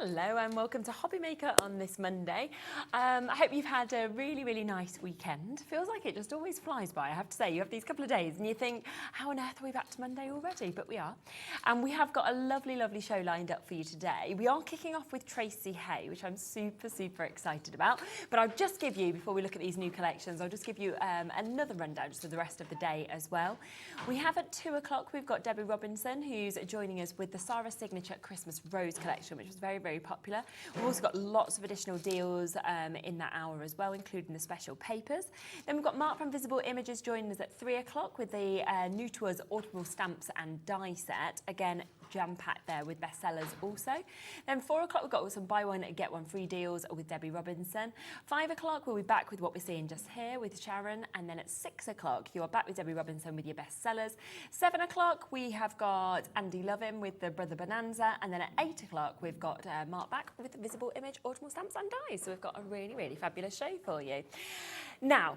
Hello and welcome to HobbyMaker on this Monday. I hope you've had a really, really nice weekend. Feels like it just always flies by, I have to say. You have these couple of days and you think, how on earth are we back to Monday already? But we are. And we have got a lovely, lovely show lined up for you today. We are kicking off with Tracey Hey, which I'm super, super excited about. But I'll just give you, before we look at these new collections, I'll just give you another rundown just for the rest of the day as well. We have at 2 o'clock, we've got Debbie Robinson, who's joining us with the Sara Signature Christmas Rose collection, which was very, very popular. We've also got lots of additional deals in that hour as well, including the special papers. Then we've got Mark from Visible Images joining us at 3 o'clock with the new to us autumnal stamps and die set. Again, jam-packed there with bestsellers also. Then 4 o'clock we've got some buy one get one free deals with Debbie Robinson. 5 o'clock we'll be back with what we're seeing just here with Sharon, and then at 6 o'clock you are back with Debbie Robinson with your bestsellers. 7 o'clock we have got Andy Lovin with the Brother Bonanza, and then at 8 o'clock we've got Mark back with the Visible Image autumnal stamps and dies. So we've got a really, really fabulous show for you. Now,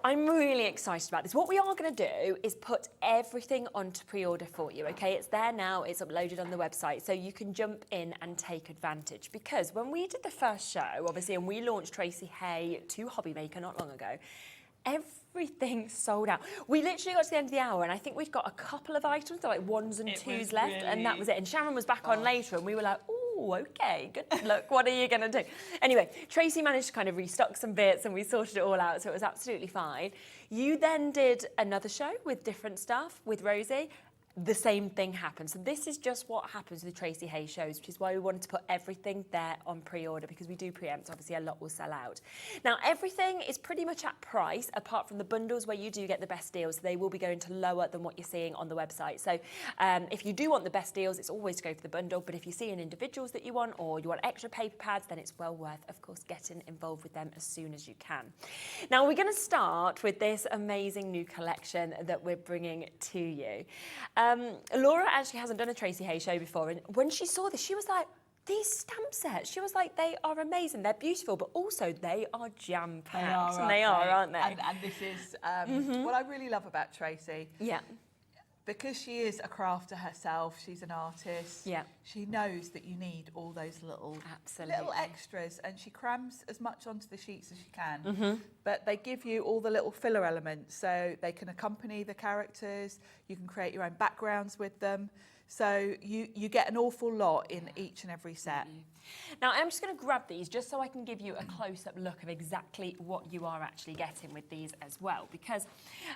I'm really excited about this. What we are going to do is put everything onto pre-order for you, okay? It's there now, it's uploaded on the website, so you can jump in and take advantage. Because when we did the first show, obviously, and we launched Tracey Hey to HobbyMaker not long ago, everything sold out. We literally got to the end of the hour and I think we'd got a couple of items, so like ones and twos left, really, and that was it. And Sharon was back on later and we were like, oh, okay, good luck. What are you going to do? Anyway, Tracey managed to kind of restock some bits and we sorted it all out, so it was absolutely fine. You then did another show with different stuff with Rosie. The same thing happened. So this is just what happens with the Tracey Hey shows, which is why we wanted to put everything there on pre-order, because we do preempt, obviously a lot will sell out. Now everything is pretty much at price, apart from the bundles where you do get the best deals. So they will be going to lower than what you're seeing on the website. So if you do want the best deals, it's always to go for the bundle. But if you're seeing individuals that you want, or you want extra paper pads, then it's well worth, of course, getting involved with them as soon as you can. Now we're going to start with this amazing new collection that we're bringing to you. Laura actually hasn't done a Tracey Hey show before, and when she saw this, she was like, these stamp sets, she was like, they are amazing, they're beautiful, but also they are jam-packed. They are, aren't they? And this is what I really love about Tracey. Yeah. Because she is a crafter herself, she's an artist. Yeah. She knows that you need all those little extras, and she crams as much onto the sheets as she can. But they give you all the little filler elements, so they can accompany the characters. You can create your own backgrounds with them. So you get an awful lot in each and every set. Now I'm just going to grab these just so I can give you a close-up look of exactly what you are actually getting with these as well, because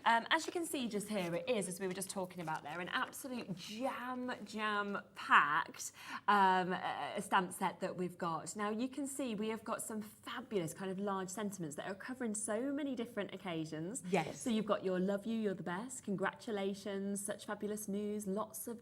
as you can see just here, it is, as we were just talking about there, an absolute jam-packed stamp set that we've got. Now you can see we have got some fabulous kind of large sentiments that are covering so many different occasions. Yes. So you've got your love you, you're the best, congratulations, such fabulous news, lots of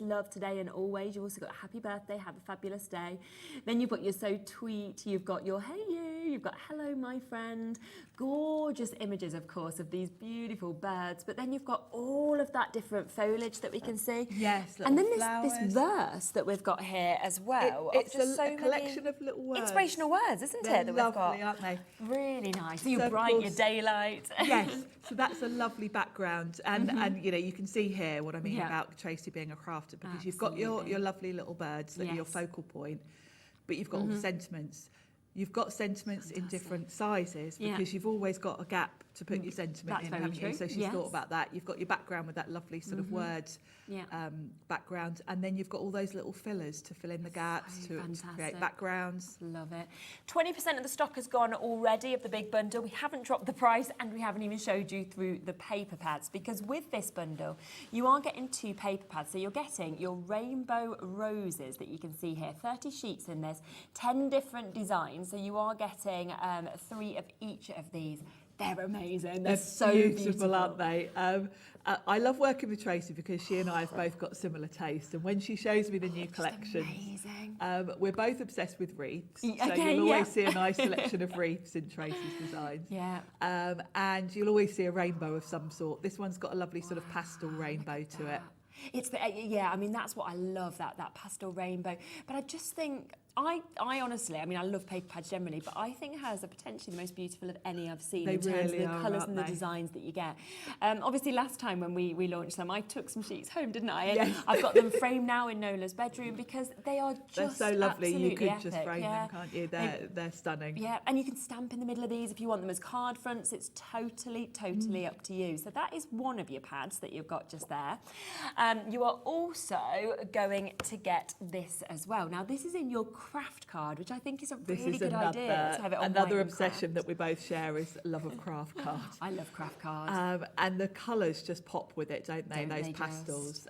love today and always. You've also got happy birthday, have a fabulous day. Then you've got your so tweet, you've got your hey you, you've got hello my friend. Gorgeous images, of course, of these beautiful birds, but then you've got all of that different foliage that we can see. Yes, and then this verse that we've got here as well. It's a collection of little words. Inspirational words, isn't They're it, that lovely, we've got? aren't they? Really nice. So your So bright, your daylight. Yes, so that's a lovely background, and you know, you can see here what I mean about Tracey being a crafter, because you've got your lovely little birds that are your focal point, but you've got all the sentiments. You've got sentiments in different sizes, because you've always got a gap to put your sentiment in, haven't you? So she's thought about that. You've got your background with that lovely sort of words background, and then you've got all those little fillers to fill in the gaps, to create backgrounds. Love it. 20% of the stock has gone already of the big bundle. We haven't dropped the price, and we haven't even showed you through the paper pads, because with this bundle, you are getting 2 paper pads. So you're getting your rainbow roses that you can see here, 30 sheets in this, 10 different designs. So you are getting 3 of each of these. They're amazing. They're so beautiful, aren't they? I love working with Tracey because she and I have both got similar taste. And when she shows me the new collections, we're both obsessed with wreaths. So you'll always see a nice selection of wreaths in Tracey's designs. And you'll always see a rainbow of some sort. This one's got a lovely sort of pastel rainbow to it. It's the, I mean, that's what I love, that pastel rainbow. But I just think, I honestly, I mean, I love paper pads generally, but I think hers are potentially the most beautiful of any I've seen They in terms really of the are, colours and the aren't they? designs that you get. Obviously, last time when we launched them, I took some sheets home, didn't I? And Yes. I've got them framed now in Nola's bedroom because they are They're just so lovely. You could absolutely just epic, frame yeah. them, can't you? They're stunning. Yeah, and you can stamp in the middle of these if you want them as card fronts. It's totally up to you. So that is one of your pads that you've got just there. You are also going to get this as well. Now, this is in your craft card, which I think is a really good idea to have it on another white and obsession craft. that we both share is love of craft cards. I love craft cards. And the colours just pop with it, don't they? Don't Those they pastels. just?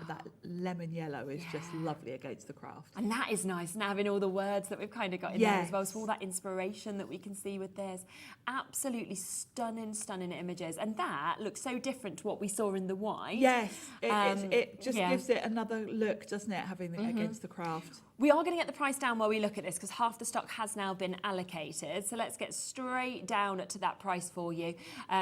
That lemon yellow is just lovely against the craft. And that is nice, and having all the words that we've kind of got in there as well. So all that inspiration that we can see with this. Absolutely stunning images. And that looks so different to what we saw in the white. Yes, it just gives it another look, doesn't it, having it against the craft. We are going to get the price down while we look at this because half the stock has now been allocated. So let's get straight down to that price for you.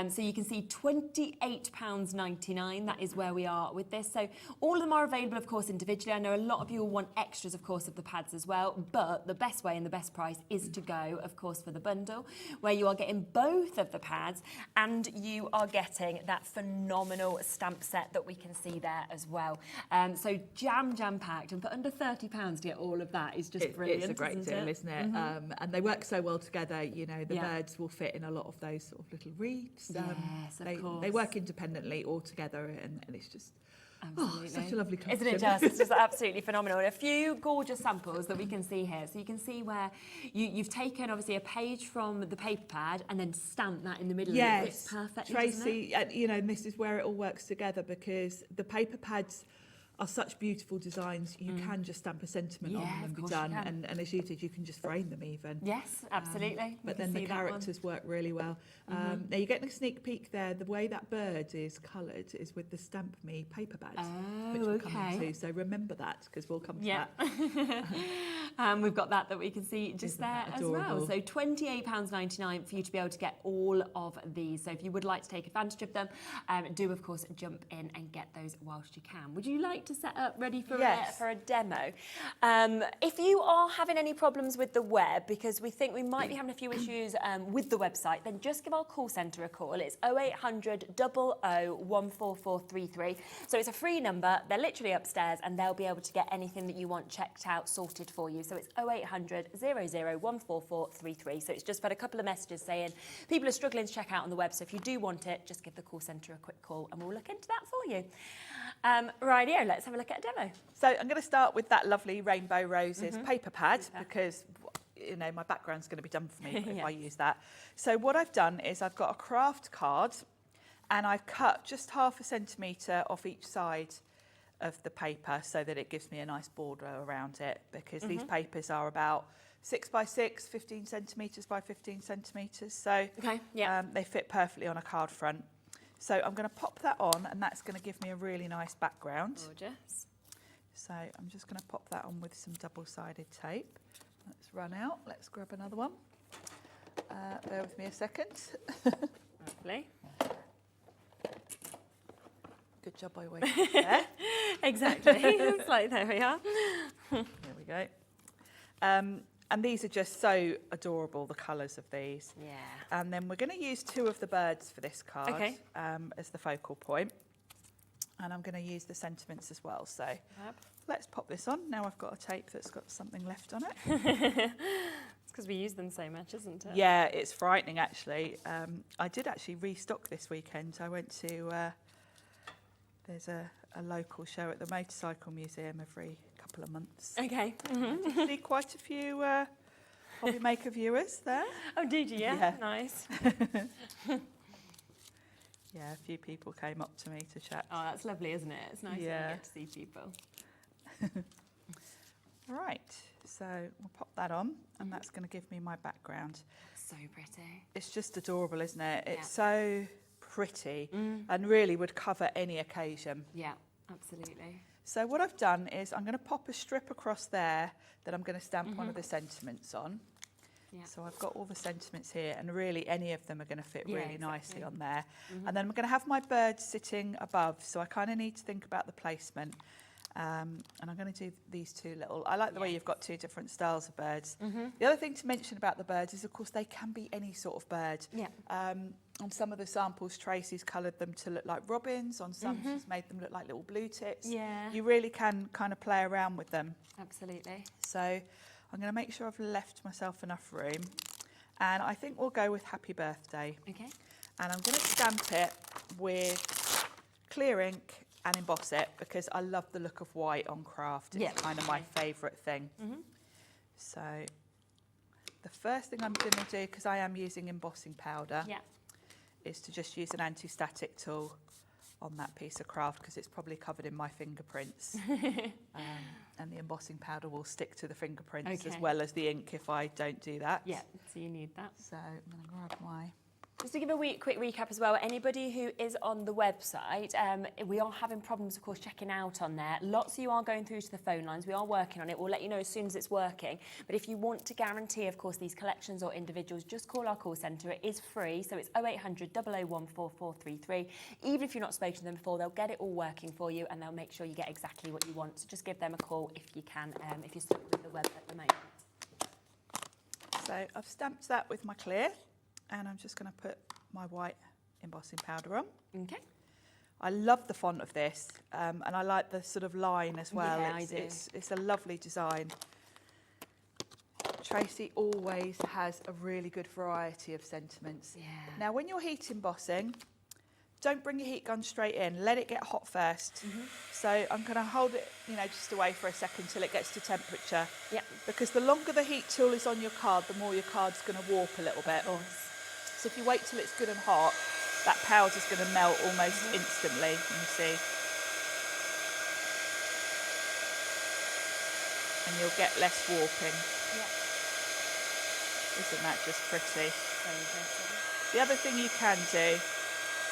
So you can see £28.99. That is where we are with this. So all of them are available, of course, individually. I know a lot of you will want extras, of course, of the pads as well. But the best way and the best price is to go, of course, for the bundle, where you are getting both of the pads and you are getting that phenomenal stamp set that we can see there as well. So jam-packed, and for under £30 to get all of that is just brilliant. It's a great deal, isn't it? And they work so well together. You know, the birds will fit in a lot of those sort of little wreaths. Yes, of course. They work independently all together, and it's just such a lovely collection. Isn't it just? It's just absolutely phenomenal. And a few gorgeous samples that we can see here. So you can see where you've taken, obviously, a page from the paper pad and then stamped that in the middle. Yes, of it. It's perfect, Tracey, you know, and this is where it all works together because the paper pads are such beautiful designs. You can just stamp a sentiment on them and be done. And as you did, you can just frame them even. Yes, absolutely. But then the characters work really well. Now you're getting a sneak peek there. The way that bird is coloured is with the Stamp Me paper bags, which we'll come into. So remember that because we'll come to that. We've got that we can see just there as well. So £28.99 for you to be able to get all of these. So if you would like to take advantage of them, do of course jump in and get those whilst you can. Would you like to set up ready for a demo? If you are having any problems with the web, because we think we might be having a few issues with the website, then just give our call centre a call. It's 0800 00 14433. So it's a free number. They're literally upstairs and they'll be able to get anything that you want checked out, sorted for you. So it's 0800 00 14433. So it's just had a couple of messages saying people are struggling to check out on the web. So if you do want it, just give the call centre a quick call and we'll look into that for you. Right here, let's have a look at a demo. So I'm going to start with that lovely Rainbow Roses paper pad because, you know, my background's going to be done for me if I use that. So what I've done is I've got a craft card and I've cut just ½ centimetre off each side of the paper so that it gives me a nice border around it because these papers are about 6 by 6, 15 centimetres by 15 centimetres. So they fit perfectly on a card front. So I'm going to pop that on and that's going to give me a really nice background. Gorgeous. So I'm just going to pop that on with some double-sided tape. Let's run out. Let's grab another one. Bear with me a second. Lovely. Good job I waited there. Exactly. It's like, there we are. There we go. And these are just so adorable, the colours of these. Yeah. And then we're going to use 2 of the birds for this card as the focal point. And I'm going to use the sentiments as well. So let's pop this on. Now I've got a tape that's got something left on it. It's because we use them so much, isn't it? Yeah, it's frightening actually. I did actually restock this weekend. I went to, there's a local show at the Motorcycle Museum every couple of months. Okay. Did see quite a few HobbyMaker viewers there. Oh, did you? Yeah. Nice. Yeah, a few people came up to me to chat. Oh, that's lovely, isn't it? It's nice when you get to see people. Right, so we'll pop that on and that's going to give me my background. So pretty. It's just adorable, isn't it? It's so pretty and really would cover any occasion. Yeah, absolutely. So what I've done is I'm going to pop a strip across there that I'm going to stamp one of the sentiments on. Yeah. So I've got all the sentiments here and really any of them are going to fit really nicely on there. And then I'm going to have my bird sitting above, so I kind of need to think about the placement. And I'm going to do these two little, I like the way you've got two different styles of birds. The other thing to mention about the birds is, of course, they can be any sort of bird. Yeah. On some of the samples, Tracey's coloured them to look like robins. On some, she's made them look like little blue tits. Yeah. You really can kind of play around with them. Absolutely. So I'm going to make sure I've left myself enough room. And I think we'll go with Happy Birthday. Okay. And I'm going to stamp it with clear ink and emboss it because I love the look of white on craft. It's kind of my favourite thing. So the first thing I'm going to do, because I am using embossing powder, is to just use an anti-static tool on that piece of craft because it's probably covered in my fingerprints. And the embossing powder will stick to the fingerprints as well as the ink if I don't do that. Yeah, so you need that. So I'm going to grab my... Just to give a quick recap as well, anybody who is on the website, we are having problems, of course, checking out on there. Lots of you are going through to the phone lines. We are working on it. We'll let you know as soon as it's working. But if you want to guarantee, of course, these collections or individuals, just call our call centre. It is free, so it's 0800 001 4433. Even if you've not spoken to them before, they'll get it all working for you and they'll make sure you get exactly what you want. So just give them a call if you can, if you're stuck with the web at the moment. So I've stamped that with my clear. And I'm just going to put my white embossing powder on. Okay. I love the font of this, and I like the sort of line as well. Yeah, it's, I do. It's a lovely design. Tracey always has a really good variety of sentiments. Yeah. Now, when you're heat embossing, don't bring your heat gun straight in. Let it get hot first. So I'm going to hold it, just away for a second till it gets to temperature. Yeah. Because the longer the heat tool is on your card, the more your card's going to warp a little bit. Of course. So if you wait till it's good and hot, that powder's going to melt almost instantly, you see. And you'll get less warping. Yeah. Isn't that just pretty? Very pretty. The other thing you can do,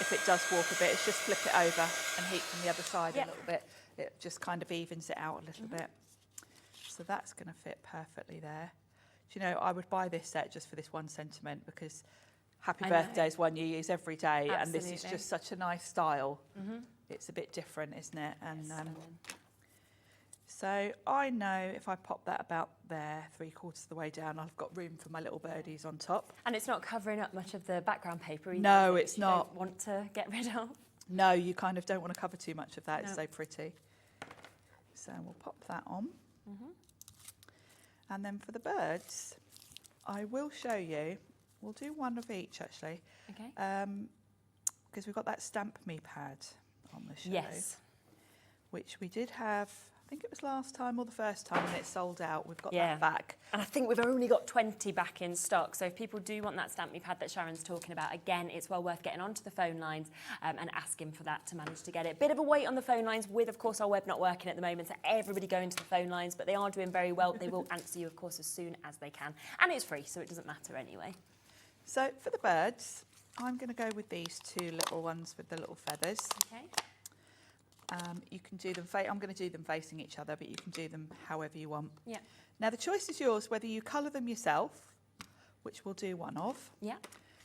if it does warp a bit, is just flip it over and heat from the other side a little bit. It just kind of evens it out a little bit. So that's going to fit perfectly there. Do you know, I would buy this set just for this one sentiment because Happy Birthday is one you use every day. Absolutely. And this is just such a nice style. It's a bit different, isn't it? And so I know if I pop that about there, 3/4 of the way down, I've got room for my little birdies on top. And it's not covering up much of the background paper either. No, it's not. Don't want to get rid of. No, you kind of don't want to cover too much of that. It's so pretty. So we'll pop that on. And then for the birds, I will show you. We'll do one of each actually. Okay. Because we've got that Stamp Me pad on the show. Yes. Which we did have, I think it was last time or the first time, and it sold out. We've got that back. And I think we've only got 20 back in stock. So if people do want that Stamp Me pad that Sharon's talking about, again, it's well worth getting onto the phone lines and asking for that to manage to get it. Bit of a wait on the phone lines with, of course, our web not working at the moment. So everybody going to the phone lines, but they are doing very well. They will answer you, of course, as soon as they can. And it's free, so it doesn't matter anyway. So for the birds, I'm going to go with these two little ones with the little feathers. Okay. You can do them, I'm going to do them facing each other, but you can do them however you want. Yeah. Now the choice is yours, whether you colour them yourself, which we'll do one of. Yeah.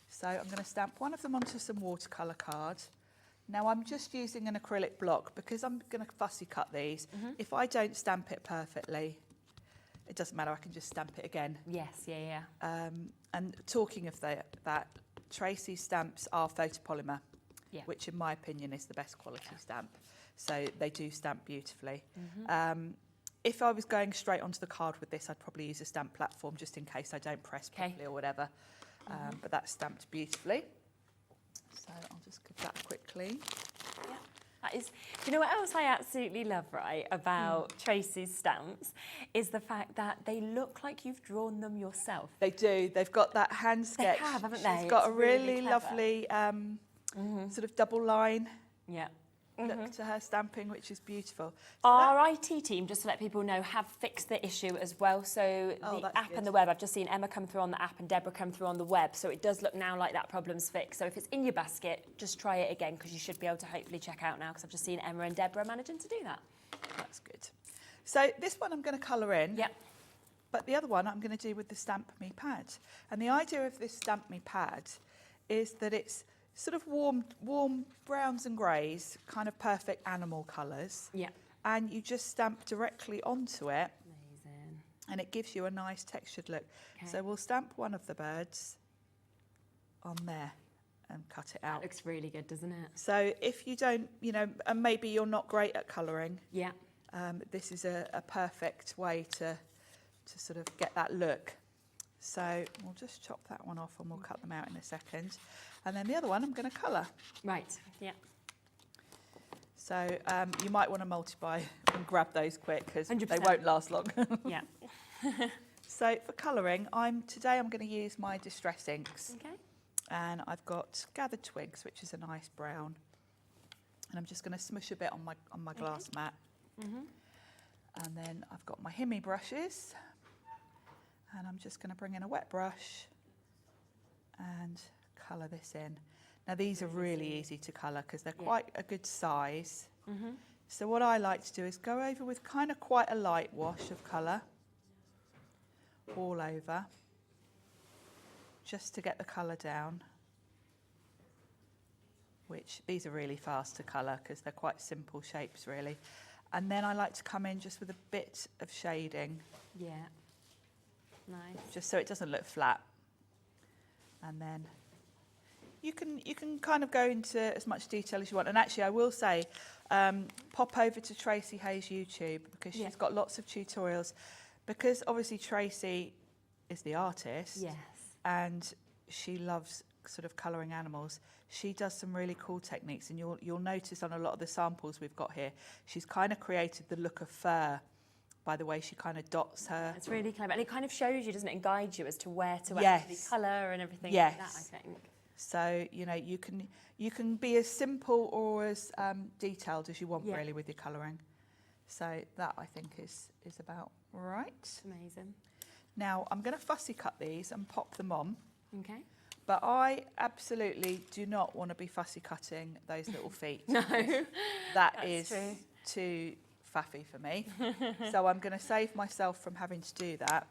So I'm going to stamp one of them onto some watercolour card. Now I'm just using an acrylic block because I'm going to fussy cut these. If I don't stamp it perfectly, it doesn't matter, I can just stamp it again. Yes, yeah. And talking of that, Tracey's stamps are photopolymer, which in my opinion is the best quality stamp. So they do stamp beautifully. If I was going straight onto the card with this, I'd probably use a stamp platform just in case I don't press properly or whatever. But that's stamped beautifully. So I'll just give that a quick clean. Yeah. That is, you know what else I absolutely love, right, about Tracey's stamps is the fact that they look like you've drawn them yourself. They do. They've got that hand sketch. They have, haven't they? She's got It's a really really lovely sort of double line Yeah. look to her stamping, which is beautiful. Our IT team, just to let people know, have fixed the issue as well. So the app and the web, I've just seen Emma come through on the app and Deborah come through on the web. So it does look now like that problem's fixed. So if it's in your basket, just try it again because you should be able to hopefully check out now because I've just seen Emma and Deborah managing to do that. That's good. So this one I'm going to colour in. Yep. But the other one I'm going to do with the Stamp Me pad. And the idea of this Stamp Me pad is that it's sort of warm browns and greys, kind of perfect animal colours. Yeah. and you just stamp directly onto it. Amazing. And it gives you a nice textured look. Okay. So we'll stamp one of the birds on there and cut it out. That looks really good, doesn't it? So if you don't, and maybe you're not great at colouring, Yeah. this is a perfect way to sort of get that look. So we'll just chop that one off and we'll cut them out in a second. And then the other one I'm going to colour. Right, yeah. So you might want to multiply and grab those quick because they 100%. won't last long. Yeah. So for colouring, today I'm going to use my Distress inks. Okay. And I've got Gathered Twigs, which is a nice brown. And I'm just going to smush a bit on my glass mat. And then I've got my Himi brushes. And I'm just going to bring in a wet brush and colour this in. Now these are really easy to colour because they're quite a good size. So what I like to do is go over with kind of quite a light wash of colour all over, just to get the colour down, which these are really fast to colour because they're quite simple shapes really. And then I like to come in just with a bit of shading. Yeah. Nice. Just so it doesn't look flat. And then you can kind of go into as much detail as you want. And actually I will say, pop over to Tracey Hay's YouTube because she's got lots of tutorials. Because obviously Tracey is the artist. Yes. And she loves sort of colouring animals. She does some really cool techniques, and you'll notice on a lot of the samples we've got here, she's kind of created the look of fur by the way she kind of dots her. It's really clever, and it kind of shows you, doesn't it, and guides you as to where to Yes. actually colour and everything Yes. like that, I think. So you can be as simple or as detailed as you want really with your colouring. So that I think is about right. Amazing. Now I'm going to fussy cut these and pop them on. Okay. But I absolutely do not want to be fussy cutting those little feet. No, That that's is true. too faffy for me. So I'm going to save myself from having to do that.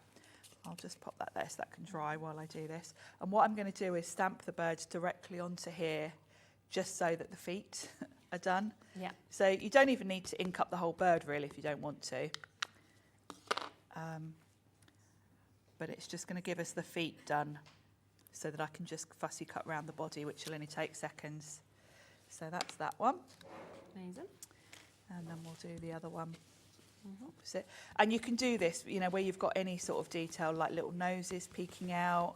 I'll just pop that there so that can dry while I do this. And what I'm going to do is stamp the birds directly onto here, just so that the feet are done. Yeah. So you don't even need to ink up the whole bird really if you don't want to. But it's just going to give us the feet done, so that I can just fussy cut around the body, which will only take seconds. So that's that one. Amazing. And then we'll do the other one opposite. And you can do this, where you've got any sort of detail, like little noses peeking out,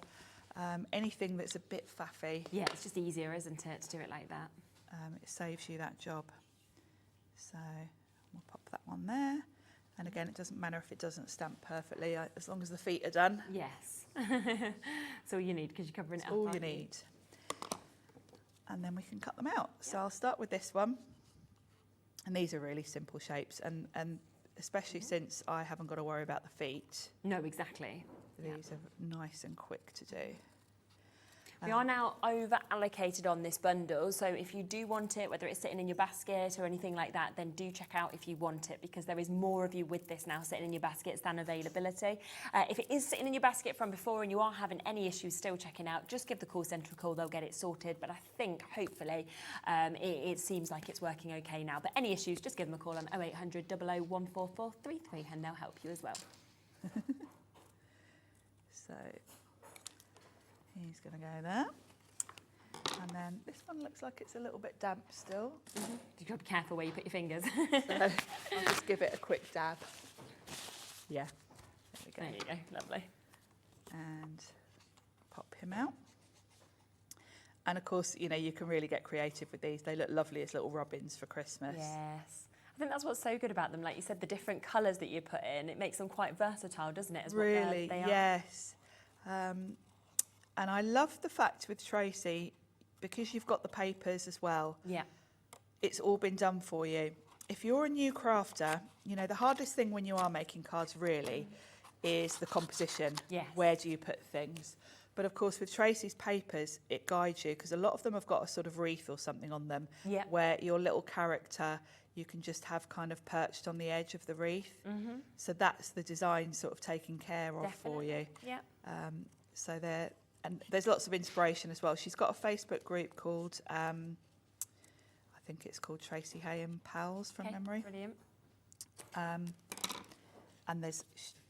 anything that's a bit faffy. Yeah, it's just easier, isn't it, to do it like that? It saves you that job. So we'll pop that one there. And again, it doesn't matter if it doesn't stamp perfectly, as long as the feet are done. Yes. That's all you need, because you're covering it up. All you aren't need. And then we can cut them out. So I'll start with this one. And these are really simple shapes, and especially since I haven't got to worry about the feet. No, exactly. These are nice and quick to do. We are now over allocated on this bundle, so if you do want it, whether it's sitting in your basket or anything like that, then do check out if you want it, because there is more of you with this now sitting in your baskets than availability. If it is sitting in your basket from before and you are having any issues still checking out, just give the call centre a call, they'll get it sorted. But I think, hopefully, it seems like it's working okay now. But any issues, just give them a call on 0800 00 14433 and they'll help you as well. So he's going to go there. And then this one looks like it's a little bit damp still. You've got to be careful where you put your fingers. So I'll just give it a quick dab. Yeah, there we go. There you go, lovely. And pop him out. And of course, you can really get creative with these. They look lovely as little robins for Christmas. Yes. I think that's what's so good about them. Like you said, the different colours that you put in, it makes them quite versatile, doesn't it? As Really, what they are. yes. And I love the fact with Tracey, because you've got the papers as well, Yeah. it's all been done for you. If you're a new crafter, the hardest thing when you are making cards really is the composition. Yes. Where do you put things? But of course with Tracey's papers, it guides you, because a lot of them have got a sort of wreath or something on them, Yeah. where your little character, you can just have kind of perched on the edge of the wreath. So that's the design sort of taken care of for you. Yeah. So there's lots of inspiration as well. She's got a Facebook group called, I think it's called Tracey Hey and Pals from memory. Brilliant. And there's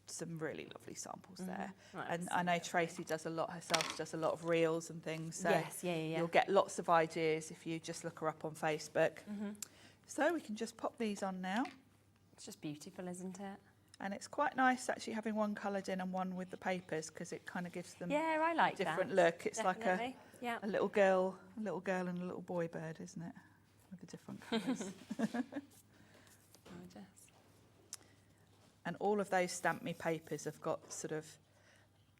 some really lovely samples there. Right, And I know Tracey does a lot herself. She does a lot of reels and things. So yes, yeah. you'll get lots of ideas if you just look her up on Facebook. So we can just pop these on now. It's just beautiful, isn't it? And it's quite nice actually having one coloured in and one with the papers, because it kind of gives them I like a different that. look. It's Definitely. like a little girl and a little boy bird, isn't it? With the different colours. Gorgeous. And all of those Stamp Me papers have got sort of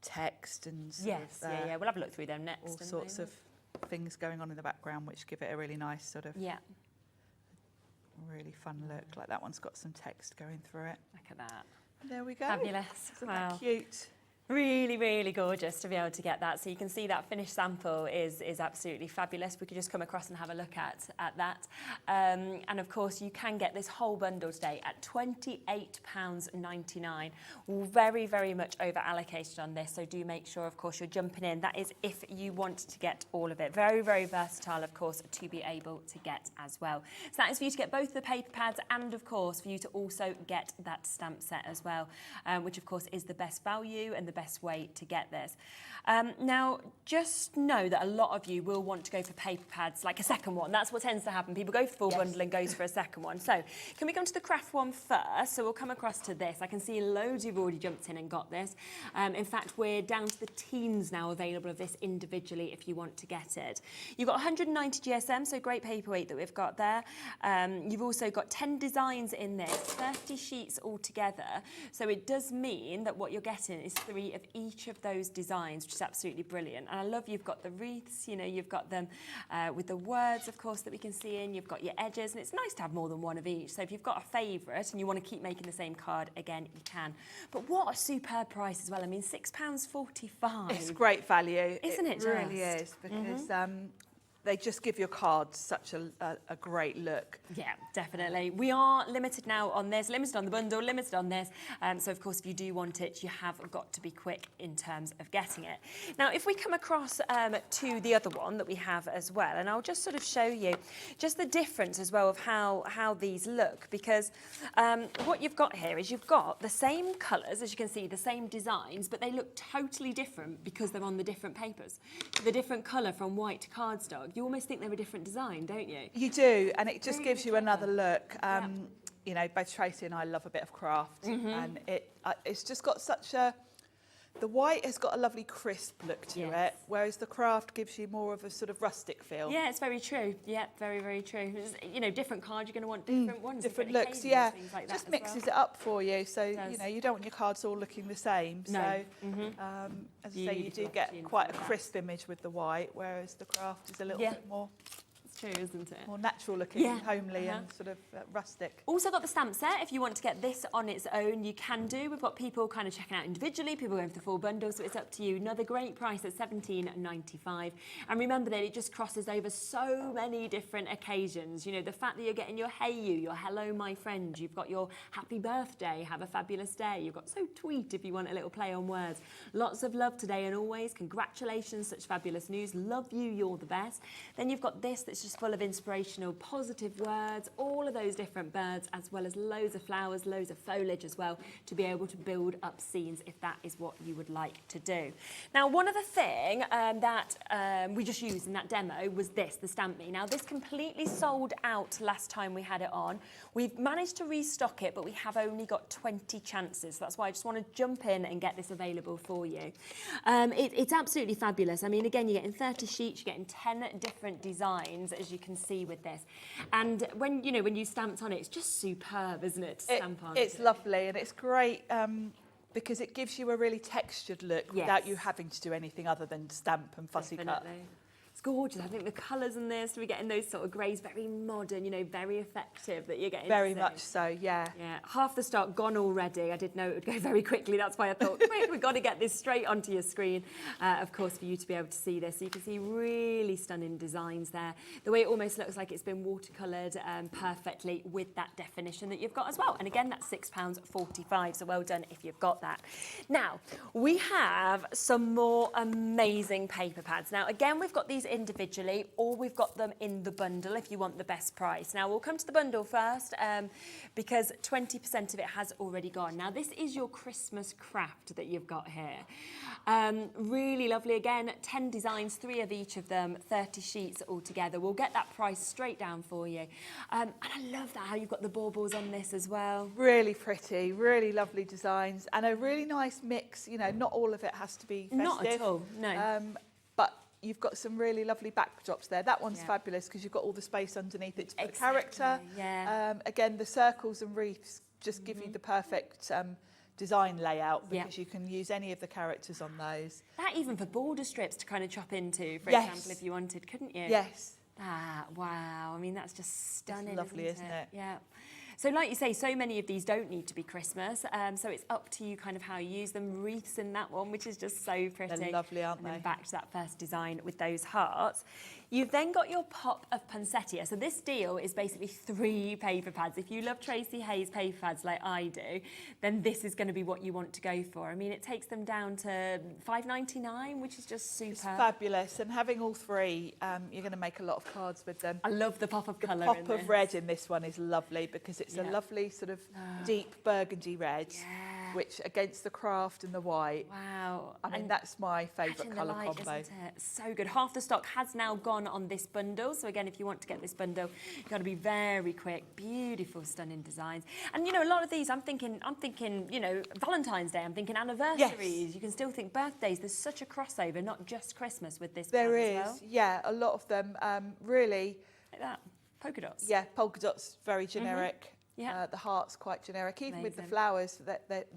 text and sort Yes, of, We'll have a look through them next. all sorts of things going on in the background, which give it a really nice sort of really fun look. Like that one's got some text going through it. Look at that. There we go. Fabulous. Isn't that cute? Really, really gorgeous to be able to get that. So you can see that finished sample is absolutely fabulous. We could just come across and have a look at that. And of course, you can get this whole bundle today at £28.99. We're very, very much over allocated on this. So do make sure, of course, you're jumping in. That is if you want to get all of it. Very, very versatile, of course, to be able to get as well. So that is for you to get both the paper pads and, of course, for you to also get that stamp set as well, which, of course, is the best value and the best way to get this. Now, just know that a lot of you will want to go for paper pads, like a second one. That's what tends to happen. People go for the full bundle and goes for a second one. So can we come to the craft one first? So we'll come across to this. I can see loads you've already jumped in and got this. In fact, we're down to the teens now available of this individually if you want to get it. You've got 190 GSM, so great paperweight that we've got there. You've also got 10 designs in this, 30 sheets altogether. So it does mean that what you're getting is 3 of each of those designs, which is absolutely brilliant. And I love you've got the wreaths, you know, you've got them with the words, of course, that we can see in. You've got your edges, and it's nice to have more than one of each. So if you've got a favourite and you want to keep making the same card, again, you can. But what a superb price as well. I mean, £6.45. It's great value. Isn't it? It really is, because they just give your cards such a great look. Yeah, definitely. We are limited now on this, limited on the bundle, limited on this. So, of course, if you do want it, you have got to be quick in terms of getting it. Now, if we come across to the other one that we have as well, and I'll just sort of show you just the difference as well of how these look, because what you've got here is you've got the same colours, as you can see, the same designs, but they look totally different because they're on the different papers. The different colour from white to cardstock. You almost think they're a different design, don't you? You do, and it just gives you another look. You know, both Tracey and I love a bit of craft, and it's just got such a... The white has got a lovely crisp look to it, whereas the craft gives you more of a sort of rustic feel. Yeah, it's very true. Yeah, very, very true. It's, you know, different cards, you're going to want different ones. Different looks, yeah. Like just mixes it up for you, so, you know, you don't want your cards all looking the same. No. So, as I say, you do get quite a crisp image with the white, whereas the craft is a little bit more... True, isn't it? More natural looking, homely and sort of rustic. Also got the stamp set. If you want to get this on its own, you can do. We've got people kind of checking out individually, people going for the full bundle, so it's up to you. Another great price at £17.95. And remember that it just crosses over so many different occasions. You know, the fact that you're getting your Hey You, your Hello My Friend, you've got your Happy Birthday, Have a Fabulous Day, you've got So Tweet if you want a little play on words. Lots of love today and always. Congratulations, such fabulous news. Love you, you're the best. Then you've got this that's just full of inspirational, positive words, all of those different birds, as well as loads of flowers, loads of foliage as well, to be able to build up scenes if that is what you would like to do. Now, one other thing that we just used in that demo was this, the Stamp Me. Now, this completely sold out last time we had it on. We've managed to restock it, but we have only got 20 chances. So that's why I just want to jump in and get this available for you. It's absolutely fabulous. I mean, again, you're getting 30 sheets, you're getting 10 different designs, as you can see with this. And when you stamped on it, it's just superb, isn't it, to stamp on? It's lovely, and it's great because it gives you a really textured look without you having to do anything other than stamp and fussy cut. It's gorgeous. I think the colours in this, we're getting those sort of greys, very modern, you know, very effective that you're getting. Very much so, yeah. Yeah, half the stock gone already. I did know it would go very quickly. That's why I thought, quick, we've got to get this straight onto your screen, of course, for you to be able to see this. So you can see really stunning designs there. The way it almost looks like it's been watercoloured perfectly with that definition that you've got as well. And again, that's £6.45, so well done if you've got that. Now, we have some more amazing paper pads. Now, again, we've got these individually, or we've got them in the bundle if you want the best price. Now, we'll come to the bundle first because 20% of it has already gone. Now, this is your Christmas craft that you've got here. Really lovely. Again, 10 designs, 3 of each of them, 30 sheets altogether. We'll get that price straight down for you. And I love that, how you've got the baubles on this as well. Really pretty, really lovely designs, and a really nice mix. You know, not all of it has to be festive. Not at all, no. But you've got some really lovely backdrops there. That one's fabulous because you've got all the space underneath it to put the character. Yeah. Again, the circles and wreaths just give you the perfect design layout because you can use any of the characters on those. That even for border strips to kind of chop into, for example, if you wanted, couldn't you? Yes. Wow. I mean, that's just stunning. It's lovely, isn't it? Yeah. So like you say, so many of these don't need to be Christmas, so it's up to you kind of how you use them. Wreaths in that one, which is just so pretty. They're lovely, aren't and they? Then back to that first design with those hearts. You've then got your pop of poinsettia. So this deal is basically 3 paper pads. If you love Tracey Hay's paper pads like I do, then this is going to be what you want to go for. I mean, it takes them down to $5.99, which is just super. It's fabulous, and having all 3, you're going to make a lot of cards with them. I love the pop of colour. The pop of red in this one is lovely because it's a lovely sort of deep burgundy red, which against the craft and the white. Wow. I mean, that's my favourite colour combo. Isn't it? So good. Half the stock has now gone on this bundle. So again, if you want to get this bundle, you've got to be very quick. Beautiful, stunning designs. And you know, a lot of these, I'm thinking, you know, Valentine's Day, I'm thinking anniversaries. Yes. You can still think birthdays. There's such a crossover, not just Christmas with this. There is, as well. yeah, a lot of them really. Like that. Polka dots. Yeah, polka dots, very generic. Yeah. The heart's quite generic. Even with the Amazing. flowers,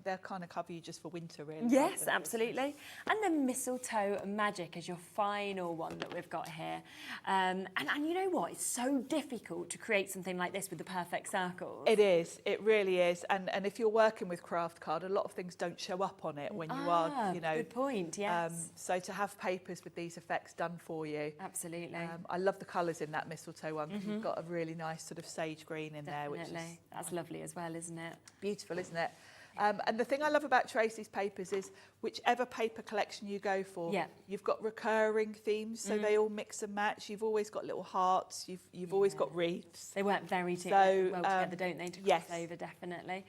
they'll kind of cover you just for winter, really. Yes, absolutely. And then Mistletoe Magic is your final one that we've got here. And you know what? It's so difficult to create something like this with the perfect circles. It is. It really is. And if you're working with craft card, a lot of things don't show up on it when you are, you know. Good point, yes. So to have papers with these effects done for you. Absolutely. I love the colours in that mistletoe one because you've got a really nice sort of sage green in there, which is that's lovely as well, isn't it? beautiful, isn't it? And the thing I love about Tracey's papers is whichever paper collection you go for, you've got recurring themes, so they all mix and match. You've always got little hearts, you've always got wreaths. They work very well together, don't they, to cross over, definitely.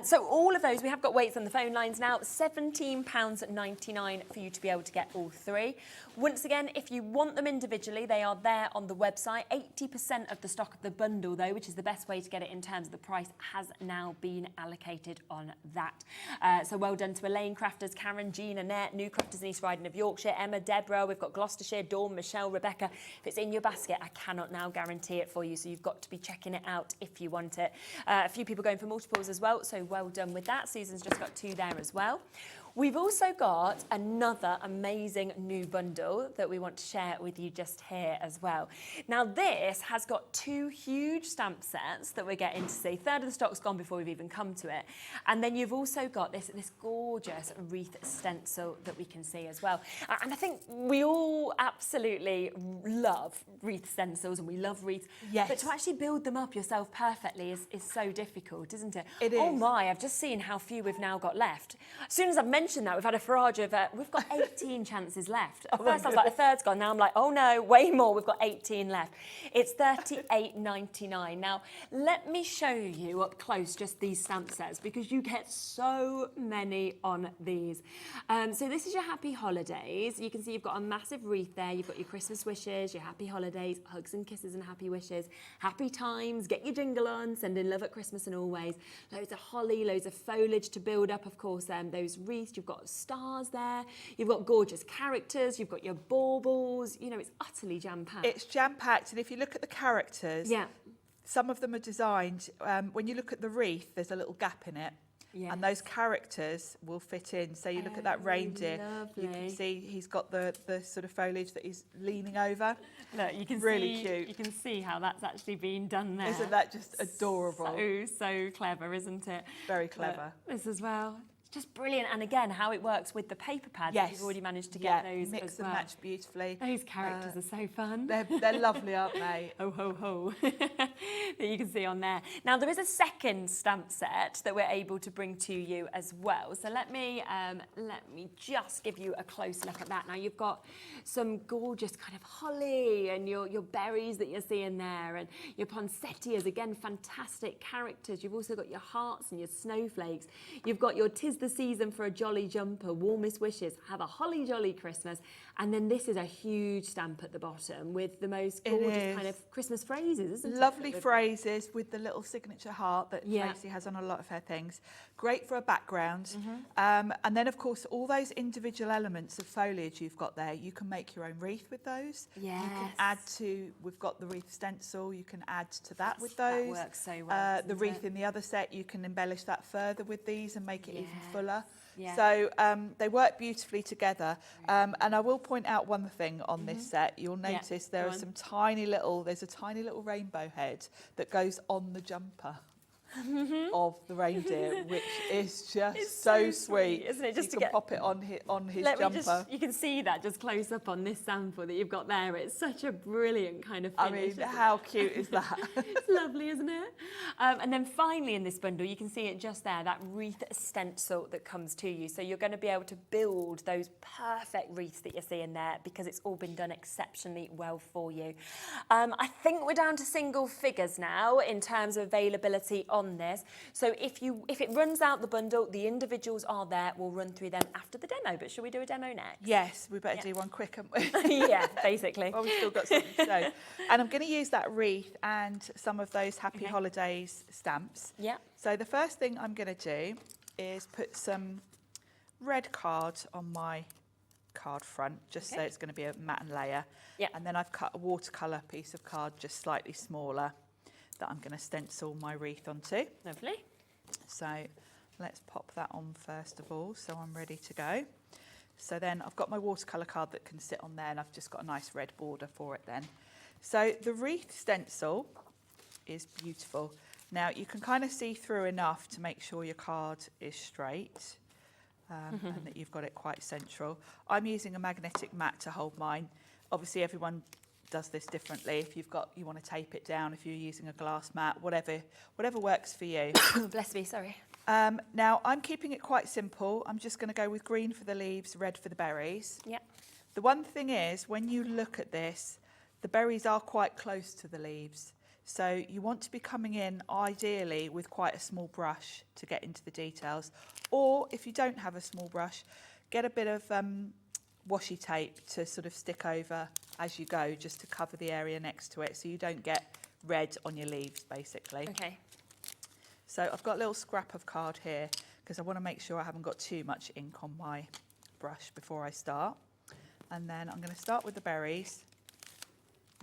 So all of those, we have got weights on the phone lines now, £17.99 for you to be able to get all 3. Once again, if you want them individually, they are there on the website. 80% of the stock of the bundle, though, which is the best way to get it in terms of the price, has now been allocated on that. So well done to Elaine Crafters, Karen, Jean, Annette, New Crafters in East Riding of Yorkshire, Emma, Deborah, we've got Gloucestershire, Dawn, Michelle, Rebecca. If it's in your basket, I cannot now guarantee it for you, so you've got to be checking it out if you want it. A few people going for multiples as well, so well done with that. Susan's just got 2 there as well. We've also got another amazing new bundle that we want to share with you just here as well. Now this has got 2 huge stamp sets that we're getting to see. 1/3 of the stock's gone before we've even come to it. And then you've also got this gorgeous wreath stencil that we can see as well. And I think we all absolutely love wreath stencils and we love wreaths. Yes. But to actually build them up yourself perfectly is so difficult, isn't it? It is. Oh my, I've just seen how few we've now got left. As soon as I've mentioned that, we've had a barrage of, we've got 18 chances left. At first I was like, a third's gone. Now I'm like, oh no, way more. We've got 18 left. It's $38.99. Now, let me show you up close just these stamp sets because you get so many on these. So this is your happy holidays. You can see you've got a massive wreath there. You've got your Christmas wishes, your happy holidays, hugs and kisses and happy wishes, happy times, get your jingle on, send in love at Christmas and always. Loads of holly, loads of foliage to build up, of course, those wreaths. You've got stars there. You've got gorgeous characters. You've got your baubles. You know, it's utterly jam-packed. It's jam-packed, and if you look at the characters, some of them are designed, when you look at the wreath, there's a little gap in it. Yes. And those characters will fit in. So you look at that reindeer, lovely. You can see he's got the sort of foliage that he's leaning over. Look, you can really cute. You can see how that's actually been done there. Isn't that just adorable? So clever, isn't it? Very clever. But this as well. Just brilliant. And again, how it works with the paper pads. Yes. You've already managed to get those mix as and well. match beautifully. Those characters are so fun. They're lovely, aren't they? Ho, ho, ho. That you can see on there. Now, there is a second stamp set that we're able to bring to you as well. So let me just give you a close look at that. Now, you've got some gorgeous kind of holly and your berries that you're seeing there, and your poinsettias, again, fantastic characters. You've also got your hearts and your snowflakes. You've got your 'Tis the Season for a Jolly Jumper, Warmest Wishes, Have a Holly Jolly Christmas. And then this is a huge stamp at the bottom with the most gorgeous kind of Christmas phrases, isn't it? Lovely phrases with the little signature heart that Tracey has on a lot of her things. Great for a background. And then, of course, all those individual elements of foliage you've got there, you can make your own wreath with those. Yes. You can add to, we've got the Wreath Stencil, you can add to that with those. That works so well. The wreath in the other set, you can embellish that further with these and make it even fuller. Yeah. So they work beautifully together. And I will point out one thing on this set. You'll notice there's a tiny little rainbow head that goes on the jumper of the reindeer, which is just so sweet, isn't it? Just you can pop it on his jumper. You can see that just close up on this sample that you've got there. It's such a brilliant kind of finish. I mean, how cute is that? It's lovely, isn't it? And then finally in this bundle, you can see it just there, that wreath stencil that comes to you. So you're going to be able to build those perfect wreaths that you're seeing there because it's all been done exceptionally well for you. I think we're down to single figures now in terms of availability on this. So if it runs out the bundle, the individuals are there. We'll run through them after the demo. But should we do a demo next? Yes, we better do one quick, haven't we? Yeah, basically. Well, we've still got something to show. And I'm going to use that wreath and some of those Happy Holidays stamps. Yeah. So the first thing I'm going to do is put some red card on my card front, just so it's going to be a matte layer. Yeah. And then I've cut a watercolour piece of card just slightly smaller that I'm going to stencil my wreath onto. Lovely. So let's pop that on first of all, so I'm ready to go. So then I've got my watercolour card that can sit on there, and I've just got a nice red border for it then. So the wreath stencil is beautiful. Now you can kind of see through enough to make sure your card is straight and that you've got it quite central. I'm using a magnetic mat to hold mine. Obviously everyone does this differently. If you want to tape it down, if you're using a glass mat, whatever works for you. Bless me, sorry. Now I'm keeping it quite simple. I'm just going to go with green for the leaves, red for the berries. Yeah. The one thing is, when you look at this, the berries are quite close to the leaves. So you want to be coming in ideally with quite a small brush to get into the details. Or if you don't have a small brush, get a bit of washi tape to sort of stick over as you go, just to cover the area next to it so you don't get red on your leaves, basically. Okay. So I've got a little scrap of card here because I want to make sure I haven't got too much ink on my brush before I start. And then I'm going to start with the berries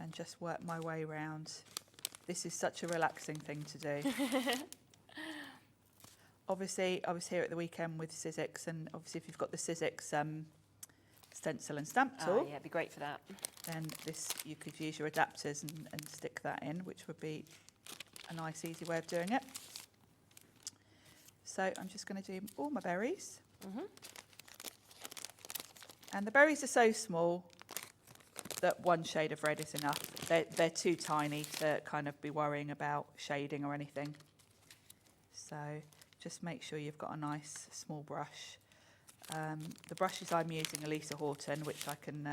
and just work my way around. This is such a relaxing thing to do. Obviously, I was here at the weekend with Sizzix, and obviously if you've got the Sizzix stencil and stamp tool, Yeah, it'd be great for that. then this, you could use your adapters and stick that in, which would be a nice, easy way of doing it. So I'm just going to do all my berries. And the berries are so small that one shade of red is enough. They're too tiny to kind of be worrying about shading or anything. So just make sure you've got a nice small brush. The brushes I'm using are Lisa Horton, which I can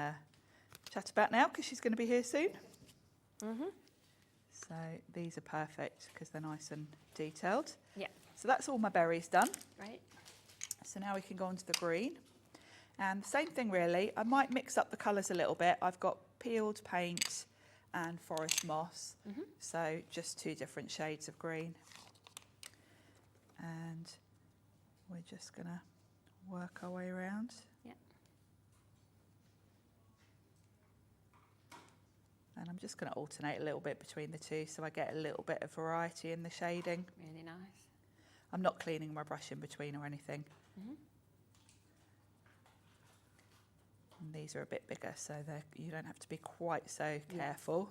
chat about now because she's going to be here soon. So these are perfect because they're nice and detailed. Yeah. So that's all my berries done. Right. So now we can go on to the green. And the same thing really, I might mix up the colours a little bit. I've got peeled paint and forest moss. So just two different shades of green. And we're just going to work our way around. Yeah. And I'm just going to alternate a little bit between the two so I get a little bit of variety in the shading. Really nice. I'm not cleaning my brush in between or anything. And these are a bit bigger, so you don't have to be quite so careful.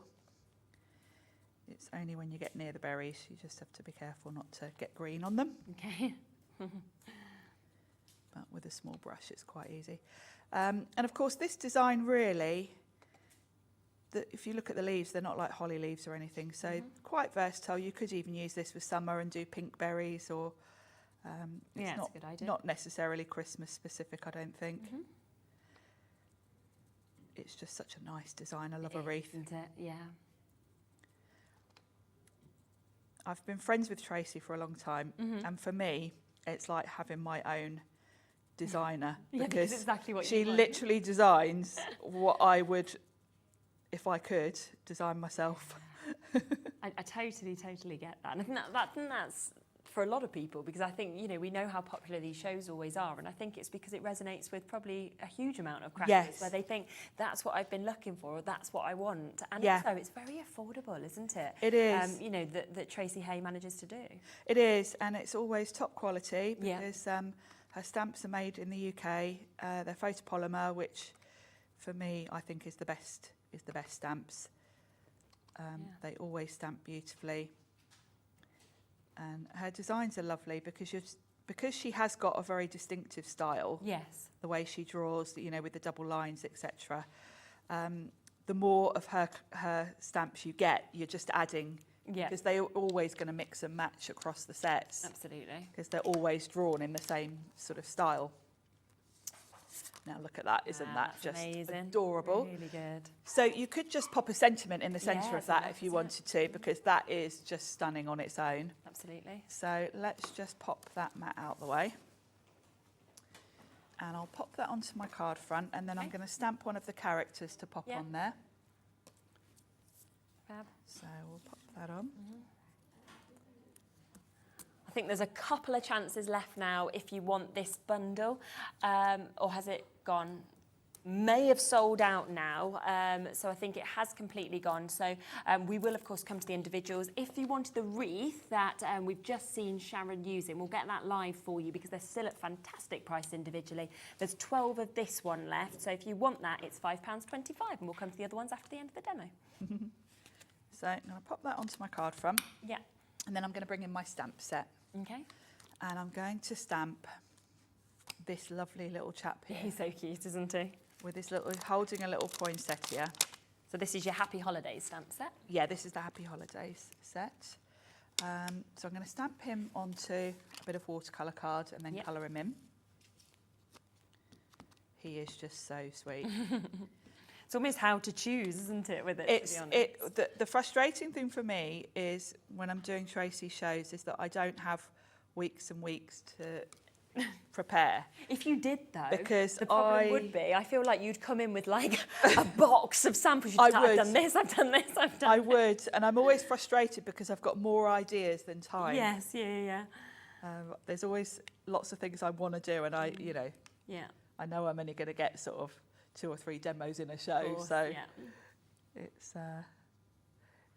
It's only when you get near the berries you just have to be careful not to get green on them. Okay. but with a small brush it's quite easy. And of course this design really, if you look at the leaves, they're not like holly leaves or anything, so quite versatile. You could even use this with summer and do pink berries, or it's that's a good idea. Not necessarily Christmas specific, I don't think. It's just such a nice design. I love a wreath. Isn't it? Yeah. I've been friends with Tracey for a long time, and for me, it's like having my own designer, because exactly what she literally designs what I would, if I could, design myself. I totally get that. And I think that's for a lot of people, because I think, you know, we know how popular these shows always are, and I think it's because it resonates with probably a huge amount of crafters, where they think that's what I've been looking for, or that's what I want. And also it's very affordable, isn't it? It is. You know, that Tracey Hey manages to do. It is, and it's always top quality, because her stamps are made in the UK. They're photopolymer, which for me I think is the best stamps. They always stamp beautifully. And her designs are lovely because she has got a very distinctive style. Yes. The way she draws, you know, with the double lines, etc. The more of her stamps you get, you're just adding, because they're always going to mix and match across the sets. Absolutely. Because they're always drawn in the same sort of style. Now look at that, isn't that just amazing. Adorable? Really good. So you could just pop a sentiment in the centre of that if you wanted to, because that is just stunning on its own. Absolutely. So let's just pop that mat out the way. And I'll pop that onto my card front, and then I'm going to stamp one of the characters to pop on there. Fab. So we'll pop that on. I think there's a couple of chances left now if you want this bundle, or has it gone? May have sold out now, so I think it has completely gone. So we will of course come to the individuals. If you wanted the wreath that we've just seen Sharon using, we'll get that live for you, because they're still at fantastic price individually. There's 12 of this one left, so if you want that, it's £5.25, and we'll come to the other ones after the end of the demo. So I'm going to pop that onto my card front. Yeah. And then I'm going to bring in my stamp set. Okay. And I'm going to stamp this lovely little chap here. He's so cute, isn't he? With this little, holding a little poinsettia. So this is your Happy Holidays stamp set? Yeah, this is the Happy Holidays set. So I'm going to stamp him onto a bit of watercolour card and then colour him in. He is just so sweet. It's almost how to choose, isn't it, with it, to be honest? The frustrating thing for me is when I'm doing Tracey shows is that I don't have weeks and weeks to prepare. If you did, though, because the problem would be, I feel like you'd come in with like a box of samples. I've done this, I've done this, I've done I would, and I'm always frustrated because I've got more ideas than time. Yes, yeah. There's always lots of things I want to do, and I know I'm only going to get sort of 2 or 3 demos in a show, so it's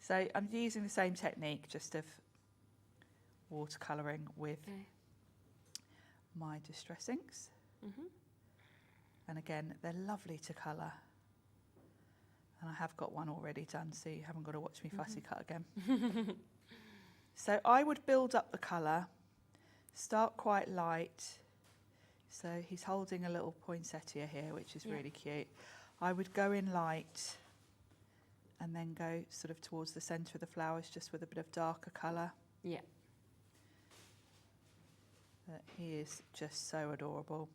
so I'm using the same technique, just of watercolouring with my distress inks. And again, they're lovely to colour, and I have got one already done, so you haven't got to watch me fussy cut again. So I would build up the colour, start quite light. So he's holding a little poinsettia here, which is really cute. I would go in light and then go sort of towards the centre of the flowers, just with a bit of darker colour. Yeah. But he is just so adorable.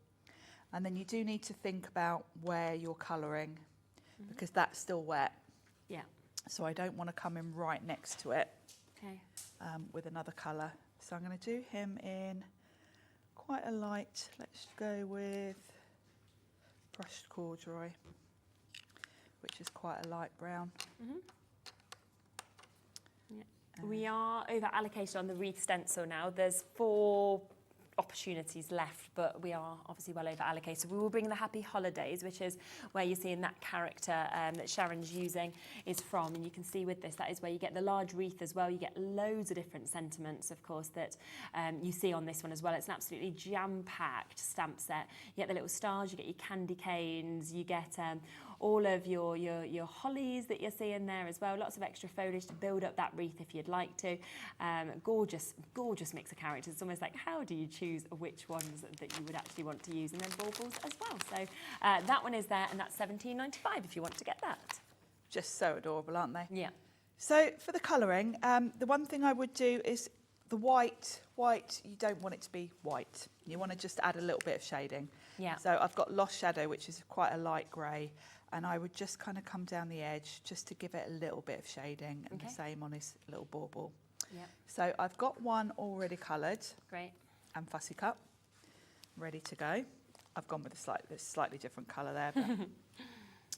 And then you do need to think about where you're colouring, because that's still wet. Yeah. So I don't want to come in right next to it with another colour. So I'm going to do him in quite a light, let's go with brushed corduroy, which is quite a light brown. We are over allocated on the Wreath Stencil now. There's 4 opportunities left, but we are obviously well over allocated. We will bring the Happy Holidays, which is where you're seeing that character that Sharon's using is from, and you can see with this, that is where you get the large wreath as well. You get loads of different sentiments, of course, that you see on this one as well. It's an absolutely jam-packed stamp set. You get the little stars, you get your candy canes, you get all of your hollies that you're seeing there as well. Lots of extra foliage to build up that wreath if you'd like to. Gorgeous, gorgeous mix of characters. It's almost like, how do you choose which ones that you would actually want to use? And then baubles as well. So that one is there, and that's £17.95 if you want to get that. Just so adorable, aren't they? Yeah. So for the colouring, the one thing I would do is the white, you don't want it to be white. You want to just add a little bit of shading. Yeah. So I've got Lost Shadow, which is quite a light grey, and I would just kind of come down the edge just to give it a little bit of shading, and the same on his little bauble. Yeah. So I've got one already coloured. Great. And fussy cut, ready to go. I've gone with a slightly different colour there. But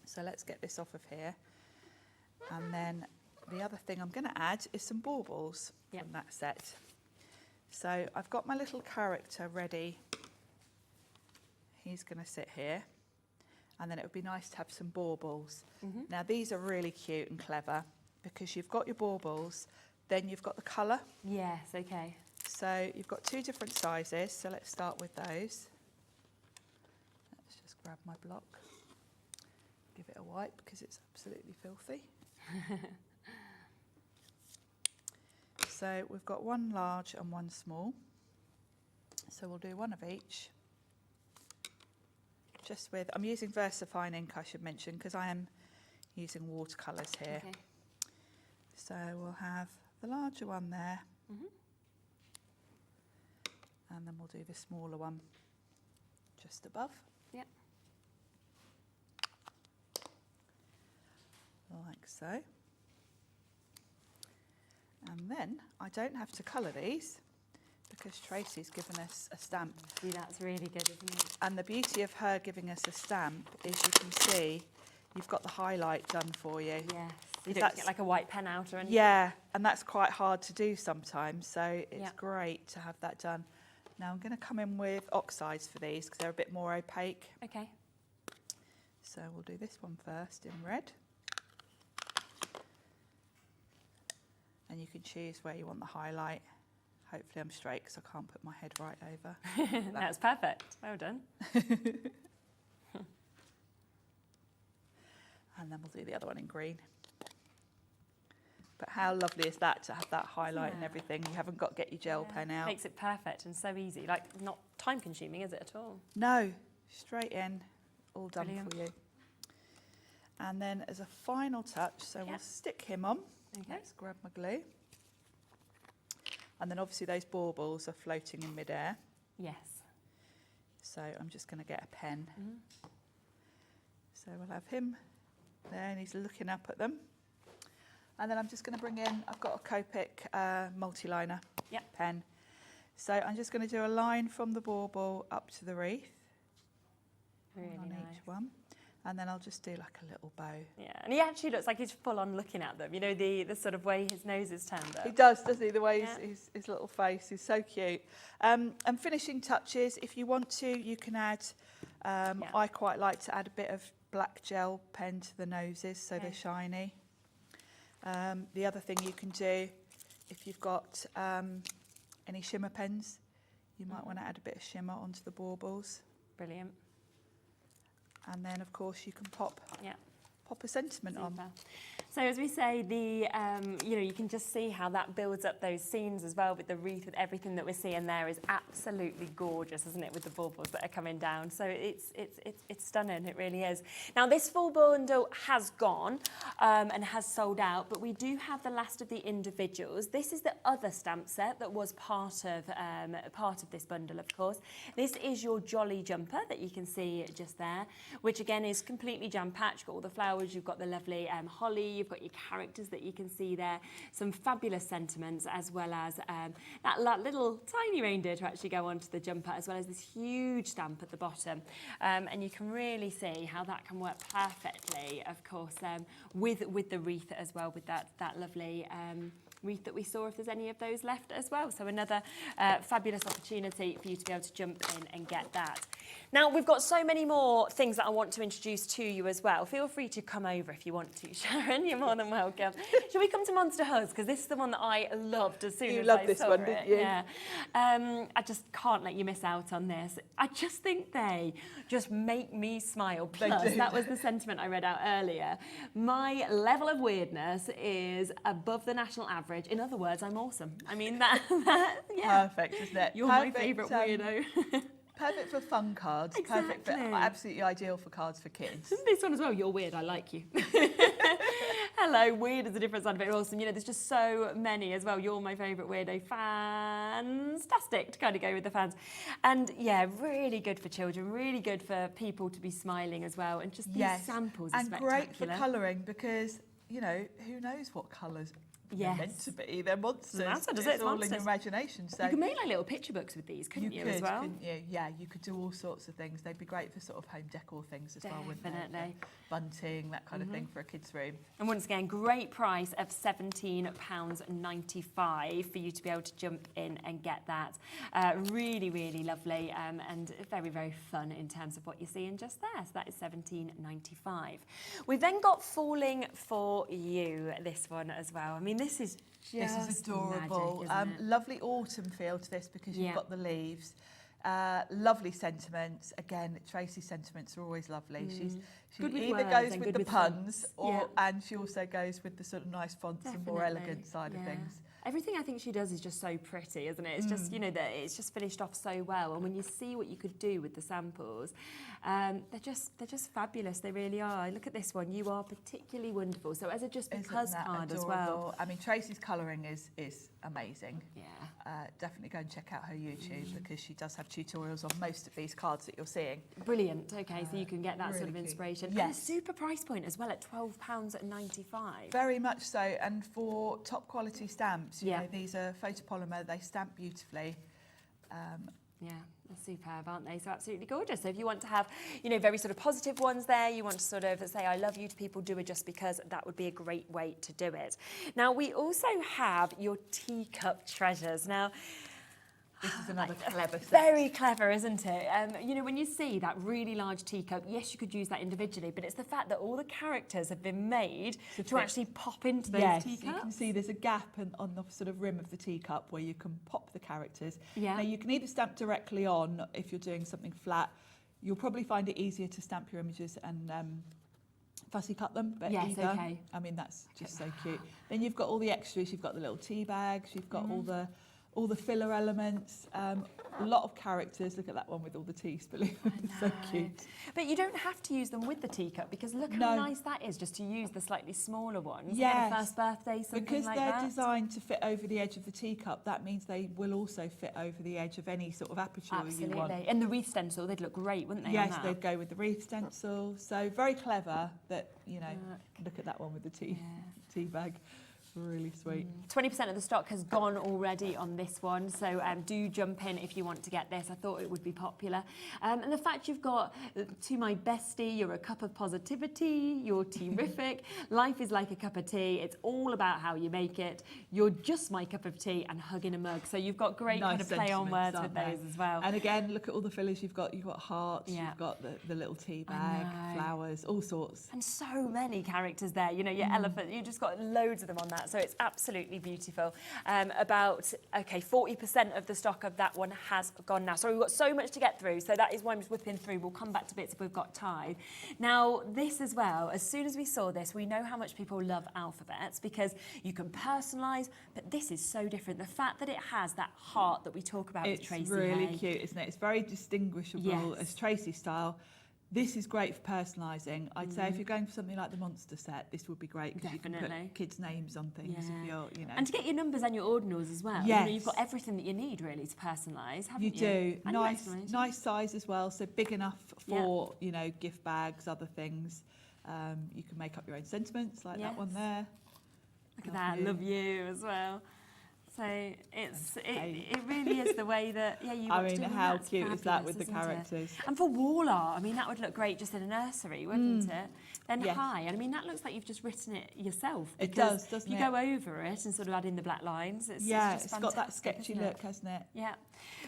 so let's get this off of here. And then the other thing I'm going to add is some baubles from that set. So I've got my little character ready. He's going to sit here. And then it would be nice to have some baubles. Now these are really cute and clever because you've got your baubles, then you've got the colour. Yes, okay. So you've got two different sizes, so let's start with those. Let's just grab my block, give it a wipe because it's absolutely filthy. So we've got one large and one small. So we'll do one of each. Just with, I'm using VersaFine ink, I should mention, because I am using watercolours here. Okay. So we'll have the larger one there. And then we'll do the smaller one just above. Yep. Like so. And then I don't have to colour these because Tracey's given us a stamp. See, that's really good, isn't it? And the beauty of her giving us a stamp is you can see you've got the highlight done for you. Yes. You don't get like a white pen out or anything. Yeah, and that's quite hard to do sometimes, so it's great to have that done. Now I'm going to come in with oxides for these because they're a bit more opaque. Okay. So we'll do this one first in red. And you can choose where you want the highlight. Hopefully I'm straight because I can't put my head right over. That's perfect. Well done. And then we'll do the other one in green. But how lovely is that to have that highlight and everything? You haven't got to get your gel pen out. Makes it perfect and so easy. Like, not time consuming, is it at all? No, straight in, all done for you. And then as a final touch, so we'll stick him on. Okay. Let's grab my glue. And then obviously those baubles are floating in midair. Yes. So I'm just going to get a pen. So we'll have him there and he's looking up at them. And then I'm just going to bring in, I've got a Copic multi-liner pen. So I'm just going to do a line from the bauble up to the wreath. Really on nice. each one. And then I'll just do like a little bow. Yeah, and he actually looks like he's full on looking at them. You know, the sort of way his nose is turned up. He does, doesn't he? The way his little face is so cute. And finishing touches, if you want to, you can add, I quite like to add a bit of black gel pen to the noses so they're shiny. The other thing you can do, if you've got any shimmer pens, you might want to add a bit of shimmer onto the baubles. Brilliant. And then, of course, you can pop a sentiment on. So as we say, you can just see how that builds up those scenes as well with the wreath, with everything that we're seeing there is absolutely gorgeous, isn't it, with the baubles that are coming down. So it's stunning, it really is. Now this full bundle has gone and has sold out, but we do have the last of the individuals. This is the other stamp set that was part of this bundle, of course. This is your Jolly jumper that you can see just there, which again is completely jam-packed. You've got all the flowers, you've got the lovely holly, you've got your characters that you can see there, some fabulous sentiments, as well as that little tiny reindeer to actually go onto the jumper, as well as this huge stamp at the bottom. And you can really see how that can work perfectly, of course, with the wreath as well, with that lovely wreath that we saw, if there's any of those left as well. So another fabulous opportunity for you to be able to jump in and get that. Now, we've got so many more things that I want to introduce to you as well. Feel free to come over if you want to, Sharon. You're more than welcome. Shall we come to Monster Hugs? Because this is the one that I loved as soon as I saw it. You loved this one, didn't you? Yeah. I just can't let you miss out on this. I just think they just make me smile. Plus, that was the sentiment I read out earlier. My level of weirdness is above the national average. In other words, I'm awesome. I mean, yeah. Perfect, isn't it? You're my favourite weirdo. Perfect for fun cards. Exactly. Perfect for, absolutely ideal for cards for kids. This one as well. You're weird. I like you. Hello, weird is a different side of it. Awesome. You know, there's just so many as well. You're my favourite weirdo. Fantastic to kind of go with the fans. And yeah, really good for children. Really good for people to be smiling as well. And just these samples are spectacular. And great for colouring because, you know, who knows what colours they're meant to be. They're monsters. It's all in your imagination. So you can make like little picture books with these, couldn't you as well? Couldn't you? Yeah, you could do all sorts of things. They'd be great for sort of home decor things as well, wouldn't they? Definitely. Bunting, that kind of thing for a kid's room. And once again, great price of £17.95 for you to be able to jump in and get that. Really, really lovely and very, very fun in terms of what you're seeing just there. So that is £17.95. We've then got Falling For You, this one as well. I mean, this is adorable. Magic, lovely autumn feel to this because you've got the leaves. Lovely sentiments. Again, Tracey's sentiments are always lovely. She either goes with the puns and she also goes with the sort of nice fonts and more elegant side of things. Everything I think she does is just so pretty, isn't it? It's just, you know, that it's just finished off so well. And when you see what you could do with the samples, they're just fabulous. They really are. Look at this one. You are particularly wonderful. So as a just because card adorable? As well. I mean, Tracey's colouring is amazing. Yeah. Definitely go and check out her YouTube because she does have tutorials on most of these cards that you're seeing. Brilliant. Okay, so you can get that really sort of inspiration. Yes. And a super price point as well at £12.95. Very much so. And for top quality stamps, you know, these are photopolymer. They stamp beautifully. Yeah, they're superb, aren't they? So absolutely gorgeous. So if you want to have, you know, very sort of positive ones there, you want to sort of say, I love you to people, do it just because, that would be a great way to do it. Now, we also have your teacup treasures. Now, this is another clever set. Very clever, isn't it? You know, when you see that really large teacup, yes, you could use that individually, but it's the fact that all the characters have been made to actually pop into those teacups. You can see there's a gap on the sort of rim of the teacup where you can pop the characters. Yeah. Now, you can either stamp directly on if you're doing something flat. You'll probably find it easier to stamp your images and fussy cut them, but okay. I mean, that's just so cute. Then you've got all the extras. You've got the little tea bags. You've got all the filler elements, a lot of characters. Look at that one with all the tea spilling. It's so cute. But you don't have to use them with the teacup because look how nice that is just to use the slightly smaller ones. Yes. For a first birthday, something because like they're designed to fit over the edge of the teacup, that means they will also fit over the edge of any sort of aperture you want. Absolutely. And the wreath stencil, they'd look great, wouldn't they? Yes, they'd go with the wreath stencil. So very clever that, you know, look at that one with the tea bag. Really sweet. 20% of the stock has gone already on this one, so do jump in if you want to get this. I thought it would be popular. And the fact you've got To My Bestie, You're a Cup of Positivity, You're terrific, Life is Like a Cup of Tea, it's all about how you make it, You're Just My Cup of Tea, and Hug in a Mug. So you've got great kind of play on words with those as well. And again, look at all the fillers you've got. You've got hearts, you've got the little tea bag, flowers, all sorts. And so many characters there. You know, your elephant, you've just got loads of them on that. So it's absolutely beautiful. About 40% of the stock of that one has gone now. So we've got so much to get through. So that is why I'm just whipping through. We'll come back to bits if we've got time. Now, this as well, as soon as we saw this, we know how much people love alphabets because you can personalise, but this is so different. The fact that it has that heart that we talk about with Tracey Hey. It's really cute, isn't it? It's very distinguishable as Tracey style. This is great for personalising. I'd say if you're going for something like the monster set, this would be great because you can put kids' names on things if you're, you know. And to get your numbers and your ordinals as well. Yes. You know, you've got everything that you need really to personalise, haven't you? You do. And nice size as well, so big enough for, you know, gift bags, other things. You can make up your own sentiments like that one there. Look at that, love you as well. So it really is the way that you I want to mean, do it. how cute is that with the characters? And for wall art, I mean, that would look great just in a nursery, wouldn't it? Then Yes. high, and I mean, that looks like you've just written it yourself. It does, doesn't you it? You go over it and sort of add in the black lines. It's It's just got that fantastic, sketchy isn't it? look, hasn't it? Yeah.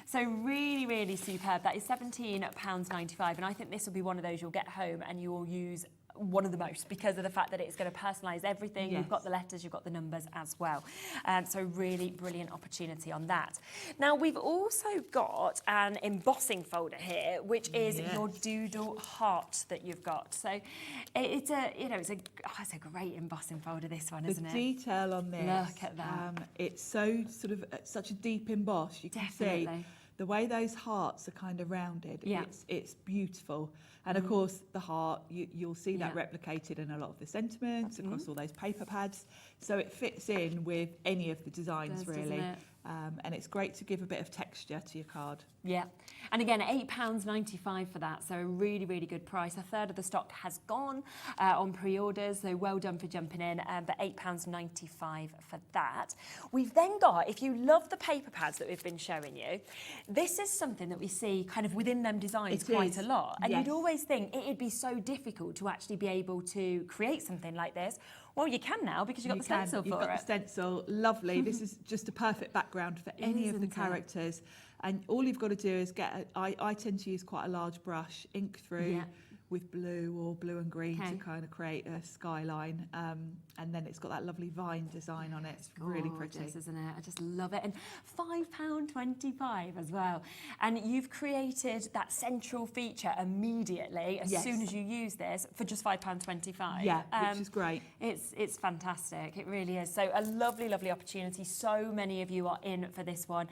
So really, really superb. That is £17.95, and I think this will be one of those you'll get home and you will use one of the most because of the fact that it's going to personalise everything. Yes. You've got the letters, you've got the numbers as well. So really brilliant opportunity on that. Now we've also got an embossing folder here, which is your doodle heart that you've got. So it's a great embossing folder, this one, isn't it? The detail on this. Look at that. It's so sort of such a deep emboss. You can see the way those hearts are kind of rounded. Yeah. It's beautiful. And of course, the heart, you'll see that replicated in a lot of the sentiments across all those paper pads. So it fits in with any of the designs, really. And it's great to give a bit of texture to your card. Yeah. And again, £8.95 for that. So a really, really good price. A third of the stock has gone on pre-orders. So well done for jumping in. But £8.95 for that. We've then got, if you love the paper pads that we've been showing you, this is something that we see kind of within them designs quite a lot. And you'd always think it'd be so difficult to actually be able to create something like this. Well, you can now because you've got the stencil for it. You've got the stencil, lovely. This is just a perfect background for any of the characters. And all you've got to do is I tend to use quite a large brush, ink through with blue or blue and green to kind of create a skyline. And then it's got that lovely vine design on it. It's really pretty. Isn't it? I just love it. And £5.25 as well. And you've created that central feature immediately as soon as you use this for just £5.25. Yeah, which is great. It's fantastic. It really is. So a lovely, lovely opportunity. So many of you are in for this one.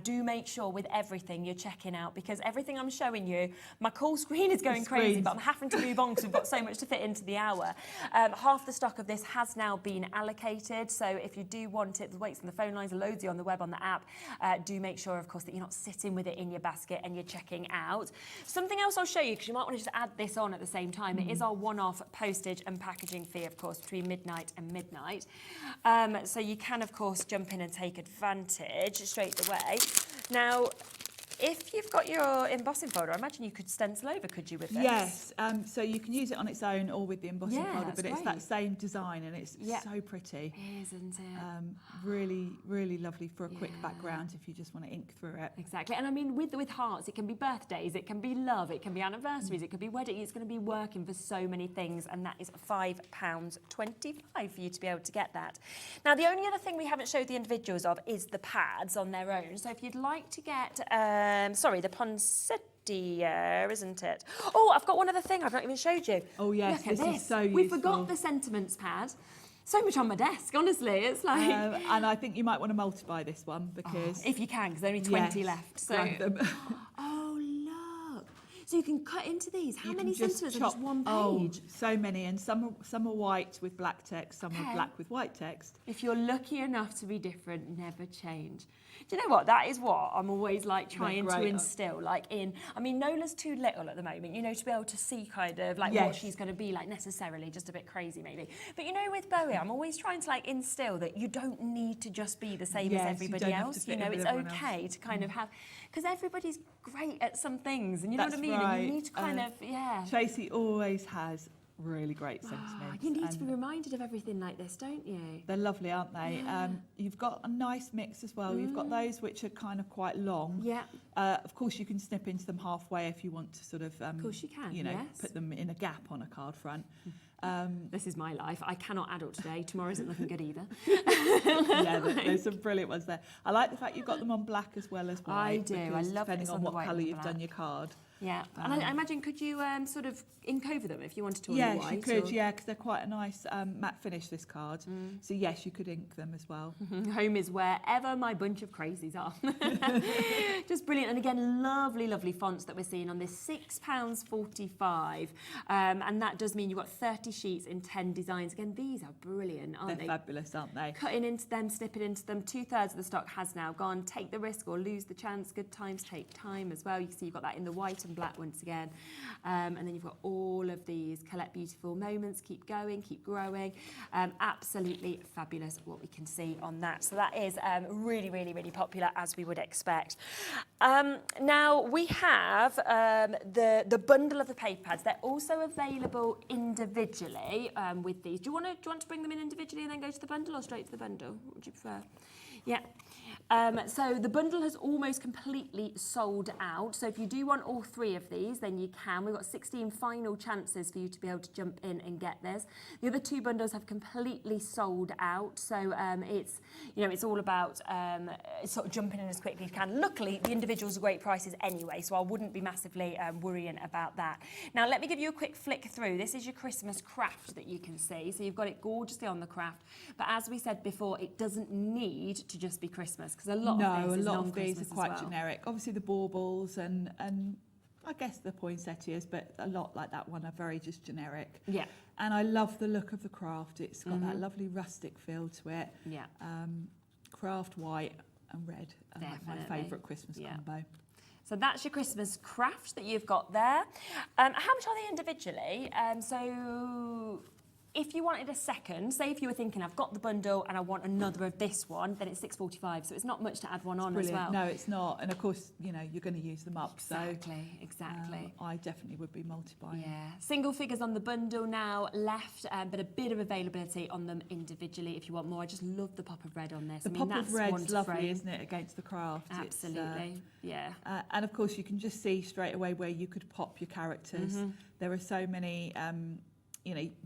Do make sure with everything you're checking out, because everything I'm showing you, my call screen is going crazy, but I'm having to move on because we've got so much to fit into the hour. Half the stock of this has now been allocated, so if you do want it, the waits on the phone lines are loads on the web, on the app. Do make sure, of course, that you're not sitting with it in your basket and you're checking out. Something else I'll show you, because you might want to just add this on at the same time. It is our one-off postage and packaging fee, of course, between midnight and midnight. So you can, of course, jump in and take advantage straight away. Now, if you've got your embossing folder, I imagine you could stencil over, could you, with this? Yes, so you can use it on its own or with the embossing folder, but it's that same design and it's so pretty. Isn't it? Really, really lovely for a quick background if you just want to ink through it. Exactly, and I mean, with hearts, it can be birthdays, it can be love, it can be anniversaries, it could be wedding. It's going to be working for so many things, and that is £5.25 for you to be able to get that. Now, the only other thing we haven't showed the individuals of is the pads on their own. So if you'd like to get the poinsettia, isn't it? Oh, I've got one other thing I've not even showed you. Oh, yes, this is so useful. We forgot the sentiments pad. So much on my desk, honestly. It's like... and I think you might want to multiply this one because... if you can, because there's only 20 left. So. Them. Oh, look. So you can cut into these. How many sentiments on just one page? Oh, so many. And some are white with black text, some are black with white text. If you're lucky enough to be different, never change. Do you know what? That is what I'm always like trying to instill. Like I mean, Nola's too little at the moment, you know, to be able to see kind of like what she's going to be like necessarily, just a bit crazy maybe. But you know, with Bowie, I'm always trying to like instill that you don't need to just be the same as everybody else. You know, it's okay to kind of have, because everybody's great at some things, and you know what I mean? And you need to kind of, Tracey always has really great sentiments. You need to be reminded of everything like this, don't you? They're lovely, aren't they? You've got a nice mix as well. You've got those which are kind of quite long. Yeah. Of course, you can snip into them halfway if you want to sort of, course you can, you know, put them in a gap on a card front. This is my life. I cannot adult today. Tomorrow isn't looking good either. There's some brilliant ones there. I like the fact you've got them on black as well as white. I do. I love depending on what colour you've done your card. Yeah, and I imagine, could you sort of ink over them if you wanted to on the white? Yes, you could, because they're quite a nice matte finish, this card. So yes, you could ink them as well. Home is wherever my bunch of crazies are. Just brilliant. And again, lovely, lovely fonts that we're seeing on this, £6.45. And that does mean you've got 30 sheets in 10 designs. Again, these are brilliant, aren't they? They're fabulous, aren't they? Cutting into them, snipping into them. 2/3 of the stock has now gone. Take the risk or lose the chance. Good times take time as well. You can see you've got that in the white and black once again. And then you've got all of these collect beautiful moments, keep going, keep growing. Absolutely fabulous what we can see on that. So that is really, really, really popular, as we would expect. Now we have the bundle of the paper pads. They're also available individually with these. Do you want to bring them in individually and then go to the bundle, or straight to the bundle? What would you prefer? Yeah. So the bundle has almost completely sold out. So if you do want all 3 of these, then you can. We've got 16 final chances for you to be able to jump in and get this. The other 2 bundles have completely sold out. So it's all about sort of jumping in as quickly as you can. Luckily, the individuals are great prices anyway, so I wouldn't be massively worrying about that. Now, let me give you a quick flick through. This is your Christmas craft that you can see. So you've got it gorgeously on the craft. But as we said before, it doesn't need to just be Christmas, because a lot of these are quite generic. Obviously the baubles and I guess the poinsettias, but a lot like that one are very just generic. Yeah. And I love the look of the craft. It's got that lovely rustic feel to it. Yeah. Craft white and red are like my favourite Christmas combo. So that's your Christmas craft that you've got there. How much are they individually? So if you wanted a second, say if you were thinking, I've got the bundle and I want another of this one, then it's $6.45. So it's not much to add one on as well. No, it's not. And of course, you're going to use them up. Exactly. I definitely would be multi-buying. Yeah. Single figures on the bundle now left, but a bit of availability on them individually if you want more. I just love the pop of red on this. The pop of red's lovely, isn't it, against the craft? Absolutely. Yeah. And of course, you can just see straight away where you could pop your characters. There are so many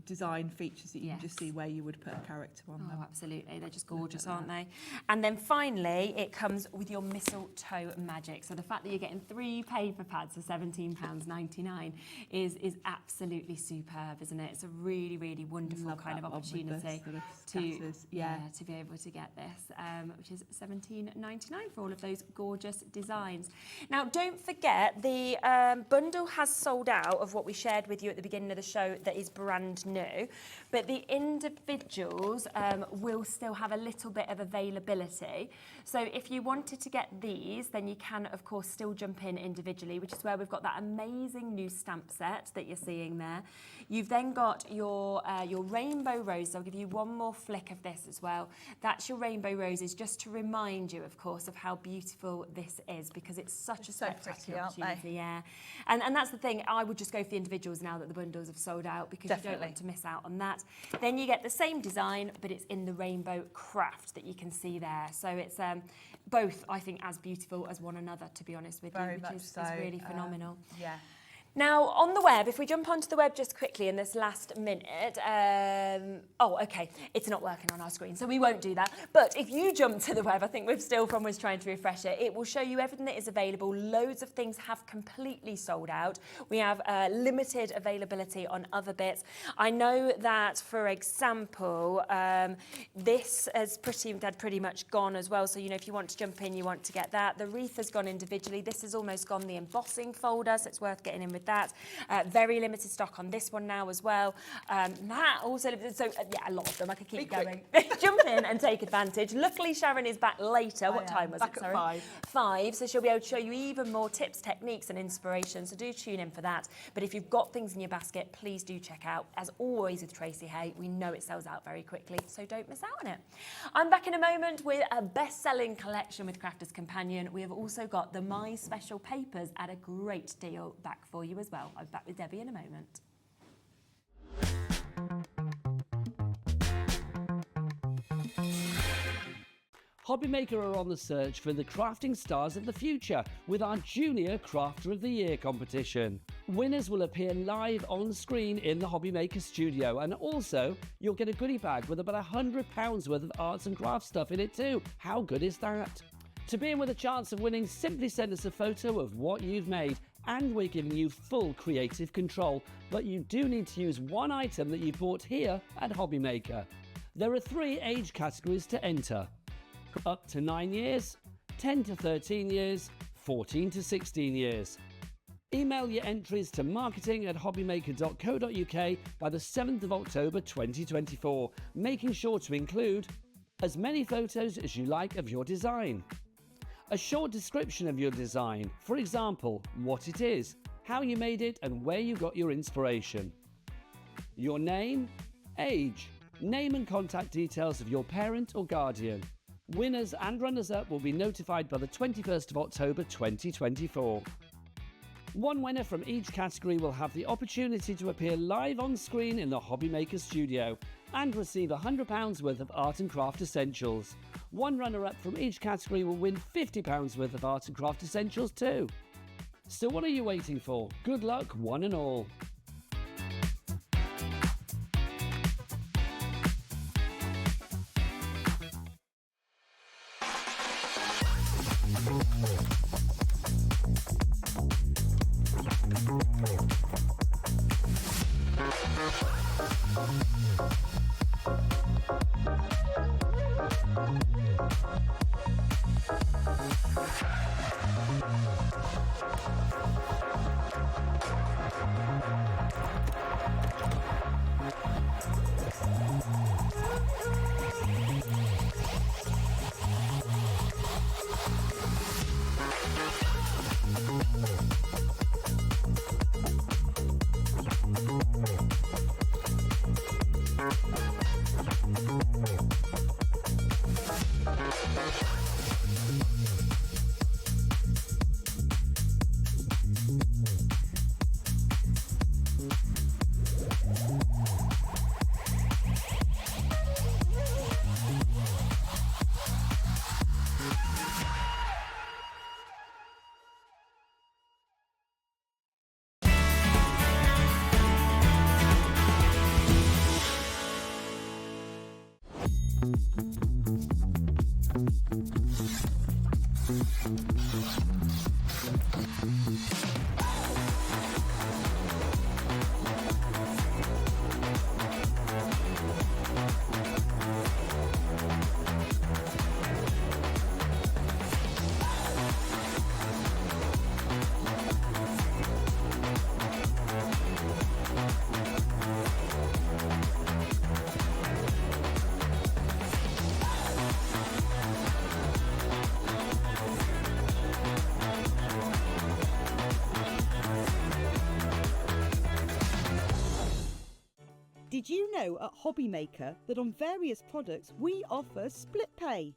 design features that you can just see where you would put a character on them. Oh, absolutely. They're just gorgeous, aren't they? And then finally, it comes with your mistletoe magic. So the fact that you're getting 3 paper pads for £17.99 is absolutely superb, isn't it? It's a really, really wonderful kind of opportunity to be able to get this, which is £17.99 for all of those gorgeous designs. Now, don't forget, the bundle has sold out of what we shared with you at the beginning of the show that is brand new, but the individuals will still have a little bit of availability. So if you wanted to get these, then you can of course still jump in individually, which is where we've got that amazing new stamp set that you're seeing there. You've then got your rainbow rose. I'll give you one more flick of this as well. That's your rainbow roses, just to remind you, of course, of how beautiful this is, because it's such a spectacular opportunity. Yeah, and that's the thing. I would just go for the individuals now that the bundles have sold out, because you don't want to miss out on that. Then you get the same design, but it's in the rainbow craft that you can see there. So it's both, I think, as beautiful as one another, to be honest with you, which is really phenomenal. Yeah. Now, on the web, if we jump onto the web just quickly in this last minute, okay, it's not working on our screen, so we won't do that. But if you jump to the web, I think was trying to refresh it, it will show you everything that is available. Loads of things have completely sold out. We have limited availability on other bits. I know that, for example, this has pretty much gone as well. So, if you want to jump in, you want to get that. The wreath has gone individually. This has almost gone the embossing folder, so it's worth getting in with that. Very limited stock on this one now as well. That also, a lot of them. I could keep going. Jump in and take advantage. Luckily, Sharon is back later. What time was it? Sorry, at 5. 5. So she'll be able to show you even more tips, techniques, and inspiration. So do tune in for that. But if you've got things in your basket, please do check out. As always with Tracey Hey, we know it sells out very quickly, so don't miss out on it. I'm back in a moment with a best-selling collection with Crafter's Companion. We have also got the My Special Papers at a great deal back for you as well. I'm back with Debbie in a moment. HobbyMaker are on the search for the crafting stars of the future with our Junior Crafter of the Year competition. Winners will appear live on screen in the HobbyMaker studio, and also you'll get a goodie bag with about £100 worth of arts and crafts stuff in it too. How good is that? To be in with a chance of winning, simply send us a photo of what you've made, and we're giving you full creative control, but you do need to use one item that you bought here at HobbyMaker. There are 3 age categories to enter: up to 9 years, 10 to 13 years, 14 to 16 years. Email your entries to marketing@hobbymaker.co.uk by the 7th of October 2024, making sure to include as many photos as you like of your design, a short description of your design, for example, what it is, how you made it and where you got your inspiration. Your name, age, name and contact details of your parent or guardian. Winners and runners-up will be notified by the 21st of October 2024. One winner from each category will have the opportunity to appear live on screen in the HobbyMaker studio and receive £100 worth of art and craft essentials. One runner-up from each category will win £50 worth of art and craft essentials too. So what are you waiting for? Good luck, one and all. Did you know at HobbyMaker that on various products we offer split pay?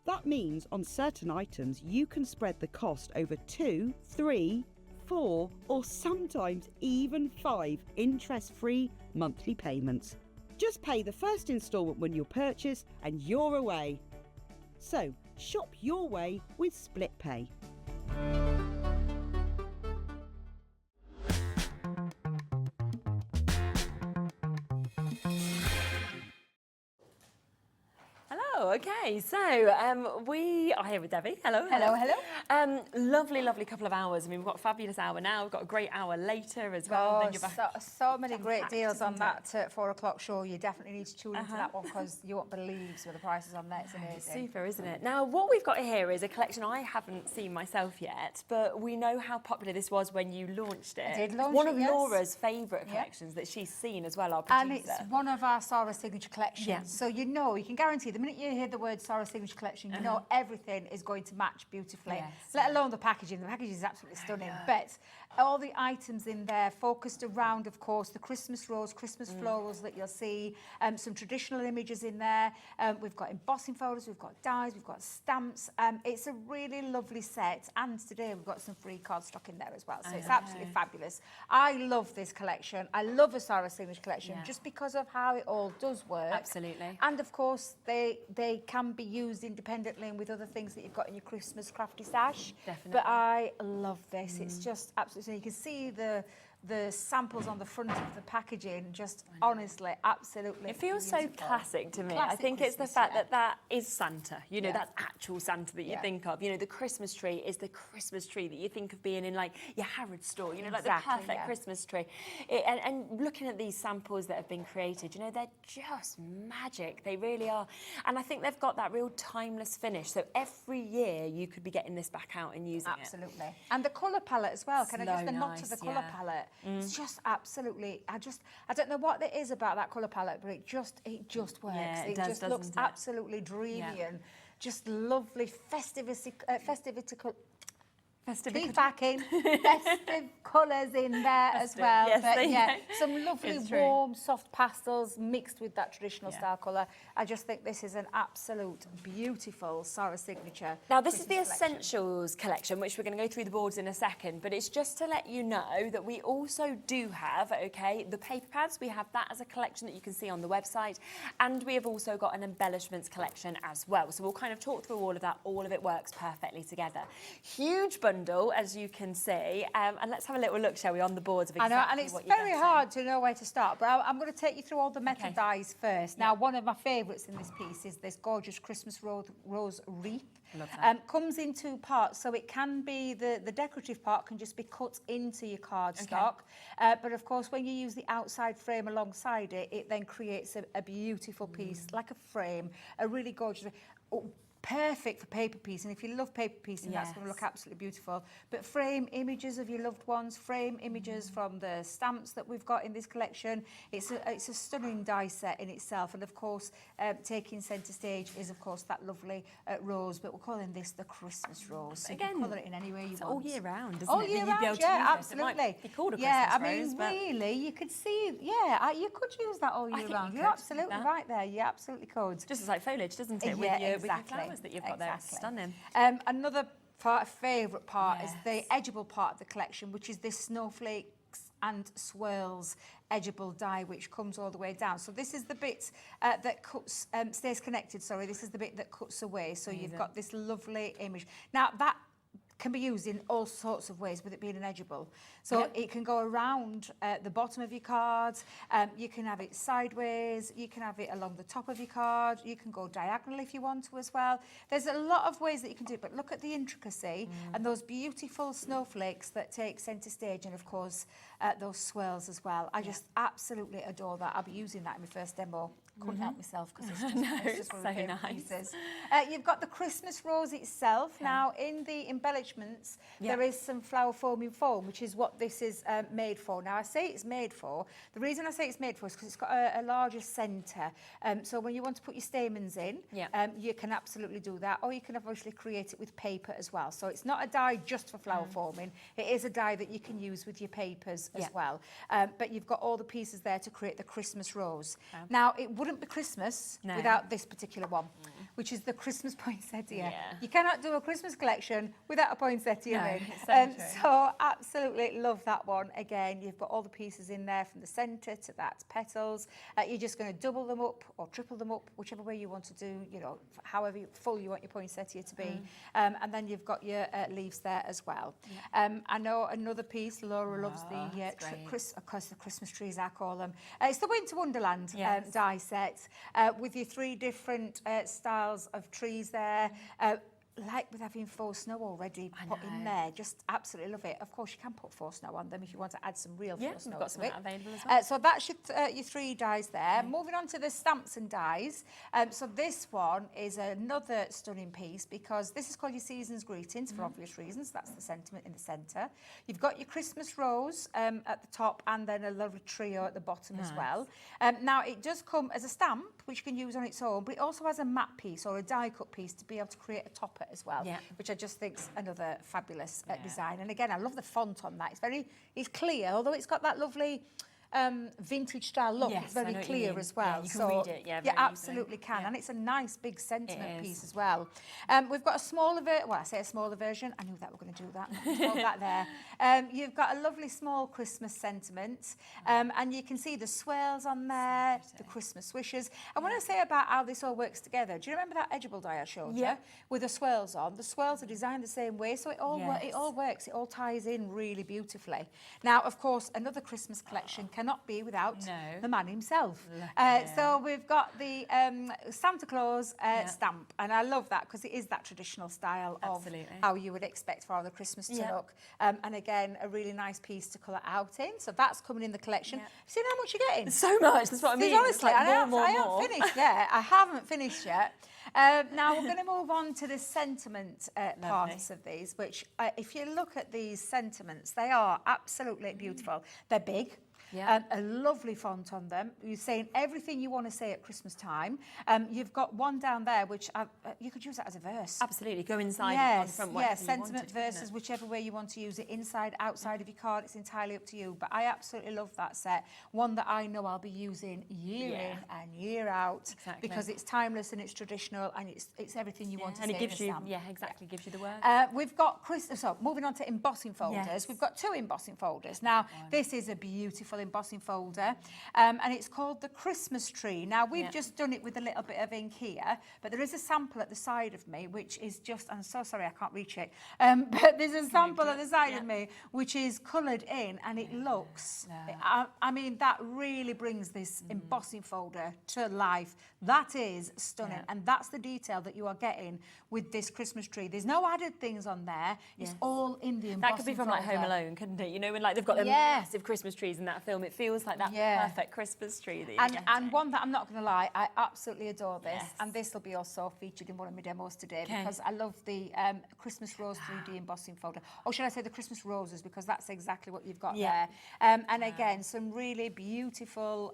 That means on certain items you can spread the cost over 2, 3, 4 or sometimes even 5 interest-free monthly payments. Just pay the first instalment when you purchase and you're away. So shop your way with split pay. Okay, so we are here with Debbie. Hello. Hello, hello. Lovely, lovely couple of hours. I mean, we've got a fabulous hour now. We've got a great hour later as well. Oh, Then you're back. so many great deals on that 4 o'clock show. You definitely need to tune into that one because you won't believe some of the prices on there. It's amazing. Super, isn't it? Now, what we've got here is a collection I haven't seen myself yet, but we know how popular this was when you launched it. I did launch it's one it, of yes. Laura's favourite collections that she's seen as well, our producer. And it's one of our Sara Signature collections. Yeah. So you know, you can guarantee the minute you hear the word Sara Signature collection, you know everything is going to match beautifully. Yes. Let alone the packaging. The packaging is absolutely stunning. But all the items in there focused around, of course, the Christmas rose, Christmas florals that you'll see, some traditional images in there. We've got embossing folders, we've got dies, we've got stamps. It's a really lovely set. And today we've got some free cardstock in there as well. So it's absolutely fabulous. I love this collection. I love a Sara Signature collection just because of how it all does work. Absolutely. And of course, they can be used independently and with other things that you've got in your Christmas crafty stash. Definitely. But I love this. It's just absolutely, so you can see the samples on the front of the packaging, just honestly, absolutely It feels so beautiful. classic to me. I Classic think it's the Christmas, fact that that is Santa. You know, Yeah. that's actual Santa that you Yeah. think of. You know, the Christmas tree is the Christmas tree that you think of being in like your Harrods store. You know, like Exactly, the perfect yeah. Christmas tree. And looking at these samples that have been created, you know, they're just magic. They really are. And I think they've got that real timeless finish. So every year you could be getting this back out and using it. Absolutely. And the colour palette as well. Can I just So the nod to the nice, colour yeah. palette? It's just absolutely, I don't know what it is about that colour palette, but it just works. Yeah, it it does, just looks doesn't it? absolutely dreamy and just lovely Festive keep backing, festive colours in there as well. Yes, but they yeah, know. some lovely It's true. warm, soft pastels mixed with that traditional Yeah. style colour. I just think this is an absolute beautiful Sara Signature. Now, this is the Christmas collection. Essentials collection, which we're going to go through the boards in a second, but it's just to let you know that we also do have, okay, the paper pads. We have that as a collection that you can see on the website, and we have also got an embellishments collection as well. So we'll kind of talk through all of that. All of it works perfectly together. Huge bundle, as you can see, and let's have a little look, shall we, on the boards of exactly I know, and it's what you're very getting. hard to know where to start, but I'm going to take you through all the metal Okay. dies first. Now, one of my favourites in this piece is this gorgeous Christmas rose wreath. Love that. Comes in two parts, so it can be the decorative part can just be cut into your cardstock, but of course when you use the outside frame alongside it, it then creates a beautiful piece, like a frame, a really gorgeous. Perfect for paper piecing. If you love paper piecing, that's going to look absolutely beautiful. But frame images of your loved ones, frame images from the stamps that we've got in this collection. It's a stunning die set in itself. And of course, taking centre stage is of course that lovely rose, but we're calling this the Christmas rose. So Again, you can colour it in any way you It's want. all year round, isn't All it? year That you'd be able round, to yeah, use this. It absolutely. might be called a Yeah, I Christmas mean, rose, but really, you could see, you could use that all year think round. you You're could, absolutely that. right there. You absolutely could. just as like foliage, doesn't it? Yeah, with your exactly. flowers that you've got there. It's stunning. Another favourite part is the Yes. edgeable part of the collection, which is this snowflakes and swirls edgeable die, which comes all the way down. So this is the bit that cuts, stays connected, sorry, this is the bit that cuts away. So you've got this lovely image. Now that can be used in all sorts of ways with it being an edgeable. So it can go around the bottom of your card, you can have it sideways, you can have it along the top of your card, you can go diagonal if you want to as well. There's a lot of ways that you can do it, but look at the intricacy and those beautiful snowflakes that take centre stage, and of course those swirls as well. I just absolutely adore that. I'll be using that in my first demo. Couldn't help myself because it's just one of so my favourite nice. pieces. You've got the Christmas rose itself. Now, in the embellishments, there is some flower foaming foam, which is what this is made for. Now, I say it's made for. The reason I say it's made for is because it's got a larger centre. So when you want to put your stamens in, you can absolutely do that. Or you can obviously create it with paper as well. So it's not a die just for flower foaming. It is a die that you can use with your papers as well. But you've got all the pieces there to create the Christmas rose. Now, it wouldn't be Christmas without this particular one, which is the Christmas poinsettia. You cannot do a Christmas collection without a poinsettia in. So absolutely love that one. Again, you've got all the pieces in there from the centre to that petals. You're just going to double them up or triple them up, whichever way you want to do, you know, however full you want your poinsettia to be. And then you've got your leaves there as well. I know another piece, Laura loves the the Christmas trees, I call them. It's the Winter Wonderland die set with your 3 different styles of trees there. Like with having faux snow already put in there, just absolutely love it. Of course, you can put faux snow on them if you want to add some real faux snow we've got to some it. available as well. So that's your 3 dies there. Moving on to the stamps and dies. So this one is another stunning piece because this is called your Season's Greetings for obvious reasons. That's the sentiment in the centre. You've got your Christmas rose at the top and then a lovely trio at the bottom as well. Now, it does come as a stamp, which you can use on its own, but it also has a matte piece or a die cut piece to be able to create a topper as well, which I just think is another fabulous design. And again, I love the font on that. It's clear, although it's got that lovely vintage style look. Yes, It's very clear as well. you can read it, you absolutely can. And it's a nice big sentiment piece as well. We've got a smaller version. I knew that we're going to do that. Hold that there. You've got a lovely small Christmas sentiment. And you can see the swirls on there, the Christmas wishes. And when I say about how this all works together, do you remember that edgeable die I showed you with the swirls on? The swirls are designed the same way, so it all works. It all ties in really beautifully. Now, of course, another Christmas collection cannot be without the man himself. So we've got the Santa Claus stamp, and I love that because it is that traditional style of how you would expect for the Christmas to look. And again, a really nice piece to colour out in. So that's coming in the collection. See how much you're getting? So much. That's what I mean. Honestly, like I haven't more. finished yet. I haven't finished yet. Now we're going to move on to the sentiment parts of these, which if you look at these sentiments, they are absolutely beautiful. They're big. A lovely font on them. You're saying everything you want to say at Christmas time. You've got one down there which you could use that as a verse. Absolutely, go inside on the front. Yes, sentiment verses, whichever way you want to use it, inside, outside of your card, it's entirely up to you. But I absolutely love that set. One that I know I'll be using year in and year out because it's timeless and it's traditional and it's everything you want to say. And it gives you, gives you the word. We've got so moving on to embossing folders. We've got 2 embossing folders. Now, this is a beautiful embossing folder, and it's called the Christmas Tree. Now, we've just done it with a little bit of ink here, but there is a sample at the side of me, which is just, I'm so sorry, I can't reach it, but there's a sample at the side of me, which is coloured in, and it looks, I mean, that really brings this embossing folder to life. That is stunning, and that's the detail that you are getting with this Christmas tree. There's no added things on there. It's all in the embossing That could be from like Home Alone, couldn't it? You know, when like they've got the massive Christmas trees in that film, it feels like that perfect Christmas tree that you're getting. And one that I'm not going to lie, I absolutely adore this, and this will be also featured in one of my demos today because I love the Christmas Rose 3D embossing folder. Or should I say the Christmas Roses, because that's exactly what you've got there. And again, some really beautiful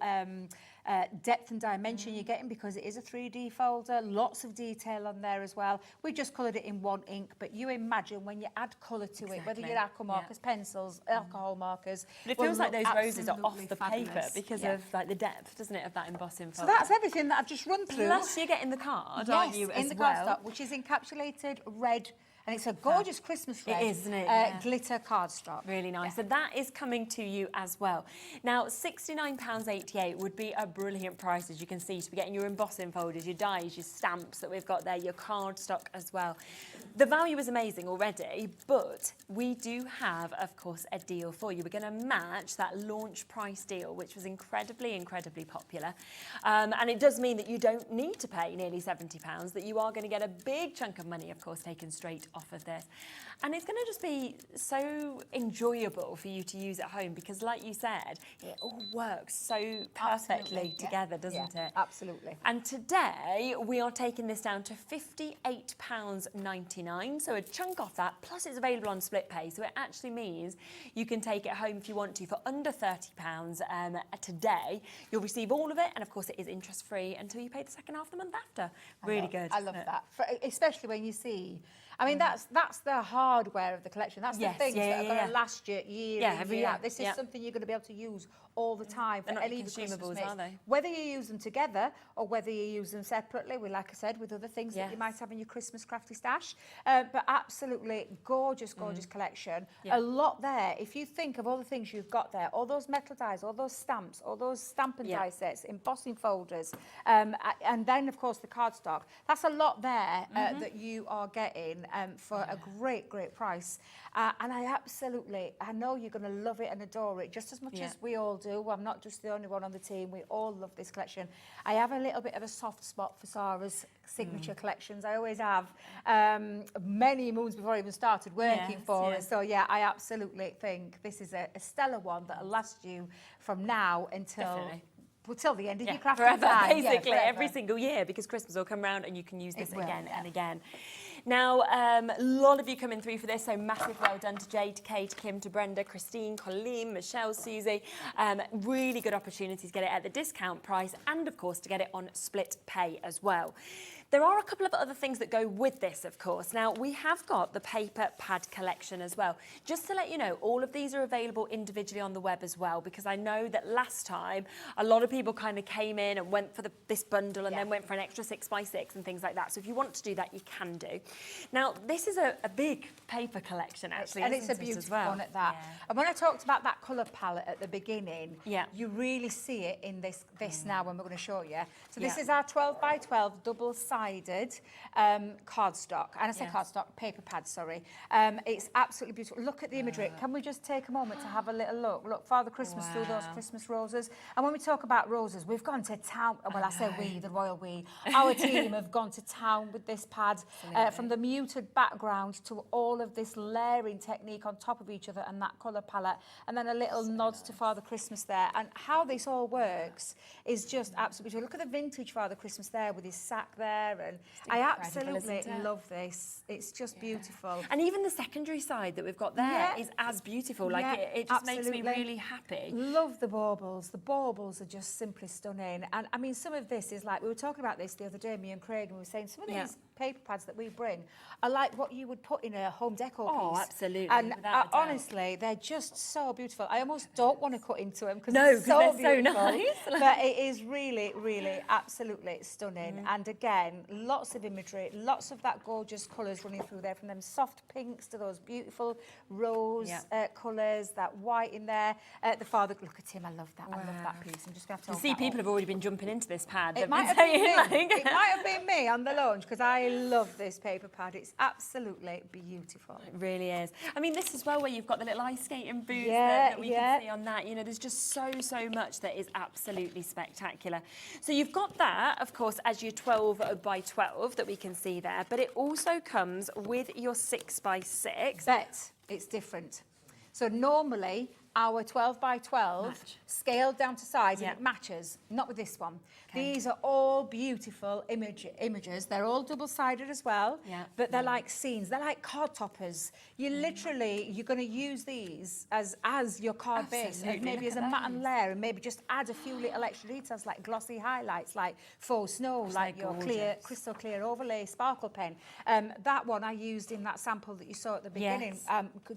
depth and dimension you're getting because it is a 3D folder, lots of detail on there as well. We just coloured it in one ink, but you imagine when you add colour to it, whether you're aqua markers, pencils, alcohol markers. But it feels like those roses are off the paper because of like the depth, doesn't it, of that embossing folder. So that's everything that I've just run through. Plus you're getting the card, aren't you, in as the well? cardstock, which is encapsulated red. And it's a gorgeous Christmas red. It is, isn't it? Glitter cardstock. Really nice. So that is coming to you as well. Now, £69.88 would be a brilliant price, as you can see, to be getting your embossing folders, your dies, your stamps that we've got there, your cardstock as well. The value is amazing already, but we do have, of course, a deal for you. We're going to match that launch price deal, which was incredibly, incredibly popular. And it does mean that you don't need to pay nearly £70, that you are going to get a big chunk of money, of course, taken straight off of this. And it's going to just be so enjoyable for you to use at home because, like you said, it all works so perfectly together, doesn't it? Absolutely. And today we are taking this down to £58.99, so a chunk off that, plus it's available on split pay, so it actually means you can take it home if you want to for under £30 today. You'll receive all of it, and of course it is interest free until you pay the second half of the month after. Really good. I love that, especially when you see. I mean, that's the hardware of the collection. That's the things that are going to last you year in, year out. This is something you're going to be able to use all the time for any of the consumables, are they? Whether you use them together or whether you use them separately, like I said, with other things that you might have in your Christmas crafty stash. But absolutely gorgeous, gorgeous collection. A lot there. If you think of all the things you've got there, all those metal dies, all those stamps, all those stamp and die sets, embossing folders, and then, of course, the cardstock. That's a lot there that you are getting for a great, great price. And I know you're going to love it and adore it just as much as we all do. I'm not just the only one on the team. We all love this collection. I have a little bit of a soft spot for Sara's signature collections. I always have, many moons before I even started working for her. So, yeah, I absolutely think this is a stellar one that'll last you from now until... Till the end of your crafting forever, time. basically, every single year, because Christmas will come round and you can use this again and again. Now, a lot of you coming through for this, so massive well done to Jay, to Kate, to Kim, to Brenda, Christine, Colleen, Michelle, Susie. Really good opportunity to get it at the discount price and, of course, to get it on split pay as well. There are a couple of other things that go with this, of course. Now, we have got the paper pad collection as well. Just to let you know, all of these are available individually on the web as well, because I know that last time a lot of people kind of came in and went for this bundle and then went for an extra 6x6 and things like that. So if you want to do that, you can do. Now, this is a big paper collection, actually, and it's a beautiful one at that. And when I talked about that colour palette at the beginning, you really see it in this now when we're going to show you. So this is our 12 by 12 double-sided cardstock. And I say cardstock, paper pads, sorry. It's absolutely beautiful. Look at the imagery. Can we just take a moment to have a little look? Look, Father Christmas through those Christmas roses. And when we talk about roses, we've gone to town. Well, I say we, the royal we. Our team have gone to town with this pad. From the muted background to all of this layering technique on top of each other and that colour palette. And then a little nod to Father Christmas there. And how this all works is just absolutely beautiful. Look at the vintage Father Christmas there with his sack there there, and I absolutely love this. It's just beautiful. And even the secondary side that we've got there is as beautiful. Like it just makes me really happy. Love the baubles. The baubles are just simply stunning. And I mean, some of this is like, we were talking about this the other day, me and Craig, and we were saying some of these paper pads that we bring are like what you would put in a home decor piece. Oh, absolutely. And honestly, they're just so beautiful. I almost don't want to cut into them because they're so so nice. But it is really, really, absolutely stunning. And again, lots of imagery, lots of that gorgeous colours running through there, from them soft pinks to those beautiful rose colours, that white in there. The father, look at him, I love that. I love that piece. I'm just going to have to see people have already been jumping into this pad. It might have been me. It might have been me on the launch, because I love this paper pad. It's absolutely beautiful. It really is. I mean, this as well, where you've got the little ice skating boots that we can see on that. You know, there's just so much that is absolutely spectacular. So you've got that, of course, as your 12 by 12 that we can see there, but it also comes with your 6 by 6. But it's different. So normally our 12 by 12 scaled down to size and it matches, not with this one. These are all beautiful images. They're all double-sided as well, but they're like scenes. They're like card toppers. You literally, you're going to use these as your card base, and maybe as a matte and layer, and maybe just add a few little extra details like glossy highlights, like faux snow, like your clear, crystal clear overlay sparkle pen. That one I used in that sample that you saw at the beginning.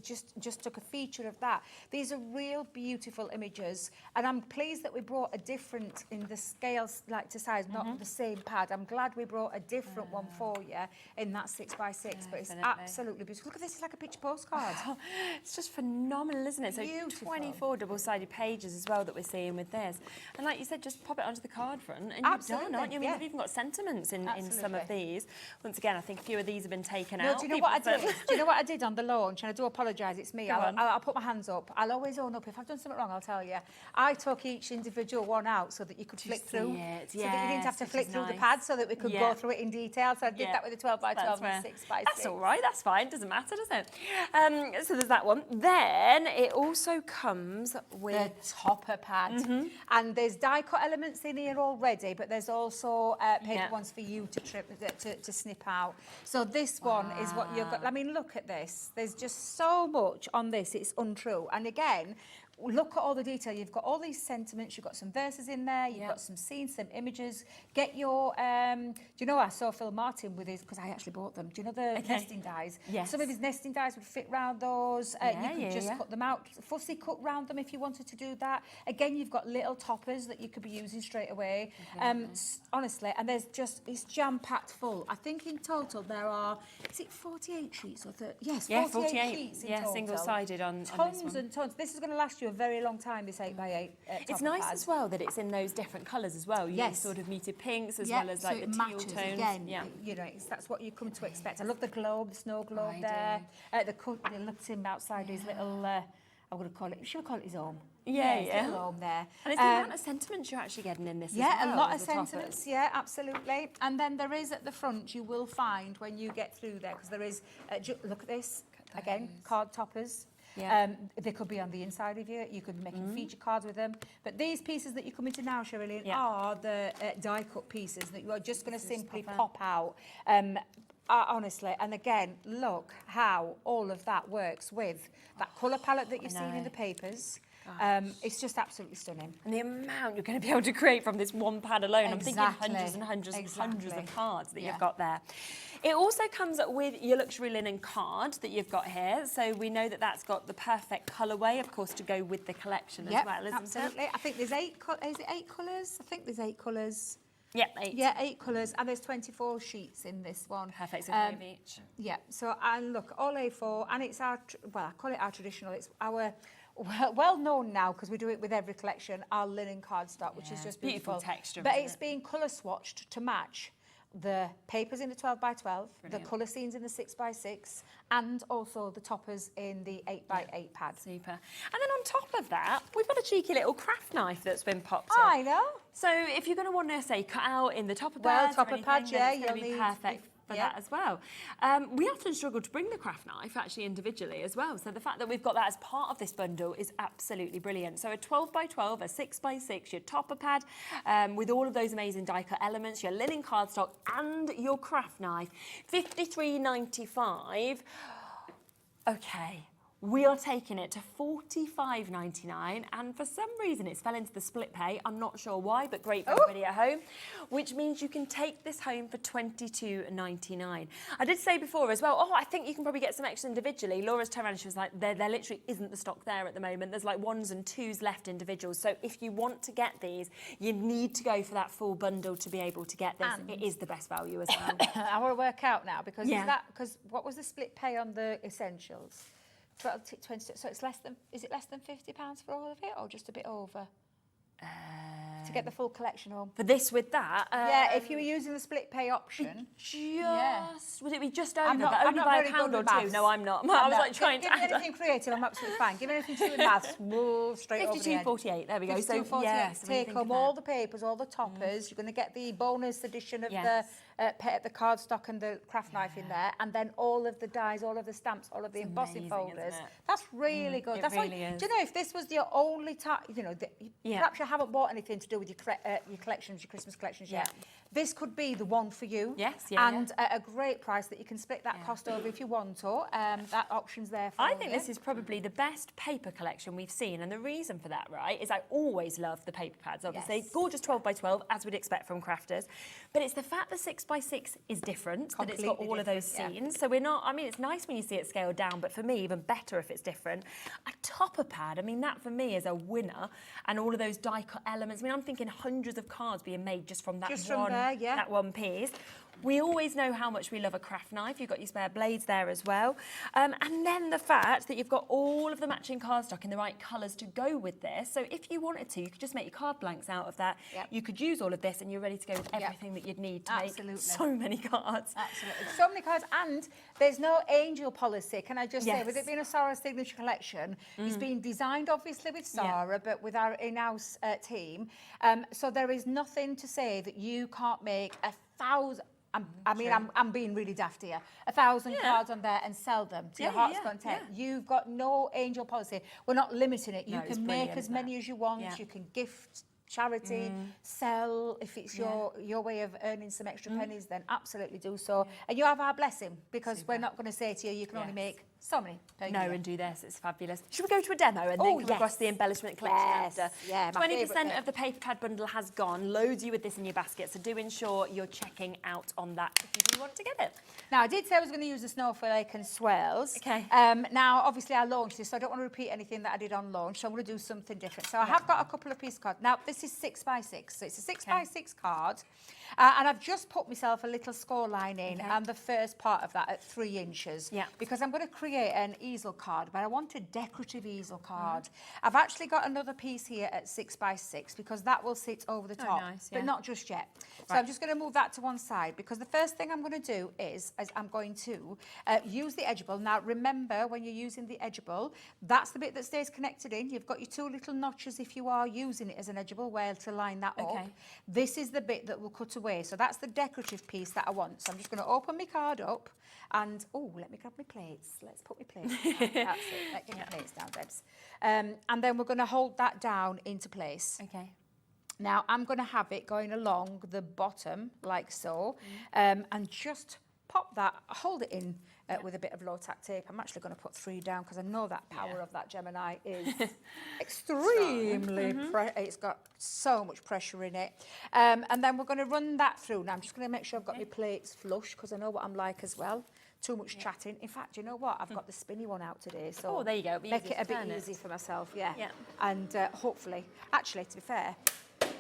Just took a feature of that. These are real beautiful images, and I'm pleased that we brought a different in the scales, like to size, not the same pad. I'm glad we brought a different one for you in that 6 by 6, but it's absolutely beautiful. Look at this, it's like a picture postcard. It's just phenomenal, isn't it? So Beautiful. 24 double-sided pages as well that we're seeing with this. And like you said, just pop it onto the card front and Absolutely, you're done, aren't you? I mean, yeah. you've even got sentiments in some of Absolutely. these. Once again, I think a few of these have been taken No, out. do you know what I did? Do you know what I did on the launch? And I do apologise, it's me. I'll put my hands up. I'll always own up. If I've done something wrong, I'll tell you. I took each individual one out so that you could flick through. So that you didn't have to flick through the pad, so that we could go through it in detail. So I did that with the 12 by 12 and 6 by 6. That's all right, that's fine. Doesn't matter, does it? So there's that one. Then it also comes with the topper pad. And there's die cut elements in here already, but there's also paper ones for you to snip out. So this one is what you've got. I mean, look at this. There's just so much on this, it's untrue. And again, look at all the detail. You've got all these sentiments. You've got some verses in there. You've got some scenes, some images. Get your, do you know, I saw Phil Martin with his, because I actually bought them. Do you know the nesting dies? Yes. Some of his nesting dies would fit round those. You could just cut them out, fussy cut round them if you wanted to do that. Again, you've got little toppers that you could be using straight away. Honestly, and there's just, it's jam-packed full. I think in total there are, is it 48 sheets or 30? Yes, 48 sheets in total. Single-sided on tons this one. and tons. This is going to last you a very long time, this 8 by 8 It's nice as well that it's in those different colours as well. You sort of muted pinks as well as like the teal tones. Again, you know, that's what you come to expect. I love the globe, the snow globe there. The look at him outside his little, I would call it, should we call it his home? His little home there. And it's the amount of sentiments you're actually getting in this as well. Yeah, a lot of sentiments, absolutely. And then there is at the front, you will find when you get through there, because there is, look at this, again, card toppers. They could be on the inside of you. You could be making feature cards with them. But these pieces that you come into now, Sherilyn, are the die-cut pieces that you are just going to simply pop out. Honestly, and again, look how all of that works with that colour palette that you've seen in the papers. It's just absolutely stunning. And the amount you're going to be able to create from this one pad alone. I'm thinking hundreds and hundreds and hundreds of cards that you've got there. It also comes with your luxury linen card that you've got here. So we know that that's got the perfect colourway, of course, to go with the collection as well, isn't absolutely. I think there's 8 is it 8 colours? I think there's 8 colours. Yeah, 8. Yeah, 8 colours, and there's 24 sheets in this one. Perfect, so 5 each. Yeah, so and look, all A4, and it's our, well, I call it our traditional, it's our, well known now, because we do it with every collection, our linen cardstock, which is just beautiful. Texture, but it's being colour swatched to match the papers in the 12 by 12, the colour scenes in the 6 by 6, and also the toppers in the 8 by 8 pad. Super. And then on top of that, we've got a cheeky little craft knife that's been popped in. I know. So if you're going to want to, say, cut out in the topper pads, Well, topper pads, you'll need perfect for that as well. We often struggle to bring the craft knife actually individually as well. So the fact that we've got that as part of this bundle is absolutely brilliant. So a 12 by 12, a 6 by 6, your topper pad with all of those amazing die cut elements, your linen cardstock and your craft knife. $53.95. Okay. We are taking it to $45.99, and for some reason it's fell into the split pay. I'm not sure why, but great for everybody at home, which means you can take this home for $22.99. I did say before as well, I think you can probably get some extra individually. Laura's turned around and she was like, there literally isn't the stock there at the moment. There's like 1s and 2s left individuals. So if you want to get these, you need to go for that full bundle to be able to get this. And it is the best value as well. I want to work out now, because because what was the split pay on the essentials? 20, so it's less than, is it less than £50 for all of it, or just a bit over? To get the full collection home. For this with that? Yeah, if you were using the split pay option. Would it be just over, I'm not, but only by a very pound good or with two? maths. No, I'm not. I was like trying give to me anything creative, I'm absolutely fine. Give me anything to do with maths, whoa, straight over the head. 52.48, there we go. So, 52.48, yes, take home all the papers, all the toppers. You're going to get the bonus edition of the cardstock and the craft knife in there, and then all of the dies, all of the stamps, all of the embossing folders. That's really good. That's really is. Do you know, if this was your only time, you know, perhaps you haven't bought anything to do with your collections, your Christmas collections yet, this could be the one for you. Yes, and at a great price that you can split that cost over if you want to. That option's there for you. I think this is probably the best paper collection we've seen, and the reason for that, right, is I always love the paper pads, obviously. Gorgeous 12 by 12, as we'd expect from crafters, but it's the fact the 6 by 6 is different, that it's got all of those scenes. So we're not, I mean, it's nice when you see it scaled down, but for me, even better if it's different. A topper pad, I mean, that for me is a winner, and all of those die cut elements. I mean, I'm thinking hundreds of cards being made just from that that one piece. We always know how much we love a craft knife. You've got your spare blades there as well. And then the fact that you've got all of the matching cardstock in the right colours to go with this. So if you wanted to, you could just make your card blanks out of that. You could use all of this and you're ready to go with everything that you'd need to make so many cards. Absolutely. So many cards, and there's no angel policy. Can I just say, with it being a Sara Signature collection, it's been designed obviously with Sara, but with our in-house team. So there is nothing to say that you can't make 1,000... I'm being really daft here. 1,000 cards on there and sell them to your heart's content. You've got no angel policy. We're not limiting it. You can make as many as you want. You can gift, charity, sell. If it's your way of earning some extra pennies, then absolutely do so. And you have our blessing, because we're not going to say to you, you can only make so many per year. And do this. It's fabulous. Should we go to a demo and then come across the embellishment collection after? 20% of the paper pad bundle has gone. Loads you with this in your basket, so do ensure you're checking out on that if you do want to get it. Now, I did say I was going to use the snowflake and swirls. Okay. Now, obviously, I launched this, so I don't want to repeat anything that I did on launch, so I'm going to do something different. So I have got a couple of piece cards. Now, this is 6 by 6, so it's a 6 by 6 card. And I've just put myself a little score line in, and the first part of that at 3 inches. Because I'm going to create an easel card, but I want a decorative easel card. I've actually got another piece here at 6 by 6, because that will sit over the top, but not just yet. So I'm just going to move that to one side, because the first thing I'm going to do is I'm going to use the edgeable. Now, remember, when you're using the edgeable, that's the bit that stays connected in. You've got your 2 little notches if you are using it as an edgeable, where to line that up. This is the bit that will cut away. So that's the decorative piece that I want. So I'm just going to open my card up and, let me grab my plates. Let's put my plates down. That's it. Let's get my plates down, Debs. And then we're going to hold that down into place. Now, I'm going to have it going along the bottom, like so, and just pop that, hold it in with a bit of low-tack tape. I'm actually going to put 3 down, because I know that power of that Gemini is extremely, it's got so much pressure in it. And then we're going to run that through. Now, I'm just going to make sure I've got my plates flush, because I know what I'm like as well. Too much chatting. In fact, you know what? I've got the spinny one out today, so there you go. Make it a bit easy for myself, And hopefully, actually, to be fair,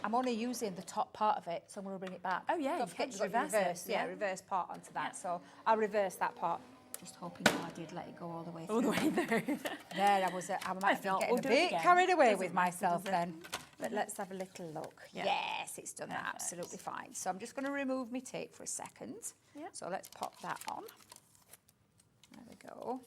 I'm only using the top part of it, so I'm going to bring it back. Don't forget to reverse it. Reverse part onto that. So I'll reverse that part. Just hoping I did let it go all the way through. All the way through. There, I might be getting a bit carried away with myself then. But let's have a little look. Yes, it's done that absolutely fine. So I'm just going to remove my tape for a second. So let's pop that on. There we go.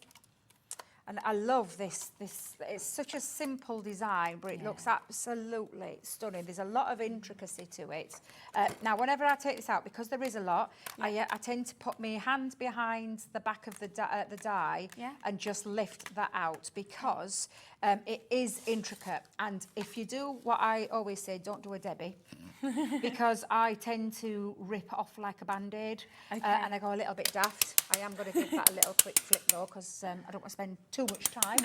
And I love this. It's such a simple design, but it looks absolutely stunning. There's a lot of intricacy to it. Now, whenever I take this out, because there is a lot, I tend to put my hand behind the back of the die and just lift that out, because it is intricate. And if you do what I always say, don't do a Debbie. Because I tend to rip off like a band-aid, and I go a little bit daft. I am going to give that a little quick flip though, because I don't want to spend too much time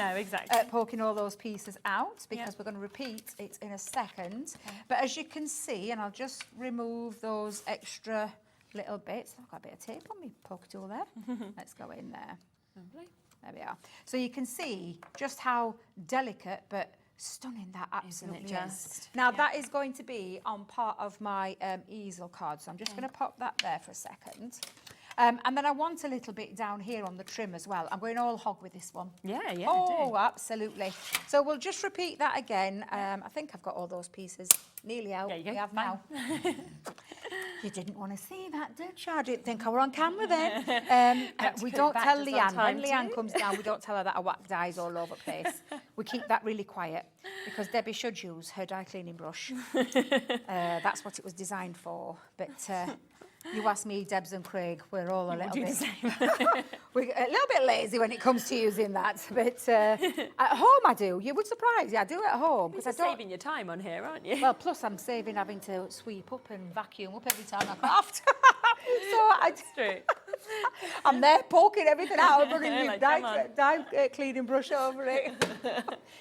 poking all those pieces out, because we're going to repeat it in a second. But as you can see, and I'll just remove those extra little bits. I've got a bit of tape on me poke tool there. Let's go in there. Lovely. There we are. So you can see just how delicate but stunning that absolutely is. Now that is going to be on part of my easel card, so I'm just going to pop that there for a second. And then I want a little bit down here on the trim as well. I'm going all hog with this one. Oh, absolutely. So we'll just repeat that again. I think I've got all those pieces nearly out. You we have now. You didn't want to see that, did you? I didn't think I were on camera then. We don't tell Leanne. When Leanne comes down, we don't tell her that I whack dyes all over the place. We keep that really quiet, because Debbie should use her dye cleaning brush. That's what it was designed for. But you ask me, Debs and Craig, we're all a little bit we're a little bit lazy when it comes to using that. But at home I do. You would surprise. Yeah, I do it at home. You're saving your time on here, aren't you? Well, plus I'm saving having to sweep up and vacuum up every time I craft. That's true. I'm there poking everything out, running Like, with dye cleaning brush over it.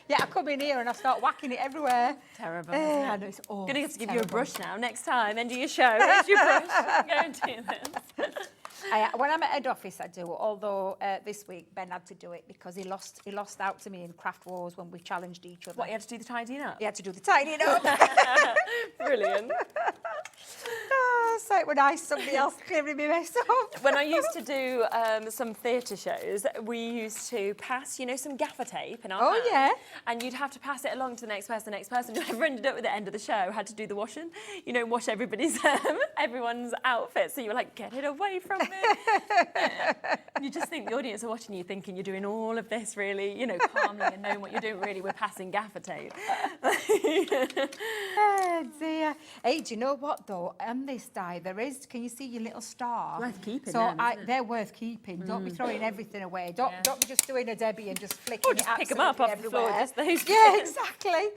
Yeah, I come in here and I start whacking it everywhere. Terrible. I know, it's all Going to have to give you a brush now. Next time, end of your show, here's your brush. Go and do this. When I'm at head office, I do. Although this week Ben had to do it because he lost out to me in craft wars when we challenged each other. What, you had to do the tidying up? He had to do the tidying up. Brilliant. So it was nice, somebody else clearing me mess up. When I used to do some theatre shows, we used to pass, some gaffer tape in our hand, and you'd have to pass it along to the next person. Whoever ended up at the end of the show had to do the washing, wash everyone's outfit. So you were like, get it away from me. You just think the audience are watching you thinking you're doing all of this really, calmly and knowing what you're doing. Really, we're passing gaffer tape. Oh dear. Hey, do you know what though? On this die, there is, can you see your little star? Worth keeping. So they're worth keeping. Don't be throwing everything away. Don't be just doing a Debbie and just flicking just it pick them up off everywhere. the floor. Just those Exactly.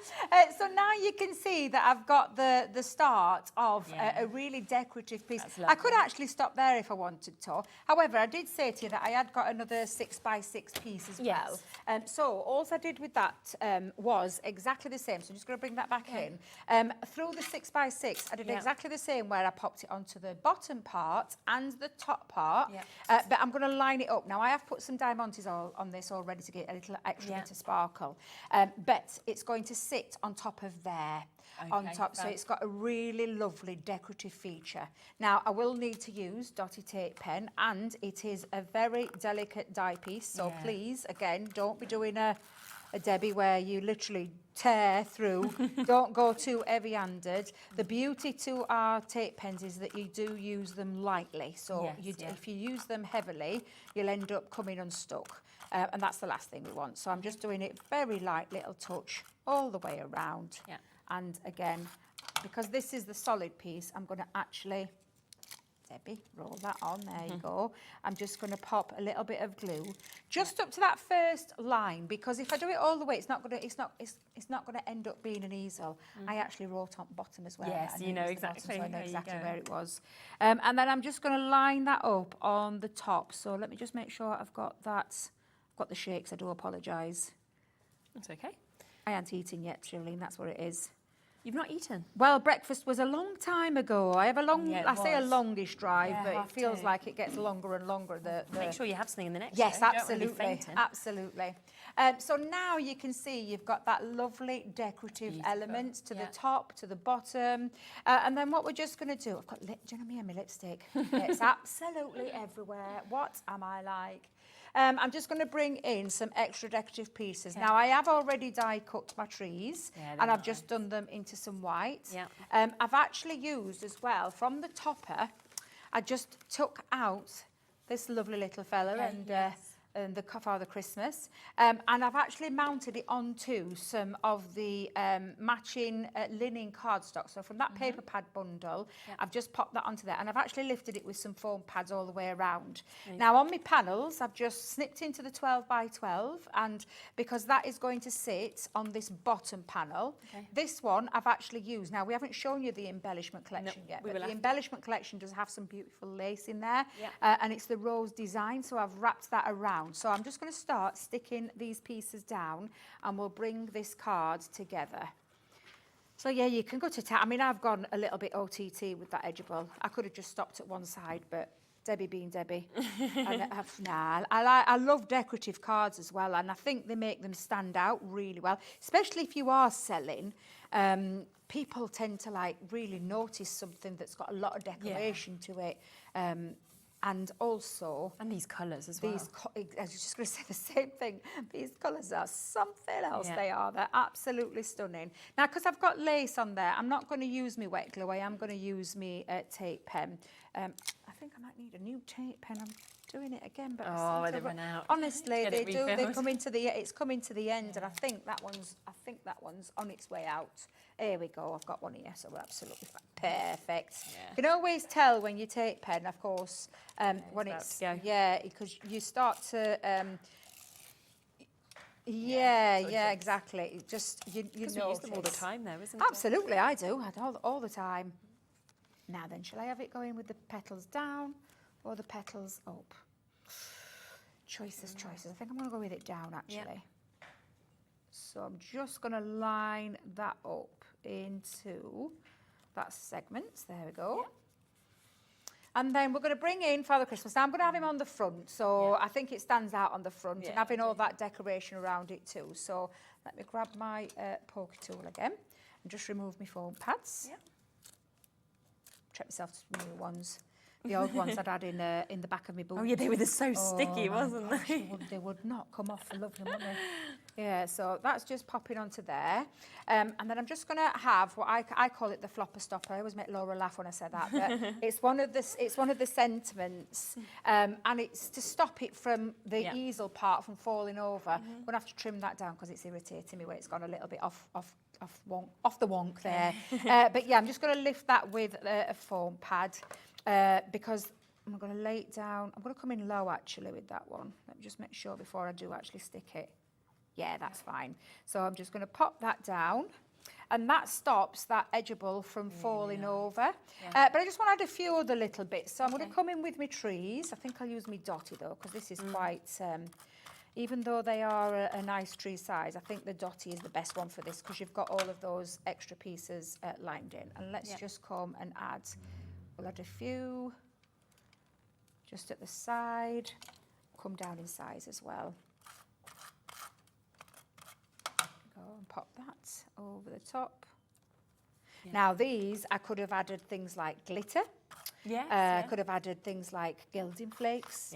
So now you can see that I've got the start of a really decorative piece. I could actually stop there if I wanted to. However, I did say to you that I had got another 6x6 piece as well. So all I did with that was exactly the same. So I'm just going to bring that back in. Through the 6x6, I did exactly the same, where I popped it onto the bottom part and the top part. But I'm going to line it up. Now, I have put some diamantes on this already to get a little extra bit of sparkle. But it's going to sit on top of there. On top, so it's got a really lovely decorative feature. Now, I will need to use dotty tape pen, and it is a very delicate die piece, so please, again, don't be doing a Debbie where you literally tear through. Don't go too heavy-handed. The beauty to our tape pens is that you do use them lightly, so if you use them heavily, you'll end up coming unstuck, and that's the last thing we want. So I'm just doing it very light, little touch all the way around. And again, because this is the solid piece, I'm going to actually, Debbie, roll that on. There you go. I'm just going to pop a little bit of glue just up to that first line, because if I do it all the way, it's not going to end up being an easel. I actually wrote on bottom as well. Yes, you know exactly. So I know exactly where it was. And then I'm just going to line that up on the top. So let me just make sure I've got that. I've got the shakes. I do apologise. That's okay. I ain't eating yet, Shirlene. That's what it is. You've not eaten? Well, breakfast was a long time ago. I have a long, I say a longish drive, but it feels like it gets longer and longer. Make sure you have something in the next Yes, show. absolutely, absolutely. So now you can see you've got that lovely decorative element to the top, to the bottom. And then what we're just going to do, I've got, do you know me and my lipstick? It's absolutely everywhere. What am I like? I'm just going to bring in some extra decorative pieces. Now, I have already die cut my trees, and I've just done them into some white. I've actually used as well, from the topper, I just took out this lovely little fella and the Father Christmas, and I've actually mounted it onto some of the matching linen cardstock. So from that paper pad bundle, I've just popped that onto there, and I've actually lifted it with some foam pads all the way around. Now on my panels, I've just snipped into the 12 by 12, and because that is going to sit on this bottom panel, this one I've actually used. Now we haven't shown you the embellishment collection yet, but the embellishment collection does have some beautiful lace in there, and it's the rose design, so I've wrapped that around. So I'm just going to start sticking these pieces down, and we'll bring this card together. So yeah, you can go to town. I mean, I've gone a little bit OTT with that edgeable. I could have just stopped at one side, but Debbie being Debbie. I love decorative cards as well, and I think they make them stand out really well, especially if you are selling. People tend to like really notice something that's got a lot of decoration to it. And also... And these colours as well. I was just going to say the same thing. These colours are something else. They are. They're absolutely stunning. Now, because I've got lace on there, I'm not going to use my wet glue. I am going to use my tape pen. I think I might need a new tape pen. I'm doing it again, but they run out. Honestly, they do. They come into the. It's coming to the end, and I think that one's on its way out. Here we go. I've got one here, so we're absolutely perfect. You can always tell when you take pen, of course, when it's because you start to. Exactly. It just you Because know. we use them all the time, though, isn't it? Absolutely, I do. All the time. Now then, shall I have it going with the petals down or the petals up? Choices. I think I'm going to go with it down, actually. So I'm just going to line that up into that segment. There we go. And then we're going to bring in Father Christmas. Now I'm going to have him on the front, so I think it stands out on the front, and having all that decoration around it too. So let me grab my poker tool again and just remove my foam pads. Treat myself to some new ones. The old ones I'd had in the back of my boot. Oh yeah, they were so sticky, wasn't they? They would not come off for lovely money. Yeah, so that's just popping onto there. And then I'm just going to have what I call it the flopper stopper. I always make Laura laugh when I say that, but it's one of the sentiments, and it's to stop it from the easel part from falling over. I'm going to have to trim that down because it's irritating me where it's gone a little bit off the wonk there. But yeah, I'm just going to lift that with a foam pad because I'm going to lay it down. I'm going to come in low actually with that one. Let me just make sure before I do actually stick it. Yeah, that's fine. So I'm just going to pop that down, and that stops that edgeable from falling over. But I just want to add a few other little bits. So I'm going to come in with my trees. I think I'll use my dotty though, because this is quite, even though they are a nice tree size, I think the dotty is the best one for this because you've got all of those extra pieces lined in. And let's just come and add, we'll add a few just at the side, come down in size as well. And pop that over the top. Now these, I could have added things like glitter. Could have added things like gilding flakes.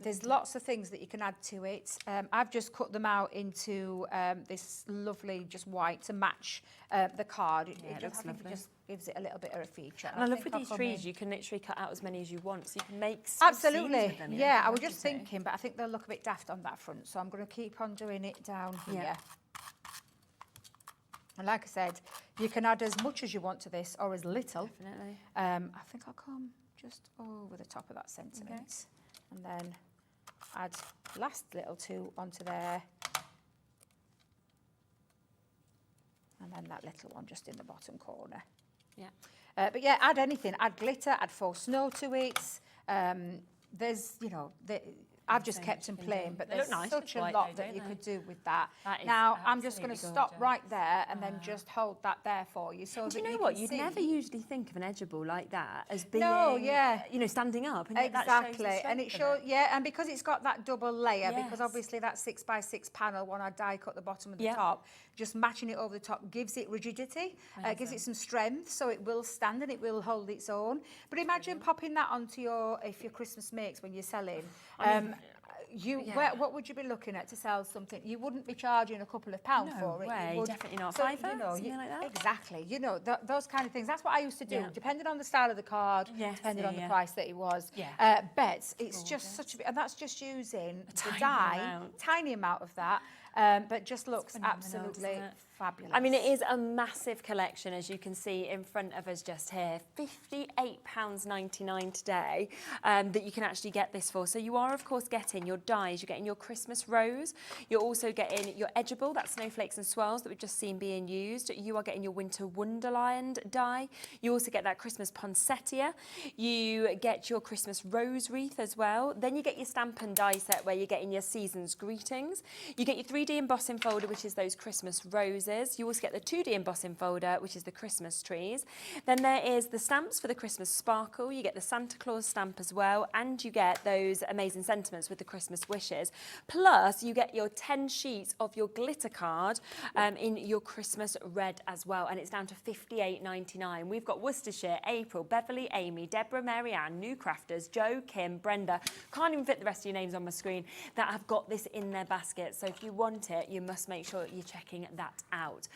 There's lots of things that you can add to it. I've just cut them out into this lovely just white to match the card. It just gives it a little bit of a feature. And I love with these trees, you can literally cut out as many as you want, so you can make absolutely with them, I was just thinking, but I think they'll look a bit daft on that front, so I'm going to keep on doing it down here. And like I said, you can add as much as you want to this or as little. Definitely. I think I'll come just over the top of that sentiment and then add last little two onto there. And then that little one just in the bottom corner. But yeah, add anything. Add glitter, add faux snow to it. There's, I've just kept them plain, but there's such a lot that you could do with that. Now, I'm just going to stop right there and then just hold that there for you. So do you know what? You'd never usually think of an edgeable like that as being, standing up. And exactly. And it shows, and because it's got that double layer, because obviously that 6x6 panel, when I die cut the bottom and the top, just matching it over the top gives it rigidity, gives it some strength, so it will stand and it will hold its own. But imagine popping that onto your Christmas makes when you're selling. what would you be looking at to sell something? You wouldn't be charging a couple of pounds for it. Way, You would, definitely not. so, £5, something like that. Exactly. Those kind of things. That's what I used to do, depending on the style of the card, depending on the price that it was. Yeah. But it's just such a, and that's just using the tiny amount of that. But just looks absolutely fabulous. I mean, it is a massive collection, as you can see in front of us just here. £58.99 today that you can actually get this for. So you are, of course, getting your dies. You're getting your Christmas Rose. You're also getting your Edgeable, that's snowflakes and swirls that we've just seen being used. You are getting your Winter Wonderland die. You also get that Christmas Poinsettia. You get your Christmas Rose wreath as well. Then you get your stamp and die set where you're getting your Season's Greetings. You get your 3D embossing folder, which is those Christmas roses. You also get the 2D embossing folder, which is the Christmas trees. Then there is the stamps for the Christmas sparkle. You get the Santa Claus stamp as well, and you get those amazing sentiments with the Christmas wishes. Plus, you get your 10 sheets of your glitter card in your Christmas red as well, and it's down to £58.99. We've got Worcestershire, April, Beverly, Amy, Deborah, Marianne, New Crafters, Joe, Kim, Brenda. Can't even fit the rest of your names on my screen that have got this in their basket. So if you want it, you must make sure that you're checking that out.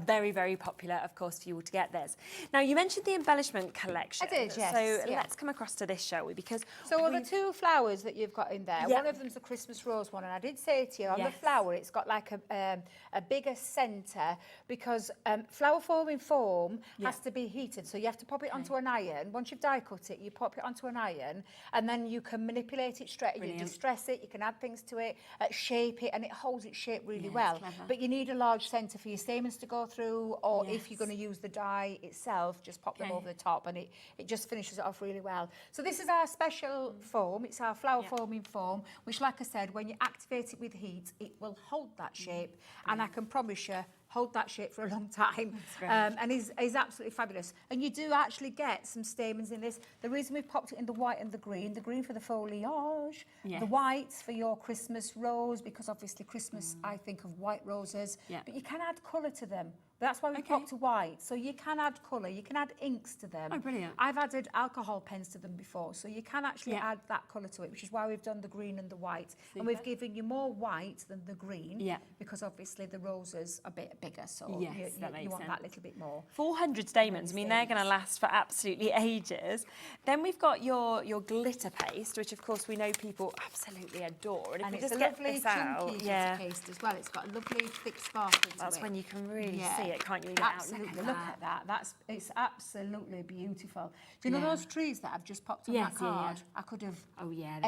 Very, very popular, of course, for you all to get this. Now, you mentioned the embellishment collection. I did, yes. So let's come across to this, shall we? Because the 2 flowers that you've got in there, one of them's a Christmas rose one, and I did say to you, on the flower, it's got like a bigger centre, because flower forming foam has to be heated, so you have to pop it onto an iron. Once you've die cut it, you pop it onto an iron, and then you can manipulate it straight. You distress it, you can add things to it, shape it, and it holds its shape really well. But you need a large centre for your stamens to go through, or if you're going to use the die itself, just pop them over the top, and it just finishes it off really well. So this is our special foam. It's our flower forming foam, which, like I said, when you activate it with heat, it will hold that shape, and I can promise you, hold that shape for a long time. And is absolutely fabulous. And you do actually get some stamens in this. The reason we've popped it in the white and the green for the foliage, the whites for your Christmas rose, because obviously Christmas, I think of white roses, but you can add colour to them. That's why we popped to white. So you can add colour, you can add inks to them. Oh, brilliant. I've added alcohol pens to them before, so you can actually add that colour to it, which is why we've done the green and the white. And we've given you more white than the green, because obviously the roses are a bit bigger, so you want that little bit more. 400 stamens, I mean, they're going to last for absolutely ages. Then we've got your glitter paste, which of course we know people absolutely adore. And if we it's just a get lovely this out, chunky glitter paste as well. It's got a lovely thick sparkle to it. That's when you can really see it, can't you? Absolutely, look at that. It's absolutely beautiful. Do you know those trees that I've just popped on that card? I could have that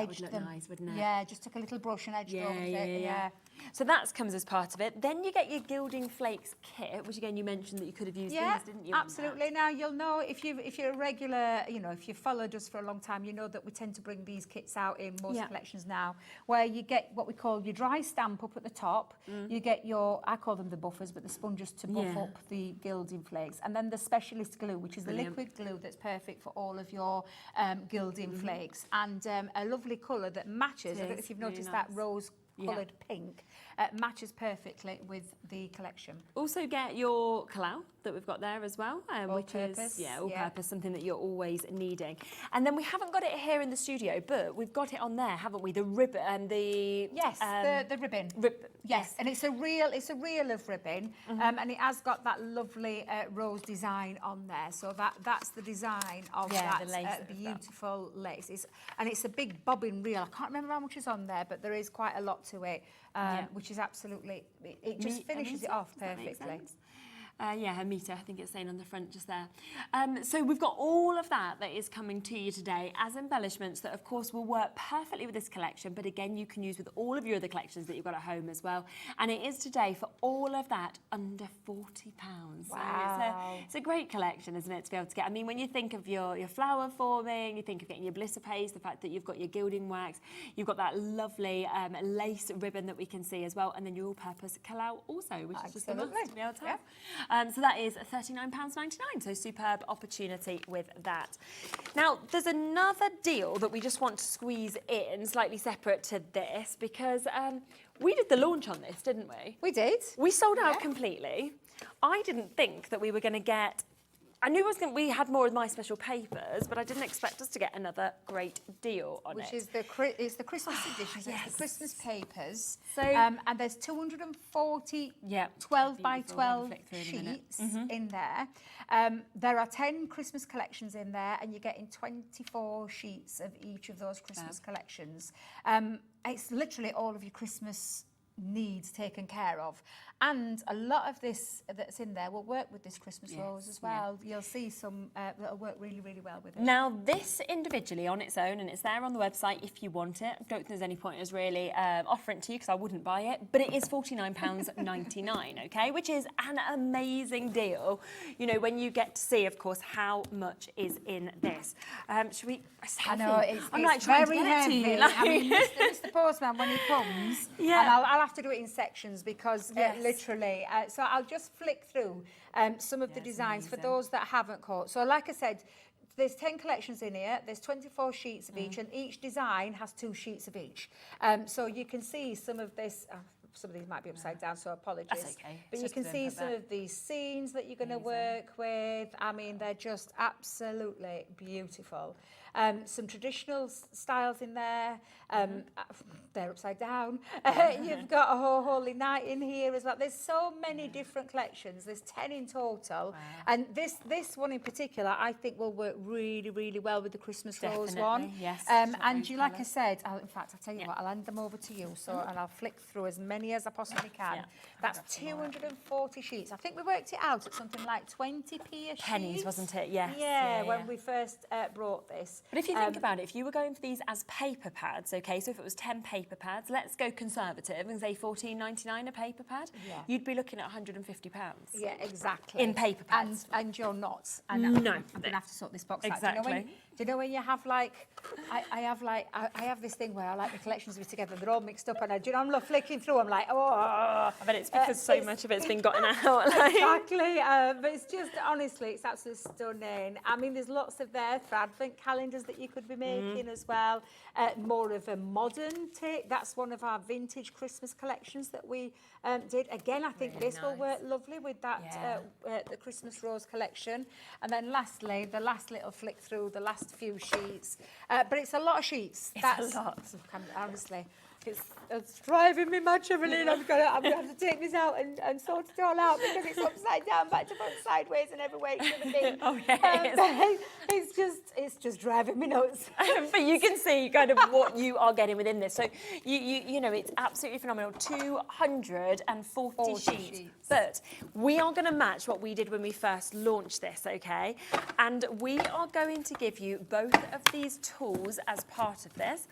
would look nice, wouldn't it? Yeah, just took a little brush and edged over it. Yeah. So that comes as part of it. Then you get your Gilding Flakes kit, which again you mentioned that you could have used these, didn't you? Absolutely. Now you'll know if you're a regular, if you've followed us for a long time, you know that we tend to bring these kits out in most collections now, where you get what we call your dry stamp up at the top. You get I call them the buffers, but the sponges to buff up the Gilding Flakes, and then the specialist glue, which is the liquid glue that's perfect for all of your Gilding Flakes, and a lovely colour that matches. I don't know if you've noticed that rose coloured pink matches perfectly with the collection. Also get your Kalau that we've got there as well, which purpose, is all-purpose, something that you're always needing. And then we haven't got it here in the studio, but we've got it on there, haven't we? The ribbon and the the ribbon. Yes, and it's a reel of ribbon, and it has got that lovely rose design on there. So that's the design of that the lace beautiful lace. It's a big bobbin reel. I can't remember how much is on there, but there is quite a lot to it, which is absolutely, it just finishes it off perfectly. A metre, I think it's saying on the front just there. So we've got all of that is coming to you today as embellishments that, of course, will work perfectly with this collection, but again, you can use with all of your other collections that you've got at home as well. And it is today for all of that under £40. Wow. So it's a great collection, isn't it, to be able to get? I mean, when you think of your flower forming, you think of getting your glitter paste, the fact that you've got your gilding wax, you've got that lovely lace ribbon that we can see as well, and then your all-purpose Kalau also, which is just a must to be able to have. So that is £39.99, so superb opportunity with that. Now, there's another deal that we just want to squeeze in, slightly separate to this, because we did the launch on this, didn't we? We did. We sold out completely. I didn't think that we were going to get I knew we had more of My Special Papers, but I didn't expect us to get another great deal on Which it. is the Christmas edition, so it's the Christmas papers. So- and there's 240 12 by Beautiful. We'll 12 flick through in a minute. sheets in there. There are 10 Christmas collections in there, and you're getting 24 sheets of each of those Christmas collections. It's literally all of your Christmas needs taken care of, and a lot of this that's in there will work with this Christmas rose as well. You'll see some that'll work really, really well with it. Now, this individually on its own, and it's there on the website if you want it. I don't think there's any point in us really offering it to you because I wouldn't buy it, but it is £49.99, okay, which is an amazing deal. You know, when you get to see, of course, how much is in this. Should we? It's heavy. I know, it's like trying to very get it to heavy. you, like- I mean, Mr. Postman, when he comes, and I'll have to do it in sections because literally, so I'll just flick through some of the designs for those that haven't caught. So like I said, there's 10 collections in here, there's 24 sheets of each, and each design has 2 sheets of each. So you can see some of this, some of these might be upside down, so apologies. That's okay. But It's you just can a bit see some of of these scenes that you're going to work with. I mean, they're just absolutely beautiful. Some traditional styles in there. They're upside down. You've got a Holy Night in here as well. There's so many different collections. There's 10 in total. And this one in particular, I think will work really, really well with the Christmas Rose one. Yes. And you, like I said, in fact, I'll tell you what, I'll hand them over to you, and I'll flick through as many as I possibly can. Yeah. That's 240 sheets. I think we worked it out at something like 20p a sheet. Pennies, wasn't it? Yes. Yeah, when we first brought this. But if you think about it, if you were going for these as paper pads, okay, so if it was 10 paper pads, let's go conservative and say £14.99 a paper pad, you'd be looking at £150. Yeah, exactly. In paper pads. And you're not. And No. I'm going to have to sort this box out. Exactly. Do you know when you have like, I have this thing where I like the collections to be together, they're all mixed up, and I'm flicking through, I'm like, oh. I bet it's because so much of it's been gotten out. Like. Exactly, but it's just, honestly, it's absolutely stunning. I mean, there's lots of there for advent calendars that you could be making as well. More of a modern take. That's one of our vintage Christmas collections that we did. Again, I think this will work lovely with that, the Christmas Rose collection. And then lastly, the last little flick through, the last few sheets. But it's a lot of sheets. It's a lot. Honestly. It's driving me mad, Evelyn. I'm gonna have to take this out and sort it all out because it's upside down, back to front, sideways, and every way it should be. Oh yeah. It's just driving me nuts. But you can see kind of what you are getting within this. So you know, it's absolutely phenomenal. 240 sheets. But we are going to match what we did when we first launched this, okay? And we are going to give you both of these tools as part of this.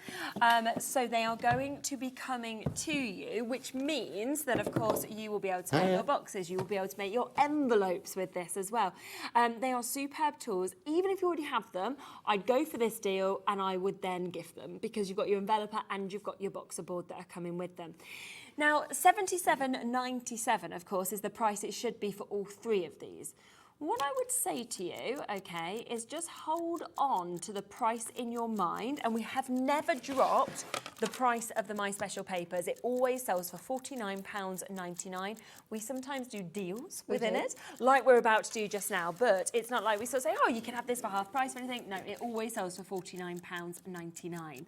So they are going to be coming to you, which means that, of course, you will be able to make your boxes, you will be able to make your envelopes with this as well. They are superb tools. Even if you already have them, I'd go for this deal and I would then gift them because you've got your enveloper and you've got your boxer board that are coming with them. Now, $77.97, of course, is the price it should be for all 3 of these. What I would say to you, okay, is just hold on to the price in your mind, and we have never dropped the price of the My Special Papers. It always sells for £49.99. We sometimes do deals within it, like we're about to do just now, but it's not like we sort of say, oh, you can have this for half price or anything. No, it always sells for £49.99.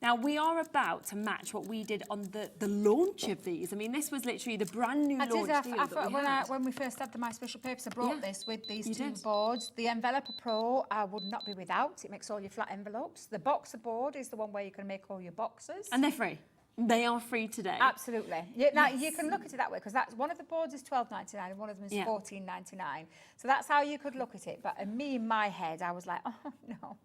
Now, we are about to match what we did on the launch of these. I mean, this was literally the brand new launch deal that we had. When we first had the My Special Papers, I brought this with these 2 boards. The Enveloper Pro I would not be without. It makes all your flat envelopes. The Boxer board is the one where you can make all your boxes. And they're free. They are free today. Absolutely. Now, you can look at it that way, because that's one of the boards is $12.99 and one of them is $14.99. So that's how you could look at it. But in my head, I was like, oh, no.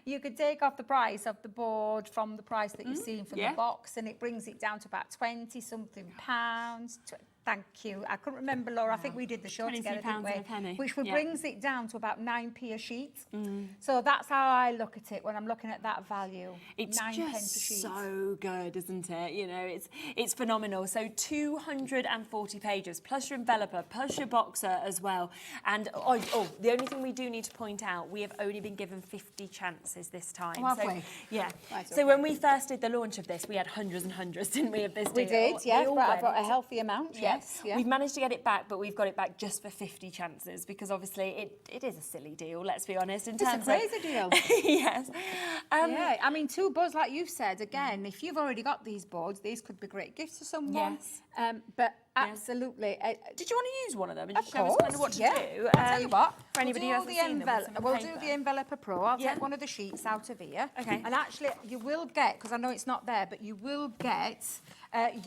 You could take off the price of the board from the price that you're seeing for the box, and it brings it down to about 20-something pounds. Thank you. I couldn't remember, Laura. I think we did the show together, didn't we? £23 and a penny. Which brings it down to about 9p a sheet. So that's how I look at it when I'm looking at that value. It's 9 just pence a sheet. so good, isn't it? You know, it's phenomenal. So 240 pages, plus your enveloper, plus your boxer as well. And the only thing we do need to point out, we have only been given 50 chances this time. Oh, have we? Yeah. Right, so when we first did the launch of this, we had hundreds and hundreds, didn't we, of this deal? We did, yeah. They all But I went. got a healthy amount, yeah. Yes, yeah. We've managed to get it back, but we've got it back just for 50 chances because obviously it is a silly deal, let's be honest. It's a crazy deal. Yes. Yeah, I mean, 2 boards, like you've said, again, if you've already got these boards, these could be great gifts for someone. Yes. But absolutely. Did you want to use one of them and Of just show us course, kind of what to yeah. do? I'll tell you what. For anybody who hasn't seen them, with some we'll paper. do the Enveloper Pro. I'll Yeah. take one of the sheets out of here. Okay. And actually, you will get, because I know it's not there, but you will get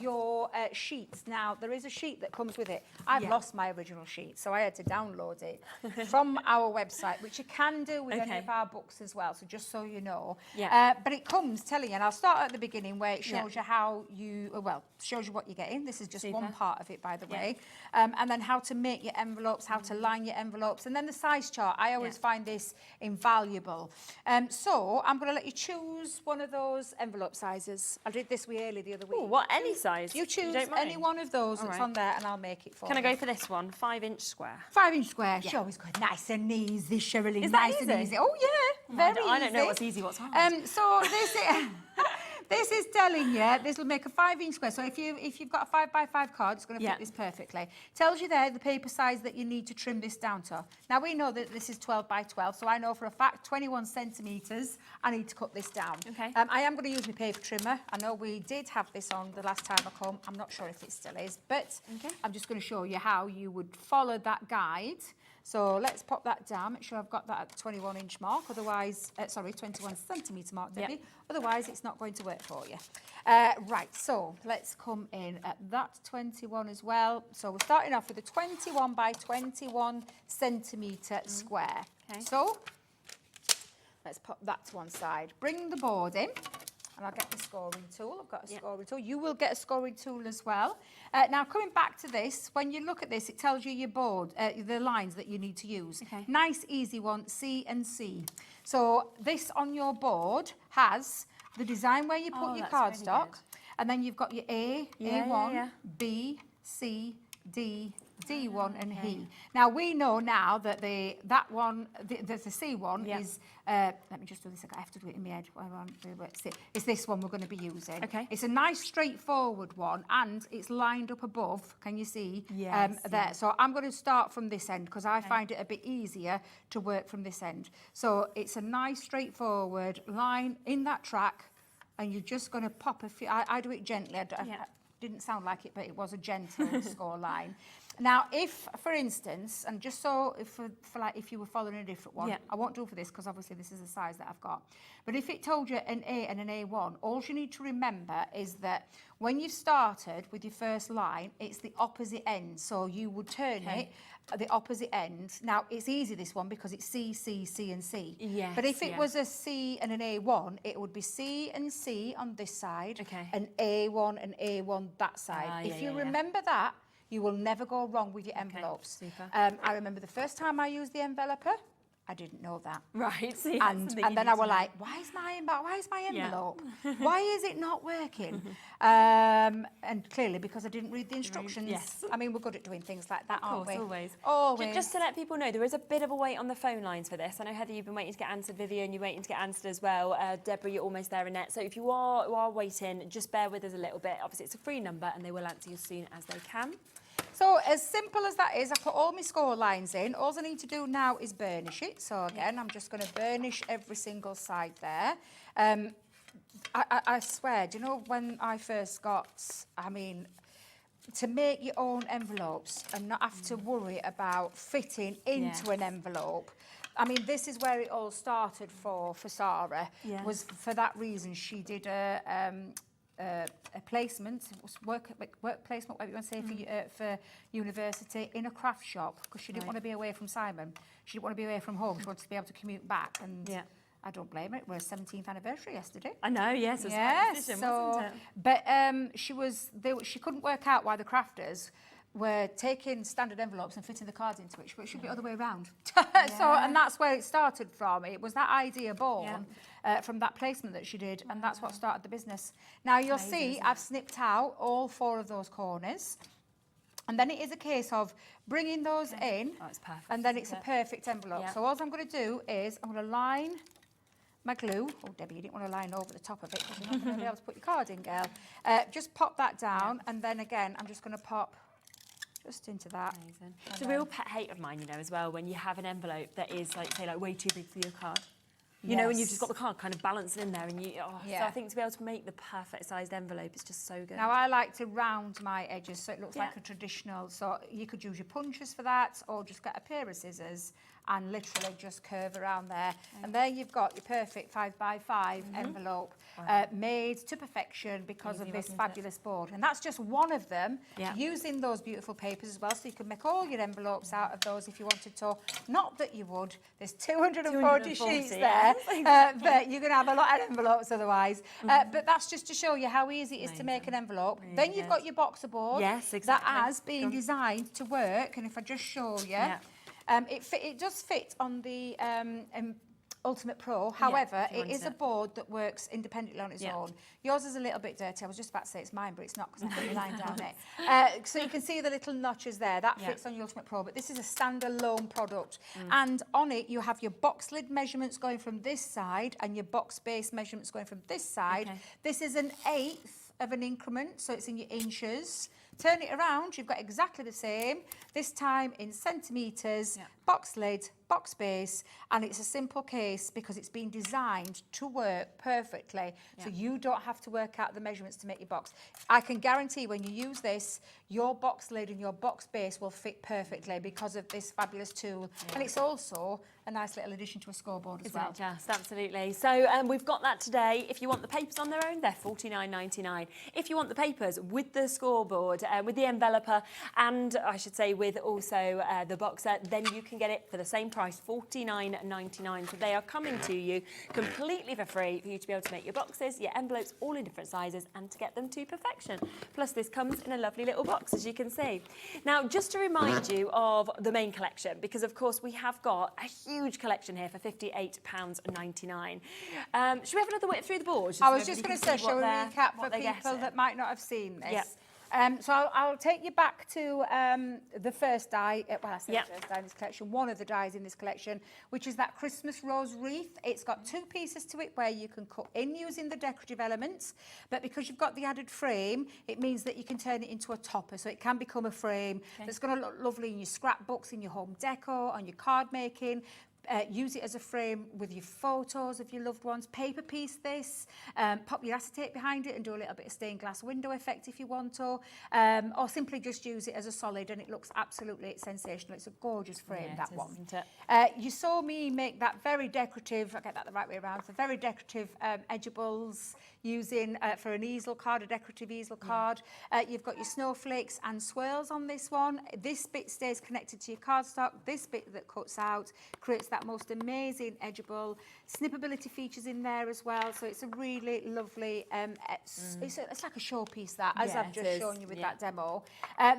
your sheets. Now, there is a sheet that comes with it. I've lost my original sheet, so I had to download it from our website, which you can do with any of our books as well, so just so you know. Yeah. But it comes telling you, and I'll start at the beginning where it shows you how you, shows you what you're getting. This is just one part of it, by the way. And then how to make your envelopes, how to line your envelopes, and then the size chart. I always find this invaluable. So I'm going to let you choose one of those envelope sizes. I did this with Ailey the other week. Ooh, what, any size? You choose don't mind? any one of those that's right. on there and I'll make it for Can you. I go for this one, 5-inch square? 5-inch square. She always goes nice and easy, Sherilyn. Is that nice easy? and easy. Oh yeah, very easy. I don't know what's easy, what's hard. So this is, this is telling you this will make a 5-inch square. So if you've got a 5x5 card, it's going to fit this perfectly. Tells you there the paper size that you need to trim this down to. Now we know that this is 12x12, so I know for a fact 21 centimetres I need to cut this down. Okay. I am going to use my paper trimmer. I know we did have this on the last time I come. I'm not sure if it still is, but I'm just going to show you how you would follow that guide. So let's pop that down, make sure I've got that at the 21-inch mark, otherwise, 21 centimetre mark, Debbie. Otherwise, it's not going to work for you. Right, so let's come in at that 21 as well. So we're starting off with a 21 by 21 centimetre square. Okay. So let's pop that to one side. Bring the board in. And I'll get the scoring tool. I've got a scoring tool. You will get a scoring tool as well. Now, coming back to this, when you look at this, it tells you your board, the lines that you need to use. Okay. Nice, easy one, C and C. So this on your board has the design where you put your cardstock, and then you've got your A1, B, C, D, D1 and E. Now we know now that the C one is, let me just do this, I have to do it in my head. It's this one we're going to be using. Okay. It's a nice straightforward one and it's lined up above, can you see? There. So I'm going to start from this end because I find it a bit easier to work from this end. So it's a nice straightforward line in that track and you're just going to pop a few, I do it gently, didn't sound like it, but it was a gentle score line. Now, if, for instance, and just so if you were following a different one, I won't do for this because obviously this is the size that I've got. But if it told you an A and an A1, all you need to remember is that when you've started with your first line, it's the opposite end. So you would turn it at the opposite end. Now, it's easy, this one, because it's C, C, C and C. Yes, but if it was a C and an A1, it would be C and C on this side and A1 and A1 that side. If you remember that, you will never go wrong with your envelopes. Super. I remember the first time I used the enveloper, I didn't know that. Right. See, and then I was like, why is my envelope? Why is it not working? And clearly because I didn't read the instructions. Yes. I mean, we're good at doing things like that, aren't we? Always. Always. Just to let people know, there is a bit of a wait on the phone lines for this. I know, Heather, you've been waiting to get answered. Vivian, you're waiting to get answered as well. Deborah, you're almost there, Annette. So if you are waiting, just bear with us a little bit. Obviously, it's a free number and they will answer you as soon as they can. So as simple as that is, I put all my score lines in. All I need to do now is burnish it. So again, I'm just going to burnish every single side there. I swear, do you know when I first got, I mean, to make your own envelopes and not have to worry about fitting into an envelope. I mean, this is where it all started for Sara. Was for that reason she did a placement, work placement, whatever you want to say, for university in a craft shop because she didn't want to be away from Simon. She didn't want to be away from home. She wanted to be able to commute back. And I don't blame her. It was 17th anniversary yesterday. I know, yes. It was a decision, wasn't it? But she couldn't work out why the crafters were taking standard envelopes and fitting the cards into it, but it should be the other way around. And that's where it started from. It was that idea born from that placement that she did, and that's what started the business. Now you'll see I've snipped out all 4 of those corners, and then it is a case of bringing those in, and then it's a perfect envelope. So all I'm going to do is I'm going to line my glue. Oh, Debbie, you didn't want to line over the top of it because you're not going to be able to put your card in, girl. Just pop that down, and then again I'm just going to pop just into that. Amazing. It's a real pet hate of mine, you know, as well, when you have an envelope that is, like, say, like way too big for your card. You know, when you've just got the card kind of balanced in there and you, so I think to be able to make the perfect sized envelope is just so good. Now I like to round my edges so it looks like a traditional, so you could use your punches for that or just get a pair of scissors and literally just curve around there. And there you've got your perfect 5x5 envelope made to perfection because of this fabulous board. And that's just one of them, using those beautiful papers as well, so you can make all your envelopes out of those if you wanted to. Not that you would, there's 240 sheets there, but you're going to have a lot of envelopes otherwise. But that's just to show you how easy it is to make an envelope. Then you've got your boxer board that has been designed to work, and if I just show you, it does fit on the Ultimate Pro. However, it is a board that works independently on its own. Yours is a little bit dirty. I was just about to say it's mine, but it's not because I put the line down it. So you can see the little notches there. That fits on your Ultimate Pro, but this is a standalone product. And on it, you have your box lid measurements going from this side and your box base measurements going from this side. This is an 1/8 of an increment, so it's in your inches. Turn it around, you've got exactly the same, this time in centimetres, box lid, box base, and it's a simple case because it's been designed to work perfectly, so you don't have to work out the measurements to make your box. I can guarantee when you use this, your box lid and your box base will fit perfectly because of this fabulous tool. And it's also a nice little addition to a scoreboard as well. Just absolutely. So we've got that today. If you want the papers on their own, they're $49.99. If you want the papers with the scoreboard, with the enveloper, and I should say with also the boxer, then you can get it for the same price, $49.99. So they are coming to you completely for free for you to be able to make your boxes, your envelopes, all in different sizes, and to get them to perfection. Plus, this comes in a lovely little box, as you can see. Now, just to remind you of the main collection, because of course we have got a huge collection here for £58.99. Should we have another whip through the board? I was just going to say, shall we recap for people that might not have seen this? So I'll take you back to the first die, well, I say the first die in this collection, one of the dies in this collection, which is that Christmas Rose wreath. It's got 2 pieces to it where you can cut in using the decorative elements, but because you've got the added frame, it means that you can turn it into a topper, so it can become a frame that's going to look lovely in your scrapbooks, in your home decor, on your card making. Use it as a frame with your photos of your loved ones. Paper piece this, pop your acetate behind it and do a little bit of stained glass window effect if you want to, or simply just use it as a solid and it looks absolutely sensational. It's a gorgeous frame, that one. You saw me make that very decorative, I'll get that the right way around, so very decorative edgeables using for an easel card, a decorative easel card. You've got your snowflakes and swirls on this one. This bit stays connected to your cardstock. This bit that cuts out creates that most amazing edgeable snippability features in there as well, so it's a really lovely it's like a showpiece, that, as I've just shown you with that demo.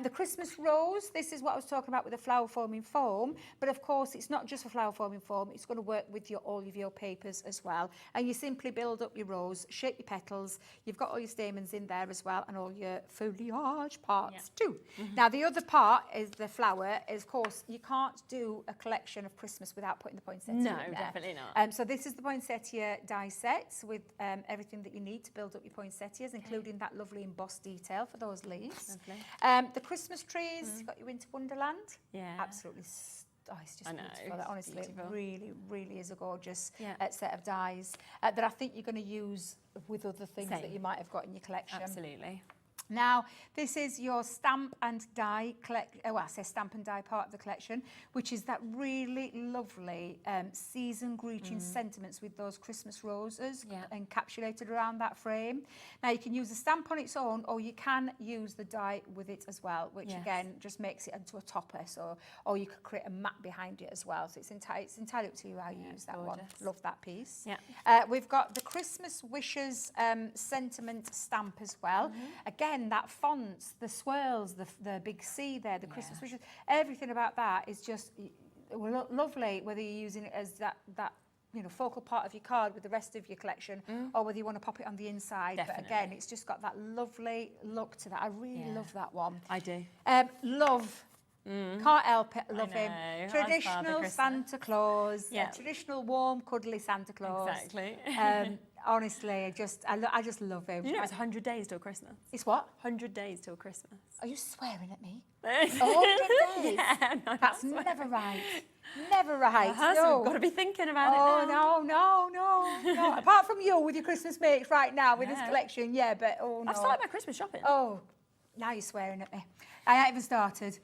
The Christmas Rose, this is what I was talking about with the flower forming foam, but of course it's not just for flower forming foam, it's going to work with all of your papers as well. And you simply build up your rose, shape your petals, you've got all your stamens in there as well, and all your foliage parts too. Now the other part is the flower. Of course you can't do a collection of Christmas without putting the poinsettia in there. Definitely not. So this is the poinsettia die set with everything that you need to build up your poinsettias, including that lovely embossed detail for those leaves. The Christmas trees, you've got your winter wonderland. Absolutely. It's just beautiful. Honestly, beautiful. It really, really is a gorgeous set of dies that I think you're going to use with other things that you might have got in your collection. Absolutely. Now, this is your stamp and die I say stamp and die part of the collection, which is that really lovely season greeting sentiments with those Christmas roses encapsulated around that frame. Now, you can use the stamp on its own, or you can use the die with it as well, which again just makes it into a topper. So, or you could create a mat behind it as well. So it's entirely up to you how you use that one. Love that piece. We've got the Christmas Wishes sentiment stamp as well. Again, that fonts, the swirls, the big C there, the Christmas wishes, everything about that is just lovely, whether you're using it as that focal part of your card with the rest of your collection, or whether you want to pop it on the inside. Definitely. But again, it's just got that lovely look to that. I really love that one. I do. Love. Can't help it, love him. Traditional Santa Claus, traditional warm, cuddly Santa Claus. Exactly. honestly, I just love him. You know, it's 100 days till Christmas. It's what? 100 days till Christmas. Are you swearing at me? 100 days? Yeah, no, That's never right. Never right. No. Got to be thinking about it now. No. Apart from you with your Christmas makes right now with this collection, but no. I've started my Christmas shopping. Oh, now you're swearing at me. I haven't even started.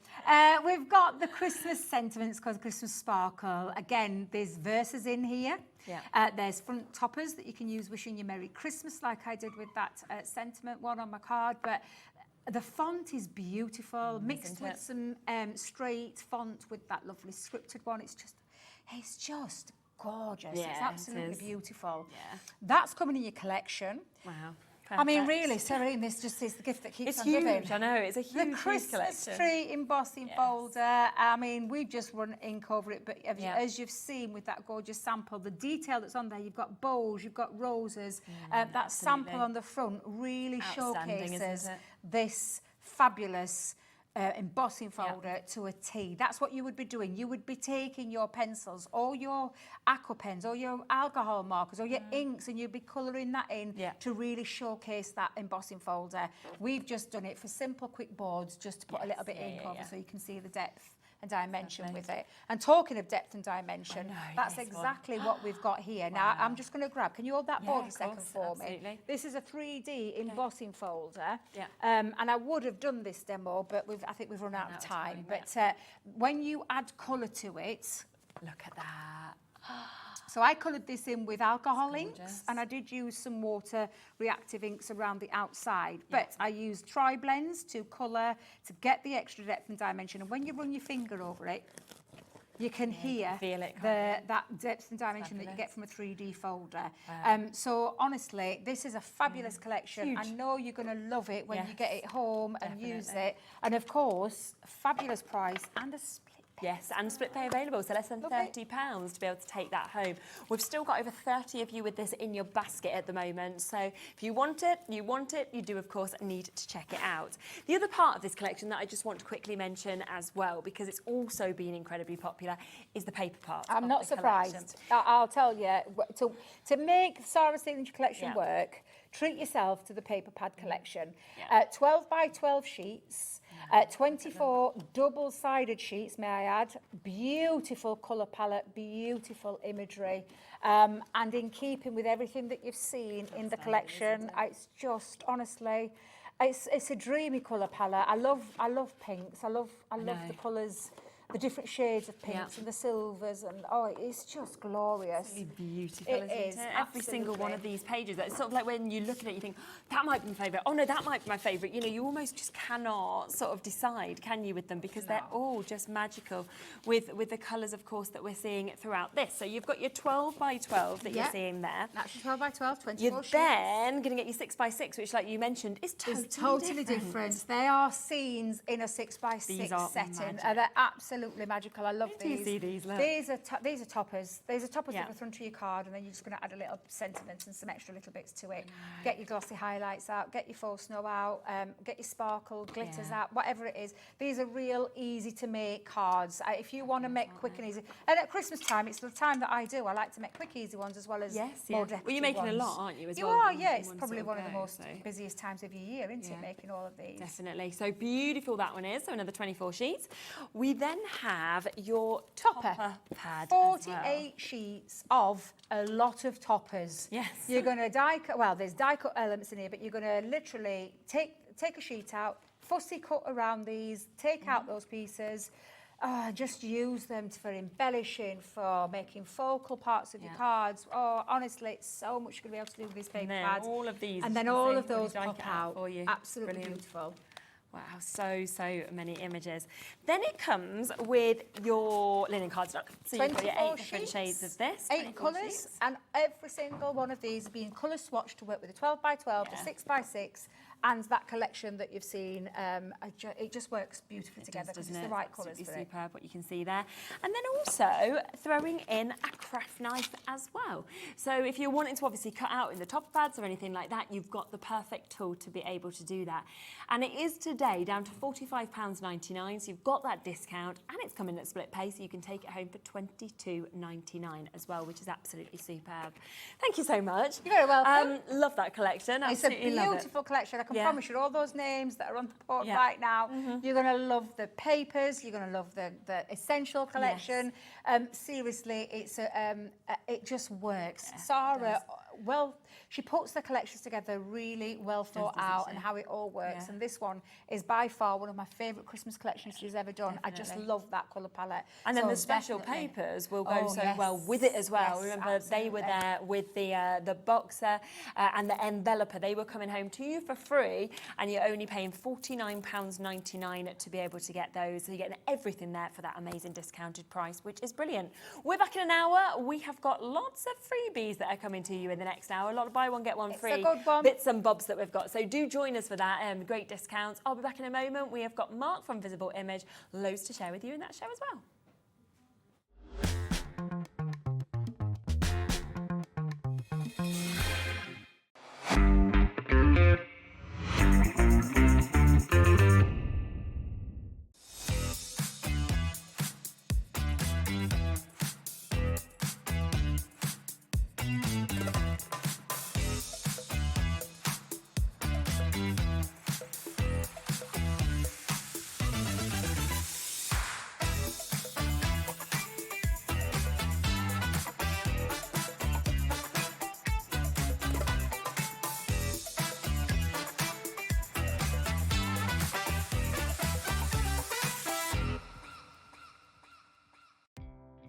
We've got the Christmas sentiments called Christmas Sparkle. Again, there's verses in here. Yeah. There's front toppers that you can use wishing you Merry Christmas, like I did with that sentiment one on my card. But the font is beautiful, mixed with some straight font with that lovely scripted one. It's just gorgeous. Yeah, it's absolutely it is. Beautiful. Yeah. That's coming in your collection. Wow. I mean, Perfect. really, Serene, this just is the gift that keeps It's on huge. giving. I know, it's a huge, The huge Christmas collection. tree embossing folder. I mean, we've just run ink over it, but as you've seen with that gorgeous sample, the detail that's on there, you've got bows, you've got roses. That sample on the front really Outstanding, showcases isn't it? this fabulous embossing folder to a T. That's what you would be doing. You would be taking your pencils or your aqua pens or your alcohol markers or your inks, and you'd be colouring that in to really showcase that embossing folder. We've just done it for simple quick boards, just to put a little bit of ink over so you can see the depth and dimension with it. And talking of depth and dimension, that's exactly what we've got here. Now, I'm just going to grab, can you hold that board a second for me? This is a 3D embossing folder. And I would have done this demo, but I think we've run out of time. But when you add colour to it, look at that. so I coloured this in with alcohol inks, and I did use some water reactive inks around the outside, but I used tri-blends to colour, to get the extra depth and dimension. And when you run your finger over it, you can hear feel it, that depth and dimension that you get from a 3D folder. So honestly, this is a fabulous collection. Huge. I know you're going to love it when you get it home and use it. And of course, a fabulous price and a split. Yes, and split pay available, so less than £30 to be able to take that home. We've still got over 30 of you with this in your basket at the moment, so if you want it, you do, of course, need to check it out. The other part of this collection that I just want to quickly mention as well, because it's also been incredibly popular, is the paper part. I'm of not the surprised. collection. I'll tell you, to make Sara Signature Collection work, treat yourself to the paper pad collection. 12 by 12 sheets. 24 double-sided sheets, may I add. Beautiful colour palette, beautiful imagery. And in keeping with everything that you've seen in the collection, it's just, honestly, it's a dreamy colour palette. I love pinks. I love the colours, the different shades of pinks and the silvers, and it's just glorious. It's beautiful, isn't it? Every single one of these pages. It's sort of like when you look at it, you think, that might be my favourite. Oh no, that might be my favourite. You know, you almost just cannot sort of decide, can you, with them, because they're all just magical with the colours, of course, that we're seeing throughout this. So you've got your 12 by 12 that you're seeing there. That's your 12 by 12, 24 You're sheets. then going to get your 6 by 6, which, like you mentioned, is totally different. They are scenes in a 6 by 6 setting. They're absolutely magical. I love these. Do you see these? Look. These are toppers. These are toppers at the front of your card, and then you're just going to add a little sentiment and some extra little bits to it. Get your glossy highlights out, get your faux snow out, get your sparkle, glitters out, whatever it is. These are real easy to make cards. If you want to make quick and easy, and at Christmas time, it's the time that I do. I like to make quick, easy ones as well as more decorative Well, you're making ones. a lot, aren't you? As You well, are, in yeah. It's one probably sort of one of the go, most so. busiest times of your year, isn't it? Making all of these. Definitely. So beautiful that one is. So another 24 sheets. We then have your topper pad. 48 sheets of a lot of toppers. Yes. You're going to die cut, well, there's die cut elements in here, but you're going to literally take a sheet out, fussy cut around these, take out those pieces, just use them for embellishing, for making focal parts of your cards. Oh, honestly, it's so much you're going to be able to do with these paper pads. All of these. And then you can all see, of those already pop die cut out. for you. Absolutely Brilliant. beautiful. Wow, so many images. Then it comes with your linen cardstock. So you've got your 8 different shades of this. 8 colours, and every single one of these is being colour swatched to work with the 12 by 12, the 6 by 6, and that collection that you've seen, it just works beautifully together because it's the right colours for it. Superb what you can see there. And then also throwing in a craft knife as well. So if you're wanting to obviously cut out in the top pads or anything like that, you've got the perfect tool to be able to do that. And it is today down to £45.99, so you've got that discount, and it's coming at split pay, so you can take it home for £22.99 as well, which is absolutely superb. Thank you so much. You're very welcome. Love that collection. It's a Absolutely love it. beautiful collection. I can promise you all those names that are on the board Yeah. right now. You're going to love the papers. You're going to love the essential collection. Seriously, it's it just works. Yeah, Sara, she puts the collections together really well thought out and how it all works. Yeah. And this one is by far one of my favourite Christmas collections she's ever done. Definitely. I just love that colour palette. And then So the special definitely. papers will go so yes. well with it as well. Yes, Remember, they were absolutely. there with the boxer and the enveloper. They were coming home to you for free, and you're only paying £49.99 to be able to get those. So you're getting everything there for that amazing discounted price, which is brilliant. We're back in an hour. We have got lots of freebies that are coming to you in the next hour. A lot of buy one, get one It's free a good one. bits and bobs that we've got. So do join us for that. Great discounts. I'll be back in a moment. We have got Mark from Visible Image. Loads to share with you in that show as well.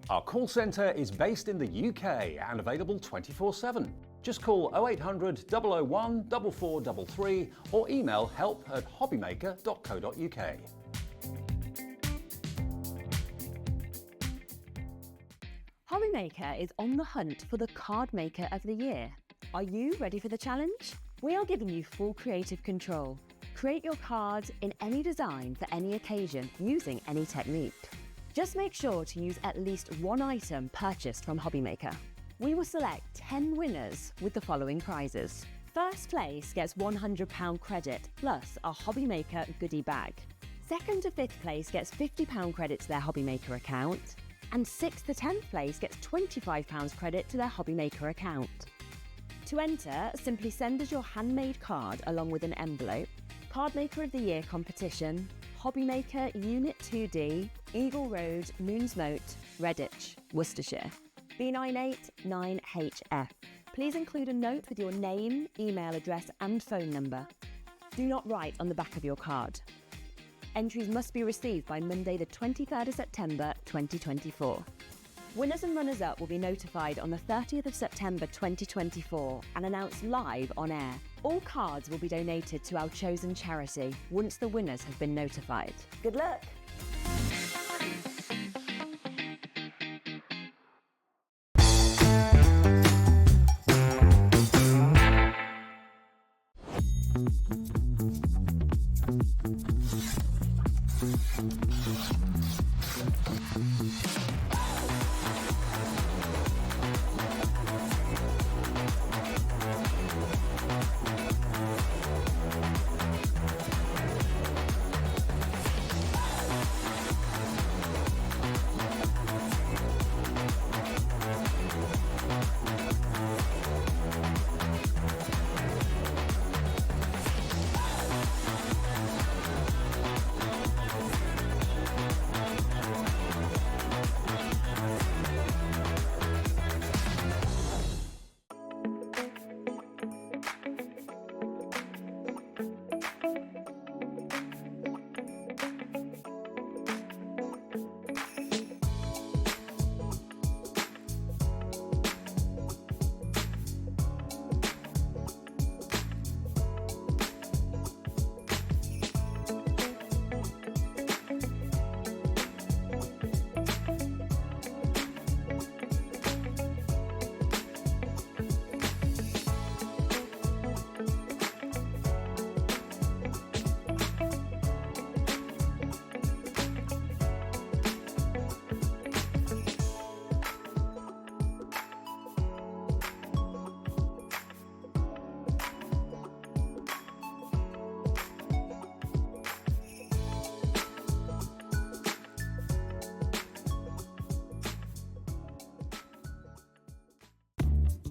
Our call centre is based in the UK and available 24/7. Just call 0800 001 4433 or email help@hobbymaker.co.uk. HobbyMaker is on the hunt for the Card Maker of the Year. Are you ready for the challenge? We are giving you full creative control. Create your cards in any design for any occasion using any technique. Just make sure to use at least one item purchased from HobbyMaker. We will select 10 winners with the following prizes. First place gets £100 credit plus a HobbyMaker goodie bag. Second to fifth place gets £50 credit to their HobbyMaker account. And 6th to 10th place gets £25 credit to their HobbyMaker account. To enter, simply send us your handmade card along with an envelope. Card Maker of the Year competition, HobbyMaker Unit 2D, Eagle Road, Moonsmote, Redditch, Worcestershire. B989HF. Please include a note with your name, email address and phone number. Do not write on the back of your card. Entries must be received by Monday the 23rd of September 2024. Winners and runners-up will be notified on the 30th of September 2024 and announced live on air. All cards will be donated to our chosen charity once the winners have been notified. Good luck!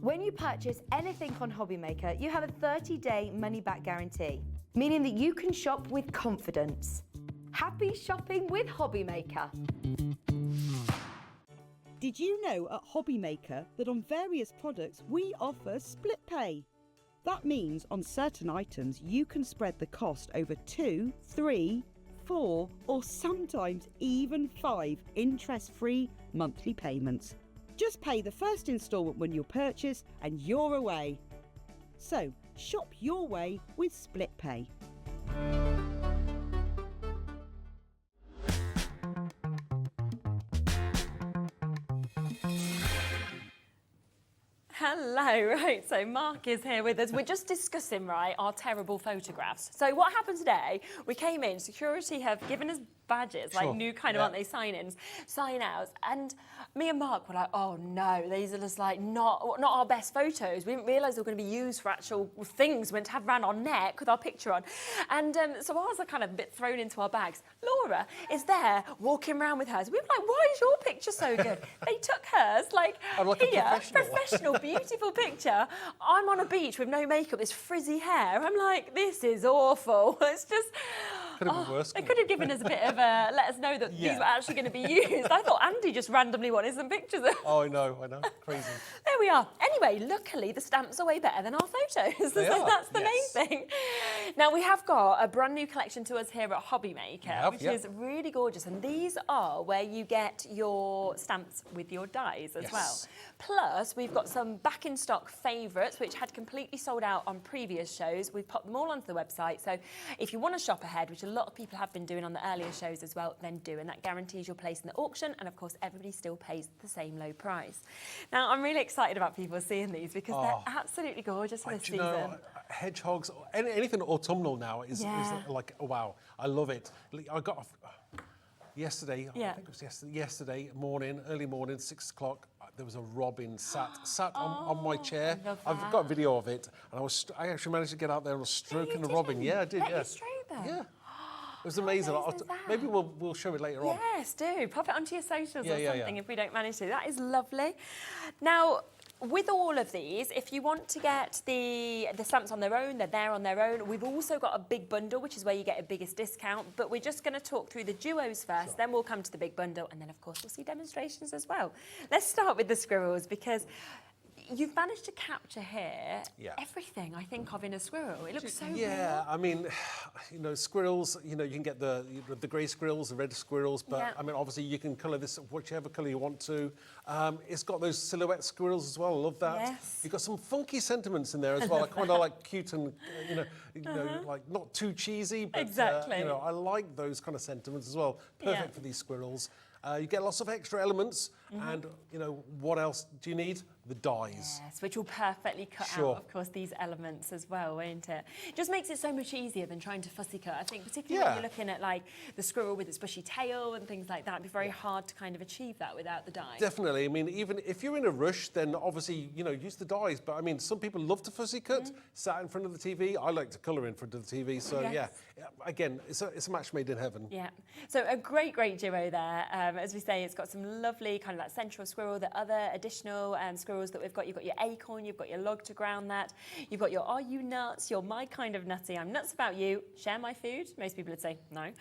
When you purchase anything on HobbyMaker, you have a 30-day money-back guarantee, meaning that you can shop with confidence. Happy shopping with HobbyMaker. Did you know at HobbyMaker that on various products we offer split pay? That means on certain items you can spread the cost over 2, 3, 4 or sometimes even 5 interest-free monthly payments. Just pay the first instalment when you purchase and you're away. So shop your way with split pay. Hello, right, so Mark is here with us. We're just discussing, right, our terrible photographs. So what happened today, we came in, security have given us badges, like new kind of, aren't they, sign-ins, sign-outs, and me and Mark were like, oh no, these are just like not our best photos. We didn't realise they were going to be used for actual things, we meant to have around our neck with our picture on. And so I was like kind of a bit thrown into our bags. Laura is there walking around with hers. We were like, why is your picture so good? They took hers, like here, professional, beautiful picture. I'm on a beach with no makeup, this frizzy hair. I'm like, this is awful. It's just... Could have been worse. They could have given us a bit of a, let us know that these were actually going to be used. I thought Andy just randomly wanted some pictures of. Oh, I know, crazy. There we are. Anyway, luckily the stamps are way better than our photos. So that's the main thing. Now we have got a brand new collection to us here at HobbyMaker, which is really gorgeous. And these are where you get your stamps with your dies as well. Plus, we've got some back in stock favourites, which had completely sold out on previous shows. We've popped them all onto the website. So if you want to shop ahead, which a lot of people have been doing on the earlier shows as well, then do. And that guarantees your place in the auction. And of course, everybody still pays the same low price. Now, I'm really excited about people seeing these because they're absolutely gorgeous for this season. Know, hedgehogs, anything autumnal now is like, oh, wow, I love it. I got yesterday, I think it was yesterday morning, early morning, 6 o'clock, there was a robin sat on my chair. I've got a video of it, and I actually managed to get out there and was stroking the robin. Yeah, I did. Let you stroke them? Yeah. It was amazing. Maybe we'll show it later on. Yes, do. Pop it onto your socials or something if we don't manage to. That is lovely. Now, with all of these, if you want to get the stamps on their own, they're there on their own. We've also got a big bundle, which is where you get a biggest discount. But we're just going to talk through the duos first, then we'll come to the big bundle, and then, of course, we'll see demonstrations as well. Let's start with the squirrels, because you've managed to capture here everything I think of in a squirrel. It looks so good. Yeah, I mean, you know, squirrels, you know, you can get the grey squirrels, the red squirrels, but I mean, obviously you can colour this whichever colour you want to. It's got those silhouette squirrels as well. I love that. Yes. You've got some funky sentiments in there as well. I kind of like cute and, you know, like not too cheesy, but, you know, I like those kind of sentiments as well. Perfect for these squirrels. You get lots of extra elements, and, you know, what else do you need? The dies. Yes, which will perfectly cut out, of course, these elements as well, won't it? Just makes it so much easier than trying to fussy cut. I think particularly when you're looking at like the squirrel with its bushy tail and things like that, it'd be very hard to kind of achieve that without the dies. Definitely. I mean, even if you're in a rush, then obviously, you know, use the dies. But I mean, some people love to fussy cut, sat in front of the TV. I like to colour in front of the TV. So again, it's a match made in heaven. Yeah. So a great duo there. As we say, it's got some lovely kind of like central squirrel, the other additional squirrels that we've got. You've got your acorn, you've got your log to ground that. You've got your are you nuts? You're my kind of nutty. I'm nuts about you. Share my food. Most people would say no.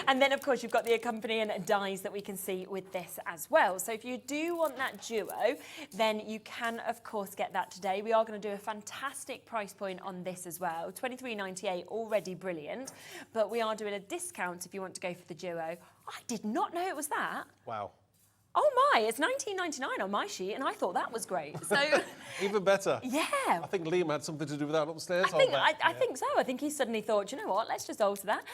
And then of course you've got the accompanying dies that we can see with this as well. So if you do want that duo, then you can of course get that today. We are going to do a fantastic price point on this as well. $23.98, already brilliant. But we are doing a discount if you want to go for the duo. I did not know it was that. Wow. Oh my, it's $19.99 on my sheet, and I thought that was great. So even better. Yeah. I think Liam had something to do with that upstairs. I think so. I think he suddenly thought, you know what, let's just alter that.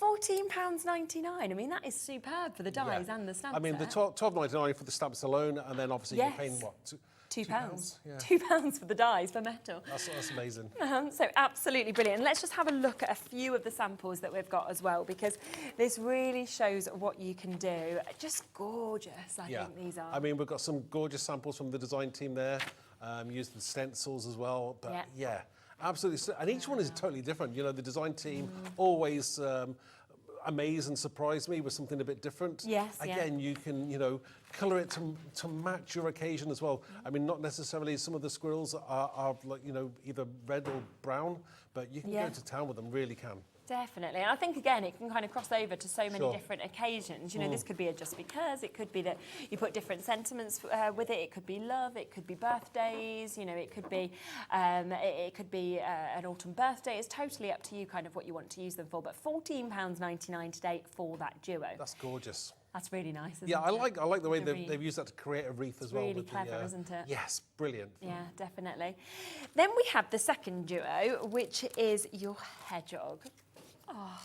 £14.99. I mean, that is superb for the dies and the stamps. I mean, the $12.99 for the stamps alone, and then obviously you're paying what? £2. Yeah. £2 for the dies for metal. That's amazing. So absolutely brilliant. And let's just have a look at a few of the samples that we've got as well, because this really shows what you can do. Just gorgeous, I think these are. I mean, we've got some gorgeous samples from the design team there. Used the stencils as well. But yeah, absolutely. And each one is totally different. You know, the design team always amaze and surprise me with something a bit different. Yes, Again, you can, you know, colour it to match your occasion as well. I mean, not necessarily some of the squirrels are like, you know, either red or brown, but you can go to town with them, really can. Definitely. And I think, again, it can kind of cross over to so many Sure. different occasions. You know, this could be a just because, it could be that you put different sentiments with it. It could be love, it could be birthdays, you know, it could be an autumn birthday. It's totally up to you kind of what you want to use them for. But £14.99 today for that duo. That's gorgeous. That's really nice, isn't it? Yeah, I like the way The wreath. they've used that to create a wreath as well. Really with clever, the, isn't it? Yes, brilliant. Yeah, definitely. Then we have the second duo, which is your hedgehog. Oh,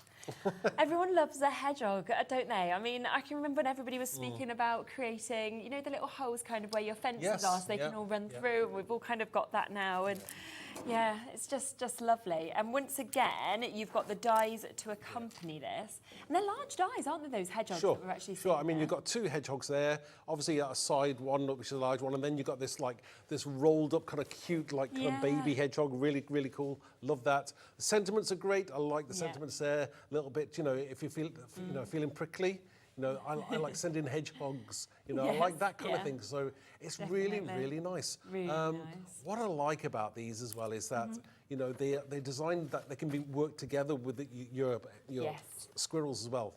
everyone loves a hedgehog, don't they? I mean, I can remember when everybody was speaking about creating, you know, the little holes kind of where your fences are, so they can all run through. We've all kind of got that now, and yeah, it's just lovely. And once again, you've got the dies to accompany this, and they're large dies, aren't they? Those hedgehogs Sure, that we're actually sure. seeing I mean, there? you've got two hedgehogs there. Obviously, a side one, which is a large one, and then you've got this this rolled up kind of cute, like kind of baby hedgehog. Really, really cool. Love that. The sentiments are great. I like the sentiments there. A little bit, you know, if you feel, you know, feeling prickly. You know, I like sending hedgehogs. You know, I like that kind of thing. So it's really, really nice. Really nice. What I like about these as well is that you know they're designed that they can be worked together with your squirrels as well.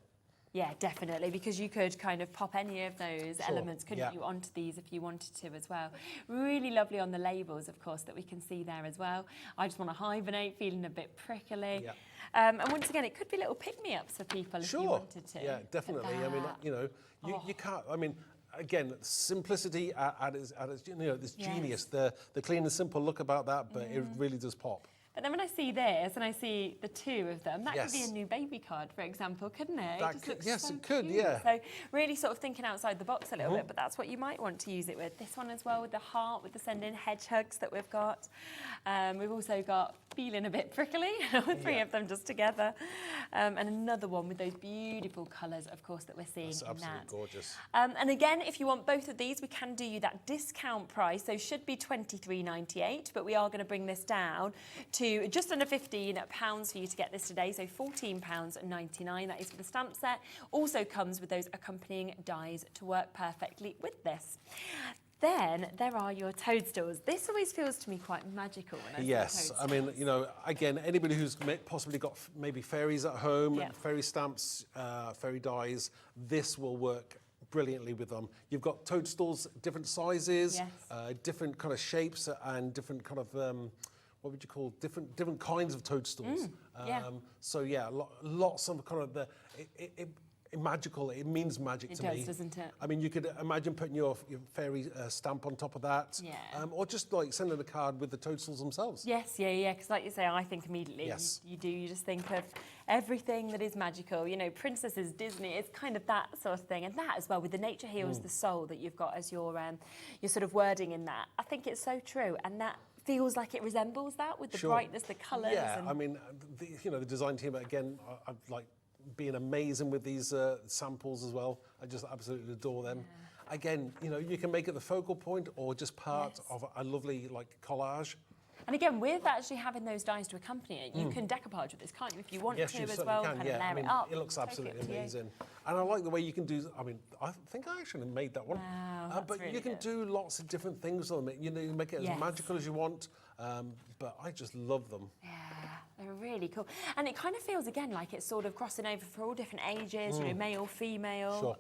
Yeah, definitely, because you could kind of pop any of those elements, couldn't you, onto these if you wanted to as well. Really lovely on the labels, of course, that we can see there as well. I just want to hibernate, feeling a bit prickly. Yeah. And once again, it could be little pick-me-ups for people if you wanted to. Yeah, definitely. I mean, you know, you can't, I mean, again, simplicity at its you know, this genius, the clean and simple look about that, but it really does pop. But then when I see this and I see the two of them, that Yes. could be a new baby card, for example, couldn't it? That It just could- looks yes, so it could, cute. yeah. So really sort of thinking outside the box a little bit, but that's what you might want to use it with. This one as well with the heart, with the sending hedgehogs that we've got. We've also got feeling a bit prickly, all three of them just together. And another one with those beautiful colours, of course, that we're seeing It's in absolutely that. gorgeous. And again, if you want both of these, we can do you that discount price. So should be £23.98, but we are going to bring this down to just under £15 for you to get this today. So £14.99. That is for the stamp set. Also comes with those accompanying dies to work perfectly with this. Then there are your toadstools. This always feels to me quite magical when I see Yes, I mean, you know, again, anybody who's possibly got maybe fairies at home, fairy stamps, fairy dies, this will work brilliantly with them. You've got toadstools, different sizes, different kind of shapes, and different kind of what would you call different kinds of toadstools. So yeah, lots of kind of magical. It means magic to me. It does, doesn't it? I mean, you could imagine putting your fairy stamp on top of that, or just like sending a card with the toadstools themselves. Yes, because like you say, I think immediately you just think of everything that is magical. You know, princesses, Disney, it's kind of that sort of thing, and that as well with the nature heals the soul that you've got as your sort of wording in that. I think it's so true, and that feels like it resembles that with the brightness, the colours. Yeah, I mean, the design team again, I like being amazing with these samples as well. I just absolutely adore them. Again, you know, you can make it the focal point or just part of a lovely like collage. And again, with actually having those dies to accompany it, you can decoupage with this, can't you, if you want to as well, can, kind of layer I mean, it up. it looks absolutely amazing. And I like the way you can do, I mean, I think I actually made that one. Wow, that's but really you can good. do lots of different things on it. You know, you make it as magical as you want, but I just love them. Yeah, they're really cool. And it kind of feels, again, like it's sort of crossing over for all different ages, you know, male, female. Sure.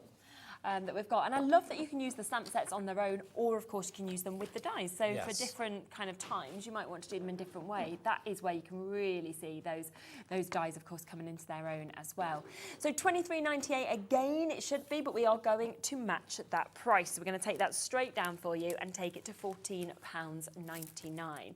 That we've got. And I love that you can use the stamp sets on their own, or of course you can use them with the dies. So for different kind of times, you might want to do them in a different way. That is where you can really see those dies, of course, coming into their own as well. So £23.98 again, it should be, but we are going to match that price. So we're going to take that straight down for you and take it to £14.99.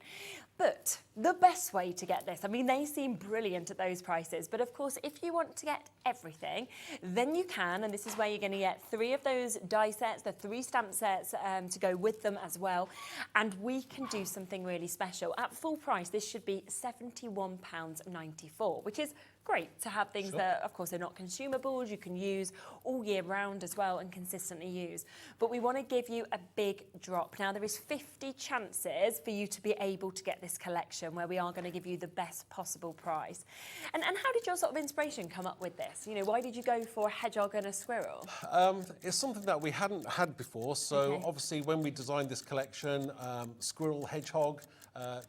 But the best way to get this, I mean, they seem brilliant at those prices, but of course, if you want to get everything, then you can, and this is where you're going to get 3 of those die sets, the 3 stamp sets to go with them as well, and we can do something really special. At full price, this should be £71.94, which is great to have things that, of course, are not consumables, you can use all year round as well and consistently use. But we want to give you a big drop. Now, there is 50 chances for you to be able to get this collection where we are going to give you the best possible price. And how did your sort of inspiration come up with this? You know, why did you go for a hedgehog and a squirrel? It's something that we hadn't had before. So obviously when we designed this collection, squirrel, hedgehog,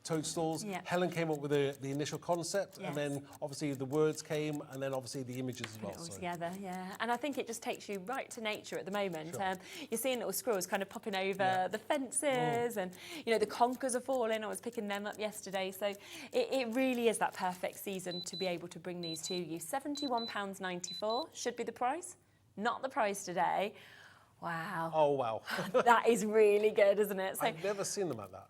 toadstools, Helen came up with the initial concept, and then obviously the words came, and then obviously the images as well. All together, and I think it just takes you right to nature at the moment. You're seeing little squirrels kind of popping over the fences, and you know the conkers are falling. I was picking them up yesterday, so it really is that perfect season to be able to bring these to you. £71.94 should be the price, not the price today. Wow. Oh, wow. That is really good, isn't it? So, I've never seen them at that.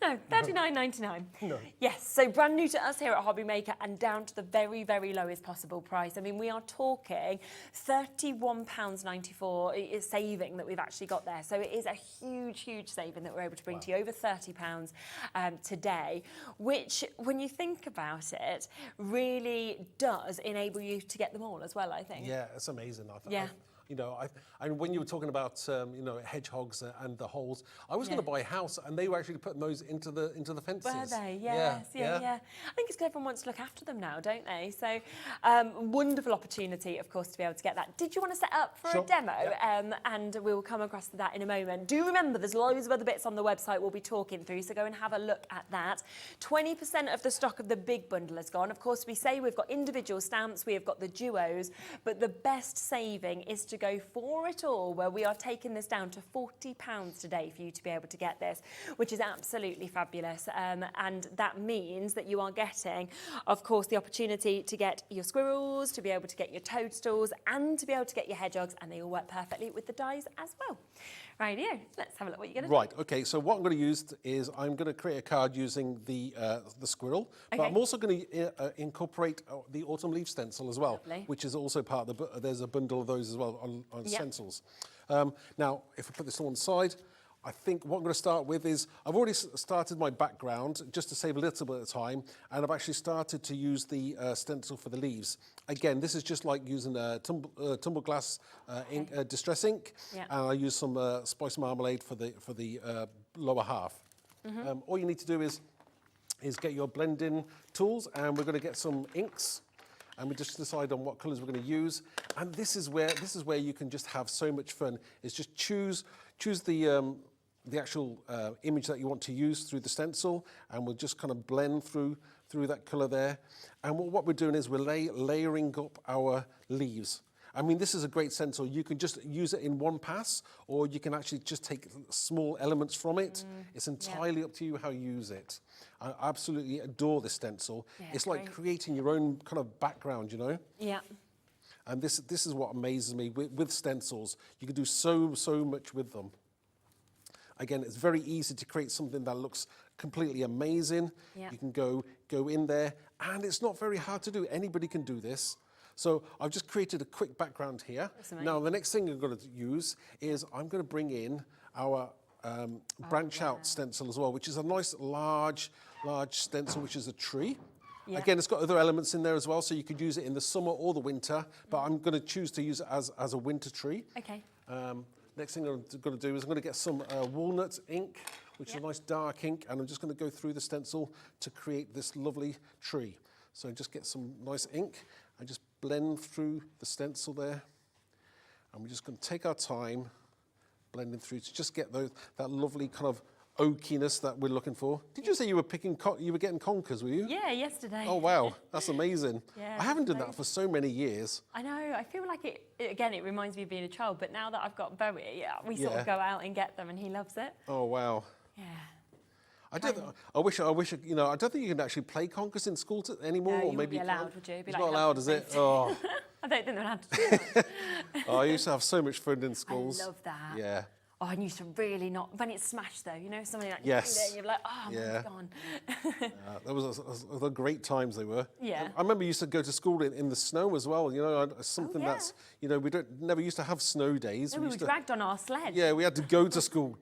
no, £39.99. No. Yes, so brand new to us here at HobbyMaker and down to the very, very lowest possible price. I mean, we are talking £31.94 is saving that we've actually got there. So it is a huge, huge saving that we're able to bring to you, over £30 today, which, when you think about it, really does enable you to get them all as well, I think. Yeah, it's amazing. Yeah. You know, and when you were talking about you know, hedgehogs and the holes, I was going to buy a house, and they were actually putting those into the fences. Were they? Yes, yeah. I think it's because everyone wants to look after them now, don't they? So, wonderful opportunity, of course, to be able to get that. Did you want to set up for a demo? And we will come across to that in a moment. Do remember, there's loads of other bits on the website we'll be talking through, so go and have a look at that. 20% of the stock of the big bundle is gone. Of course, we say we've got individual stamps, we have got the duos, but the best saving is to go for it all, where we are taking this down to £40 today for you to be able to get this, which is absolutely fabulous. And that means that you are getting, of course, the opportunity to get your squirrels, to be able to get your toadstools, and to be able to get your hedgehogs, and they all work perfectly with the dies as well. Rightio, let's have a look what you're going to do. Right, okay, so what I'm going to use is I'm going to create a card using the squirrel, but I'm also going to incorporate the autumn leaf stencil as well, which is also part of there's a bundle of those as well on stencils. Now, if I put this on one side, I think what I'm going to start with is, I've already started my background just to save a little bit of time, and I've actually started to use the stencil for the leaves. Again, this is just like using a tumble glass ink, distress ink, and I use some spice marmalade for the lower half. All you need to do is get your blending tools, and we're going to get some inks, and we just decide on what colours we're going to use. And this is where you can just have so much fun. Is just choose the actual image that you want to use through the stencil, and we'll just kind of blend through that colour there. And what we're doing is we're layering up our leaves. I mean, this is a great stencil. You can just use it in one pass, or you can actually just take small elements from it. It's entirely up to you how you use it. I absolutely adore this stencil. Yeah, it's like creating your own kind of background, you know? Yeah. And this is what amazes me with stencils. You can do so much with them. Again, it's very easy to create something that looks completely amazing. Yeah. You can go in there, and it's not very hard to do. Anybody can do this. So I've just created a quick background here. Now, the next thing I'm going to use is I'm going to bring in our branch out stencil as well, which is a nice large stencil, which is a tree. Yeah. Again, it's got other elements in there as well, so you could use it in the summer or the winter, but I'm going to choose to use it as a winter tree. Okay. Next thing I'm going to do is I'm going to get some walnut ink, which is a nice dark ink, and I'm just going to go through the stencil to create this lovely tree. So just get some nice ink and just blend through the stencil there. And we're just going to take our time blending through to just get that lovely kind of oakiness that we're looking for. Did you say you were getting conkers, were you? Yeah, yesterday. Oh wow, that's amazing. I haven't done that for so many years. I know, I feel like it reminds me of being a child, but now that I've got Bowie, we sort of go out and get them, and he loves it. Oh wow. Yeah. I wish, you know, I don't think you can actually play conkers in school anymore. No, you or maybe wouldn't be allowed, would you? It's not allowed, is it? Oh. I don't think they're allowed to do that. Oh, I used to have so much fun in schools. I love that. Yeah. Oh, and you used to really not, when it's smashed though, you know, something like yes. and you're like, oh, mine's gone. That was the great times they were. Yeah. I remember you used to go to school in the snow as well, you know, something that's, you know, never used to have snow days. No, we were dragged on our sled. Yeah, we had to go to school.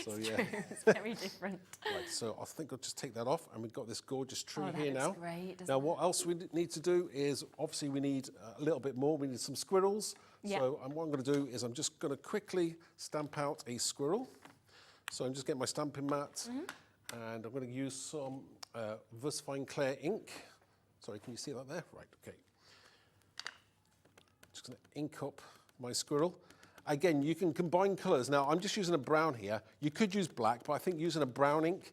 So yeah. It's very different. Right, so I think I'll just take that off, and we've got this gorgeous tree Oh, that here looks now. great, doesn't Now, what else we need to do is, obviously, we need a little bit more. We need some squirrels. Yeah. So what I'm going to do is I'm just going to quickly stamp out a squirrel. So I'm just getting my stamping mat, and I'm going to use some Vus Fine Clair ink. Sorry, can you see that there? Right, okay. Just going to ink up my squirrel. Again, you can combine colours. Now, I'm just using a brown here. You could use black, but I think using a brown ink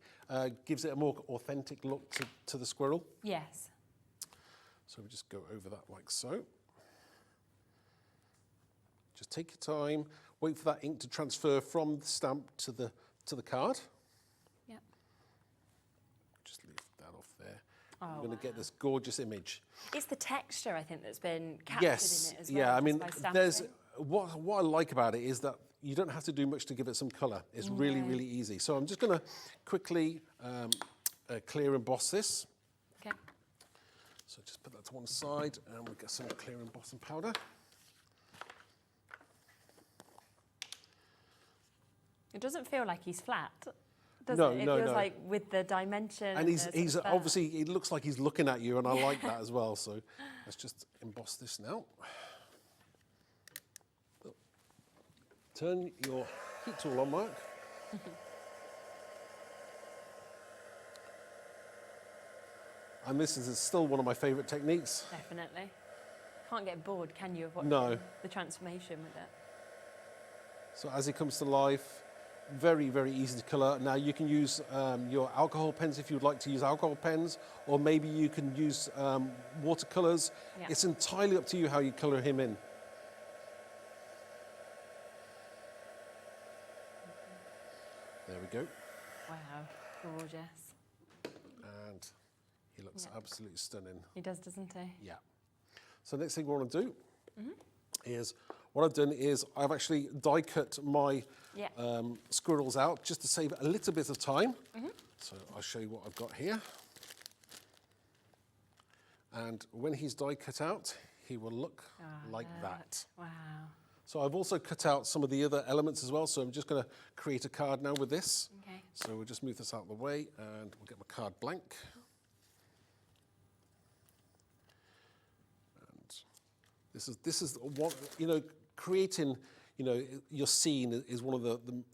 gives it a more authentic look to the squirrel. Yes. So we just go over that like so. Just take your time, wait for that ink to transfer from the stamp to the card. Yep. Just leave that off there. Oh, You're going to get this gorgeous image. It's the texture, I think, that's been captured in it as well. Yeah, I just mean, by stamping. there's what I like about it is that you don't have to do much to give it some colour. It's really, really easy. So I'm just going to quickly clear emboss this. Okay. So just put that to one side, and we'll get some clear embossing powder. It doesn't feel like he's flat, does No, it? It no, feels no. like with the dimension. And he's the sort of obviously, it looks like he's looking at you, and I like that as well. So let's just emboss this now. Turn your heat tool on, Mark. And this is still one of my favourite techniques. Definitely. Can't get bored, can you, of watching No. the transformation with it? So as it comes to life, very, very easy to colour. Now you can use your alcohol pens if you'd like to use alcohol pens, or maybe you can use watercolours. Yeah. It's entirely up to you how you colour him in. There we go. Wow, gorgeous. And he looks absolutely stunning. He does, doesn't he? Yeah. So next thing we want to do is, what I've done is I've actually die cut my Yeah. squirrels out just to save a little bit of time. So I'll show you what I've got here. And when he's die cut out, he will look like that. Wow. So I've also cut out some of the other elements as well. So I'm just going to create a card now with this. Okay. So we'll just move this out of the way, and we'll get my card blank. And this is what, you know, creating, you know, your scene is one of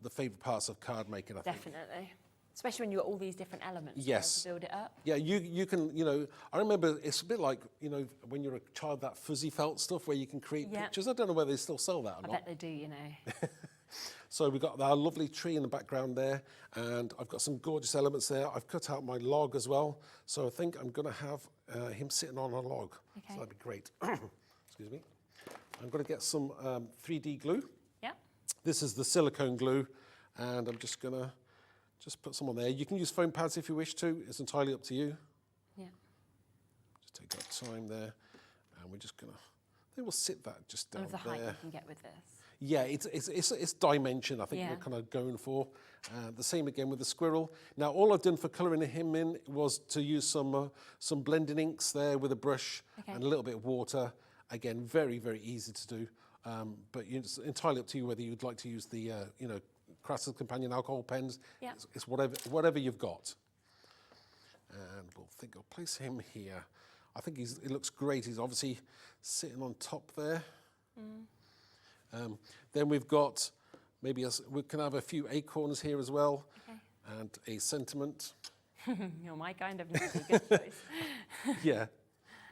the favourite parts of card making, I think. Definitely. Especially when you've got all these different elements Yes. to build it up. Yeah, you can, you know, I remember it's a bit like, you know, when you're a child, that fuzzy felt stuff where you can create Yeah. pictures. I don't know whether they still sell that or I not. bet they do, you know. So we've got our lovely tree in the background there, and I've got some gorgeous elements there. I've cut out my log as well, so I think I'm going to have him sitting on a log. Okay. So that'd be great. Excuse me. I'm going to get some 3D glue. Yeah. This is the silicone glue, and I'm just going to put some on there. You can use foam pads if you wish to. It's entirely up to you. Yeah. Just take that time there, and we're just going to, I think we'll sit that just down Of the height there. you can get with this. Yeah, it's dimension, I think Yeah. we're kind of going for. The same again with the squirrel. Now, all I've done for colouring him in was to use some blending inks there with a brush and a little bit of water. Again, very, very easy to do. But it's entirely up to you whether you'd like to use the, you know, Crafter's Companion alcohol pens. Yeah. It's whatever you've got. And I'll place him here. I think he looks great. He's obviously sitting on top there. Then we've got we can have a few acorns here as well, and a sentiment. You're my kind of naughty. Good choice. Yeah.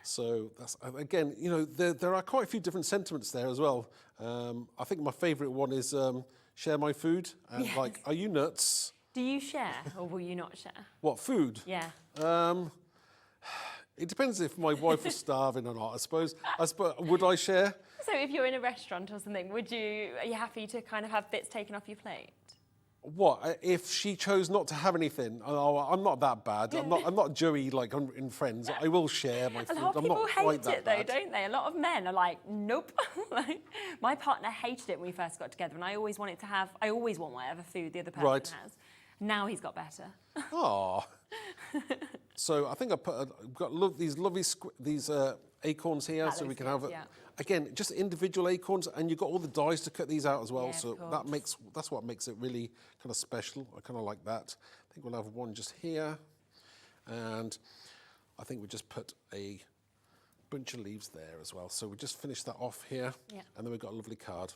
So that's, again, you know, there are quite a few different sentiments there as well. I think my favourite one is share my food, and Yes. like, are you nuts? Do you share or will you not share? What, food? Yeah. It depends if my wife was starving or not, I suppose. Would I share? So if you're in a restaurant or something, are you happy to kind of have bits taken off your plate? What if she chose not to have anything? Oh, I'm not that bad. I'm not Joey like in Friends. I will share my A food. lot of I'm people not quite hate that it though, bad. don't they? A lot of men are like, nope. Like, my partner hated it when we first got together, and I always want whatever food the other person Right. has. Now he's got better. Oh. So I think I've got these lovely acorns here, That so we looks can have good, yeah. again just individual acorns, and you've got all the dies to cut these out as well. Yeah, so of that's what makes it really kind of special. I kind of like that. I think we'll have one just here, and I think we just put a bunch of leaves there as well. So we just finish that off here, and then we've got a lovely card.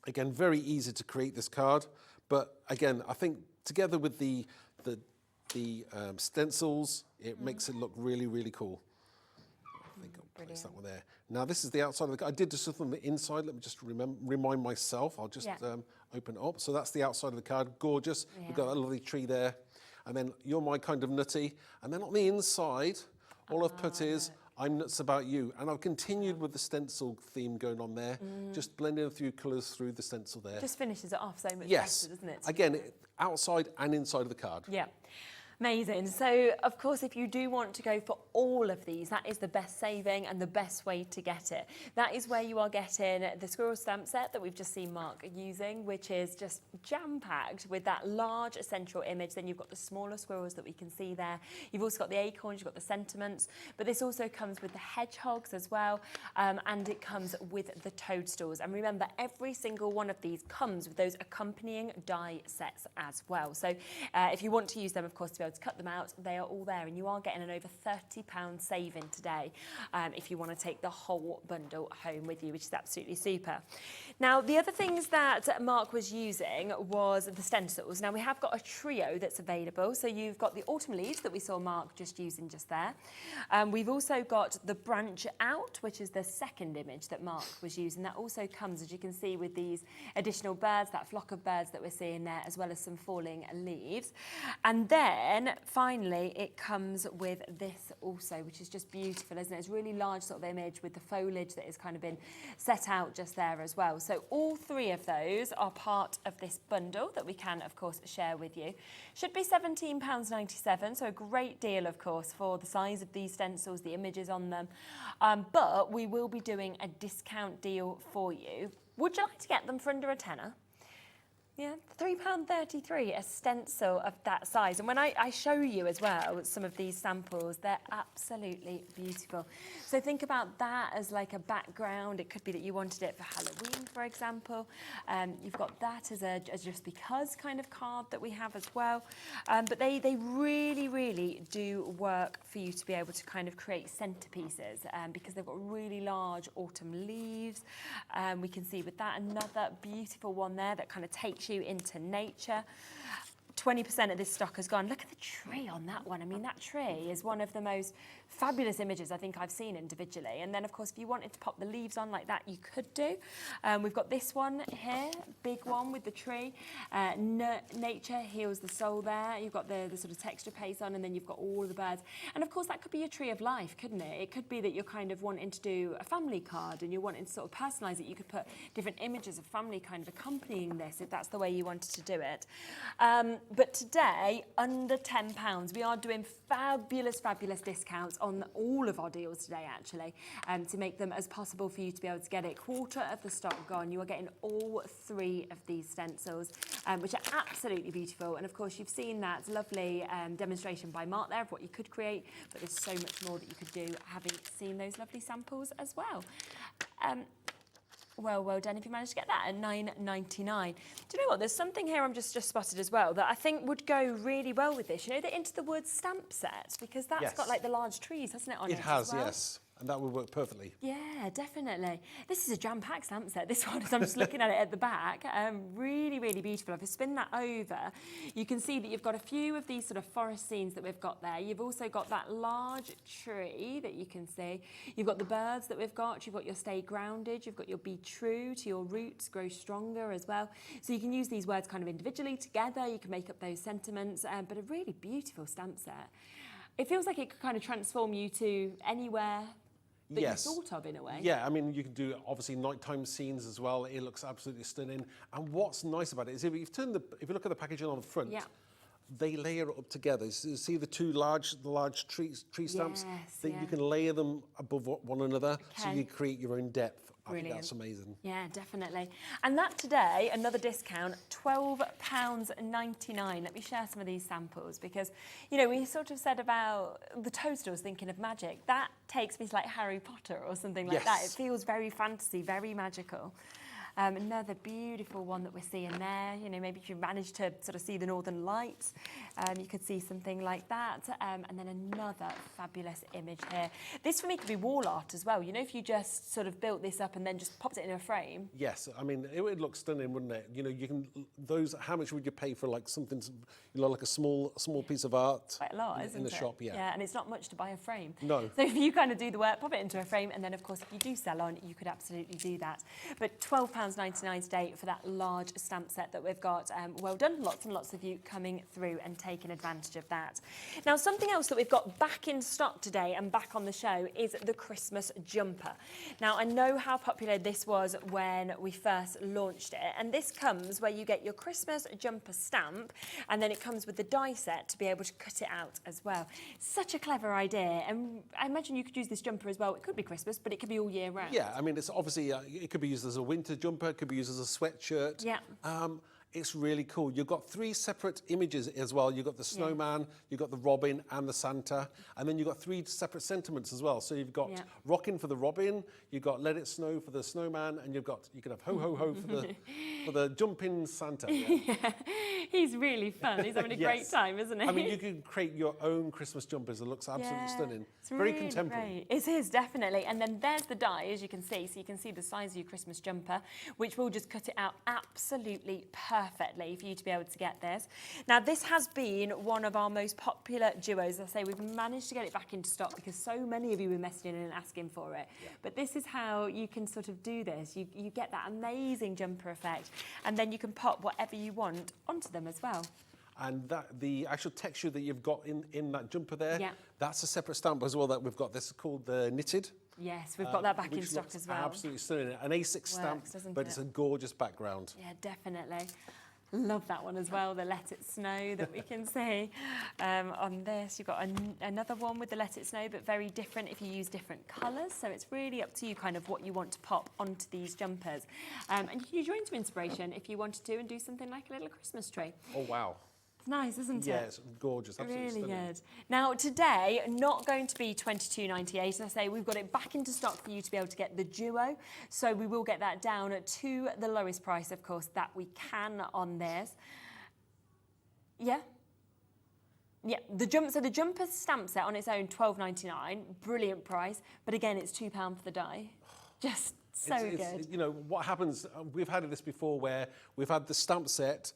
Again, very easy to create this card, but again, I think together with the stencils, it makes it look really, really cool. I think I'll place that one there. Now this is the outside of the card. I did just on the inside. Let me just remind myself. I'll just open it up. So that's the outside of the card. Gorgeous. We've got a lovely tree there. And then you're my kind of nutty. And then on the inside, all I've put is I'm nuts about you. And I've continued with the stencil theme going on there, just blending a few colours through the stencil there. Just finishes it off so much Yes. better, doesn't it? Again, outside and inside of the card. Yeah. Amazing. So, of course, if you do want to go for all of these, that is the best saving and the best way to get it. That is where you are getting the squirrel stamp set that we've just seen Mark using, which is just jam-packed with that large central image. Then you've got the smaller squirrels that we can see there. You've also got the acorns, you've got the sentiments, but this also comes with the hedgehogs as well, and it comes with the toadstools. And remember, every single one of these comes with those accompanying die sets as well. So if you want to use them, of course, to be able to cut them out, they are all there, and you are getting an over £30 saving today if you want to take the whole bundle home with you, which is absolutely super. Now, the other things that Mark was using was the stencils. Now, we have got a trio that's available. So you've got the autumn leaves that we saw Mark just using just there. We've also got the branch out, which is the second image that Mark was using. That also comes, as you can see, with these additional birds, that flock of birds that we're seeing there, as well as some falling leaves. And then finally, it comes with this also, which is just beautiful, isn't it? It's a really large sort of image with the foliage that has kind of been set out just there as well. So all three of those are part of this bundle that we can, of course, share with you. Should be £17.97, so a great deal, of course, for the size of these stencils, the images on them. But we will be doing a discount deal for you. Would you like to get them for under a tenner? Yeah, £3.33 a stencil of that size. And when I show you as well some of these samples, they're absolutely beautiful. So think about that as like a background. It could be that you wanted it for Halloween, for example. You've got that as a just because kind of card that we have as well. But they really, really do work for you to be able to kind of create centerpieces because they've got really large autumn leaves. We can see with that another beautiful one there that kind of takes you into nature. 20% of this stock has gone. Look at the tree on that one. I mean, that tree is one of the most fabulous images I think I've seen individually. And then, of course, if you wanted to pop the leaves on like that, you could do. We've got this one here, big one with the tree. Nature heals the soul there. You've got the sort of texture paste on, and then you've got all the birds. And, of course, that could be your tree of life, couldn't it? It could be that you're kind of wanting to do a family card and you're wanting to sort of personalise it. You could put different images of family kind of accompanying this if that's the way you wanted to do it. But today, under £10, we are doing fabulous, fabulous discounts on all of our deals today, actually, to make them as possible for you to be able to get it. Quarter of the stock gone. You are getting all three of these stencils, which are absolutely beautiful. And of course, you've seen that lovely demonstration by Mark there of what you could create, but there's so much more that you could do having seen those lovely samples as well. Well done if you managed to get that at £9.99. Do you know what? There's something here I'm just spotted as well that I think would go really well with this. You know, the Into the Woods stamp set, because that's got like the large trees, hasn't it, on it? It has, as well? yes. And that would work perfectly. Yeah, definitely. This is a jam-packed stamp set, this one, as I'm just looking at it at the back. Really, really beautiful. If you spin that over, you can see that you've got a few of these sort of forest scenes that we've got there. You've also got that large tree that you can see. You've got the birds that we've got. You've got your stay grounded. You've got your be true to your roots, grow stronger as well. So you can use these words kind of individually together. You can make up those sentiments, but a really beautiful stamp set. It feels like it could kind of transform you to anywhere that you thought of in a way. Yeah, I mean, you can do obviously nighttime scenes as well. It looks absolutely stunning. And what's nice about it is if you look at the packaging on the front, they layer it up together. So you see the large tree stamps? Yes, that you can layer them above one another so you create your own depth. Brilliant. I think that's amazing. Yeah, definitely. And that today, another discount, £12.99. Let me share some of these samples because, you know, we sort of said about the toadstools thinking of magic. That takes me to like Harry Potter or something like that. It feels very fantasy, very magical. Another beautiful one that we're seeing there, you know, maybe if you manage to sort of see the Northern Lights, you could see something like that. And then another fabulous image here. This for me could be wall art as well. You know, if you just sort of built this up and then just popped it in a frame. Yes, I mean, it would look stunning, wouldn't it? You know, you can, how much would you pay for like something, you know, like a small piece of art? Quite a lot, isn't it? In the shop, yeah. Yeah, and it's not much to buy a frame. No. So if you kind of do the work, pop it into a frame, and then of course, if you do sell on, you could absolutely do that. But £12.99 today for that large stamp set that we've got. Well done, lots and lots of you coming through and taking advantage of that. Now, something else that we've got back in stock today and back on the show is the Christmas jumper. Now, I know how popular this was when we first launched it, and this comes where you get your Christmas jumper stamp, and then it comes with the die set to be able to cut it out as well. Such a clever idea, and I imagine you could use this jumper as well. It could be Christmas, but it could be all year round. Yeah, I mean, it's obviously, it could be used as a winter jumper, it could be used as a sweatshirt. Yeah. It's really cool. You've got 3 separate images as well. You've got the snowman, you've got the robin and the Santa, and then you've got 3 separate sentiments as well. So you've got rockin' for the robin, you've got let it snow for the snowman, and you can have ho ho ho for the jumping Santa. Yeah. He's really fun. He's having a great time, isn't he? I mean, you can create your own Christmas jumpers. It looks absolutely stunning. It's very really contemporary. Great. It is, definitely. And then there's the die, as you can see. So you can see the size of your Christmas jumper, which will just cut it out absolutely perfectly for you to be able to get this. Now, this has been one of our most popular duos. As I say, we've managed to get it back into stock because so many of you were messaging in and asking for it. Yeah. But this is how you can sort of do this. You get that amazing jumper effect, and then you can pop whatever you want onto them as well. And the actual texture that you've got in that jumper there, that's a separate stamp as well that we've got. This is called the knitted. Yes, we've got that back in stock as well. Absolutely stunning. An A6 stamp, but it's a gorgeous background. Yeah, definitely. Love that one as well, the Let It Snow that we can see on this. You've got another one with the Let It Snow, but very different if you use different colours. So it's really up to you kind of what you want to pop onto these jumpers. And you can use your own inspiration if you wanted to and do something like a little Christmas tree. Oh, wow. Nice, isn't it? Yeah, it's gorgeous. Absolutely really stunning. good. Now, today, not going to be £22.98. As I say, we've got it back into stock for you to be able to get the duo. So we will get that down to the lowest price, of course, that we can on this. Yeah. Yeah, the jumper stamp set on its own, £12.99, brilliant price. But again, it's £2 for the die. Just so good. You know, what happens, we've had this before where we've had the stamp set,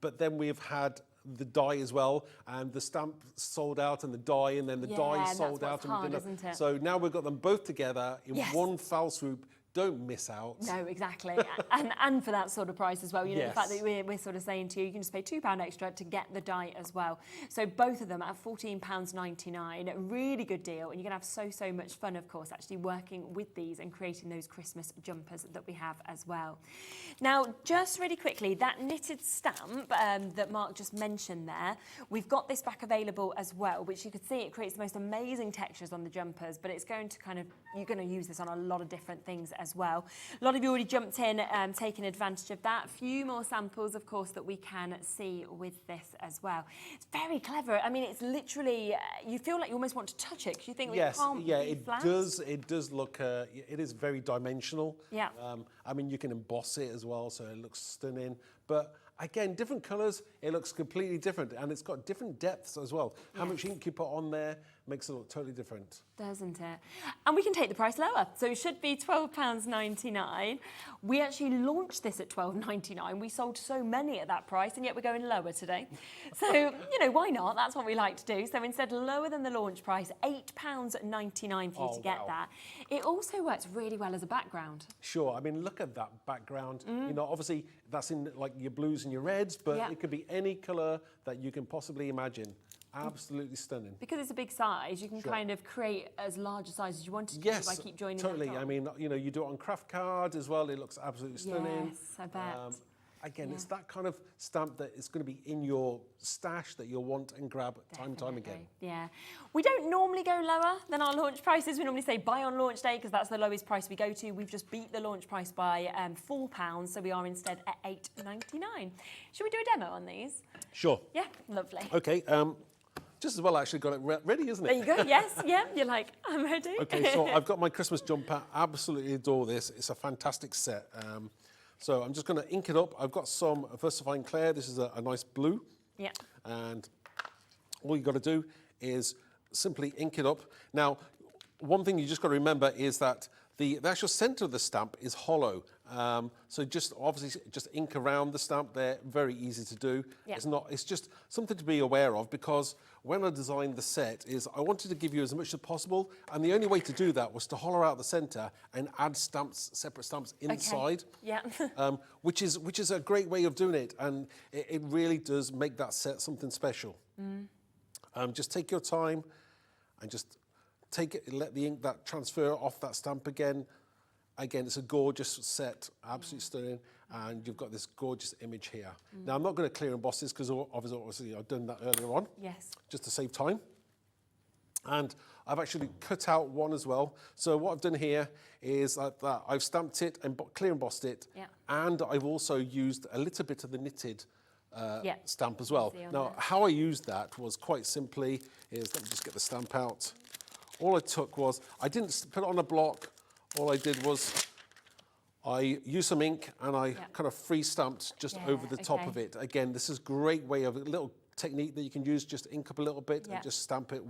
but then we've had the die as well, and the stamp sold out and the die, and then the die sold out. Hard, isn't it? So now we've got them both together in one foul swoop. Don't miss out. No, exactly. and for that sort of price as well. You know, the fact that we're sort of saying to you, you can just pay £2 extra to get the die as well. So both of them at £14.99, really good deal. And you're going to have so much fun, of course, actually working with these and creating those Christmas jumpers that we have as well. Now, just really quickly, that knitted stamp that Mark just mentioned there, we've got this back available as well, which you could see it creates the most amazing textures on the jumpers, but it's going to you're going to use this on a lot of different things as well. A lot of you already jumped in and taken advantage of that. A few more samples, of course, that we can see with this as well. It's very clever. I mean, it's literally, you feel like you almost want to touch it because you think, it can't be flat. It does look, it is very dimensional. Yeah. I mean, you can emboss it as well, so it looks stunning. But again, different colours, it looks completely different, and it's got different depths as well. How much ink you put on there makes it look totally different. Doesn't it? And we can take the price lower. So it should be £12.99. We actually launched this at £12.99. We sold so many at that price, and yet we're going lower today. So, you know, why not? That's what we like to do. So instead, lower than the launch price, £8.99 for you to get that. It also works really well as a background. Sure. I mean, look at that background. You know, obviously, that's in like your blues and your reds, but it could be any colour that you can possibly imagine. Absolutely stunning. Because it's a big size, you can kind of create as large a size as you want to yes, by keep joining totally. that on. I mean, you know, you do it on craft cards as well. It looks absolutely stunning. Yes, I bet. again, it's that kind of stamp that is going to be in your stash that you'll want and grab time and time again. Yeah. We don't normally go lower than our launch prices. We normally say buy on launch day because that's the lowest price we go to. We've just beat the launch price by £4, so we are instead at £8.99. Should we do a demo on these? Sure. Yeah, lovely. Okay, just as well actually got it ready, isn't it? There you go, yes, yeah, you're like, I'm ready. Okay, so I've got my Christmas jumper, absolutely adore this. It's a fantastic set. So I'm just going to ink it up. I've got some Versifying Clair. This is a nice blue. Yeah. And all you've got to do is simply ink it up. Now, one thing you just got to remember is that the actual center of the stamp is hollow. So just obviously just ink around the stamp there, very easy to do. Yeah. It's just something to be aware of, because when I designed the set I wanted to give you as much as possible, and the only way to do that was to hollow out the center and add stamps, separate stamps inside. Okay. Yeah. Which is a great way of doing it, and it really does make that set something special. Just take your time and just let the ink that transfer off that stamp again. Again, it's a gorgeous set, absolutely stunning, and you've got this gorgeous image here. Now, I'm not going to clear emboss this because obviously I've done that earlier on. Yes. Just to save time. And I've actually cut out one as well. So what I've done here is that I've stamped it and clear embossed it, and I've also used a little bit of the knitted stamp as well. Now, how I used that was quite simply let me just get the stamp out. All I took was, I didn't put it on a block. All I did was I used some ink and I kind of free stamped just over the top of it. Again, this is a great way of a little technique that you can use. Just ink up a little bit and just stamp it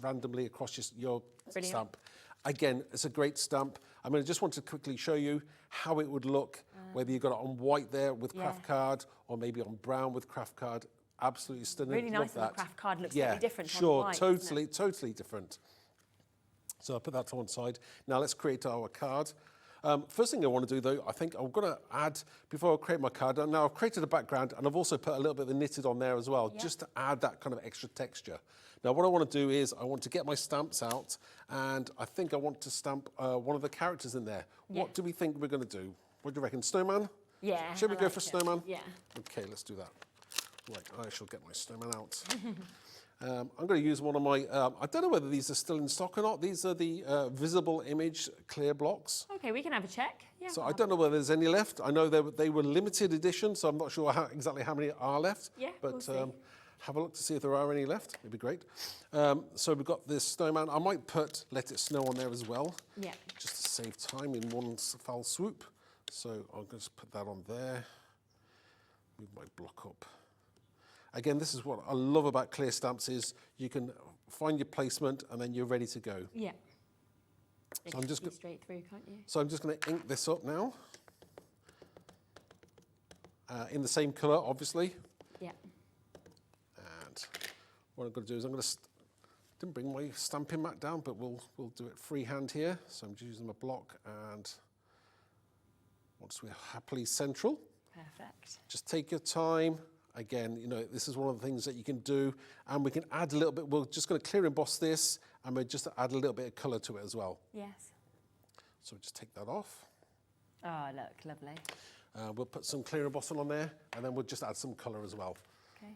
randomly across your stamp. Again, it's a great stamp. I mean, I just want to quickly show you how it would look, whether you got it on white there with craft card or maybe on brown with craft card. Absolutely stunning. Really nice that the craft card looks slightly different on white. Sure, totally different. So I'll put that to one side. Now let's create our card. First thing I want to do though, I think I'm going to add, before I create my card, now I've created a background and I've also put a little bit of the knitted on there as well, just to add that kind of extra texture. Now what I want to do is I want to get my stamps out, and I think I want to stamp one of the characters in there. What do we think we're going to do? What do you reckon, snowman? Yeah. Shall we go for snowman? Yeah. Okay, let's do that. Right, I shall get my snowman out. I'm going to use one of my, I don't know whether these are still in stock or not. These are the visible image clear blocks. Okay, we can have a check. Yeah, so I don't know whether there's any left. I know they were limited edition, so I'm not sure exactly how many are left. Yeah, but we'll see. have a look to see if there are any left. It'd be great. So we've got this snowman. I might put Let It Snow on there as well. Yeah. Just to save time in one foul swoop. So I'll just put that on there. Move my block up. Again, this is what I love about clear stamps is you can find your placement and then you're ready to go. Yeah. So I'm just straight through, can't you? So I'm just going to ink this up now. In the same colour, obviously. Yeah. And what I'm going to do is didn't bring my stamping mat down, but we'll do it freehand here. So I'm just using my block, and once we're happily central. Perfect. Just take your time. Again, this is one of the things that you can do, and we can add a little bit. We're just going to clear emboss this, and we'll just add a little bit of colour to it as well. Yes. So just take that off. Oh, look, lovely. We'll put some clear embossing on there, and then we'll just add some colour as well. Okay.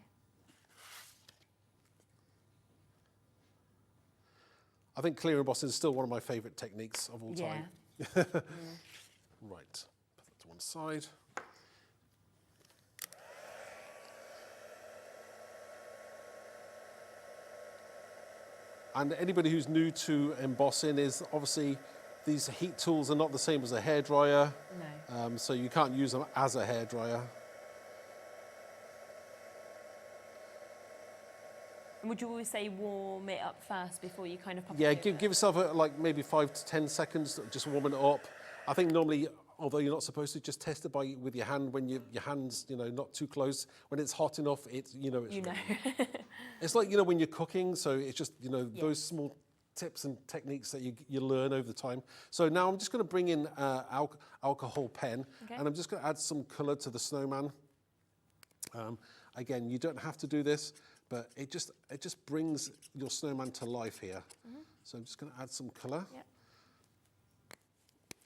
I think clear embossing is still one of my favourite techniques of all time. Right. Put that to one side. And anybody who's new to embossing is obviously these heat tools are not the same as a hairdryer. No. So you can't use them as a hairdryer. And would you always say warm it up first before you kind of pop it over? Give yourself like maybe 5 to 10 seconds, just warming it up. I think normally, although you're not supposed to, just test it with your hand when your hand's not too close. When it's hot enough, it's it's like when you're cooking. So it's just those small tips and techniques that you learn over the time. So now I'm just going to bring in alcohol pen, and I'm just going to add some colour to the snowman. Again, you don't have to do this, but it just brings your snowman to life here. So I'm just going to add some colour. Yep.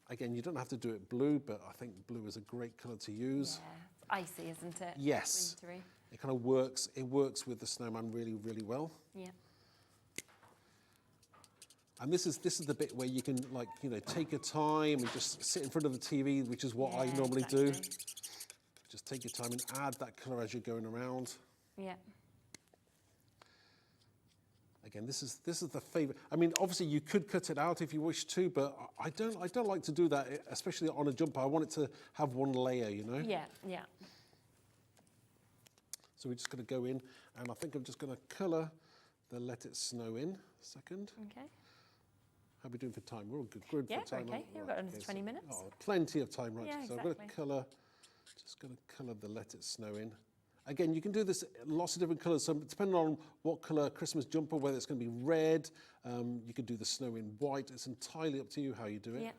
Again, you don't have to do it blue, but I think blue is a great colour to use. icy, isn't it? Yes. Wintery. It kind of works. It works with the snowman really, really well. Yeah. And this is the bit where you can, like, you know, take your time and just sit in front of the TV, which is what I normally do. Just take your time and add that colour as you're going around. Yeah. Again, this is the favourite. I mean, obviously you could cut it out if you wish to, but I don't like to do that, especially on a jumper. I want it to have one layer, you know. Yeah. Yeah. So we're just going to go in, and I think I'm just going to colour the Let It Snow in. Second. Okay. How are we doing for time? We're all good Yeah, for time. okay. Yeah, we've got under 20 minutes. Oh, plenty of time, right? Yeah, So exactly. I'm going to colour, just going to colour the Let It Snow in. Again, you can do this lots of different colours. So depending on what colour Christmas jumper, whether it's going to be red, you could do the snow in white. It's entirely up to you how you do it. Yeah.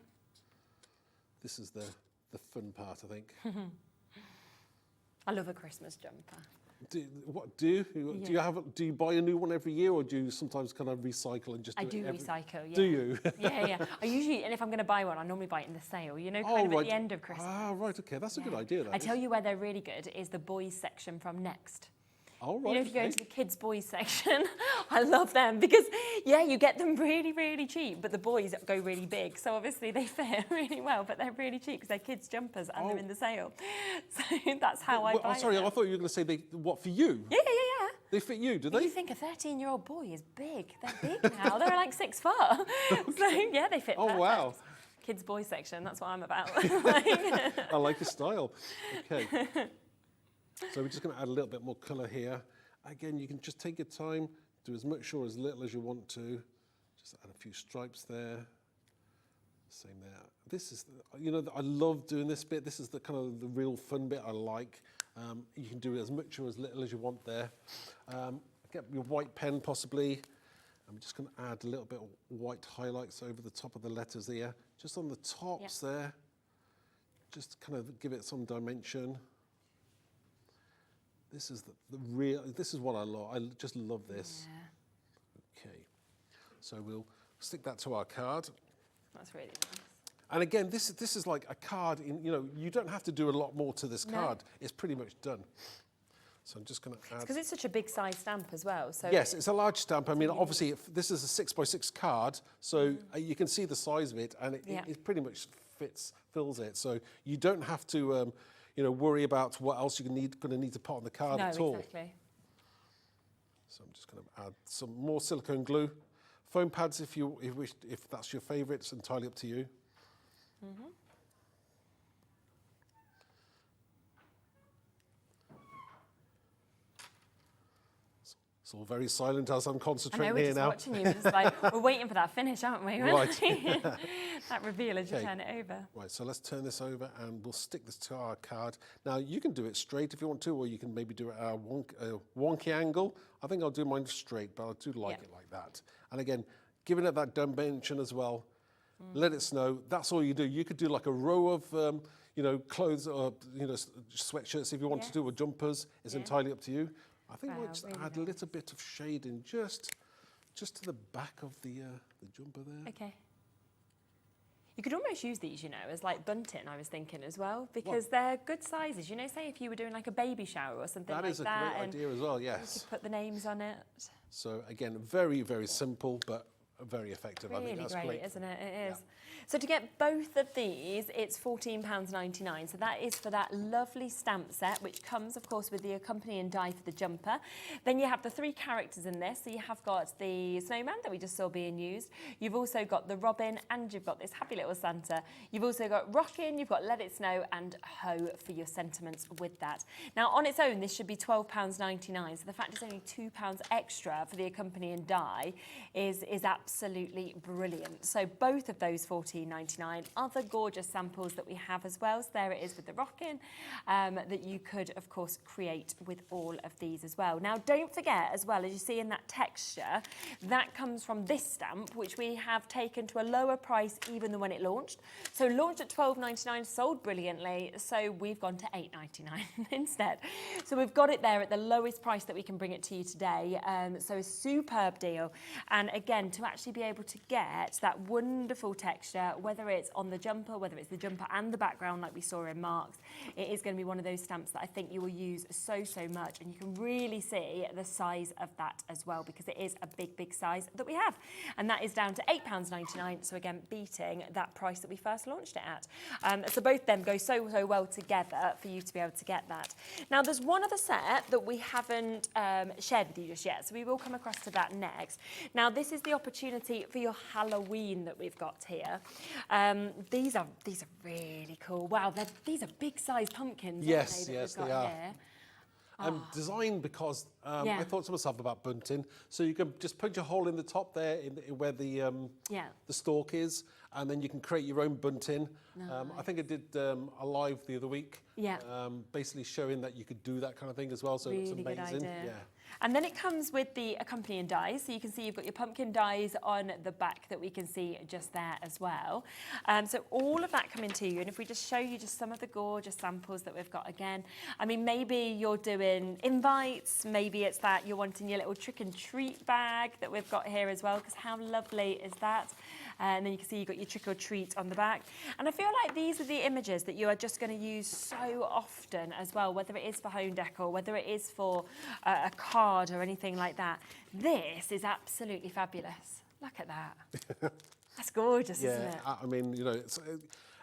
This is the fun part, I think. I love a Christmas jumper. Do you buy a new one every year, or do you sometimes kind of recycle and just do I it do every... recycle, yeah. Do you? Yeah. I usually, and if I'm going to buy one, I normally buy it in the sale, you know, kind of at the end of Christmas. Ah, right, okay, that's a good idea. I tell you where they're really good is the boys section from Next. Oh, right. You know, if you go into the kids' boys section, I love them because, yeah, you get them really, really cheap, but the boys go really big. So obviously they fit really well, but they're really cheap because they're kids' jumpers and they're in the sale. So that's how I buy sorry, them. I thought you were going to say, what, for you? Yeah. They fit you, do But they? you think a 13-year-old boy is big. They're big now. They're like 6 foot. So, yeah, they fit perfect. Wow. Kids' boys section, that's what I'm about. I like your style. Okay. So we're just going to add a little bit more colour here. Again, you can just take your time, do as much or as little as you want to. Just add a few stripes there. Same there. This is, you know, I love doing this bit. This is the kind of the real fun bit I like. You can do as much or as little as you want there. Get your white pen possibly. I'm just going to add a little bit of white highlights over the top of the letters there. Just on the tops there. Just kind of give it some dimension. This is this is what I love. I just love this. Yeah. Okay. So we'll stick that to our card. That's really nice. And again, this is like a card. You know, you don't have to do a lot more to this card. It's pretty much done. So I'm just going to add. Because it's such a big size stamp as well. So yes, it's a large stamp. I mean, obviously, this is a 6x6 card, so you can see the size of it, and it pretty much fills it. So you don't have to, you know, worry about what else you're going to need to put on the card at all. Exactly. So I'm just going to add some more silicone glue, foam pads if you wish, if that's your favourite. It's entirely up to you. It's all very silent as I'm concentrating here now. I know, we're just watching you. We're just like, we're waiting for that finish, aren't we? Right. That reveal as you turn it over. Right, so let's turn this over and we'll stick this to our card. Now, you can do it straight if you want to, or you can maybe do it at a wonky angle. I think I'll do mine straight, but I do like it like that. And again, giving it that dimension as well. Let it snow. That's all you do. You could do like a row of, you know, clothes or, you know, sweatshirts if you want to do, or jumpers. It's entirely up to you. I think we'll just add a little bit of shading just to the back of the jumper there. Okay. You could almost use these, you know, as like bunting, I was thinking as well, because they're good sizes. You know, say if you were doing like a baby shower or something like that. That is a great idea as well, yes. You could put the names on it. So again, very, very simple, but very effective. Really I think that's great, isn't it? It is. So to get both of these, it's £14.99. So that is for that lovely stamp set, which comes, of course, with the accompanying die for the jumper. Then you have the 3 characters in this. So you have got the snowman that we just saw being used. You've also got the robin, and you've got this happy little Santa. You've also got rockin', you've got let it snow, and ho for your sentiments with that. Now, on its own, this should be £12.99. So the fact it's only £2 extra for the accompanying die is absolutely brilliant. So both of those £14.99. Other gorgeous samples that we have as well. So there it is with the rockin' that you could, of course, create with all of these as well. Now, don't forget as well, as you see in that texture, that comes from this stamp, which we have taken to a lower price even than when it launched. So launched at £12.99, sold brilliantly. So we've gone to £8.99 instead. So we've got it there at the lowest price that we can bring it to you today. So a superb deal. And again, to actually be able to get that wonderful texture, texture, whether it's on the jumper, whether it's the jumper and the background like we saw in Mark's. It is going to be one of those stamps that I think you will use so much, and you can really see the size of that as well, because it is a big size that we have, and that is down to £8.99, so again beating that price that we first launched it at. So both them go so well together for you to be able to get that. Now there's one other set that we haven't shared with you just yet, so we will come across to that next. Now this is the opportunity for your Halloween that we've got here. These are really cool. Wow, these are big size pumpkins. Yes, that yes, we've they got are. Here. Designed because Yeah. I thought to myself about bunting, so you can just punch a hole in the top there, where the stalk is, and then you can create your own bunting. I think I did a live the other week, basically showing that you could do that kind of thing as well. So it's Really amazing. good idea. Yeah. And then it comes with the accompanying dies. So you can see you've got your pumpkin dies on the back that we can see just there as well. So all of that coming to you. And if we just show you just some of the gorgeous samples that we've got again. I mean, maybe you're doing invites. Maybe it's that you're wanting your little trick and treat bag that we've got here as well, because how lovely is that? And then you can see you've got your trick or treat on the back. And I feel like these are the images that you are just going to use so often as well, whether it is for home decor, whether it is for a card or anything like that. This is absolutely fabulous. Look at that. That's gorgeous, isn't it? I mean, you know, it's,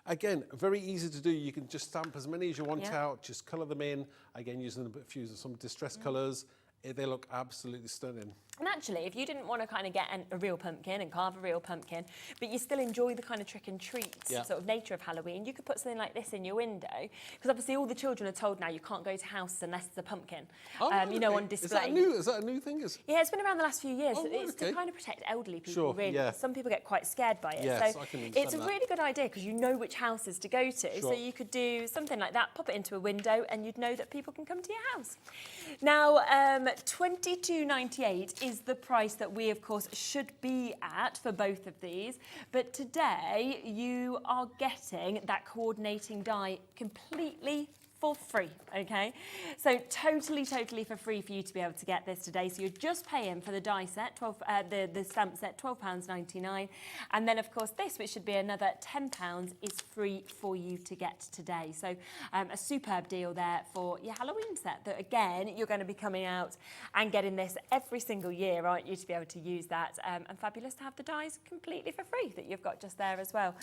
again, very easy to do. You can just stamp as many as you want out, just colour them in. Again, using a few of some distress colours. They look absolutely stunning. And actually, if you didn't want to kind of get a real pumpkin and carve a real pumpkin, but you still enjoy the kind of trick and treats sort of nature of Halloween, you could put something like this in your window. Because obviously all the children are told now you can't go to houses unless there's a pumpkin, you know, on display. Is that a new thing? Yeah, it's been around the last few years. Oh, It's okay. to kind of protect elderly people, really. Yeah. Some people get quite scared by it. Yes, so I can understand it's a that. really good idea because you know which houses to go to. So you could do something like that, pop it into a window, and you'd know that people can come to your house. Now, £22.98 is the price that we, of course, should be at for both of these. But today, you are getting that coordinating die completely for free, okay? So totally for free for you to be able to get this today. So you're just paying for the die set, the stamp set, £12.99. And then, of course, this, which should be another £10, is free for you to get today. So a superb deal there for your Halloween set that, again, you're going to be coming out and getting this every single year, aren't you, to be able to use that. And fabulous to have the dies completely for free that you've got just there as well,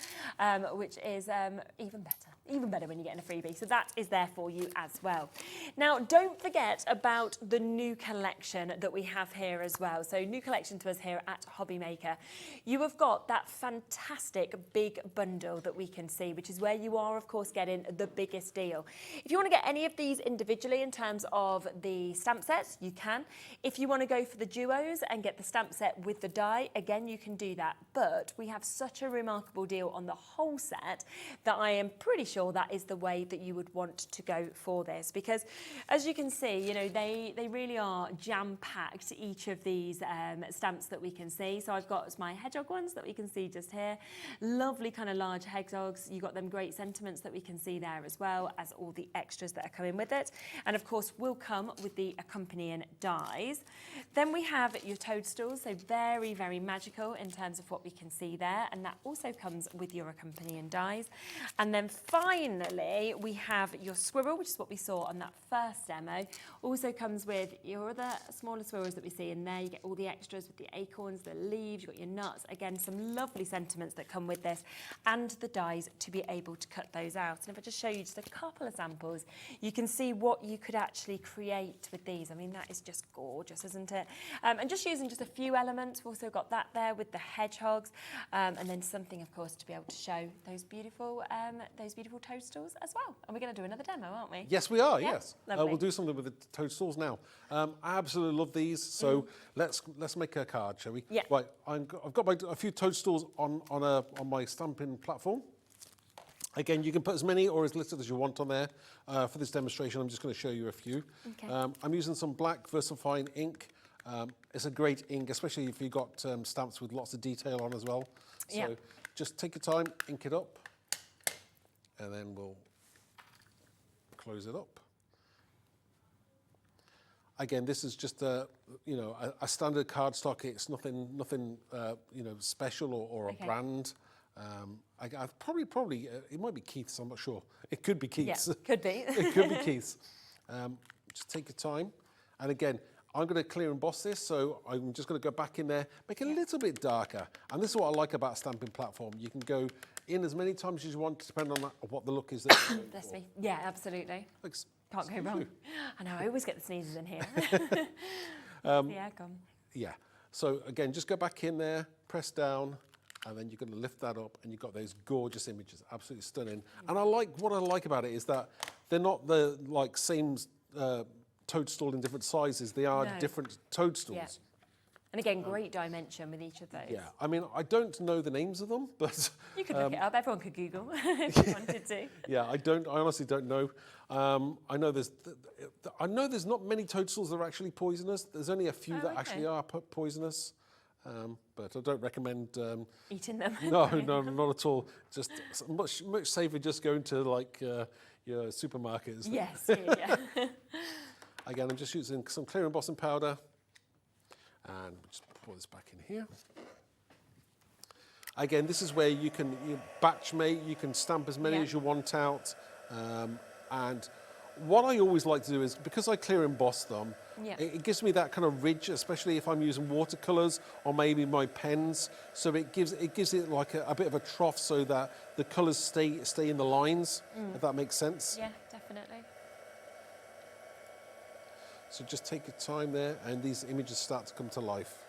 which is even better when you're getting a freebie. So that is there for you as well. Now, don't forget about the new collection that we have here as well. So new collection to us here at HobbyMaker. You have got that fantastic big bundle that we can see, which is where you are, of course, getting the biggest deal. If you want to get any of these individually in terms of the stamp sets, you can. If you want to go for the duos and get the stamp set with the die, again, you can do that. But we have such a remarkable deal on the whole set that I am pretty sure that is the way that you would want to go for this, because as you can see, you know, they really are jam-packed, each of these stamps that we can see. So I've got my hedgehog ones that we can see just here, lovely kind of large hedgehogs. You've got them great sentiments that we can see there as well as all the extras that are coming with it, and of course will come with the accompanying dies. Then we have your toadstools, so very magical in terms of what we can see there, and that also comes with your accompanying dies. And then finally we have your squirrel, which is what we saw on that first demo. Also comes with your other smaller squirrels that we see in there. You get all the extras with the acorns, the leaves, you've got your nuts. Again, some lovely sentiments that come with this, and the dies to be able to cut those out. And if I just show you just a couple of samples, you can see what you could actually create with these. I mean, that is just gorgeous, isn't it? And just using just a few elements, we've also got that there with the hedgehogs, and then something, of course, to be able to show those beautiful toadstools as well. And we're going to do another demo, aren't we? Yes, we are. Yeah? Yes, Lovely. we'll do something with the toadstools now. I absolutely love these. So let's make a card, shall we? Yeah. Right. I've got a few toadstools on my stamping platform. Again, you can put as many or as little as you want on there. For this demonstration, I'm just going to show you a few. Okay. I'm using some black VersaFine ink. It's a great ink, especially if you've got stamps with lots of detail on as well. So just take your time, ink it up, and then we'll close it up. Again, this is just a standard cardstock. It's nothing special or a brand. Probably, it might be Keith's, I'm not sure. It could be Keith's. Yeah, could be. It could be Keith's. Just take your time. And again, I'm going to clear emboss this, so I'm just going to go back in there, make it a little bit darker. And this is what I like about a stamping platform. You can go in as many times as you want, depending on what the look is. Bless me. Yeah, absolutely. Looks Can't go wrong. I know, I always get the sneezes in here. Yeah, gone. Yeah. So again, just go back in there, press down, and then you're going to lift that up, and you've got those gorgeous images, absolutely stunning. And what I like about it is that they're not the same toadstool in different sizes. They are different toadstools. Yeah. And again, great dimension with each of those. Yeah, I mean, I don't know the names of them, but you could look it up. Everyone could Google if you wanted to. Yeah, I honestly don't know. I know there's not many toadstools that are actually poisonous. There's only a few that actually are poisonous, but I don't recommend eating them. No, not at all. Just much safer just going to your supermarkets. Yes, yeah. Again, I'm just using some clear embossing powder. And just pour this back in here. Again, this is where you can batch make, you can stamp as many as you want out. And what I always like to do is, because I clear emboss them, it gives me that kind of ridge, especially if I'm using watercolours or maybe my pens. So it gives it like a bit of a trough so that the colours stay in the lines, if that makes sense. Yeah, definitely. So just take your time there, and these images start to come to life.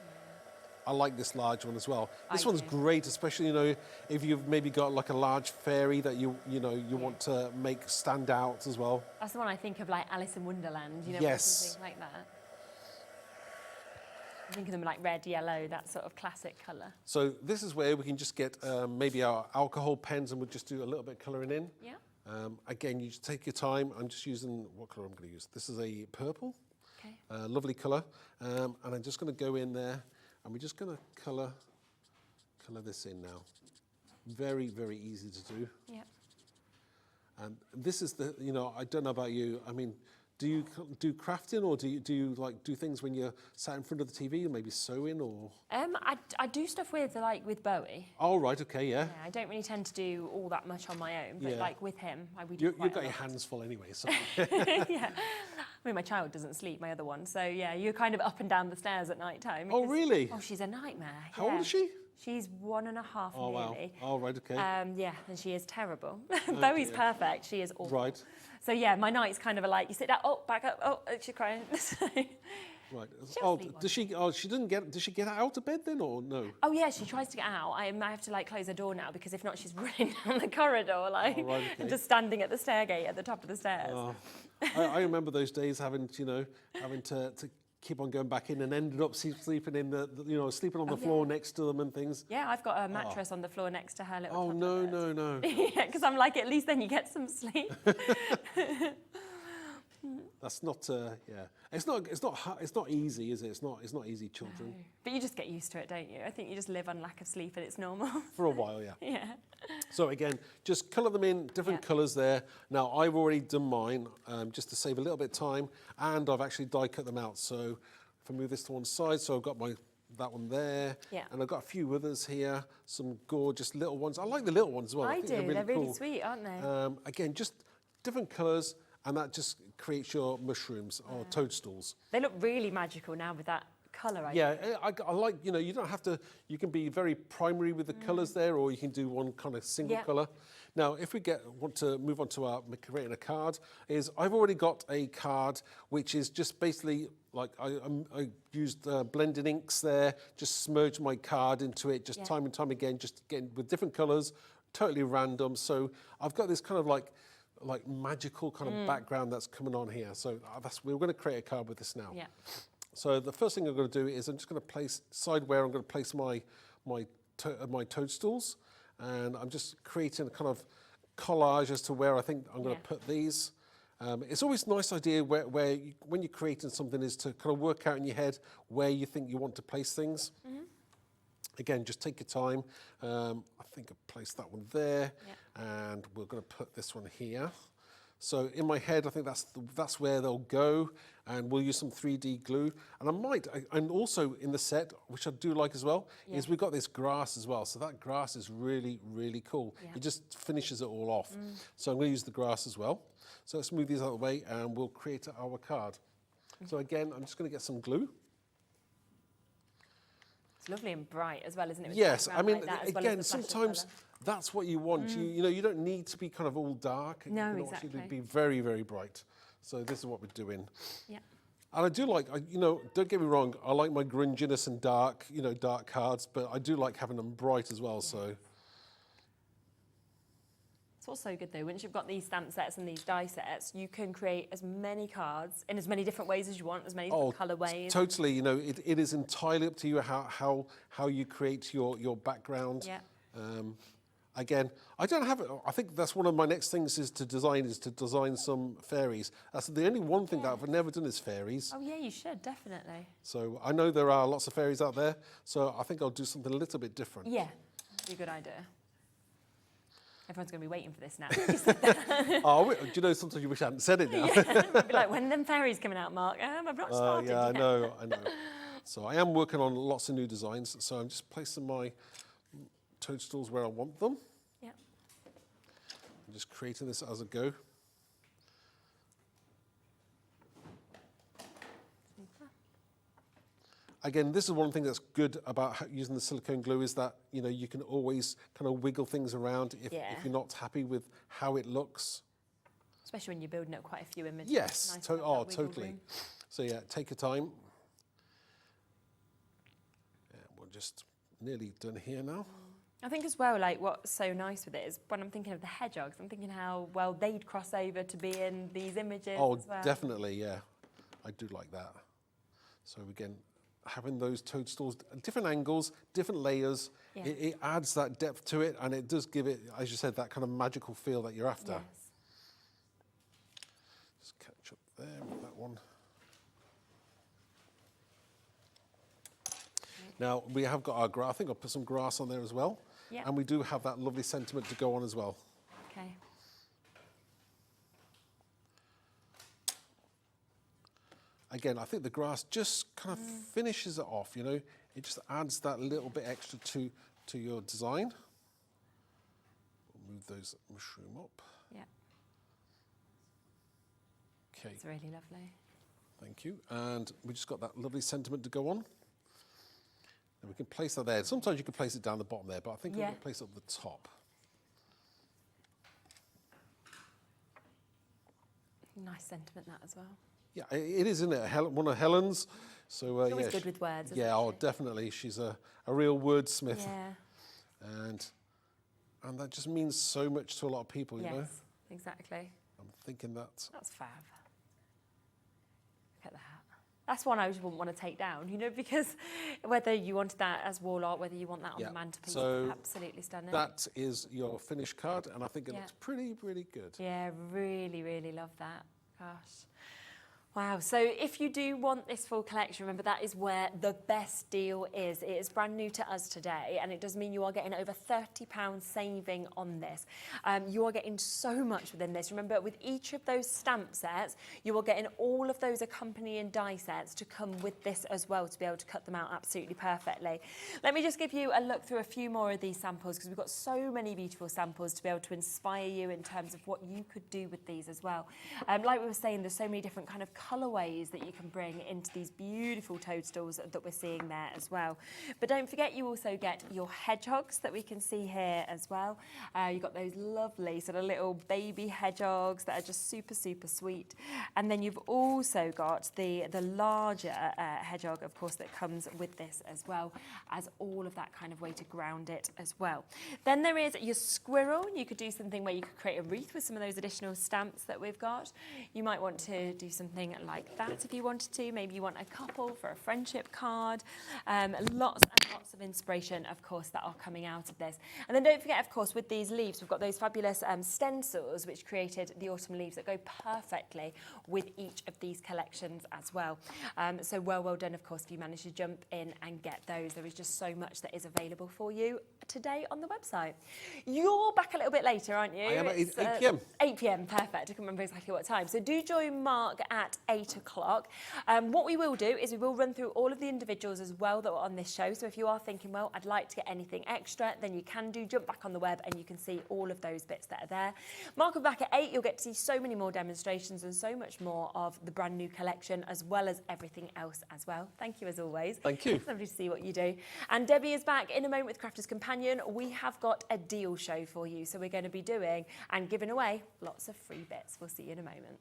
Yeah. I like this large one as well. This one's great, especially if you've maybe got like a large fairy that you want to make stand out as well. That's the one I think of, like Alice in Wonderland. Yes. Something like that. I think of them like red, yellow, that sort of classic colour. So this is where we can just get maybe our alcohol pens, and we'll just do a little bit of colouring in. Yeah. Again, you just take your time. I'm just using, what colour I'm going to use? This is a purple. Okay. Lovely colour. And I'm just going to go in there, and we're just going to colour this in now. Very, very easy to do. Yeah. And this is I don't know about you. I mean, do you do crafting, or do you like do things when you're sat in front of the TV, or maybe sewing, or? I do stuff with Bowie. Oh right, okay, yeah. Yeah, I don't really tend to do all that much on my own, but like with him, we do You've quite got a your lot. hands full anyway, so. Yeah. I mean, my child doesn't sleep, my other one, so yeah, you're kind of up and down the stairs at night time. Oh really? Oh, she's a nightmare. How old is she? She's 1.5 nearly. Wow. Oh right, okay. Yeah, and she is terrible. Bowie's perfect. She is awful. Right. So yeah, my nights kind of are like, you sit down, back up, she's crying. Right. She'll Does she? Oh, she didn't get. Does she get out of bed then, or no? Oh yeah, she tries to get out. I have to like close her door now, because if not, she's running down the corridor and just standing at the stairgate at the top of the stairs. Oh. I remember those days having to keep on going back in, and ended up sleeping in sleeping on the floor next to them and things. Yeah, I've got a mattress on the floor next to her little. Oh no. Yeah, because I'm like, at least then you get some sleep. That's not. Yeah, it's not easy, is it? It's not easy, children. No. But you just get used to it, don't you? I think you just live on lack of sleep, and it's normal. For a while, yeah. Yeah. So again, just colour them in different colours there. Now I've already done mine just to save a little bit of time, and I've actually die cut them out. So if I move this to one side, so I've got that one there, and I've got a few others here, some gorgeous little ones. I like the little ones as well. I think do. They're really cool. Sweet, aren't they? Again, just different colours, and that just creates your mushrooms or toadstools. They look really magical now with that colour. I like, you don't have to, you can be very primary with the colours there, or you can do one kind of single colour. Now, if we want to move on to creating a card, I've already got a card which is just basically like I used blending inks there, just smudged my card into it, just time and time again, just getting with different colours, totally random. So I've got this kind of like magical kind of background that's coming on here. So we're going to create a card with this now. Yeah. So the first thing I'm going to do is I'm just going to place I'm going to place my toadstools, and I'm just creating a kind of collage as to where I think I'm going to put these. It's always a nice idea when you're creating something is to kind of work out in your head where you think you want to place things. Again, just take your time. I think I placed that one there, and we're going to put this one here. So in my head, I think that's where they'll go, and we'll use some 3D glue. And and also in the set, which I do like as well, is we've got this grass as well. So that grass is really, really cool. It just finishes it all off. So I'm going to use the grass as well. So let's move these out of the way, and we'll create our card. So again, I'm just going to get some glue. It's lovely and bright as well, isn't it? With Yes, I mean, like that, as well again, as the flash of sometimes colour. that's what you want. You don't need to be kind of all dark. No, you exactly. Actually be very, very bright. So this is what we're doing. Yeah. And I do like, don't get me wrong, I like my grunginess and dark, dark cards, but I do like having them bright as well. So. It's also good though, once you've got these stamp sets and these die sets, you can create as many cards in as many different ways as you want, as many different colourways. Totally, it is entirely up to you how you create your background. Yeah. Again, I think that's one of my next things is to design some fairies. That's the only one thing that I've never done is fairies. Oh yeah, you should, definitely. So I know there are lots of fairies out there, so I think I'll do something a little bit different. Yeah, that'd be a good idea. Everyone's going to be waiting for this now. Do you know, sometimes you wish I hadn't said it now. I'd be like, when are them fairies coming out, Mark? I've not started yeah, yet. I know. So I am working on lots of new designs, so I'm just placing my toadstools where I want them. Yeah. I'm just creating this as I go. Again, this is one thing that's good about using the silicone glue is that, you can always kind of wiggle things around if you're not happy with how it looks. Especially when you're building up quite a few images. Yes, Nice to have that wiggle totally. room. So yeah, take your time. Yeah, we're just nearly done here now. I think as well, like what's so nice with it is when I'm thinking of the hedgehogs, I'm thinking how well they'd cross over to be in these images as well. Definitely, yeah. I do like that. So again, having those toadstools, different angles, different layers, it adds that depth to it, and it does give it, as you said, that kind of magical feel that you're after. Yes. Just catch up there with that one. Now, we have got our grass. I think I'll put some grass on there as well. Yep. And we do have that lovely sentiment to go on as well. Okay. Again, I think the grass just kind of finishes it off, It just adds that little bit extra to your design. We'll move those mushroom up. Yeah. Okay, It's really lovely. thank you. And we just got that lovely sentiment to go on. And we can place that there. Sometimes you can place it down the bottom there, but I think I'm going to place it at the top. Nice sentiment that as well. Yeah, it is, isn't it? One of Helen's. So She's always good with words, isn't Yeah, she? definitely. She's a real wordsmith. Yeah. And that just means so much to a lot of people, you know? Yes, exactly. I'm thinking that. That's fab. Look at that. That's one I just wouldn't want to take down, because whether you wanted that as wall art, whether you want that on the mantelpiece, so absolutely stunning. that is your finished card, and I think it looks pretty good. Yeah, really, really love that. Gosh. Wow, so if you do want this full collection, remember that is where the best deal is. It is brand new to us today, and it does mean you are getting over £30 saving on this. You are getting so much within this. Remember, with each of those stamp sets, you are getting all of those accompanying die sets to come with this as well, to be able to cut them out absolutely perfectly. Let me just give you a look through a few more of these samples, because we've got so many beautiful samples to be able to inspire you in terms of what you could do with these as well. Like we were saying, there's so many different kind of colourways that you can bring into these beautiful toadstools that we're seeing there as well. But don't forget, you also get your hedgehogs that we can see here as well. You've got those lovely sort of little baby hedgehogs that are just super, super sweet. And then you've also got the larger hedgehog, of course, that comes with this as well, as all of that kind of way to ground it as well. Then there is your squirrel. You could do something where you could create a wreath with some of those additional stamps that we've got. You might want to do something something like that if you wanted to. Maybe you want a couple for a friendship card. Lots and lots of inspiration, of course, that are coming out of this. And then don't forget, of course, with these leaves, we've got those fabulous stencils which created the autumn leaves that go perfectly with each of these collections as well. So well done, of course, if you managed to jump in and get those. There is just so much that is available for you today on the website. You're back a little bit later, aren't you? I am at 8 p.m. 8 p.m, perfect. I can't remember exactly what time. So do join Mark at 8 o'clock. What we will do is we will run through all of the individuals as well that were on this show. So if you are thinking, well, I'd like to get anything extra, then you can jump back on the web and you can see all of those bits that are there. Mark will be back at 8. You'll get to see so many more demonstrations and so much more of the brand new collection, as well as everything else as well. Thank you as always. Thank you. It's lovely to see what you do. And Debbie is back in a moment with Crafter's Companion. We have got a deal show for you. So we're going to be doing and giving away lots of free bits. We'll see you in a moment.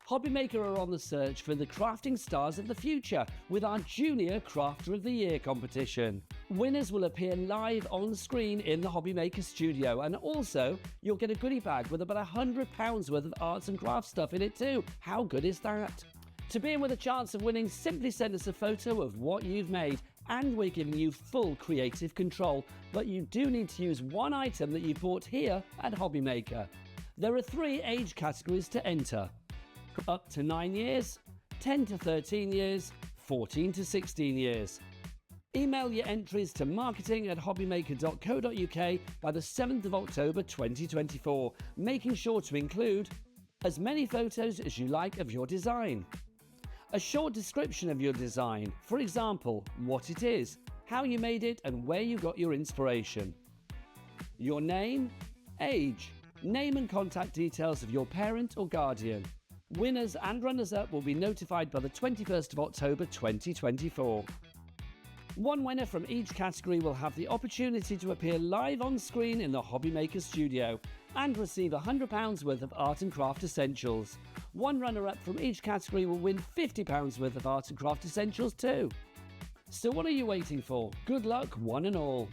HobbyMaker are on the search for the crafting stars of the future with our Junior Crafter of the Year competition. Winners will appear live on screen in the HobbyMaker studio, and also you'll get a goodie bag with about £100 worth of arts and crafts stuff in it too. How good is that? To be in with a chance of winning, simply send us a photo of what you've made, and we're giving you full creative control, but you do need to use one item that you bought here at HobbyMaker. There are 3 age categories to enter: up to 9 years, 10 to 13 years, 14 to 16 years. Email your entries to marketing@hobbymaker.co.uk by the 7th of October 2024, making sure to include as many photos as you like of your design, a short description of your design, for example, what it is, how you made it and where you got your inspiration, your name, age, name and contact details of your parent or guardian. Winners and runners-up will be notified by the 21st of October 2024. One winner from each category will have the opportunity to appear live on screen in the HobbyMaker studio and receive £100 worth of art and craft essentials. One runner-up from each category will win £50 worth of art and craft essentials too. So what are you waiting for? Good luck, one and all.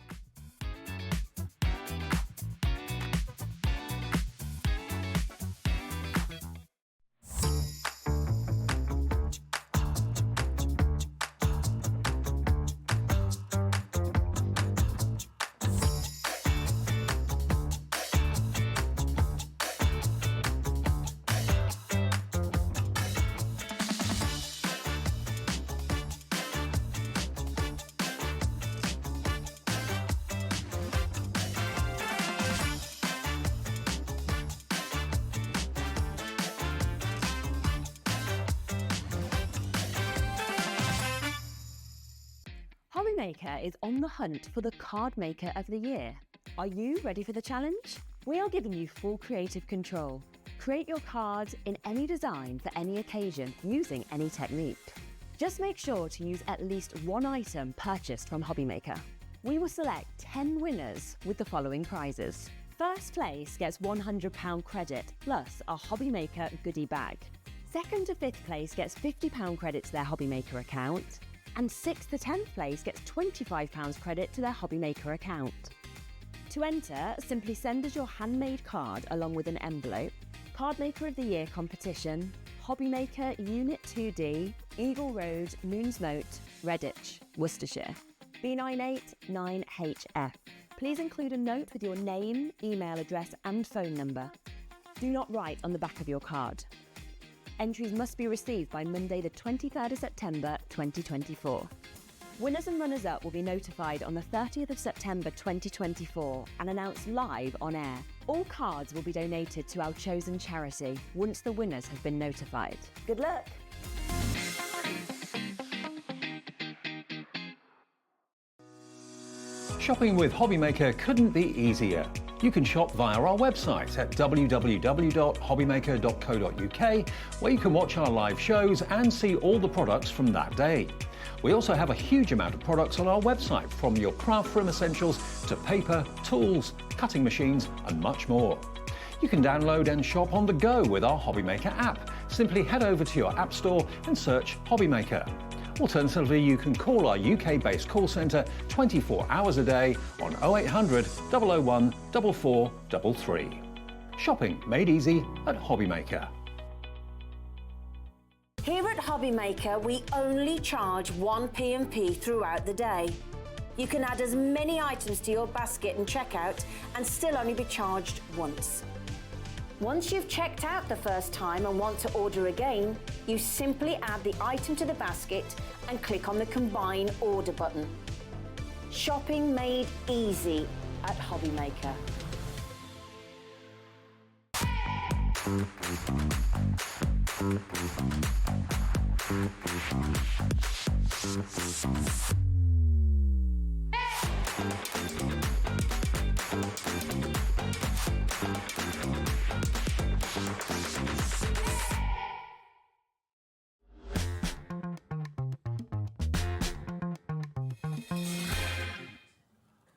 HobbyMaker is on the hunt for the Card Maker of the Year. Are you ready for the challenge? We are giving you full creative control. Create your cards in any design for any occasion using any technique. Just make sure to use at least one item purchased from HobbyMaker. We will select 10 winners with the following prizes. First place gets £100 credit plus a HobbyMaker goodie bag. Second to 5th place gets £50 credit to their HobbyMaker account. And 6th to 10th place gets £25 credit to their HobbyMaker account. To enter, simply send us your handmade card along with an envelope. Card Maker of the Year competition, HobbyMaker Unit 2D, Eagle Road, Moonsmote, Redditch, Worcestershire. B989HF. Please include a note with your name, email address and phone number. Do not write on the back of your card. Entries must be received by Monday the 23rd of September 2024. Winners and runners-up will be notified on the 30th of September 2024 and announced live on air. All cards will be donated to our chosen charity once the winners have been notified. Good luck! Shopping with HobbyMaker couldn't be easier. You can shop via our website at www.hobbymaker.co.uk, where you can watch our live shows and see all the products from that day. We also have a huge amount of products on our website, from your craft room essentials to paper, tools, cutting machines and much more. You can download and shop on the go with our HobbyMaker app. Simply head over to your app store and search HobbyMaker. Alternatively, you can call our UK-based call centre 24 hours a day on 0800 001 4433. Shopping made easy at HobbyMaker. Here at HobbyMaker, we only charge 1 P&P throughout the day. You can add as many items to your basket and checkout and still only be charged once. Once you've checked out the first time and want to order again, you simply add the item to the basket and click on the Combine Order button. Shopping made easy at HobbyMaker.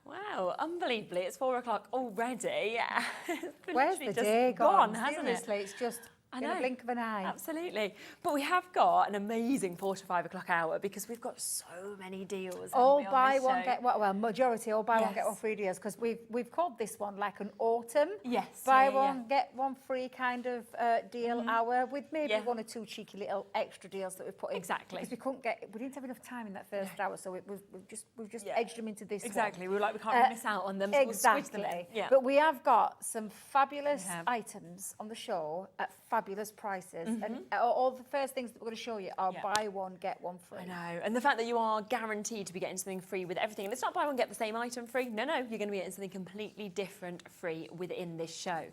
Wow, unbelievably, it's 4 o'clock already. Where's the Literally day just gone? hasn't it? Seriously, it's just I in know. a blink of an eye. Absolutely. But we have got an amazing 4 to 5 o'clock hour because we've got so many deals. All haven't we, on buy this one, show? get one, well, majority all buy one, Yes. get one free deals, because we've called this one like an autumn. Yes, Buy yeah, one, get one free kind of deal hour, with maybe Yeah. 1 or 2 cheeky little extra deals that we've put in. Exactly. Because we didn't have enough time in that first hour, so we've just Yeah. edged them into this one. Exactly. We were like, we can't really miss out on them. So we'll squeeze Exactly. them in. Yeah. But we have got some fabulous We have. items on the show at fabulous prices. And all the first things that we're going to show you are buy one, get one free. I know. And the fact that you are guaranteed to be getting something free with everything. And it's not buy one, get the same item free. No, you're going to be getting something completely different free within this show.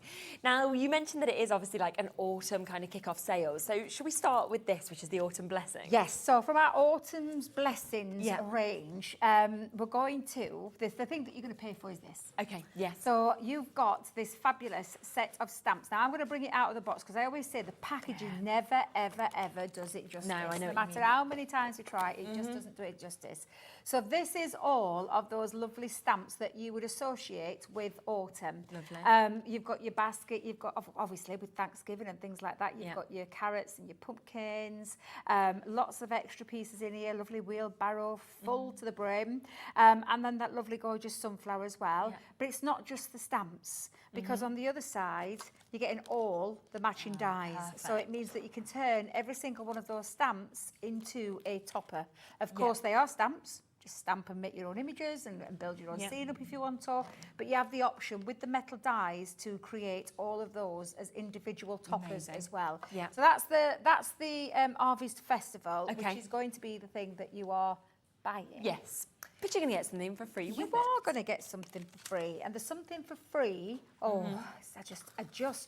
Now, you mentioned that it is obviously like an autumn kind of kick-off sale. So should we start with this, which is the Autumn Blessing? Yes, so from our Autumn's Blessings Yeah. range, we're going to, the thing that you're going to pay for is this. Okay, yes. So you've got this fabulous set of stamps. Now I'm going to bring it out of the box because I always say the packaging never, ever, ever does it justice. No, I know what No you matter mean. how many times you try it, it just doesn't do it justice. So this is all of those lovely stamps that you would associate with autumn. Lovely. You've got your basket, you've got, obviously with Thanksgiving and things like that, you've Yeah. got your carrots and your pumpkins, lots of extra pieces in here, lovely wheelbarrow, full to the brim, and then that lovely gorgeous sunflower as well. Yeah. But it's not just the stamps, because on the other side, you're getting all the matching dies. So it means that you can turn every single one of those stamps into a topper. Of course, they are stamps. Just stamp and make your own images and build your own Yeah. scene up if you want to. But you have the option with the metal dies to create all of those as individual toppers Amazing. as well. Yeah. So that's the Harvest Festival, Okay. which is going to be the thing that you are buying. Yes. But you're going to get something for free You with are it. going to get something for free, and there's something for free. I just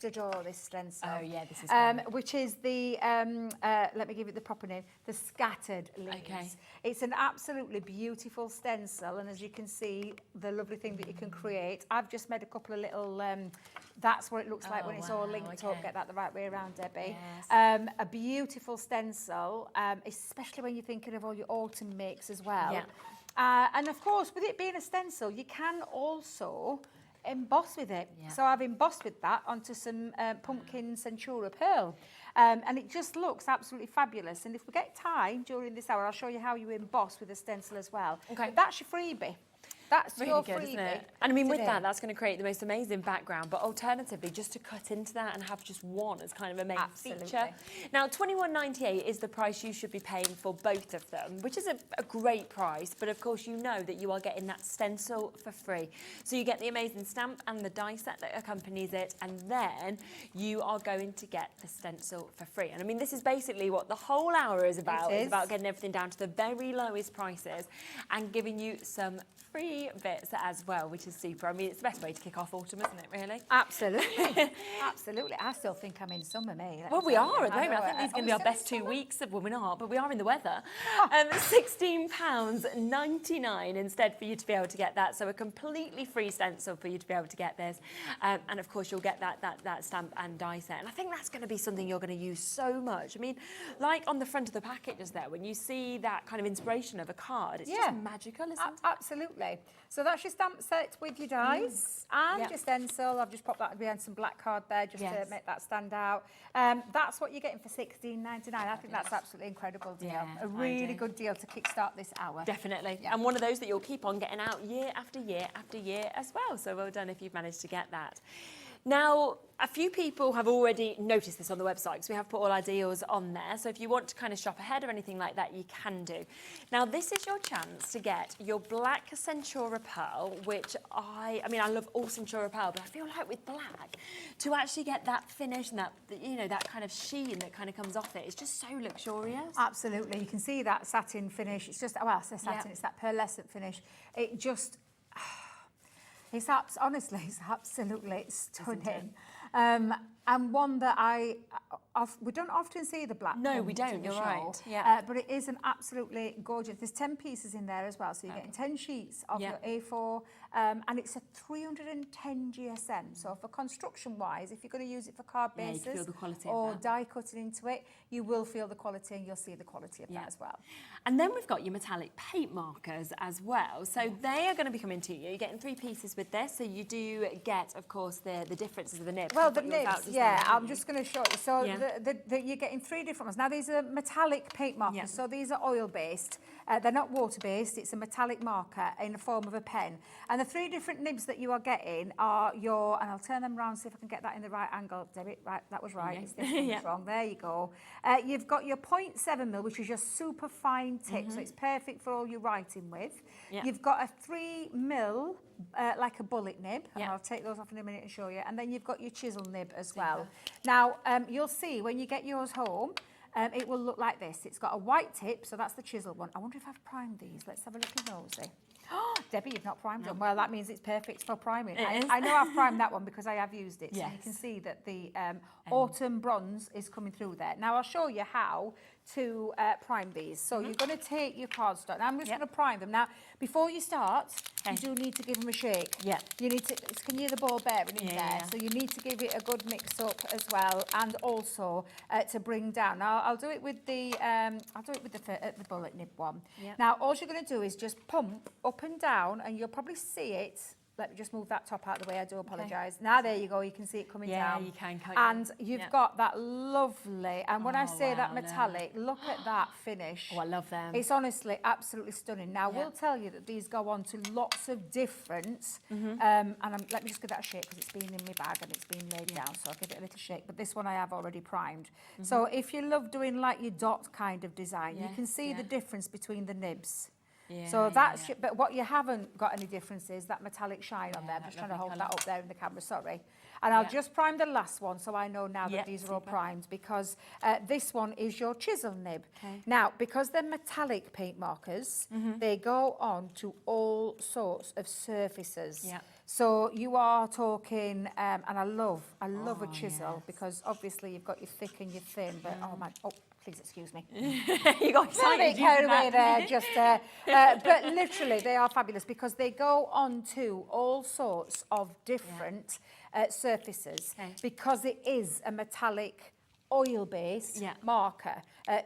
adore this stencil. Oh, yeah, this is fun. Which is the let me give it the proper name, the Scattered Leaves. Okay. It's an absolutely beautiful stencil, and as you can see, the lovely thing that you can create. I've just made a couple of little. That's what it looks like Oh, when it's all wow, linked okay. up. Get that the right way around, Debbie. Yes. A beautiful stencil, especially when you're thinking of all your autumn makes as well. Yeah. And of course, with it being a stencil, you can also emboss with it. Yeah. So I've embossed with that onto some pumpkin Centura pearl. And it just looks absolutely fabulous. And if we get time during this hour, I'll show you how you emboss with a stencil as well. Okay. But that's your freebie. That's Really your good, freebie. isn't it? And I mean, with today. that, that's going to create the most amazing background. But alternatively, just to cut into that and have just one as kind of a main Absolutely. feature. Now, $21.98 is the price you should be paying for both of them, which is a great price. But of course, you know that you are getting that stencil for free. So you get the amazing stamp and the die set that accompanies it, and then you are going to get the stencil for free. And I mean, this is basically what the whole hour is about. It It's is. about getting everything down to the very lowest prices and giving you some free bits as well, which is super. I mean, it's the best way to kick off autumn, isn't it, really? Absolutely. Absolutely. I still think I'm in summer, May. Well, we are at the moment. I think these are going to be our best 2 weeks. Well, we're not, but we are in the weather. £16.99 instead for you to be able to get that. So a completely free stencil for you to be able to get this. And of course, you'll get that stamp and die set. And I think that's going to be something you're going to use so much. I mean, like on the front of the packet just there, when you see that kind of inspiration of a card, it's just magical, isn't it? Absolutely. So that's your stamp set with your dies and your stencil. I've just popped that behind some black card there just to make that stand out. That's what you're getting for £16.99. I think that's absolutely incredible deal. Yeah, a really good deal to kickstart this hour. Definitely. And one of those that you'll keep on getting out year after year after year as well. So well done if you've managed to get that. Now, a few people have already noticed this on the website because we have put all our deals on there. So if you want to kind of shop ahead or anything like that, you can do. Now, this is your chance to get your black Centura Pearl, which I mean, I love all Centura Pearl, but I feel like with black, to actually get that finish and that, you know, that kind of sheen that kind of comes off it, it's just so luxurious. Absolutely. You can see that satin finish. It's just, well, it's a satin, it's that pearlescent finish. It just... It's honestly, it's absolutely stunning. And one that we don't often see the black. No, we don't, you're right. But it is an absolutely gorgeous. There's 10 pieces in there as well. So you're getting 10 sheets of your A4. And it's a 310 GSM. So for construction-wise, if you're going to use it for card bases you can feel the quality or of that. die cutting into it, you will feel the quality and you'll see the quality of that as well. And then we've got your metallic paint markers as well. So they are going to be coming to you. You're getting 3 pieces with this. So you do get, of course, the differences of the nibs. Well, the nibs, I'm just going to show you. So you're getting 3 different ones. Now, these are metallic paint markers. So these are oil-based. They're not water-based. It's a metallic marker in the form of a pen. And the 3 different nibs that you are getting are your, and I'll turn them around, see if I can get that in the right angle. Debbie, right, that was right. It's this one was wrong. There you go. You've got your 0.7mm, which is your super fine tip. So it's perfect for all your writing with. You've got a 3mm, like a bullet nib. And I'll take those off in a minute and show you. And then you've got your chisel nib as well. Now, you'll see when you get yours home, it will look like this. It's got a white tip, so that's the chisel one. I wonder if I've primed these. Let's have a look at nosy. Oh, Debbie, you've not primed them. Well, that means it's perfect for priming. I know I've primed that one because I have used it. So you can see that the autumn bronze is coming through there. Now, I'll show you how to prime these. So you're going to take your cardstock. Now, I'm just going to prime them. Now, before you start, you do need to give them a shake. You need to, can you hear the ball bearing in there? So you need to give it a good mix up as well, and also to bring down. Now, I'll do it with the the bullet nib one. Now, all you're going to do is just pump up and down, and you'll probably see it. Let me just move that top out of the way. I do apologise. Now, there you go. You can see it coming down. You can. And you've got that lovely, and when I say that metallic, look at that finish. Oh, I love them. It's honestly absolutely stunning. Now, we'll tell you that these go on to lots of different, and let me just give that a shake because it's been in my bag and it's been laid down, so I'll give it a little shake. But this one I have already primed. So if you love doing like your dot kind of design, you can see the difference between the nibs. So that's but what you haven't got any difference is that metallic shine on there. I'm just trying to hold that up there in the camera, sorry. And I'll just prime the last one so I know now that these are all primed, because this one is your chisel nib. Now, because they're metallic paint markers, they go on to all sorts of surfaces. So you are talking, and I love a chisel because obviously you've got your thick and your thin, but oh man, please excuse me. You got excited. Carried away there, just but literally they are fabulous because they go on to all sorts of different surfaces because it is a metallic oil-based marker.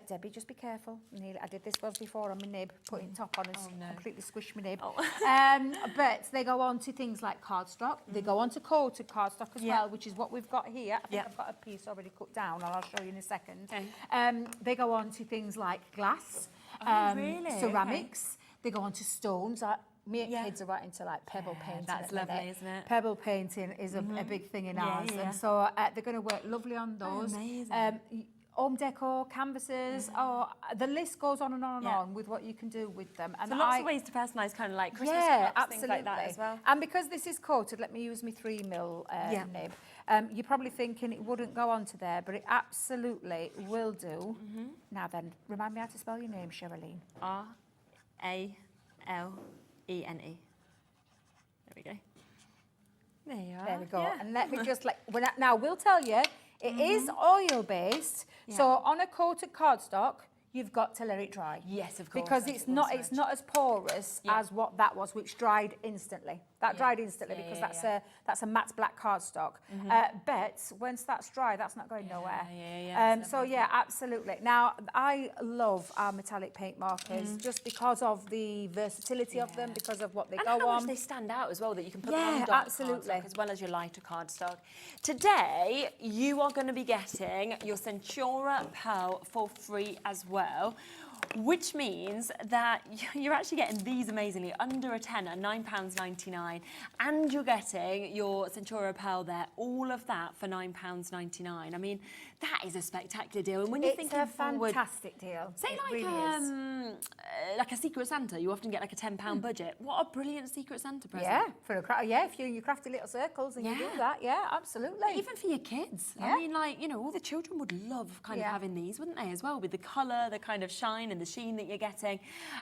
Debbie, just be careful. I did this once before on my nib, putting top on and completely squished my nib. But they go on to things like cardstock. They go on to coated cardstock as well, which is what we've got here. I think I've got a piece already cut down, and I'll show you in a second. They go on to things like glass, ceramics. They go on to stones. Me and kids are right into like pebble painting. That's lovely, isn't it? Pebble painting is a big thing in ours, and so they're going to work lovely on those. Amazing. Home decor, canvases, the list goes on and on and on with what you can do with them. And so lots of ways to personalise kind of like Christmas cups, things like that as well. And because this is coated, let me use my 3mm nib. You're probably thinking it wouldn't go onto there, but it absolutely will do. Now then, remind me how to spell your name, Sherilyn. R-A-L-E-N-E. There we go. There you are. There we go. And let me just now we'll tell you, it is oil-based, so on a coated cardstock, you've got to let it dry. Yes, of course. Because it's not as porous as what that was, which dried instantly. That dried instantly because that's a matte black cardstock. But once that's dry, that's not going nowhere. So yeah, absolutely. Now, I love our metallic paint markers just because of the versatility of them, because of what they go how on. much they stand out as well, that you can put them on dark absolutely. cardstock as well as your lighter cardstock. Today, you are going to be getting your Centura Pearl for free as well, which means that you're actually getting these amazingly under a tenner, £9.99, and you're getting your Centura Pearl there, all of that for £9.99. I mean, that is a spectacular deal. And when you're thinking forward, fantastic deal. say like a Secret Santa, you often get like a £10 budget. What a brilliant Secret Santa present. Yeah, for a if you crafty little circles and you do that, absolutely. Even for your kids. I mean, like, you know, all the children would love kind of having these, wouldn't they, as well, with the colour, the kind of shine and the sheen that you're getting.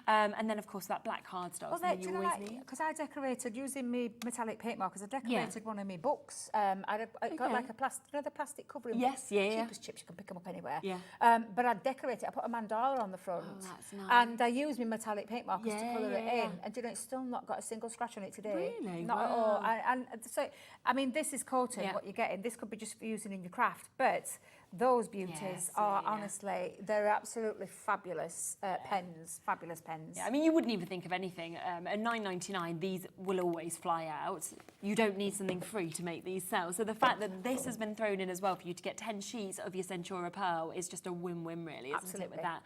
And then, of course, that black cardstock that you always need. Because I decorated, using me metallic paint markers, I decorated one of my books. I got like a plastic covering. Yes, Cheapest chips, you can pick them up anywhere. But I decorated, I put a mandala on the front. Oh, that's nice. And I used my metallic paint markers to colour it in. And you know, it's still not got a single scratch on it today. Really? Not at all. And so, I mean, this is coated, what you're getting. This could be just for using in your craft, but those beauties are honestly, they're absolutely fabulous pens, fabulous pens. Yeah, I mean, you wouldn't even think of anything. At £9.99, these will always fly out. You don't need something free to make these sell. So the fact that this has been thrown in as well for you to get 10 sheets of your Centura Pearl is just a win-win, really, isn't it, with that?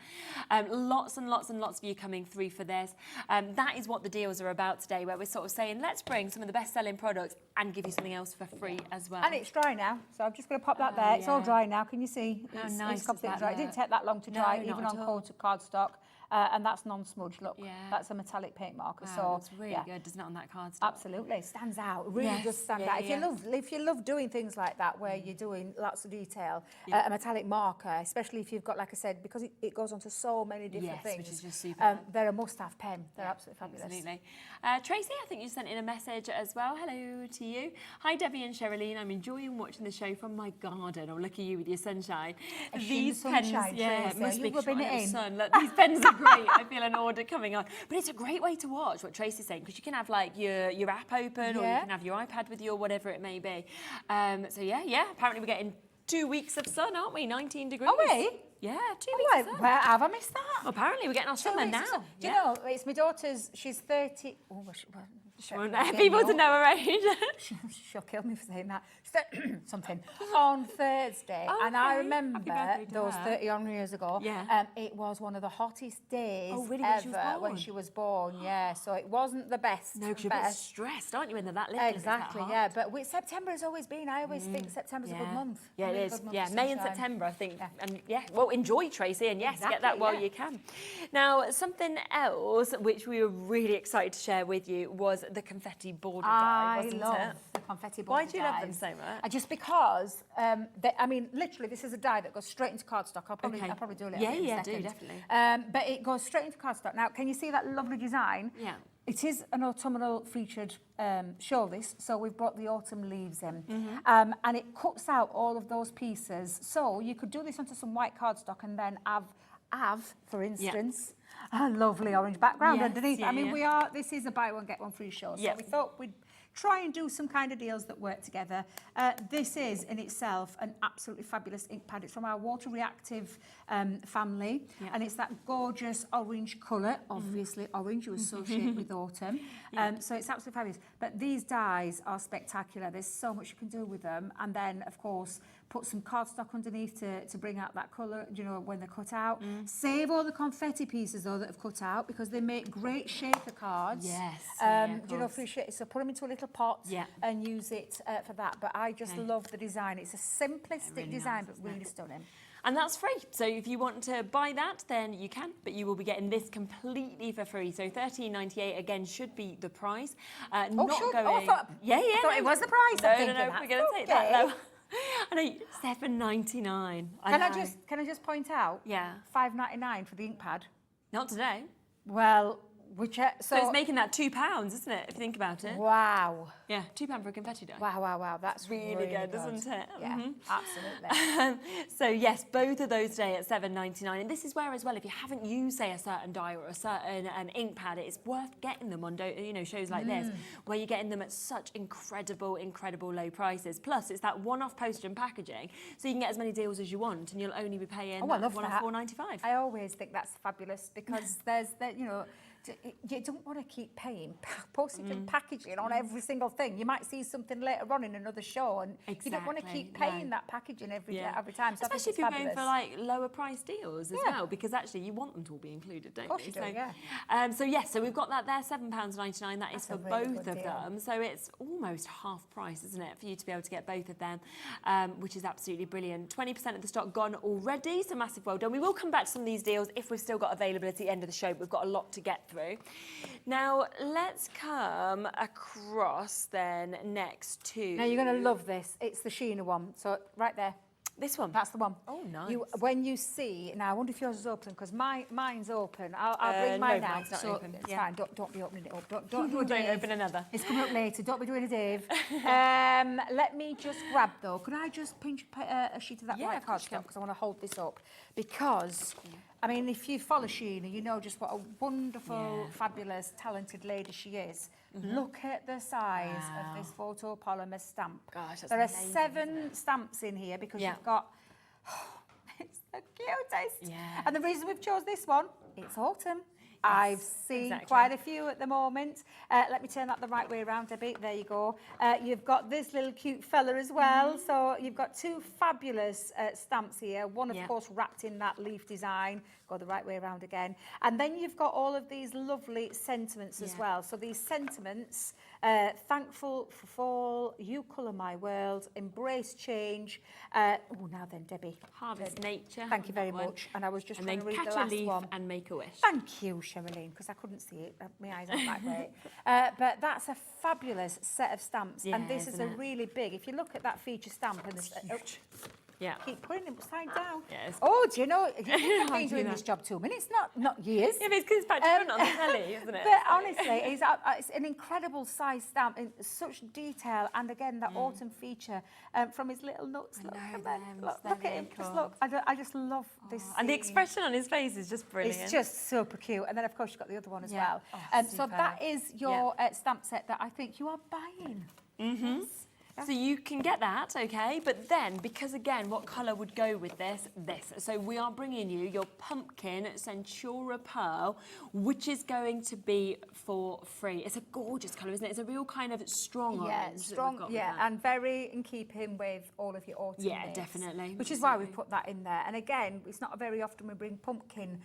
Lots and lots and lots of you coming through for this. That is what the deals are about today, where we're sort of saying, let's bring some of the best-selling products and give you something else for free as well. And it's dry now, so I'm just going to pop that there. It's all dry now. Can you see? How It's nice completely is dry. that, It didn't take that long to dry, No, even not on at all. coated cardstock. And that's non-smudge, look. That's a metallic paint marker. Wow, so it's really good, doesn't it, on that cardstock? Absolutely, it stands out. Really does stand out. If you love doing things like that, where you're doing lots of detail, a metallic marker, especially if you've got, like I said, because it goes onto so many different things. Which is just super. They're a must-have pen. They're absolutely fabulous. Absolutely. Tracy, I think you sent in a message as well. Hello to you. Hi, Debbie and Sherilyn. I'm enjoying watching the show from my garden. Oh, look at you with your sunshine. These pens, it must be sun. Look, these pens are great. I feel an order coming on. But it's a great way to watch what Tracy's saying, because you can have like your app open, or you can have your iPad with you, or whatever it may be. So apparently we're getting 2 weeks of sun, aren't we? 19 degrees. Are we? Yeah, 2 weeks of sun. Where have I missed that? Well, apparently we're getting our summer now. Do you know, it's my daughter's, she's 30. Oh, won't let people to know her age. She'll kill me for saying that. Something on Thursday, and I remember those 30 years ago. It was one of the hottest days ever when she was born. Yeah, so it wasn't the best. No, because you're a bit stressed, aren't you, when they're that little? Exactly. Yeah, but September has always been. I always think September's a good month. Yeah, it is. Yeah, May and September, I think. And well, enjoy, Tracy, and get that while you can. Now, something else which we were really excited to share with you was the confetti border die, wasn't it? I love the confetti border Why do you love them so much? Just because, I mean, literally, this is a die that goes straight into cardstock. I'll probably do a little bit in a second. Do, definitely. But it goes straight into cardstock. Now, can you see that lovely design? Yeah. It is an autumnal featured show, this, so we've brought the autumn leaves in. And it cuts out all of those pieces. So you could do this onto some white cardstock and then have, for instance, a lovely orange background underneath. I mean, this is a buy one, get one free show. So we thought we'd try and do some kind of deals that work together. This is in itself an absolutely fabulous ink pad. It's from our water reactive family, and it's that gorgeous orange colour. Obviously orange you associate with autumn. So it's absolutely fabulous. But these dies are spectacular. There's so much you can do with them. And then, of course, put some cardstock underneath to bring out that colour, you know, when they're cut out. Save all the confetti pieces, though, that have cut out, because they make great shaker cards. You know, free shaker. So put them into a little pot and use it for that. But I just love the design. It's a simplistic really design, nice, but really stunning. And that's free. So if you want to buy that, then you can, but you will be getting this completely for free. So $13.98 again should be the price. I thought it was the price. No, we're going to take that low. I know, $7.99. Can I just point out? Yeah. $5.99 for the ink pad. Not today. Well, So it's making that £2, isn't it, if you think about it? Wow. Yeah, £2 for a confetti die. Wow. That's Really good, isn't it? Yeah, absolutely. So yes, both of those today at £7.99. And this is where as well, if you haven't used, say, a certain die or a certain ink pad, it's worth getting them on, shows like this, where you're getting them at such incredible low prices. Plus, it's that one-off postage and packaging, so you can get as many deals as you want, and you'll only be paying one-off £4.95. I always think that's fabulous because you don't want to keep paying postage and packaging on every single thing. You might see something later on in another show, and you don't want to keep paying that packaging every time. So especially if you're going for like lower price deals as well, because actually you want them to all be included, don't you? So we've got that there, £7.99. That is for both of them. So it's almost half price, isn't it, for you to be able to get both of them, which is absolutely brilliant. 20% of the stock gone already, so massive well done. We will come back to some of these deals if we've still got availability at the end of the show. We've got a lot to get through. Now let's come across then next to. Now you're going to love this. It's the Sheena one. So right there. This one? That's the one. Oh, nice. When you see, now I wonder if yours is open, because mine's open. I'll bring mine no, out. mine's not so open. it's fine. Don't be opening it up. Don't do a Don't Dave. open another. It's coming up later. Don't be doing a Dave. Let me just grab though. Could I just pinch a sheet of that white cardstock, because I want to hold this up, because. I mean, if you follow Sheena, you know just what a wonderful, fabulous, talented lady she is. Look at the size of this photopolymer stamp. Gosh, that's there are amazing, 7 stamps in here because you've got. It's the cutest. Yeah. And the reason we've chose this one, it's autumn. I've seen exactly. quite a few at the moment. Let me turn that the right way around, Debbie. There you go. You've got this little cute fella as well. So you've got 2 fabulous stamps here. One, of course, wrapped in that leaf design. Go the right way around again. And then you've got all of these lovely sentiments as well. So these sentiments, thankful for fall, you colour my world, embrace change. Now then, Debbie. Harvest nature. Thank you very much. And I was just trying to read the catch last a leaf one. and make a wish. Thank you, Sherilyn, because I couldn't see it. My eyes aren't that great. But that's a fabulous set of stamps. Yeah, and this is a really big, if you look at that feature stamp, and Yeah. keep putting it upside down. Yes. Oh, do you know, you've been doing this job 2 minutes, not years. Yeah, but it's because it's back on the telly, isn't it? But honestly, it's an incredible size stamp in such detail, and again, that autumn feature from his little nuts. Look at him. Just look. I just love this. And the expression on his face is just brilliant. It's just super cute. And then, of course, you've got the other one as well. So that is your stamp set that I think you are buying. Yes. So you can get that, okay? But then, because again, what colour would go with this? This. So we are bringing you your pumpkin Centura Pearl, which is going to be for free. It's a gorgeous colour, isn't it? It's a real kind of strong orange. Strong, and very in keeping with all of your autumn days. Definitely. Which is why we put that in there. And again, it's not very often we bring pumpkin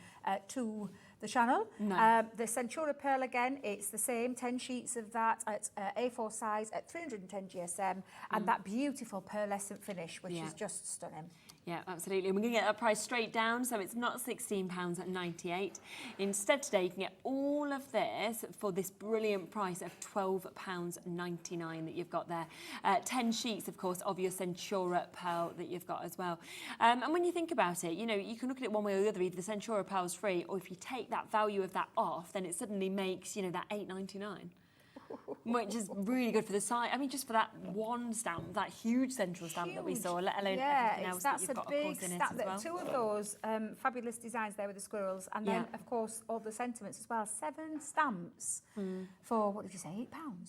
to the channel. No. The Centura Pearl, again, it's the same, 10 sheets of that at A4 size at 310 GSM, and that beautiful pearlescent finish, which is just stunning. Yeah, absolutely. And we're going to get that price straight down, so it's not £16.98. Instead today, you can get all of this for this brilliant price of £12.99 that you've got there. 10 sheets, of course, of your Centura Pearl that you've got as well. And when you think about it, you know, you can look at it one way or the other. Either the Centura Pearl's free, or if you take that value of that off, then it suddenly makes, you know, that £8.99. Which is really good for the site. I mean, just for that one stamp, that huge central stamp that we saw, let alone everything else that you've got, of course, in it as well. 2 of those fabulous designs there with the squirrels, and then, of course, all the sentiments as well. 7 stamps for, what did you say,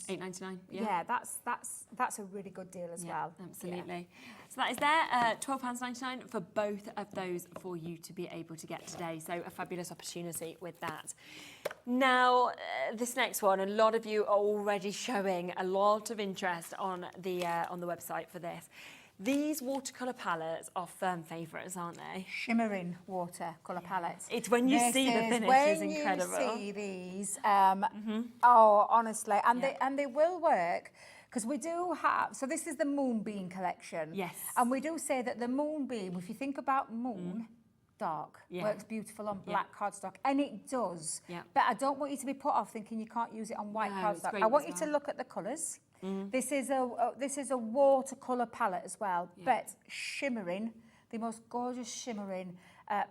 £8? £8.99. Yeah, that's a really good deal as well. Absolutely. Yeah. So that is there, £12.99 for both of those for you to be able to get today. So a fabulous opportunity with that. Now, this next one, a lot of you are already showing a lot of interest on the website for this. These watercolour palettes are firm favourites, aren't they? Shimmering watercolour palettes. It's when you see the finish is incredible. When you see these, oh, honestly, and they will work. Because we do have, so this is the Moonbeam collection. Yes. And we do say that the Moonbeam, if you think about moon, dark, works beautiful on black cardstock. And it does. Yeah. But I don't want you to be put off thinking you can't use it on white cardstock. I want you to look at the colours. This is a watercolour palette as well, but shimmering, the most gorgeous shimmering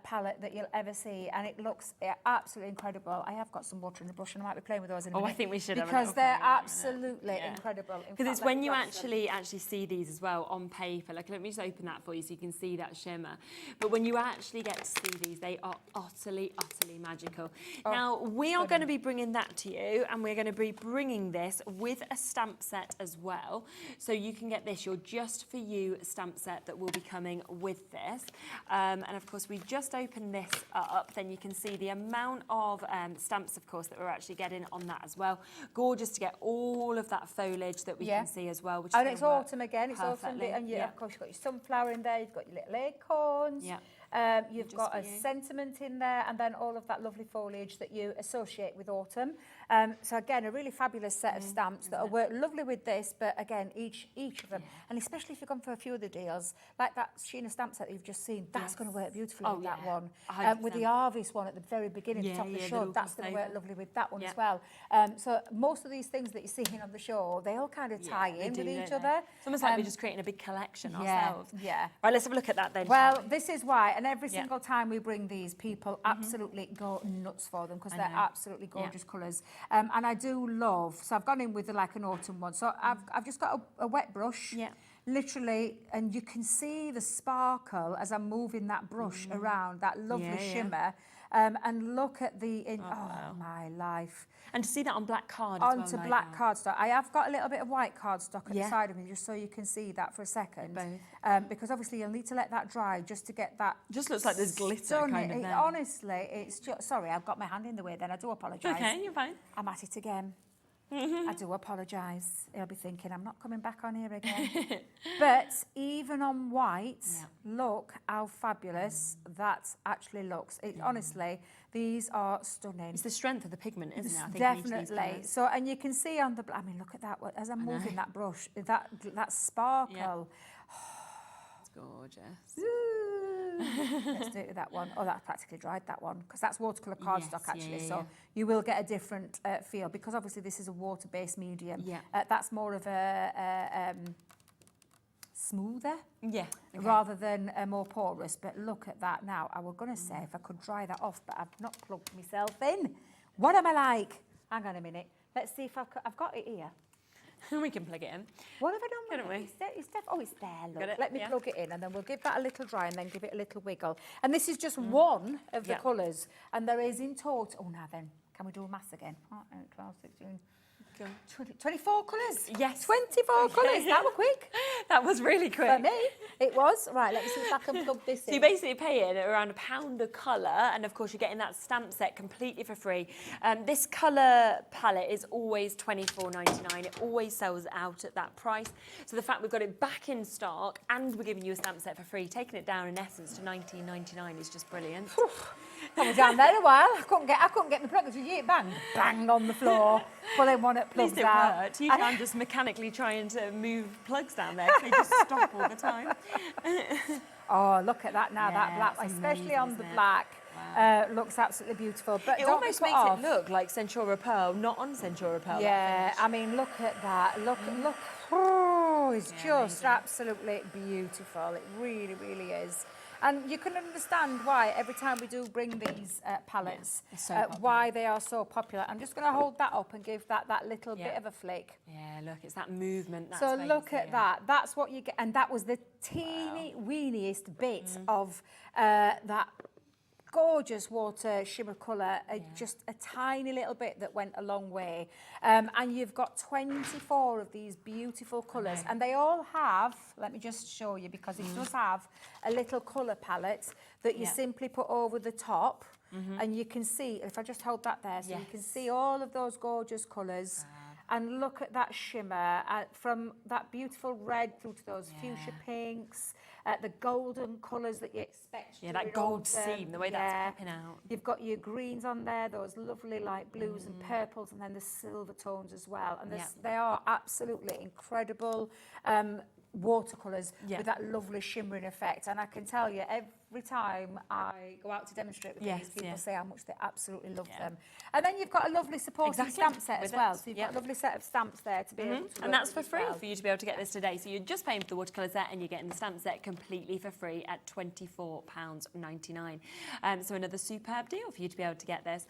palette that you'll ever see, and it looks absolutely incredible. I have got some water in the brush and I might be playing with those in a minute. I think we should have a because little they're play around with it. absolutely incredible. Because it's when you actually see these as well on paper. Like, let me just open that for you so you can see that shimmer. But when you actually get to see these, they are utterly magical. Now, we are going to be bringing that to you, and we're going to be bringing this with a stamp set as well. So you can get this, your Just For You stamp set that will be coming with this. And of course, we just opened this up, then you can see the amount of stamps, of course, that we're actually getting on that as well. Gorgeous to get all of that foliage that we can see as well. Which and is it's autumn again, it's autumn, and of course you've got your sunflower in there, you've got your little acorns. You've got a sentiment in there, and then all of that lovely foliage that you associate with autumn. So again, a really fabulous set of stamps that will work lovely with this, but again, each of them, and especially if you've gone for a few of the deals, like that Sheena stamp set that you've just seen, that's going to work beautifully with that one. With the Harvest one at the very beginning, the top of the show, that's going to work lovely with that one as well. So most of these things that you're seeing on the show, they all kind of tie in with each other. It's almost like we're just creating a big collection ourselves. Yeah. Right, let's have a look at that then. Well, this is why, and every single time we bring these, people absolutely go nuts for them because they're absolutely gorgeous colours. And I do love, so I've gone in with like an autumn one. So I've just got a wet brush, literally, and you can see the sparkle as I'm moving that brush around, that lovely shimmer. And look at the, oh my life. And to see that on black card as well. Onto black cardstock. I have got a little bit of white cardstock at the side of me, just so you can see that for a second. Because obviously you'll need to let that dry just to get that. Just looks like there's glitter kind of there. Honestly, it's just, sorry, I've got my hand in the way then, I do apologise. Okay, you're fine. I'm at it again. I do apologise. He'll be thinking, I'm not coming back on here again. But even on white, look how fabulous that actually looks. Honestly, these are stunning. It's the strength of the pigment, isn't it? I think definitely. So, and you can see on the, I mean, look at that. As I'm moving that brush, that sparkle. It's gorgeous. Let's do it with that one. Oh, that's practically dried, that one, because that's watercolour cardstock actually. So you will get a different feel, because obviously this is a water-based medium. That's more of a smoother, rather than more porous. But look at that now. I was going to say if I could dry that off, but I've not plugged myself in. What am I like? Hang on a minute. Let's see if I've got it here. We can plug it in. What have I done with it? It's there, look. Let me plug it in, and then we'll give that a little dry and then give it a little wiggle. And this is just one of the colours. And there is in total, oh, now then, can we do a maths again? 12, 16, 24 colours. Yes. 24 colours. That was quick. That was really quick. For me, it was. Right, let me see if I can plug this in. So you're basically paying around £1 a colour, and of course you're getting that stamp set completely for free. This colour palette is always £24.99. It always sells out at that price. So the fact we've got it back in stock and we're giving you a stamp set for free, taking it down in essence to £19.99 is just brilliant. I was down there a while. I couldn't get my plug. Did you hear it bang on the floor? Pulling one at plugs out. At least it worked. Usually I'm just mechanically trying to move plugs down there because they just stop all the time. Oh, look at that now, that black, especially on the black. Looks absolutely beautiful. But it almost makes it look like Centura Pearl, not on Centura Pearl. Yeah, I mean, look at that. Look. Oh, it's just absolutely beautiful. It really, really is. And you can understand why every time we do bring these palettes, why they are so popular. I'm just going to hold that up and give that little bit of a flick. Yeah, look, it's that movement. So look at that. That's what you get. And that was the teeny weeniest bit of that gorgeous water shimmer colour, just a tiny little bit that went a long way. And you've got 24 of these beautiful colours, and they all have, let me just show you, because it does have a little colour palette that you simply put over the top, and you can see, if I just hold that there, so you can see all of those gorgeous colours. And look at that shimmer, from that beautiful red through to those fuchsia pinks, the golden colours that you expect. Yeah, that gold seam, the way that's popping out. You've got your greens on there, those lovely light blues and purples, and then the silver tones as well. And they are absolutely incredible watercolours with that lovely shimmering effect. And I can tell you, every time I go out to demonstrate with these, people yeah. say how much they absolutely love them. And then you've got a lovely supporting stamp set as well. So you've got a lovely set of stamps there to be able to And that's for free well. for you to be able to get this today. So you're just paying for the watercolour set and you're getting the stamp set completely for free at £24.99. So another superb deal for you to be able to get this.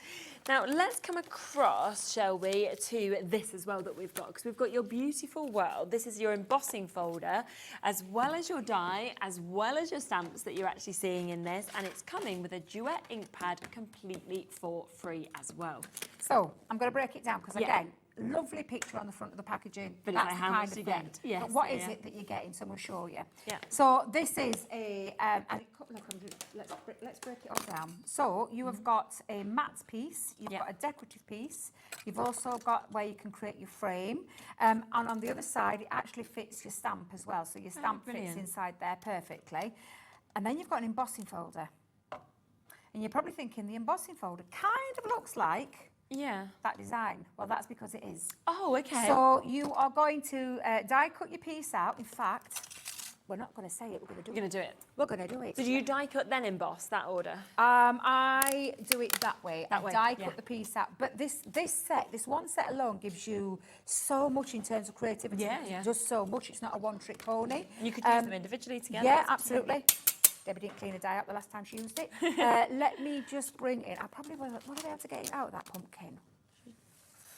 Now let's come across, shall we, to this as well that we've got, because we've got your beautiful world. This is your embossing folder, as well as your die, as well as your stamps that you're actually seeing in this, and it's coming with a duet ink pad completely for free as well. So I'm going to break it down because again, lovely picture on the front of the packaging. But that's it's like the how kind much of you thing. get. Yes, But what is yeah. it that you're getting? So I'm going to show you. Yeah. So this is a, and it, look, let's break it all down. So you have got a matte piece, you've got a decorative piece, you've also got where you can create your frame, and on the other side it actually fits your stamp as well. So your stamp fits inside there perfectly. And then you've got an embossing folder. And you're probably thinking the embossing folder kind of looks like that design. Well, that's because it is. Oh, okay. So you are going to die cut your piece out. In fact, we're not going to say it, we're going to do it. You're going to do it. We're going to do it. So do you die cut then emboss that order? I do it that way. That way, Die cut the piece out. But this one set alone gives you so much in terms of creativity. Just so much. It's not a one-trick pony. You could use them individually together. Yeah, absolutely. Debbie didn't clean a die out the last time she used it. Let me just bring in. I probably will I be able to get it out of that pumpkin?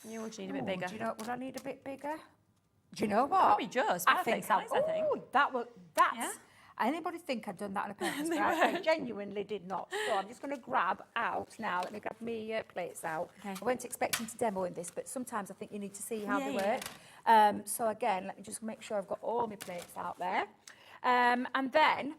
You would need a bit bigger. Do you know? Would I need a bit bigger? Do you know what? Probably just perfect size, I think. That's. Anybody think I'd done that on a purpose? I genuinely did not. So I'm just going to grab out now. Let me grab my plates out. Okay. I weren't expecting to demo in this, but sometimes I think you need to see how they work. So again, let me just make sure I've got all my plates out there. And then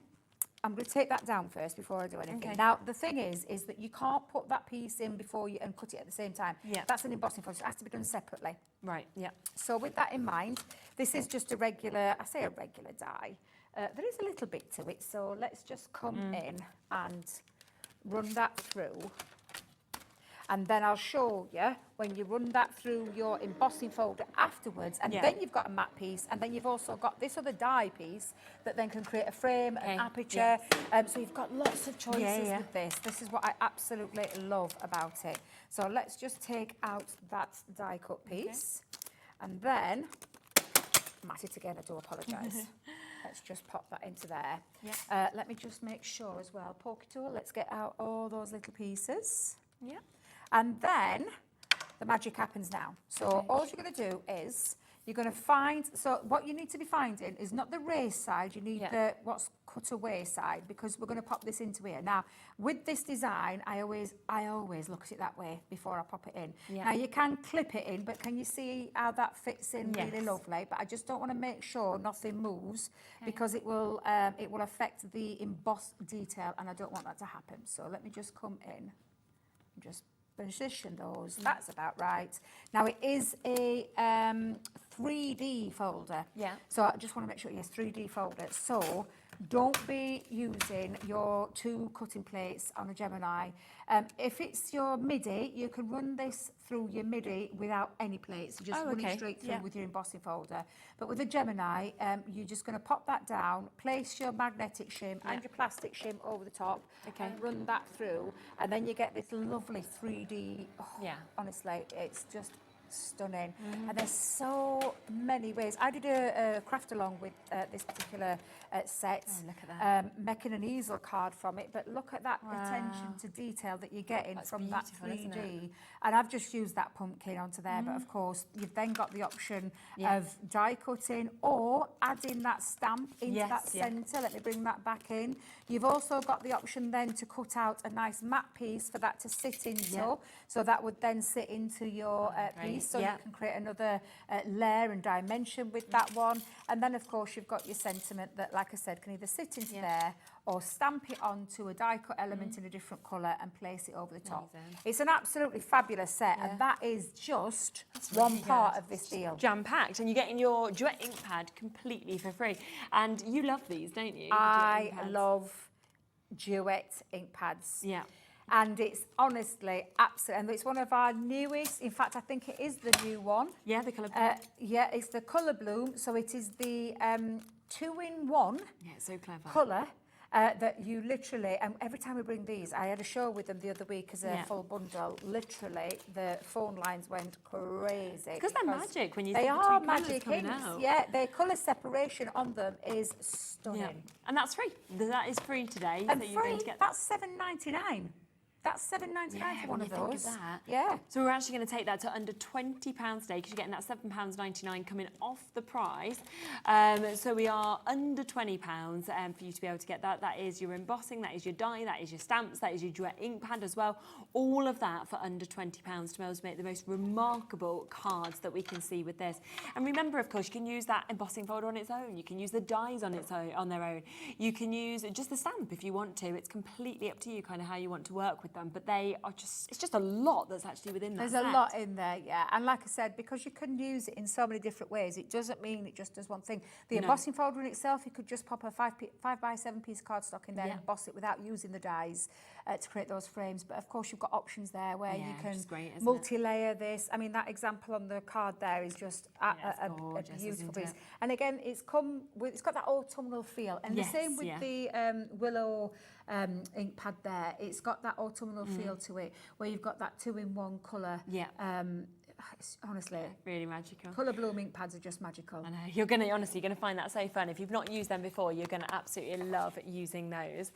I'm going to take that down first before I do anything. Okay. Now, the thing is that you can't put that piece in before you and cut it at the same time. Yeah. That's an embossing folder, so it has to be done separately. Right, yeah. So with that in mind, this is just a regular, I say a regular die. There is a little bit to it, so let's just come in and run that through. And then I'll show you when you run that through your embossing folder afterwards. And then you've got a matte piece, and then you've also got this other die piece that then can create a frame, an aperture. So you've got lots of choices with this. This is what I absolutely love about it. So let's just take out that die cut piece. And then, mat it again, I do apologise. Let's just pop that into there. Let me just make sure as well, pokey tool, let's get out all those little pieces. Yeah. And then the magic happens now. So all you're going to do is you're going to find, so what you need to be finding is not the raised side, you need the what's cut away side, because we're going to pop this into here. Now, with this design, I always look at it that way before I pop it in. Now, you can clip it in, but can you see how that fits in really lovely? But I just don't want to make sure nothing moves because it will affect the embossed detail, and I don't want that to happen. So let me just come in and just position those. That's about right. Now it is a 3D folder. So I just want to make sure, yes, 3D folder. So don't be using your two cutting plates on a Gemini. If it's your MIDI, you can run this through your MIDI without any plates. You just run it straight through with your embossing folder. But with a Gemini, you're just going to pop that down, place your magnetic shim and your plastic shim over the top, and run that through, and then you get this lovely 3D. Honestly, it's just stunning. And there's so many ways. I did a craft along with this particular set, look at that. making an easel card from it, but look at that attention to detail that you're getting from that 3D. And I've just used that pumpkin onto there, but of course you've then got the option of die cutting or adding that stamp into that centre. Let me bring that back in. You've also got the option then to cut out a nice matte piece for that to sit into, so that would then sit into your piece, so you can create another layer and dimension with that one. And then of course you've got your sentiment that, like I said, can either sit into there or stamp it onto a die cut element in a different colour and place it over the top. It's an absolutely fabulous set, and that is just one part of this deal. Jam-packed, and you're getting your duet ink pad completely for free. And you love these, don't you? I love duet ink pads. And it's honestly absolutely, and it's one of our newest. In fact, I think it is the new one. Yeah, the colour. It's the colour bloom. So it is the 2-in-1. Yeah, it's so clever. Colour. that you literally, and every time we bring these, I had a show with them the other week as a full bundle. Literally, the phone lines went crazy. Because they're magic when you they see the are two colours magic coming inks. out. Yeah, their colour separation on them is stunning. Yeah. And that's free. That is free today. And so you're going free, to get that's $7.99. That's $7.99 for one of those. That. Yeah. So we're actually going to take that to under £20 today because you're getting that £7.99 coming off the price. So we are under £20 for you to be able to get that. That is your embossing, that is your die, that is your stamps, that is your duet ink pad as well. All of that for under £20 to be able to make the most remarkable cards that we can see with this. And remember, of course, you can use that embossing folder on its own. You can use the dies on its own, on their own. You can use just the stamp if you want to. It's completely up to you kind of how you want to work with them, but they are just, it's just a lot that's actually within that There's set. a lot in there, yeah. And like I said, because you can use it in so many different ways, it doesn't mean it just does one thing. The embossing folder in itself, you could just pop a 5x7 piece cardstock in there and emboss it without using the dies to create those frames. But of course, you've got options there where you can multi-layer this. I mean, that example on the card there is just a beautiful piece. And again, it's got that autumnal feel. And the same with the willow ink pad there. It's got that autumnal feel to it, where you've got that 2-in-1 colour. Yeah. It's honestly, really magical. Colour bloom ink pads are just magical. I know. You're going to find that so fun. If you've not used them before, you're going to absolutely love using those.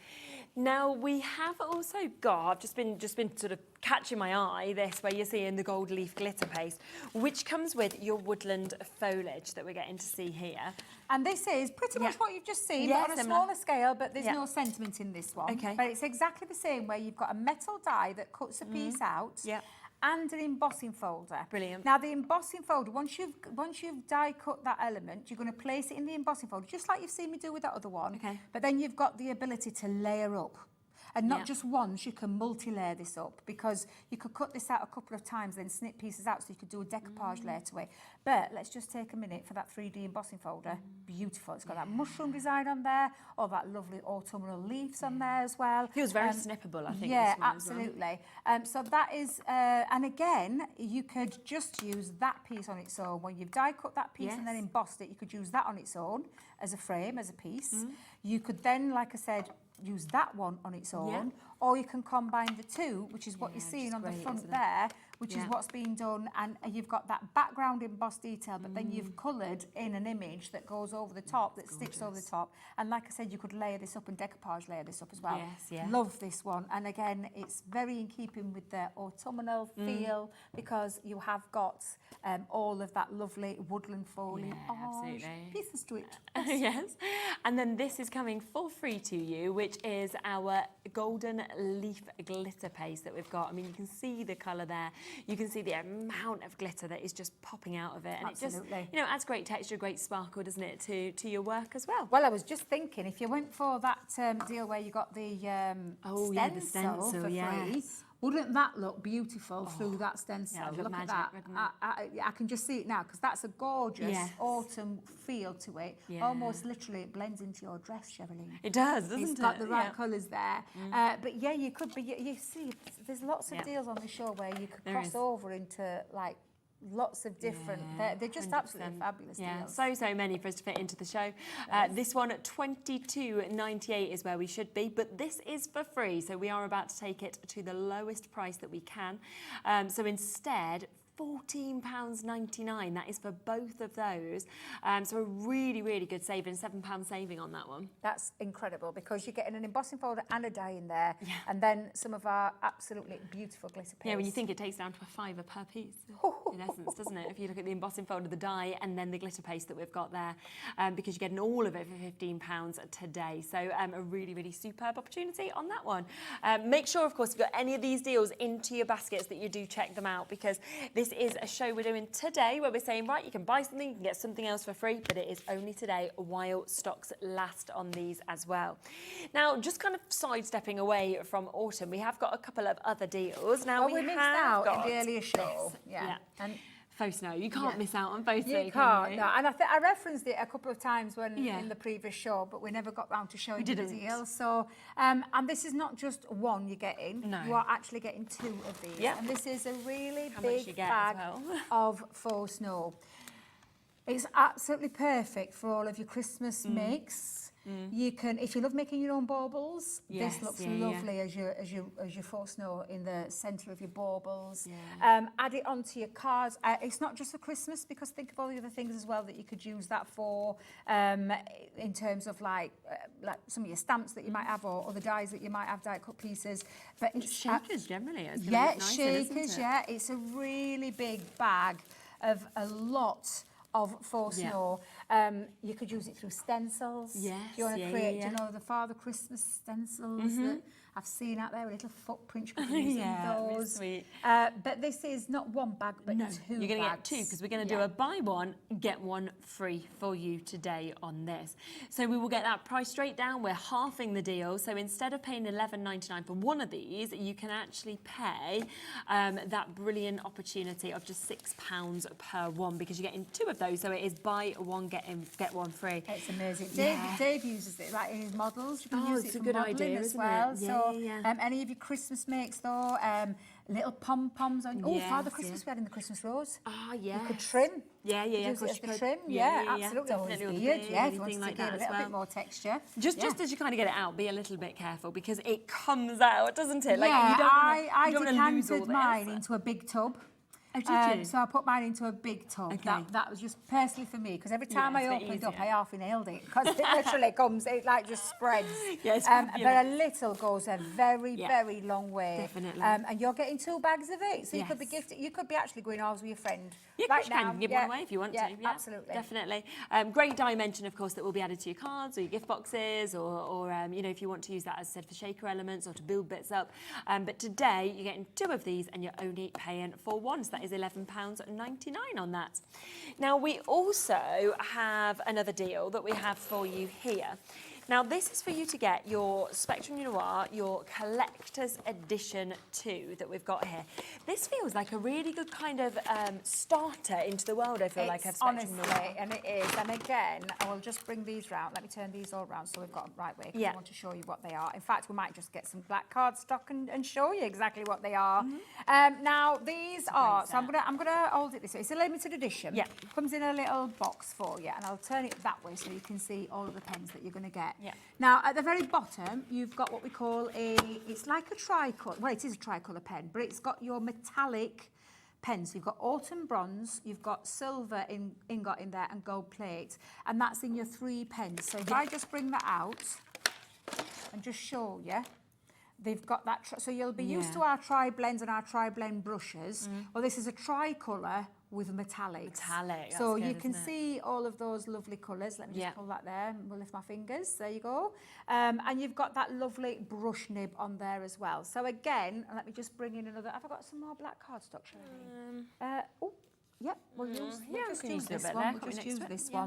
Now, we have also got, I've just been sort of catching my eye, this where you're seeing the gold leaf glitter paste, which comes with your woodland foliage that we're getting to see here. And this is pretty much what you've just seen, but on a smaller scale, but there's no sentiment in this one. Okay. But it's exactly the same, where you've got a metal die that cuts a piece out. Yeah. And an embossing folder. Brilliant. Now the embossing folder, once you've die cut that element, you're going to place it in the embossing folder, just like you've seen me do with that other one. Okay. But then you've got the ability to layer up. And not just once, you can multi-layer this up, because you could cut this out a couple of times, then snip pieces out, so you could do a decoupage layer to it. But let's just take a minute for that 3D embossing folder. Beautiful. It's got that mushroom design on there, or that lovely autumnal leaves on there as well. Feels very snippable, I think. Yeah, absolutely. So that is, and again, you could just use that piece on its own. When you've die cut that piece and then embossed it, you could use that on its own as a frame, as a piece. You could then, like I said, use that one on its own, or you can combine the two, which is what you're seeing on the front there, which is what's being done, and you've got that background embossed detail, but then you've coloured in an image that goes over the top, that sticks over the top. And like I said, you could layer this up and decoupage layer this up as well. Love this one. And again, it's very in keeping with the autumnal feel, because you have got all of that lovely woodland foliage pieces to it. Yes. And then this is coming for free to you, which is our golden leaf glitter paste that we've got. I mean, you can see the colour there. You can see the amount of glitter that is just popping out of it. And it just, adds great texture, great sparkle, doesn't it, to your work as well. Well, I was just thinking, if you went for that deal where you got the stencil for free, wouldn't that look beautiful through that stencil? Look at that. I can just see it now, because that's a gorgeous autumn feel to it. Almost literally it blends into your dress, Sherilyn. It does, doesn't it? It's got the right colours there. But yeah, you could be, you see, there's lots of deals on the show where you could cross over into like lots of different, they're just 100%. Absolutely fabulous deals. So many for us to fit into the show. This one at $22.98 is where we should be, but this is for free, so we are about to take it to the lowest price that we can. So instead, £14.99. That is for both of those. So a really, really good saving, £7 saving on that one. That's incredible, because you're getting an embossing folder and a die in there, and then some of our absolutely beautiful glitter paste. Yeah, when you think it takes down to a £5 per piece, in essence, doesn't it? If you look at the embossing folder, the die, and then the glitter paste that we've got there, because you're getting all of it for £15 today. So a really, really superb opportunity on that one. Make sure, of course, if you've got any of these deals into your baskets, that you do check them out, because this is a show we're doing today where we're saying, right, you can buy something, you can get something else for free, but it is only today while stocks last on these as well. Now, just kind of sidestepping away from autumn, we have got a couple of other deals. Now, we missed out in the earlier show. And faux snow, you can't miss out on faux snow. You can't, no. And I referenced it a couple of times when in the previous show, but we never got round to showing you the deal. So, and this is not just one you're getting. No. You are actually getting two of these. Yep. And this is a really big bag of faux snow. It's absolutely perfect for all of your Christmas makes. You can, if you love making your own baubles, Yes, this looks yeah, lovely as your faux snow in the centre of your baubles. Yeah. Add it onto your cards. It's not just for Christmas, because think of all the other things as well that you could use that for, in terms of like some of your stamps that you might have, or other dies that you might have, die cut pieces. But it's Shakers generally. It's yeah, look nicer, isn't shakers. it? Yeah, it's a really big bag of a lot of faux Yeah. snow. You could use it through stencils. Yes, If you want to yeah, create, yeah, do you know, the Father Christmas stencils that I've seen out there with little footprints. You could be using really those. sweet. But this is not one bag, but No, two you're going to get bags. two, because we're going to do a buy one, get one free for you today on this. So we will get that price straight down. We're halving the deal. So instead of paying $11.99 for one of these, you can actually pay that brilliant opportunity of just £6 per one, because you're getting two of those. So it is buy one, get one free. It's amazing. Yeah. Dave uses it like in his models. You can Oh, use it's it a for good modelling idea, as isn't well. it? So Yeah. any of your Christmas makes though, little pom-poms on. Oh, Yes, Father Christmas yeah. we had in the Christmas Rose. Ah, yes. You could trim. Yeah, Use of it as course the you could. trim. Yeah, absolutely. Definitely, Or or the beard, beard, yeah, if you want anything to like give that a as little well. bit more texture. Just as you kind of get it out, be a little bit careful, because it comes out, doesn't it? Like, yeah, you don't wanna, I you don't wanna lose all decanted this. mine into a big tub. Oh, did you? So I put mine into a big tub. Okay. That was just personally for me, because every time Yeah, I it's a bit opened up, easier. I half inhaled it, because it literally comes, it like just spreads. Yeah, it's but fabulous. a little goes a very, Yeah. very long way. Definitely. And you're getting 2 bags of it, so you could be Yes. gifted. You could be actually going halves with your friend. Yeah, of right course you can. now. You can give Yeah, one away if you want yeah, to. Yeah, absolutely. Definitely. Great dimension, of course, that will be added to your cards or your gift boxes, or you know, if you want to use that, as I said, for shaker elements or to build bits up. But today, you're getting 2 of these, and you're only paying for one, so that is £11.99 on that. Now, we also have another deal that we have for you here. Now, this is for you to get your Spectrum Noir, your collector's edition 2 that we've got here. This feels like a really good kind of starter into the world, I feel like, of Spectrum honestly, Noir. and it is. And again, I will just bring these round. Let me turn these all round so we've got them right way, because Yeah. I want to show you what they are. In fact, we might just get some black cardstock and show you exactly what they are. Now, these are, so I'm gonna hold it this way. It's a limited edition. Yeah. Comes in a little box for you, and I'll turn it that way so you can see all of the pens that you're going to get. Yeah. Now, at the very bottom, you've got what we call it's like a tricolour, well, it is a tricolour pen, but it's got your metallic pens. So you've got autumn bronze, you've got silver ingot in there, and gold plate, and that's in your 3 pens. So if I just bring that out and just show you, they've got that, so you'll be used to our tri-blends and our tri-blend brushes. Well, this is a tricolour with metallics. Metallic, So that's you good, can isn't it? see all of those lovely colours. Let me Yeah. just pull that there, and we'll lift my fingers. There you go. And you've got that lovely brush nib on there as well. So again, let me just bring in another. Have I got some more black cardstock, Shirley? Oh, yep, we'll use, yeah, we'll we just can use use a this bit one. there, We'll can't we, just next use to it? this Yeah.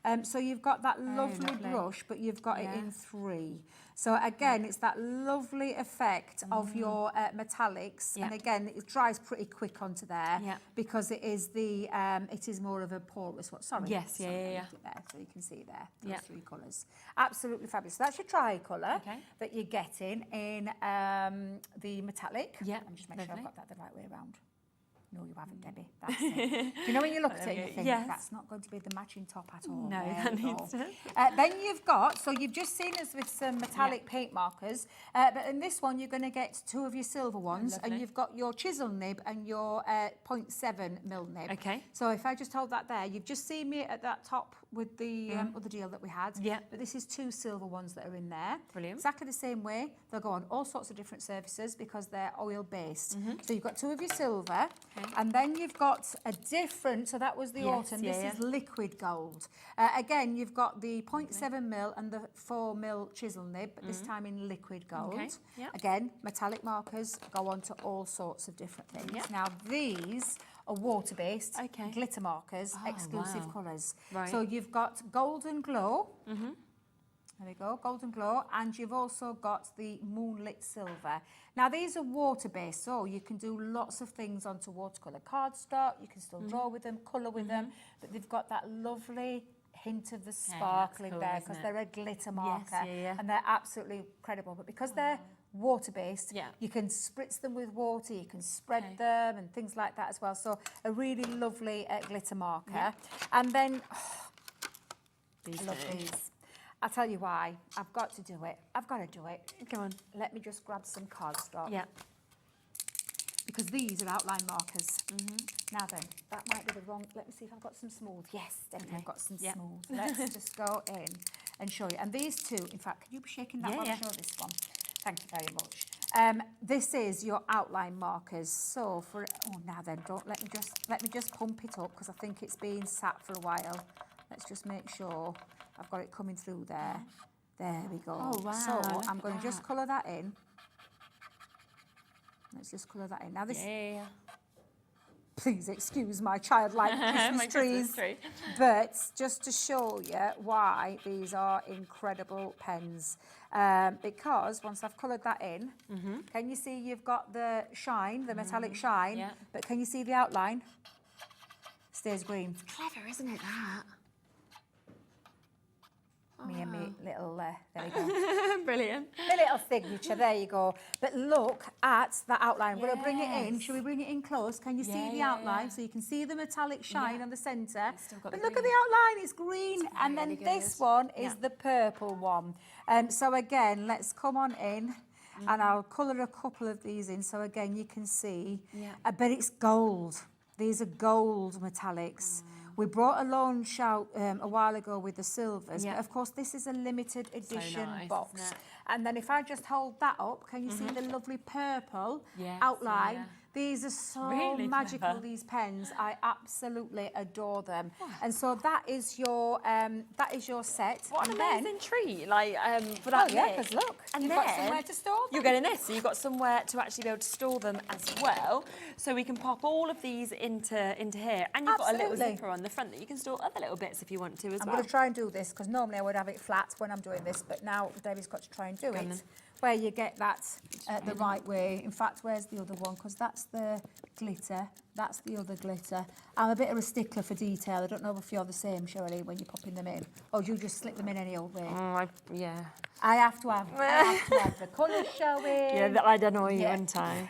one. So you've got that lovely lovely. brush, but you've got it Yeah. in 3. So again, it's that lovely effect of your metallics, Yeah. and again, it dries pretty quick onto there Yeah. because it is it is more of a porous one. Sorry. Yes, sorry, yeah, I yeah, left it there, so you can see there those Yeah. 3 colours. Absolutely fabulous. So that's your tricolour Okay. that you're getting in the metallic. Yeah, Let me just make sure lovely. I've got that the right way around. No, you haven't, Debbie. That's it. Do you know when you look at it and you think, Yes. that's not going to be the matching top at all? No, There that we go. needs to. Then you've got, so you've just seen us with some metallic paint markers, but in this one you're going to get 2 of your silver ones, and lovely. you've got your chisel nib and your 0.7mm nib. Okay. So if I just hold that there, you've just seen me at that top with the other deal that we had. Yeah. But this is 2 silver ones that are in there. Brilliant. Exactly the same way. They'll go on all sorts of different surfaces because they're oil-based. So you've got 2 of your silver, and then you've got a different, so that was the Yes, autumn, yeah, this yeah. is liquid gold. Again, you've got the 0.7mm and the 4mm chisel nib, but this time in liquid gold. Okay, yeah. Again, metallic markers go on to all sorts of different things. Yeah. Now, these are water-based Okay. glitter markers, Oh, exclusive wow. colours. Right. So you've got Golden Glow. There we go, Golden Glow, and you've also got the Moonlit Silver. Now these are water-based, so you can do lots of things onto watercolour cardstock, you can still draw with them, colour with them, but they've got that lovely hint of the sparkle in cool, there isn't because it? they're a glitter marker, yeah. and they're absolutely incredible. But because they're water-based, Yeah. you can spritz them with water, you can spread them and things like that as well. So a really lovely glitter marker. And then, I love these. I'll tell you why. I've got to do it. I've got to do it. Go on. Let me just grab some cardstock. Yeah. Because these are outline markers. Now then, that might be the wrong. Let me see if I've got some smooth. Yes, definitely I've got some smooth. Let's just go in and show you. And these two, in fact, can you be shaking that one? Show this one. Thank you very much. This is your outline markers. So for now then, don't let me just pump it up because I think it's been sat for a while. Let's just make sure I've got it coming through there. There we go. Oh wow! So I'm going to just colour that in. Let's just colour that in. Now this. Yeah. Please excuse my childlike Christmas trees. But just to show you why these are incredible pens. Because once I've coloured that in, can you see you've got the shine, the metallic shine, but can you see the outline? Stays green. Clever, isn't it, that? Me and me little, there we go. Brilliant. The little signature, there you go. But look at that outline. We're going to bring it in. Shall we bring it in close? Can you see the outline? So you can see the metallic shine on the centre. But look at the outline, it's green. And then this one is the purple one. So again, let's come on in. And I'll colour a couple of these in. So again, you can see. But it's gold. These are gold metallics. We brought a launch out a while ago with the silvers, but of course this is a limited edition box. And then if I just hold that up, can you see the lovely purple outline? These are so really magical, clever. These pens. I absolutely adore them. Wow. And so that is your set. What an amazing treat, like for that. Oh yeah, because look, and you've got somewhere to store them. You're getting this, so you've got somewhere to actually be able to store them as well. So we can pop all of these into here, and you've got a little zipper on the front that you can store other little bits if you want to as well. I'm going to try and do this because normally I would have it flat when I'm doing this, but now Debbie's got to try and do it. Where you get that the right way. In fact, where's the other one? Because that's the glitter. That's the other glitter. I'm a bit of a stickler for detail. I don't know if you're the same, Shirley, when you're popping them in. Or do you just slip them in any old way? Oh, yeah. I have to have the colours showing. Yeah, I'd annoy you one time.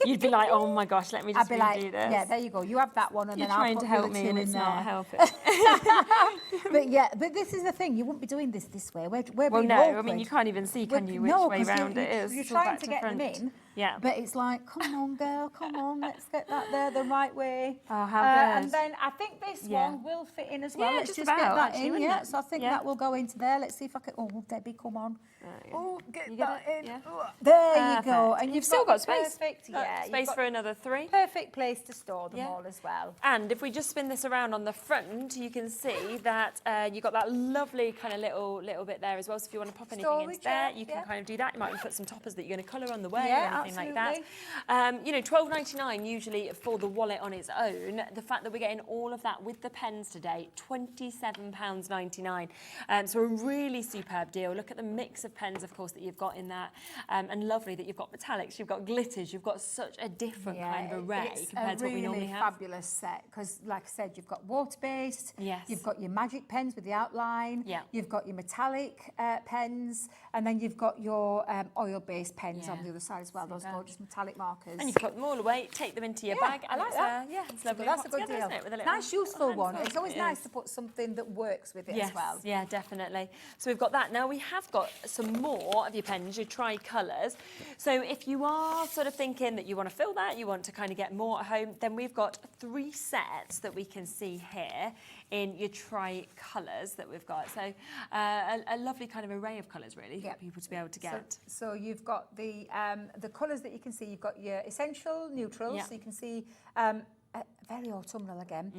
You'd be like, oh my gosh, let me just redo this. Yeah, there you go. You have that one and you're then I'll put trying to help me and it's not helping. But this is the thing. You wouldn't be doing this way. We're well, being no, awkward. I mean, you can't even see, can you, which way round it is. You're trying to get them in. Yeah. But it's like, come on, girl, come on, let's get that there the right way. Oh, how good. And then I think this one will fit in as well. Yeah, let's just just about, get that actually, in. Yeah, so I think that will go into there. Let's see if I can. Oh, Debbie, come on. Oh, get that in. Yeah. There you go. And you've still got space. Perfect. Yeah, space for another 3. Perfect place to store them all as well. And if we just spin this around on the front, you can see that you've got that lovely kind of little bit there as well. So if you want to pop anything into there, you can kind of do that. You might even put some toppers that you're going to colour on the way or anything like that. You know, £12.99 usually for the wallet on its own. The fact that we're getting all of that with the pens today, £27.99. So a really superb deal. Look at the mix of pens, of course, that you've got in that. And lovely that you've got metallics, you've got glitters, you've got such a different kind of array compared to what we normally have. It's a really fabulous set because, like I said, you've got water-based, you've got your magic pens with the outline, you've got your metallic pens, and then you've got your oil-based pens on the other side as well, those gorgeous metallic markers. And you can put them all away, take them into your bag. I like that. It's lovely. That's a good deal. Isn't it, with a nice, useful one. It's always nice to put something that works with it as well. Yeah, definitely. So we've got that. Now we have got some more of your pens, your tri-colours. So if you are sort of thinking that you want to fill that, you want to kind of get more at home, then we've got 3 sets that we can see here in your tri-colours that we've got. So a lovely kind of array of colours, really, for people to be able to get. So you've got the colours that you can see. You've got your essential neutrals, so you can see very autumnal again.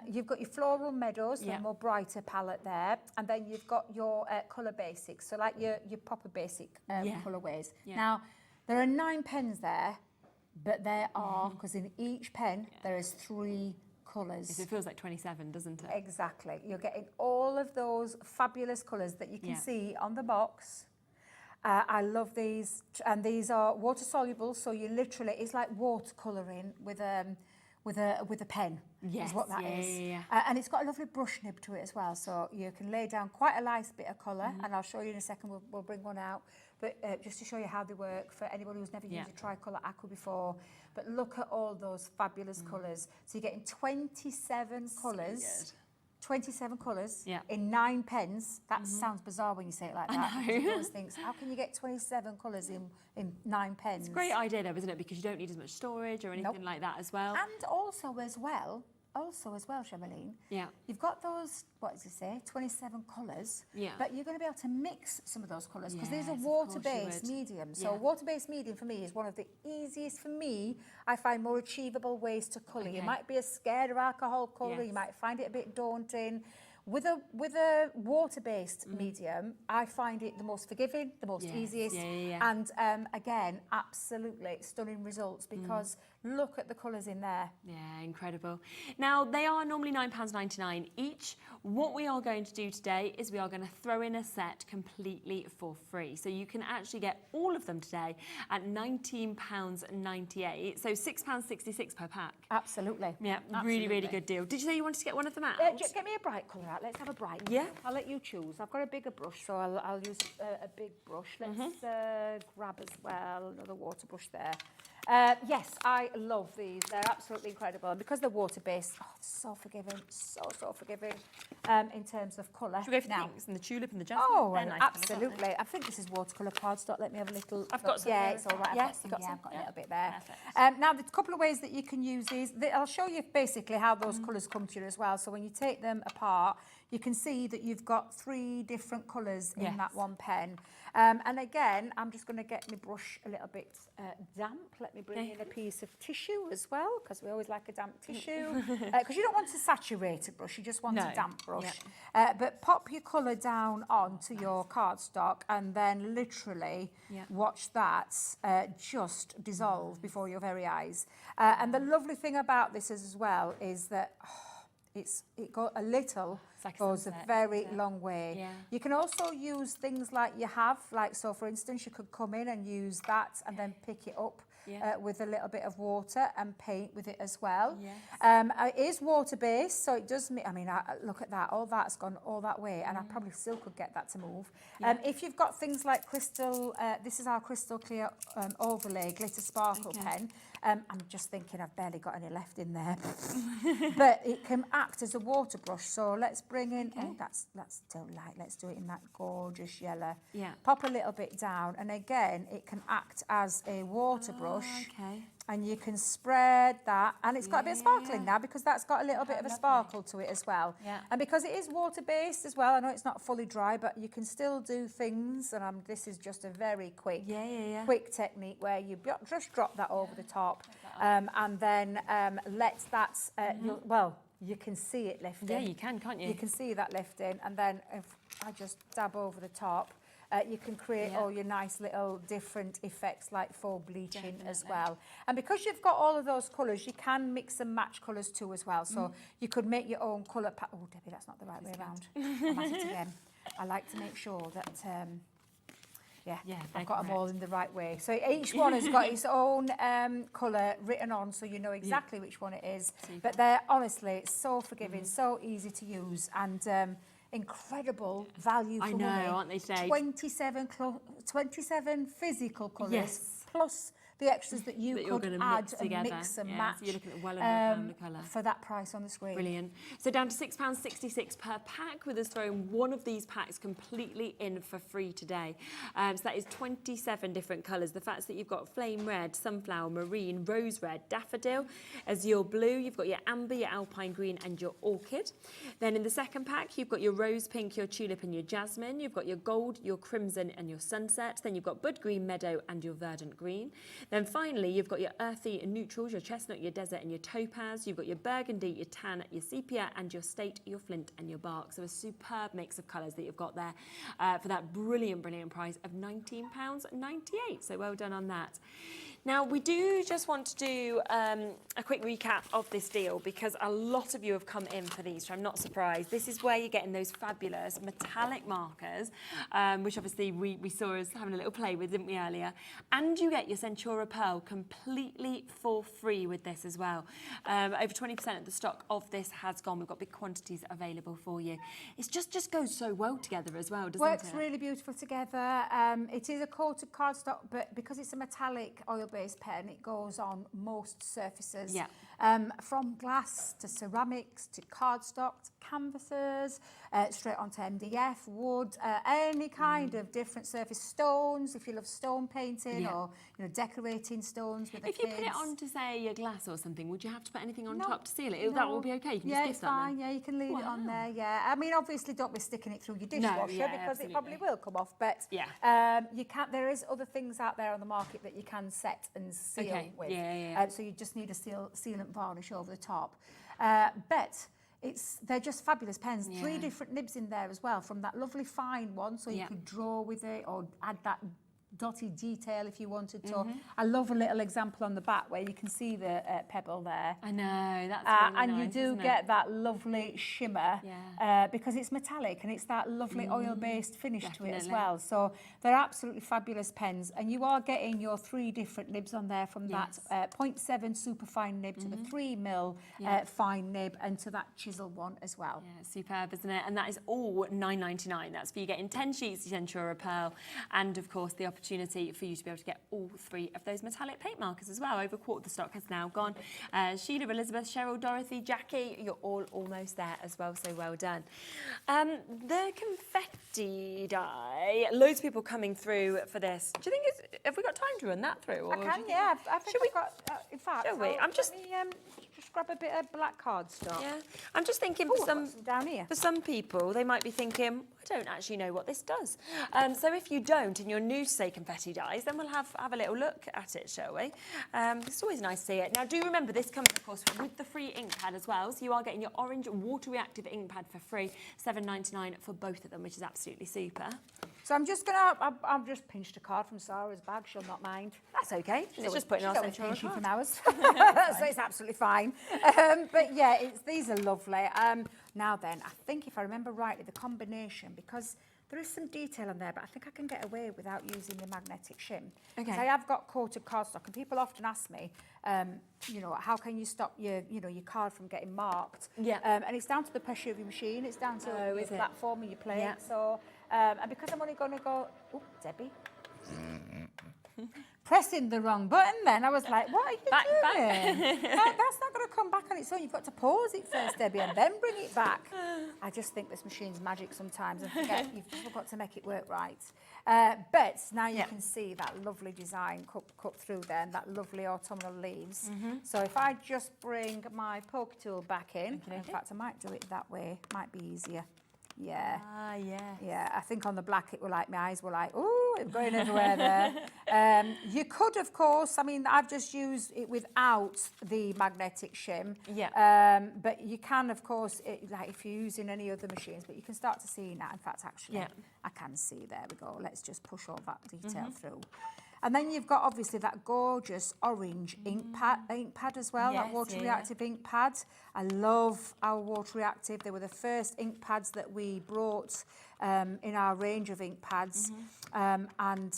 You've got your floral meadows, the more brighter palette there, and then you've got your colour basics, so like your proper basic colourways. Now, there are 9 pens there, but there are, because in each pen there is 3 colours. It feels like 27, doesn't it? Exactly. You're getting all of those fabulous colours that you can see on the box. I love these, and these are water soluble, so you literally, it's like watercolouring with a pen, is what that is. And it's got a lovely brush nib to it as well, so you can lay down quite a nice bit of colour, and I'll show you in a second, we'll bring one out, but just to show you how they work for anybody who's never used a tricolour aqua before. But look at all those fabulous colours. So you're getting 27 colours. 27 colours Yeah. in 9 pens. That sounds bizarre when you say it like that. I know. Because you always think, how can you get 27 colours in 9 pens? It's a great idea though, isn't it? Because you don't need as much storage or anything like that as well. And also as well, Chemeline, Yeah. you've got those, what does it say, 27 colours, Yeah. but you're going to be able to mix some of those colours because these are Yes, of course you water-based would. medium. So Yeah. a water-based medium for me is one of the easiest, for me, I find more achievable ways to colour. You Okay. might be scared of alcohol colour, you Yes. might find it a bit daunting. With a water-based medium, I find it the most forgiving, the most Yes, easiest, yeah. and again, absolutely stunning results because look at the colours in there. Yeah, incredible. Now, they are normally £9.99 each. What we are going to do today is we are going to throw in a set completely for free. So you can actually get all of them today at £19.98. So £6.66 per pack. Absolutely. Yeah, really, really good deal. Did you say you wanted to get one of them out? Just get me a bright colour out. Let's have a bright one. Yeah. I'll let you choose. I've got a bigger brush, so I'll use a big brush. Let's grab as well another water brush there. Yes, I love these. They're absolutely incredible. And because they're water-based, so forgiving, so forgiving in terms of colour. Should we go for the Now, pinks and the tulip and the jasmine? oh, They're nice colours, aren't absolutely. I think this is watercolour cardstock. Let me have a little... I've got some Yeah, there it's as all well. right. Yes, you've got yeah, some? I've got Yeah. a little bit there. Perfect. Now, there's a couple of ways that you can use these. I'll show you basically how those colours come to you as well. So when you take them apart, you can see that you've got 3 different colours in that one pen. And again, I'm just going to get my brush a little bit damp. Let me bring in a piece of tissue as well, because we always like a damp tissue. Because you don't want a saturated brush, you just want a damp brush. But pop your colour down onto your cardstock and then literally watch that just dissolve before your very eyes. And the lovely thing about this as well is that it got a little like goes a sunset, very long way. Yeah. You can also use things like you have, like so for instance, you could come in and use that and then pick it up with a little bit of water and paint with it as well. Yes. It is water based, so it does, I mean, look at that, all that's gone all that way and I probably still could get that to move. If you've got things like crystal, this is our crystal clear overlay glitter sparkle pen. I'm just thinking I've barely got any left in there. But it can act as a water brush. So let's bring in, oh, that's still light. Let's do it in that gorgeous yellow. Yeah. Pop a little bit down. And again, it can act as a water brush. Okay. And you can spread that. And it's got a bit of sparkling now because that's got a little bit of a sparkle to it as well. Yeah. And because it is water-based as well, I know it's not fully dry, but you can still do things. And this is just a very quick quick technique where you just drop that over the top and then let that, you can see it lifting. Yeah, you can, can't you? You can see that lifting. And then if I just dab over the top, you can create all your nice little different effects like faux bleaching as well. And because you've got all of those colours, you can mix and match colours too as well. So you could make your own colour oh, Debbie, that's not the right way around. I'm at it again. I like to make sure that... I've got them all in the right way. So each one has got its own colour written on so you know exactly which one it is. Super. But they're honestly so forgiving, so easy to use and incredible value for money. I know, aren't they today? 27 physical colours Yes. plus the extras that you That you're could gonna add mix and together. mix and Yeah, match so you're looking at well under £1 a colour. for that price on the screen. Brilliant. So down to £6.66 per pack, with us throwing one of these packs completely in for free today. So that is 27 different colours. The fact that you've got flame red, sunflower, marine, rose red, daffodil, azure blue, you've got your amber, your alpine green and your orchid. Then in the second pack, you've got your rose pink, your tulip and your jasmine. You've got your gold, your crimson and your sunset. Then you've got bud green, meadow and your verdant green. Then finally, you've got your earthy and neutrals, your chestnut, your desert and your topaz. You've got your burgundy, your tan, your sepia and your slate, your flint and your bark. So a superb mix of colours that you've got there for that brilliant price of £19.98. So well done on that. Now, we do just want to do a quick recap of this deal because a lot of you have come in for these, so I'm not surprised. This is where you're getting those fabulous metallic markers, which obviously we saw us having a little play with, didn't we, earlier? And you get your Centura Pearl completely for free with this as well. Over 20% of the stock of this has gone. We've got big quantities available for you. It just goes so well together as well, doesn't it? Works really beautiful together. It is a coated cardstock, but because it's a metallic oil oil-based pen. It goes on most surfaces, Yeah. From glass to ceramics to cardstock to canvases, straight onto MDF, wood, any kind of different surface. Stones, if you love stone painting or decorating stones with the kids. If you put it onto, say, a glass or something, would you have to put anything on top to seal it? That will be okay. You can just it's give that fine. Yeah, you can leave it on there. Yeah, I mean, obviously, don't be sticking it through your dishwasher because it probably will come off. But you can't. There is other things out there on the market that you can set and seal with. So you just need a sealant varnish over the top. But they're just fabulous pens. 3 different nibs in there as well, from that lovely fine one, so you could draw with it or add that dotted detail if you wanted to. I love a little example on the back where you can see the pebble there. I know, that's really and nice, you do get that lovely shimmer because it's metallic and it's that lovely oil-based finish to it as well. So they're absolutely fabulous pens, and you are getting your 3 different nibs on there, from that 0.7 super fine nib to the 3mm fine nib, and to that chisel one as well. Yeah, superb, isn't it? And that is all £9.99. That's for you getting 10 sheets, Centura Pearl, and of course the opportunity for you to be able to get all 3 of those metallic paint markers as well. Over a quarter of the stock has now gone. Sheila, Elizabeth, Cheryl, Dorothy, Jackie, you're all almost there as well, so well done. The confetti die, loads of people coming through for this. Do you think have we got time to run that through? Or I can, yeah. I think we've got, in fact, shall we? let me just grab a bit of black cardstock. Yeah, I'm just thinking some down here. For some people, they might be thinking, I don't actually know what this does. So if you don't, and you're new to, say, confetti dies, then we'll have a little look at it, shall we? It's always nice to see it. Now, do remember, this comes, of course, with the free ink pad as well. So you are getting your orange water-reactive ink pad for free, $7.99 for both of them, which is absolutely super. So I'm just I've just pinched a card from Sarah's bag. She'll not mind. That's okay. It's just putting our Centura card. From ours. So it's absolutely fine. But yeah, these are lovely. Now then, I think if I remember rightly, the combination, because there is some detail on there, but I think I can get away without using the magnetic shim. Okay. I have got coated cardstock, and people often ask me, how can you stop your card from getting marked? Yeah. And it's down to the pressure of your machine. It's down to your platform and your plate. Yeah. So, and because I'm only going to go, Debbie. Pressing the wrong button then. I was like, what are you doing? That's not going to come back on its own. You've got to pause it first, Debbie, and then bring it back. I just think this machine's magic sometimes, and forget you've just got to make it work right. But now you can see that lovely design cut through there, and that lovely autumnal leaves. So if I just bring my poke tool back in, in fact, I might do it that way. Might be easier. Yeah. Ah, yes. Yeah, I think on the black it were like, my eyes were like, oh, it's going everywhere there. You could, of course, I mean, I've just used it without the magnetic shim. Yeah. But you can, of course, like if you're using any other machines, but you can start to see now. In fact, actually, I can see. There we go. Let's just push all that detail through. And then you've got, obviously, that gorgeous orange ink pad as well, that water-reactive ink pad. I love our water-reactive. They were the first ink pads that we brought in our range of ink pads. And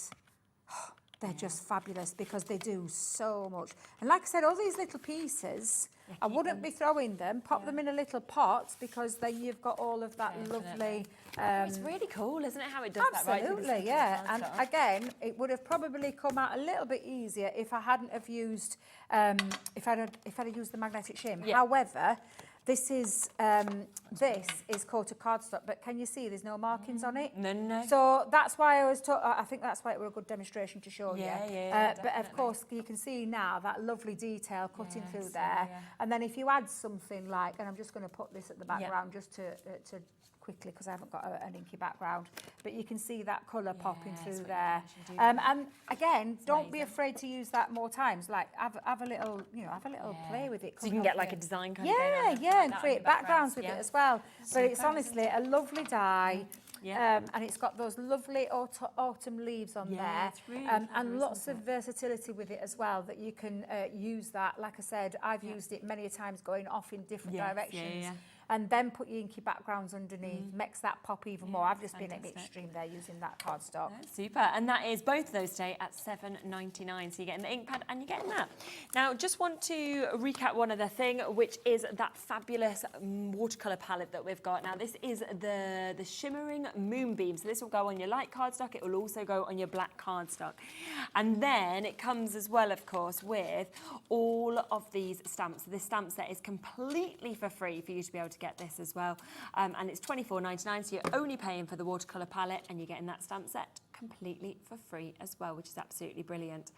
they're just fabulous because they do so much. And like I said, all these little pieces, I wouldn't be throwing them. Pop them in a little pot, because then you've got all of that lovely... it's really cool, isn't it, how it does that right? Absolutely, yeah. And again, it would have probably come out a little bit easier if I hadn't have used, if I'd have used the magnetic shim. Yeah. However, this is coated cardstock, but can you see there's no markings on it? No. So that's why I think that's why it was a good demonstration to show you. But of course, you can see now that lovely detail cutting through there. And then if you add something like, and I'm just going to put this at the background just to quickly, because I haven't got an inky background, but you can see that colour popping through there. And again, don't be afraid to use that more times. Like have a little, play with it. So you can get like a design kind of thing. Yeah, and create backgrounds with it as well. But it's honestly a lovely die. And it's got those lovely autumn leaves on there, it's really and lots of versatility with it as well, that you can use that. Like I said, I've used it many a times going off in different directions. and then put your inky backgrounds underneath, makes that pop even more. I've just been a bit extreme there using that cardstock. Super, and that is both of those today at $7.99. So you're getting the ink pad and you're getting that. Now, just want to recap one other thing, which is that fabulous watercolour palette that we've got. Now, this is the Shimmering Moonbeam. So this will go on your light cardstock. It will also go on your black cardstock. And then it comes as well, of course, with all of these stamps. So this stamp set is completely for free for you to be able to get this as well. And it's $24.99, so you're only paying for the watercolour palette and you're getting that stamp set completely for free as well, which is absolutely brilliant.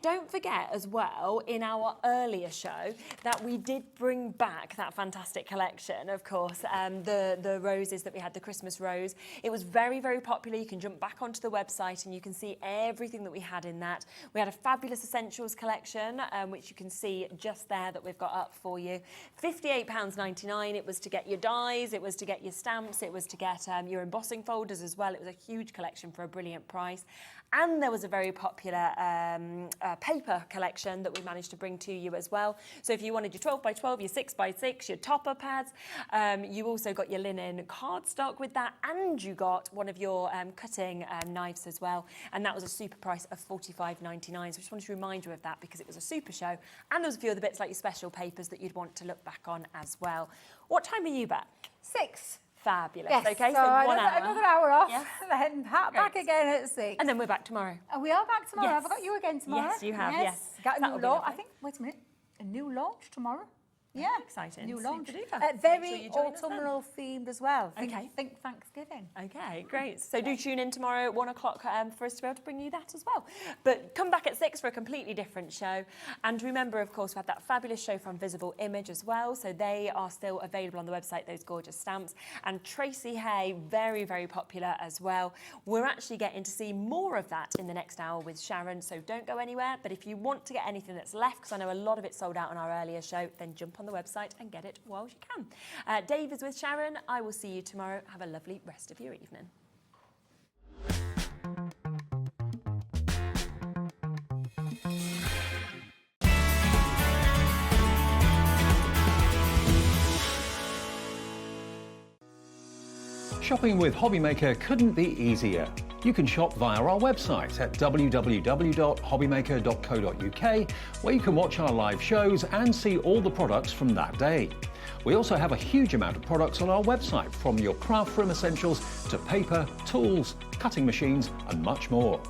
Don't forget as well, in our earlier show, that we did bring back that fantastic collection, of course, the roses that we had, the Christmas Rose. It was very, very popular. You can jump back onto the website and you can see everything that we had in that. We had a fabulous essentials collection, which you can see just there that we've got up for you. £58.99. It was to get your dies, it was to get your stamps, it was to get your embossing folders as well. It was a huge collection for a brilliant price. And there was a very popular paper collection that we managed to bring to you as well. So if you wanted your 12 by 12, your 6 by 6, your topper pads, you also got your linen cardstock with that, and you got one of your cutting knives as well. And that was a super price of $45.99. So I just wanted to remind you of that because it was a super show. And there was a few other bits like your special papers that you'd want to look back on as well. What time are you back? 6. Fabulous. Yes, okay, so 1 hour. Another hour off, Yes. then back Great. again at 6. And then we're back tomorrow. And we are back tomorrow. Yes. Have I got you again tomorrow? Yes, you have, yes. Got a That'll new be launch. I lovely. think, wait a minute, a new launch tomorrow. Yeah, exciting. New Super launch. duper. Make Very sure you join us then. autumnal themed as well. Okay. Think Thanksgiving. Okay, great. So do tune in tomorrow at 1 o'clock for us to be able to bring you that as well. But come back at 6 for a completely different show. And remember, of course, we had that fabulous show from Visible Image as well. So they are still available on the website, those gorgeous stamps. And Tracey Hey, very, very popular as well. We're actually getting to see more of that in the next hour with Sharon. So don't go anywhere. But if you want to get anything that's left, because I know a lot of it sold out on our earlier show, then jump on the website and get it while you can. Dave is with Sharon. I will see you tomorrow. Have a lovely rest of your evening. Shopping with HobbyMaker couldn't be easier. You can shop via our website at www.hobbymaker.co.uk, where you can watch our live shows and see all the products from that day. We also have a huge amount of products on our website, from your craft room essentials to paper, tools, cutting machines and much more.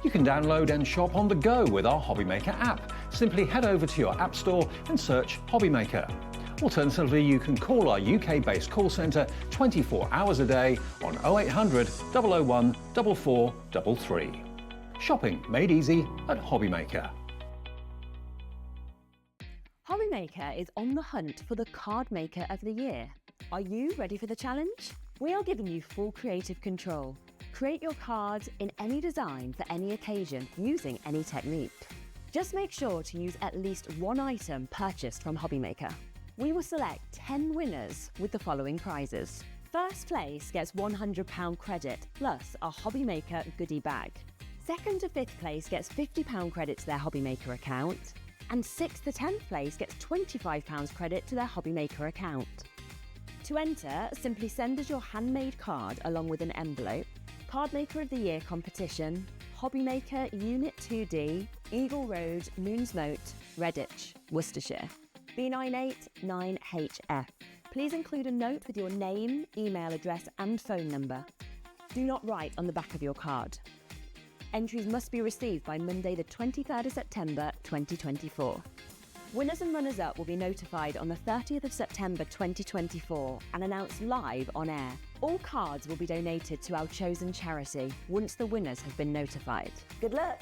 You can download and shop on the go with our HobbyMaker app. Simply head over to your app store and search HobbyMaker. Alternatively, you can call our UK-based call centre 24 hours a day on 0800 001 4433. Shopping made easy at HobbyMaker. HobbyMaker is on the hunt for the Card Maker of the Year. Are you ready for the challenge? We are giving you full creative control. Create your cards in any design for any occasion using any technique. Just make sure to use at least one item purchased from HobbyMaker. We will select 10 winners with the following prizes. First place gets £100 credit plus a HobbyMaker goodie bag. Second to fifth place gets £50 credit to their HobbyMaker account. And 6th to 10th place gets £25 credit to their HobbyMaker account. To enter, simply send us your handmade card along with an envelope, Card Maker of the Year competition, HobbyMaker Unit 2D, Eagle Road, Moonsmote, Redditch, Worcestershire, B989HF. Please include a note with your name, email address and phone number. Do not write on the back of your card. Entries must be received by Monday the 23rd of September 2024. Winners and runners-up will be notified on the 30th of September 2024 and announced live on air. All cards will be donated to our chosen charity once the winners have been notified. Good luck!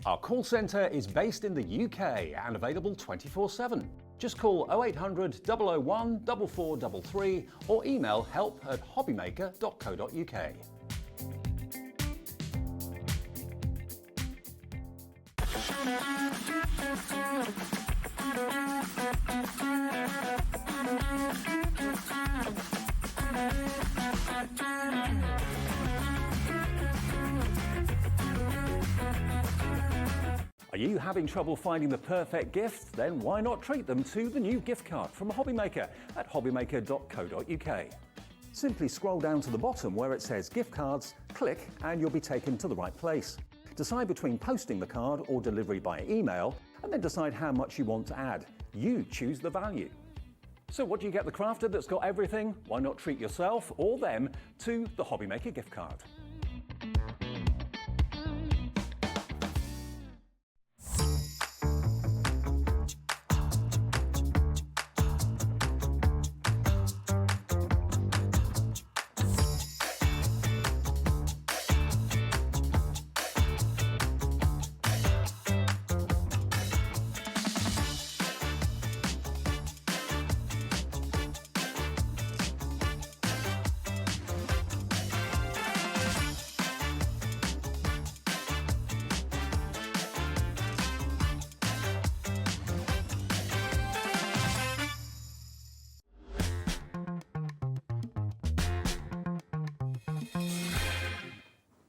Our call centre is based in the UK and available 24/7. Just call 0800 001 4433 or email help@hobbymaker.co.uk. Are you having trouble finding the perfect gift? Then why not treat them to the new gift card from HobbyMaker at hobbymaker.co.uk. Simply scroll down to the bottom where it says gift cards, click and you'll be taken to the right place. Decide between posting the card or delivery by email and then decide how much you want to add. You choose the value. So what do you get the crafter that's got everything? Why not treat yourself or them to the HobbyMaker gift card?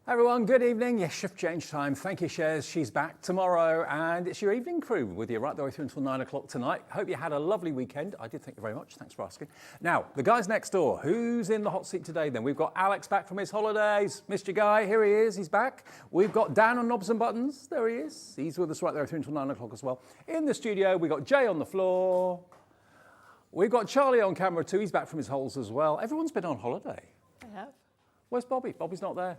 Everyone, good evening. Yes, shift change time. Thank you, Shares. She's back tomorrow, and it's your evening crew with you right the way through until 9 o'clock tonight. Hope you had a lovely weekend. I did, thank you very much. Thanks for asking. Now, the guys next door. Who's in the hot seat today then? We've got Alex back from his holidays. Mr. Guy, here he is. He's back. We've got Dan on Knobs and Buttons. There he is. He's with us right there through until 9 o'clock as well. In the studio, we've got Jay on the floor. We've got Charlie on camera too. He's back from his holes as well. Everyone's been on holiday. They have. Where's Bobby? Bobby's not there.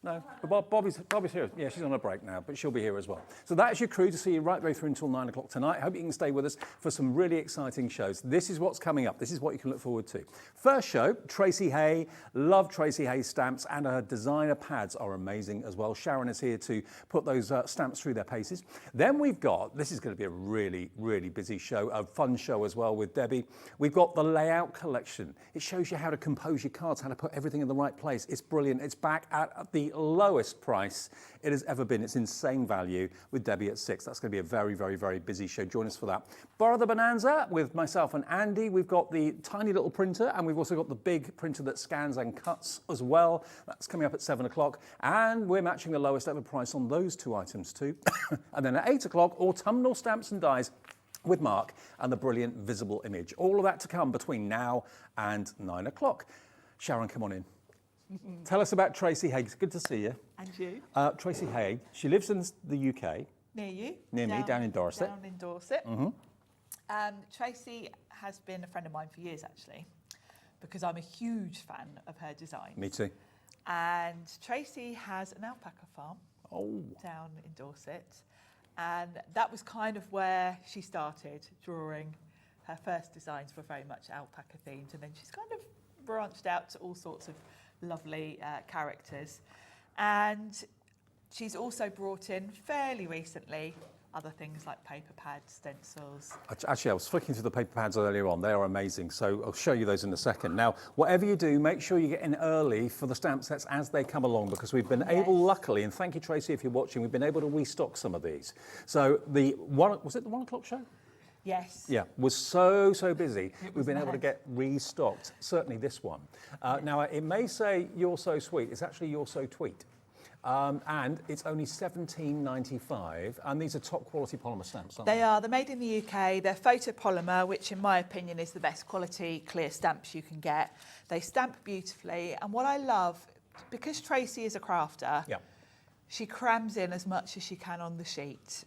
No, but Bobby's here. Yeah, she's on a break now, but she'll be here as well. So that's your crew to see you right the way through until 9 o'clock tonight. Hope you can stay with us for some really exciting shows. This is what's coming up. This is what you can look forward to. First show, Tracey Hey. Love Tracey Hay's stamps, and her designer pads are amazing as well. Sharon is here to put those stamps through their paces. Then we've got, this is going to be a really, really busy show, a fun show as well with Debbie. We've got the layout collection. It shows you how to compose your cards, how to put everything in the right place. It's brilliant. It's back at the lowest price it has ever been. It's insane value with Debbie at 6. That's going to be a very, very, very busy show. Join us for that. Borrow the Bonanza with myself and Andy. We've got the tiny little printer, and we've also got the big printer that scans and cuts as well. That's coming up at 7 o'clock. And we're matching the lowest ever price on those two items too. And then at 8 o'clock, autumnal stamps and dies with Mark and the brilliant visible image. All of that to come between now and 9 o'clock. Sharon, come on in. Tell us about Tracey Hey. It's good to see you. And you? Tracey Hey. She lives in the UK. Near you. Near me, down in Dorset. Down in Dorset. Tracey has been a friend of mine for years, actually, because I'm a huge fan of her designs. Me too. And Tracey has an alpaca farm down in Dorset. And that was kind of where she started drawing. Her first designs were very much alpaca themed, and then she's kind of branched out to all sorts of lovely characters. And she's also brought in fairly recently other things like paper pads, stencils. Actually, I was flicking through the paper pads earlier on. They are amazing. So I'll show you those in a second. Now, whatever you do, make sure you get in early for the stamp sets as they come along, because we've been able, luckily, and thank you, Tracey, if you're watching, we've been able to restock some of these. So was it the 1 o'clock show? Yes. Yeah, was so busy. We've been able to get restocked, certainly this one. Now, it may say You're So Sweet. It's actually You're So Tweet. And it's only £17.95, and these are top quality polymer stamps, aren't they? They are. They're made in the UK. They're photopolymer, which in my opinion is the best quality clear stamps you can get. They stamp beautifully, and what I love, because Tracey is a crafter, she crams in as much as she can on the sheet.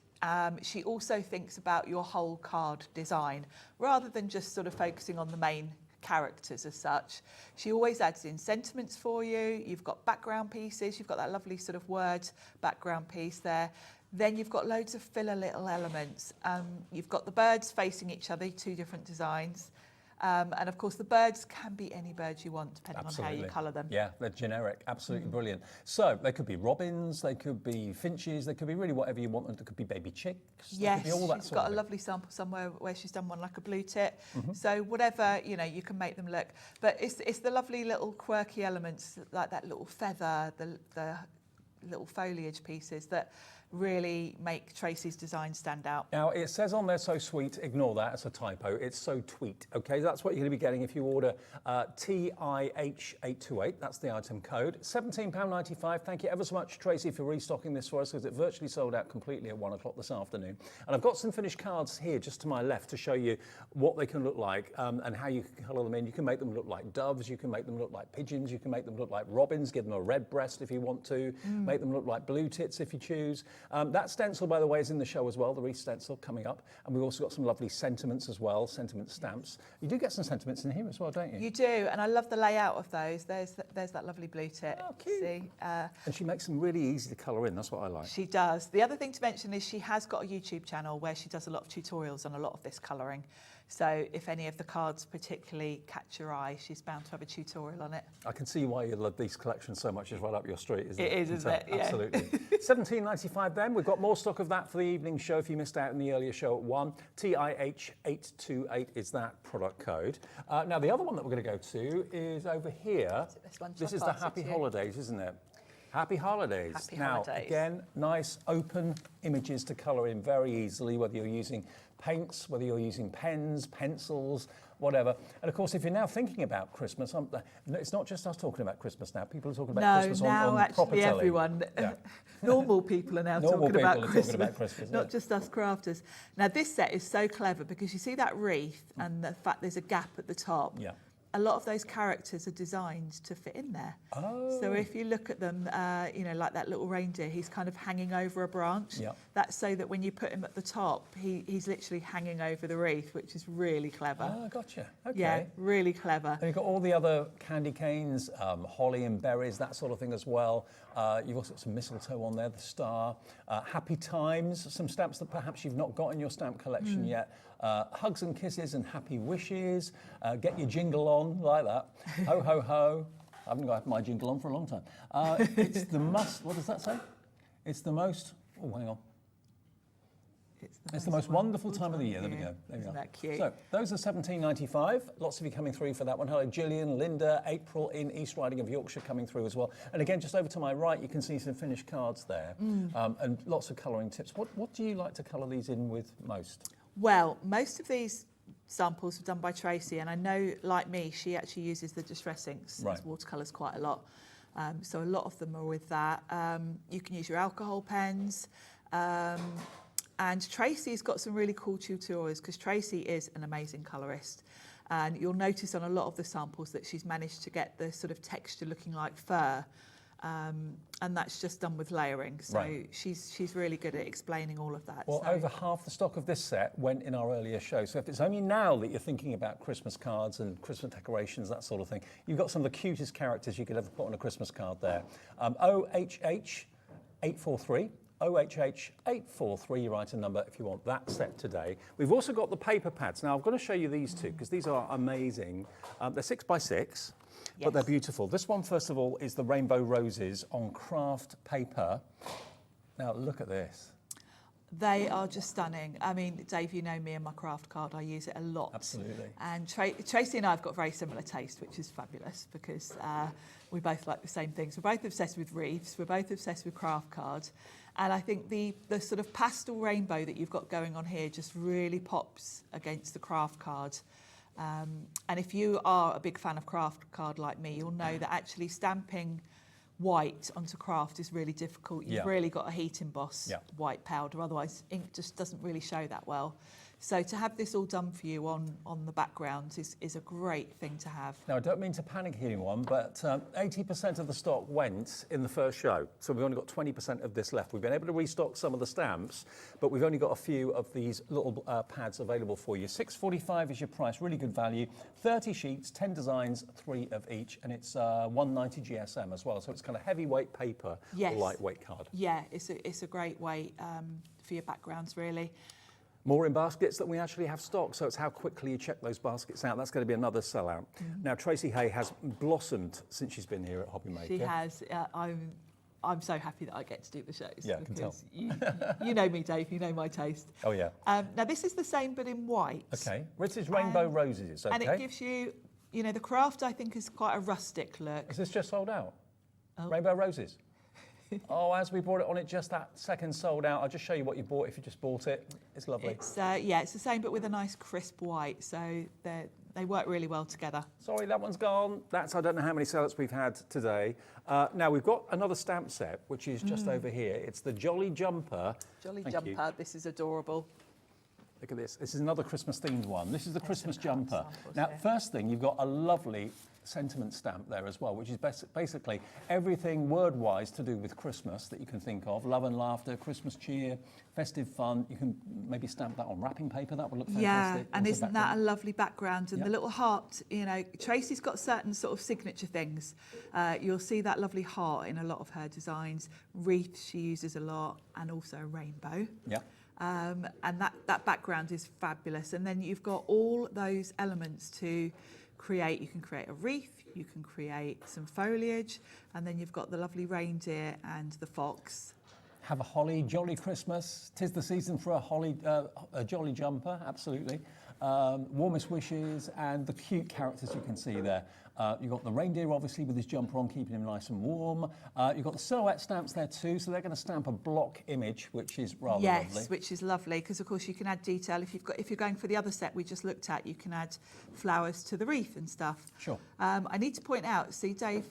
She also thinks about your whole card design, rather than just sort of focusing on the main characters as such. She always adds in sentiments for you. You've got background pieces. You've got that lovely sort of word background piece there. Then you've got loads of filler little elements. You've got the birds facing each other, 2 different designs. And of course, the birds can be any birds you want, depending on how you colour them. Yeah, they're generic, absolutely brilliant. So they could be robins, they could be finches, they could be really whatever you want. They could be baby chicks. Yes, could be all that she's sort got of a thing. lovely sample somewhere where she's done one like a blue tit. So whatever, you know, you can make them look. But it's the lovely little quirky elements, like that little feather, the little foliage pieces that really make Tracey's design stand out. Now, it says on there, so sweet, ignore that, it's a typo, it's so tweet, okay? That's what you're going to be getting if you order TIH828, that's the item code. £17.95, thank you ever so much, Tracey, for restocking this for us, because it virtually sold out completely at 1 o'clock this afternoon. And I've got some finished cards here, just to my left, to show you what they can look like and how you can colour them in. You can make them look like doves, you can make them look like pigeons, you can make them look like robins, give them a red breast if you want to, make them look like blue tits if you choose. That stencil, by the way, is in the show as well, the Wreath Stencil coming up. And we've also got some lovely sentiments as well, sentiment stamps. You do get some sentiments in here as well, don't you? You do, and I love the layout of those. There's that lovely blue tit. Oh, cute. See? And she makes them really easy to colour in, that's what I like. She does. The other thing to mention is she has got a YouTube channel where she does a lot of tutorials on a lot of this colouring. So if any of the cards particularly catch your eye, she's bound to have a tutorial on it. I can see why you love these collections so much. It's right up your street, isn't it? It is, isn't it? Yeah. Absolutely. £17.95 then. We've got more stock of that for the evening show if you missed out in the earlier show at 1. TIH828 is that product code. Now, the other one that we're going to go to is over here. This is the Happy Holidays, isn't it? Happy Holidays. Happy now, Holidays. again, nice open images to colour in very easily, whether you're using paints, whether you're using pens, pencils, whatever. And of course, if you're now thinking about Christmas, it's not just us talking about Christmas now. People are talking about Christmas on proper telly. Everyone, normal people are now talking about Christmas, not just us crafters. Now, this set is so clever because you see that wreath and the fact there's a gap at the top. Yeah. A lot of those characters are designed to fit in there. Oh. So if you look at them, you know, like that little reindeer, he's kind of hanging over a branch. Yeah. That's so that when you put him at the top, he's literally hanging over the wreath, which is really clever. Ah, gotcha. Okay. Yeah, really clever. And you've got all the other candy canes, holly and berries, that sort of thing as well. You've also got some mistletoe on there, the star. Happy times, some stamps that perhaps you've not got in your stamp collection yet. Hugs and kisses and happy wishes. Get your jingle on, like that. Ho, ho, ho. I haven't got my jingle on for a long time. It's the what does that say? It's the most, oh, hang on. It's the most wonderful time of the year. There we go. There we Isn't are. that cute? So those are £17.95. Lots of you coming through for that one. Hello, Gillian, Linda, April in East Riding of Yorkshire coming through as well. And again, just over to my right, you can see some finished cards there and lots of colouring tips. What do you like to colour these in with most? Well, most of these samples are done by Tracey, and I know, like me, she actually uses the distress inks as watercolours quite a lot. So a lot of them are with that. You can use your alcohol pens. And Tracey's got some really cool tutorials because Tracey is an amazing colourist. And you'll notice on a lot of the samples that she's managed to get the sort of texture looking like fur. And that's just done with layering. So she's really good at explaining all of that. Well, over half the stock of this set went in our earlier show. So if it's only now that you're thinking about Christmas cards and Christmas decorations, that sort of thing, you've got some of the cutest characters you could ever put on a Christmas card there. OHH843. OHH843, you write a number if you want that set today. We've also got the paper pads. Now, I'm going to show you these two because these are amazing. They're 6x6, but they're beautiful. This one, first of all, is the Rainbow Roses on craft paper. Now, look at this. They are just stunning. I mean, Dave, you know me and my craft card. I use it a lot. Absolutely. And Tracey and I have got very similar taste, which is fabulous because we both like the same things. We're both obsessed with wreaths. We're both obsessed with craft cards. And I think the sort of pastel rainbow that you've got going on here just really pops against the craft card. And if you are a big fan of craft card like me, you'll know that actually stamping white onto craft is really difficult. You've really got to heat emboss white powder, otherwise ink just doesn't really show that well. So to have this all done for you on the background is a great thing to have. Now, I don't mean to panic anyone, but 80% of the stock went in the first show. So we've only got 20% of this left. We've been able to restock some of the stamps, but we've only got a few of these little pads available for you. $6.45 is your price, really good value. 30 sheets, 10 designs, 3 of each, and it's 190 GSM as well. So it's kind of heavyweight paper, lightweight card. Yeah, it's a great weight for your backgrounds, really. more in baskets than we actually have stock. So it's how quickly you check those baskets out. That's going to be another sellout. Now, Tracey Hey has blossomed since she's been here at HobbyMaker. She has. I'm so happy that I get to do the shows. Yeah, I can tell. You know me, Dave. You know my taste. Oh, yeah. Now, this is the same, but in white. Okay. This is rainbow roses, okay. And it gives you, you know, the craft, I think, is quite a rustic look. Is this just sold out? Oh. Rainbow roses? Oh, as we brought it on, it just that second sold out. I'll just show you what you bought if you just bought it. It's lovely. It's, yeah, it's the same, but with a nice crisp white. So they work really well together. Sorry, that one's gone. That's, I don't know how many sellouts we've had today. Now, we've got another stamp set, which is just over here. It's the Jolly Jumper. Jolly Thank Jumper. you. This is adorable. Look at this. This is another Christmas-themed one. This is the Christmas jumper. Now, first thing, you've got a lovely sentiment stamp there as well, which is basically everything word-wise to do with Christmas that you can think of. Love and laughter, Christmas cheer, festive fun. You can maybe stamp that on wrapping paper. That would look fantastic. Yeah, and isn't that a lovely background? And the little heart, you know, Tracey's got certain sort of signature things. You'll see that lovely heart in a lot of her designs. Wreath she uses a lot, and also a rainbow. Yeah. And that background is fabulous. And then you've got all those elements to create. You can create a wreath, you can create some foliage, and then you've got the lovely reindeer and the fox. Have a holly, jolly Christmas. 'Tis the season for a holly, a jolly jumper, absolutely. Warmest wishes, and the cute characters you can see there. You've got the reindeer, obviously, with his jumper on, keeping him nice and warm. You've got the silhouette stamps there too, so they're going to stamp a block image, which is rather lovely. Yes, which is lovely, because of course you can add detail. If you're going for the other set we just looked at, you can add flowers to the wreath and stuff. Sure. I need to point out, see, Dave,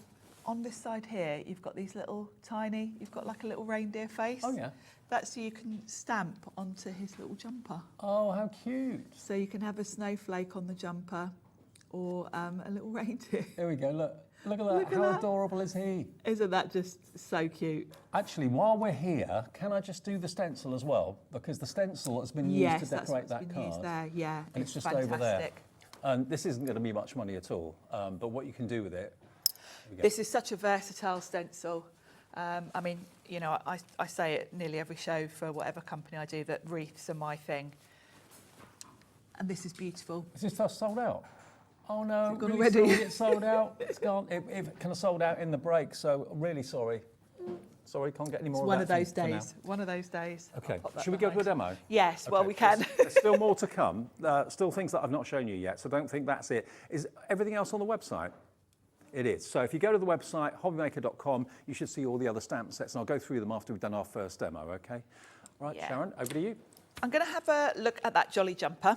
on this side here, you've got these little tiny, you've got like a little reindeer face. Oh, yeah. That's so you can stamp onto his little jumper. Oh, how cute. So you can have a snowflake on the jumper, or a little reindeer. Here we go, look. Look at that, Look at how that. adorable is he? Isn't that just so cute? Actually, while we're here, can I just do the stencil as well? Because the stencil has been used to decorate that card. Used there, yeah. And it's just fantastic. over there. And this isn't going to be much money at all, but what you can do with it. This is such a versatile stencil. I mean, you know, I say it nearly every show for whatever company I do, that wreaths are my thing. And this is beautiful. Is this stuff sold out? Oh no, Is it gone really already? sorry, it's sold out. It's gone. It kind of sold out in the break, so really sorry. Sorry, can't get any more It's of one that of those for now. days. One of those days. Okay, I'll pop that should we go to a behind. demo? Yes, well, Okay, we can. There's still more to come. Still things that I've not shown you yet, so don't think that's it. Is everything else on the website? It is. So if you go to the website, hobbymaker.com, you should see all the other stamp sets, and I'll go through them after we've done our first demo, okay? Right, Yeah. Sharon, over to you. I'm going to have a look at that jolly jumper,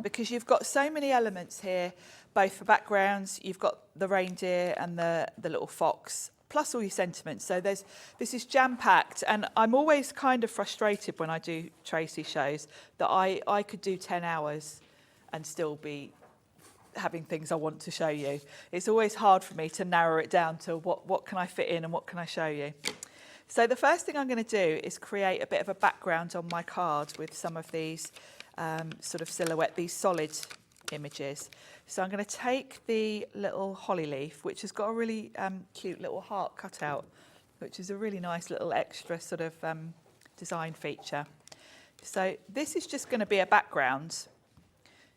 because you've got so many elements here, both for backgrounds. You've got the reindeer and the little fox, plus all your sentiments. So this is jam-packed, and I'm always kind of frustrated when I do Tracey shows that I could do 10 hours and still be having things I want to show you. It's always hard for me to narrow it down to what can I fit in and what can I show you. So the first thing I'm going to do is create a bit of a background on my card with some of these sort of silhouette, these solid images. So I'm going to take the little holly leaf, which has got a really cute little heart cut out, which is a really nice little extra sort of design feature. So this is just going to be a background.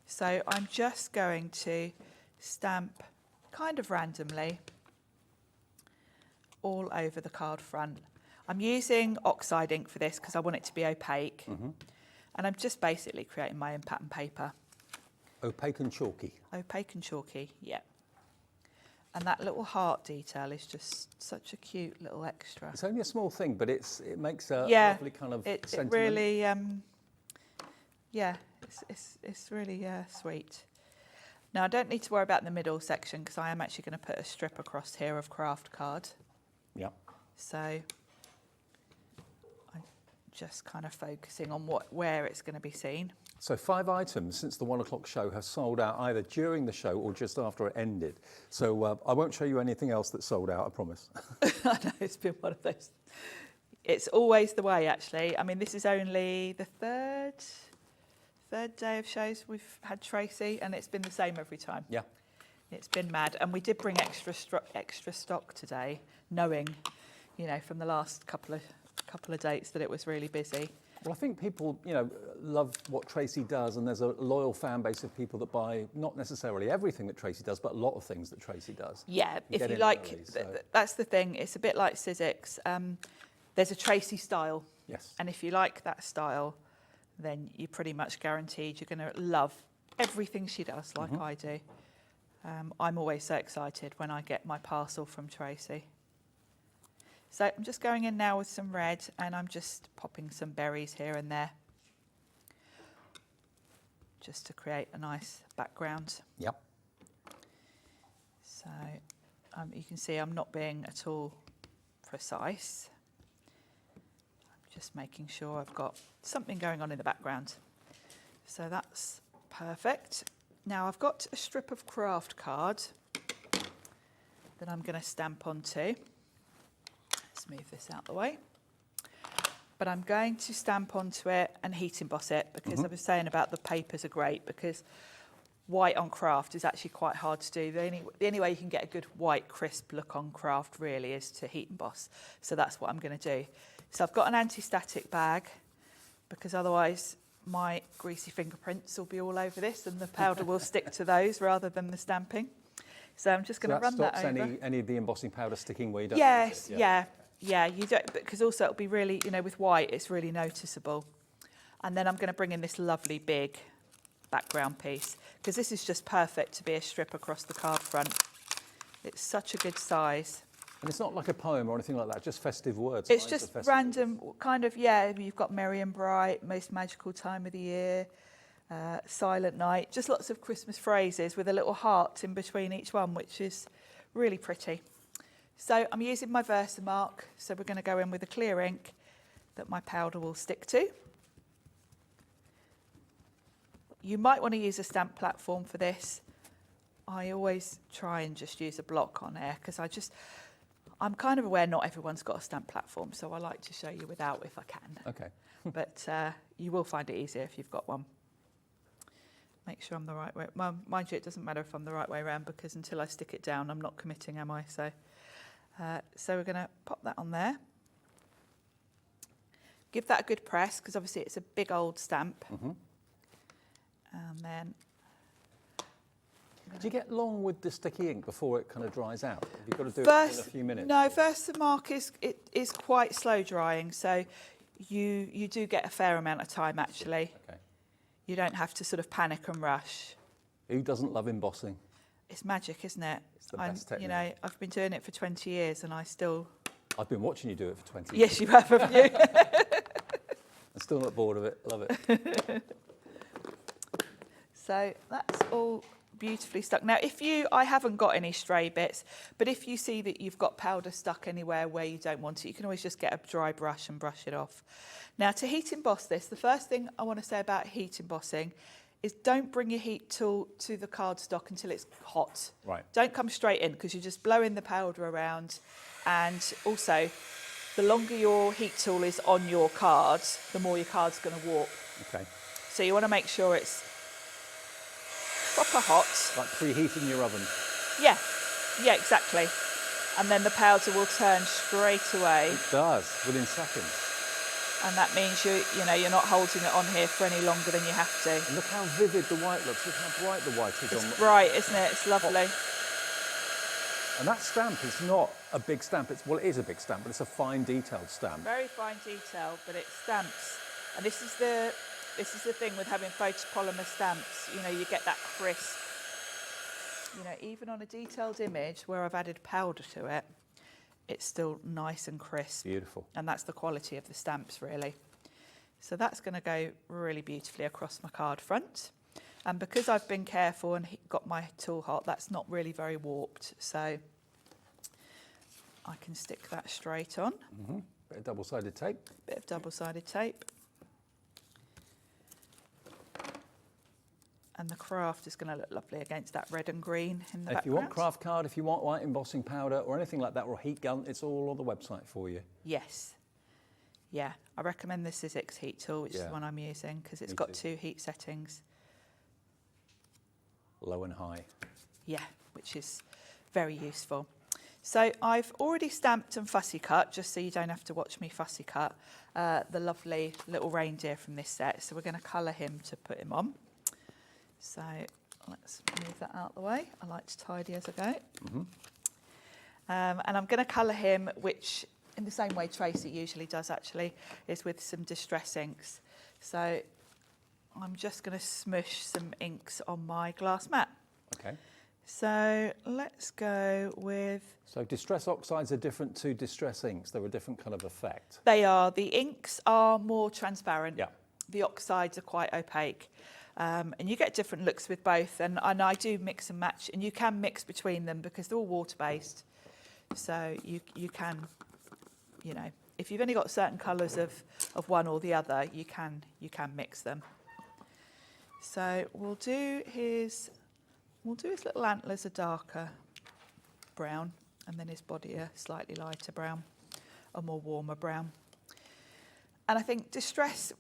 So I'm just going to stamp kind of randomly all over the card front. I'm using oxide ink for this because I want it to be opaque. And I'm just basically creating my own pattern paper. Opaque and chalky. Opaque and chalky, yeah. And that little heart detail is just such a cute little extra. It's only a small thing, but it makes a Yeah, lovely kind of it sentiment. really, yeah, it's really sweet. Now I don't need to worry about the middle section because I am actually going to put a strip across here of craft card. Yeah. So I'm just kind of focusing on where it's going to be seen. So 5 items since the 1 o'clock show have sold out either during the show or just after it ended. So I won't show you anything else that's sold out, I promise. I know, it's been one of those. It's always the way, actually. I mean, this is only the third day of shows we've had Tracey, and it's been the same every time. Yeah. It's been mad. And we did bring extra stock today, knowing, you know, from the last couple couple of dates that it was really busy. Well, I think people, love what Tracey does, and there's a loyal fan base of people that buy not necessarily everything that Tracey does, but a lot of things that Tracey does. Yeah, if get you in like, early, so- that's the thing. It's a bit like Sizzix. There's a Tracey style. Yes. And if you like that style, then you're pretty much guaranteed you're going to love everything she does, like I do. I'm always so excited when I get my parcel from Tracey. So I'm just going in now with some red, and I'm just popping some berries here and there, just to create a nice background. Yep. So you can see I'm not being at all precise. I'm just making sure I've got something going on in the background. So that's perfect. Now I've got a strip of craft card that I'm going to stamp onto. Let's move this out the way. But I'm going to stamp onto it and heat emboss it, because I was saying about the papers are great, because white on craft is actually quite hard to do. The only way you can get a good white crisp look on craft really is to heat emboss. So that's what I'm going to do. So I've got an anti-static bag, because otherwise my greasy fingerprints will be all over this and the powder will stick to those rather than the stamping. So I'm just going to run that over. That stops any of the embossing powder sticking where you don't Yes, want it. yeah, you don't, because also it'll be really, with white, it's really noticeable. And then I'm going to bring in this lovely big background piece, because this is just perfect to be a strip across the card front. It's such a good size. And it's not like a poem or anything like that, just festive words. It's just random kind of, you've got merry and bright, most magical time of the year, silent night, just lots of Christmas phrases with a little heart in between each one, which is really pretty. So I'm using my Versamark, so we're going to go in with a clear ink that my powder will stick to. You might want to use a stamp platform for this. I always try and just use a block on air, because I'm kind of aware not everyone's got a stamp platform, so I like to show you without if I can. Okay. But you will find it easier if you've got one. Make sure I'm the right way. Mind you, it doesn't matter if I'm the right way around, because until I stick it down, I'm not committing, am I? So we're going to pop that on there. Give that a good press, because obviously it's a big old stamp. And then... Do you get long with the sticky ink before it kind of dries out? Have you got to do it in a few minutes? No, Versamark is quite slow drying, so you do get a fair amount of time, actually. Okay. You don't have to sort of panic and rush. Who doesn't love embossing? It's magic, isn't it? It's the best technique. I've been doing it for 20 years and I still... I've been watching you do it for 20 years. Yes, you have, haven't you? I'm still not bored of it. Love it. So that's all beautifully stuck. Now, I haven't got any stray bits, but if you see that you've got powder stuck anywhere where you don't want it, you can always just get a dry brush and brush it off. Now, to heat emboss this, the first thing I want to say about heat embossing is don't bring your heat tool to the cardstock until it's hot. Right. Don't come straight in, because you're just blowing the powder around. And also, the longer your heat tool is on your card, the more your card's going to warp. Okay. So you want to make sure it's proper hot. Like preheating your oven. Yeah, exactly. And then the powder will turn straight away. It does, within seconds. And that means you're not holding it on here for any longer than you have to. And look how vivid the white looks. Look how bright the white is. It's bright, isn't it? It's lovely. And that stamp is not a big stamp. It is a big stamp, but it's a fine detailed stamp. Very fine detail, but it stamps. And this is the thing with having photopolymer stamps. You get that crisp. Even on a detailed image where I've added powder to it, it's still nice and crisp. Beautiful. And that's the quality of the stamps, really. So that's going to go really beautifully across my card front. And because I've been careful and got my tool hot, that's not really very warped. So I can stick that straight on. Bit of double-sided tape. Bit of double-sided tape. And the craft is going to look lovely against that red and green in the background. If you want craft card, if you want white embossing powder or anything like that, or a heat gun, it's all on the website for you. Yes. Yeah, I recommend the Sizzix heat tool, which is the one I'm using, because it's got 2 heat settings. Low and high. Yeah, which is very useful. So I've already stamped and fussy cut, just so you don't have to watch me fussy cut, the lovely little reindeer from this set. So we're going to colour him to put him on. So let's move that out of the way. I like to tidy as I go. And I'm going to colour him, which in the same way Tracey usually does actually, is with some distress inks. So I'm just going to smush some inks on my glass mat. Okay. So let's go with... So distress oxides are different to distress inks. They're a different kind of effect. They are. The inks are more transparent. Yeah. The oxides are quite opaque. And you get different looks with both. And I do mix and match. And you can mix between them because they're all water-based. So you can, you know, if you've only got certain colours of one or the other, you can mix them. So we'll do his little antlers a darker brown, and then his body a slightly lighter brown, a more warmer brown. And I think distress,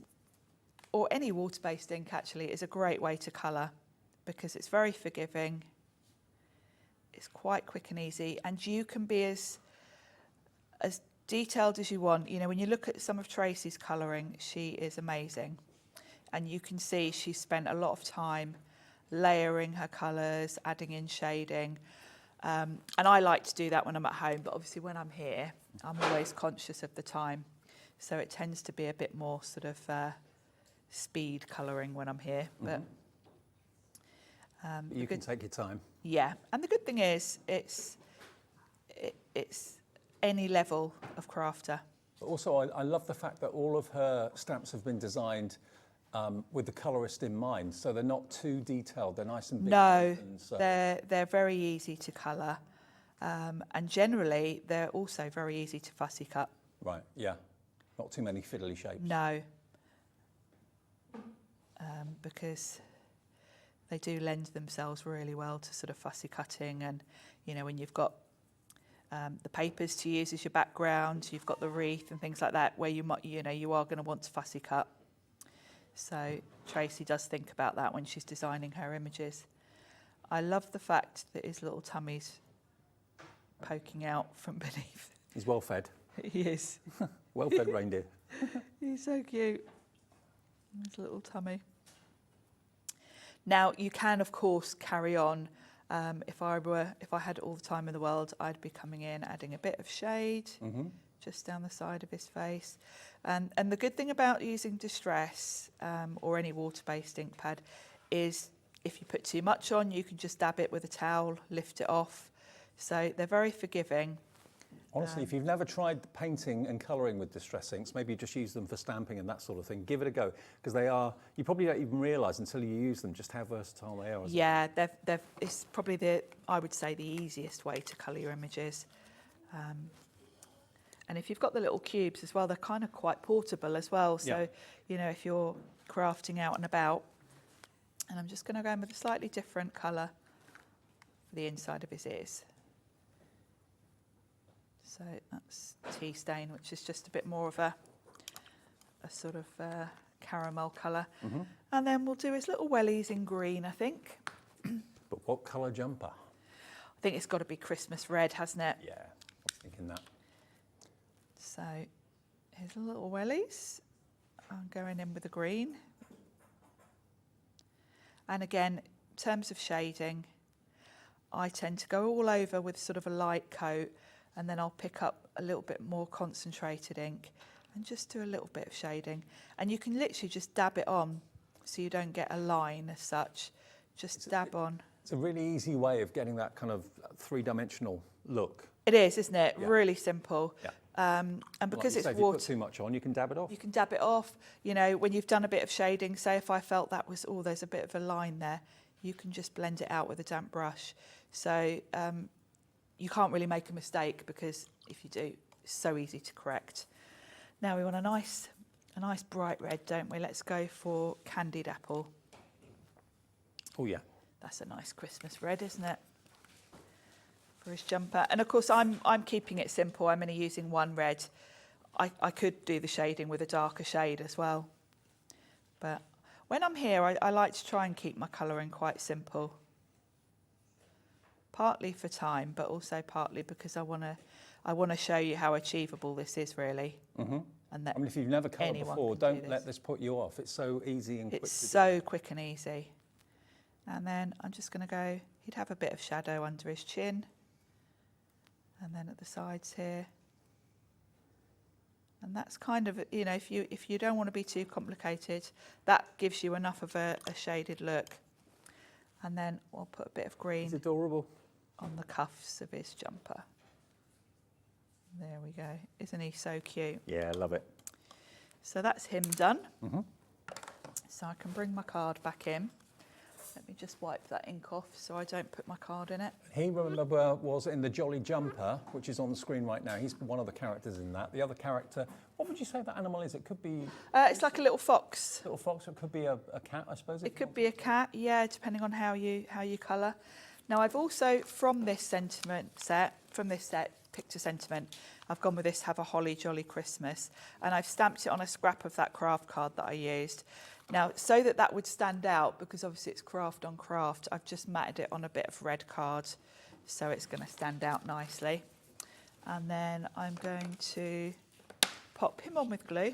or any water-based ink actually, is a great way to colour because it's very forgiving. It's quite quick and easy, and you can be as detailed as you want. You know, when you look at some of Tracey's colouring, she is amazing. And you can see she's spent a lot of time layering her colours, adding in shading. And I like to do that when I'm at home, but obviously when I'm here, I'm always conscious of the time. So it tends to be a bit more sort of speed colouring when I'm here. But you can take your time. Yeah, and the good thing is it's any level of crafter. But also, I love the fact that all of her stamps have been designed with the colourist in mind, so they're not too detailed. They're nice and big. No, they're very easy to colour, and generally they're also very easy to fussy cut. Right. Yeah. Not too many fiddly shapes. No, because they do lend themselves really well to sort of fussy cutting, and you know when you've got the papers to use as your background, you've got the wreath and things like that, where you are going to want to fussy cut. So Tracey does think about that when she's designing her images. I love the fact that his little tummy's poking out from beneath. He's well fed. He is. Well fed reindeer. He's so cute. His little tummy. Now you can of course carry on. If I had all the time in the world, I'd be coming in, adding a bit of shade just down the side of his face. And the good thing about using distress or any water-based ink pad is if you put too much on, you can just dab it with a towel, lift it off. So they're very forgiving. Honestly, if you've never tried painting and colouring with distress inks, maybe just use them for stamping and that sort of thing. Give it a go, because they are, you probably don't even realise until you use them just how versatile they are. Yeah, it's probably I would say the easiest way to colour your images. And if you've got the little cubes as well, they're kind of quite portable as well. So, yeah. You know, if you're crafting out and about, and I'm just going to go in with a slightly different colour for the inside of his ears. So that's tea stain, which is just a bit more of a sort of caramel colour. And then we'll do his little wellies in green, I think. But what colour jumper? I think it's got to be Christmas red, hasn't it? Yeah, I was thinking that. So his little wellies. I'm going in with the green. And again, in terms of shading, I tend to go all over with sort of a light coat, and then I'll pick up a little bit more concentrated ink and just do a little bit of shading. And you can literally just dab it on so you don't get a line as such. Just dab on. It's a really easy way of getting that kind of three-dimensional look. It is, isn't it? Yeah. Really simple. Yeah. And because like it's if water, you put too much on, you can dab it off. you can dab it off. You know, when you've done a bit of shading, say if I felt that was, there's a bit of a line there, you can just blend it out with a damp brush. So you can't really make a mistake, because if you do, it's so easy to correct. Now we want a nice bright red, don't we? Let's go for candied apple. Oh yeah. That's a nice Christmas red, isn't it? For his jumper. And of course I'm keeping it simple. I'm only using one red. I could do the shading with a darker shade as well. But when I'm here, I like to try and keep my colouring quite simple. partly for time, but also partly because I want to show you how achievable this is really. And that I mean, if you've never coloured anyone before, can do don't let this put you off. It's so easy and quick It's to do. so quick and easy. And then I'm just going to go, he'd have a bit of shadow under his chin. And then at the sides here. And that's kind of, you know, if you don't want to be too complicated, that gives you enough of a shaded look. And then I'll put a bit of green. It's adorable. On the cuffs of his jumper. There we go. Isn't he so cute? Yeah, I love it. So that's him done. So I can bring my card back in. Let me just wipe that ink off so I don't put my card in it. He, remember, was in the Jolly Jumper, which is on the screen right now. He's one of the characters in that. The other character, what would you say that animal is? It could be... It's like a little fox. Little fox, it could be a cat, I suppose. It could be a cat, yeah, depending on how you colour. Now I've also, from this picture sentiment, I've gone with this Have a Holly Jolly Christmas, and I've stamped it on a scrap of that craft card that I used. Now, so that would stand out, because obviously it's craft on craft, I've just matted it on a bit of red card, so it's going to stand out nicely. And then I'm going to pop him on with glue.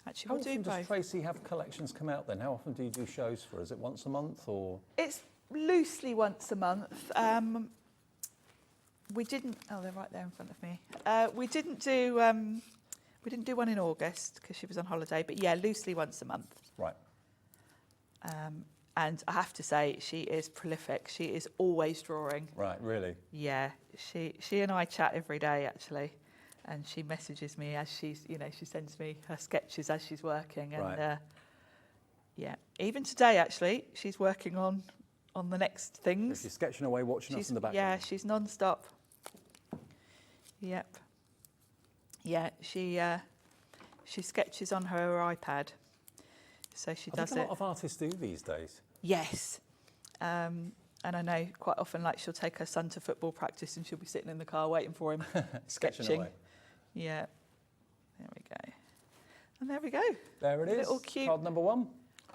Actually, we'll do both. How often does Tracey have collections come out then? How often do you do shows for? Is it once a month or? It's loosely once a month. We didn't. Oh, they're right there in front of me. We didn't do one in August because she was on holiday. But yeah, loosely once a month. Right. And I have to say, she is prolific. She is always drawing. Right. Really. Yeah. She and I chat every day actually, and she messages me as she's, you know, she sends me her sketches as she's working. And right. Yeah, even today actually, she's working on the next things. So she's sketching away, watching us in the background. Yeah, she's non-stop. Yep. Yeah, she sketches on her iPad, so she does it. A lot of artists do these days. Yes, and I know quite often, like she'll take her son to football practice, and she'll be sitting in the car waiting for him, sketching away. Yeah, there we go, and there we go. There it is. Little cute card number 1.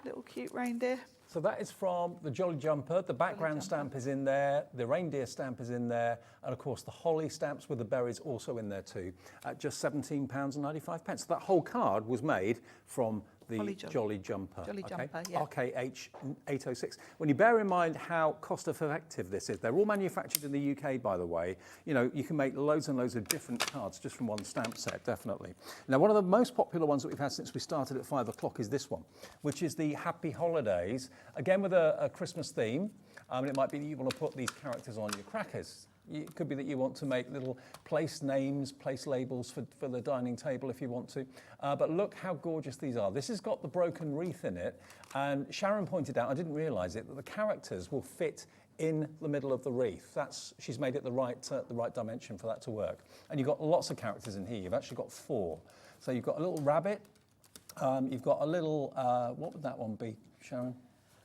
Little cute reindeer. So that is from the Jolly Jumper. The background stamp is in there, the reindeer stamp is in there, and of course the holly stamps with the berries also in there too, at just £17.95. So that whole card was made from the Jolly Jumper. Jolly Jumper, yeah. RKH 806. When you bear in mind how cost effective this is, they're all manufactured in the UK, by the way. You know, you can make loads and loads of different cards just from one stamp set, definitely. Now, one of the most popular ones that we've had since we started at 5 o'clock is this one, which is the Happy Holidays, again with a Christmas theme. It might be that you want to put these characters on your crackers. It could be that you want to make little place names, place labels for the dining table if you want to. But look how gorgeous these are. This has got the broken wreath in it. And Sharon pointed out, I didn't realise it, that the characters will fit in the middle of the wreath. She's made it the right dimension for that to work. And you've got lots of characters in here. You've actually got 4. So you've got a little rabbit. You've got a little, what would that one be, Sharon?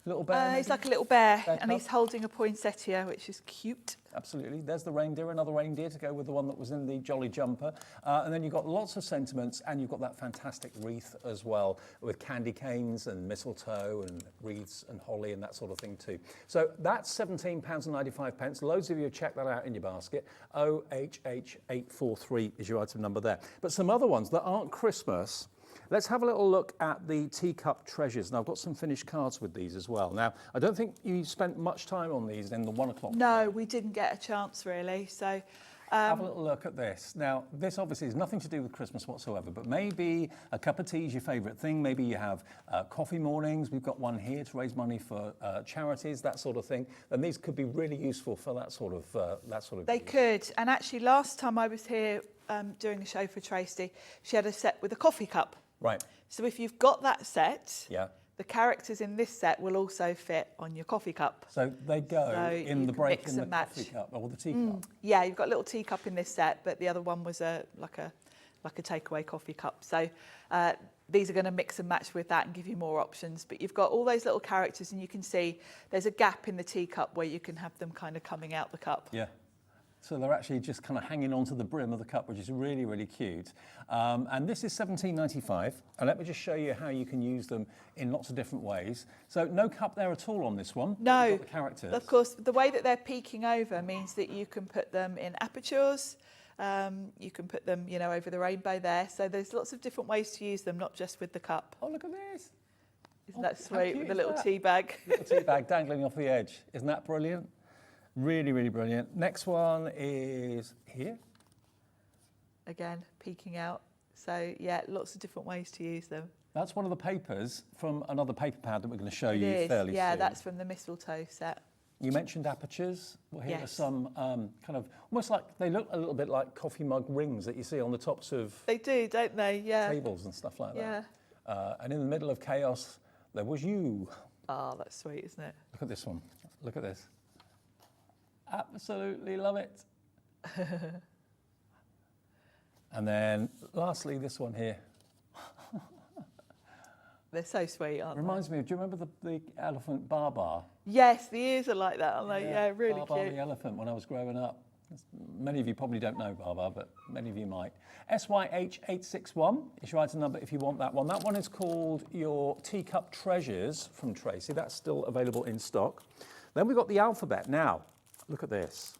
Little bear? He's like a little bear, and he's holding a poinsettia, which is cute. Absolutely. There's the reindeer, another reindeer to go with the one that was in the Jolly Jumper. And then you've got lots of sentiments, and you've got that fantastic wreath as well, with candy canes and mistletoe and wreaths and holly and that sort of thing too. So that's £17.95. Loads of you have checked that out in your basket. OHH843 is your item number there. But some other ones that aren't Christmas. Let's have a little look at the teacup treasures. Now, I've got some finished cards with these as well. Now, I don't think you spent much time on these in the 1 o'clock. No, we didn't get a chance, really. So, have a little look at this. Now, this obviously has nothing to do with Christmas whatsoever, but maybe a cup of tea is your favourite thing. Maybe you have coffee mornings. We've got one here to raise money for charities, that sort of thing. And these could be really useful for that sort of. They could. And actually, last time I was here doing a show for Tracey, she had a set with a coffee cup. Right. So if you've got that set, yeah, the characters in this set will also fit on your coffee cup. So they go in the break in the coffee cup or the teacup. Yeah, you've got a little teacup in this set, but the other one was like a takeaway coffee cup. So these are going to mix and match with that and give you more options. But you've got all those little characters, and you can see there's a gap in the teacup where you can have them kind of coming out the cup. Yeah. So they're actually just kind of hanging onto the brim of the cup, which is really, really cute. And this is £17.95. And let me just show you how you can use them in lots of different ways. So no cup there at all on this one. No. You've got the characters. Of course, the way that they're peeking over means that you can put them in apertures. You can put them, you know, over the rainbow there. So there's lots of different ways to use them, not just with the cup. Oh, look at this. Isn't that sweet, with the little tea bag? Little tea bag dangling off the edge. Isn't that brilliant? Really, really brilliant. Next one is here. Again, peeking out. So yeah, lots of different ways to use them. That's one of the papers from another paper pad that we're going to show It you is, fairly yeah, soon. that's from the mistletoe set. You mentioned apertures. Well, here are Yes. some kind of, almost like, they look a little bit like coffee mug rings that you see on the tops of They do, don't they? Yeah. tables and stuff like Yeah. that. And in the middle of chaos, there was you. Oh, that's sweet, isn't it? Look at this one. Look at this. Absolutely love it. And then lastly, this one here. They're so sweet, aren't Reminds me of, do you remember the elephant Bar? they? Yes, the ears are like that, aren't they? Yeah, really Bar cute. the elephant when I was growing up. Many of you probably don't know Bar, but many of you might. SYH861 is your item number if you want that one. That one is called your Teacup Treasures from Tracey. That's still available in stock. Then we've got the alphabet. Now, look at this.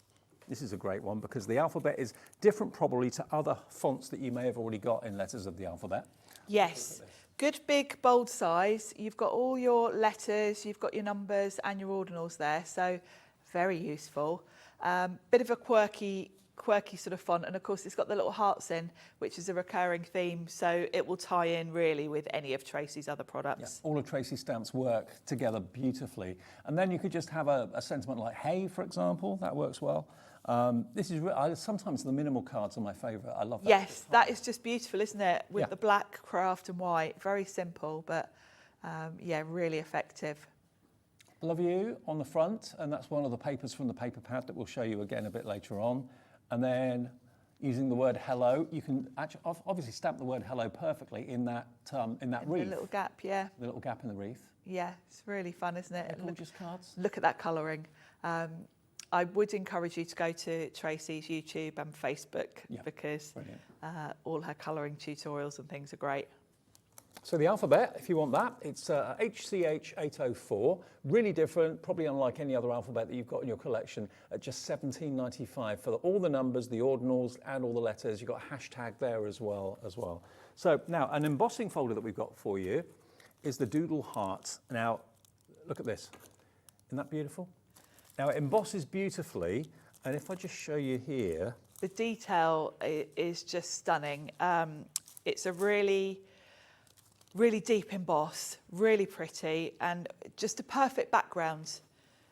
This is a great one because the alphabet is different probably to other fonts that you may have already got in letters of the alphabet. Yes. Good big bold size. You've got all your letters, you've got your numbers and your ordinals there, so very useful. Bit of a quirky sort of font, and of course it's got the little hearts in, which is a recurring theme, so it will tie in really with any of Tracey's other products. Yeah, all of Tracey's stamps work together beautifully. And then you could just have a sentiment like hey, for example, that works well. This is sometimes the minimal cards are my favourite. I love that. Yes, that is just beautiful, isn't it? With Yeah. the black, craft and white. Very simple, but yeah, really effective. Love you on the front, and that's one of the papers from the paper pad that we'll show you again a bit later on. And then using the word hello, you can actually obviously stamp the word hello perfectly in that wreath. The little gap, yeah. The little gap in the wreath. Yeah, it's really fun, isn't it? They're gorgeous cards. Look at that colouring. I would encourage you to go to Tracey's YouTube and Facebook because all her colouring tutorials and things are great. So the alphabet, if you want that, it's HCH804, really different, probably unlike any other alphabet that you've got in your collection, at just £17.95 for all the numbers, the ordinals, and all the letters. You've got a hashtag there as well. So now, an embossing folder that we've got for you is the Doodle Heart. Now, look at this. Isn't that beautiful? Now, it embosses beautifully, and if I just show you here... The detail is just stunning. It's a really deep emboss, really pretty, and just a perfect background.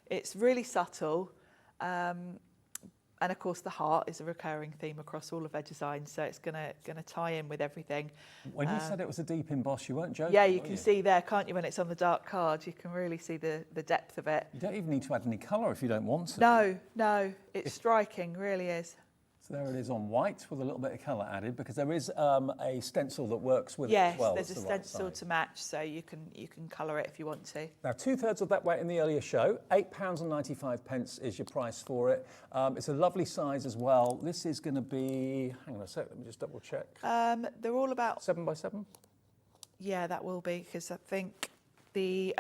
It's really subtle, and of course the heart is a recurring theme across all of her designs, so it's gonna tie in with everything. When you said it was a deep emboss, you weren't joking. Yeah, you can see there, can't you, when it's on the dark card, you can really see the depth of it. You don't even need to add any colour if you don't want to. No, it's striking, really is. So there it is on white with a little bit of colour added, because there is a stencil that works with it as well. Yes, there's a stencil to match, so you can colour it if you want to. Now, 2/3 of that weight in the earlier show, £8.95 is your price for it. It's a lovely size as well. This is going to be, hang on a sec, let me just double check. They're all about... 7 by 7? Yeah, that will be, because I think the...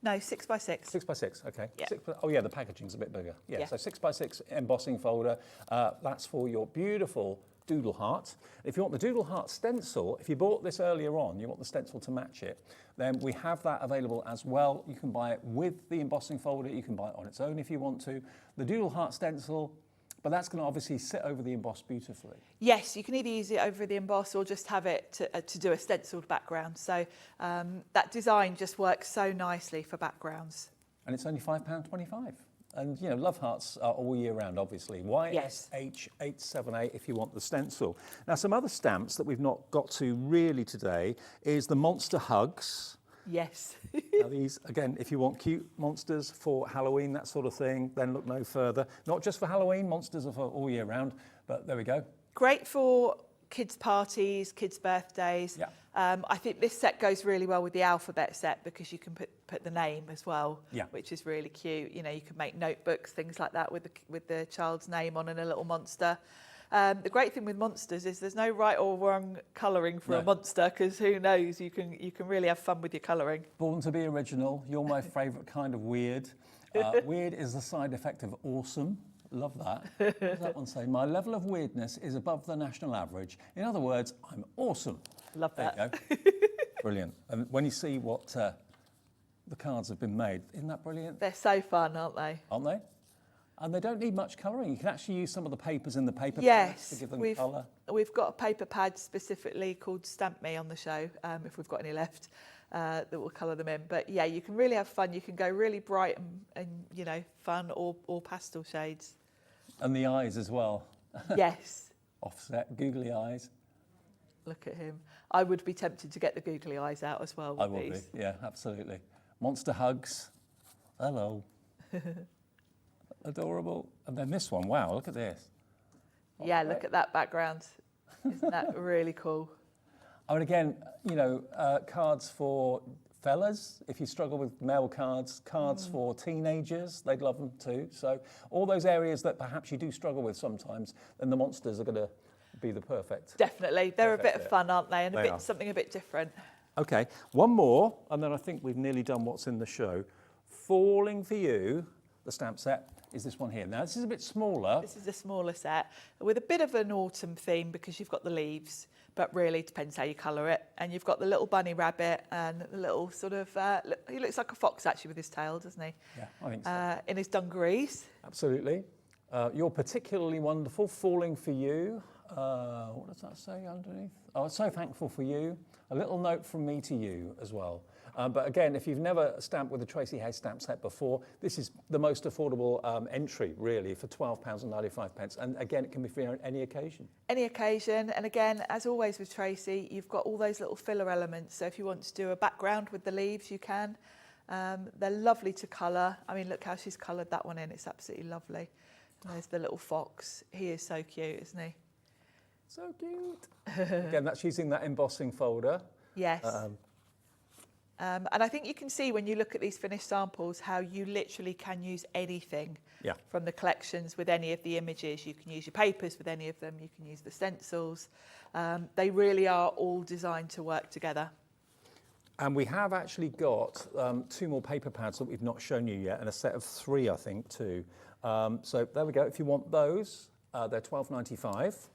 No, 6 by 6. 6 by 6, okay. Yeah. Oh yeah, the packaging's a bit bigger. Yeah, Yeah. so 6 by 6 embossing folder. That's for your beautiful doodle heart. If you want the doodle heart stencil, if you bought this earlier on, you want the stencil to match it, then we have that available as well. You can buy it with the embossing folder. You can buy it on its own if you want to. The doodle heart stencil, but that's going to obviously sit over the emboss beautifully. Yes, you can either use it over the emboss or just have it to do a stenciled background. So that design just works so nicely for backgrounds. And it's only £5.25. And, you know, love hearts are all year round, obviously. YSH878 if you want the stencil. Now, some other stamps that we've not got to really today is the Monster Hugs. Yes. Now these, again, if you want cute monsters for Halloween, that sort of thing, then look no further. Not just for Halloween, monsters are for all year round, but there we go. Great for kids' parties, kids' birthdays. Yeah. I think this set goes really well with the alphabet set because you can put the name as well, Yeah. which is really cute. You know, you can make notebooks, things like that with the child's name on and a little monster. The great thing with monsters is there's no right or wrong colouring for a monster, because who knows, you can really have fun with your colouring. Born to be original. You're my favourite kind of weird. Weird is the side effect of awesome. Love that. What does that one say? My level of weirdness is above the national average. In other words, I'm awesome. Love that. There you go. Brilliant. And when you see what the cards have been made, isn't that brilliant? They're so fun, aren't they? Aren't they? And they don't need much colouring. You can actually use some of the papers in the paper pads Yes, to give them colour. we've got a paper pad specifically called Stamp Me on the show, if we've got any left, that will colour them in. But yeah, you can really have fun. You can go really bright and you know, fun or pastel shades. And the eyes as well. Yes. Offset, googly eyes. Look at him. I would be tempted to get the googly eyes out as well with I would these. be, yeah, absolutely. Monster hugs. Hello. Adorable. And then this one, wow, look at this. Yeah, look at that background. Isn't that really cool? Oh, and again, you know, cards for fellas, if you struggle with male cards for teenagers, they'd love them too. So all those areas that perhaps you do struggle with sometimes, then the monsters are going to be the perfect. Definitely. They're a bit of fun, aren't they? And They are. something a bit different. Okay, one more, and then I think we've nearly done what's in the show. Falling for You, the stamp set, is this one here. Now, this is a bit smaller. This is a smaller set with a bit of an autumn theme because you've got the leaves, but really it depends how you colour it. And you've got the little bunny rabbit and the little sort of, he looks like a fox actually with his tail, doesn't he? Yeah, I think so. In his dungarees. Absolutely. You're particularly wonderful, falling for you. What does that say underneath? Oh, so thankful for you. A little note from me to you as well. But again, if you've never stamped with a Tracey Hey stamp set before, this is the most affordable entry, really, for £12.95. And again, it can be for any occasion. Any occasion. And again, as always with Tracey, you've got all those little filler elements. So if you want to do a background with the leaves, you can. They're lovely to colour. I mean, look how she's coloured that one in. It's absolutely lovely. And there's the little fox. He is so cute, isn't he? So cute. Again, that's using that embossing folder. Yes. And I think you can see when you look at these finished samples how you literally can use anything from the collections with any of the images. You can use your papers with any of them. You can use the stencils. They really are all designed to work together. And we have actually got 2 more paper pads that we've not shown you yet, and a set of 3, I think, too. So there we go. If you want those, they're £12.95.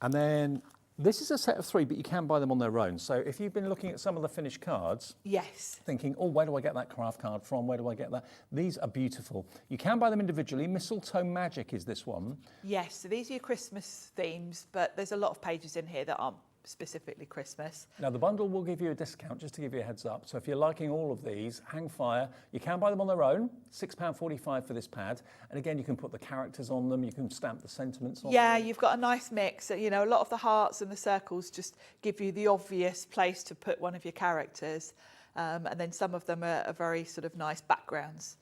And then this is a set of 3, but you can buy them on their own. So if you've been looking at some of the finished cards, yes, thinking, oh, where do I get that craft card from? Where do I get that? These are beautiful. You can buy them individually. Mistletoe Magic is this one. Yes, so these are your Christmas themes, but there's a lot of pages in here that aren't specifically Christmas. Now, the bundle will give you a discount, just to give you a heads up. So if you're liking all of these, hang fire. You can buy them on their own, £6.45 for this pad. And again, you can put the characters on them. You can stamp the sentiments on them. Yeah, you've got a nice mix. You know, a lot of the hearts and the circles just give you the obvious place to put one of your characters. And then some of them are very sort of nice backgrounds.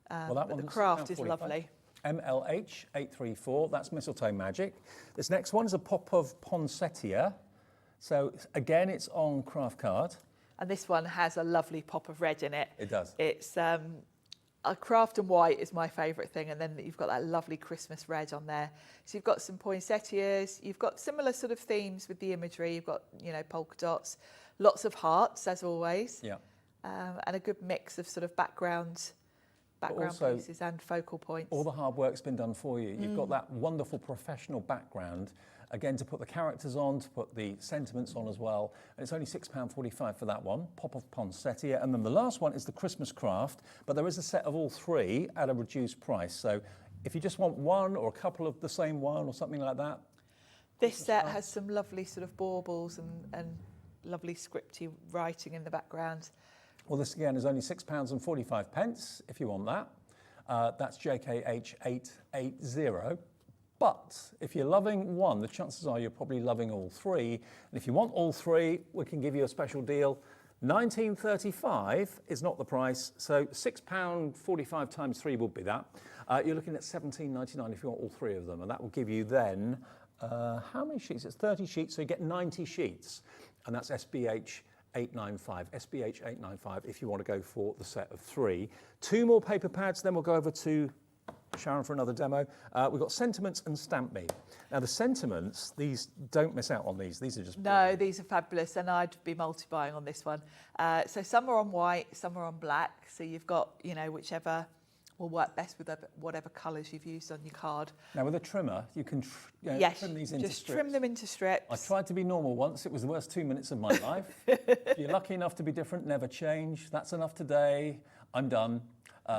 Well, that but the one's craft is £6.45. lovely. MLH 834, that's Mistletoe Magic. This next one is a pop of poinsettia. So again, it's on craft card. And this one has a lovely pop of red in it. It does. It's a craft and white is my favourite thing. And then you've got that lovely Christmas red on there. So you've got some poinsettias. You've got similar sort of themes with the imagery. You've got, you know, polka dots, lots of hearts, as always. Yeah. And a good mix of sort of background also, pieces and focal points. All the hard work's been done for you. You've got that wonderful professional background, again, to put the characters on, to put the sentiments on as well. And it's only £6.45 for that one, pop of poinsettia. And then the last one is the Christmas craft, but there is a set of all 3 at a reduced price. So if you just want one or a couple of the same one or something like that. This set has some lovely sort of baubles and lovely scripty writing in the background. Well, this again is only £6.45 if you want that. That's JKH 880. But if you're loving one, the chances are you're probably loving all 3. And if you want all 3, we can give you a special deal. £19.35 is not the price, so £6.45 times 3 would be that. You're looking at £17.99 if you want all 3 of them, and that will give you then how many sheets? It's 30 sheets, so you get 90 sheets. And that's SBH 895, SBH 895 if you want to go for the set of 3. 2 more paper pads, then we'll go over to Sharon for another demo. We've got Sentiments and Stamp Me. Now the Sentiments, these, don't miss out on these. These are just brilliant. No, these are fabulous, and I'd be multi-buying on this one. So some are on white, some are on black. So you've got, you know, whichever will work best with whatever colours you've used on your card. Now with a trimmer, you can yes, trim these into just strips. trim them into strips. I tried to be normal once. It was the worst 2 minutes of my life. If you're lucky enough to be different, never change. That's enough today. I'm done.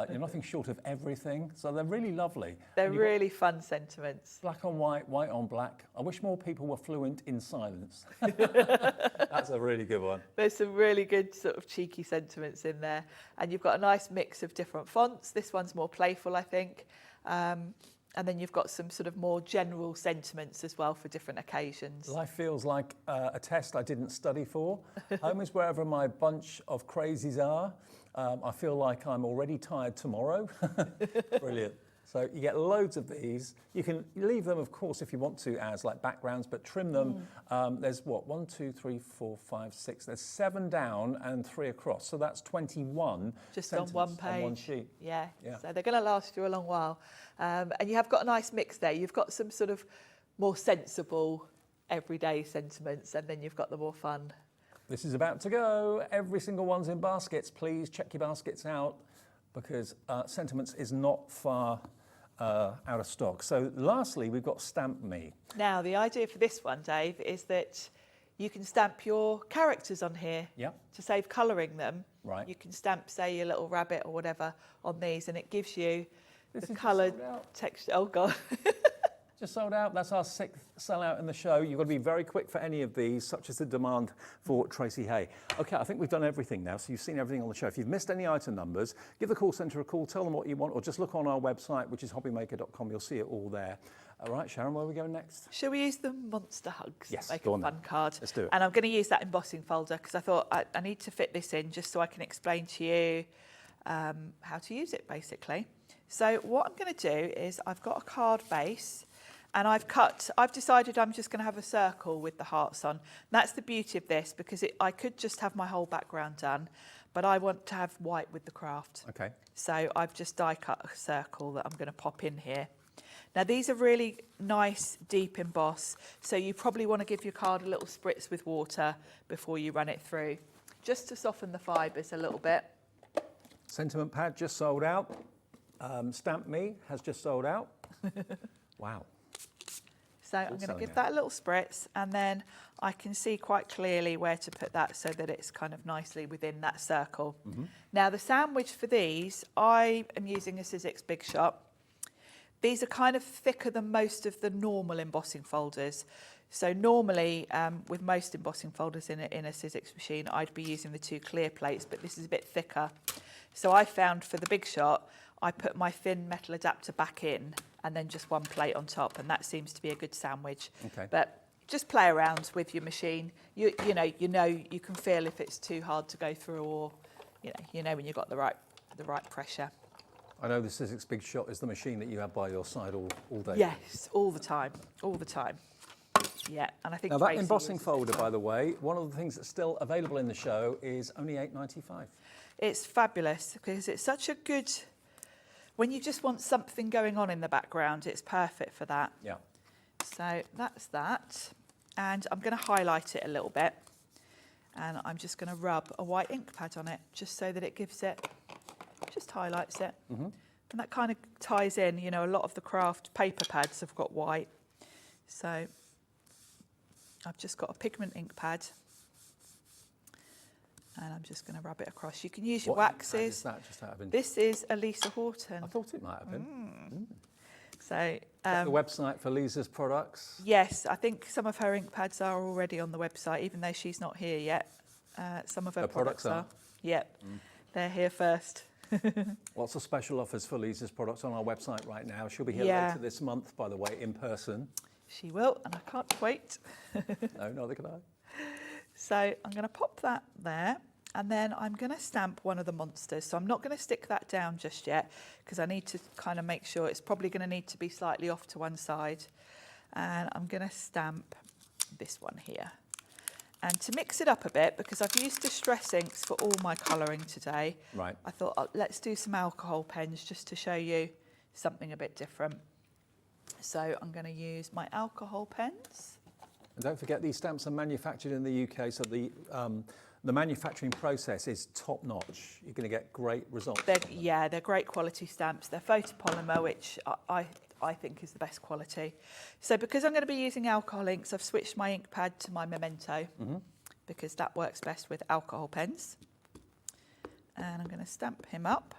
You're nothing short of everything. So they're really lovely. They're really fun sentiments. Black on white, white on black. I wish more people were fluent in silence. That's a really good one. There's some really good sort of cheeky sentiments in there. And you've got a nice mix of different fonts. This one's more playful, I think. And then you've got some sort of more general sentiments as well for different occasions. Life feels like a test I didn't study for. Home is wherever my bunch of crazies are. I feel like I'm already tired tomorrow. Brilliant. So you get loads of these. You can leave them, of course, if you want to, as like backgrounds, but trim them. There's what, 1, 2, 3, 4, 5, 6. There's 7 down and 3 across. So that's 21 just on one page. On one sheet. Yeah. So they're going to last you a long while. And you have got a nice mix there. You've got some sort of more sensible, everyday sentiments, and then you've got the more fun. This is about to go. Every single one's in baskets. Please check your baskets out because Sentiments is not far out of stock. So lastly, we've got Stamp Me. Now, the idea for this one, Dave, is that you can stamp your characters on here to save colouring them. Right. You can stamp, say, your little rabbit or whatever on these, and it gives you the coloured texture. Oh, God. Just sold out. That's our 6th sellout in the show. You've got to be very quick for any of these, such as the demand for Tracey Hey. Okay, I think we've done everything now, so you've seen everything on the show. If you've missed any item numbers, give the call centre a call, tell them what you want, or just look on our website, which is hobbymaker.com. You'll see it all there. All right, Sharon, where are we going next? Shall we use the Monster Hugs? Yes, Make go a on fun then. card. Let's do it. And I'm going to use that embossing folder because I thought I need to fit this in just so I can explain to you how to use it, basically. So what I'm going to do is I've got a card base. And I've decided I'm just going to have a circle with the hearts on. And that's the beauty of this because I could just have my whole background done, but I want to have white with the craft. Okay. So I've just die cut a circle that I'm going to pop in here. Now these are really nice, deep emboss. So you probably want to give your card a little spritz with water before you run it through, just to soften the fibres a little bit. Sentiment pad just sold out. Stamp Me has just sold out. Wow. So I'm going to give that a little spritz, and then I can see quite clearly where to put that so that it's kind of nicely within that circle. Now the sandwich for these, I am using a Sizzix Big Shot. These are kind of thicker than most of the normal embossing folders. So normally with most embossing folders in a Sizzix machine, I'd be using the 2 clear plates, but this is a bit thicker. So I found for the Big Shot, I put my thin metal adapter back in and then just 1 plate on top, and that seems to be a good sandwich. Okay. But just play around with your machine. You know you can feel if it's too hard to go through, or you know when you've got the right pressure. I know the Sizzix Big Shot is the machine that you have by your side all day. Yes, all the time. Yeah, and I think now that Tracey embossing uses folder, by the way, one of the things that's still available in the show is only $8.95. It's fabulous because it's such a good. When you just want something going on in the background, it's perfect for that. Yeah. So that's that. And I'm going to highlight it a little bit. And I'm just going to rub a white ink pad on it, just so that it gives it, just highlights it. And that kind of ties in, a lot of the craft paper pads have got white. So I've just got a pigment ink pad. And I'm just going to rub it across. You can use your waxes. What is that, just out of interest? This is a Lisa Horton. I thought it might have been. So the website for Lisa's products. Yes, I think some of her ink pads are already on the website, even though she's not here yet. Some of her products are. Yep, they're here first. Lots of special offers for Lisa's products on our website right now. She'll be here later this month, by the way, in person. She will, and I can't wait. No, neither can I. So I'm going to pop that there, and then I'm going to stamp one of the monsters. So I'm not going to stick that down just yet because I need to kind of make sure it's probably going to need to be slightly off to one side. And I'm going to stamp this one here. And to mix it up a bit, because I've used Distress inks for all my colouring today, right. I thought, let's do some alcohol pens just to show you something a bit different. So I'm going to use my alcohol pens. And don't forget, these stamps are manufactured in the UK, so the manufacturing process is top notch. You're going to get great results. They're great quality stamps. They're photopolymer, which I think is the best quality. So because I'm going to be using alcohol inks, I've switched my ink pad to my Memento, because that works best with alcohol pens. And I'm going to stamp him up.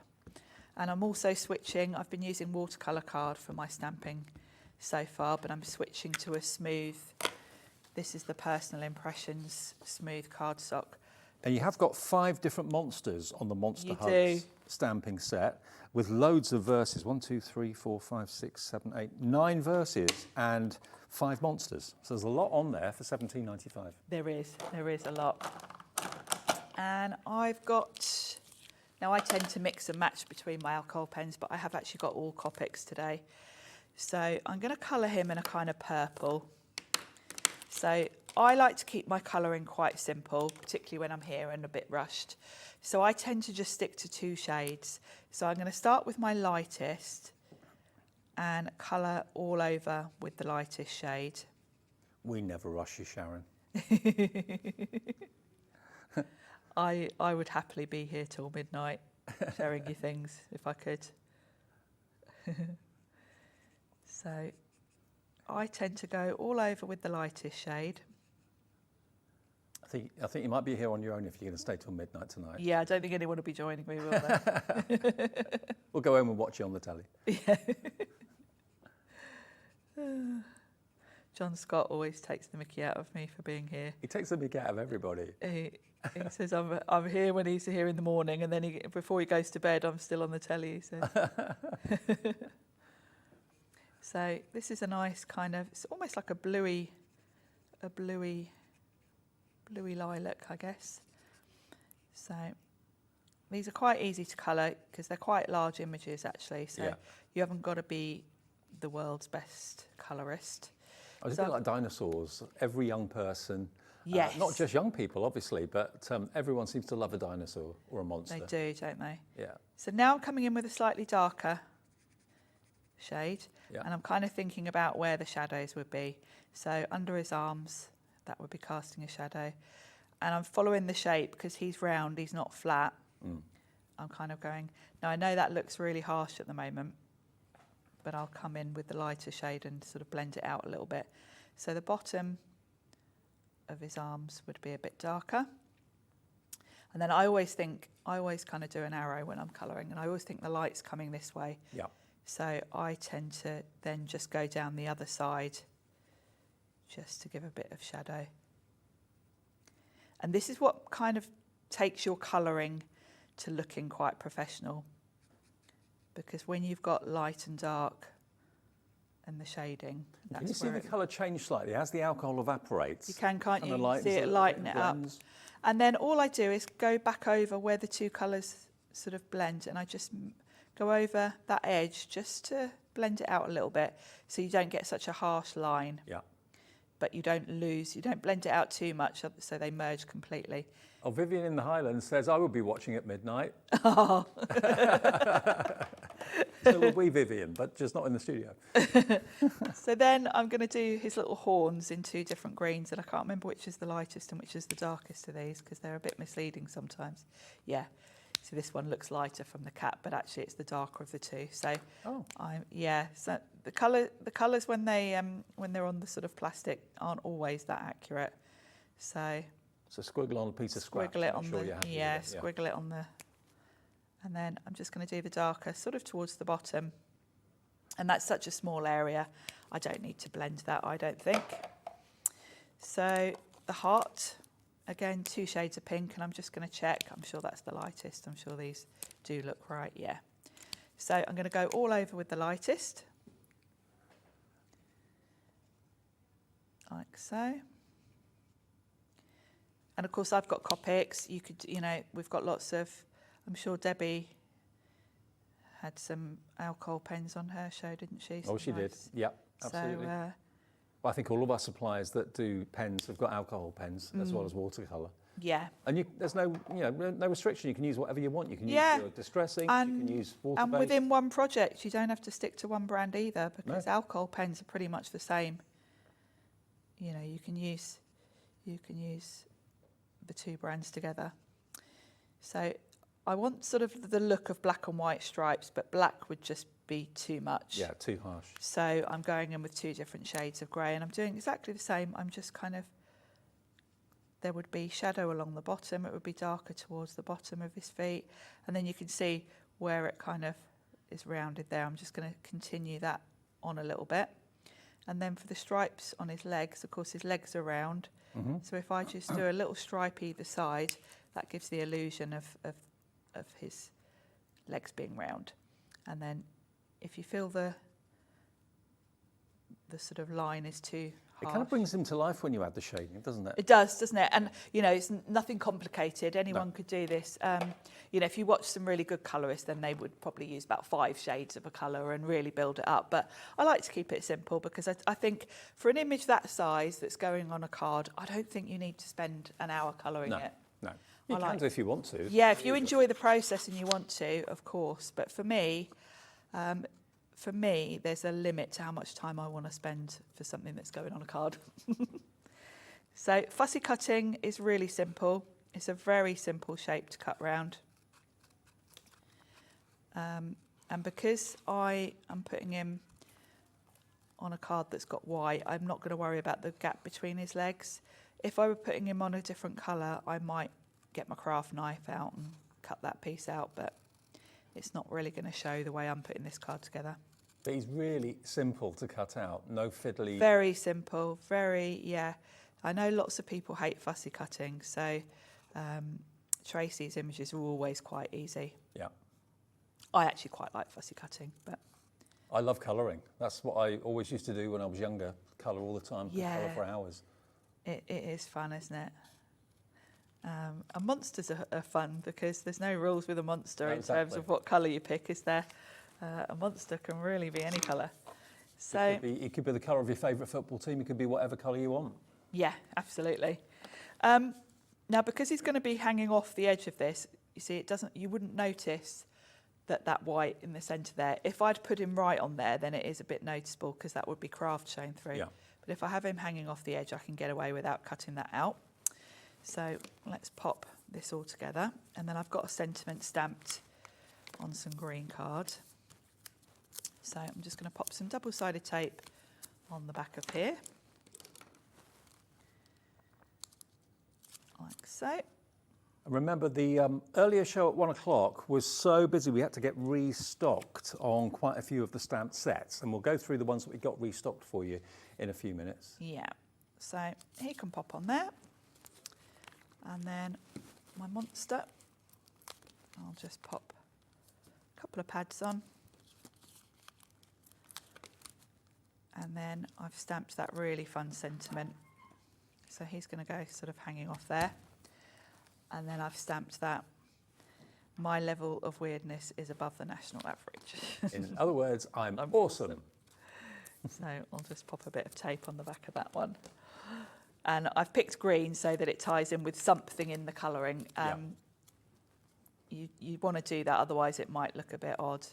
And I'm also switching, I've been using watercolour card for my stamping so far, but I'm switching to a smooth, this is the Personal Impressions smooth cardstock. And you have got 5 different monsters on the Monster Hugs do. stamping set with loads of verses. 1, 2, 3, 4, 5, 6, 7, 8, 9 verses and 5 monsters. So there's a lot on there for £17.95. There is a lot. And I've got, now I tend to mix and match between my alcohol pens, but I have actually got all Copics today. So I'm going to colour him in a kind of purple. So I like to keep my colouring quite simple, particularly when I'm here and a bit rushed. So I tend to just stick to 2 shades. So I'm going to start with my lightest and colour all over with the lightest shade. We never rush you, Sharon. I would happily be here till midnight showing you things if I could. So I tend to go all over with the lightest shade. I think you might be here on your own if you're going to stay till midnight tonight. Yeah, I don't think anyone will be joining me, will they? We'll go home and watch you on the telly. Yeah. John Scott always takes the mickey out of me for being here. He takes the mickey out of everybody. He says I'm here when he's here in the morning, and then before he goes to bed, I'm still on the telly. So. So this is a nice kind of, it's almost like a bluey lilac, I guess. So these are quite easy to colour because they're quite large images actually. So you haven't got to be the world's best colourist. I was a bit like dinosaurs. Every young person, yes, not just young people obviously, but everyone seems to love a dinosaur or a monster. They do, don't they? Yeah. So now I'm coming in with a slightly darker shade, and I'm kind of thinking about where the shadows would be. So under his arms, that would be casting a shadow. And I'm following the shape because he's round, he's not flat. I'm kind of going, now I know that looks really harsh at the moment, but I'll come in with the lighter shade and sort of blend it out a little bit. So the bottom of his arms would be a bit darker. And then I always kind of do an arrow when I'm colouring, and I always think the light's coming this way. Yeah. So I tend to then just go down the other side just to give a bit of shadow. And this is what kind of takes your colouring to looking quite professional. Because when you've got light and dark and the shading, that's Can you see the colour change slightly as the alcohol evaporates? You can, can't you? You See it lighten it up. And then all I do is go back over where the 2 colours sort of blend, and I just go over that edge just to blend it out a little bit so you don't get such a harsh line. Yeah. But you don't blend it out too much so they merge completely. Oh, Vivian in the Highlands says, I will be watching at midnight. Oh. So will we, Vivian, but just not in the studio. So then I'm going to do his little horns in 2 different greens, and I can't remember which is the lightest and which is the darkest of these because they're a bit misleading sometimes. Yeah. So this one looks lighter from the cat, but actually it's the darker of the 2. So, so the colours when they're on the sort of plastic aren't always that accurate. So squiggle on a piece of scrap. Squiggle it on squiggle it on the, and then I'm just going to do the darker sort of towards the bottom. And that's such a small area, I don't need to blend that, I don't think. So the heart. Again, 2 shades of pink, and I'm just going to check. I'm sure that's the lightest. I'm sure these do look right, yeah. So I'm going to go all over with the lightest. Like so. And of course I've got Copics. You could, we've got lots of, I'm sure Debbie had some alcohol pens on her show, didn't she? Oh, she did. Yeah, absolutely. So Well, I think all of our suppliers that do pens have got alcohol pens as well as watercolour. Yeah. And there's no, no restriction. You can use whatever you want. You can use your distress ink, you can use water-based. And within one project, you don't have to stick to one brand either, because alcohol pens are pretty much the same. You know, you can use the two brands together. So I want sort of the look of black and white stripes, but black would just be too much. Yeah, too harsh. So I'm going in with 2 different shades of grey, and I'm doing exactly the same. I'm just kind of, there would be shadow along the bottom. It would be darker towards the bottom of his feet. And then you can see where it kind of is rounded there. I'm just going to continue that on a little bit. And then for the stripes on his legs, of course, his legs are round. So if I just do a little stripe either side, that gives the illusion of his legs being round. And then if you feel the sort of line is too harsh. It kind of brings him to life when you add the shading, doesn't it? It does, doesn't it? And, you know, it's nothing complicated. Anyone could do this. You know, if you watch some really good colourists, then they would probably use about 5 shades of a colour and really build it up. But I like to keep it simple, because I think for an image that size that's going on a card, I don't think you need to spend an hour colouring it. No. You can do if you want to. Yeah, if you enjoy the process and you want to, of course. But for me, there's a limit to how much time I want to spend for something that's going on a card. So fussy cutting is really simple. It's a very simple shape to cut round. And because I am putting him on a card that's got white, I'm not going to worry about the gap between his legs. If I were putting him on a different colour, I might get my craft knife out and cut that piece out, but it's not really going to show the way I'm putting this card together. But he's really simple to cut out, no fiddly. Very simple, yeah. I know lots of people hate fussy cutting, so Tracey's images are always quite easy. Yeah. I actually quite like fussy cutting, but... I love colouring. That's what I always used to do when I was younger, colour all the time, colour for hours. It is fun, isn't it? And monsters are fun, because there's no rules with a monster in terms of what colour you pick, is there? A monster can really be any colour. So it could be the colour of your favourite football team. It could be whatever colour you want. Yeah, absolutely. Now, because he's going to be hanging off the edge of this, you see, you wouldn't notice that white in the centre there. If I'd put him right on there, then it is a bit noticeable, because that would be craft showing through. Yeah. But if I have him hanging off the edge, I can get away without cutting that out. So let's pop this all together. And then I've got a sentiment stamped on some green card. So I'm just going to pop some double-sided tape on the back of here. Like so. Remember, the earlier show at 1 o'clock was so busy we had to get restocked on quite a few of the stamped sets, and we'll go through the ones that we got restocked for you in a few minutes. Yeah, so he can pop on there. And then my monster, I'll just pop a couple of pads on. And then I've stamped that really fun sentiment. So he's going to go sort of hanging off there. And then I've stamped that my level of weirdness is above the national average. In other words, I'm awesome. So I'll just pop a bit of tape on the back of that one. And I've picked green so that it ties in with something in the colouring. You want to do that, otherwise it might look a bit odd.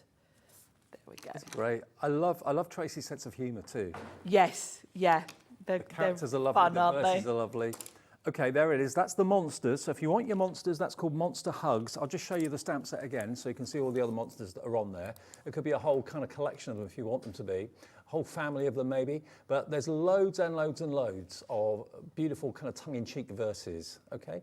There we go. That's great. I love Tracey's sense of humour too. Yes, yeah. The characters are lovely, fun, the verses are lovely. Okay, there it is. That's the monsters. So if you want your monsters, that's called Monster Hugs. I'll just show you the stamp set again so you can see all the other monsters that are on there. It could be a whole kind of collection of them if you want them to be. A whole family of them maybe. But there's loads and loads and loads of beautiful kind of tongue-in-cheek verses, okay?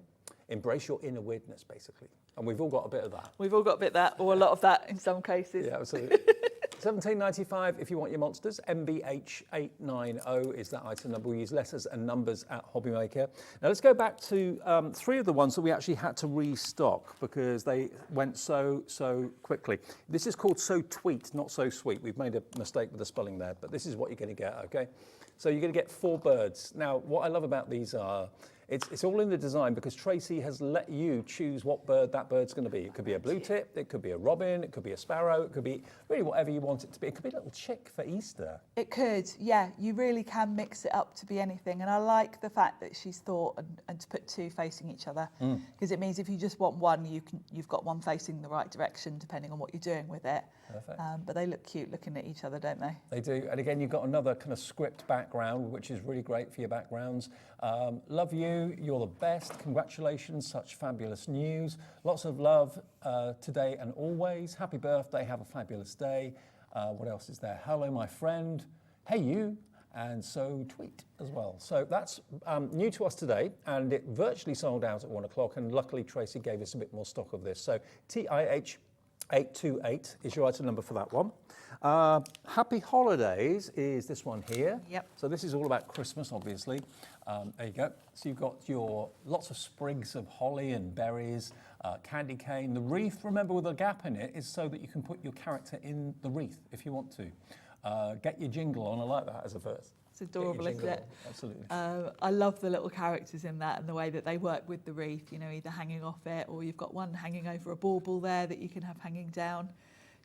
Embrace your inner weirdness, basically. And we've all got a bit of that. We've all got a bit of that, or a lot of that in some cases. Yeah, absolutely. $17.95 if you want your monsters. MBH890 is that item number. We use letters and numbers at HobbyMaker. Now let's go back to 3 of the ones that we actually had to restock because they went so quickly. This is called So Tweet, not So Sweet. We've made a mistake with the spelling there, but this is what you're going to get, okay? So you're going to get 4 birds. Now, what I love about these It's all in the design because Tracey has let you choose what bird that bird's going to be. It could be a blue tip, it could be a robin, it could be a sparrow, it could be really whatever you want it to be. It could be a little chick for Easter. It could, yeah. You really can mix it up to be anything. And I like the fact that she's thought and to put two facing each other, because it means if you just want one, you've got one facing the right direction depending on what you're doing with it. Perfect. But they look cute looking at each other, don't they? They do. And again, you've got another kind of script background, which is really great for your backgrounds. Love you. You're the best. Congratulations. Such fabulous news. Lots of love today and always. Happy birthday. Have a fabulous day. What else is there? Hello, my friend. Hey, you. And so tweet as well. So that's new to us today, and it virtually sold out at 1 o'clock. And luckily, Tracey gave us a bit more stock of this. So TIH 828 is your item number for that one. Happy Holidays is this one here. Yep. So this is all about Christmas, obviously. There you go. So you've got your lots of sprigs of holly and berries, candy cane. The wreath, remember, with a gap in it, is so that you can put your character in the wreath if you want to. Get your jingle on. I like that as a verse. It's adorable, isn't it? Absolutely. I love the little characters in that and the way that they work with the wreath, you know, either hanging off it or you've got one hanging over a bauble there that you can have hanging down.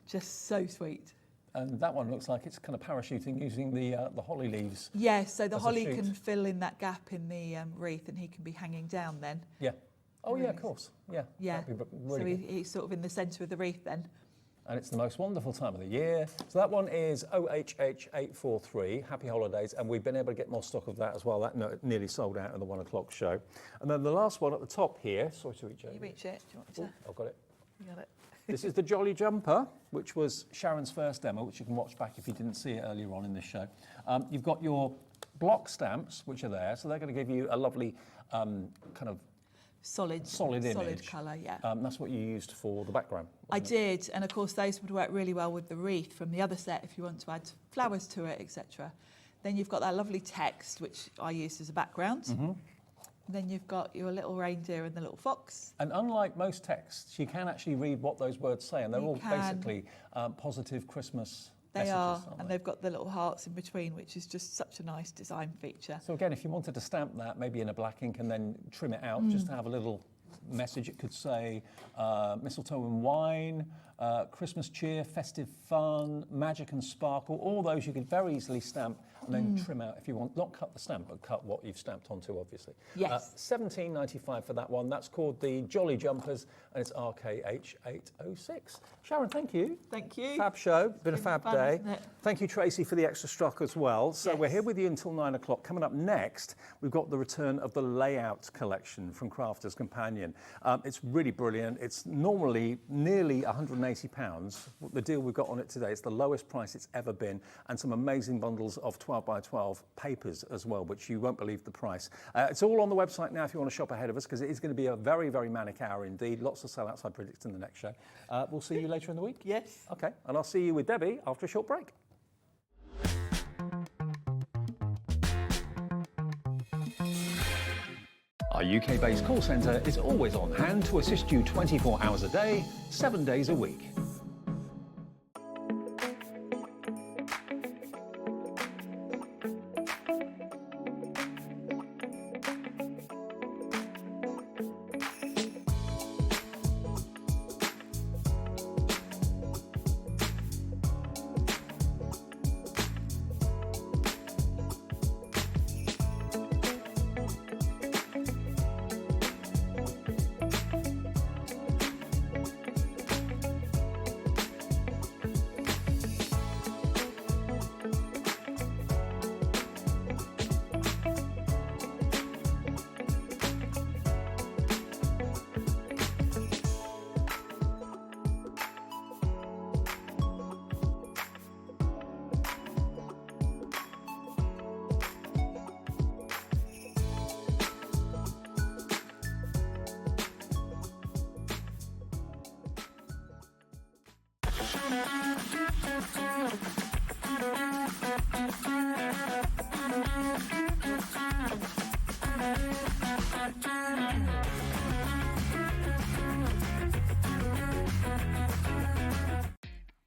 Just so sweet. And that one looks like it's kind of parachuting using the holly leaves. Yes, so the as a holly chute. can fill in that gap in the wreath and he can be hanging down then. Yeah. Oh, yeah, of course. Yeah. Yeah, That'd be so really good. he's sort of in the centre of the wreath then. And it's the most wonderful time of the year. So that one is OHH843, Happy Holidays, and we've been able to get more stock of that as well. That nearly sold out in the 1 o'clock show. And then the last one at the top here, sorry to reach over. You reach it, do you want me to? Oh, I've got it. You got it. This is the Jolly Jumper, which was Sharon's first demo, which you can watch back if you didn't see it earlier on in this show. You've got your block stamps, which are there, so they're going to give you a lovely kind of Solid image. colour, yeah. That's what you used for the background. I did, and of course those would work really well with the wreath from the other set if you want to add flowers to it, etc. Then you've got that lovely text, which I used as a background. Mm-hmm. Then you've got your little reindeer and the little fox. And unlike most texts, you can actually read what those words say, and they're all basically positive Christmas They messages, are, aren't and they? they've got the little hearts in between, which is just such a nice design feature. So again, if you wanted to stamp that, maybe in a black ink and then trim it out, just to have a little message, it could say mistletoe and wine, Christmas cheer, festive fun, magic and sparkle. All those you could very easily stamp and then trim out if you want. Not cut the stamp, but cut what you've stamped onto, obviously. Yes. $17.95 for that one. That's called the Jolly Jumpers, and it's RKH806. Sharon, thank you. Thank you. Fab show. Been a fab fun, day. isn't it? Thank you, Tracey, for the extra stock as well. So we're Yes. here with you until 9 o'clock. Coming up next, we've got the return of the Layout collection from Crafter's Companion. It's really brilliant. It's normally nearly £180. The deal we've got on it today, it's the lowest price it's ever been, and some amazing bundles of 12 by 12 papers as well, which you won't believe the price. It's all on the website now if you want to shop ahead of us, because it is going to be a very, very manic hour indeed. Lots of sellouts, I predict, in the next show. We'll see you later in the week. Yes. Okay, and I'll see you with Debbie after a short break. Our UK-based call centre is always on hand to assist you 24 hours a day, 7 days a week.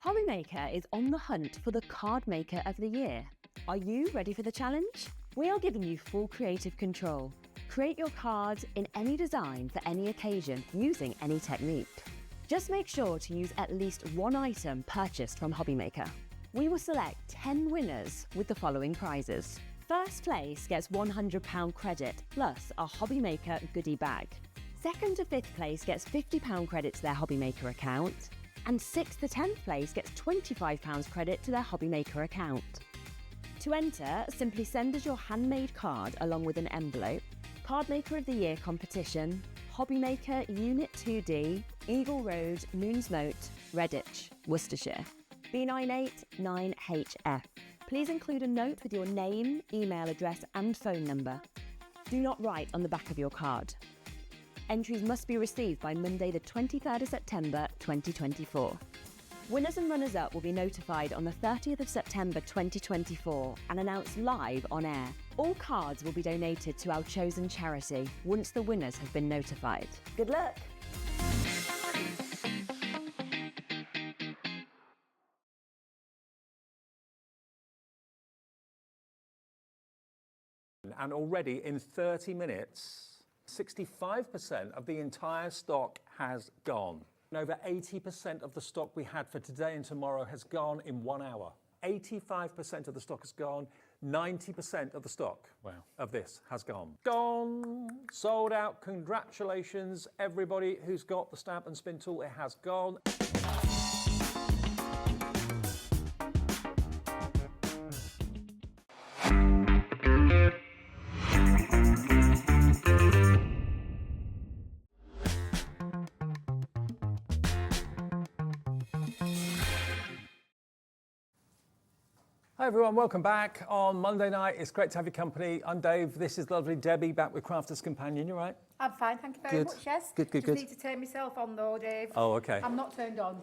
HobbyMaker is on the hunt for the card maker of the year. Are you ready for the challenge? We are giving you full creative control. Create your card in any design for any occasion using any technique. Just make sure to use at least one item purchased from HobbyMaker. We will select 10 winners with the following prizes. First place gets £100 credit plus a HobbyMaker goodie bag. Second to 5th place gets £50 credit to their HobbyMaker account. And 6th to 10th place gets £25 credit to their HobbyMaker account. To enter, simply send us your handmade card along with an envelope, Cardmaker of the Year competition, HobbyMaker Unit 2D, Eagle Road, Moonsmote, Redditch, Worcestershire, B989HF. Please include a note with your name, email address and phone number. Do not write on the back of your card. Entries must be received by Monday the 23rd of September 2024. Winners and runners-up will be notified on the 30th of September 2024 and announced live on air. All cards will be donated to our chosen charity once the winners have been notified. Good luck! And already in 30 minutes, 65% of the entire stock has gone. And over 80% of the stock we had for today and tomorrow has gone in 1 hour. 85% of the stock has gone. 90% of the stock of this has gone. Gone, sold out. Congratulations, everybody who's got the stamp and spin tool. It has gone. Hi everyone, welcome back on Monday night. It's great to have your company. I'm Dave. This is lovely Debbie back with Crafter's Companion. You all right? I'm fine, thank you very much, yes. Good. Just need to turn myself on though, Dave. Oh, okay. I'm not turned on.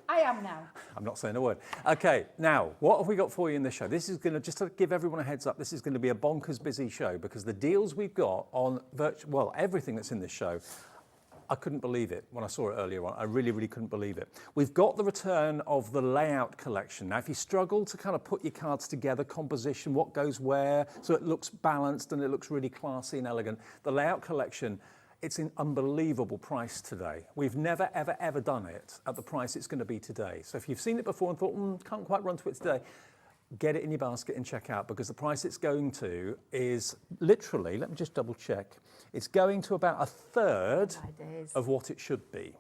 I am now. I'm not saying a word. Okay, now, what have we got for you in this show? This is going to, just to give everyone a heads up, this is going to be a bonkers busy show because the deals we've got on everything that's in this show, I couldn't believe it when I saw it earlier on. I really, really couldn't believe it. We've got the return of the layout collection. Now, if you struggle to kind of put your cards together, composition, what goes where, so it looks balanced and it looks really classy and elegant, the layout collection, it's an unbelievable price today. We've never, ever, ever done it at the price it's going to be today. So if you've seen it before and thought, can't quite run to it today, get it in your basket and check out because the price it's going to is literally, let me just double check, it's going to about a third of what it should be.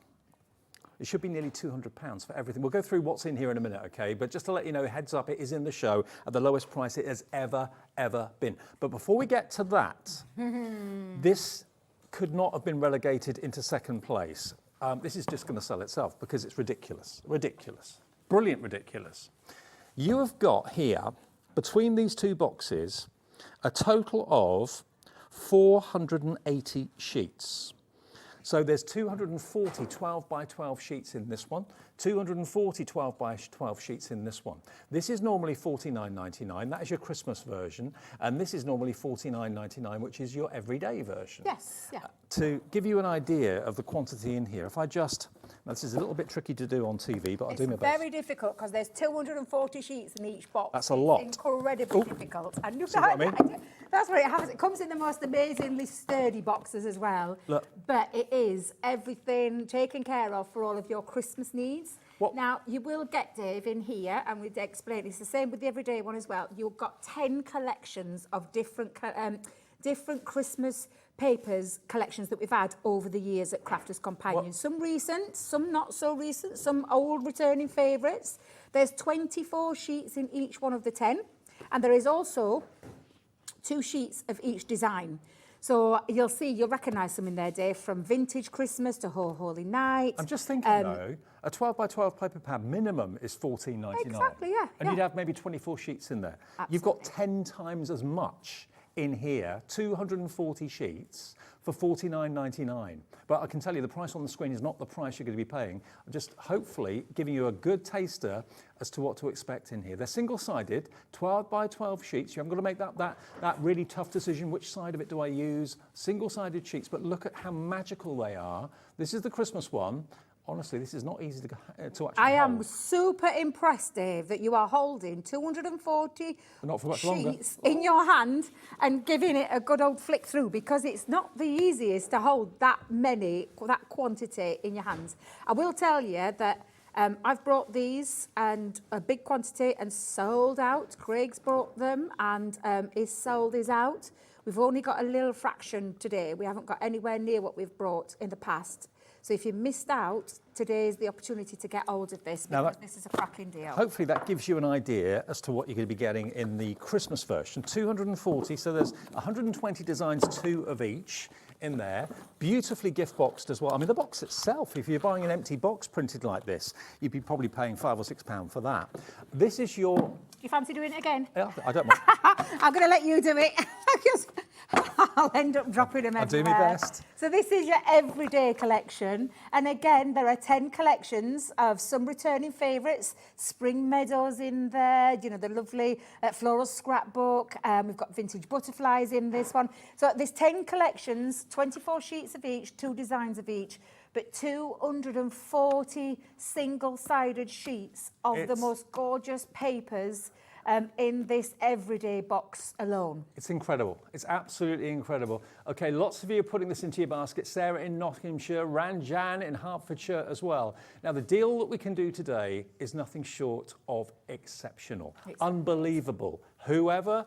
It should be nearly £200 for everything. We'll go through what's in here in a minute, okay? But just to let you know, heads up, it is in the show at the lowest price it has ever, ever been. But before we get to that, this could not have been relegated into second place. This is just going to sell itself because it's ridiculous. Ridiculous. Brilliant ridiculous. You have got here, between these two boxes, a total of 480 sheets. So there's 240 12 by 12 sheets in this one, 240 12 by 12 sheets in this one. This is normally $49.99, that is your Christmas version, and this is normally $49.99, which is your everyday version. Yes, yeah. To give you an idea of the quantity in here, if I just, now this is a little bit tricky to do on TV, but I'll do my best. It's very difficult because there's 240 sheets in each box. That's a lot. It's incredibly difficult. And see what I mean? That's what it has. It comes in the most amazingly sturdy boxes as well. Look. But it is everything taken care of for all of your Christmas needs. What? Now, you will get, Dave, in here, and we'd explain, it's the same with the everyday one as well. You've got 10 collections of different Christmas papers collections that we've had over the years at Crafters Companion. What? Some recent, some not so recent, some old returning favourites. There's 24 sheets in each one of the 10, and there is also 2 sheets of each design. So you'll see, you'll recognise some in there, Dave, from vintage Christmas to Holy Night. I'm just thinking though, a 12 by 12 paper pad minimum is $14.99. Exactly, yeah. And you'd have maybe 24 sheets in there. Absolutely. You've got 10 times as much in here, 240 sheets for $49.99. But I can tell you the price on the screen is not the price you're going to be paying. I'm just hopefully giving you a good taster as to what to expect in here. They're single-sided, 12 by 12 sheets. You haven't got to make that really tough decision, which side of it do I use? Single-sided sheets, but look at how magical they are. This is the Christmas one. honestly, this is not easy to actually I am hold. super impressed, Dave, that you are holding 240 Not for much longer. sheets in your hand and giving it a good old flick through, because it's not the easiest to hold that quantity in your hands. I will tell you that I've brought these and a big quantity and sold out. Craig's brought them and is sold his out. We've only got a little fraction today. We haven't got anywhere near what we've brought in the past. So if you missed out, today is the opportunity to get hold of this, because this is a cracking deal. Hopefully that gives you an idea as to what you're going to be getting in the Christmas version. 240, so there's 120 designs, 2 of each in there. Beautifully gift boxed as well. I mean, the box itself, if you're buying an empty box printed like this, you'd be probably paying £5 or £6 for that. This is your... Do you fancy doing it again? Yeah, I don't mind. I'm going to let you do it, because I'll end up dropping them everywhere. I'll do my best. So this is your everyday collection. And again, there are 10 collections of some returning favourites. Spring Meadows in there, you know, the lovely floral scrapbook. We've got vintage butterflies in this one. So there's 10 collections, 24 sheets of each, 2 designs of each, but 240 single-sided sheets of the most gorgeous papers in this everyday box alone. It's incredible. It's absolutely incredible. Okay, lots of you are putting this into your basket. Sarah in Nottinghamshire, Ranjan in Hertfordshire as well. Now, the deal that we can do today is nothing short of exceptional. Unbelievable. Whoever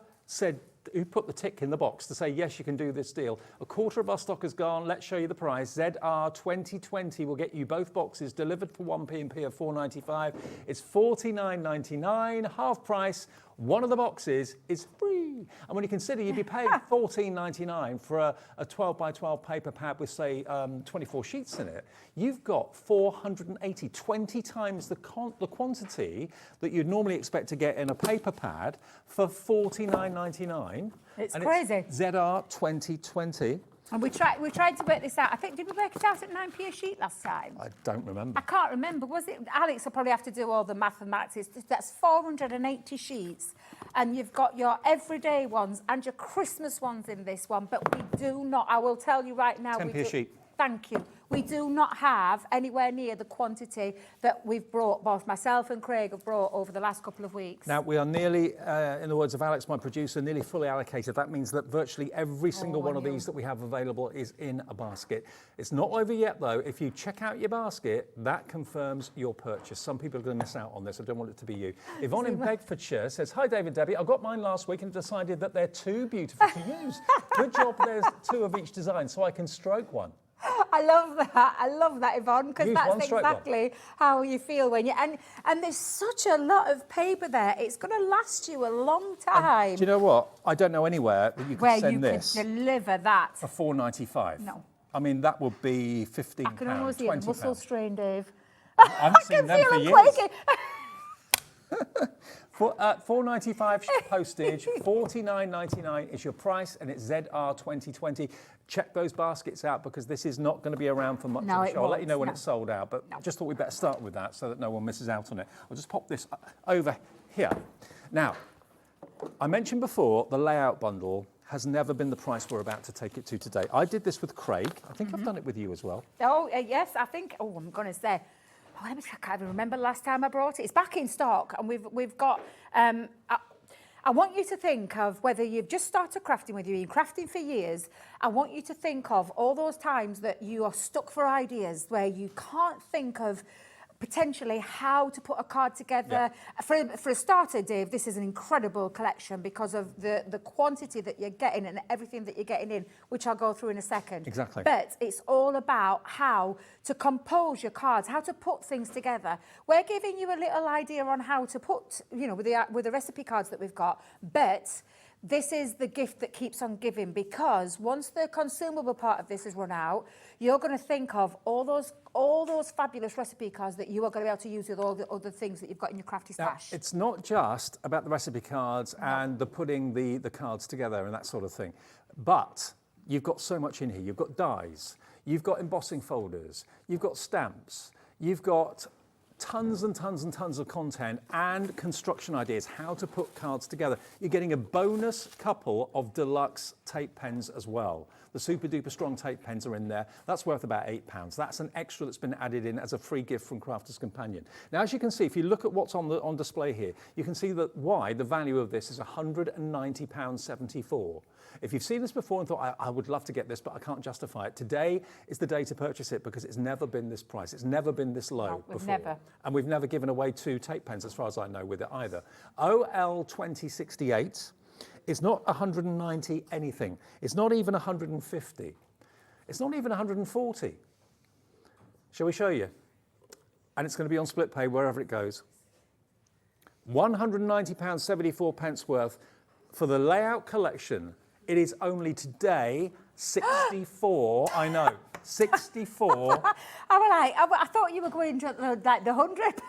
who put the tick in the box to say, yes, you can do this deal. A quarter of our stock is gone. Let's show you the price. ZR 2020 will get you both boxes delivered for 1p&p of £4.95. It's £49.99, half price. One of the boxes is free. And when you consider you'd be paying £14.99 for a 12 by 12 paper pad with, say, 24 sheets in it, you've got 480, 20 times the quantity that you'd normally expect to get in a paper pad for £49.99. It's crazy. It's ZR 2020. And we tried to work this out. I think, did we work it out at 9p a sheet last time? I don't remember. I can't remember. Was it? Alex will probably have to do all the mathematics. That's 480 sheets. And you've got your everyday ones and your Christmas ones in this one. But we do not, I will tell you right now. 10p a sheet. Thank you. We do not have anywhere near the quantity that we've brought, both myself and Craig have brought over the last couple of weeks. Now, we are nearly, in the words of Alex, my producer, nearly fully allocated. That means that virtually every single one of these that we have available is in a basket. It's not over yet, though. If you check out your basket, that confirms your purchase. Some people are going to miss out on this. I don't want it to be you. Yvonne in Bedfordshire says, hi, David, Debbie. I got mine last week and decided that they're too beautiful to use. Good job there's 2 of each design, so I can stroke one. I love that. I love that, Yvonne, because that's exactly how you feel when you... And there's such a lot of paper there. It's going to last you a long time. And do you know what? I don't know anywhere that you can send this... Where you could deliver that. For £4.95. No. I mean, that would be £15, I can almost hear the muscle strain, Dave. I haven't seen them for years. For £4.95 postage, £49.99 is your price, and it's ZR 2020. Check those baskets out, because this is not going to be around for much of the show. I'll let you know when it's sold out, but just thought we'd better start with that so that no one misses out on it. I'll just pop this over here. Now, I mentioned before the layout bundle has never been the price we're about to take it to today. I did this with Craig. I think I've done it with you as well. Oh, yes, I think... Oh, I'm going to say... I can't even remember the last time I brought it. It's back in stock, and we've got... I want you to think of whether you've just started crafting, whether you've been crafting for years. I want you to think of all those times that you are stuck for ideas, where you can't think of potentially how to put a card together. Yeah. For a starter, Dave, this is an incredible collection because of the quantity that you're getting and everything that you're getting in, which I'll go through in a second. Exactly. But it's all about how to compose your cards, how to put things together. We're giving you a little idea on how to put, you know, with the recipe cards that we've got, but this is the gift that keeps on giving, because once the consumable part of this is run out, you're going to think of all those fabulous recipe cards that you are going to be able to use with all the other things that you've got in your crafty stash. Now, it's not just about the recipe cards and the putting the cards together and that sort of thing, but you've got so much in here. You've got dies, you've got embossing folders, you've got stamps, you've got tons and tons and tons of content and construction ideas, how to put cards together. You're getting a bonus couple of deluxe tape pens as well. The super duper strong tape pens are in there. That's worth about £8. That's an extra that's been added in as a free gift from Crafter's Companion. Now, as you can see, if you look at what's on display here, you can see that the value of this is £190.74. If you've seen this before and thought, I would love to get this, but I can't justify it, today is the day to purchase it because it's never been this price. It's never been this low before. Never. And we've never given away 2 tape pens, as far as I know, with it either. OL 2068. It's not 190 anything. It's not even 150. It's not even 140. Shall we show you? And it's going to be on split pay wherever it goes. £190.74 worth for the layout collection. It is only today 64. I know. 64. I thought you were going to like the £100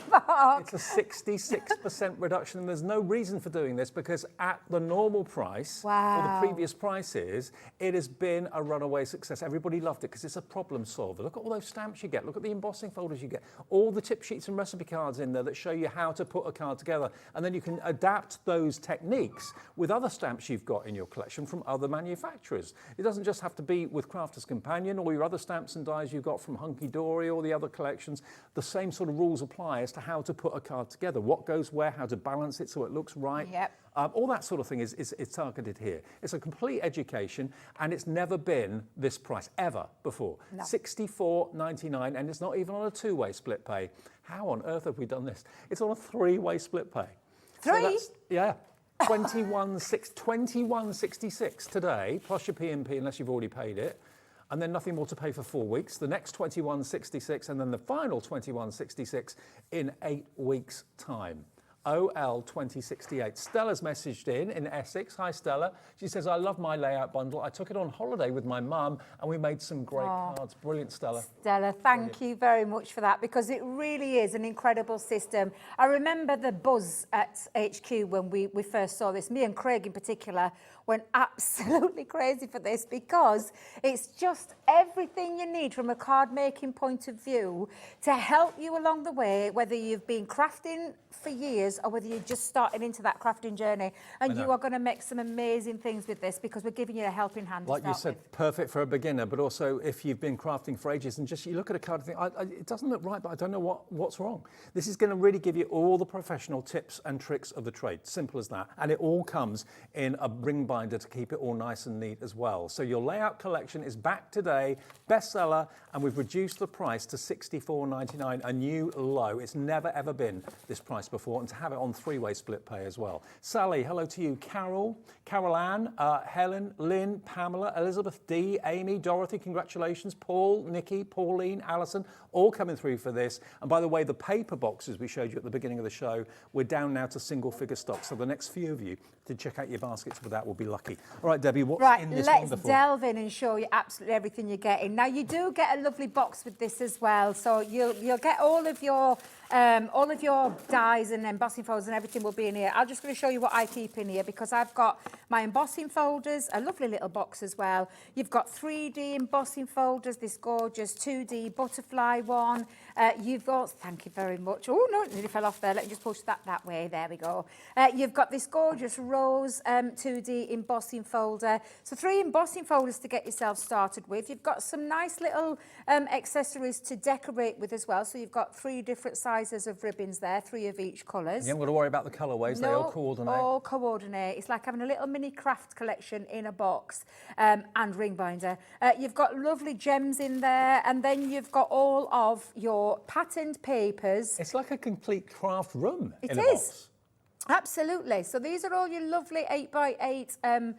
mark. It's a 66% reduction, and there's no reason for doing this because at the normal price, or the previous prices, it has been a runaway success. Everybody loved it because it's a problem solver. Look at all those stamps you get. Look at the embossing folders you get. All the tip sheets and recipe cards in there that show you how to put a card together, and then you can adapt those techniques with other stamps you've got in your collection from other manufacturers. It doesn't just have to be with Crafter's Companion or your other stamps and dies you've got from Hunky Dory or the other collections. The same sort of rules apply as to how to put a card together, what goes where, how to balance it so it looks right. Yep. All that sort of thing is targeted here. It's a complete education, and it's never been this price ever before. No. $64.99, and it's not even on a 2-way split pay. How on earth have we done this? It's on a 3-way split pay. 3? So that's, yeah. $21.66 today, plus your P&P unless you've already paid it, and then nothing more to pay for 4 weeks. The next $21.66, and then the final $21.66 in 8 weeks' time. OL 2068. Stella's messaged in Essex. Hi, Stella. She says, I love my layout bundle. I took it on holiday with my mum and we made some great cards. Brilliant, Stella. Stella, thank you very much for that because it really is an incredible system. I remember the buzz at HQ when we first saw this. Me and Craig in particular went absolutely crazy for this because it's just everything you need from a card making point of view to help you along the way, whether you've been crafting for years or whether you're just starting into that crafting journey, and you are going to make some amazing things with this because we're giving you a helping hand. Like you said, perfect for a beginner, but also if you've been crafting for ages and just you look at a card and think, it doesn't look right, but I don't know what's wrong. This is going to really give you all the professional tips and tricks of the trade. Simple as that. And it all comes in a ring binder to keep it all nice and neat as well. So your layout collection is back today, bestseller, and we've reduced the price to $64.99, a new low. It's never ever been this price before, and to have it on 3-way split pay as well. Sally, hello to you. Carol Ann, Helen, Lynn, Pamela, Elizabeth D, Amy, Dorothy, congratulations. Paul, Nikki, Pauline, Alison, all coming through for this. And by the way, the paper boxes we showed you at the beginning of the show, we're down now to single figure stock. So the next few of you to check out your baskets with that will be lucky. All right, Debbie, what's in this wonderful? Let's delve in and show you absolutely everything you're getting. Now, you do get a lovely box with this as well. So you'll get all of your dies and embossing folders and everything will be in here. I'm just going to show you what I keep in here because I've got my embossing folders, a lovely little box as well. You've got 3D embossing folders, this gorgeous 2D butterfly one. You've got, thank you very much. Oh, no, it nearly fell off there. Let me just push that way. There we go. You've got this gorgeous rose 2D embossing folder. So 3 embossing folders to get yourself started with. You've got some nice little accessories to decorate with as well. So you've got 3 different sizes of ribbons there, 3 of each colours. You haven't got to worry about the colourways, they all coordinate. all coordinate. It's like having a little mini craft collection in a box and ring binder. You've got lovely gems in there, and then you've got all of your patterned papers. It's like a complete craft room in a box. Absolutely. So these are all your lovely 8x8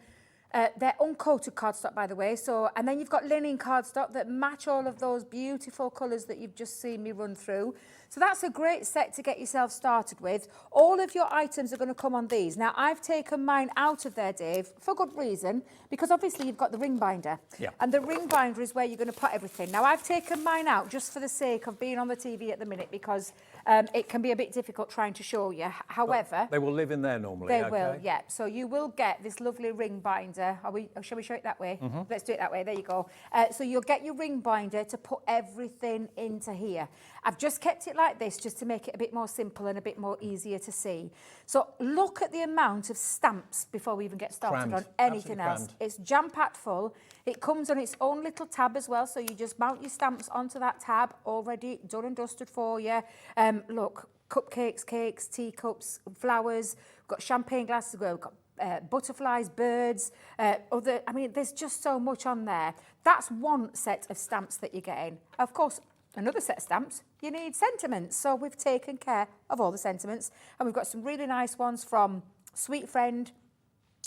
they're uncoated cardstock, by the way. So, and then you've got linen cardstock that match all of those beautiful colours that you've just seen me run through. So that's a great set to get yourself started with. All of your items are going to come on these. Now, I've taken mine out of there, Dave, for good reason, because obviously you've got the ring binder. Yeah. And the ring binder is where you're going to put everything. Now, I've taken mine out just for the sake of being on the TV at the minute because it can be a bit difficult trying to show you. However... They will live in there normally, They will, yeah. So you will get this lovely ring binder binder. Shall we show it that way? Let's do it that way. There you go. So you'll get your ring binder to put everything into here. I've just kept it like this just to make it a bit more simple and a bit more easier to see. So look at the amount of stamps before we even get started on anything else. It's jam-packed full. It comes on its own little tab as well, so you just mount your stamps onto that tab, already done and dusted for you. Look, cupcakes, cakes, teacups, flowers, we've got champagne glasses, we've got butterflies, birds, there's just so much on there. That's one set of stamps that you're getting. Of course, another set of stamps, you need sentiments. So we've taken care of all the sentiments, and we've got some really nice ones from Sweet Friend,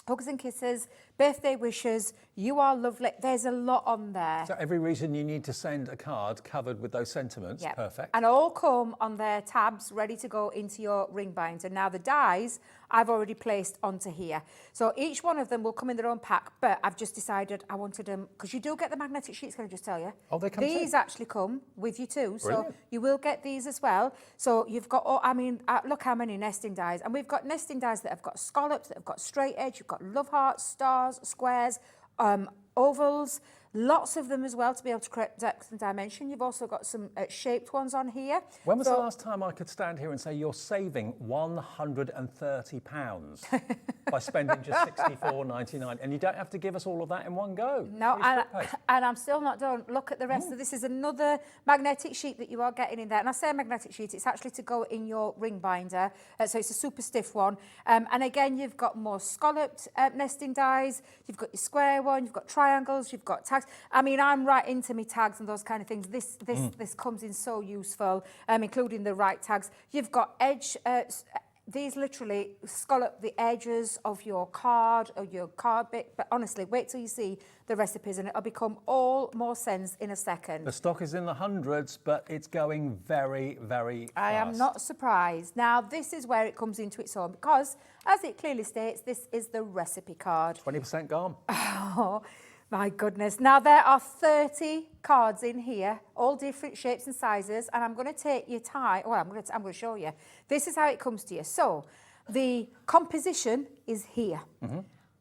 Hugs and Kisses, Birthday Wishes, You Are Lovely. There's a lot on there. So every reason you need to send a card covered with those sentiments, perfect. And all come on their tabs ready to go into your ring binder. Now the dies I've already placed onto here. So each one of them will come in their own pack, but I've just decided I wanted them, because you do get the magnetic sheets, can I just tell you? Oh, they come too? These actually come with you too. Brilliant. So you will get these as well. So you've got, look how many nesting dies. And we've got nesting dies that have got scallops, that have got straight edge, you've got love hearts, stars, squares, ovals, lots of them as well to be able to create depth and dimension. You've also got some shaped ones on here. When was the last time I could stand here and say you're saving £130 by spending just $64.99, and you don't have to give us all of that in one go? No, and I'm still not done. Look at the rest of this. Is another magnetic sheet that you are getting in there. And I say magnetic sheet, it's actually to go in your ring binder. So it's a super stiff one. And again, you've got more scalloped nesting dies. You've got your square one. You've got triangles. You've got tags. I'm right into me tags and those kind of things. This comes in so useful, including the right tags. You've got edge. These literally scallop the edges of your card or your card bit. But honestly, wait till you see the recipes and it'll become all more sense in a second. The stock is in the hundreds, but it's going very, very fast. I am not surprised. Now, this is where it comes into its own because, as it clearly states, this is the recipe card. 20% gone. Oh, my goodness. Now, there are 30 cards in here, all different shapes and sizes, and I'm going to take your time. Well, I'm going to show you. This is how it comes to you. So, the composition is here.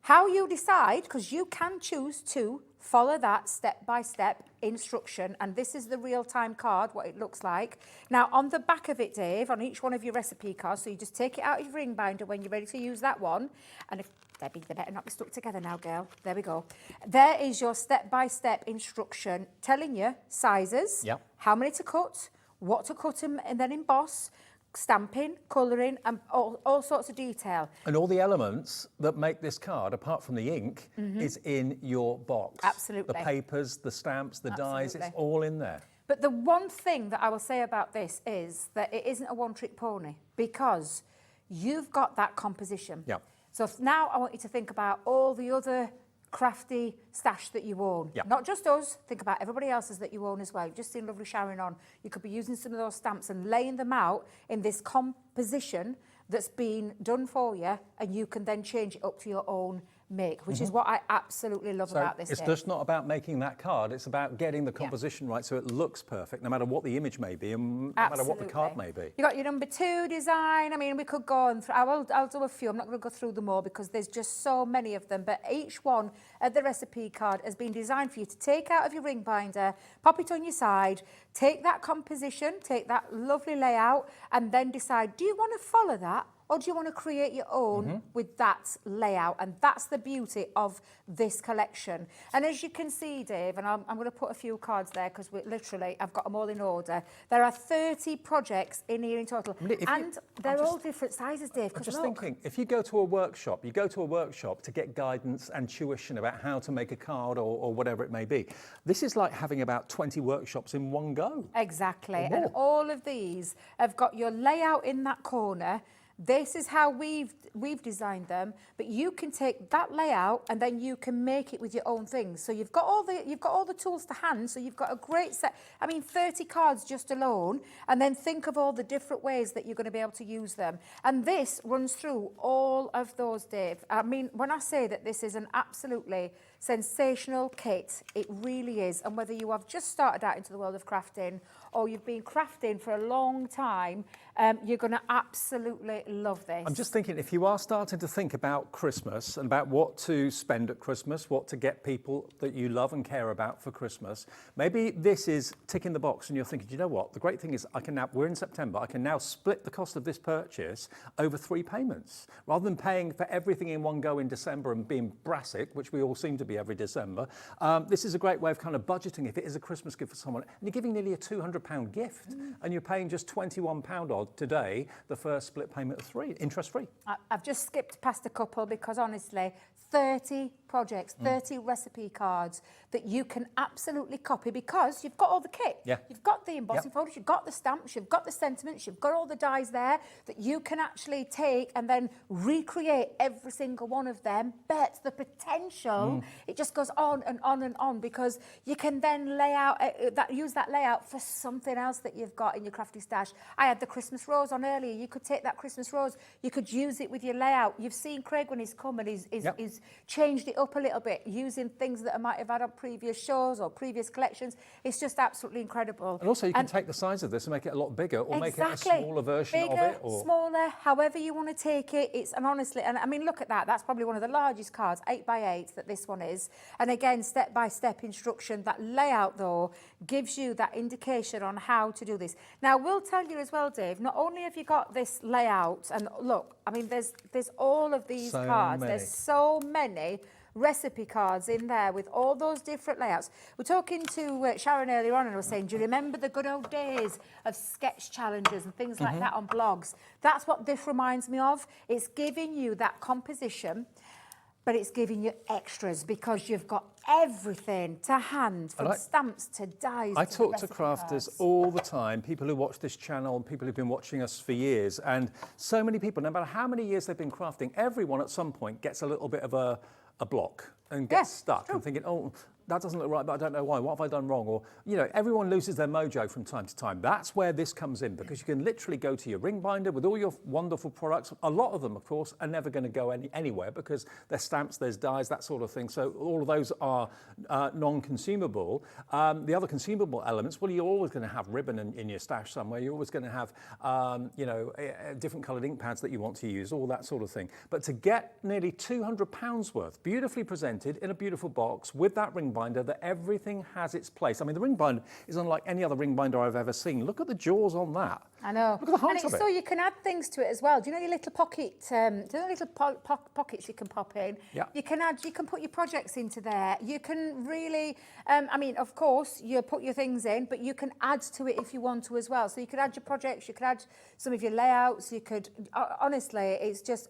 How you decide, because you can choose to follow that step-by-step instruction, and this is the real-time card, what it looks like. Now, on the back of it, Dave, on each one of your recipe cards, so you just take it out of your ring binder when you're ready to use that one, and if Debbie, they better not be stuck together now, girl. There we go. There is your step-by-step instruction telling you sizes, how many to cut, what to cut and then emboss, stamping, colouring, and all sorts of detail. And all the elements that make this card, apart from the ink, is in your box. Absolutely. The papers, the stamps, the dies, it's all in there. But the one thing that I will say about this is that it isn't a one-trick pony because you've got that composition. Yeah. So now I want you to think about all the other crafty stash that you own. Yeah. Not just us, think about everybody else's that you own as well. You've just seen lovely Sharon on. You could be using some of those stamps and laying them out in this composition that's been done for you, and you can then change it up to your own make, which is what I absolutely love about this. It's just not about making that card, it's about getting the composition right so it looks perfect, no matter what the image may be and no matter what the card may be. You got your number 2 design. We could go on through, I'll do a few. I'm not going to go through them all because there's just so many of them, but each one of the recipe card has been designed for you to take out of your ring binder, pop it on your side, take that composition, take that lovely layout, and then decide, do you want to follow that? Or do you want to create your own with that layout? And that's the beauty of this collection. And as you can see, Dave, and I'm going to put a few cards there because I've got them all in order. There are 30 projects in here in total. And they're all different sizes, Dave. I'm just thinking, if you go to a workshop, to get guidance and tuition about how to make a card or whatever it may be. This is like having about 20 workshops in one go. Exactly. And all of these have got your layout in that corner. This is how we've designed them, but you can take that layout and then you can make it with your own things. So you've got all the tools to hand. So you've got a great set. 30 cards just alone, and then think of all the different ways that you're going to be able to use them. And this runs through all of those, Dave. When I say that this is an absolutely sensational kit. It really is. And whether you have just started out into the world of crafting or you've been crafting for a long time, you're going to absolutely love this. I'm just thinking, if you are starting to think about Christmas and about what to spend at Christmas, what to get people that you love and care about for Christmas, maybe this is ticking the box and you're thinking, do you know what? The great thing is we're in September, I can now split the cost of this purchase over 3 payments. Rather than paying for everything in one go in December and being brassic, which we all seem to be every December, this is a great way of kind of budgeting if it is a Christmas gift for someone. And you're giving nearly a £200 gift and you're paying just £21 odd today, the first split payment of 3, interest-free. I've just skipped past a couple because honestly, 30 projects, 30 recipe cards that you can absolutely copy because you've got all the kit. Yeah. You've got the embossing folders, you've got the stamps, you've got the sentiments, you've got all the dies there that you can actually take and then recreate every single one of them. But the potential, it just goes on and on and on because you can then use that layout for something else that you've got in your crafty stash. I had the Christmas rose on earlier. You could take that Christmas rose, you could use it with your layout. You've seen Craig when he's come and he's changed it up a little bit using things that I might have had on previous shows or previous collections. It's just absolutely incredible. And also you can take the size of this and make it a lot bigger or make it a smaller version bigger, of it. Or smaller, however you want to take it. And honestly, and I mean, look at that. That's probably one of the largest cards, 8x8 that this one is. And again, step-by-step instruction. That layout though gives you that indication on how to do this. Now, we'll tell you as well, Dave, not only have you got this layout, and look, I mean, there's all of these cards. There's so many recipe cards in there with all those different layouts. We're talking to Sharon earlier on and I was saying, do you remember the good old days of sketch challenges and things like that on blogs? That's what this reminds me of. It's giving you that composition, but it's giving you extras because you've got everything to hand, from stamps to dies. I talk to crafters cards all the time, people who watch this channel and people who've been watching us for years, and so many people, no matter how many years they've been crafting, everyone at some point gets a little bit of a block and gets stuck and thinking, oh, that doesn't look right, but I don't know why. What have I done wrong? Or, you know, everyone loses their mojo from time to time. That's where this comes in, because you can literally go to your ring binder with all your wonderful products. A lot of them, of course, are never going to go anywhere because there's stamps, there's dies, that sort of thing. So all of those are non-consumable. The other consumable elements, well, you're always going to have ribbon in your stash somewhere. You're always going to have, different coloured ink pads that you want to use, all that sort of thing. But to get nearly £200 worth, beautifully presented in a beautiful box with that ring binder, that everything has its place. I mean, the ring binder is unlike any other ring binder I've ever seen. Look at the jaws on that. I know. Look at the height of it. So you can add things to it as well. Do you know your little pocket? Do you know little pockets you can pop in? Yeah. You can put your projects into there. You can really, I mean, of course, you put your things in, but you can add to it if you want to as well. So you could add your projects. You could add some of your layouts. You could, honestly, it's just.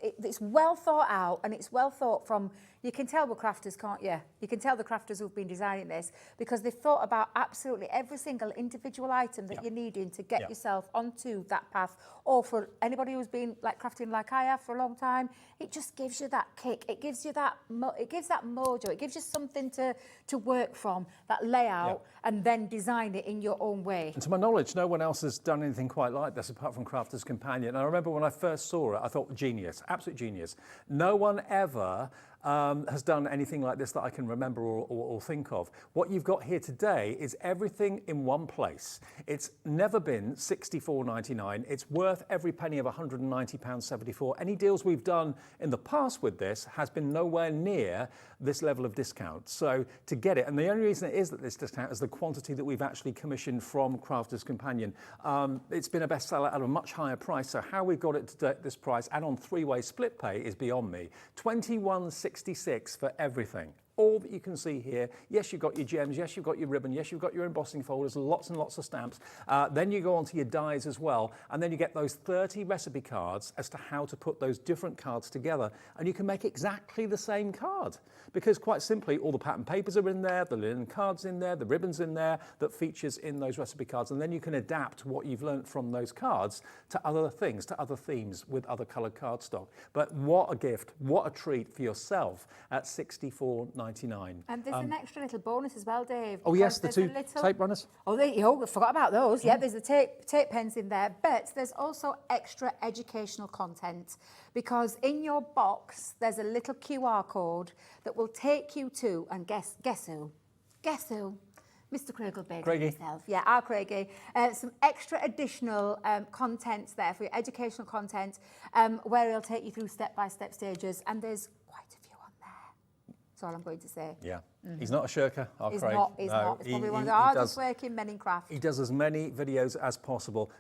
It's well thought out and it's well thought from, you can tell we're crafters, can't you? You can tell the crafters who've been designing this because they've thought about absolutely every single individual item that you're needing to get yourself onto that path. Or for anybody who's been like crafting like I have for a long time, it just gives you that kick. It gives you that, it gives that mojo. It gives you something to work from, that layout, and then design it in your own way. And to my knowledge, no one else has done anything quite like this apart from Crafter's Companion. And I remember when I first saw it, I thought, genius, absolute genius. No one ever has done anything like this that I can remember or think of. What you've got here today is everything in one place. It's never been $64.99. It's worth every penny of £190.74. Any deals we've done in the past with this has been nowhere near this level of discount. So to get it, and the only reason it is that this discount is the quantity that we've actually commissioned from Crafter's Companion. It's been a bestseller at a much higher price. So how we've got it to this price and on 3-way split pay is beyond me. $21.66 for everything. All that you can see here. Yes, you've got your gems. Yes, you've got your ribbon. Yes, you've got your embossing folders, lots and lots of stamps. Then you go on to your dies as well. And then you get those 30 recipe cards as to how to put those different cards together. And you can make exactly the same card. Because quite simply, all the pattern papers are in there, the linen cards in there, the ribbons in there that features in those recipe cards. And then you can adapt what you've learnt from those cards to other things, to other themes with other coloured cardstock. But what a gift, what a treat for yourself at $64.99. £14.99. And there's an extra little bonus as well, Dave. Oh yes, because the there's two a little... tape runners. Oh, there you go. I forgot about those. Yeah, there's the tape pens in there, but there's also extra educational content because in your box there's a little QR code that will take you to, and guess who? Guess who? Mr. Craigie himself. Yeah, our Craigie. Some extra additional content there for your educational content where he'll take you through step-by-step stages, and there's quite a few on there. That's all I'm going to say. Yeah. He's not a shirker, our He's Craig. not. He's not. It's probably one of the hardest working men in craft. He does as many videos as possible.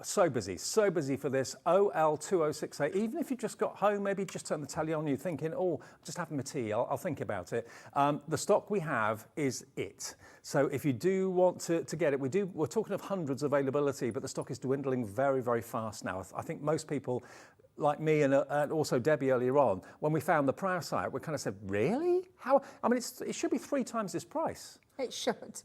So busy for this. OL2068. Even if you just got home, maybe just turn the telly on, you're thinking, oh, just having my tea, I'll think about it. The stock we have is it. So if you do want to get it, we're talking of hundreds availability, but the stock is dwindling very, very fast now. I think most people, like me and also Debbie earlier on, when we found the price site, we kind of said, really? How? I mean, it should be 3 times this price. It should.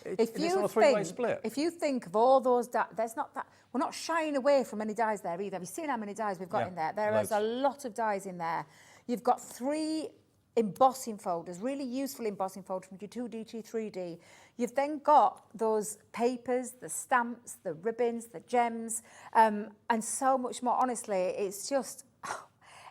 It's not a three-way split. If you think of all those, there's not that. We're not shying away from any dyes there either. Have you seen how many dyes we've got in there? There is a lot of dyes in there. You've got 3 embossing folders, really useful embossing folders from your 2D to 3D. You've then got those papers, the stamps, the ribbons, the gems, and so much more. Honestly, it's just...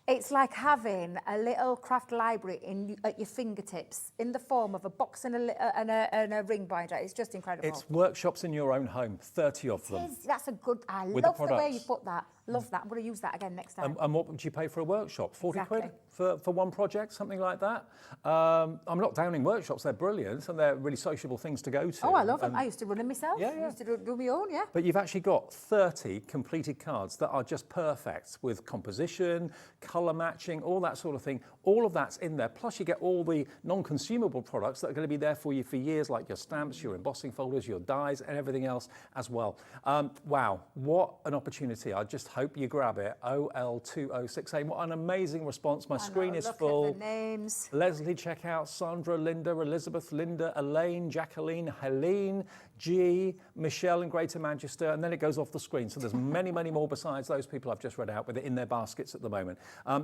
It's like having a little craft library at your fingertips in the form of a box and a ring binder. It's just incredible. It's workshops in your own home, 30 of them. That's a good... I With love the the way you put that. Love that. I'm going to use that again next time. And what would you pay for a workshop? 40 Exactly. quid for one project, something like that? I'm not downing workshops. They're brilliant and they're really sociable things to go to. Oh, I love them. I used to run them myself. Yeah. I used to do my own, yeah. But you've actually got 30 completed cards that are just perfect with composition, colour matching, all that sort of thing. All of that's in there. Plus you get all the non-consumable products that are going to be there for you for years, like your stamps, your embossing folders, your dies and everything else as well. Wow, what an opportunity. I just hope you grab it. OL2068. What an amazing response. My screen is full. Look at the names. Leslie, check out Sandra, Linda, Elizabeth, Linda, Elaine, Jacqueline, Helene, G, Michelle in Greater Manchester, and then it goes off the screen. So there's many, many more besides those people I've just read out with it in their baskets at the moment.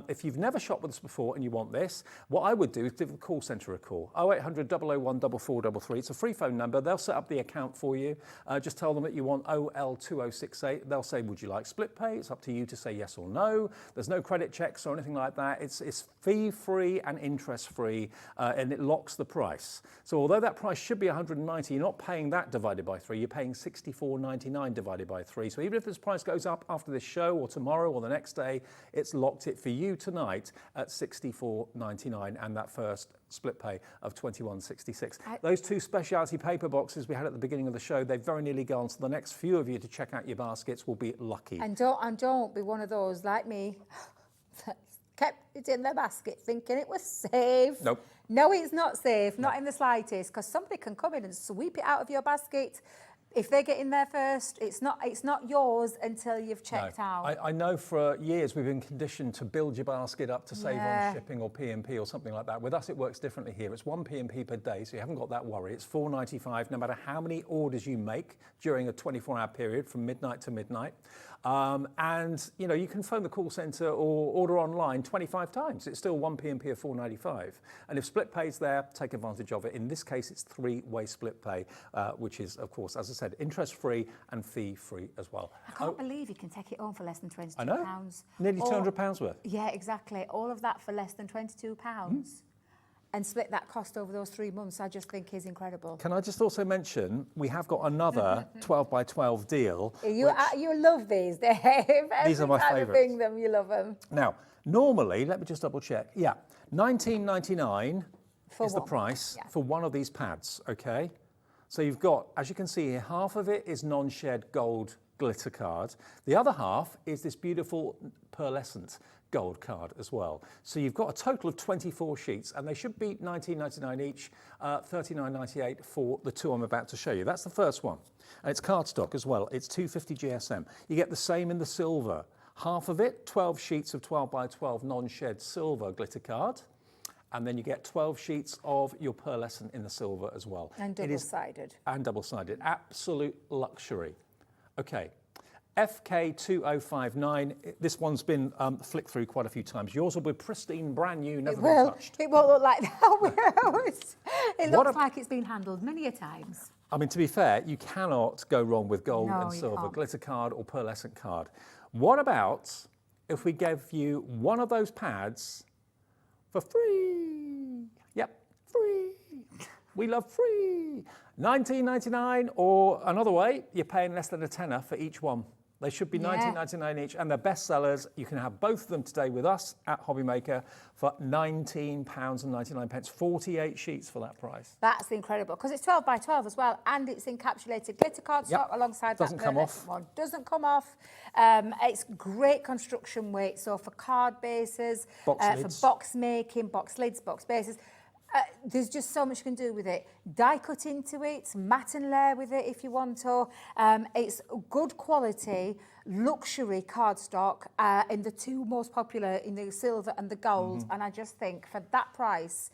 If you've never shopped with us before and you want this, what I would do is give the call centre a call. 0800 001 4433. It's a free phone number. They'll set up the account for you. Just tell them that you want OL2068. They'll say, would you like split pay? It's up to you to say yes or no. There's no credit checks or anything like that. It's fee-free and interest-free, and it locks the price. So although that price should be $190, you're not paying that divided by 3. You're paying $64.99 divided by 3. So even if this price goes up after this show or tomorrow or the next day, it's locked it for you tonight at $64.99 and that first split pay of $21.66. Those 2 specialty paper boxes we had at the beginning of the show, they've very nearly gone. So the next few of you to check out your baskets will be lucky. And don't be one of those like me that kept it in their basket thinking it was safe. Nope. No, it's not safe, not in the slightest, because somebody can come in and sweep it out of your basket. If they get in there first, it's not yours until you've checked out. I know for years we've been conditioned to build your basket up to save on shipping or P&P or something like that. With us, it works differently here. It's 1 P&P per day, so you haven't got that worry. It's $4.95 no matter how many orders you make during a 24-hour period from midnight to midnight. And you know, you can phone the call centre or order online 25 times. It's still 1 P&P of $4.95. And if split pay's there, take advantage of it. In this case, it's 3-way split pay, which is, of course, as I said, interest-free and fee-free as well. I can't believe you can take it home for less than £22. I know. Nearly £200 worth. Yeah, exactly. All of that for less than £22. And split that cost over those 3 months, I just think is incredible. Can I just also mention, we have got another 12 by 12 deal. You love these, Dave. These are my favourites. Every time you bring them, you love them. Now, normally, let me just double check. Yeah, $19.99 is the price for one of these pads, okay? So you've got, as you can see here, half of it is non-shed gold glitter card. The other half is this beautiful pearlescent gold card as well. So you've got a total of 24 sheets and they should be $19.99 each, $39.98 for the 2 I'm about to show you. That's the first one. And it's cardstock as well. It's 250 GSM. You get the same in the silver. Half of it, 12 sheets of 12 by 12 non-shed silver glitter card. And then you get 12 sheets of your pearlescent in the silver as well. And double-sided. And double-sided. Absolute luxury. Okay. FK2059. This one's been flicked through quite a few times. Yours will be pristine, brand new, never It been will. touched. It won't look like that. It looks like it's been handled many a times. I mean, to be fair, you cannot go wrong with gold No, and you silver, can't. glitter card or pearlescent card. What about if we gave you one of those pads for free? Yep, free. We love free. $19.99, or another way, you're paying less than a tenner for each one. They should be $19.99 each, and they're best sellers. You can have both of them today with us at HobbyMaker for £19.99. 48 sheets for that price. That's incredible, because it's 12 by 12 as well, and it's encapsulated glitter cardstock alongside Doesn't that come off. one. Doesn't come off. It's great construction weight, so for card bases, for box making, box lids, box bases. There's just so much you can do with it. Die cut into it, matte and layer with it if you want to. It's good quality, luxury cardstock in the two most popular, in the silver and the gold. And I just think for that price,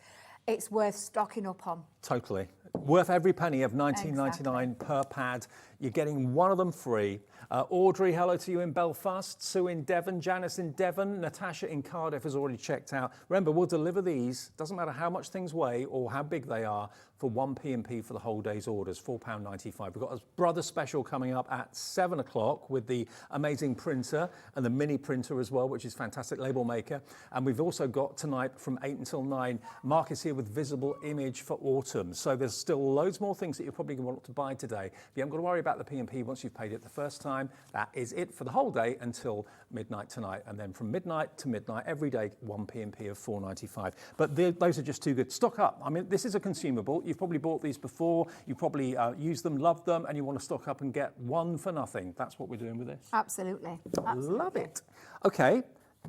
it's worth stocking up on. Totally. Worth every penny of $19.99 per pad. You're getting one of them free. Audrey, hello to you in Belfast. Sue in Devon. Janice in Devon. Natasha in Cardiff has already checked out. Remember, we'll deliver these, doesn't matter how much things weigh or how big they are, for 1 P&P for the whole day's orders, £4.95. We've got a brother special coming up at 7 o'clock with the amazing printer and the mini printer as well, which is fantastic, label maker. And we've also got tonight from 8 until 9, Mark is here with visible image for autumn. So there's still loads more things that you're probably going to want to buy today. You haven't got to worry about the P&P once you've paid it the first time. That is it for the whole day until midnight tonight. And then from midnight to midnight every day, 1 P&P of £4.95. But those are just too good. Stock up. I mean, this is a consumable. You've probably bought these before. You probably used them, loved them, and you want to stock up and get one for nothing. That's what we're doing with this. Absolutely. Love it. Okay,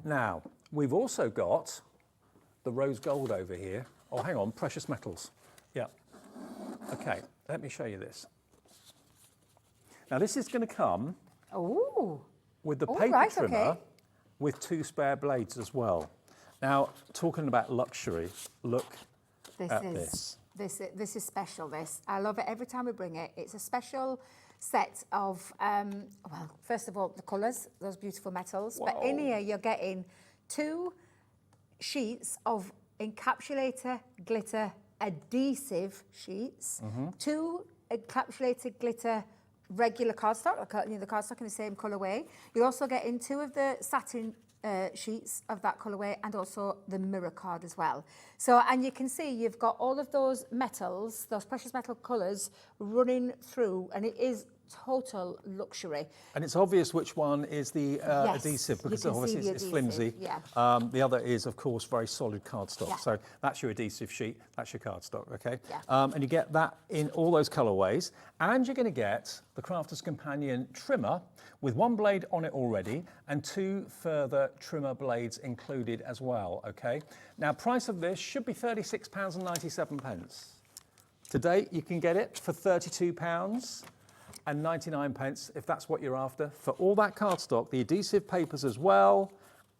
now we've also got the rose gold over here. Oh, hang on, precious metals. Yeah. Okay, let me show you this. Now this is going to come with the paper trimmer with 2 spare blades as well. Now, talking about luxury, look at this. This is special, this. I love it every time we bring it. It's a special set of, well, first of all, the colours, those beautiful metals. Whoa. But in here, you're getting 2 sheets of encapsulator glitter adhesive sheets, 2 encapsulated glitter regular cardstock, the cardstock in the same colourway. You're also getting 2 of the satin sheets of that colourway, and also the mirror card as well. So, and you can see you've got all of those metals, those precious metal colours running through, and it is total luxury. And it's obvious which one is the adhesive, because obviously it's flimsy. Yeah. The other is, of course, very solid cardstock. Yeah. So that's your adhesive sheet, that's your cardstock, okay? Yeah. And you get that in all those colourways. And you're going to get the Crafter's Companion trimmer with 1 blade on it already, and 2 further trimmer blades included as well, okay? Now, price of this should be £36.97. Today, you can get it for £32.99 if that's what you're after, for all that cardstock, the adhesive papers as well,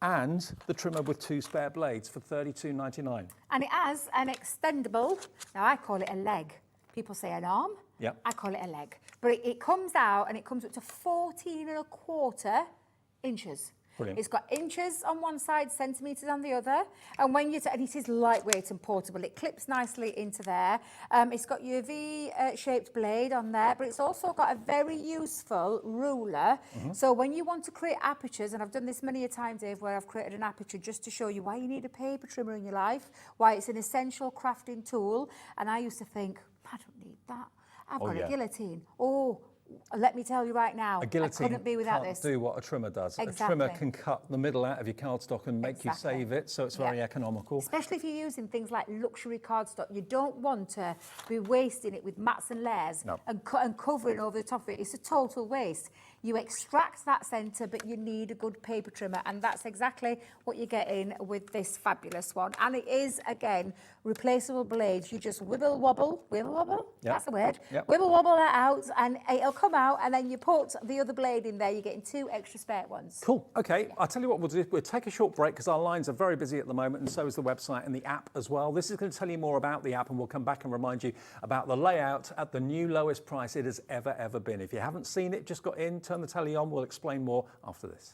and the trimmer with 2 spare blades for £32.99. And it has an extendable, now I call it a leg. People say an arm, I call it a leg. But it comes out and it comes up to 14¼ inches. Brilliant. It's got inches on one side, centimetres on the other. And when you and it is lightweight and portable. It clips nicely into there. It's got your V-shaped blade on there, but it's also got a very useful ruler. So when you want to create apertures, and I've done this many a time, Dave, where I've created an aperture just to show you why you need a paper trimmer in your life, why it's an essential crafting tool. And I used to think, I don't need that. I've got a guillotine. Oh, let me tell you right now, a guillotine I couldn't be without can't this. do what a trimmer does. Exactly. A trimmer can cut the middle out of your cardstock and make you save it, so it's very economical. Especially if you're using things like luxury cardstock. You don't want to be wasting it with mats and layers and covering over the top of it. It's a total waste. You extract that centre, but you need a good paper trimmer, and that's exactly what you're getting with this fabulous one. And it is, again, replaceable blades. You just wibble wobble, that's the word, wibble wobble that out, and it'll come come out and then you put the other blade in there, you're getting 2 extra spare ones. Cool. Okay, I'll tell you what we'll do. We'll take a short break because our lines are very busy at the moment, and so is the website and the app as well. This is going to tell you more about the app, and we'll come back and remind you about the layout at the new lowest price it has ever been. If you haven't seen it, just got in, turn the telly on. We'll explain more after this.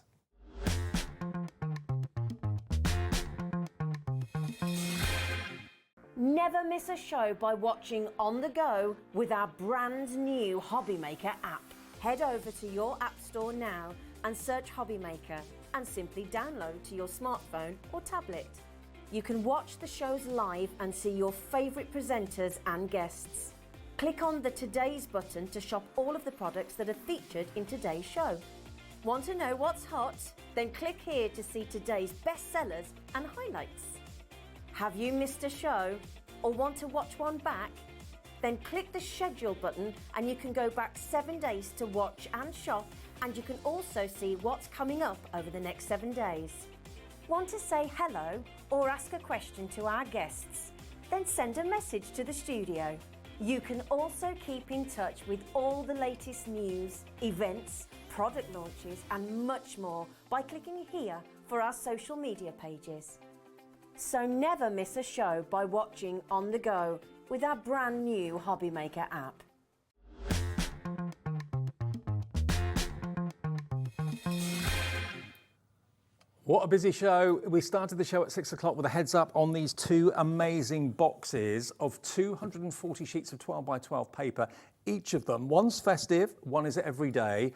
Never miss a show by watching on the go with our brand new HobbyMaker app. Head over to your app store now and search HobbyMaker and simply download to your smartphone or tablet. You can watch the shows live and see your favourite presenters and guests. Click on the Today's button to shop all of the products that are featured in today's show. Want to know what's hot? Then click here to see today's bestsellers and highlights. Have you missed a show or want to watch one back? Then click the schedule button and you can go back 7 days to watch and shop, and you can also see what's coming up over the next 7 days. Want to say hello or ask a question to our guests? Then send a message to the studio. You can also keep in touch with all the latest news, events, product launches and much more by clicking here for our social media pages. So never miss a show by watching on the go with our brand new HobbyMaker app. What a busy show. We started the show at 6 o'clock with a heads up on these 2 amazing boxes of 240 sheets of 12 by 12 paper. Each of them, one's festive, one is every day.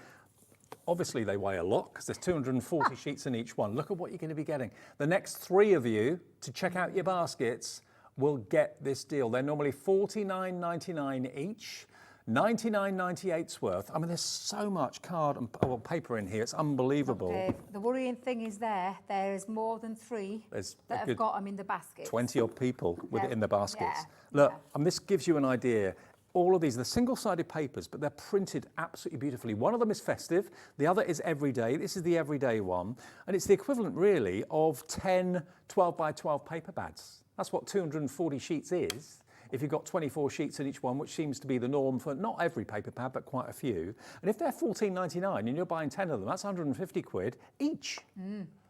Obviously they weigh a lot because there's 240 sheets in each one. Look at what you're going to be getting. The next 3 of you to check out your baskets will get this deal. They're normally $49.99 each, $99.98's worth. I mean, there's so much card and paper in here. It's unbelievable. Okay. The worrying thing is there's more than 3 that have got them in the basket. 20 odd people with it in the baskets. Yeah. Look, and this gives you an idea. All of these, they're single-sided papers, but they're printed absolutely beautifully. One of them is festive, the other is everyday. This is the everyday one, and it's the equivalent, really, of 10 12 by 12 paper pads. That's what 240 sheets is. If you've got 24 sheets in each one, which seems to be the norm for not every paper pad, but quite a few. And if they're $14.99 and you're buying 10 of them, that's 150 quid each.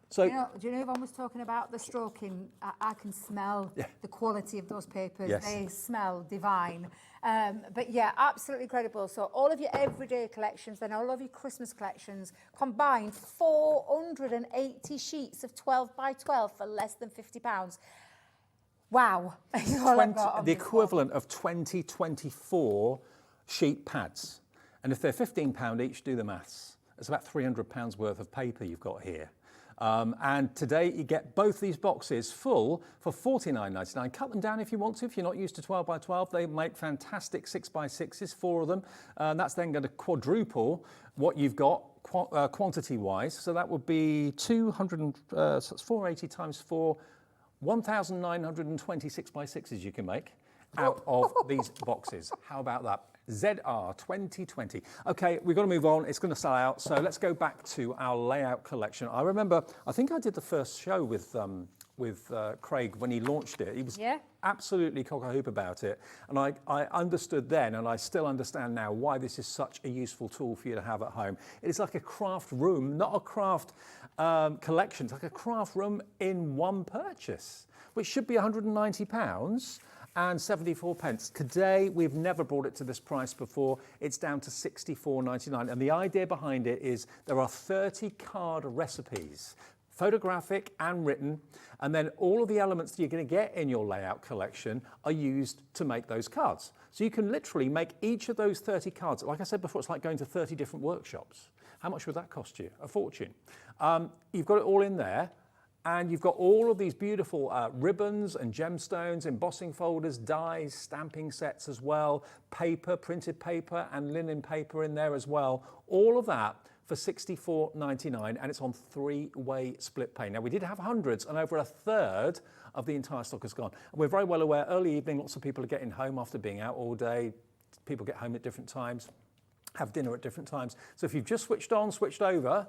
So, do you know Yvonne was talking about the stroking? I can smell the quality of those papers. Yes. They smell divine. But yeah, absolutely incredible. So all of your everyday collections, then all of your Christmas collections, combined 480 sheets of 12 by 12 for less than £50. Wow. the equivalent of 2024 sheet pads. And if they're £15 each, do the maths. It's about £300 worth of paper you've got here. And today you get both these boxes full for $49.99. Cut them down if you want to. If you're not used to 12 by 12, they make fantastic 6 by 6s, 4 of them. And that's then going to quadruple what you've got quantity-wise. So that would be 480 times 4, 1,926 by 6s you can make out of these boxes. How about that? ZR 2020. Okay, we've got to move on. It's going to sell out. So let's go back to our layout collection. I remember, I think I did the first show with Craig when he launched it. He was absolutely cock-a-hoop about it. And I understood then, and I still understand now, why this is such a useful tool for you to have at home. It is like a craft room, not a craft collection. It's like a craft room in one purchase, which should be £190. And 74 pence. Today, we've never brought it to this price before. It's down to $64.99. And the idea behind it is there are 30 card recipes, photographic and written, and then all of the elements that you're going to get in your layout collection are used to make those cards. So you can literally make each of those 30 cards. Like I said before, it's like going to 30 different workshops. How much would that cost you? A fortune. You've got it all in there. And you've got all of these beautiful ribbons and gemstones, embossing folders, dies, stamping sets as well, paper, printed paper and linen paper in there as well. All of that for $64.99, and it's on 3-way split pay. Now, we did have hundreds, and over a third of the entire stock is gone. And we're very well aware, early evening, lots of people are getting home after being out all day. People get home at different times, have dinner at different times. So if you've just switched on, switched over,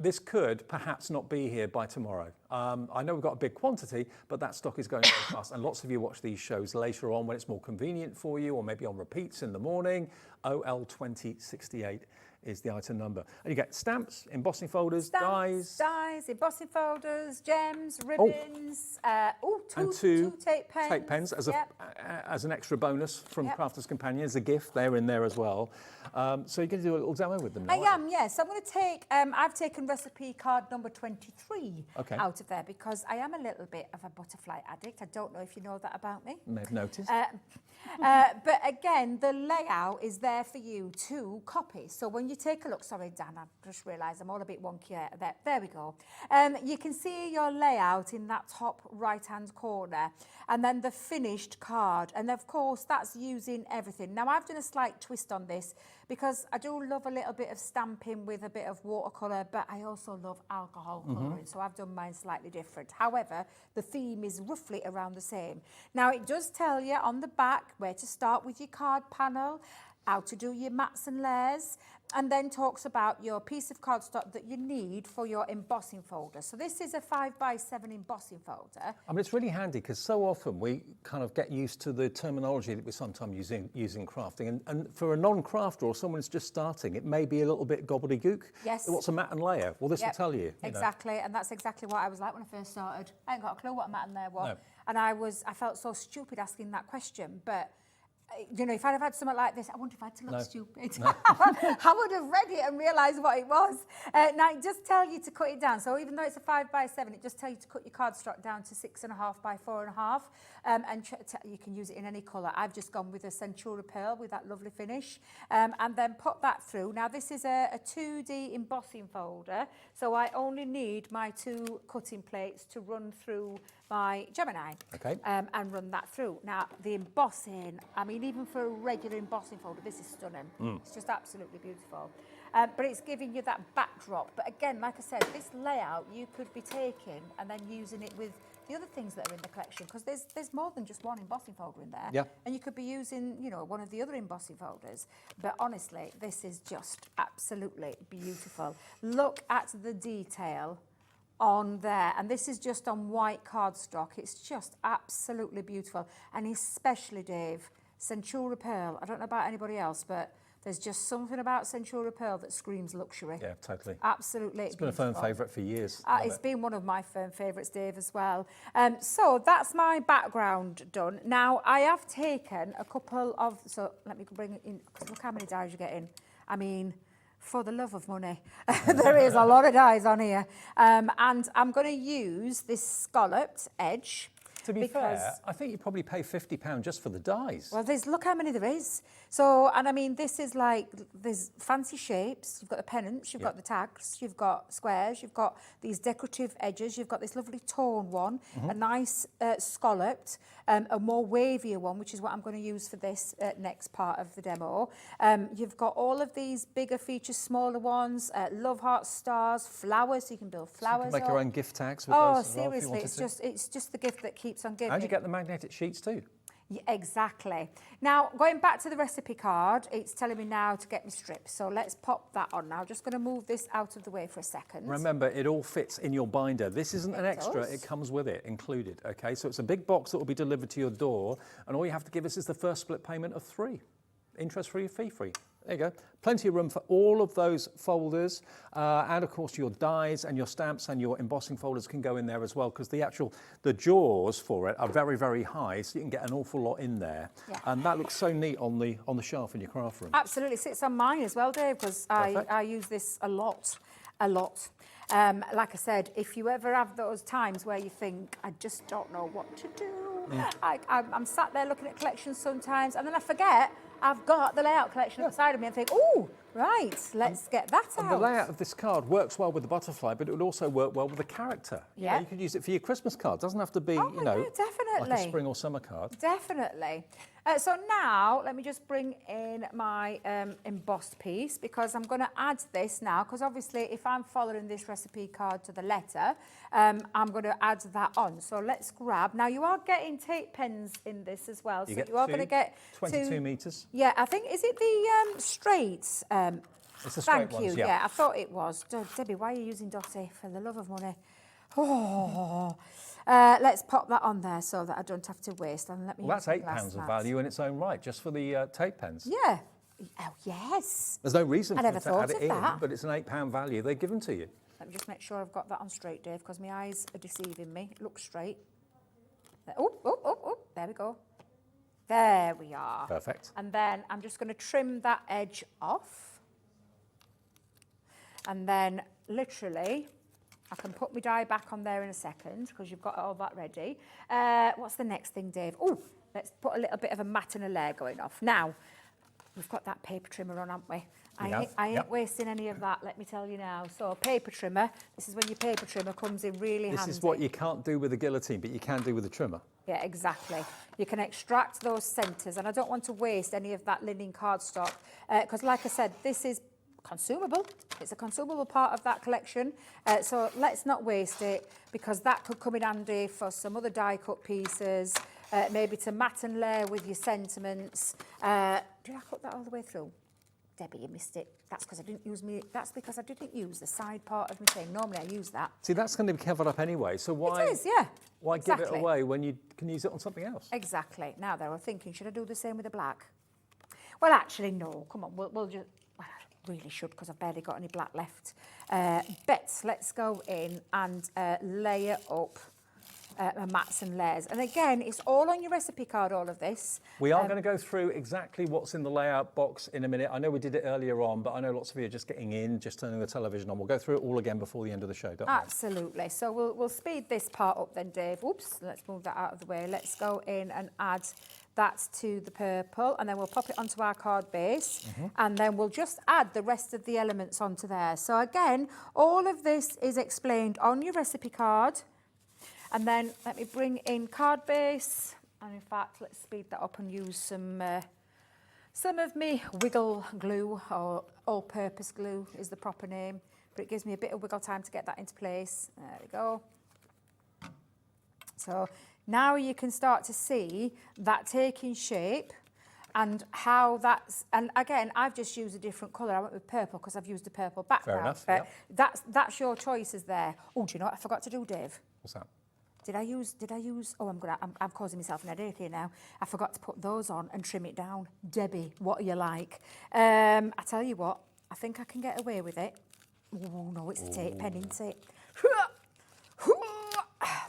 this could perhaps not be here by tomorrow. I know we've got a big quantity, but that stock is going very fast. And lots of you watch these shows later on when it's more convenient for you, or maybe on repeats in the morning. OL2068 is the item number. And you get stamps, embossing folders, dies, embossing folders, gems, ribbons, two tape pens. Tape pens as, as an extra bonus from Crafters Companion, as a gift. They're in there as well. So you're going to do a little demo with them now? I am, yes. I'm going to take, I've taken recipe card number 23 out of there because I am a little bit of a butterfly addict. I don't know if you know that about me. May have noticed. But again, the layout is there for you to copy. So when you take a look, sorry, Dan, I just realised I'm all a bit wonky there. There we go. You can see your layout in that top right-hand corner, and then the finished card. And of course, that's using everything. Now, I've done a slight twist on this because I do love a little bit of stamping with a bit of watercolour, but I also love alcohol colouring, so I've done mine slightly different. However, the theme is roughly around the same. Now, it does tell you on the back where to start with your card panel, how to do your mats and layers, and then talks about your piece of cardstock that you need for your embossing folder. So this is a 5x7 embossing folder. I mean, it's really handy because so often we kind of get used to the terminology that we're sometimes using crafting. And for a non-crafter or someone who's just starting, it may be a little bit gobbledygook. Yes. What's a mat and layer? Well, this will tell you. Exactly, and that's exactly what I was like when I first started. I ain't got a clue what a mat and layer was. No. And I felt so stupid asking that question, but you know, if I'd have had something like this, I wouldn't have had to look stupid. No. I would have read it and realised what it was. Now, it just tells you to cut it down. So even though it's a 5x7, it just tells you to cut your cardstock down to 6.5 by 4.5. And you can use it in any colour. I've just gone with a Centura Pearl with that lovely finish. And then put that through. Now, this is a 2D embossing folder. So I only need my 2 cutting plates to run through my Gemini. Okay. And run that through. Now, the embossing, I mean, even for a regular embossing folder, this is stunning. It's just absolutely beautiful. But it's giving you that backdrop. But again, like I said, this layout you could be taking and then using it with the other things that are in the collection, because there's more than just one embossing folder in there. Yeah. And you could be using, you know, one of the other embossing folders. But honestly, this is just absolutely beautiful. Look at the detail on there, and this is just on white cardstock. It's just absolutely beautiful, and especially, Dave, Centura Pearl. I don't know about anybody else, but there's just something about Centura Pearl that screams luxury. Yeah, totally. Absolutely. It's been a firm favourite for years. It's been one of my firm favourites, Dave, as well. So that's my background done. Now, I have taken a couple of, so let me bring it in, because look how many dies you're getting. I mean, for the love of money, there is a lot of dies on here. And I'm going to use this scalloped edge. To be fair, I think you probably pay £50 just for the dies. Well, look how many there is. So, and I mean, this is like, there's fancy shapes. You've got the pennants, you've got the tags, you've got squares, you've got these decorative edges, you've got this lovely torn one, a nice scalloped, a more wavier one, which is what I'm going to use for this next part of the demo. You've got all of these bigger features, smaller ones, love hearts, stars, flowers, so you can build flowers. So you can make your own gift tags with those as well, seriously, it's just the gift that keeps on giving. And you get the magnetic sheets too. Yeah, exactly. Now, going back to the recipe card, it's telling me now to get my strips. So let's pop that on now. Just going to move this out of the way for a second. Remember, it all fits in your binder. This isn't an extra, it comes with it, included, okay? So it's a big box that will be delivered to your door, and all you have to give us is the first split payment of £3. Interest-free, fee-free. There you go. Plenty of room for all of those folders. And of course your dies and your stamps and your embossing folders can go in there as well, because the jaws for it are very, very high, so you can get an awful lot in there. Yeah. And that looks so neat on the shelf in your craft room. Absolutely. Sits on mine as well, Dave, because I use this a lot. Like I said, if you ever have those times where you think, I just don't know what to do. I'm sat there looking at collections sometimes, and then I forget I've got the layout collection beside of me and think, oh, right, let's get that out. And the layout of this card works well with the butterfly, but it would also work well with the character. Yeah. You could use it for your Christmas card. It doesn't have to be, definitely. like a spring or summer card. Definitely. So now, let me just bring in my embossed piece, because I'm going to add this now, because obviously if I'm following this recipe card to the letter, I'm going to add that on. So let's grab. Now, you are getting tape pens in this as well. You are going to get 22 metres. Yeah, I think, is it the straight It's the straight Thank you. ones, Yeah, I thought it was. Debbie, why are you using Dotty? For the love of money. Oh. Let's pop that on there so that I don't have to waste. And let me. Well, that's £8 of value in its own right, just for the tape pens. Yeah. Oh, yes. There's no reason I for never them to add thought it of in, that. but it's an £8 value they've given to you. Let me just make sure I've got that on straight, Dave, because my eyes are deceiving me. It looks straight. Oh, there we go. There we are. Perfect. And then I'm just going to trim that edge off. And then literally, I can put my die back on there in a second because you've got all that ready. What's the next thing, Dave? Oh, let's put a little bit of a mat and a layer going off. Now, we've got that paper trimmer on, haven't we? I ain't wasting any of that, let me tell you now. So paper trimmer, this is when your paper trimmer comes in really handy. This is what you can't do with a guillotine, but you can do with a trimmer. Yeah, exactly. You can extract those centres, and I don't want to waste any of that linen cardstock because, like I said, this is consumable. It's a consumable part of that collection. So let's not waste it because that could come in handy for some other die cut pieces, maybe to mat and layer with your sentiments. Did I cut that all the way through? Debbie, you missed it. That's because I didn't use That's because I didn't use the side part of my thing. Normally I use that. See, that's going to be covered up anyway, so why... It is, yeah. Why give it away when you can use it on something else? Exactly. Now they were thinking, should I do the same with the black? Well, actually, no. Come on, we'll just... Well, I really should because I've barely got any black left. But let's go in and layer up mats and layers. And again, it's all on your recipe card, all of this. We are going to go through exactly what's in the layout box in a minute. I know we did it earlier on, but I know lots of you are just getting in, just turning the television on. We'll go through it all again before the end of the show, don't we? Absolutely. So we'll speed this part up then, Dave. Oops, let's move that out of the way. Let's go in and add that to the purple, and then we'll pop it onto our card base, and then we'll just add the rest of the elements onto there. So again, all of this is explained on your recipe card. And then let me bring in card base, and in fact, let's speed that up and use some of me wiggle glue, or all-purpose glue is the proper name, but it gives me a bit of wiggle time to get that into place. There we go. So now you can start to see that taking shape and how that's, and again, I've just used a different colour. I went with purple because I've used a purple background. Fair enough, but that's your choices there. Oh, do you know what I forgot to do, Dave? What's that? Did I use, oh, I'm causing myself an headache here now. I forgot to put those on and trim it down. Debbie, what are you like? I tell you what, I think I can get away with it. Oh, no, it's the tape pen, isn't it?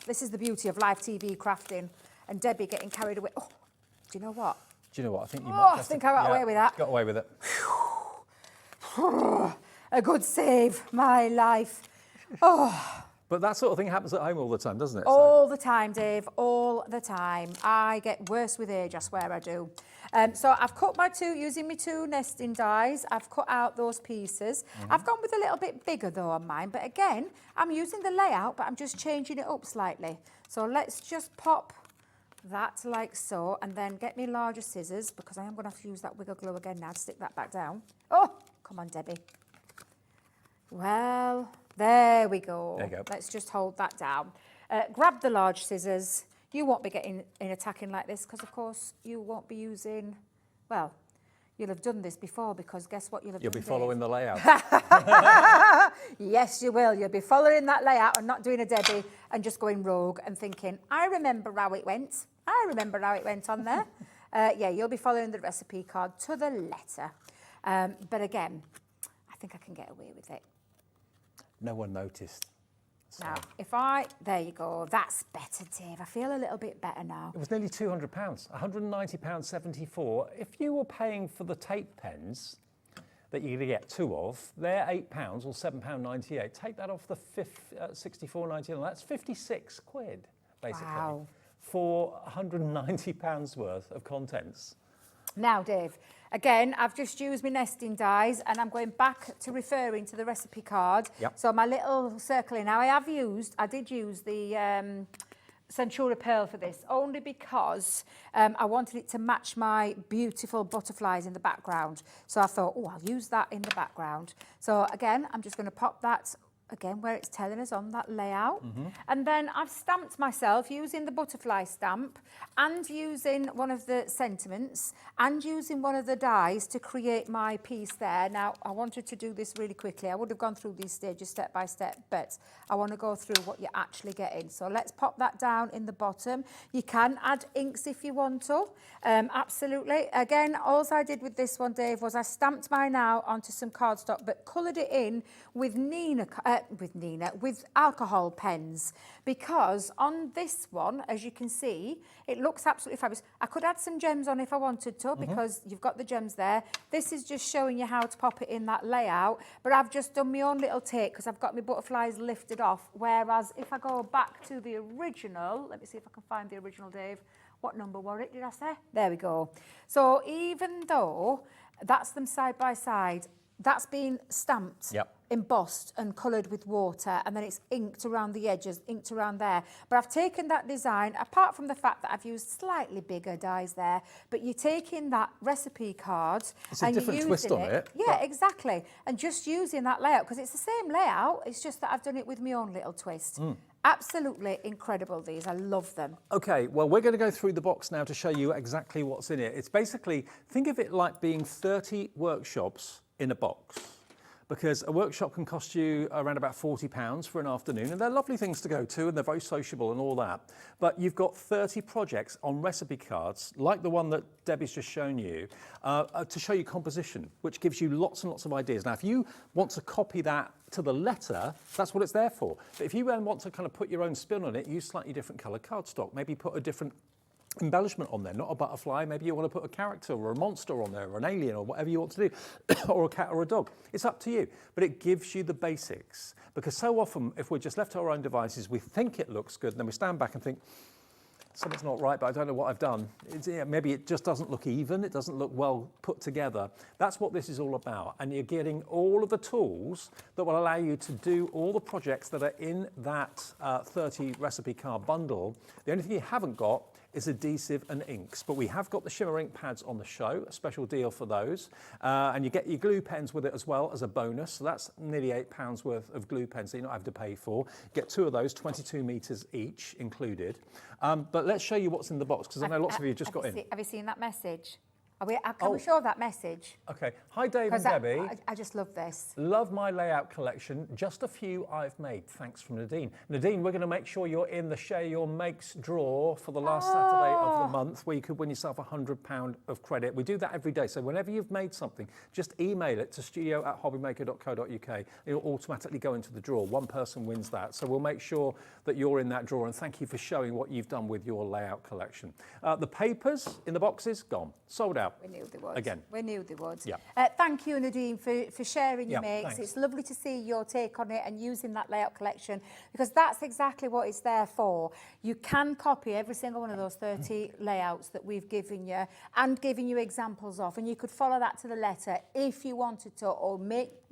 This is the beauty of live TV crafting and Debbie getting carried away. Oh, do you know what? Do you know what? I think you I think I got away with that. Got away with it. A good save, my life. Oh. But that sort of thing happens at home all the time, doesn't it? All the time, Dave, all the time. I get worse with age, I swear I do. So I've cut using my two nesting dies, I've cut out those pieces. I've gone with a little bit bigger though on mine, but again, I'm using the layout, but I'm just changing it up slightly. So let's just pop that like so, and then get me larger scissors, because I am going to have to use that wiggle glue again now to stick that back down. Oh, come on, Debbie. Well, there we go. There you go. Let's just hold that down. Grab the large scissors. You won't be getting in attacking like this because, of course, you won't be using, well, you'll have done this before because guess what you'll be following the layout. Yes, you will. You'll be following that layout and not doing a Debbie and just going rogue and thinking, I remember how it went. I remember how it went on there. Yeah, you'll be following the recipe card to the letter. But again, I think I can get away with it. No one noticed. So. Now, there you go, that's better, Dave. I feel a little bit better now. It was nearly £200, £190.74. If you were paying for the tape pens that you're going to get two of, they're £8 or £7.98. Take that off the £64.99. That's 56 quid, basically, for £190 worth of contents. Now, Dave, again, I've just used my nesting dies and I'm going back to referring to the recipe card. Yep. So my little circling. Now, I did use the Centura Pearl for this, only because I wanted it to match my beautiful butterflies in the background. So I thought, oh, I'll use that in the background. So again, I'm just going to pop that again, where it's telling us on that layout. And then I've stamped myself using the butterfly stamp and using one of the sentiments and using one of the dies to create my piece there. Now, I wanted to do this really quickly. I would have gone through these stages step by step, but I want to go through what you're actually getting. So let's pop that down in the bottom. You can add inks if you want to, absolutely. Again, all I did with this one, Dave, was I stamped mine out onto some cardstock, but coloured it in with with alcohol pens, because on this one, as you can see, it looks absolutely fabulous. I could add some gems on if I wanted to, because you've got the gems there. This is just showing you how to pop it in that layout, but I've just done my own little take because I've got my butterflies lifted off, whereas if I go back to the original, let me see if I can find the original, Dave. What number were it, did I say? There we go. So even though that's them side by side, that's been stamped, embossed and coloured with water, and then it's inked around the edges, inked around there. But I've taken that design, apart from the fact that I've used slightly bigger dies there, but you're taking that recipe card and you're using twist on it. Yeah, exactly. And just using that layout, because it's the same layout, it's just that I've done it with my own little twist. Absolutely incredible, these. I love them. Okay, well, we're going to go through the box now to show you exactly what's in it. It's basically, think of it like being 30 workshops in a box, because a workshop can cost you around about £40 for an afternoon, and they're lovely things to go to and they're very sociable and all that. But you've got 30 projects on recipe cards, like the one that Debbie's just shown you, to show you composition, which gives you lots and lots of ideas. Now, if you want to copy that to the letter, that's what it's there for. But if you then want to kind of put your own spin on it, use slightly different coloured cardstock, maybe put a different embellishment on there, not a butterfly, maybe you want to put a character or a monster on there or an alien or whatever you want to do, or a cat or a dog. It's up to you, but it gives you the basics, because so often if we're just left to our own devices, we think it looks good and then we stand back and think something's not right, but I don't know what I've done. Maybe it just doesn't look even, it doesn't look well put together. That's what this is all about, and you're getting all of the tools that will allow you to do all the projects that are in that 30 recipe card bundle. The only thing you haven't got is adhesive and inks, but we have got the shimmer ink pads on the show, a special deal for those, and you get your glue pens with it as well as a bonus, so that's nearly £8 worth of glue pens that you don't have to pay for. Get 2 of those, 22 metres each included. But let's show you what's in the box, because I know lots of you just got in. Have you seen that message? Can we show that message? Okay. Hi, Dave and Debbie. I just love this. Love my layout collection. Just a few I've made. Thanks from Nadine. Nadine, we're going to make sure you're in the Share Your Makes draw for the last Saturday of the month, where you could win yourself £100 of credit. We do that every day. So whenever you've made something, just email it to studio@hobbymaker.co.uk. It'll automatically go into the draw. One person wins that. So we'll make sure that you're in that draw. And thank you for showing what you've done with your layout collection. The papers in the boxes, gone. Sold out. We knew they would. Again. We knew they would. Yeah. Thank you, Nadine, for sharing your makes. Thanks. It's lovely to see your take on it and using that layout collection, because that's exactly what it's there for. You can copy every single one of those 30 layouts that we've given you and given you examples of, and you could follow that to the letter if you wanted to, or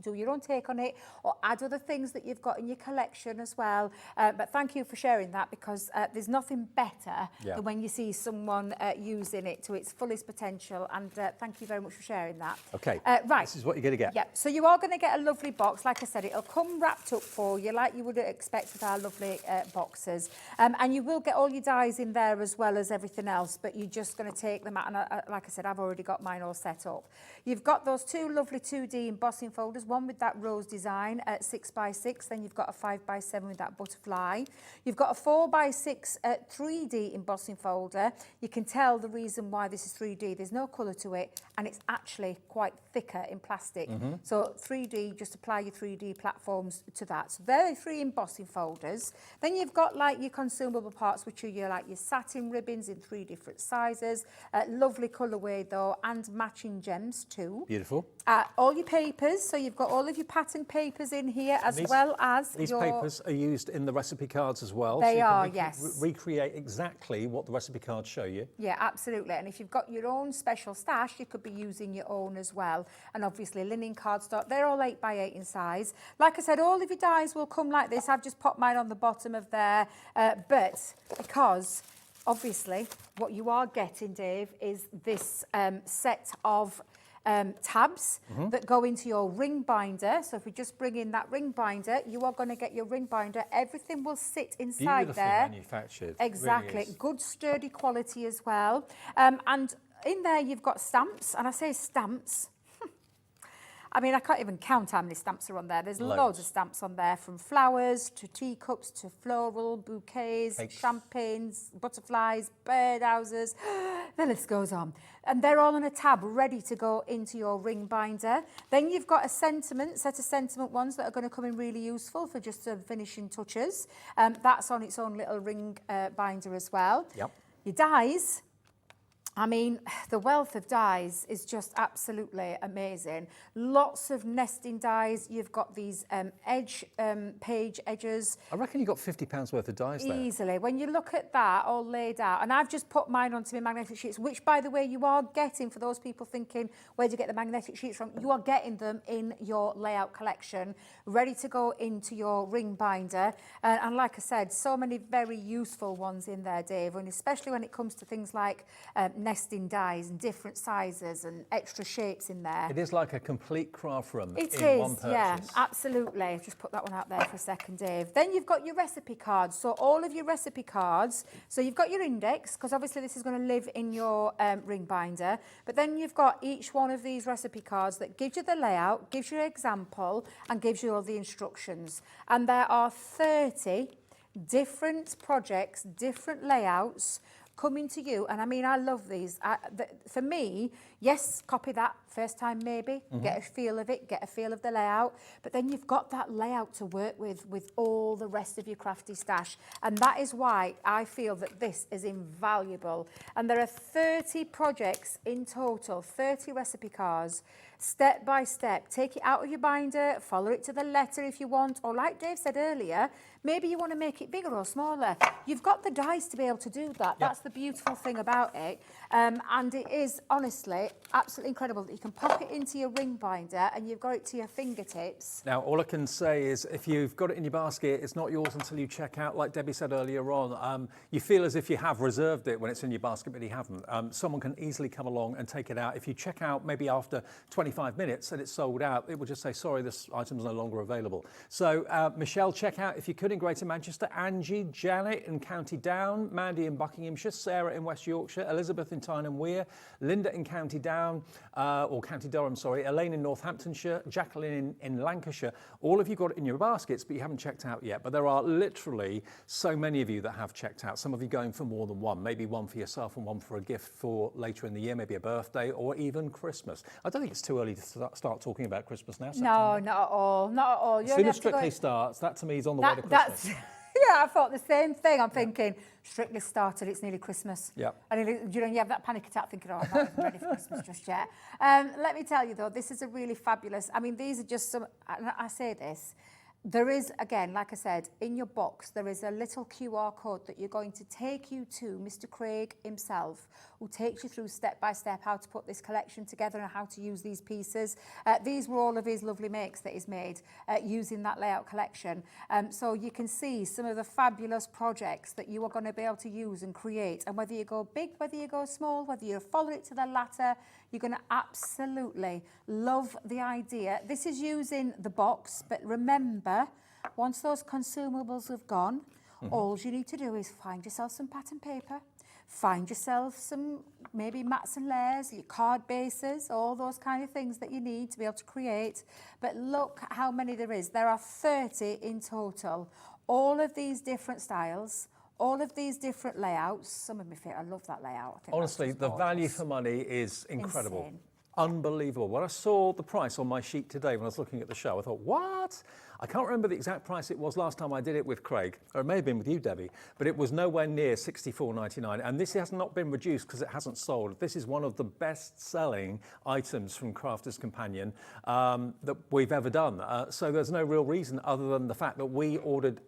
do your own take on it, or add other things that you've got in your collection as well. But thank you for sharing that, because there's nothing better than when you see someone using it to its fullest potential, and thank you very much for sharing that. Okay, right. This is what you're going to get. Yeah, so you are going to get a lovely box. Like I said, it'll come wrapped up for you like you would expect with our lovely boxes. And you will get all your dies in there as well as everything else, but you're just going to take them out. And like I said, I've already got mine all set up. You've got those 2 lovely 2D embossing folders, one with that rose design at 6x6, then you've got a 5x7 with that butterfly. You've got a 4x6 3D embossing folder. You can tell the reason why this is 3D. There's no colour to it, and it's actually quite thicker in plastic. So 3D, just apply your 3D platforms to that. So there are 3 embossing folders. Then you've got like your consumable parts, which are your satin ribbons in 3 different sizes. Lovely colourway though, and matching gems too. Beautiful. All your papers, so you've got all of your pattern papers in here, as well as these papers are used in the recipe cards as well. They so you are, can yes. Recreate exactly what the recipe cards show you. Yeah, absolutely. And if you've got your own special stash, you could be using your own as well. And obviously linen cardstock, they're all 8x8 in size. Like I said, all of your dies will come like this. I've just popped mine on the bottom of there, but because obviously what you are getting, Dave, is this set of tabs that go into your ring binder. So if we just bring in that ring binder, you are going to get your ring binder. Everything will sit inside Beautifully there. manufactured. Exactly. Really is. Good sturdy quality as well. And in there you've got stamps, and I say stamps. I mean, I can't even count how many stamps are on there. There's loads of stamps on there, from flowers to teacups to floral, bouquets, champagnes, butterflies, birdhouses. The list goes on. And they're all on a tab ready to go into your ring binder. Then you've got a set of sentiment ones that are going to come in really useful for just the finishing touches. That's on its own little ring binder as well. Yep. Your dies. I mean, the wealth of dies is just absolutely amazing. Lots of nesting dies. You've got these page edges. I reckon you got £50 worth of dies there. Easily. When you look at that all laid out, and I've just put mine onto my magnetic sheets, which, by the way, you are getting, for those people thinking, where do you get the magnetic sheets from? You are getting them in your layout collection, ready to go into your ring binder. And like I said, so many very useful ones in there, Dave, and especially when it comes to things like nesting dies and different sizes and extra shapes in there. It is like a complete craft room It in one is, purchase. yeah, absolutely. Just put that one out there for a second, Dave. Then you've got your recipe cards. So all of your recipe cards. So you've got your index, because obviously this is going to live in your ring binder. But then you've got each one of these recipe cards that gives you the layout, gives you an example, and gives you all the instructions. And there are 30 different projects, different layouts coming to you. And I mean, I love these. For me, yes, copy that first time maybe, get a feel of it, get a feel of the layout, but then you've got that layout to work with all the rest of your crafty stash. And that is why I feel that this is invaluable. And there are 30 projects in total, 30 recipe cards, step by step. Take it out of your binder, follow it to the letter if you want, or like Dave said earlier, maybe you want to make it bigger or smaller. You've got the dies to be able to do that. That's the beautiful thing about it. And it is honestly absolutely incredible that you can pop it into your ring binder and you've got it to your fingertips. Now, all I can say is if you've got it in your basket, it's not yours until you check out. Like Debbie said earlier on, you feel as if you have reserved it when it's in your basket, but you haven't. Someone can easily come along and take it out. If you check out maybe after 25 minutes and it's sold out, it will just say, sorry, this item's no longer available. So, Michelle, check out if you could in Greater Manchester, Angie, Janet in County Down, Mandy in Buckinghamshire, Sarah in West Yorkshire, Elizabeth in Tyne and Wear, Linda in County Down, or County Durham, sorry, Elaine in Northamptonshire, Jacqueline in Lancashire. All of you got it in your baskets, but you haven't checked out yet. But there are literally so many of you that have checked out. Some of you going for more than one, maybe one for yourself and one for a gift for later in the year, maybe a birthday or even Christmas. I don't think it's too early to start talking about Christmas now. September. No, not at all, not at all. As soon as Strictly starts, that to me is on the way to Christmas. Yeah, I thought the same thing. I'm thinking, Strictly started, it's nearly Christmas. Yeah. And you have that panic attack thinking, oh, I'm not even ready for Christmas just yet. Let me tell you though, this is a really fabulous, I mean, these are just some, I say this, there is, again, like I said, in your box, there is a little QR code that you're going to take you to Mr. Craig himself, who takes you through step by step how to put this collection together and how to use these pieces. These were all of his lovely makes that he's made using that layout collection. So you can see some of the fabulous projects that you are going to be able to use and create. And whether you go big, whether you go small, whether you follow it to the latter, you're going to absolutely love the idea. This is using the box, but remember, once those consumables have gone, all you need to do is find yourself some pattern paper, find yourself some maybe mats and layers, your card bases, all those kind of things that you need to be able to create. But look how many there is. There are 30 in total. All of these different styles, all of these different layouts. Some of my favourite, I love that layout. I think honestly, the value for money is incredible. Insane. Unbelievable. When I saw the price on my sheet today when I was looking at the show, I thought, what? I can't remember the exact price it was last time I did it with Craig, or it may have been with you, Debbie, but it was nowhere near $64.99. And this has not been reduced because it hasn't sold. This is one of the best-selling items from Crafter's Companion that we've ever done. So there's no real reason other than the fact that we ordered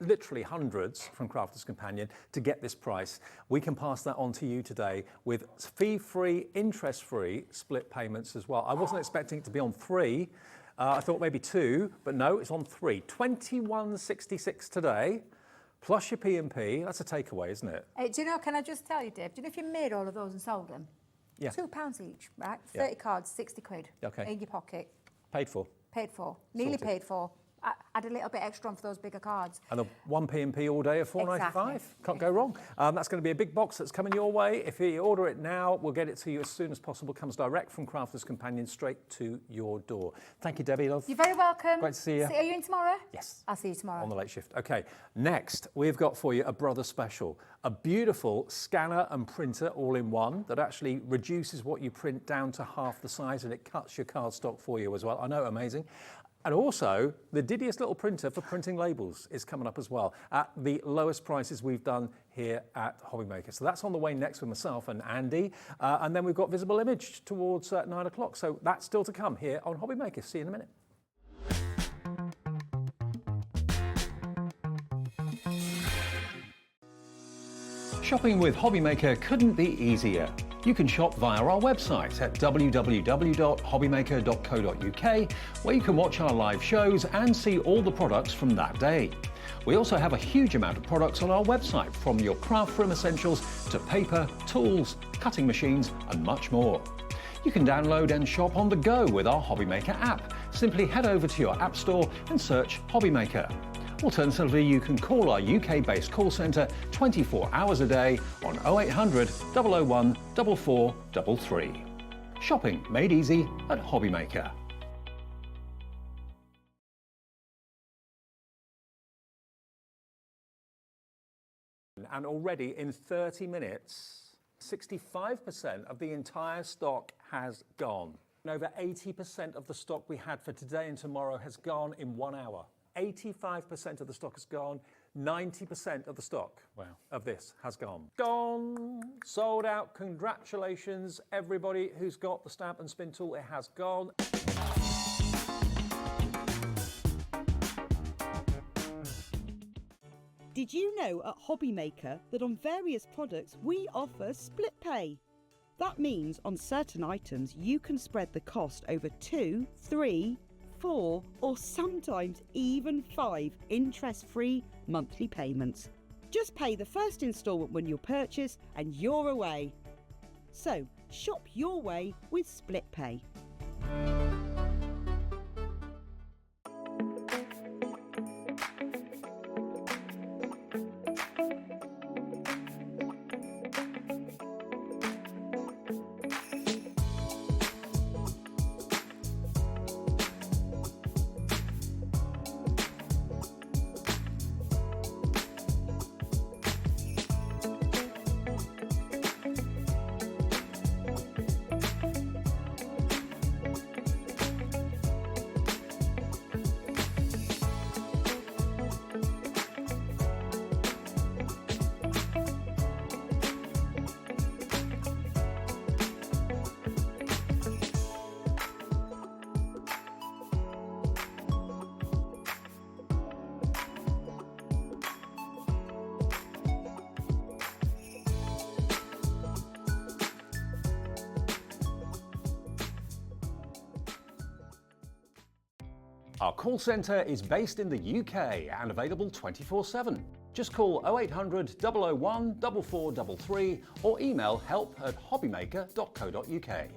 literally hundreds from Crafter's Companion to get this price. We can pass that on to you today with fee-free, interest-free split payments as well. I wasn't expecting it to be on 3. I thought maybe 2, but no, it's on 3. $21.66 today, plus your P&P. That's a takeaway, isn't it? Hey, do you know, can I just tell you, Dave, do you know if you made all of those and sold them? Yeah. £2 each, right? 30 cards, 60 quid. Okay. In your pocket. Paid for. Paid for. Nearly Sorted. paid for. Add a little bit extra on for those bigger cards. And the 1p&p all day of $4.95. Exactly. Can't go wrong. That's going to be a big box that's coming your way. If you order it now, we'll get it to you as soon as possible. Comes direct from Crafters Companion straight to your door. Thank you, Debbie, love. You're very welcome. Great to see you. Are you in tomorrow? Yes. I'll see you tomorrow. On the late shift. Okay, next we've got for you a brother special. A beautiful scanner and printer all in one that actually reduces what you print down to half the size, and it cuts your cardstock for you as well. I know, amazing. And also, the diddiest little printer for printing labels is coming up as well at the lowest prices we've done here at HobbyMaker. So that's on the way next with myself and Andy. And then we've got visible image towards 9 o'clock. So that's still to come here on HobbyMaker. See you in a minute. Shopping with HobbyMaker couldn't be easier. You can shop via our website at www.hobbymaker.co.uk, where you can watch our live shows and see all the products from that day. We also have a huge amount of products on our website, from your craft room essentials to paper, tools, cutting machines and much more. You can download and shop on the go with our HobbyMaker app. Simply head over to your app store and search HobbyMaker. Alternatively, you can call our UK-based call centre 24 hours a day on 0800 001 4433. Shopping made easy at HobbyMaker. And already in 30 minutes, 65% of the entire stock has gone. And over 80% of the stock we had for today and tomorrow has gone in 1 hour. 85% of the stock has gone. 90% of the stock of this has gone. Gone, sold out. Congratulations, everybody who's got the stamp and spin tool. It has gone. Did you know at HobbyMaker that on various products we offer split pay? That means on certain items you can spread the cost over 2, 3, 4 or sometimes even 5 interest-free monthly payments. Just pay the first instalment when you purchase and you're away. So shop your way with split pay. Our call centre is based in the UK and available 24/7. Just call 0800 001 4433 or email help@hobbymaker.co.uk.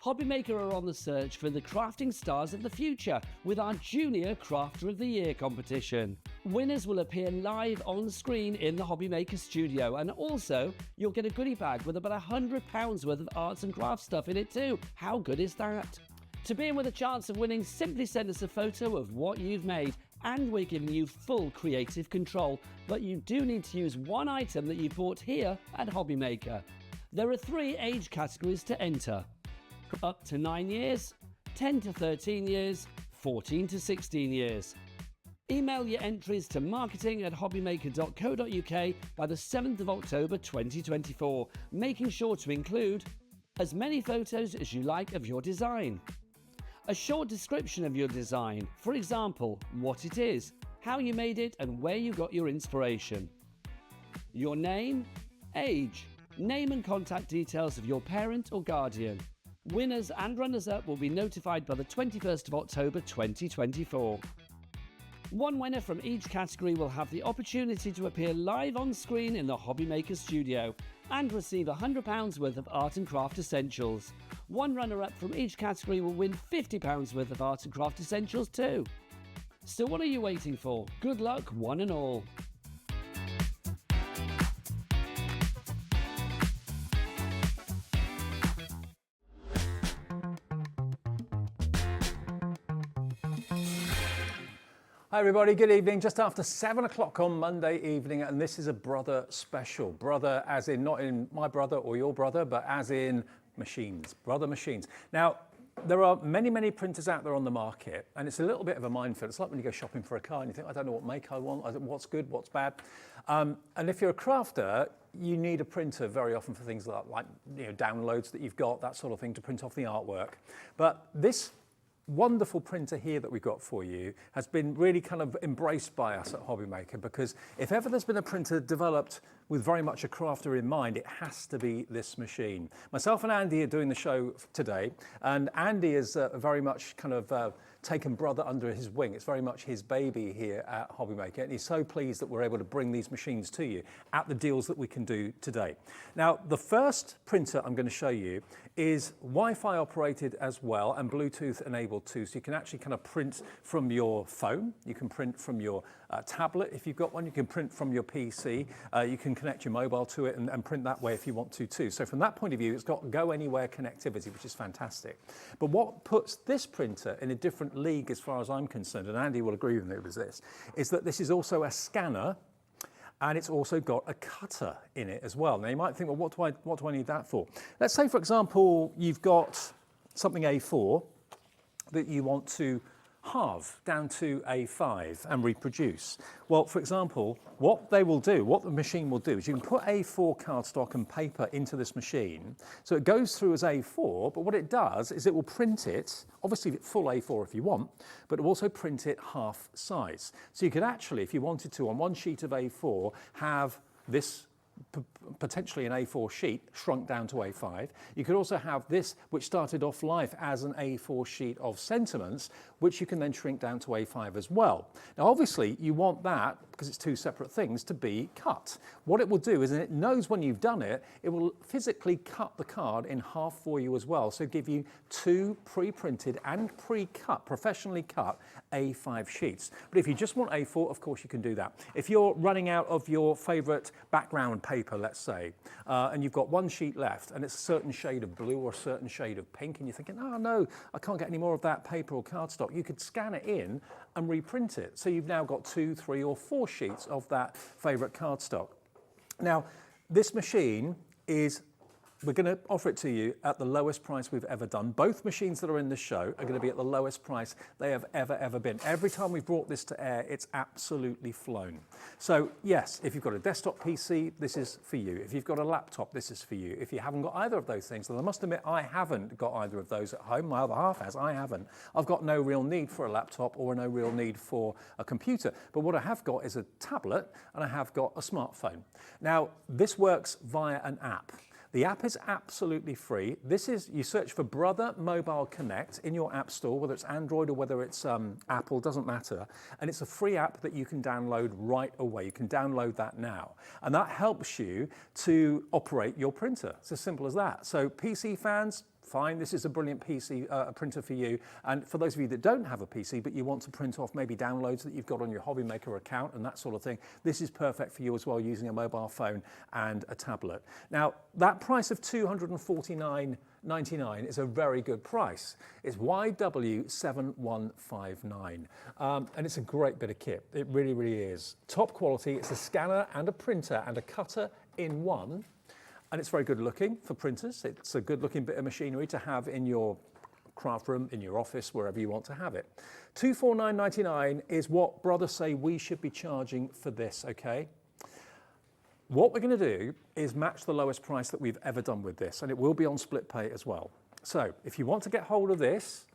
HobbyMaker are on the search for the crafting stars of the future with our Junior Crafter of the Year competition. Winners will appear live on screen in the HobbyMaker studio, and also you'll get a goodie bag with about £100 worth of arts and crafts stuff in it too. How good is that? To be in with a chance of winning, simply send us a photo of what you've made, and we're giving you full creative control, but you do need to use one item that you bought here at HobbyMaker. There are 3 age categories to enter: up to 9 years, 10 to 13 years, 14 to 16 years. Email your entries to marketing@hobbymaker.co.uk by the 7th of October 2024, making sure to include as many photos as you like of your design. A short description of your design, for example, what it is, how you made it and where you got your inspiration. Your name, age, name and contact details of your parent or guardian. Winners and runners-up will be notified by the 21st of October 2024. One winner from each category will have the opportunity to appear live on screen in the HobbyMaker studio and receive £100 worth of art and craft essentials. One runner-up from each category will win £50 worth of art and craft essentials too. So what are you waiting for? Good luck, one and all. Hi everybody, good evening. Just after 7 o'clock on Monday evening, and this is a brother special. Brother as in not in my brother or your brother, but as in machines, brother machines. Now, there are many, many printers out there on the market, and it's a little bit of a minefield. It's like when you go shopping for a car and you think, I don't know what make I want, what's good, what's bad. And if you're a crafter, you need a printer very often for things like downloads that you've got, that sort of thing, to print off the artwork. But this wonderful printer here that we've got for you has been really kind of embraced by us at HobbyMaker, because if ever there's been a printer developed with very much a crafter in mind, it has to be this machine. Myself and Andy are doing the show today, and Andy is very much kind of taken brother under his wing. It's very much his baby here at HobbyMaker, and he's so pleased that we're able to bring these machines to you at the deals that we can do today. Now, the first printer I'm going to show you is Wi-Fi operated as well and Bluetooth enabled too, so you can actually kind of print from your phone, you can print from your tablet if you've got one, you can print from your PC, you can connect your mobile to it and print that way if you want to too. So from that point of view, it's got go anywhere connectivity, which is fantastic. But what puts this printer in a different league as far as I'm concerned, and Andy will agree with me with this, is that this is also a scanner, and it's also got a cutter in it as well. Now you might think, well, what do I need that for? Let's say, for example, you've got something A4 that you want to halve down to A5 and reproduce. Well, for example, what the machine will do is you can put A4 cardstock and paper into this machine. So it goes through as A4, but what it does is it will print it, obviously full A4 if you want, but it will also print it half size. So you could actually, if you wanted to, on one sheet of A4, have this potentially an A4 sheet shrunk down to A5. You could also have this, which started off life as an A4 sheet of sentiments, which you can then shrink down to A5 as well. Now, obviously, you want that, because it's two separate things, to be cut. What it will do is, and it knows when you've done it, it will physically cut the card in half for you as well. So give you two pre-printed and pre-cut, professionally cut A5 sheets. But if you just want A4, of course you can do that. If you're running out of your favorite background paper, let's say, and you've got one sheet left and it's a certain shade of blue or a certain shade of pink, and you're thinking, oh no, I can't get any more of that paper or cardstock, you could scan it in and reprint it. So you've now got 2, 3 or 4 sheets of that favorite cardstock. Now, this machine is, we're going to offer it to you at the lowest price we've ever done. Both machines that are in the show are going to be at the lowest price they have ever been. Every time we've brought this to air, it's absolutely flown. So yes, if you've got a desktop PC, this is for you. If you've got a laptop, this is for you. If you haven't got either of those things, then I must admit I haven't got either of those at home. My other half has, I haven't. I've got no real need for a laptop or no real need for a computer. But what I have got is a tablet and I have got a smartphone. Now, this works via an app. The app is absolutely free. This is, you search for Brother Mobile Connect in your app store, whether it's Android or whether it's Apple, doesn't matter. And it's a free app that you can download right away. You can download that now. And that helps you to operate your printer. It's as simple as that. So PC fans, fine, this is a brilliant PC printer for you. And for those of you that don't have a PC, but you want to print off maybe downloads that you've got on your HobbyMaker account and that sort of thing, this is perfect for you as well, using a mobile phone and a tablet. Now, that price of $249.99 is a very good price. It's YW7159. And it's a great bit of kit. It really, really is. Top quality. It's a scanner and a printer and a cutter in one. And it's very good looking for printers. It's a good looking bit of machinery to have in your craft room, in your office, wherever you want to have it. $249.99 is what brothers say we should be charging for this, okay? What we're going to do is match the lowest price that we've ever done with this, and it will be on split pay as well. So if you want to get hold of this,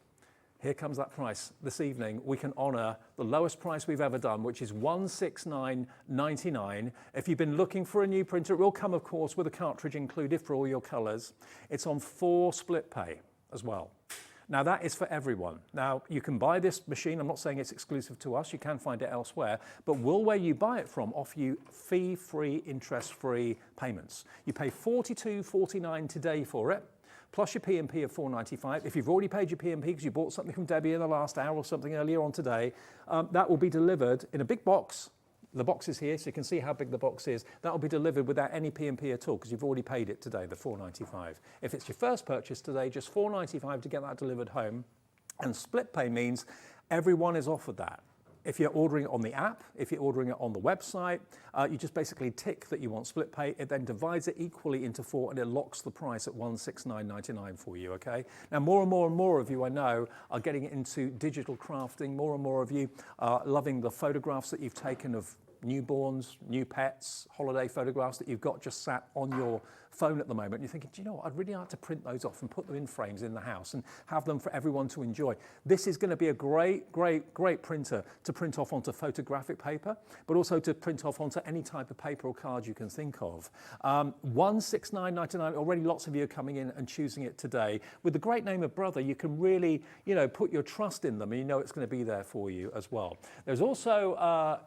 here comes that price. This evening, we can honour the lowest price we've ever done, which is $169.99. If you've been looking for a new printer, it will come, of course, with a cartridge included for all your colours. It's on 4 split pay as well. Now, that is for everyone. Now, you can buy this machine. I'm not saying it's exclusive to us. You can find it elsewhere. But will where you buy it from offer you fee-free, interest-free payments. You pay $42.49 today for it, plus your P&P of $4.95. If you've already paid your P&P because you bought something from Debbie in the last hour or something earlier on today, that will be delivered in a big box. The box is here, so you can see how big the box is. That will be delivered without any P&P at all because you've already paid it today, the $4.95. If it's your first purchase today, just $4.95 to get that delivered home. And split pay means everyone is offered that. If you're ordering it on the app, if you're ordering it on the website, you just basically tick that you want split pay. It then divides it equally into 4 and it locks the price at $169.99 for you, okay? Now, more and more of you I know are getting into digital crafting. More and more of you are loving the photographs that you've taken of newborns, new pets, holiday photographs that you've got just sat on your phone at the moment. You're thinking, do you know what? I'd really like to print those off and put them in frames in the house and have them for everyone to enjoy. This is going to be a great printer to print off onto photographic paper, but also to print off onto any type of paper or card you can think of. $169.99. Already lots of you are coming in and choosing it today. With the great name of Brother, you can really, put your trust in them and you know it's going to be there for you as well. There's also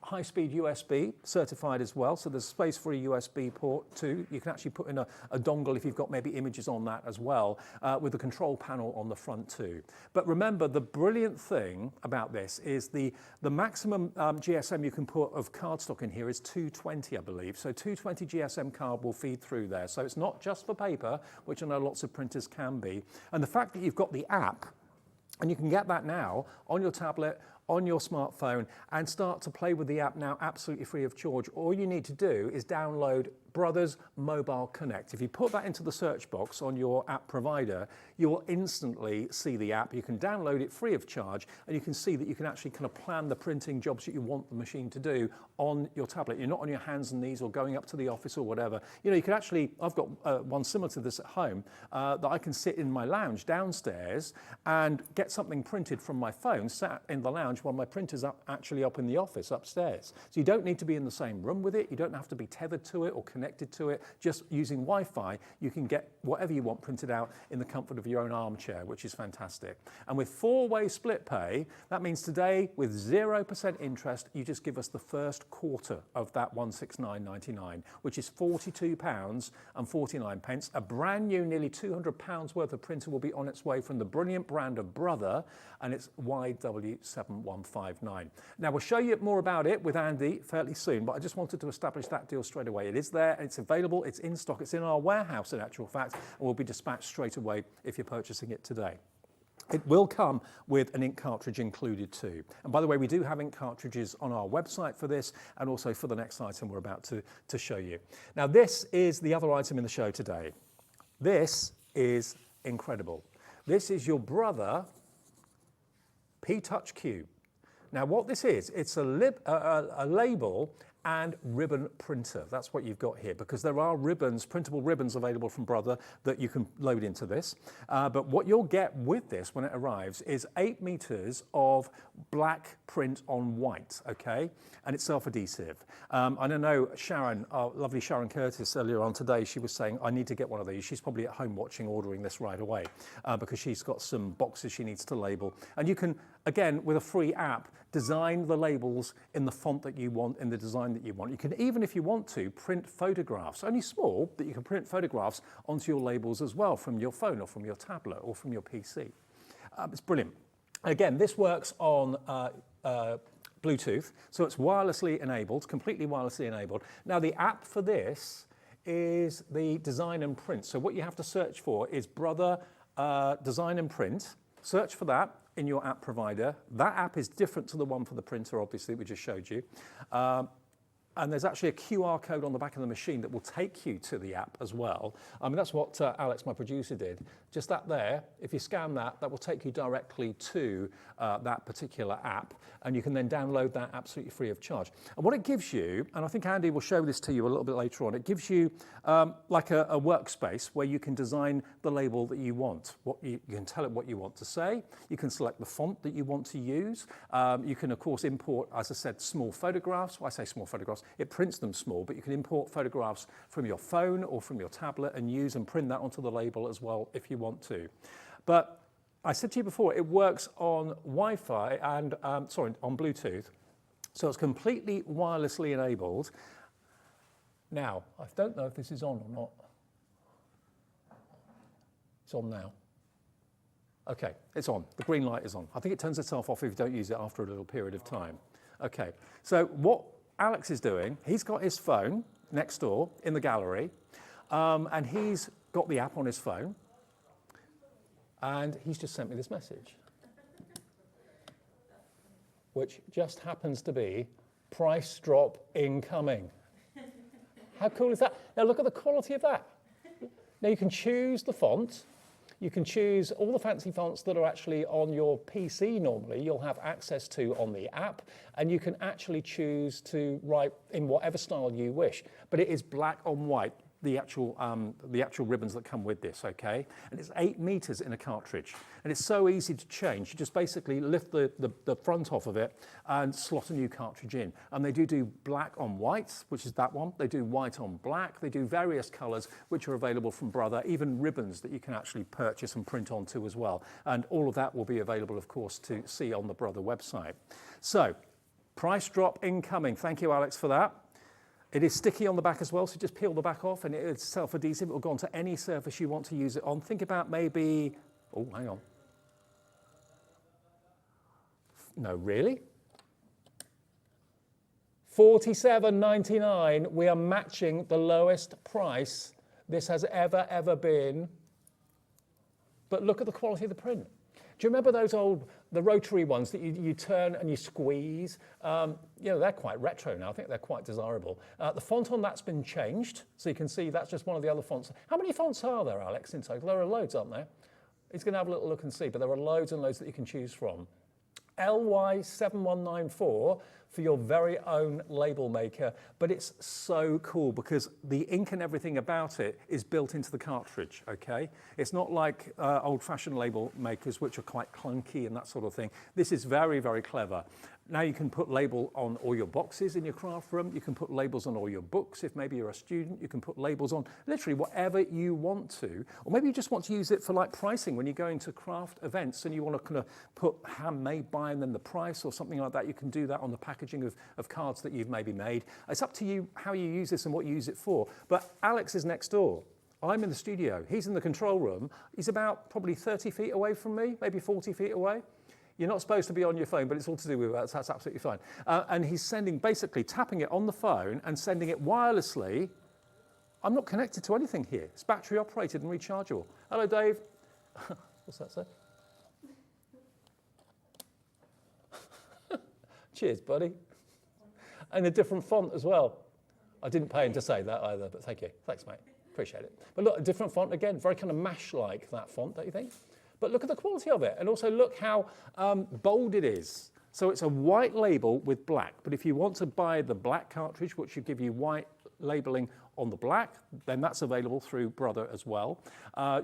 high-speed USB certified as well, so there's space for a USB port too. You can actually put in a dongle if you've got maybe images on that as well, with a control panel on the front too. But remember, the brilliant thing about this is the maximum GSM you can put of cardstock in here is 220, I believe. So 220 GSM card will feed through there. So it's not just for paper, which I know lots of printers can be. And the fact that you've got the app, and you can get that now on your tablet, on your smartphone, and start to play with the app now absolutely free of charge. All you need to do is download Brothers Mobile Connect. If you put that into the search box on your app provider, you will instantly see the app. You can download it free of charge, and you can see that you can actually kind of plan the printing jobs that you want the machine to do on your tablet. You're not on your hands and knees or going up to the office or whatever. You can actually, I've got one similar to this at home, that I can sit in my lounge downstairs and get something printed from my phone, sat in the lounge while my printer's actually up in the office upstairs. So you don't need to be in the same room with it. You don't have to be tethered to it or connected to it. Just using Wi-Fi, you can get whatever you want printed out in the comfort of your own armchair, which is fantastic. And with 4-way split pay, that means today with 0% interest, you just give us the first quarter of that $169.99, which is £42.49. A brand new, nearly £200 worth of printer will be on its way from the brilliant brand of Brother, and it's YW7159. Now, we'll show you more about it with Andy fairly soon, but I just wanted to establish that deal straight away. It is there, it's available, it's in stock, it's in our warehouse in actual fact, and will be dispatched straight away if you're purchasing it today. It will come with an ink cartridge included too. And by the way, we do have ink cartridges on our website for this and also for the next item we're about to show you. Now, this is the other item in the show today. This is incredible. This is your Brother P-Touch Cube. Now, what this is, it's a label and ribbon printer. That's what you've got here, because there are ribbons, printable ribbons available from Brother that you can load into this. But what you'll get with this when it arrives is 8 meters of black print on white, okay? And it's self-adhesive. I know Sharon, our lovely Sharon Curtis, earlier on today, she was saying, I need to get one of these. She's probably at home watching, ordering this right away, because she's got some boxes she needs to label. And you can, again, with a free app, design the labels in the font that you want, in the design that you want. You can even, if you want to, print photographs, only small, but you can print photographs onto your labels as well from your phone or from your tablet or from your PC. It's brilliant. Again, this works on Bluetooth, so it's wirelessly enabled, completely wirelessly enabled. Now, the app for this is the Design and Print. So what you have to search for is Brother Design and Print. Search for that in your app provider. That app is different to the one for the printer, obviously, we just showed you. And there's actually a QR code on the back of the machine that will take you to the app as well. I mean, that's what Alex, my producer, did. Just that there, if you scan that, that will take you directly to that particular app, and you can then download that absolutely free of charge. And what it gives you, and I think Andy will show this to you a little bit later on, it gives you like a workspace where you can design the label that you want. You can tell it what you want to say. You can select the font that you want to use. You can, of course, import, as I said, small photographs. Well, I say small photographs. It prints them small, but you can import photographs from your phone or from your tablet and use and print that onto the label as well if you want to. But I said to you before, it works on Wi-Fi and, on Bluetooth. So it's completely wirelessly enabled. Now, I don't know if this is on or not. It's on now. Okay, it's on. The green light is on. I think it turns itself off if you don't use it after a little period of time. Okay, so what Alex is doing, he's got his phone next door in the gallery, and he's got the app on his phone, and he's just sent me this message, which just happens to be price drop incoming. How cool is that? Now look at the quality of that. Now you can choose the font. You can choose all the fancy fonts that are actually on your PC normally, you'll have access to on the app, and you can actually choose to write in whatever style you wish. But it is black on white, the actual ribbons that come with this, okay? And it's 8 meters in a cartridge. And it's so easy to change. You just basically lift the front off of it and slot a new cartridge in. And they do black on white, which is that one. They do white on black. They do various colors, which are available from Brother, even ribbons that you can actually purchase and print onto as well. And all of that will be available, of course, to see on the Brother website. So, price drop incoming. Thank you, Alex, for that. It is sticky on the back as well, so just peel the back off and it's self-adhesive. It will go onto any surface you want to use it on. Think about maybe, oh, hang on. No, really? $47.99. We are matching the lowest price this has ever been. But look at the quality of the print. Do you remember those the rotary ones that you turn and you squeeze? They're quite retro now. I think they're quite desirable. The font on that's been changed, so you can see that's just one of the other fonts. How many fonts are there, Alex, in total? There are loads, aren't there? He's going to have a little look and see, but there are loads and loads that you can choose from. LY7194 for your very own label maker, but it's so cool because the ink and everything about it is built into the cartridge, okay? It's not like old-fashioned label makers, which are quite clunky and that sort of thing. This is very, very clever. Now you can put label on all your boxes in your craft room. You can put labels on all your books. If maybe you're a student, you can put labels on literally whatever you want to. Or maybe you just want to use it for like pricing when you go into craft events and you want to kind of put handmade by and then the price or something like that. You can do that on the packaging of cards that you've maybe made. It's up to you how you use this and what you use it for. But Alex is next door. I'm in the studio. He's in the control room. He's about probably 30 feet away from me, maybe 40 feet away. You're not supposed to be on your phone, but it's all to do with that, so that's absolutely fine. And he's basically tapping it on the phone and sending it wirelessly. I'm not connected to anything here. It's battery operated and rechargeable. Hello, Dave. What's that say? Cheers, buddy. And a different font as well. I didn't pay him to say that either, but thank you. Thanks, mate. Appreciate it. But look, a different font again, very kind of MASH-like, that font, don't you think? But look at the quality of it, and also look how bold it is. So it's a white label with black, but if you want to buy the black cartridge, which should give you white labeling on the black, then that's available through Brother as well.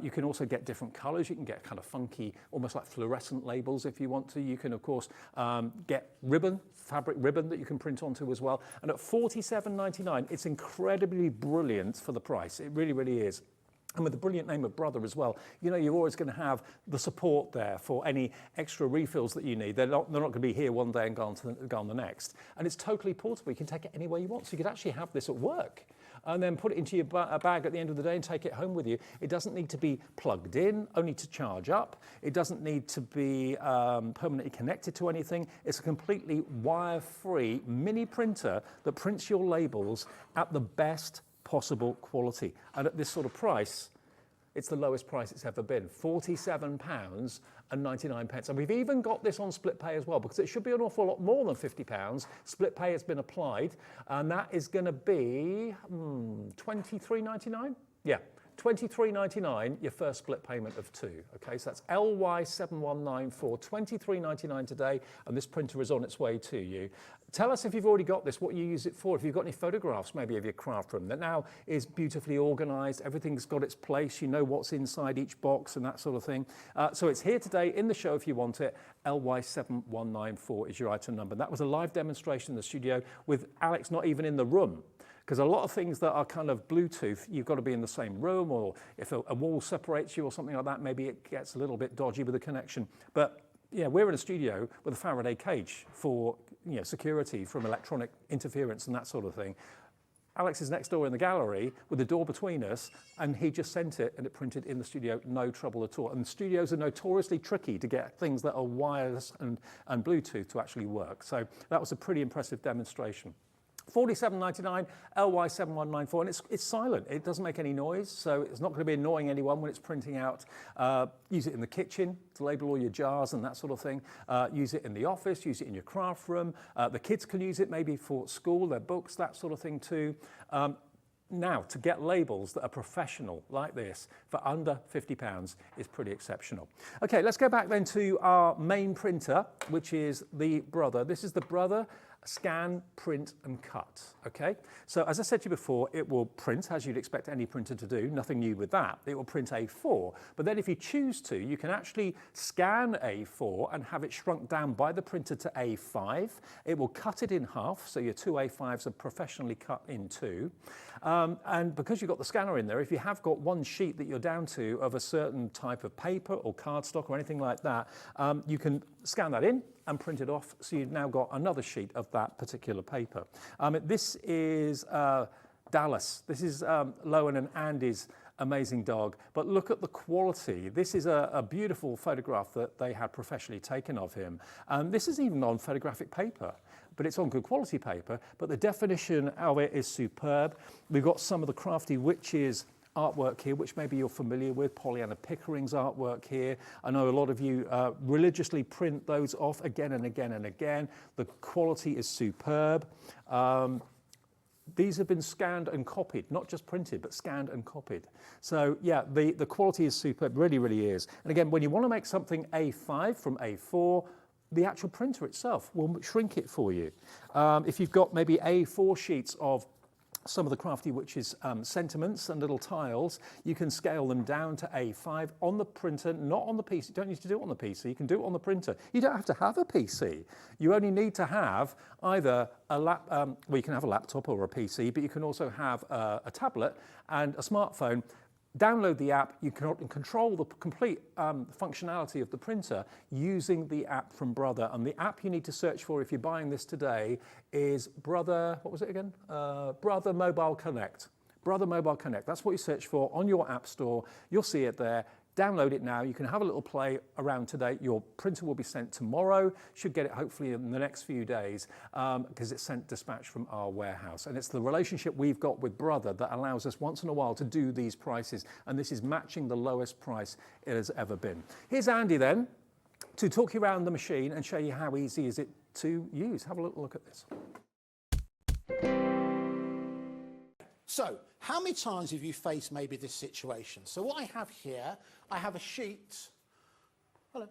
You can also get different colors. You can get kind of funky, almost like fluorescent labels if you want to. You can, of course, get ribbon, fabric ribbon that you can print onto as well. And at $47.99, it's incredibly brilliant for the price. It really, really is. And with the brilliant name of Brother as well, you know, you're always going to have the support there for any extra refills that you need. They're not going to be here one day and gone the next. And it's totally portable. You can take it anywhere you want. So you could actually have this at work and then put it into your bag at the end of the day and take it home with you. It doesn't need to be plugged in, only to charge up. It doesn't need to be permanently connected to anything. It's a completely wire-free mini printer that prints your labels at the best possible quality. And at this sort of price, It's the lowest price it's ever been, £47.99. And we've even got this on split pay as well, because it should be an awful lot more than £50. Split pay has been applied, and that is going to be £23.99? Yeah. £23.99, your first split payment of 2. Okay, so that's LY7194, £23.99 today, and this printer is on its way to you. Tell us if you've already got this, what you use it for. If you've got any photographs, maybe of your craft room that now is beautifully organised, everything's got its place, you know what's inside each box and that sort of thing. So it's here today in the show if you want it. LY7194 is your item number. That was a live demonstration in the studio with Alex not even in the room. Because a lot of things that are kind of Bluetooth, you've got to be in the same room, or if a wall separates you or something like that, maybe it gets a little bit dodgy with the connection. But yeah, we're in a studio with a Faraday cage for security from electronic interference and that sort of thing. Alex is next door in the gallery with the door between us, and he just sent it and it printed in the studio, no trouble at all. And studios are notoriously tricky to get things that are wireless and Bluetooth to actually work. So that was a pretty impressive demonstration. £47.99, LY7194, and it's silent. It doesn't make any noise, so it's not going to be annoying anyone when it's printing out. Use it in the kitchen to label all your jars and that sort of thing. Use it in the office, use it in your craft room. The kids can use it maybe for school, their books, that sort of thing too. Now, to get labels that are professional like this for under £50 is pretty exceptional. Okay, let's go back then to our main printer, which is the Brother. This is the Brother Scan, Print and Cut, okay? So as I said to you before, it will print as you'd expect any printer to do, nothing new with that. It will print A4, but then if you choose to, you can actually scan A4 and have it shrunk down by the printer to A5. It will cut it in half, so your 2 A5s are professionally cut in 2. And because you've got the scanner in there, if you have got one sheet that you're down to of a certain type of paper or cardstock or anything like that, you can scan that in and print it off, so you've now got another sheet of that particular paper. This is Dallas. This is Lowen and Andy's amazing dog, but look at the quality. This is a beautiful photograph that they had professionally taken of him. This is even on photographic paper, but it's on good quality paper, but the definition of it is superb. We've got some of the Crafty Witches artwork here, which maybe you're familiar with, Pollyanna Pickering's artwork here. I know a lot of you religiously print those off again and again and again. The quality is superb. These have been scanned and copied, not just printed, but scanned and copied. So yeah, the quality is superb, really, really is. And again, when you want to make something A5 from A4, the actual printer itself will shrink it for you. If you've got maybe A4 sheets of some of the Crafty Witches sentiments and little tiles, you can scale them down to A5 on the printer, not on the PC. You don't need to do it on the PC, you can do it on the printer. You don't have to have a PC. You only need to have either well, you can have a laptop or a PC, but you can also have a tablet and a smartphone. Download the app, you can control the complete functionality of the printer using the app from Brother. And the app you need to search for if you're buying this today is Brother, what was it again? Brother Mobile Connect. Brother Mobile Connect, that's what you search for on your app store. You'll see it there. Download it now. You can have a little play around today. Your printer will be sent tomorrow. Should get it hopefully in the next few days because it's sent dispatch from our warehouse. And it's the relationship we've got with Brother that allows us once in a while to do these prices. And this is matching the lowest price it has ever been. Here's Andy then to talk you around the machine and show you how easy is it to use. Have a little look at this. So, how many times have you faced maybe this situation? So what I have here, I have a sheet. Hello.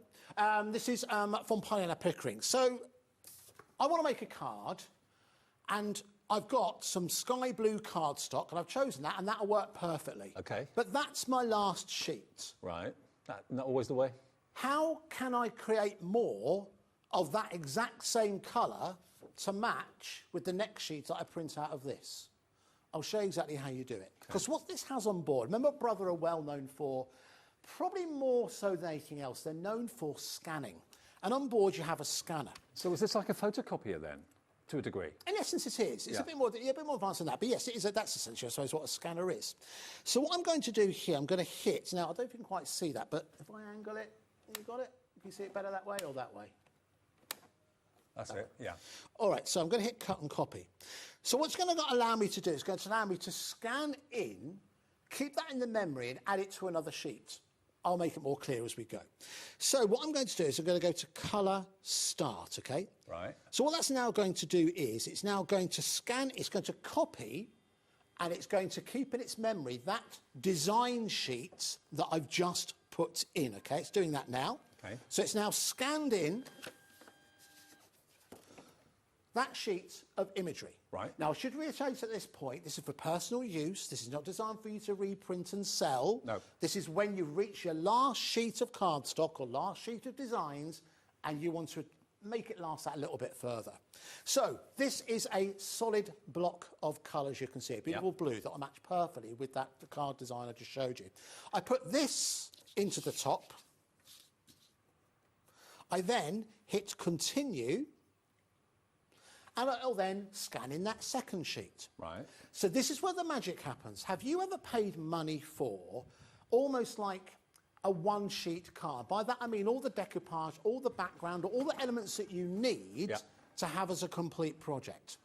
This is from Pollyanna Pickering. So I want to make a card, and I've got some sky blue cardstock, and I've chosen that, and that'll work perfectly. Okay. But that's my last sheet. Right. Not always the way. How can I create more of that exact same colour to match with the next sheet that I print out of this? I'll show you exactly how you do it. Because what this has on board, remember Brother are well known for, probably more so than anything else, they're known for scanning. And on board you have a scanner. So is this like a photocopier then, to a degree? In essence it is. It's a bit more advanced than that. But yes, it is that's essentially, I suppose, what a scanner is. So what I'm going to do here, I'm going to hit, now I don't know if you can quite see that, but if I angle it, you got it? Can you see it better that way or that way? That's it, yeah. All right, so I'm going to hit cut and copy. So what's going to allow me to do is going to allow me to scan in keep that in the memory and add it to another sheet. I'll make it more clear as we go. So what I'm going to do is I'm going to go to Colour Start, okay? Right. So what that's now going to do is it's now going to scan, it's going to copy, and it's going to keep in its memory that design sheet that I've just put in, okay? It's doing that now. Okay. So it's now scanned in that sheet of imagery. Right. Now, I should reiterate at this point, this is for personal use. This is not designed for you to reprint and sell. No. This is when you reach your last sheet of cardstock or last sheet of designs and you want to make it last that a little bit further. So this is a solid block of colours, you can see, a beautiful blue that will match perfectly with that the card design I just showed you. I put this into the top. I then hit continue, and it'll then scan in that second sheet. Right. So this is where the magic happens. Have you ever paid money for almost like a one-sheet card? By that I mean all the decoupage, all the background, all the elements that you need to have as a complete project.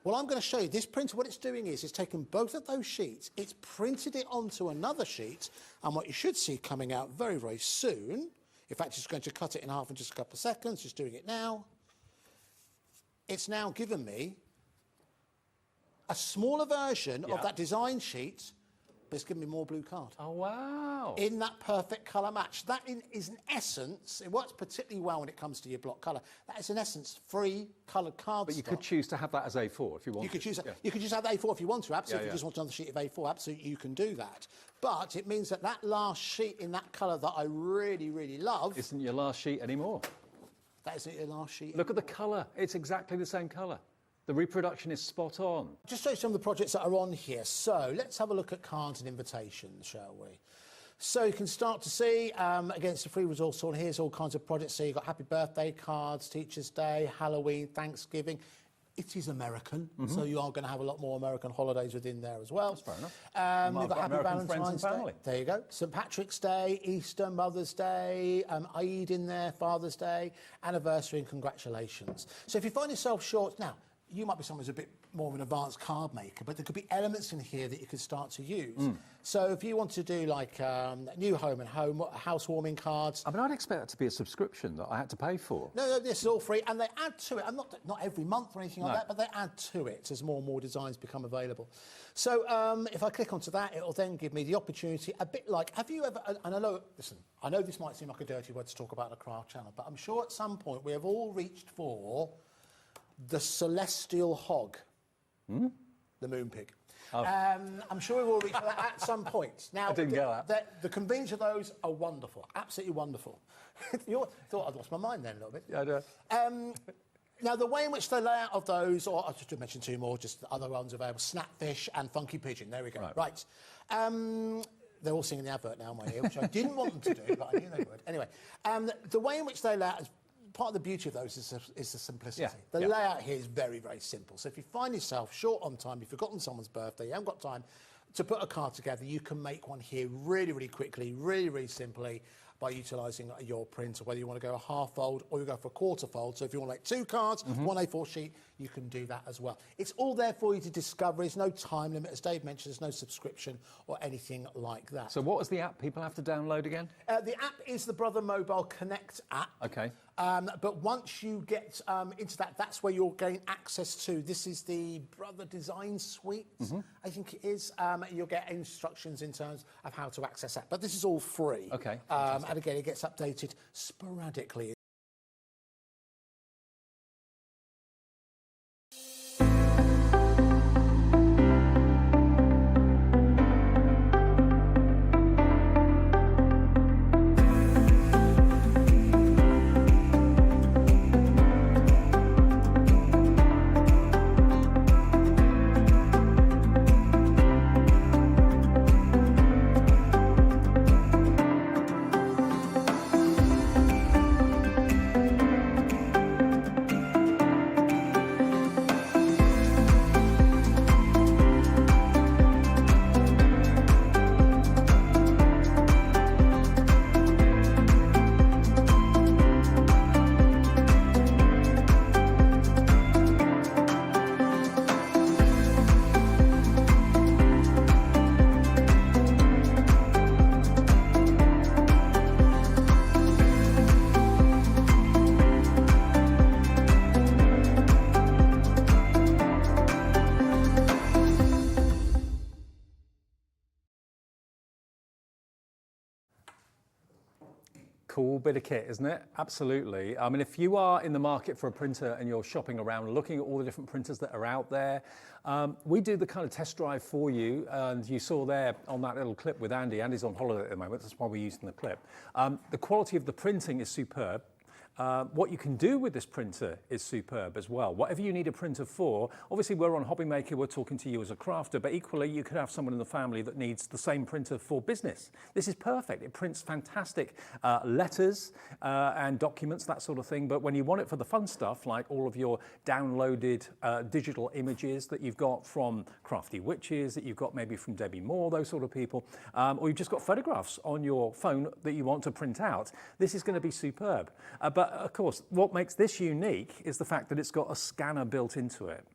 Well, I'm going to show you this printer. What it's doing is it's taken both of those sheets, it's printed it onto another sheet, and what you should see coming out very, very soon, in fact, it's going to cut it in half in just a couple of seconds, just doing it now. It's now given me a smaller version of that design sheet, but it's given me more blue card. Oh, wow. In that perfect colour match. That is in essence, it works particularly well when it comes to your block colour. That is in essence free coloured cardstock. But you could choose to have that as A4 if you want. You could choose that. You could just have A4 if you want to, absolutely. If you just want another sheet of A4, absolutely you can do that. But it means that that last sheet in that colour that I really, really love isn't your last sheet anymore. That isn't your last sheet. Look at the colour. It's exactly the same colour. The reproduction is spot on. Just show you some of the projects that are on here. So let's have a look at cards and invitations, shall we? So you can start to see, against the free resource on here's all kinds of projects. So you've got happy birthday cards, Teachers' Day, Halloween, Thanksgiving. It is American, so you are going to have a lot more American holidays within there as well. That's fair enough. You've got Happy American Valentine's friends and family. Day. There you go. St. Patrick's Day, Easter, Mother's Day, Eid in there, Father's Day, anniversary and congratulations. So if you find yourself short, now, you might be someone who's a bit more of an advanced card maker, but there could be elements in here that you could start to use. So if you want to do like new home and housewarming cards. I mean, I'd expect that to be a subscription that I had to pay for. No, this is all free, and they add to it. And not every month or anything like that, but they add to it as more and more designs become available. So if I click onto that, it'll then give me the opportunity, a bit like, have you ever, and I know, listen, I know this might seem like a dirty word to talk about on a craft channel, but I'm sure at some point we have all reached for the celestial hog, the moon pig. I'm sure we will reach for that at some point. Now, I didn't get that. The convenience of those are wonderful, absolutely wonderful. You thought I'd lost my mind then a little bit. Yeah, I do. Now, the way in which the layout of those, or I'll just mention two more, just the other ones available, Snapfish and Funky Pigeon. There we go. Right. They're all singing the advert now in my ear, which I didn't want them to do, but I knew they would. Anyway, the way in which they lay out, part of the beauty of those is the simplicity. The layout here is very, very simple. So if you find yourself short on time, you've forgotten someone's birthday, you haven't got time to put a card together, you can make one here really, really quickly, really, really simply by utilising your printer, whether you want to go a half fold or you go for a quarter fold. So if you want like two cards, one A4 sheet, you can do that as well. It's all there for you to discover. There's no time limit. As Dave mentioned, there's no subscription or anything like that. So what was the app people have to download again? The app is the Brother Mobile Connect app. Okay. But once you get into that, that's where you'll gain access to. This is the Brother Design Suite, I think it is. You'll get instructions in terms of how to access that. But this is all free. Okay. And again, it gets updated sporadically. cool bit of kit, isn't it? Absolutely. I mean, if you are in the market for a printer and you're shopping around looking at all the different printers that are out there, we do the kind of test drive for you. And you saw there on that little clip with Andy. Andy's on holiday at the moment. That's why we're using the clip. The quality of the printing is superb. What you can do with this printer is superb as well. Whatever you need a printer for, obviously we're on HobbyMaker, we're talking to you as a crafter, but equally you could have someone in the family that needs the same printer for business. This is perfect. It prints fantastic letters and documents, that sort of thing. But when you want it for the fun stuff, like all of your downloaded digital images that you've got from Crafty Witches, that you've got maybe from Debbie Moore, those sort of people, or you've just got photographs on your phone that you want to print out, this is going to be superb. But of course, what makes this unique is the fact that it's got a scanner built into it.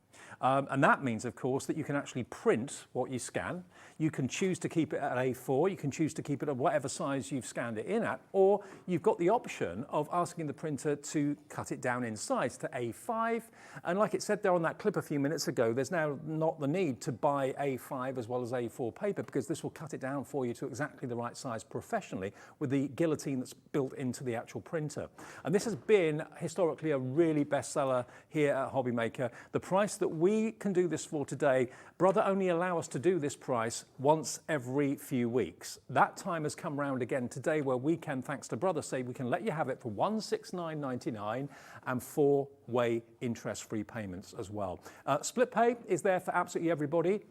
And that means, of course, that you can actually print what you scan. You can choose to keep it at A4, you can choose to keep it at whatever size you've scanned it in at, or you've got the option of asking the printer to cut it down in size to A5. And like it said there on that clip a few minutes ago, there's now not the need to buy A5 as well as A4 paper, because this will cut it down for you to exactly the right size professionally with the guillotine that's built into the actual printer. And this has been historically a really bestseller here at HobbyMaker. The price that we can do this for today, Brother only allow us to do this price once every few weeks. That time has come round again today, where we can, thanks to Brother, say we can let you have it for $169.99 and 4-way interest-free payments as well. Split pay is there for absolutely everybody.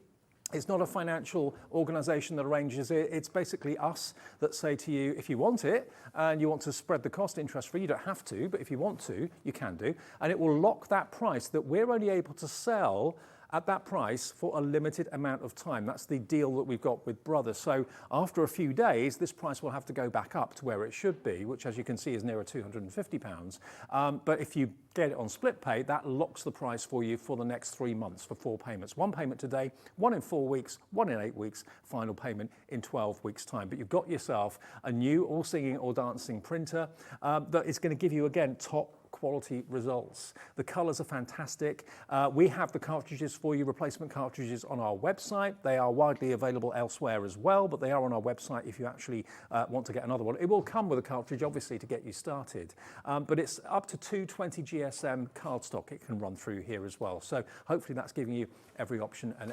It's not a financial organisation that arranges it. It's basically us that say to you, if you want it and you want to spread the cost interest-free, you don't have to, but if you want to, you can do. And it will lock that price that we're only able to sell at that price for a limited amount of time. That's the deal that we've got with Brother. So after a few days, this price will have to go back up to where it should be, which as you can see is nearer £250. But if you get it on split pay, that locks the price for you for the next 3 months for 4 payments. 1 payment today, 1 in 4 weeks, 1 in 8 weeks, final payment in 12 weeks time. But you've got yourself a new all singing or dancing printer that is going to give you, again, top quality results. The colours are fantastic. We have the cartridges for you, replacement cartridges, on our website. They are widely available elsewhere as well, but they are on our website if you actually want to get another one. It will come with a cartridge, obviously, to get you started. But it's up to 220 GSM cardstock it can run through here as well. So hopefully that's giving you every option and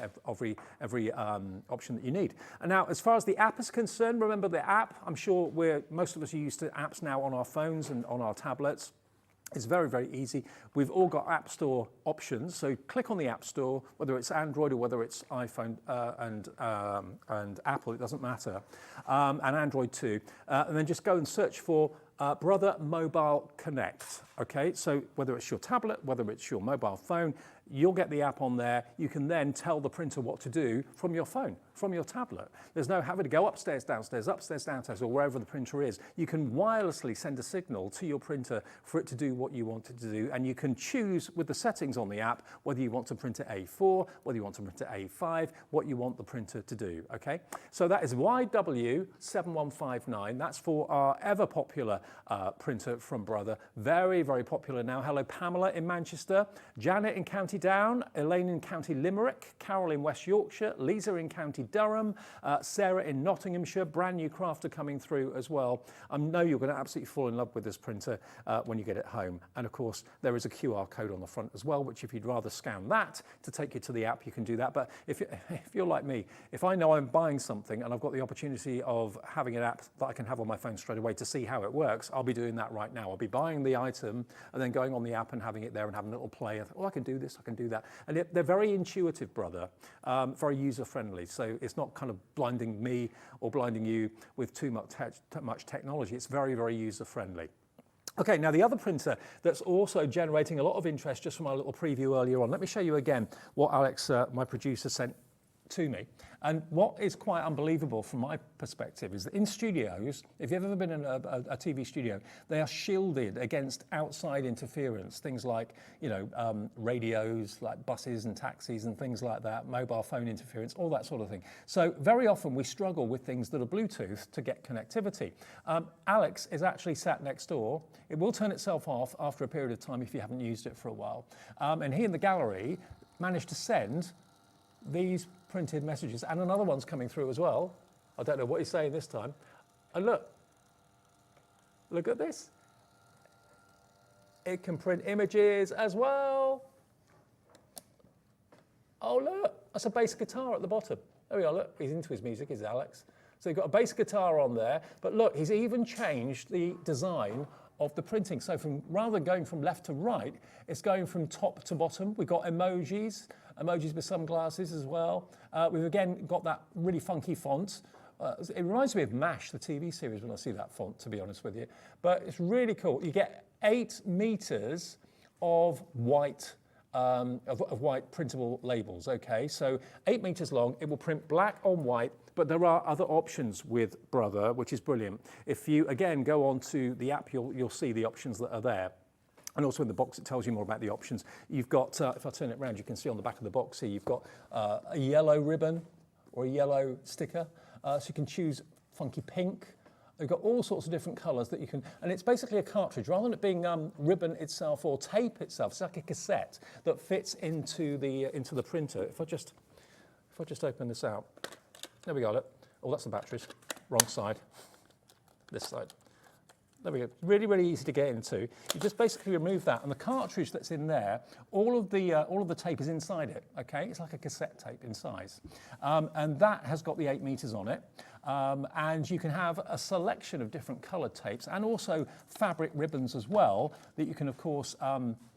every option that you need. And now, as far as the app is concerned, remember the app. I'm sure most of us are used to apps now on our phones and on our tablets. It's very, very easy. We've all got App Store options. So click on the App Store, whether it's Android or whether it's iPhone and Apple, it doesn't matter, and Android too. And then just go and search for Brother Mobile Connect. Okay, so whether it's your tablet, whether it's your mobile phone, you'll get the app on there. You can then tell the printer what to do from your phone, from your tablet. There's no having to go upstairs, downstairs, or wherever the printer is. You can wirelessly send a signal to your printer for it to do what you want it to do. And you can choose with the settings on the app whether you want to print at A4, whether you want to print at A5, what you want the printer to do, okay? So that is YW7159. That's for our ever popular printer from Brother. Very, very popular now. Hello, Pamela in Manchester, Janet in County Down, Elaine in County Limerick, Carol in West Yorkshire, Lisa in County Durham, Sarah in Nottinghamshire, brand new crafter coming through as well. I know you're going to absolutely fall in love with this printer when you get it home. And of course, there is a QR code on the front as well, which if you'd rather scan that to take you to the app, you can do that. But if you're like me, if I know I'm buying something and I've got the opportunity of having an app that I can have on my phone straight away to see how it works, I'll be doing that right now. I'll be buying the item and then going on the app and having it there and having a little play. Oh, I can do this, I can do that. And they're very intuitive, Brother, very user-friendly. So it's not kind of blinding me or blinding you with too much technology. It's very, very user-friendly. Okay, now the other printer that's also generating a lot of interest just from our little preview earlier on. Let me show you again what Alex, my producer, sent to me. And what is quite unbelievable from my perspective is that in studios, if you've ever been in a TV studio, they are shielded against outside interference, things like, you know, radios, like buses and taxis and things like that, mobile phone interference, all that sort of thing. So very often we struggle with things that are Bluetooth to get connectivity. Alex is actually sat next door. It will turn itself off after a period of time if you haven't used it for a while. And he in the gallery managed to send these printed messages, and another one's coming through as well. I don't know what he's saying this time. And look, Look at this. It can print images as well. Oh, look, that's a bass guitar at the bottom. There we are, look, he's into his music, is Alex. So you've got a bass guitar on there, but look, he's even changed the design of the printing. So rather than going from left to right, it's going from top to bottom. We've got emojis with sunglasses as well. We've again got that really funky font. It reminds me of MASH, the TV series, when I see that font, to be honest with you. But it's really cool. You get 8 meters of white white printable labels, okay? So 8 meters long, it will print black on white, but there are other options with Brother, which is brilliant. If you, again, go onto the app, you'll see the options that are there. And also in the box, it tells you more about the options. You've got, if I turn it around, you can see on the back of the box here, you've got a yellow ribbon or a yellow sticker. So you can choose funky pink. They've got all sorts of different colours that you can, and it's basically a cartridge. Rather than it being ribbon itself or tape itself, it's like a cassette that fits into the printer. If I just open this out, there we go. Look. Oh, that's the batteries. Wrong side. This side. There we go. Really, really easy to get into. You just basically remove that, and the cartridge that's in there, all of the tape is inside it. Okay, it's like a cassette tape in size, and that has got the 8 meters on it. And you can have a selection of different coloured tapes and also fabric ribbons as well that you can, of course,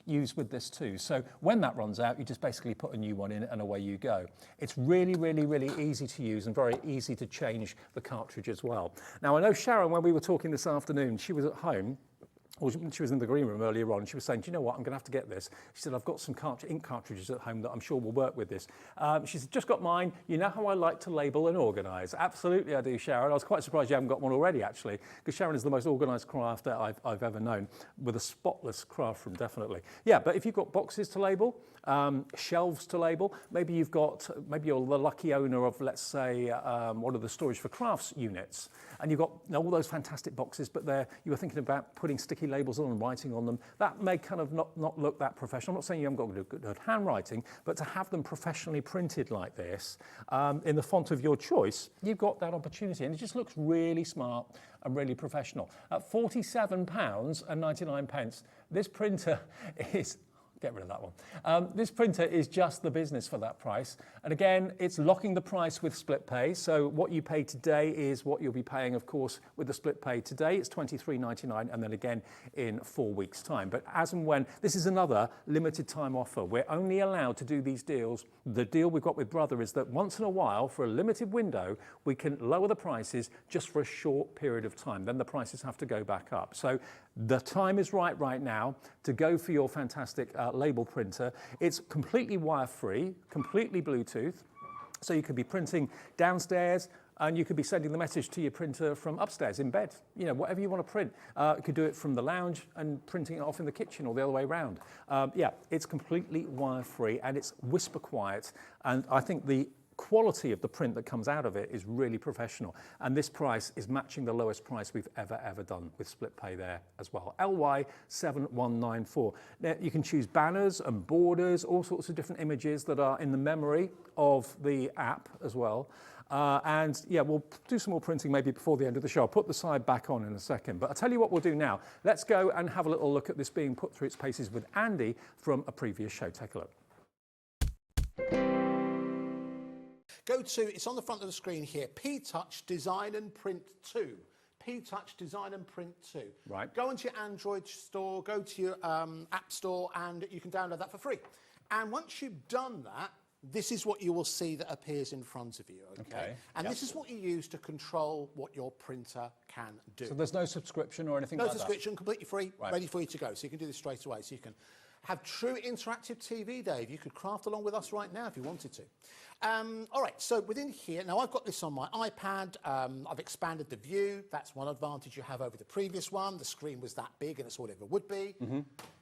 use with this too. So when that runs out, you just basically put a new one in and away you go. It's really, really, really easy to use and very easy to change the cartridge as well. Now, I know Sharon, when we were talking this afternoon, she was at home. Or she was in the green room earlier on, and she was saying, do you know what, I'm going to have to get this. She said, I've got some ink cartridges at home that I'm sure will work with this. She said, just got mine. You know how I like to label and organise. Absolutely I do, Sharon. I was quite surprised you haven't got one already, actually, because Sharon is the most organised crafter I've ever known, with a spotless craft room, definitely. Yeah, but if you've got boxes to label, shelves to label, maybe you're the lucky owner of, let's say, one of the storage for crafts units, and you've got all those fantastic boxes, but you were thinking about putting sticky labels on and writing on them. That may kind of not look that professional. I'm not saying you haven't got good handwriting, but to have them professionally printed like this, in the font of your choice, you've got that opportunity, and it just looks really smart and really professional. At £47.99, this printer is... Get rid of that one. This printer is just the business for that price. And again, it's locking the price with split pay. So what you pay today is what you'll be paying, of course, with the split pay today. It's £23.99 and then again in 4 weeks' time. But as and when, this is another limited time offer. We're only allowed to do these deals. The deal we've got with Brother is that once in a while, for a limited window, we can lower the prices just for a short period of time. Then the prices have to go back up. So the time is right now to go for your fantastic label printer. It's completely wire-free, completely Bluetooth, so you could be printing downstairs and you could be sending the message to your printer from upstairs in bed. You know, whatever you want to print. You could do it from the lounge and printing it off in the kitchen or the other way around. Yeah, it's completely wire-free and it's whisper quiet, and I think the quality of the print that comes out of it is really professional, and this price is matching the lowest price we've ever done with split pay there as well. LY7194. Now you can choose banners and borders, all sorts of different images that are in the memory of the app as well. And yeah, we'll do some more printing maybe before the end of the show. I'll put the side back on in a second, but I'll tell you what we'll do now. Let's go and have a little look at this being put through its paces with Andy from a previous show. Take a look. Go to, it's on the front of the screen here, P-Touch Design and Print 2. P-Touch Design and Print 2. Right. Go into your Android store, go to your app store, and you can download that for free. And once you've done that, this is what you will see that appears in front of you, okay? And this is what you use to control what your printer can do. So there's no subscription or anything like that? No subscription, completely free, ready for you to go. So you can do this straight away. So you can have true interactive TV, Dave. You could craft along with us right now if you wanted to. All right, so within here, now I've got this on my iPad. I've expanded the view. That's one advantage you have over the previous one. The screen was that big and it's all it ever would be.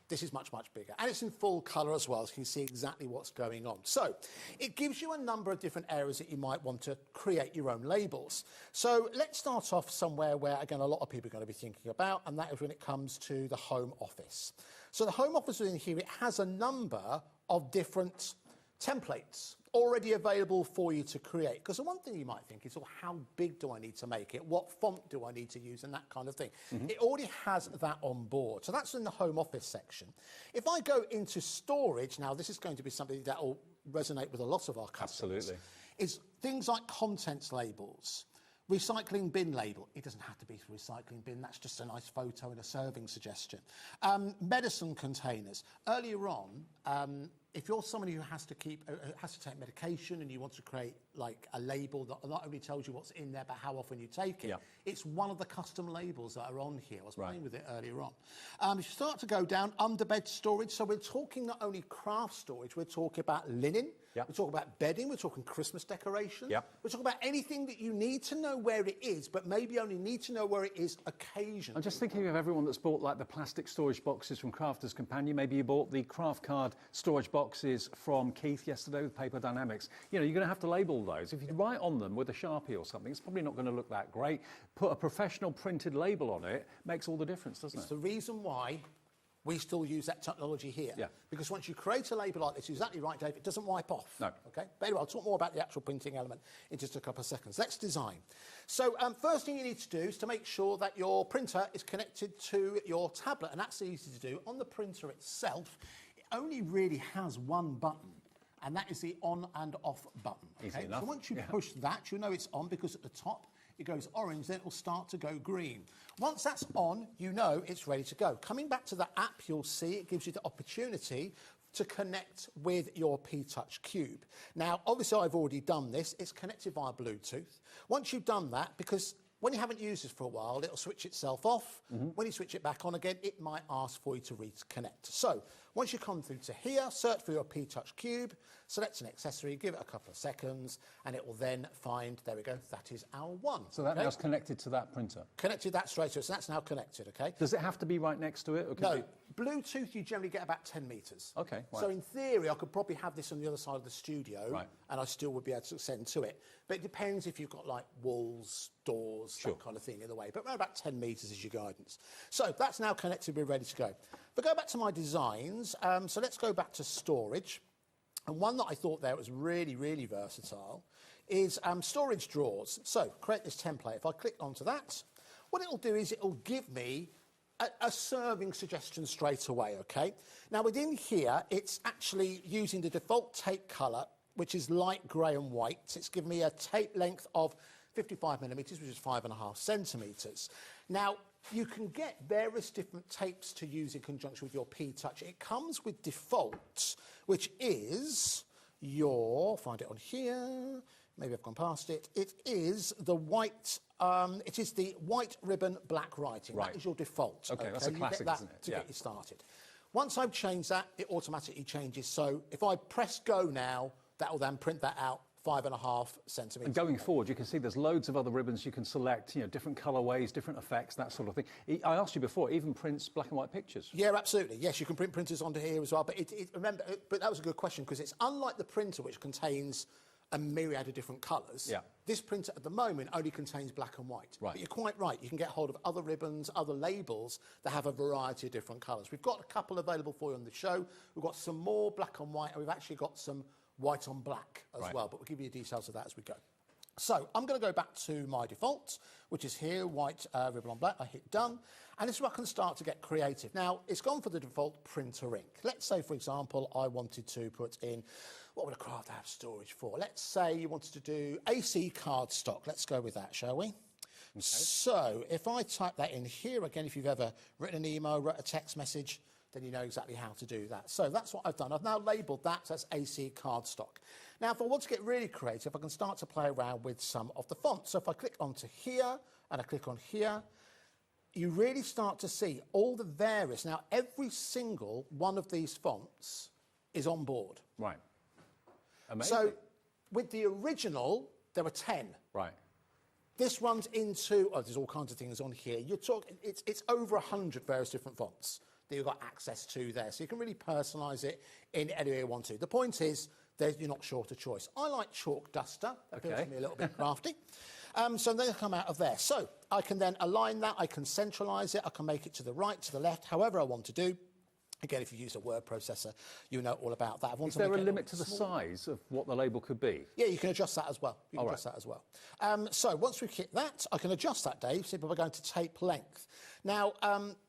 This is much, much bigger. And it's in full colour as well, so you can see exactly what's going on. So it gives you a number of different areas that you might want to create your own labels. So let's start off somewhere where, again, a lot of people are going to be thinking about, and that is when it comes to the home office. So the home office within here, it has a number of different templates already available for you to create. Because the one thing you might think is, well, how big do I need to make it? What font do I need to use and that kind of thing? It already has that on board. So that's in the home office section. If I go into storage, now this is going to be something that will resonate with a lot of our customers. Absolutely. Is things like contents labels. Recycling bin label. It doesn't have to be a recycling bin. That's just a nice photo and a serving suggestion. Medicine containers. Earlier on, if you're somebody who has to take medication and you want to create like a label that not only tells you what's in there but how often you take it, it's one of the custom labels that are on here. I was playing with it earlier on. If you start to go down, underbed storage. So we're talking not only craft storage, we're talking about linen. We're talking about bedding, we're talking Christmas decorations. We're talking about anything that you need to know where it is, but maybe only need to know where it is occasionally. I'm just thinking of everyone that's bought like the plastic storage boxes from Crafter's Companion. Maybe you bought the craft card storage boxes from Keith yesterday with Paper Dynamics. You know, you're going to have to label those. If you write on them with a Sharpie or something, it's probably not going to look that great. Put a professional printed label on it, makes all the difference, doesn't it? It's the reason why we still use that technology here. Because once you create a label like this, you're exactly right, Dave, it doesn't wipe off. No. Okay? But anyway, I'll talk more about the actual printing element in just a couple of seconds. Let's design. So first thing you need to do is to make sure that your printer is connected to your tablet, and that's easy to do. On the printer itself, it only really has one button, and that is the on and off button. Easy enough. So once you push that, you know it's on because at the top, it goes orange, then it will start to go green. Once that's on, you know it's ready to go. Coming back to the app, you'll see it gives you the opportunity to connect with your P-Touch Cube. Now, obviously, I've already done this. It's connected via Bluetooth. Once you've done that, because when you haven't used this for a while, it'll switch itself off. When you switch it back on again, it might ask for you to reconnect. So once you come through to here, search for your P-Touch Cube, select an accessory, give it a couple of seconds, and it will then find, there we go, that is our one. So that now's connected to that printer? Connected that straight to it, so that's now connected, okay? Does it have to be right next to it? Or No, Bluetooth you generally get about 10 metres. Okay, right. So in theory, I could probably have this on the other side of the studio, and I still would be able to send to it. But it depends if you've got like walls, doors, that kind of thing in the way. But around about 10 metres is your guidance. So that's now connected, we're ready to go. If I go back to my designs, so let's go back to storage. And one that I thought there was really, really versatile is storage drawers. So create this template. If I click onto that, what it'll do is it'll give me a serving suggestion straight away, okay? Now within here, it's actually using the default tape colour, which is light grey and white. It's given me a tape length of 55 millimetres, which is 5.5 centimetres. Now, you can get various different tapes to use in conjunction with your P-Touch. It comes with default, which is find it on here, maybe I've gone past it. It is the white, ribbon, black writing. That is your default. Okay, that's a classic, you get that isn't it? to get you started. Once I've changed that, it automatically changes. So if I press go now, that will then print that out 5.5 centimetres. And going forward, you can see there's loads of other ribbons you can select, you know, different colourways, different effects, that sort of thing. I asked you before, it even prints black and white pictures. Yeah, absolutely. Yes, you can print printers onto here as well. But remember, but that was a good question because it's unlike the printer, which contains a myriad of different colours. Yeah. This printer at the moment only contains black and white. Right. But you're quite right. You can get hold of other ribbons, other labels that have a variety of different colours. We've got a couple available for you on the show. We've got some more black and white, and we've actually got some white on black as well, but we'll give you the details of that as we go. So I'm going to go back to my default, which is here, white ribbon on black. I hit done, and this is where I can start to get creative. Now, it's gone for the default printer ink. Let's say, for example, I wanted to put in, what would a craft have storage for? Let's say you wanted to do AC cardstock. Let's go with that, shall we? Okay. So if I type that in here, again, if you've ever written an email, wrote a text message, then you know exactly how to do that. So that's what I've done. I've now labelled that as AC cardstock. Now, if I want to get really creative, I can start to play around with some of the fonts. So if I click onto here and I click on here, you really start to see all the various. Now, every single one of these fonts is on board. Right. Amazing. So with the original, there were 10. Right. This runs into, there's all kinds of things on here. You're talking, it's over 100 various different fonts that you've got access to there. So you can really personalise it in any way you want to. The point is, you're not short of choice. I like chalk duster. That feels to me a little bit crafty. So they come out of there. So I can then align that. I can centralise it. I can make it to the right, to the left, however I want to do. Again, if you use a word processor, you know all about that. Is there a limit to the size of what the label could be? Yeah, you can adjust that as well. You can adjust that as well. So once we've hit that, I can adjust that, Dave, simply by going to tape length. Now,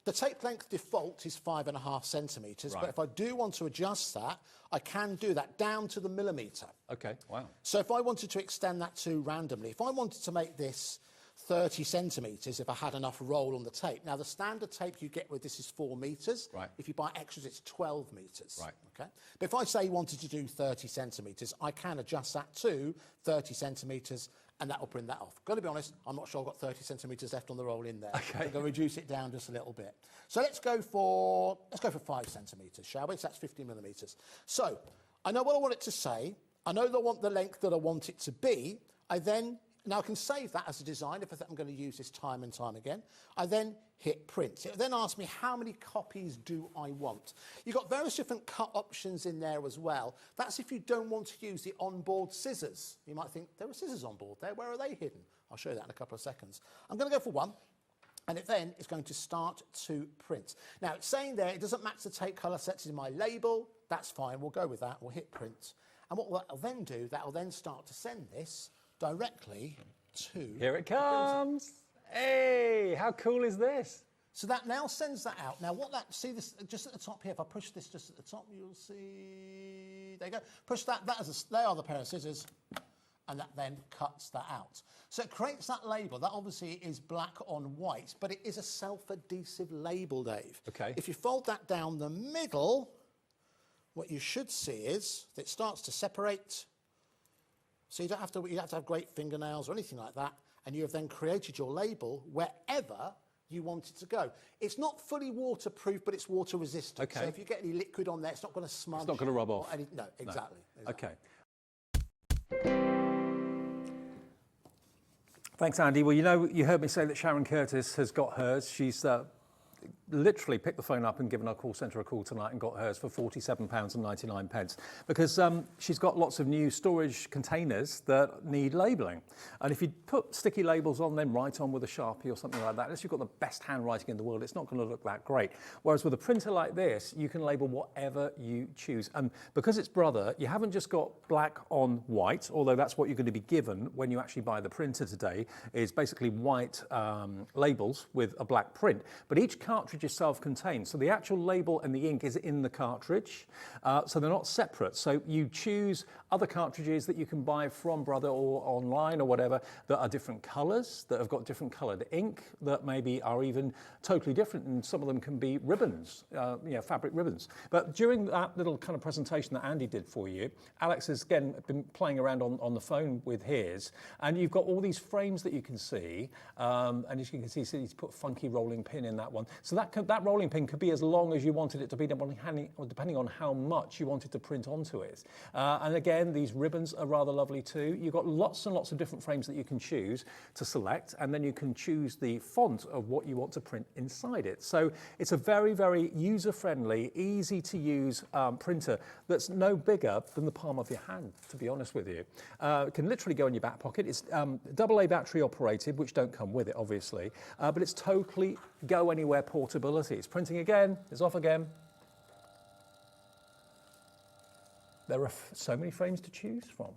the tape length default is 5.5 centimetres, but if I do want to adjust that, I can do that down to the millimetre. Okay, wow. So if I wanted to extend that to randomly, if I wanted to make this 30 centimetres if I had enough roll on the tape. Now, the standard tape you get with this is 4 metres. Right. If you buy extras, it's 12 metres. Right. Okay. But if I say you wanted to do 30 centimetres, I can adjust that to 30 centimetres, and that will print that off. Got to be honest, I'm not sure I've got 30 centimetres left on the roll in there. Okay. So I'm going to reduce it down just a little bit. So let's go for 5 centimetres, shall we? So that's 50 millimetres. So I know what I want it to say. I know I want the length that I want it to be. Now I can save that as a design if I'm going to use this time and time again. I then hit print. It then asks me how many copies do I want. You've got various different cut options in there as well. That's if you don't want to use the onboard scissors. You might think there are scissors on board there. Where are they hidden? I'll show you that in a couple of seconds. I'm going to go for 1. And it then is going to start to print. Now it's saying there it doesn't match the tape colour sets in my label. That's fine. We'll go with that. We'll hit print. And what that'll then do, that'll then start to send this directly to... Here it comes. Hey, how cool is this? So that now sends that out. Now what that, see this just at the top here, if I push this just at the top, you'll see, there you go. Push that, they are the pair of scissors, and that then cuts that out. So it creates that label. That obviously is black on white, but it is a self-adhesive label, Dave. Okay. If you fold that down the middle, what you should see is that it starts to separate. So you don't have to have great fingernails or anything like that, and you have then created your label wherever you want it to go. It's not fully waterproof, but it's water resistant. Okay. So if you get any liquid on there, it's not going to smudge. It's not going to rub off. No, exactly. Okay. Thanks, Andy. Well, you heard me say that Sharon Curtis has got hers. She's literally picked the phone up and given our call centre a call tonight and got hers for £47.99 because she's got lots of new storage containers that need labelling. And if you put sticky labels on them, write on with a Sharpie or something like that, unless you've got the best handwriting in the world, it's not going to look that great. Whereas with a printer like this, you can label whatever you choose. And because it's Brother, you haven't just got black on white, although that's what you're going to be given when you actually buy the printer today, is basically white labels with a black print. But each cartridge is self-contained, so the actual label and the ink is in the cartridge, so they're not separate. So you choose other cartridges that you can buy from Brother or online or whatever that are different colours, that have got different coloured ink, that maybe are even totally different, and some of them can be ribbons, fabric ribbons. But during that little kind of presentation that Andy did for you, Alex has again been playing around on the phone with his, and you've got all these frames that you can see, and as you can see, he's put funky rolling pin in that one. So that rolling pin could be as long as you wanted it to be, depending on how much you wanted to print onto it. And again, these ribbons are rather lovely too. You've got lots and lots of different frames that you can choose to select, and then you can choose the font of what you want to print inside it. So it's a very, very user-friendly, easy-to-use printer that's no bigger than the palm of your hand, to be honest with you. It can literally go in your back pocket. It's AA battery operated, which don't come with it, obviously, but it's totally go-anywhere portability. It's printing again, it's off again. There are so many frames to choose from.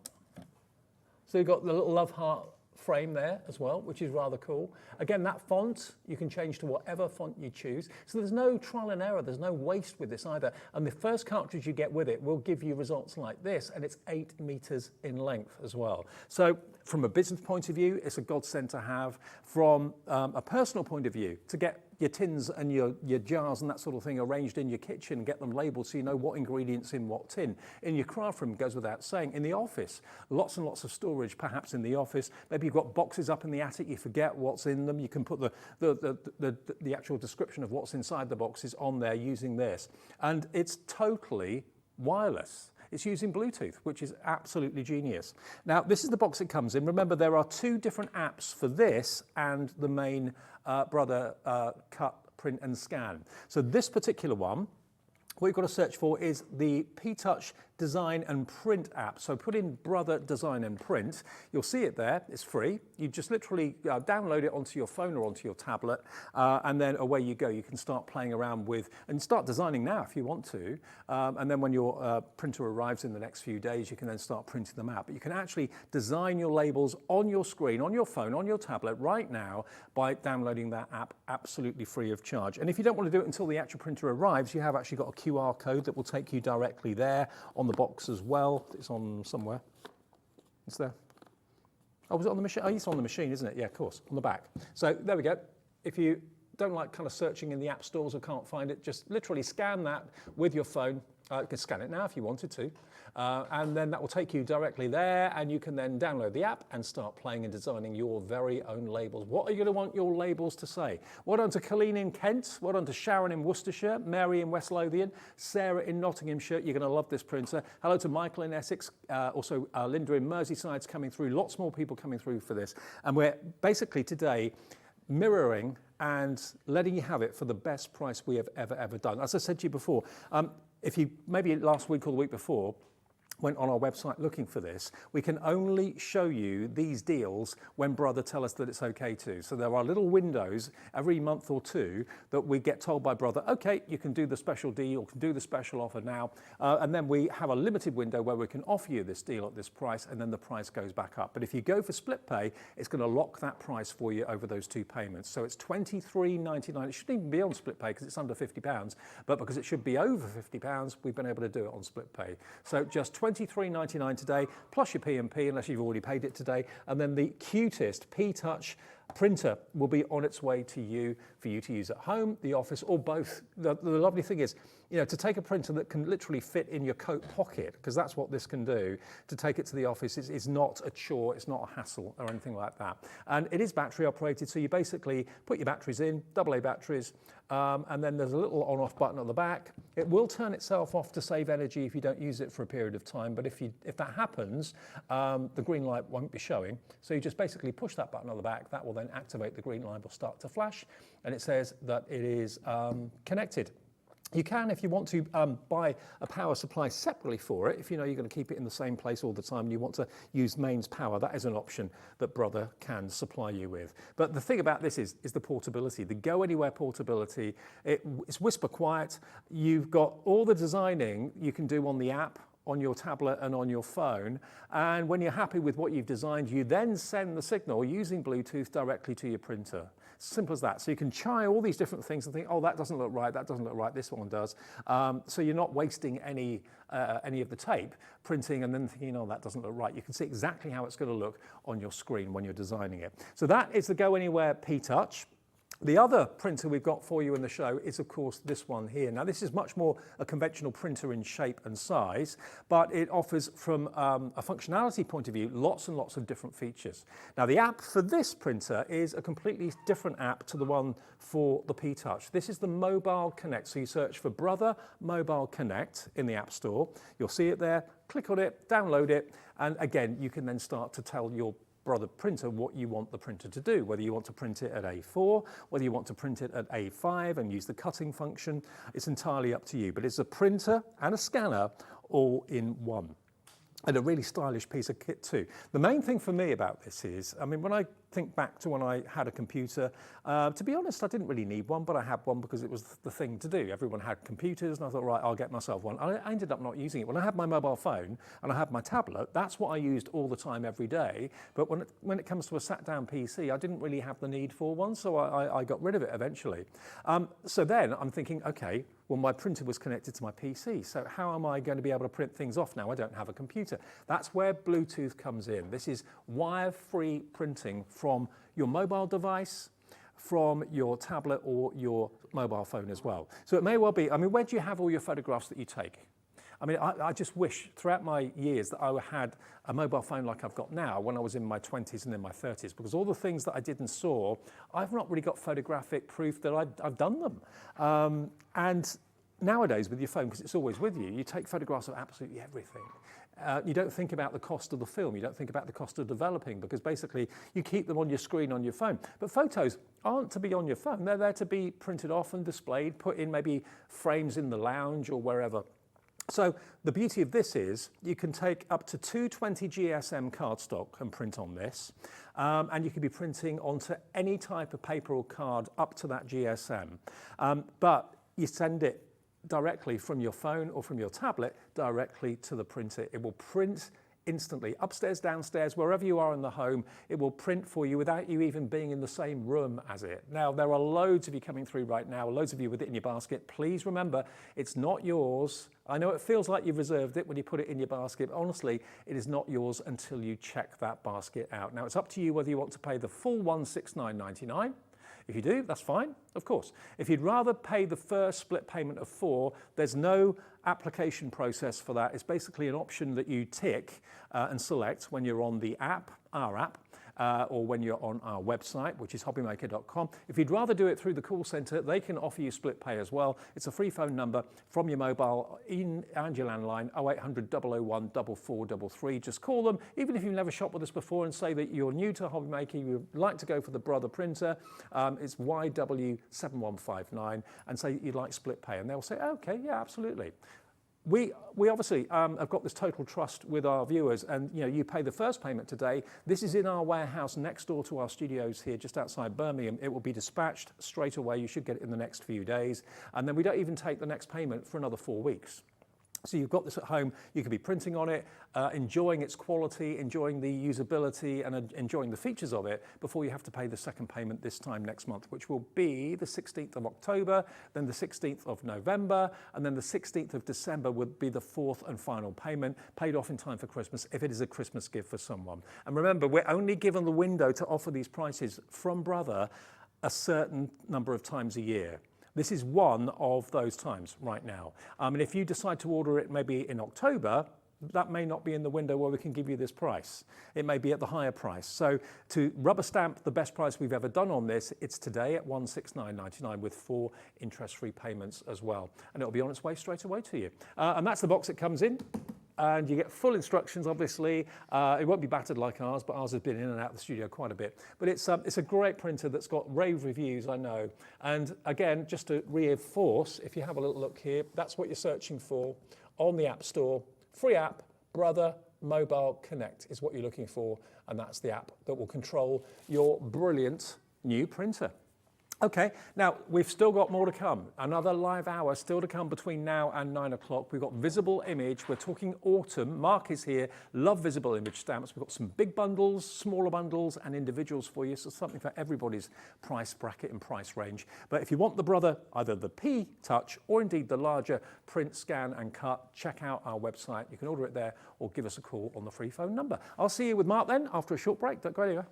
So you've got the little love heart frame there as well, which is rather cool. Again, that font, you can change to whatever font you choose. So there's no trial and error, there's no waste with this either. And the first cartridge you get with it will give you results like this, and it's 8 meters in length as well. So from a business point of view, it's a godsend to have. From a personal point of view, to get your tins and your jars and that sort of thing arranged in your kitchen and get them labelled so you know what ingredients in what tin. In your craft room, goes without saying. In the office, lots and lots of storage perhaps in the office. Maybe you've got boxes up in the attic, you forget what's in them. You can put the actual description of what's inside the boxes on there using this. And it's totally wireless. It's using Bluetooth, which is absolutely genius. Now, this is the box it comes in. Remember, there are 2 different apps for this and the main Brother cut, print and scan. So this particular one, what you've got to search for is the P-Touch design and print app. So put in Brother Design and Print. You'll see it there. It's free. You just literally download it onto your phone or onto your tablet, and then away you go. You can start playing around with and start designing now if you want to. And then when your printer arrives in the next few days, you can then start printing them out. But you can actually design your labels on your screen, on your phone, on your tablet right now by downloading that app absolutely free of charge. And if you don't want to do it until the actual printer arrives, you have actually got a QR code that will take you directly there on the box as well. It's on somewhere. It's there. Oh, was it on the machine? Oh, it's on the machine, isn't it? Yeah, of course, on the back. So there we go. If you don't like kind of searching in the app stores or can't find it, just literally scan that with your phone. You can scan it now if you wanted to, and then that will take you directly there, and you can then download the app and start playing and designing your very own labels. What are you going to want your labels to say? Well done to Colleen in Kent, well done to Sharon in Worcestershire, Mary in West Lothian, Sarah in Nottinghamshire. You're going to love this printer. Hello to Michael in Essex, also Linda in Merseyside's coming through. Lots more people coming through for this, and we're basically today mirroring and letting you have it for the best price we have ever done. As I said to you before, if you maybe last week or the week before went on our website looking for this, we can only show you these deals when Brother tell us that it's okay to. So there are little windows every month or two that we get told by Brother, okay, you can do the special deal, can do the special offer now. And then we have a limited window where we can offer you this deal at this price, and then the price goes back up. But if you go for split pay, it's going to lock that price for you over those two payments. So it's £23.99. It shouldn't even be on split pay because it's under £50, but because it should be over £50, we've been able to do it on split pay. So just £23.99 today, plus your P&P, unless you've already paid it today. And then the cutest P-Touch printer will be on its way to you for you to use at home, the office, or both. The lovely thing is, you know, to take a printer that can literally fit in your coat pocket, because that's what this can do, to take it to the office is not a chore, it's not a hassle or anything like that. And it is battery operated, so you basically put your batteries in, AA batteries, and then there's a little on-off button at the back. It will turn itself off to save energy if you don't use it for a period of time, but if that happens, the green light won't be showing. So you just basically push that button on the back, that will then activate, the green light will start to flash, and it says that it is connected. You can, if you want to, buy a power supply separately for it. If you know you're going to keep it in the same place all the time and you want to use mains power, that is an option that Brother can supply you with. But the thing about this is the portability, the go anywhere portability. It's whisper quiet. You've got all the designing you can do on the app, on your tablet and on your phone, and when you're happy with what you've designed, you then send the signal using Bluetooth directly to your printer. Simple as that. So you can try all these different things and think, oh, that doesn't look right, that doesn't look right, this one does. So you're not wasting any of the tape printing and then thinking, oh, that doesn't look right. You can see exactly how it's going to look on your screen when you're designing it. So that is the Go Anywhere P-Touch. The other printer we've got for you in the show is, of course, this one here. Now, this is much more a conventional printer in shape and size, but it offers, from a functionality point of view, lots and lots of different features. Now, the app for this printer is a completely different app to the one for the P-Touch. This is the Mobile Connect. So you search for Brother Mobile Connect in the App Store. You'll see it there. Click on it, download it, and again, you can then start to tell your Brother printer what you want the printer to do, whether you want to print it at A4, whether you want to print it at A5 and use the cutting function. It's entirely up to you, but it's a printer and a scanner all in one. And a really stylish piece of kit too. The main thing for me about this is, I mean, when I think back to when I had a computer, to be honest, I didn't really need one, but I had one because it was the thing to do. Everyone had computers, and I thought, right, I'll get myself one. I ended up not using it. When I had my mobile phone and I had my tablet, that's what I used all the time, every day. But when it comes to a sat-down PC, I didn't really have the need for one, so I got rid of it eventually. So then I'm thinking, okay, well, my printer was connected to my PC, so how am I going to be able to print things off now? I don't have a computer. That's where Bluetooth comes in. This is wire-free printing from your mobile device, from your tablet or your mobile phone as well. So it may well be, I mean, where do you have all your photographs that you take? I mean, I just wish throughout my years that I had a mobile phone like I've got now when I was in my 20s and in my 30s, because all the things that I did and saw, I've not really got photographic proof that I've done them. And nowadays with your phone, because it's always with you, you take photographs of absolutely everything. You don't think about the cost of the film, you don't think about the cost of developing, because basically you keep them on your screen on your phone. But photos aren't to be on your phone, they're there to be printed off and displayed, put in maybe frames in the lounge or wherever. So the beauty of this is you can take up to 220 GSM cardstock and print on this, and you can be printing onto any type of paper or card up to that GSM. But you send it directly from your phone or from your tablet directly to the printer. It will print instantly, upstairs, downstairs, wherever you are in the home, it will print for you without you even being in the same room as it. Now, there are loads of you coming through right now, loads of you with it in your basket. Please remember, it's not yours. I know it feels like you've reserved it when you put it in your basket, but honestly, it is not yours until you check that basket out. Now, it's up to you whether you want to pay the full $169.99. If you do, that's fine, of course. If you'd rather pay the first split payment of $4, there's no application process for that. It's basically an option that you tick and select when you're on the app, our app, or when you're on our website, which is hobbymaker.com. If you'd rather do it through the call centre, they can offer you split pay as well. It's a free phone number from your mobile and your landline, 0800 001 4433. Just call them, even if you've never shopped with us before, and say that you're new to HobbyMaker, you would like to go for the Brother printer. It's YW7159, and say you'd like split pay, and they'll say, okay, yeah, absolutely. We obviously have got this total trust with our viewers, and you pay the first payment today. This is in our warehouse next door to our studios here just outside Birmingham. It will be dispatched straight away. You should get it in the next few days, and then we don't even take the next payment for another 4 weeks. So you've got this at home, you can be printing on it, enjoying its quality, enjoying the usability, and enjoying the features of it before you have to pay the second payment this time next month, which will be the 16th of October, then the 16th of November, and then the 16th of December would be the fourth and final payment, paid off in time for Christmas if it is a Christmas gift for someone. And remember, we're only given the window to offer these prices from Brother a certain number of times a year. This is one of those times right now. And if you decide to order it maybe in October, that may not be in the window where we can give you this price. It may be at the higher price. So to rubber stamp the best price we've ever done on this, it's today at $169.99 with 4 interest-free payments as well. And it'll be on its way straight away to you. And that's the box it comes in. And you get full instructions, obviously. It won't be battered like ours, but ours has been in and out of the studio quite a bit. But it's a great printer that's got rave reviews, I know. And again, just to reinforce, if you have a little look here, that's what you're searching for on the App Store. Free app, Brother Mobile Connect is what you're looking for. And that's the app that will control your brilliant new printer. Okay, now we've still got more to come. Another live hour still to come between now and 9 o'clock. We've got visible image. We're talking autumn. Mark is here. Love visible image stamps. We've got some big bundles, smaller bundles, and individuals for you. So something for everybody's price bracket and price range. But if you want the Brother, either the P Touch or indeed the larger print, scan, and cut, check out our website. You can order it there or give us a call on the free phone number. I'll see you with Mark then after a short break. Don't go anywhere.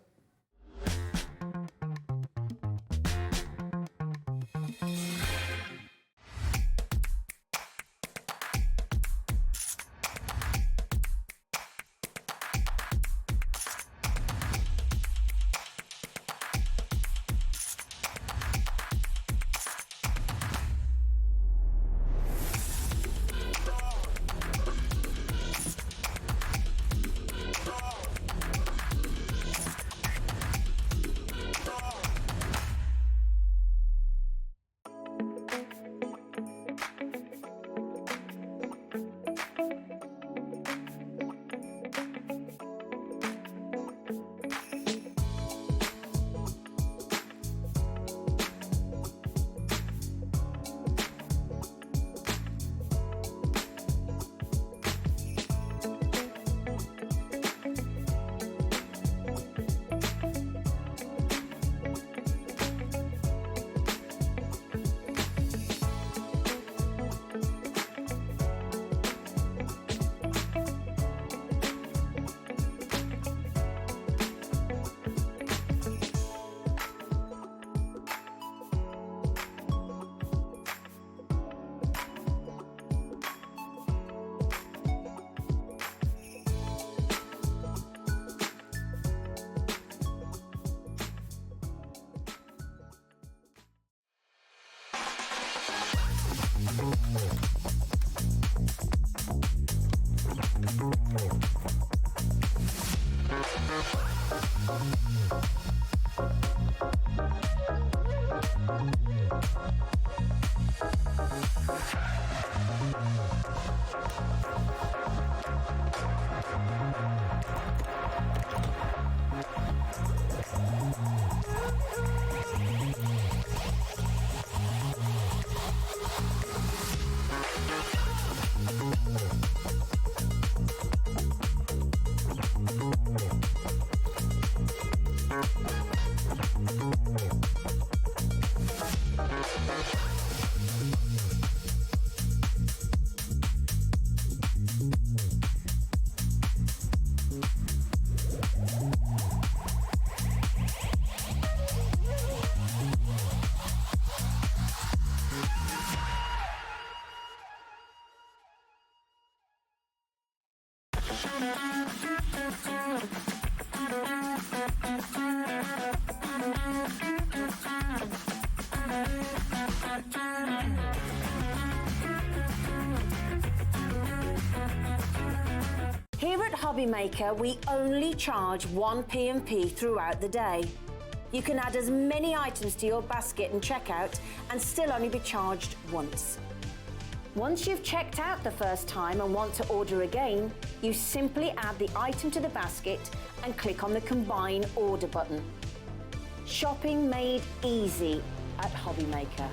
Here at HobbyMaker, we only charge 1 P&P throughout the day. You can add as many items to your basket and checkout and still only be charged once. Once you've checked out the first time and want to order again, you simply add the item to the basket and click on the Combine Order button. Shopping made easy at HobbyMaker.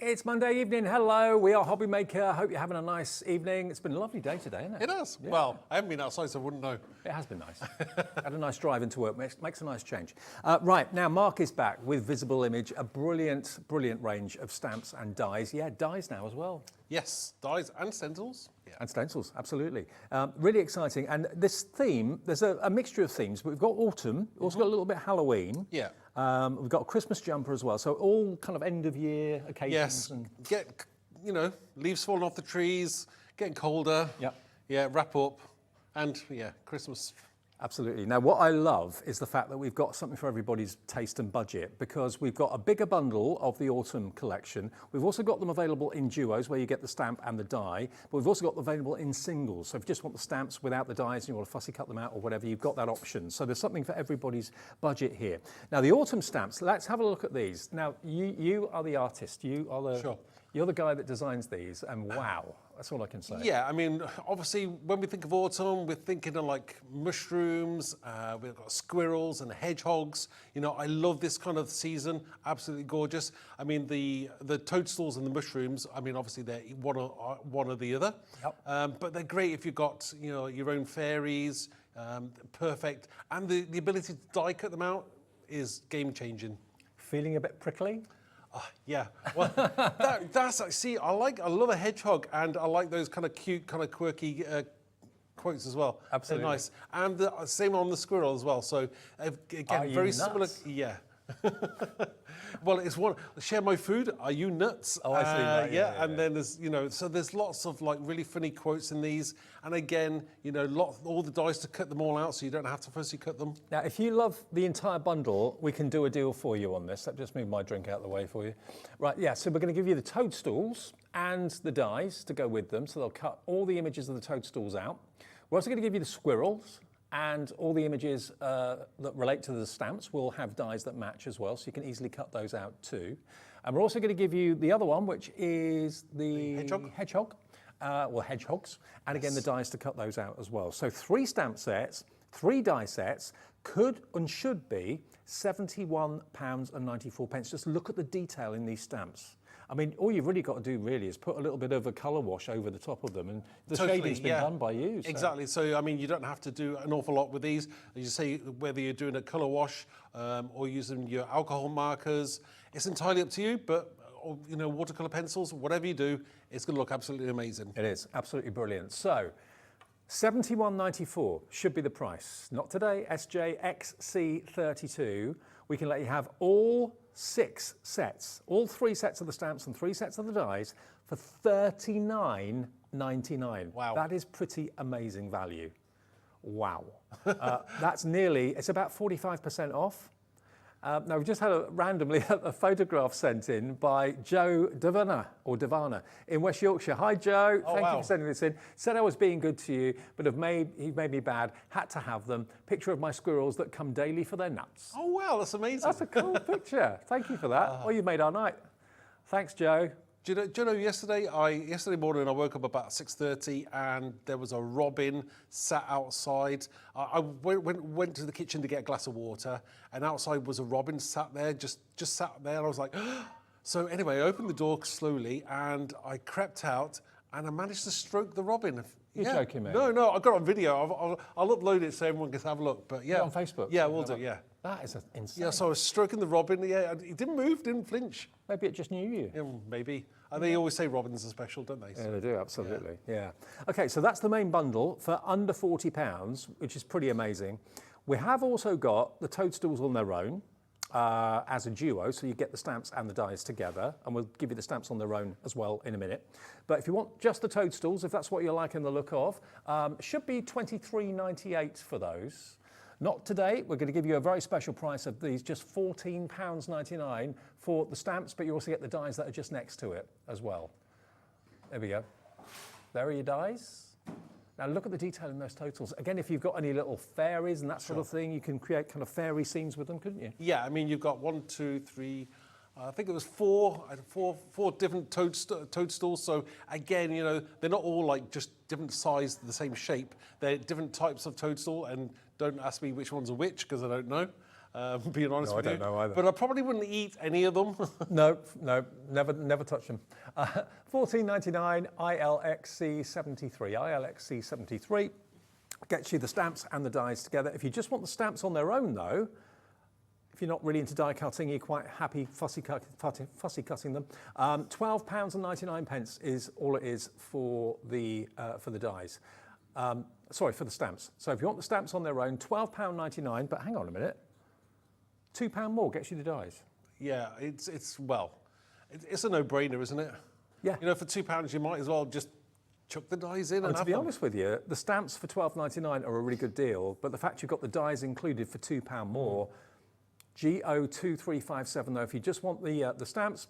It's Monday evening. Hello, we are HobbyMaker. Hope you're having a nice evening. It's been a lovely day today, isn't it? It has. Yeah. Well, I haven't been outside, so I wouldn't know. It has been nice. Had a nice drive into work. Makes a nice change. Right, now Mark is back with Visible Image, a brilliant range of stamps and dies. Yeah, dies now as well. Yes, dies and stencils. Yeah. And stencils, absolutely. Really exciting. And this theme, there's a mixture of themes, but we've got autumn, also got a little bit Halloween. Yeah. We've got a Christmas jumper as well. So all kind of end of year occasions. Yes, And leaves falling off the trees, getting colder. Yep. Yeah, wrap up. And yeah, Christmas. Absolutely. Now, what I love is the fact that we've got something for everybody's taste and budget, because we've got a bigger bundle of the autumn collection. We've also got them available in duos where you get the stamp and the die, but we've also got them available in singles. So if you just want the stamps without the dies and you want to fussy cut them out or whatever, you've got that option. So there's something for everybody's budget here. Now, the autumn stamps, let's have a look at these. Now, you are the artist. You're the guy that designs these, and wow, that's all I can say. Yeah, I mean, obviously, when we think of autumn, we're thinking of like mushrooms, we've got squirrels and hedgehogs. You know, I love this kind of season, absolutely gorgeous. I mean, the toadstools and the mushrooms, I mean, obviously they're one or the other. Yep. But they're great if you've got, your own fairies, perfect. And the ability to die cut them out is game changing. Feeling a bit prickly? Yeah, well, I love a hedgehog, and I like those kind of cute, kind of quirky quotes as well. Absolutely. They're nice. And the same on the squirrel as well. So again, very similar. Yeah. Well, it's one, share my food. Are you nuts? Oh, I see. Right, yeah. And then there's, so there's lots of like really funny quotes in these. And again, all the dies to cut them all out, so you don't have to fussy cut them. Now, if you love the entire bundle, we can do a deal for you on this. Let me just move my drink out of the way for you. Right, yeah, so we're going to give you the toadstools and the dies to go with them. So they'll cut all the images of the toadstools out. We're also going to give you the squirrels, and all the images that relate to the stamps will have dies that match as well, so you can easily cut those out too. And we're also going to give you the other one, which is the hedgehog. Hedgehogs, and again the dies to cut those out as well. So 3 stamp sets, 3 die sets, could and should be £71.94. Just look at the detail in these stamps. I mean, all you've really got to do really is put a little bit of a colour wash over the top of them, and the shading's been done by you. So. Exactly. So, I mean, you don't have to do an awful lot with these. As you say, whether you're doing a colour wash or using your alcohol markers, it's entirely up to you, but watercolour pencils, whatever you do, it's going to look absolutely amazing. It is absolutely brilliant. So, £71.94 should be the price. Not today, SJXC32. We can let you have all 6 sets, all 3 sets of the stamps and 3 sets of the dies for $39.99. Wow. That is pretty amazing value. Wow. That's it's about 45% off. Now, we've just had randomly a photograph sent in by Joe Devana in West Yorkshire. Hi, Joe. Thank you for sending this in. Said I was being good to you, but he made me bad. Had to have them. Picture of my squirrels that come daily for their nuts. Oh, wow, that's amazing. That's a cool picture. Thank you for that. Well, you've made our night. Thanks, Joe. Do you know yesterday morning I woke up about 6:30 and there was a robin sat outside. I went to the kitchen to get a glass of water and outside was a robin sat there, just sat there, and I was like, so anyway, I opened the door slowly and I crept out and I managed to stroke the robin. You're joking, mate. No, I got it on video. I'll upload it so everyone can have a look. But yeah, on Facebook. Yeah, we'll do. Yeah, that is insane. Yeah, so I was stroking the robin. Yeah, he didn't move, didn't flinch. Maybe it just knew you. Yeah, maybe. And they always say robins are special, don't they? Yeah, they do, absolutely. Yeah. Okay, so that's the main bundle for under £40, which is pretty amazing. We have also got the toadstools on their own as a duo, so you get the stamps and the dies together, and we'll give you the stamps on their own as well in a minute. But if you want just the toadstools, if that's what you're liking the look of, should be £23.98 for those. Not today. We're going to give you a very special price of these, just £14.99 for the stamps, but you also get the dies that are just next to it as well. There we go. There are your dies. Now look at the detail in those totals. Again, if you've got any little fairies and that sort of thing, you can create kind of fairy scenes with them, couldn't you? Yeah, I mean, you've got 1, 2, 3, I think it was four different toadstools. So again, you know, they're not all like just different size, the same shape. They're different types of toadstool, and don't ask me which one's are which because I don't know. Being honest with you, I don't know either. But I probably wouldn't eat any of them. No, never touch them. $14.99 ILXC73. ILXC73 gets you the stamps and the dies together. If you just want the stamps on their own, though, if you're not really into die cutting, you're quite happy fussy cutting them. £12.99 is all it is for the dies. Sorry, for the stamps. So if you want the stamps on their own, £12.99. But hang on a minute, £2 more gets you the dies. Yeah, it's a no-brainer, isn't it? Yeah. You know, for £2 you might as well just chuck the dies in. And to be honest with you, the stamps for £12.99 are a really good deal. But the fact you've got the dies included for £2 more. GO2357 though, if you just want the stamps,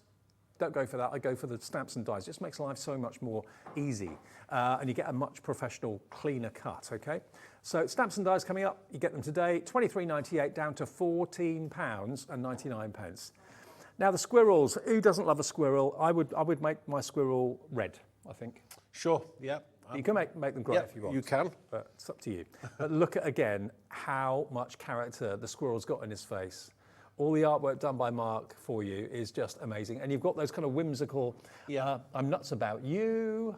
don't go for that. I go for the stamps and dies. It just makes life so much more easy, and you get a much professional, cleaner cut. Okay, so stamps and dies coming up. You get them today, £23.98 down to £14.99. Now the squirrels. Who doesn't love a squirrel? I would make my squirrel red. I think. Sure. Yeah. You can make them grey if you want. You can, but it's up to you. But look at again how much character the squirrel's got in his face. All the artwork done by Mark for you is just amazing. And you've got those kind of whimsical, I'm nuts about you.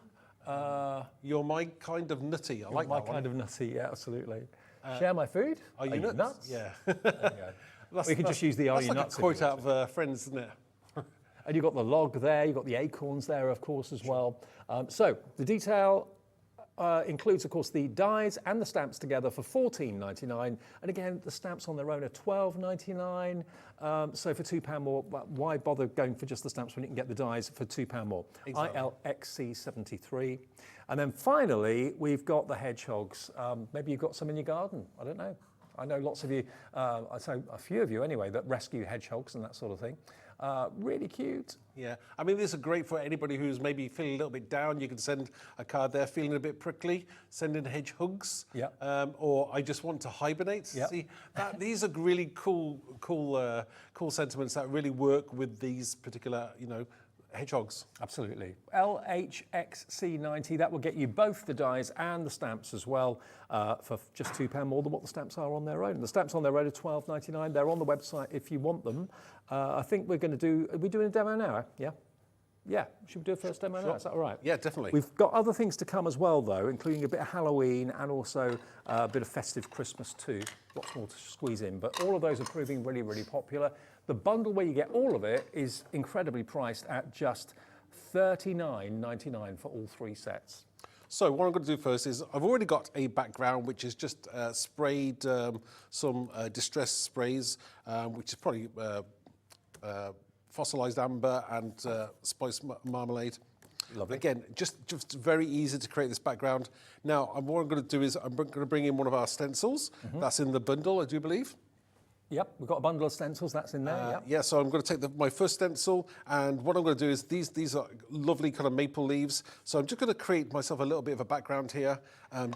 You're my kind of nutty. I like my that one. kind of nutty, yeah, absolutely. Share my food? Are you nuts? Yeah. There you go. We can just use the are you nuts. That's like a quote out of Friends, isn't it? And you've got the log there, you've got the acorns there, of course, as well. So the detail includes, of course, the dies and the stamps together for £14.99. And again, the stamps on their own are £12.99. So for £2 more, why bother going for just the stamps when you can get the dies for £2 more? Exactly. ILXC73. And then finally, we've got the hedgehogs. Maybe you've got some in your garden. I don't know. I know lots of you, I'd say a few of you anyway, that rescue hedgehogs and that sort of thing. Really cute. Yeah, I mean, these are great for anybody who's maybe feeling a little bit down. You can send a card there, feeling a bit prickly, send in hedgehogs. Yeah. Or I just want to hibernate. Yep. See, these are really cool sentiments that really work with these particular, hedgehogs. Absolutely. LHXC90, that will get you both the dies and the stamps as well for just £2 more than what the stamps are on their own. The stamps on their own are £12.99. They're on the website if you want them. I think we're going to are we doing a demo now? Yeah? Yeah, should we do a first demo now? Is that all right? Yeah, definitely. We've got other things to come as well, though, including a bit of Halloween and also a bit of festive Christmas too. Lots more to squeeze in, but all of those are proving really, really popular. The bundle where you get all of it is incredibly priced at just $39.99 for all 3 sets. So what I'm going to do first is I've already got a background which is just sprayed some distress sprays, which is probably fossilized amber and spice marmalade. Lovely. Again, just very easy to create this background. Now, what I'm going to do is I'm going to bring in one of our stencils. That's in the bundle, I do believe. Yep, we've got a bundle of stencils, that's in there, yep. Yeah, so I'm going to take my first stencil, and what I'm going to do is these are lovely kind of maple leaves. So I'm just going to create myself a little bit of a background here,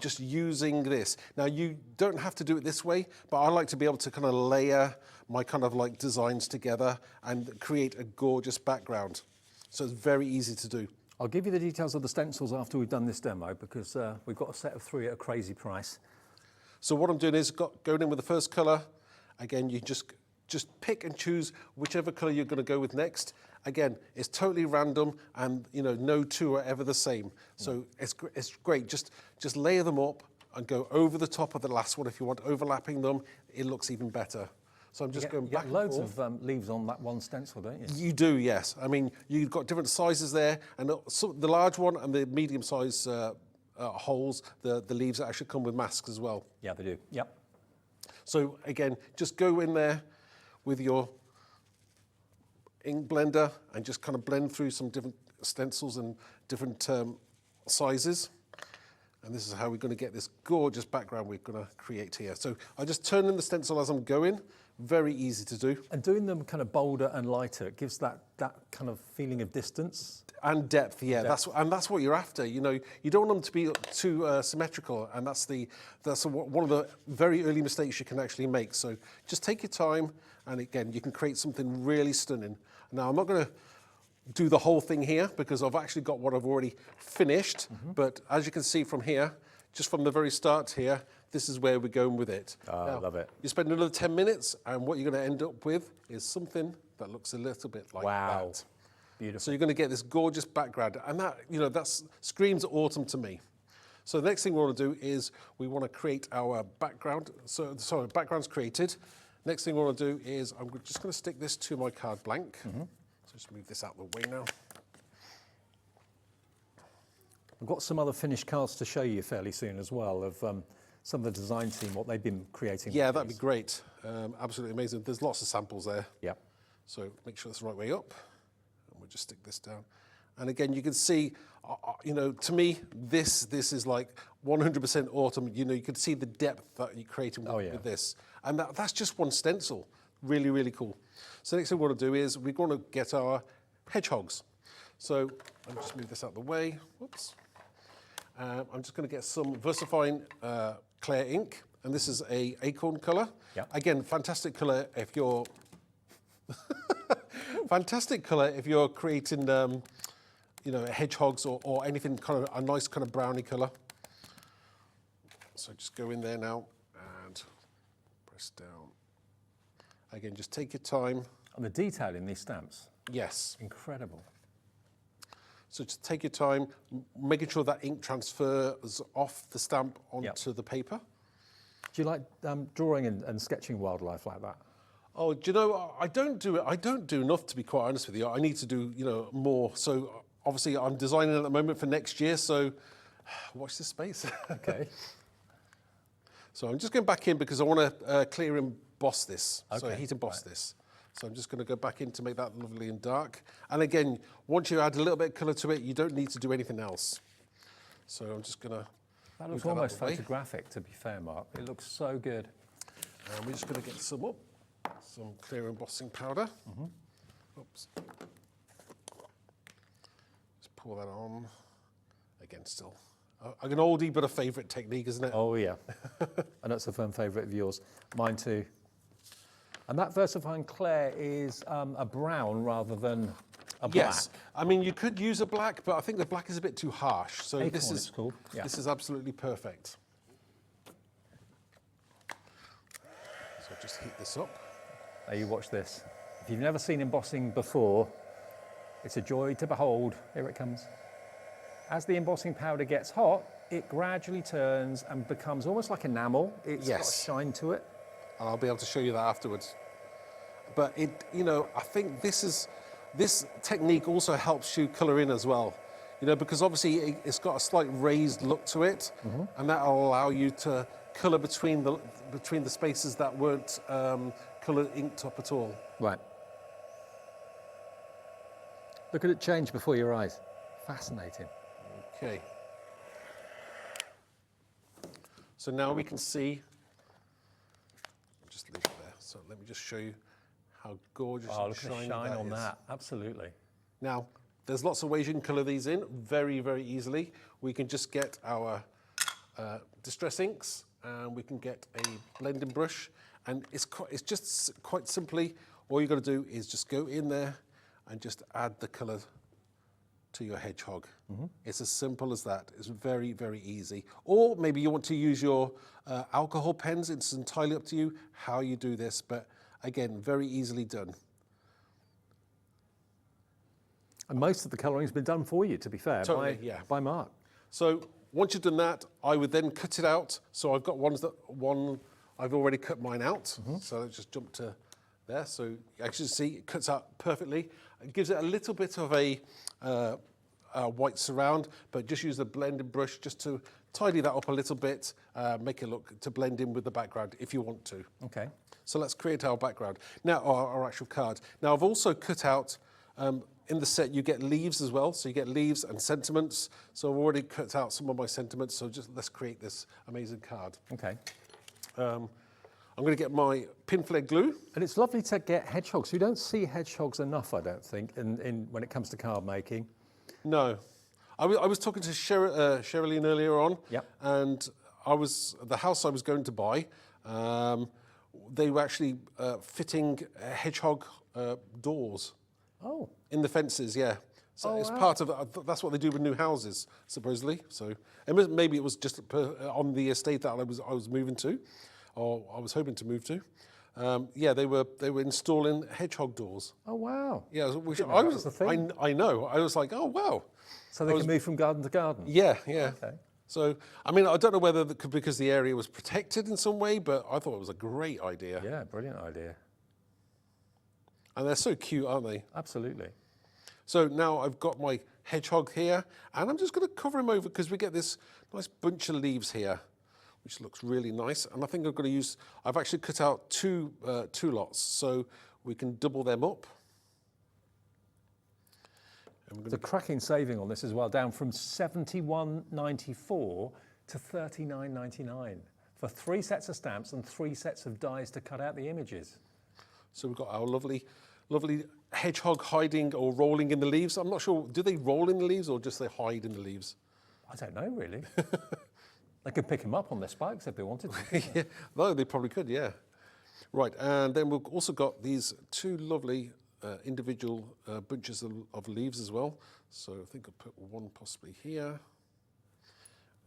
just using this. Now, you don't have to do it this way, but I like to be able to kind of layer my kind of like designs together and create a gorgeous background. So it's very easy to do. I'll give you the details of the stencils after we've done this demo, because we've got a set of 3 at a crazy price. So what I'm doing is going in with the first colour. Again, you just pick and choose whichever colour you're going to go with next. Again, it's totally random, and no 2 are ever the same. So it's great. Just layer them up and go over the top of the last one. If you want overlapping them, it looks even better. So I'm just going back and forth. You get loads of leaves on that one stencil, don't you? You do, yes. I mean, you've got different sizes there, and the large one and the medium size holes, the leaves actually come with masks as well. Yeah, they do. Yep. So again, just go in there with your ink blender and just kind of blend through some different stencils and different sizes. And this is how we're going to get this gorgeous background we're going to create here. So I just turn in the stencil as I'm going. Very easy to do. And doing them kind of bolder and lighter, it gives that kind of feeling of distance. And depth, yeah. That's what you're after. You don't want them to be too symmetrical, and that's one of the very early mistakes you can actually make. So just take your time, and again, you can create something really stunning. Now, I'm not going to do the whole thing here because I've actually got what I've already finished. But as you can see from here, just from the very start here, this is where we're going with it. Oh, I love it. You spend another 10 minutes, and what you're going to end up with is something that looks a little bit like that. Beautiful. So you're going to get this gorgeous background, and that screams autumn to me. So the next thing we want to do is we want to create our background. So background's created. Next thing we want to do is I'm just going to stick this to my card blank. So just move this out of the way now. We've got some other finished cards to show you fairly soon as well of some of the design team, what they've been creating. Yeah, that'd be great. Absolutely amazing. There's lots of samples there. Yep. So make sure it's the right way up. And we'll just stick this down. And again, you can see, to me, this is like 100% autumn. You can see the depth that you're creating with this. And that's just one stencil. Really, really cool. So next thing we want to do is we're going to get our hedgehogs. So I'll just move this out of the way. Whoops. I'm just going to get some VersaFine clear ink, and this is a acorn colour. Yep. Again, fantastic colour if you're fantastic colour if you're creating hedgehogs or anything kind of a nice kind of browny colour. So just go in there now and press down. Again, just take your time. And the detail in these stamps. Yes. Incredible. So just take your time, making sure that ink transfers off the stamp onto the paper. Do you like drawing and sketching wildlife like that? Oh, do you know, I don't do it. I don't do enough, to be quite honest with you. I need to do, more. So obviously I'm designing at the moment for next year, so watch this space. Okay. So I'm just going back in because I want to clear emboss this. Okay. So heat emboss this. So I'm just going to go back in to make that lovely and dark. And again, once you add a little bit of colour to it, you don't need to do anything else. So I'm just going to... That looks almost photographic, to be fair, Mark. It looks so good. And we're just going to get some clear embossing powder. Oops. Just pour that on. Again, still an oldie but a favourite technique, isn't it? Oh, yeah. And that's a firm favourite of yours. Mine too. And that VersaFine Claire is a brown rather than a black. Yes. I mean, you could use a black, but I think the black is a bit too harsh. So Acorn this is cool. Yeah. This is absolutely perfect. So just heat this up. Now you watch this. If you've never seen embossing before, it's a joy to behold. Here it comes. As the embossing powder gets hot, it gradually turns and becomes almost like enamel. It's got a shine to it. And I'll be able to show you that afterwards. But I think this technique also helps you colour in as well. Because obviously it's got a slight raised look to it, and that'll allow you to colour between the spaces that weren't colour inked up at all. Right. Look at it change before your eyes. Fascinating. Okay. So now we can see. Just leave it there. So let me just show you how gorgeous Oh, and look at the shiny shine on is. that. Absolutely. Now, there's lots of ways you can colour these in very, very easily. We can just get our distress inks and we can get a blending brush, and it's just quite simply, all you've got to do is just go in there and just add the colour to your hedgehog. It's as simple as that. It's very, very easy. Or maybe you want to use your alcohol pens. It's entirely up to you how you do this, but again, very easily done. And most of the colouring's been done for you, to be fair, Totally, yeah. by Mark. So once you've done that, I would then cut it out. So I've got one I've already cut mine out. So let's just jump to there. So you actually see it cuts out perfectly. It gives it a little bit of a white surround, but just use the blending brush just to tidy that up a little bit, make it look to blend in with the background if you want to. Okay. So let's create our background. Now, our actual card. Now I've also cut out, in the set you get leaves as well, so you get leaves and sentiments. So I've already cut out some of my sentiments, so just let's create this amazing card. Okay. I'm going to get my pin flare glue. And it's lovely to get hedgehogs. You don't see hedgehogs enough, I don't think, when it comes to card making. No. I was talking to Sherilyn earlier on, Yep. and the house I was going to buy, they were actually fitting hedgehog doors. Oh. In the fences, yeah. So it's wow. part of that's what they do with new houses, supposedly. So maybe it was just on the estate that I was moving to, or I was hoping to move to. Yeah, they were installing hedgehog doors. Oh, wow. Yeah, which Didn't know that was the thing. I know. I was like, oh wow. So they can move from garden to garden? Yeah, yeah. Okay. So, I mean, I don't know whether because the area was protected in some way, but I thought it was a great idea. Yeah, brilliant idea. And they're so cute, aren't they? Absolutely. So now I've got my hedgehog here, and I'm just going to cover him over because we get this nice bunch of leaves here, which looks really nice. And I think I'm going to I've actually cut out two lots, so we can double them up. The cracking saving on this as well, down from £71.94 to £39.99 for 3 sets of stamps and 3 sets of dies to cut out the images. So we've got our lovely hedgehog hiding or rolling in the leaves. I'm not sure, do they roll in the leaves or just they hide in the leaves? I don't know, really. They could pick them up on their spikes if they wanted to. Yeah, well, they probably could, yeah. Right, and then we've also got these 2 lovely individual bunches of leaves as well. So I think I'll put one possibly here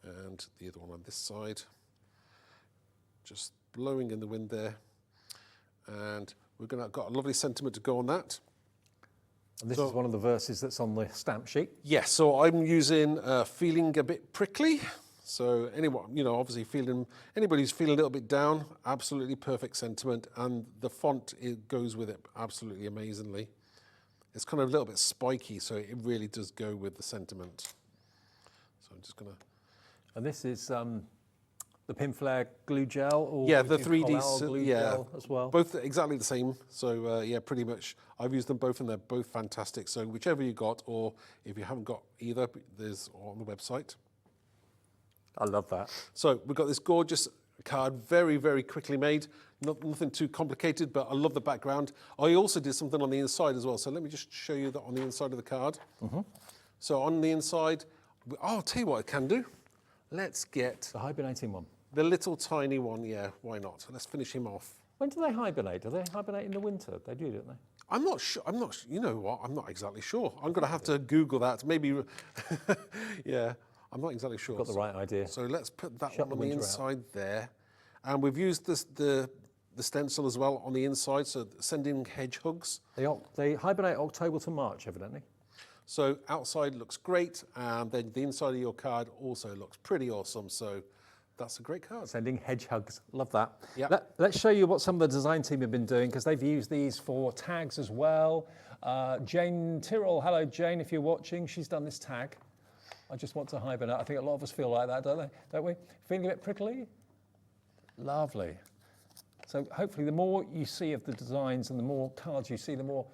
and the other one on this side. Just blowing in the wind there. And we're got a lovely sentiment to go on that. And this is one of the verses that's on the stamp sheet. Yes, so I'm using feeling a bit prickly. So anyone, obviously anybody who's feeling a little bit down, absolutely perfect sentiment, and the font, it goes with it absolutely amazingly. It's kind of a little bit spiky, so it really does go with the sentiment. So I'm just gonna. And this is the pin flare glue gel, or yeah, the do 3D glue gel as well. Both exactly the same. So yeah, pretty much. I've used them both, and they're both fantastic. So whichever you got, or if you haven't got either, there's on the website. I love that. So we've got this gorgeous card, very, very quickly made. Nothing too complicated, but I love the background. I also did something on the inside as well. So let me just show you that on the inside of the card. So on the inside, I'll tell you what I can do. Let's get the hibernating one. The little tiny one, yeah, why not? Let's finish him off. When do they hibernate? Do they hibernate in the winter? They do, don't they? I'm not sure. You know what? I'm not exactly sure. I'm going to have to Google that. Maybe, yeah. I'm not exactly sure. Got the right idea. So let's put that one on the inside there. And we've used the stencil as well on the inside, so sending hedgehogs. They hibernate October to March, evidently. So outside looks great, and then the inside of your card also looks pretty awesome. So that's a great card. Sending hedgehogs, love that. Yep. Let's show you what some of the design team have been doing, because they've used these for tags as well. Jane Tyrrell, hello Jane, if you're watching, she's done this tag. I just want to hibernate. I think a lot of us feel like that, don't we? Feeling a bit prickly? Lovely. So hopefully the more you see of the designs and the more cards you see, the more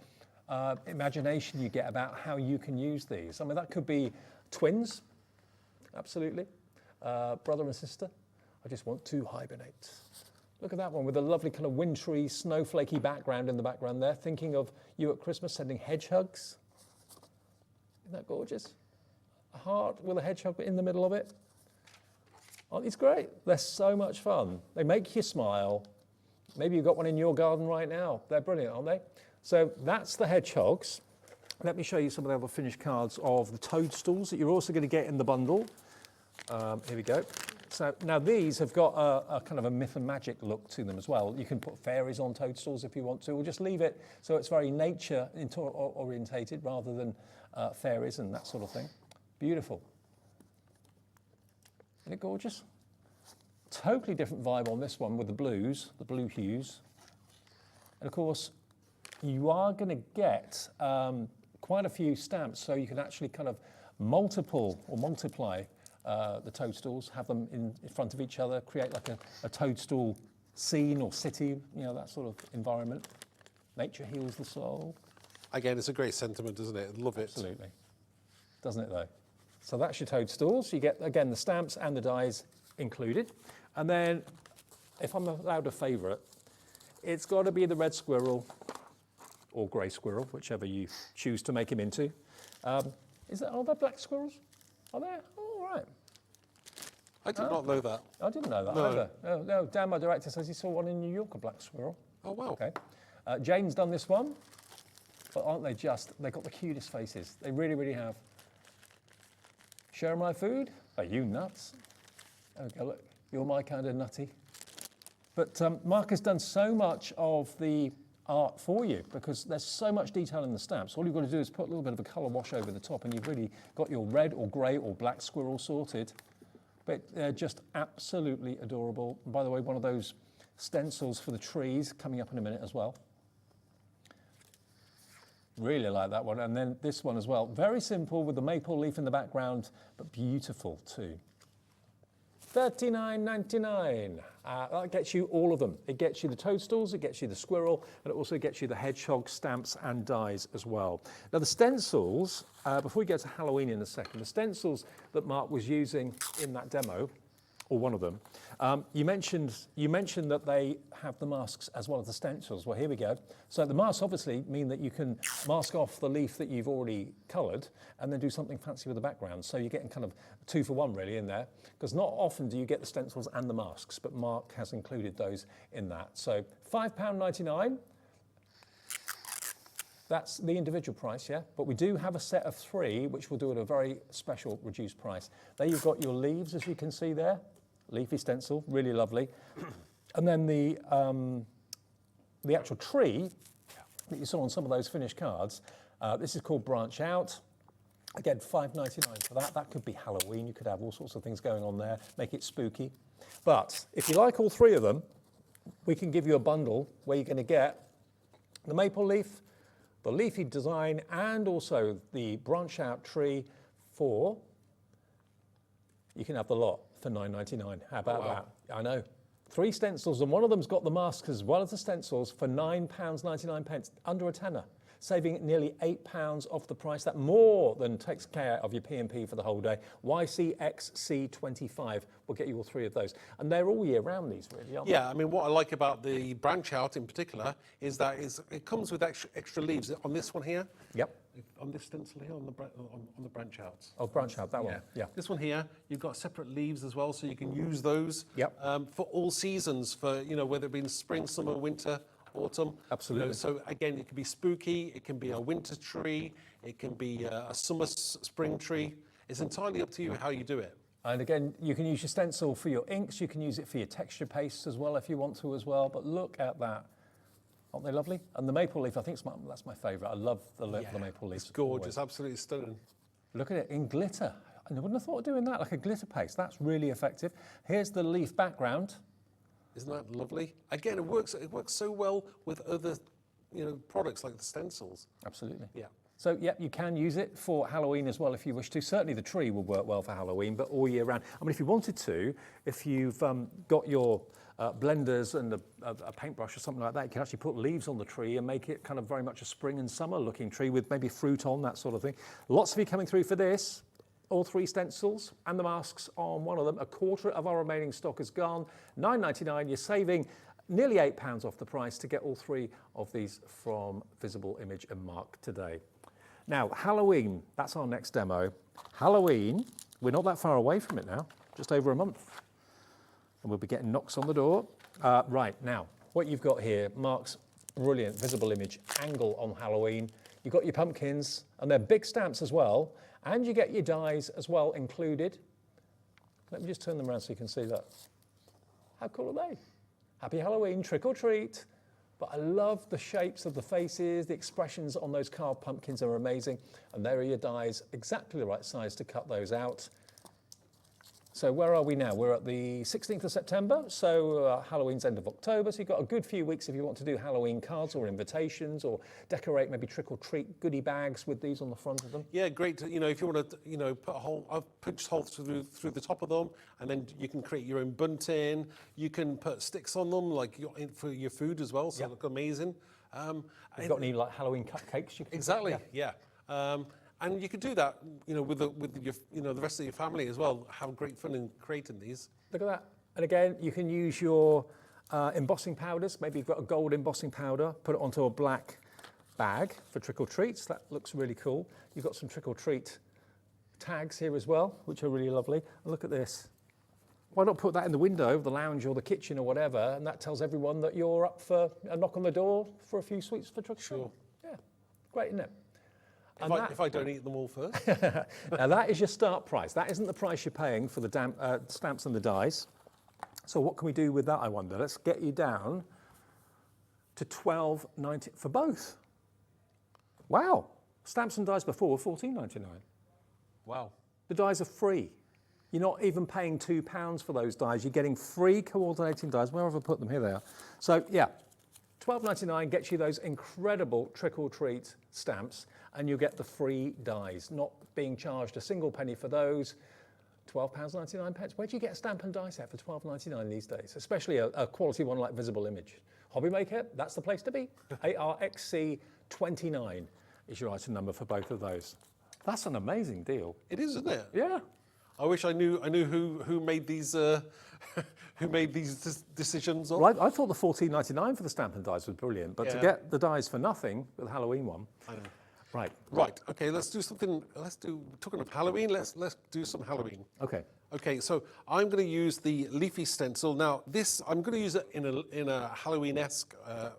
imagination you get about how you can use these. I mean, that could be twins, absolutely. Brother and sister. I just want to hibernate. Look at that one with a lovely kind of wintry, snowflakey background in the background there. Thinking of you at Christmas sending hedgehogs. Isn't that gorgeous? A heart with a hedgehog in the middle of it. Aren't these great? They're so much fun. They make you smile. Maybe you've got one in your garden right now. They're brilliant, aren't they? So that's the hedgehogs. Let me show you some of the other finished cards of the toadstools that you're also going to get in the bundle. Here we go. So now these have got a kind of a myth and magic look to them as well. You can put fairies on toadstools if you want to, or just leave it so it's very nature orientated rather than fairies and that sort of thing. Beautiful. Isn't it gorgeous? Totally different vibe on this one with the blues, the blue hues. And of course, you are going to get quite a few stamps, so you can actually kind of multiply the toadstools, have them in front of each other, create like a toadstool scene or city, you know, that sort of environment. Nature heals the soul. Again, it's a great sentiment, isn't it? Love it. Absolutely. Doesn't it though? So that's your toadstools. You get, again, the stamps and the dies included. And then, if I'm allowed a favourite, it's got to be the red squirrel or grey squirrel, whichever you choose to make him into. Are there black squirrels? Are there? Oh, right. I did not know that. I didn't know that either. No, Dan, my director, says he saw one in New York, a black squirrel. Oh, wow. Okay. Jane's done this one, but aren't they just, they've got the cutest faces. They really, really have. Share my food? Are you nuts? Okay, look, you're my kind of nutty. But Mark has done so much of the art for you because there's so much detail in the stamps. All you've got to do is put a little bit of a colour wash over the top and you've really got your red or grey or black squirrel sorted. But they're just absolutely adorable. And by the way, one of those stencils for the trees coming up in a minute as well. Really like that one. And then this one as well. Very simple with the maple leaf in the background, but beautiful too. $39.99. That gets you all of them. It gets you the toadstools, it gets you the squirrel, and it also gets you the hedgehog stamps and dies as well. Now the stencils, before we get to Halloween in a second, the stencils that Mark was using in that demo, or one of them, you mentioned that they have the masks as well as the stencils. Well, here we go. So the masks obviously mean that you can mask off the leaf that you've already coloured and then do something fancy with the background. So you're getting kind of 2 for 1 really in there, because not often do you get the stencils and the masks, but Mark has included those in that. So £5.99. That's the individual price, yeah? But we do have a set of 3, which we'll do at a very special reduced price. There you've got your leaves, as you can see there. Leafy stencil, really lovely. And then the actual tree that you saw on some of those finished cards, this is called Branch Out. Again, $5.99 for that. That could be Halloween. You could have all sorts of things going on there, make it spooky. But if you like all 3 of them, we can give you a bundle where you're going to get the maple leaf, the leafy design, and also the Branch Out tree for, you can have the lot for $9.99. How about that? I know. 3 stencils, and one of them's got the masks as well as the stencils for £9.99, under a tenner, saving nearly £8 off the price. That more than takes care of your P&P for the whole day. YCXC25 will get you all 3 of those. And they're all year round, these really, aren't they? Yeah, I mean, what I like about the Branch Out in particular is that it comes with extra leaves. On this one here? Yep. On this stencil here, on the Branch Outs. Oh, Branch Out, that one, yeah. This one here, you've got separate leaves as well, so you can use those for all seasons, for, you know, whether it be in spring, summer, winter, autumn. Absolutely. You know, so again, it can be spooky, it can be a winter tree, it can be a summer, spring tree. It's entirely up to you how you do it. And again, you can use your stencil for your inks, you can use it for your texture pastes as well if you want to as well, but look at that. Aren't they lovely? And the maple leaf, I think that's my favourite. I love the maple leaf. It's gorgeous, absolutely stunning. Look at it in glitter. I wouldn't have thought of doing that, like a glitter paste. That's really effective. Here's the leaf background. Isn't that lovely? Again, it works so well with other, you know, products like the stencils. Absolutely. Yeah. So, yeah, you can use it for Halloween as well if you wish to. Certainly the tree will work well for Halloween, but all year round. I mean, if you wanted to, if you've got your blenders and a paintbrush or something like that, you can actually put leaves on the tree and make it kind of very much a spring and summer looking tree with maybe fruit on, that sort of thing. Lots of you coming through for this. All 3 stencils and the masks on one of them. A quarter of our remaining stock is gone. $9.99, you're saving nearly £8 off the price to get all 3 of these from Visible Image and Mark today. Now, Halloween, that's our next demo. Halloween, we're not that far away from it now, just over a month. And we'll be getting knocks on the door. Right, now, what you've got here, Mark's brilliant Visible Image angle on Halloween. You've got your pumpkins, and they're big stamps as well, and you get your dies as well included. Let me just turn them around so you can see that. How cool are they? Happy Halloween, trick or treat. But I love the shapes of the faces, the expressions on those carved pumpkins are amazing. And there are your dies, exactly the right size to cut those out. So where are we now? We're at the 16th of September, so Halloween's end of October, so you've got a good few weeks if you want to do Halloween cards or invitations or decorate maybe trick-or-treat goodie bags with these on the front of them. Yeah, great. To, if you want to, put a hole, I've punched holes through the top of them, and then you can create your own bunting. You can put sticks on them, like for your food as well, so they look amazing. Have you got any like Halloween cupcakes? You can exactly, yeah. And you could do that, with your, the rest of your family as well. Have great fun in creating these. Look at that. And again, you can use your embossing powders. Maybe you've got a gold embossing powder, put it onto a black bag for trick-or-treats. That looks really cool. You've got some trick-or-treat tags here as well, which are really lovely. And look at this. Why not put that in the window of the lounge or the kitchen or whatever, and that tells everyone that you're up for a knock on the door for a few sweets for trick-or-treat. Sure. Yeah, great, isn't it? If I don't eat them all first. Now that is your start price. That isn't the price you're paying for the stamps and the dies. So what can we do with that, I wonder? Let's get you down to $12.90 for both. Wow. Stamps and dies before were $14.99. Wow. The dies are free. You're not even paying £2 for those dies. You're getting free coordinating dies. Where have I put them? Here they are. So yeah, $12.99 gets you those incredible trick-or-treat stamps, and you get the free dies, not being charged a single penny for those. £12.99. Where do you get a stamp and die set for $12.99 these days? Especially a quality one like Visible Image. HobbyMaker, that's the place to be. ARXC29 is your item number for both of those. That's an amazing deal. It is, isn't it? Yeah. I wish I knew who made these who made these decisions. Well, I thought the $14.99 for the stamp and dies was brilliant, but to get the dies for nothing with the Halloween one. I know. Right. Okay, let's do something. Talking of Halloween, let's do some Halloween. Okay, so I'm going to use the leafy stencil. Now, this I'm going to use it in a Halloween-esque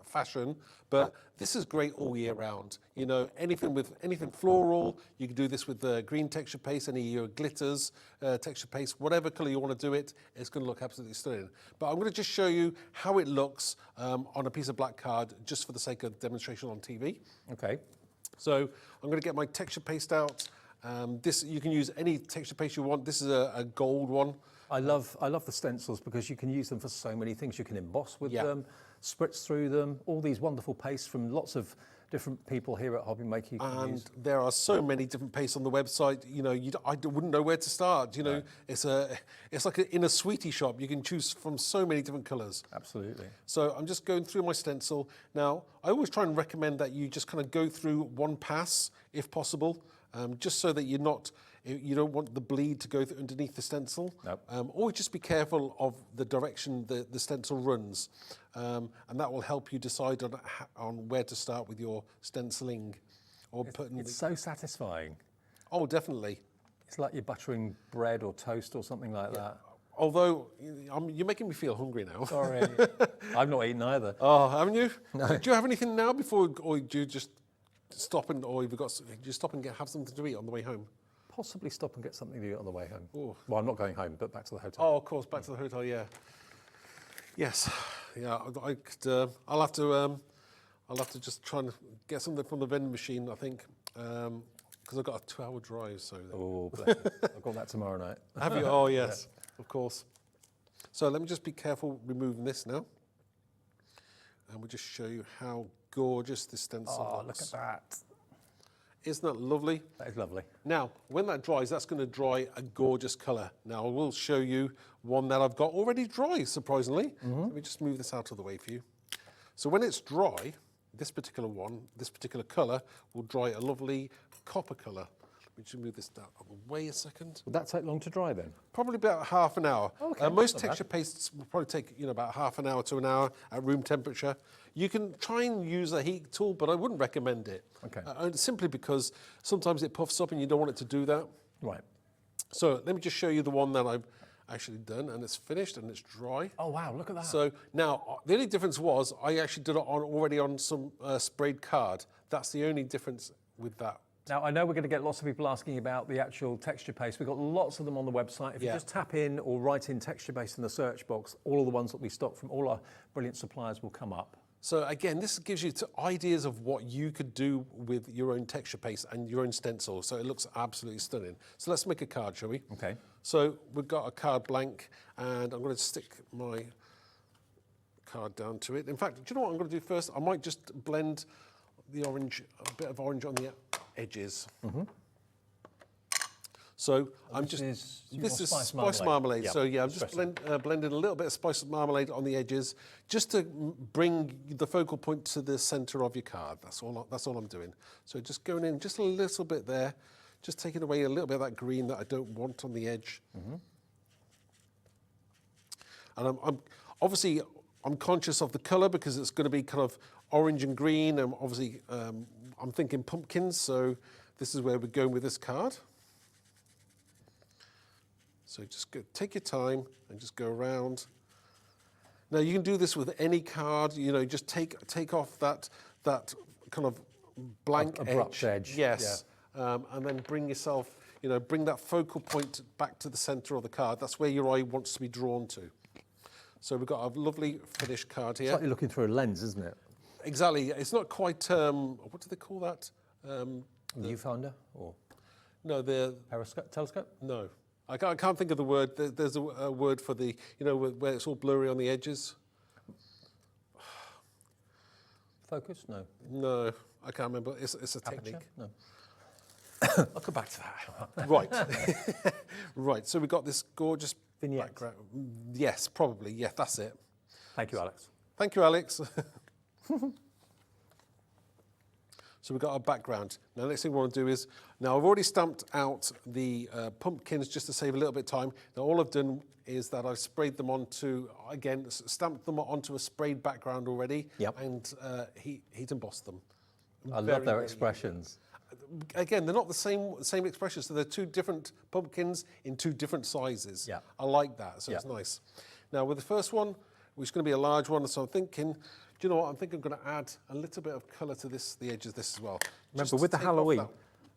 fashion, but this is great all year round. Anything floral. You can do this with the green texture paste, any of your glitters texture paste, whatever color you want to do it. It's going to look absolutely stunning. But I'm going to just show you how it looks on a piece of black card, just for the sake of demonstration on TV. Okay. So I'm going to get my texture paste out. This you can use any texture paste you want. This is a gold one. I love the stencils because you can use them for so many things. You can emboss with them, spritz through them, all these wonderful pastes from lots of different people here at HobbyMaker. And there are so many different pastes on the website. I wouldn't know where to start. It's like in a sweetie shop. You can choose from so many different colours. Absolutely. So I'm just going through my stencil now. I always try and recommend that you just kind of go through one pass if possible, just so that you don't want the bleed to go through underneath the stencil. Nope. Always just be careful of the direction the stencil runs, and that will help you decide on where to start with your stenciling. It's so satisfying. Oh, definitely. It's like you're buttering bread or toast or something like that. Although, you're making me feel hungry now. Sorry. I've not eaten either. Oh, haven't you? No. Do you have anything now before, or do you just stop and have something to eat on the way home? Possibly stop and get something to eat on the way home. Ooh. Well, I'm not going home, but back to the hotel. Oh, of course, back to the hotel. Yeah. Yes. Yeah. I could. I'll have to just try and get something from the vending machine. I think because I've got a 2-hour drive. So. Oh, bless you. I've got that tomorrow night. Have you? Oh, yes. Yeah. Of course. So let me just be careful removing this now, and we'll just show you how gorgeous this stencil looks. Look at that. Isn't that lovely? That is lovely. Now, when that dries, that's going to dry a gorgeous colour. Now, I will show you one that I've got already dry, surprisingly. Let me just move this out of the way for you. So when it's dry, this particular colour will dry a lovely copper colour. me just move this down away a second. Would that take long to dry then? Probably about half an hour. Okay, most not bad. texture pastes will probably take about half an hour to an hour at room temperature. You can try and use a heat tool, but I wouldn't recommend it. Okay. Simply because sometimes it puffs up and you don't want it to do that. Right. So let me just show you the one that I've actually done, and it's finished and it's dry. Oh wow, look at that. So now the only difference was I actually did it already on some sprayed card. That's the only difference with that. Now, I know we're going to get lots of people asking about the actual texture paste. We've got lots of them on the website. If you just tap in or write in texture paste in the search box, all of the ones that we stock from all our brilliant suppliers will come up. So again, this gives you ideas of what you could do with your own texture paste and your own stencil. So it looks absolutely stunning. So let's make a card, shall we? Okay. So we've got a card blank, and I'm going to stick my card down to it. In fact, do you know what I'm going to do first? I might just blend the orange, a bit of orange on the edges. Mm-hmm. So this is spice marmalade. Yep. So yeah, I'm just blending a little bit of spice marmalade on the edges, just to bring the focal point to the centre of your card. That's all I'm doing. So just going in just a little bit there, just taking away a little bit of that green that I don't want on the edge. Mm-hmm. And I'm obviously conscious of the colour because it's going to be kind of orange and green, and obviously I'm thinking pumpkins. So this is where we're going with this card. So just take your time and just go around. Now you can do this with any card. You know, just take off that kind of blank abrupt edge. Yes, and then bring yourself. You know, bring that focal point back to the centre of the card. That's where your eye wants to be drawn to. So we've got a lovely finished card here. It's like you're looking through a lens, isn't it? Exactly. It's not quite. What do they call that? Viewfinder or no, the telescope? No. I can't think of the word. There's a word for the, you know, where it's all blurry on the edges. Focus? No. No, I can't remember. It's a technique. No. I'll come back to that. Right. Right, so we've got this gorgeous vignette. Background. Yes, probably. Yeah, that's it. Thank you, Alex. Thank you, Alex. So we've got our background. Now, the next thing we want to do is, now I've already stamped out the pumpkins just to save a little bit of time. Now, all I've done is that I've sprayed them onto, again, stamped them onto a sprayed background already. Yep. And heat embossed them. I love their expressions. Again, they're not the same expressions, so they're two different pumpkins in two different sizes. Yeah. I like that, so it's nice. Now, with the first one, which is going to be a large one, so I'm thinking, do you know what? I think I'm going to add a little bit of colour to the edge of this as well. Remember, with the Halloween,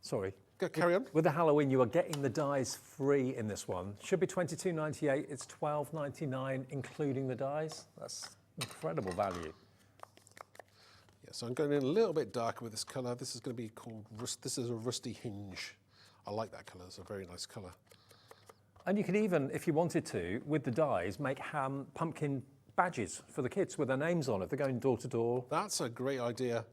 sorry. Carry on. With the Halloween, you are getting the dies free in this one. Should be $22.98. It's $12.99, including the dies. That's incredible value. Yeah, so I'm going in a little bit darker with this colour. This is going to be called this is a rusty hinge. I like that colour. It's a very nice colour. And you can even, if you wanted to, with the dies, make pumpkin badges for the kids with their names on it. They're going door to door. That's a great idea.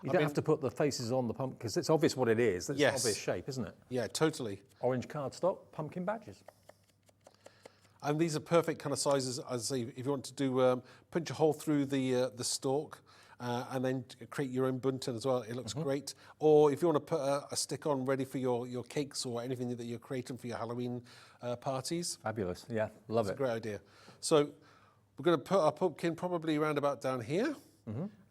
You don't have to put the faces on the pumpkin because it's obvious what it is. It's an obvious shape, isn't it? Yeah, totally. Orange cardstock, pumpkin badges. And these are perfect kind of sizes. As I say, if you want to do punch a hole through the stalk and then create your own bunting as well, it looks great. Or if you want to put a stick on ready for your cakes or anything that you're creating for your Halloween parties. Fabulous. Yeah, love it. That's a great idea. So we're going to put our pumpkin probably around about down here.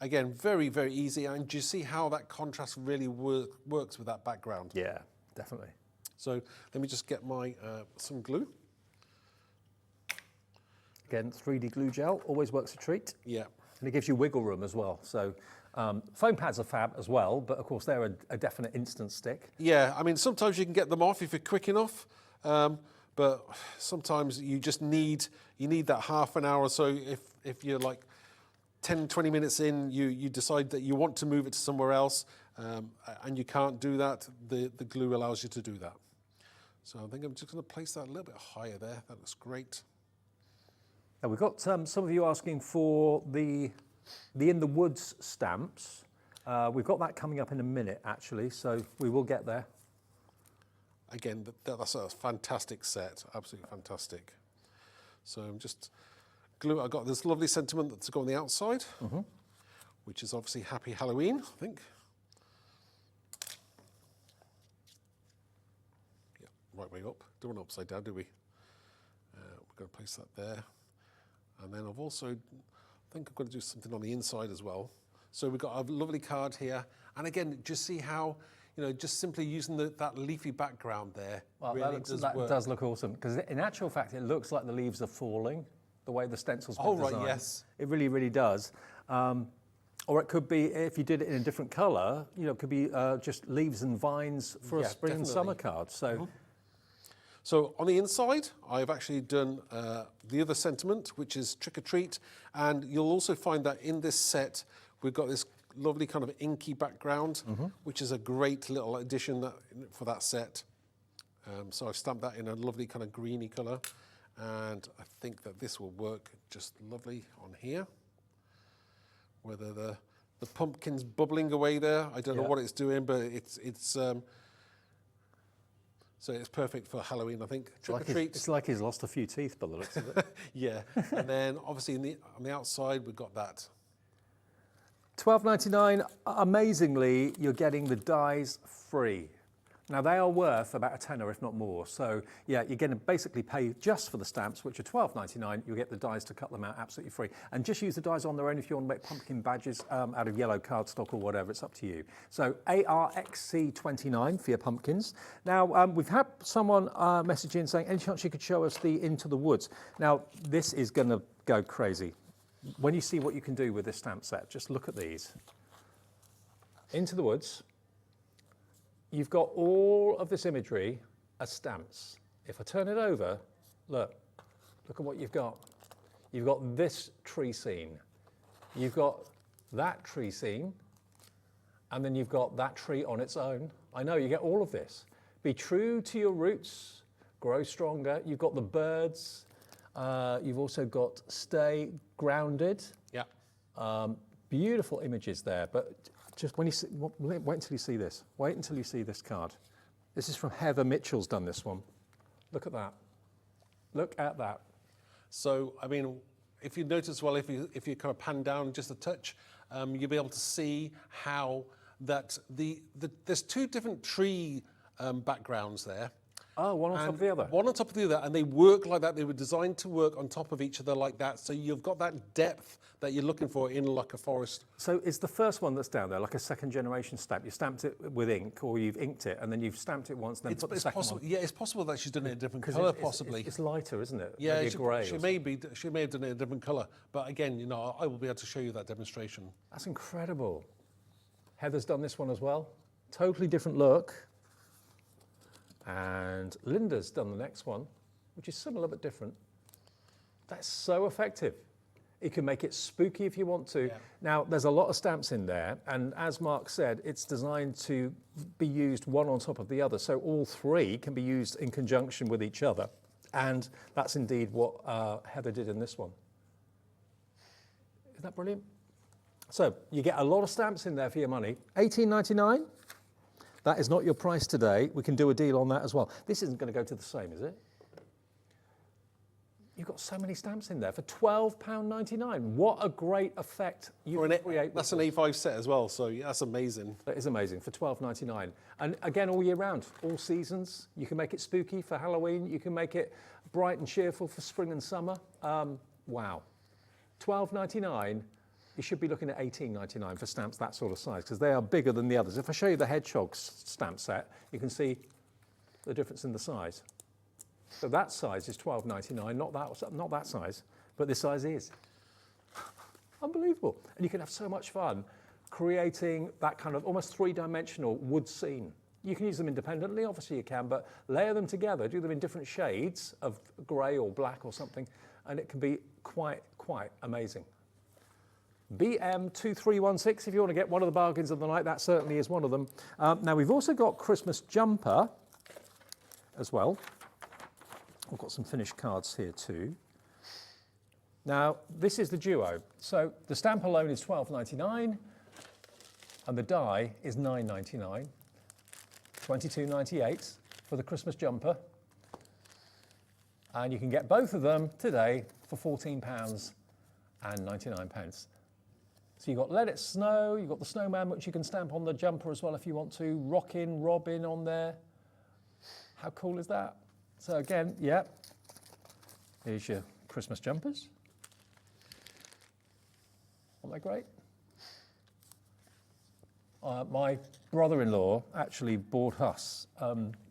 Again, very, very easy. And do you see how that contrast really works with that background? Yeah, definitely. So let me just get my some glue. Again, 3D glue gel always works a treat. Yeah. And it gives you wiggle room as well. So foam pads are fab as well, but of course they're a definite instant stick. Yeah, I mean, sometimes you can get them off if you're quick enough. But sometimes you just need that half an hour or so. If you're like 10, 20 minutes in, you decide that you want to move it to somewhere else and you can't do that, the glue allows you to do that. So I think I'm just going to place that a little bit higher there. That looks great. Now we've got some of you asking for the In the Woods stamps. We've got that coming up in a minute, actually, so we will get there. Again, that's a fantastic set, absolutely fantastic. So I'm just glue. I've got this lovely sentiment that's go on the outside, which is obviously Happy Halloween, I think. right way up. Don't want it upside down, do we? We're going to place that there. And then I've also, I think I'm going to do something on the inside as well. So we've got a lovely card here. And again, just see how, you know, just simply using that leafy background there really that does look awesome. Because in actual fact, it looks like the leaves are falling, the way the stencil's been designed. Right, yes. It really, really does. Or it could be, if you did it in a different colour, you know, it could be just leaves and vines for a spring and summer card. So. So on the inside, I've actually done the other sentiment, which is Trick or Treat. And you'll also find that in this set, we've got this lovely kind of inky background, which is a great little addition for that set. So I've stamped that in a lovely kind of greeny colour. And I think that this will work just lovely on here. Whether the pumpkin's bubbling away there, I don't know what it's doing, but it's so it's perfect for Halloween, I think. Trick or treats. It's like he's lost a few teeth by the looks of it. Yeah, and then obviously on the outside we've got that. $12.99. Amazingly, you're getting the dies free. Now they are worth about a tenner, if not more. So yeah, you're going to basically pay just for the stamps, which are $12.99. You'll get the dies to cut them out absolutely free. And just use the dies on their own if you want to make pumpkin badges out of yellow cardstock or whatever. It's up to you. So ARXC29 for your pumpkins. Now we've had someone message in saying, any chance you could show us the Into the Woods? Now this is going to go crazy. When you see what you can do with this stamp set, just look at these. Into the Woods. You've got all of this imagery as stamps. If I turn it over, look at what you've got. You've got this tree scene. You've got that tree scene, and then you've got that tree on its own. I know, you get all of this. Be true to your roots, grow stronger. You've got the birds. You've also got stay grounded. Yeah. Beautiful images there, but just when you see, wait until you see this. Wait until you see this card. This is from Heather Mitchell's done this one. Look at that. Look at that. So, I mean, if you notice, well, if you kind of pan down just a touch, you'll be able to see how that there's two different tree backgrounds there. Oh, one on top of the other. One on top of the other, and they work like that. They were designed to work on top of each other like that. So you've got that depth that you're looking for in like a forest. So it's the first one that's down there, like a second generation stamp. You stamped it with ink, or you've inked it, and then you've stamped it once, and then put the second one. Yeah, it's possible that she's done it in a different colour, possibly. It's lighter, isn't it? Yeah, maybe grey. She may have done it in a different colour. But again, you know, I will be able to show you that demonstration. That's incredible. Heather's done this one as well. Totally different look. And Linda's done the next one, which is similar but different. That's so effective. You can make it spooky if you want to. Yeah. Now, there's a lot of stamps in there, and as Mark said, it's designed to be used one on top of the other, so all three can be used in conjunction with each other. And that's indeed what Heather did in this one. Isn't that brilliant? So you get a lot of stamps in there for your money. $18.99. That is not your price today. We can do a deal on that as well. This isn't going to go to the same, is it? You've got so many stamps in there for £12.99. What a great effect you can create. That's an A5 set as well, so yeah, that's amazing. That is amazing, for £12.99. And again, all year round, all seasons. You can make it spooky for Halloween. You can make it bright and cheerful for spring and summer. Wow. £12.99. You should be looking at $18.99 for stamps that sort of size, because they are bigger than the others. If I show you the Hedgehog stamp set, you can see the difference in the size. So that size is $12.99, not that size, but this size is. Unbelievable. And you can have so much fun creating that kind of almost three-dimensional wood scene. You can use them independently, obviously you can, but layer them together, do them in different shades of grey or black or something, and it can be quite amazing. BM2316, if you want to get one of the bargains of the night, that certainly is one of them. Now, we've also got Christmas jumper as well. I've got some finished cards here too. Now, this is the duo. So the stamp alone is $12.99, and the die is $9.99, $22.98 for the Christmas jumper. And you can get both of them today for £14.99. So you've got Let It Snow, you've got the snowman, which you can stamp on the jumper as well if you want to. Rockin' Robin on there. How cool is that? So again, yeah, here's your Christmas jumpers. Aren't they great? My brother-in-law actually bought us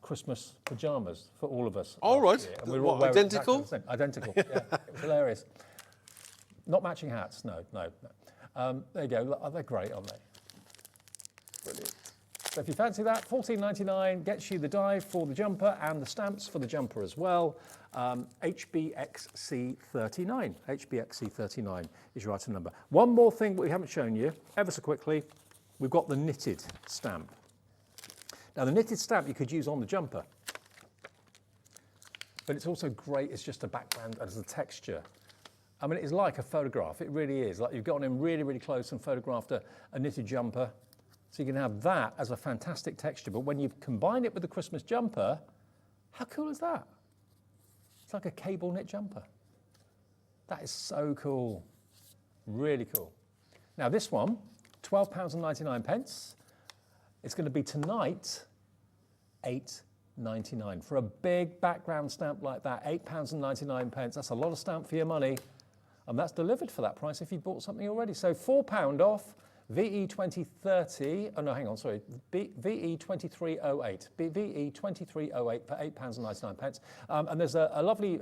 Christmas pajamas for all of us. All right. And we were all What, wearing identical? exactly the same. Identical. Yeah, it was hilarious. Not matching hats. No. There you go. They're great, aren't they? Brilliant. So if you fancy that, $14.99 gets you the die for the jumper and the stamps for the jumper as well. HBXC39. HBXC39 is your item number. One more thing we haven't shown you, ever so quickly, we've got the knitted stamp. Now the knitted stamp you could use on the jumper, but it's also great as just a background as a texture. I mean, it's like a photograph, it really is. Like you've gotten in really, really close and photographed a knitted jumper. So you can have that as a fantastic texture, but when you combine it with the Christmas jumper, how cool is that? It's like a cable knit jumper. That is so cool, really cool. Now this one, £12.99. It's going to be tonight, £8.99. For a big background stamp like that, £8.99. That's a lot of stamp for your money, and that's delivered for that price if you bought something already. So £4 off. VE2030, oh no, hang on, sorry, VE2308, VE2308 for £8.99. And there's a lovely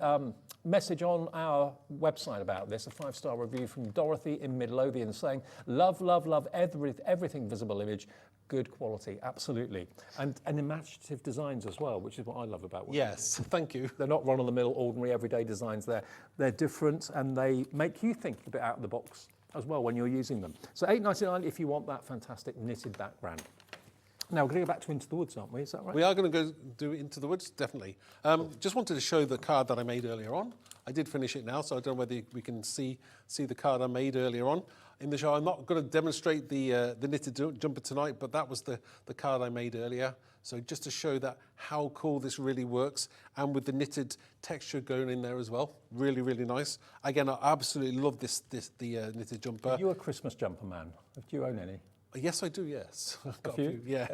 message on our website about this, a 5-star review from Dorothy in Midlothian saying, love, love, love everything visible image, good quality, absolutely. And imaginative designs as well, which is what I love about what Yes, thank you. They're not run-of-the-mill, ordinary, everyday designs. They're different and they make you think a bit out of the box as well when you're using them. So £8.99 if you want that fantastic knitted background. Now we're going to go back to Into the Woods, aren't we? Is that right? We are going to go do Into the Woods, definitely. Just wanted to show the card that I made earlier on. I did finish it now, so I don't know whether we can see the card I made earlier on in the show. I'm not going to demonstrate the knitted jumper tonight, but that was the card I made earlier. So just to show that how cool this really works, and with the knitted texture going in there as well, really, really nice. Again, I absolutely love the knitted jumper. Are you a Christmas jumper man? Do you own any? Yes, I do. Yes, I've got a few. Yeah.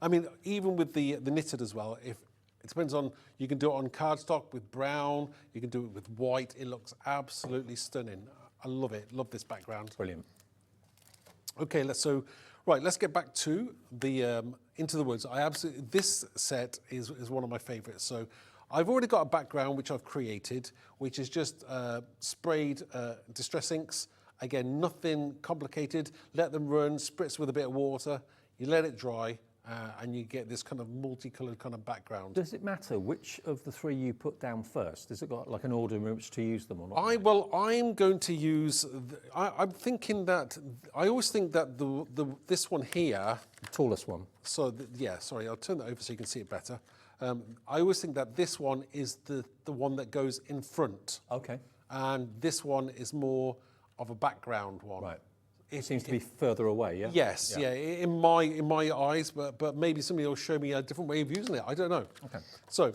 I mean, even with the knitted as well. If it depends on, you can do it on cardstock with brown. You can do it with white. It looks absolutely stunning. I love it. Love this background. Brilliant. Okay, let's get back to the Into the Woods. This set is one of my favourites. So I've already got a background which I've created, which is just sprayed distress inks. Again, nothing complicated. Let them run, spritz with a bit of water. You let it dry, and you get this kind of multicoloured kind of background. Does it matter which of the three you put down first? Has it got like an order in which to use them or not? I'm going to use. I'm thinking that I always think that this one here, the tallest one. So sorry, I'll turn that over so you can see it better. I always think that this one is the one that goes in front. Okay. And this one is more of a background one. Right. It seems to be further away, yeah? Yes, yeah, in my eyes, but maybe somebody will show me a different way of using it. I don't know. Okay. So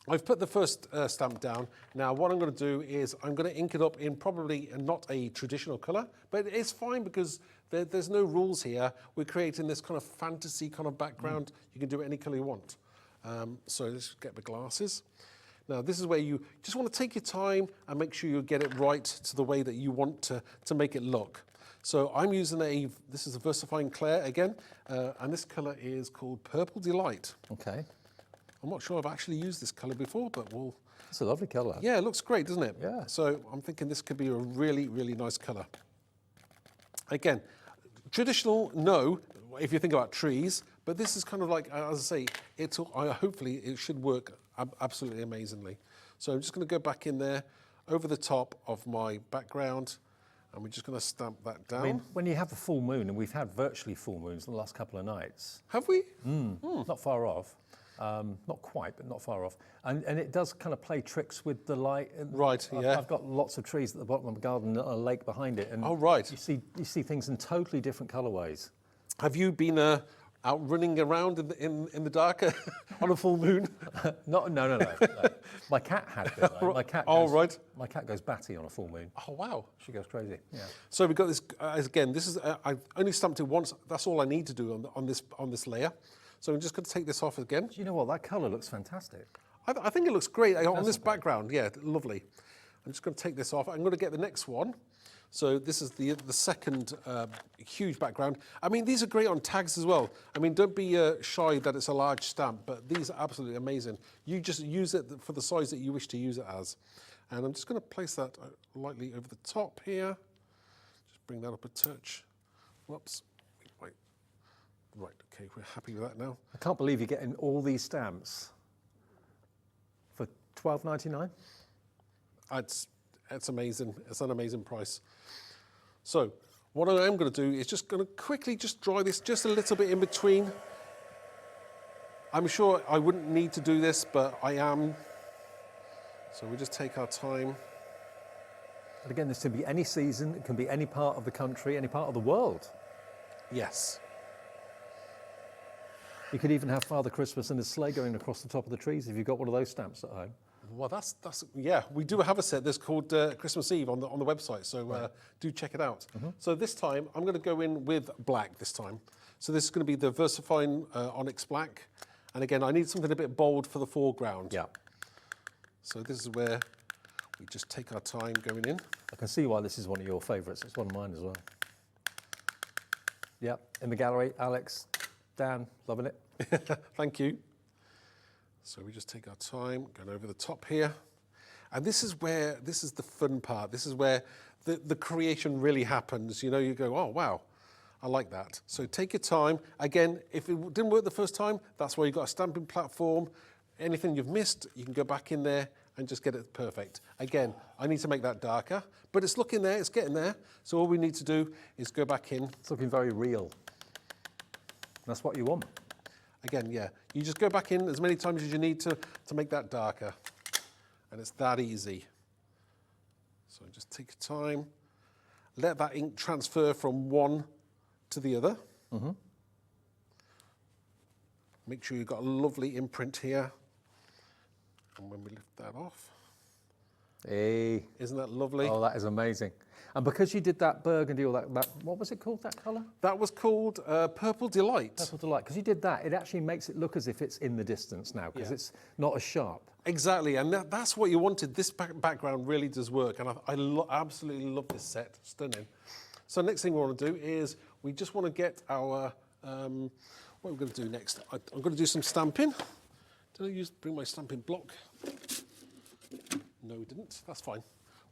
I've put the first stamp down. Now what I'm going to do is I'm going to ink it up in probably not a traditional colour, but it's fine because there's no rules here. We're creating this kind of fantasy kind of background. You can do it any colour you want. So let's get the glasses. Now this is where you just want to take your time and make sure you get it right to the way that you want to make it look. So I'm using this is a VersaFine Clair again, and this colour is called Purple Delight. Okay. I'm not sure I've actually used this colour before, but we'll... It's a lovely colour. Yeah, it looks great, doesn't it? Yeah. So I'm thinking this could be a really, really nice colour. Again, traditional, no, if you think about trees, but this is kind of like, as I say, hopefully it should work absolutely amazingly. So I'm just going to go back in there over the top of my background, and we're just going to stamp that down. I mean, when you have a full moon, and we've had virtually full moons in the last couple of nights. Have we? Not far off. Not quite, but not far off. And it does kind of play tricks with the light. Right, yeah. I've got lots of trees at the bottom of the garden and a lake behind it. And oh, right. You see things in totally different colourways. Have you been out running around in the dark on a full moon? No. My cat had been. Though. Right. My cat goes batty on a full moon. Oh, wow. She goes crazy. Yeah. So we've got this, again, this is, I've only stamped it once. That's all I need to do on this layer. So I'm just going to take this off again. Do you know what? That colour looks fantastic. I think it looks great on this background. Yeah, lovely. I'm just going to take this off. I'm going to get the next one. So this is the second huge background. I mean, these are great on tags as well. I mean, don't be shy that it's a large stamp, but these are absolutely amazing. You just use it for the size that you wish to use it as. And I'm just going to place that lightly over the top here. Just bring that up a touch. Whoops. Wait. Right, okay, we're happy with that now. I can't believe you're getting all these stamps for $12.99. It's amazing. It's an amazing price. So what I am going to do is just going to quickly just dry this just a little bit in between. I'm sure I wouldn't need to do this, but I am. So we just take our time. But again, this can be any season, it can be any part of the country, any part of the world. Yes. You could even have Father Christmas and his sleigh going across the top of the trees if you've got one of those stamps at home. Well, that's yeah. We do have a set that's called Christmas Eve on the website, so do check it out. So this time I'm going to go in with black this time. So this is going to be the VersaFine Onyx Black, and again I need something a bit bold for the foreground. Yeah. So this is where we just take our time going in. I can see why this is one of your favourites. It's one of mine as well. Yep. In the gallery, Alex, Dan, loving it. Thank you. So we just take our time, going over the top here. And this is the fun part. This is where the creation really happens. You know, you go, oh, wow, I like that. So take your time. Again, if it didn't work the first time, that's why you've got a stamping platform. Anything you've missed, you can go back in there and just get it perfect. Again, I need to make that darker, but it's looking there, it's getting there. So all we need to do is go back in. It's looking very real. That's what you want. Again, yeah, you just go back in as many times as you need to make that darker. And it's that easy. So just take your time. Let that ink transfer from one to the other. Make sure you've got a lovely imprint here. And when we lift that off. Hey. Isn't that lovely? Oh, that is amazing. And because you did that burgundy or that what was it called, that colour? That was called Purple Delight. Purple Delight. Because you did that, it actually makes it look as if it's in the distance now, because it's not as sharp. Exactly, and that's what you wanted. This background really does work, and I absolutely love this set. Stunning. So next thing we want to do is we just want to get our, what we're going to do next. I'm going to do some stamping. Did I bring my stamping block? No, we didn't. That's fine.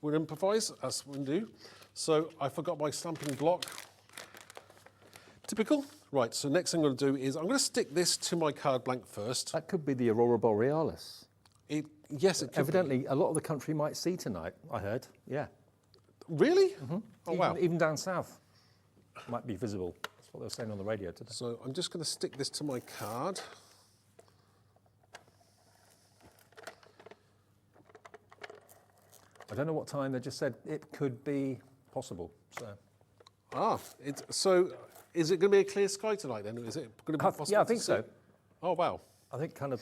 We'll improvise, as we do. So I forgot my stamping block. Typical. Right, so next thing I'm going to do is I'm going to stick this to my card blank first. That could be the Aurora Borealis. Yes, it could Evidently, be. A lot of the country might see tonight, I heard. Yeah. Really? Oh, wow. Even down south might be visible. That's what they were saying on the radio today. So I'm just going to stick this to my card. I don't know what time, they just said it could be possible. So is it going to be a clear sky tonight then? Is it going to be possible? Yeah, I think so. Oh, wow. I think kind of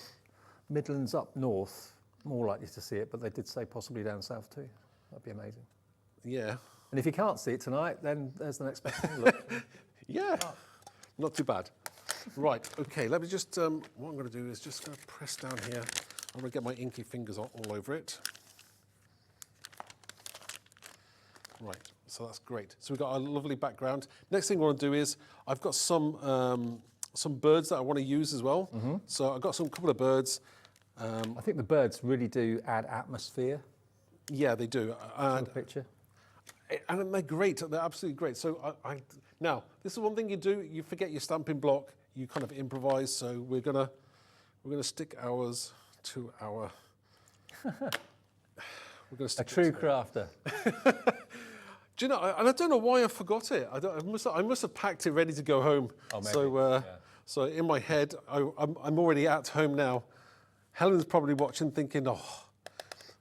Midlands up north, more likely to see it, but they did say possibly down south too. That'd be amazing. Yeah. And if you can't see it tonight, then there's the next best thing. Look. Yeah. Not too bad. Right, okay, let me just, what I'm going to do is just going to press down here. I'm going to get my inky fingers all over it. Right, so that's great. So we've got a lovely background. Next thing I want to do is, I've got some birds that I want to use as well. So I've got some couple of birds. I think the birds really do add atmosphere. Yeah, they do. To the picture. And they're great. They're absolutely great. So now, this is one thing you do. You forget your stamping block. You kind of improvise. So we're gonna stick ours to our. We're gonna stick a true crafter. Do you know? And I don't know why I forgot it. I must have packed it ready to go home. Oh, maybe. So so in my head, I'm already at home now. Helen's probably watching, thinking, oh.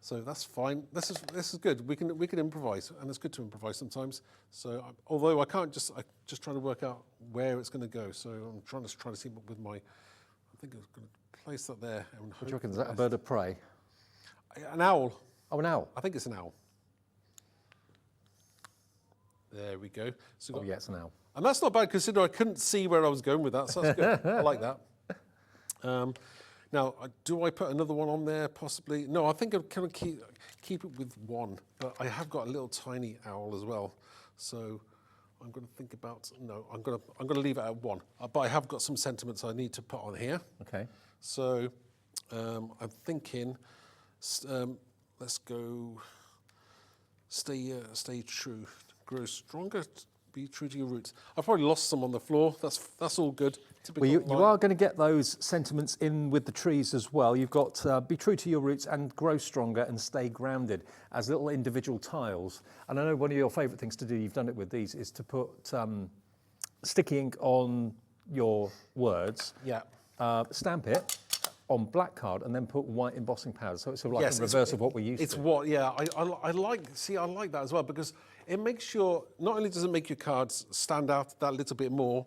So that's fine. This is good. We can improvise, and it's good to improvise sometimes. So although I'm just trying to work out where it's going to go. So I'm trying to see with my. I think I'm going to place that there. And what do you reckon? Is that a bird of prey? An owl. Oh, an owl. I think it's an owl. There we go. So yeah, it's an owl. And that's not bad, considering I couldn't see where I was going with that. So that's good. I like that. Now, do I put another one on there? Possibly. No, I think I'm going to keep it with one. But I have got a little tiny owl as well, so I'm going to think about. No, I'm going to leave it at one. But I have got some sentiments I need to put on here. Okay. So I'm thinking. Let's go. Stay true. Grow stronger. Be true to your roots. I've probably lost some on the floor. That's all good. Well, you are going to get those sentiments in with the trees as well. You've got be true to your roots and grow stronger and stay grounded as little individual tiles. And I know one of your favourite things to do, you've done it with these, is to put sticky ink on your words. Yeah. Stamp it on black card and then put white embossing powder. So it's sort of like a reverse of what we used to. It's what, yeah. I like that as well, because it makes not only does it make your cards stand out that little bit more,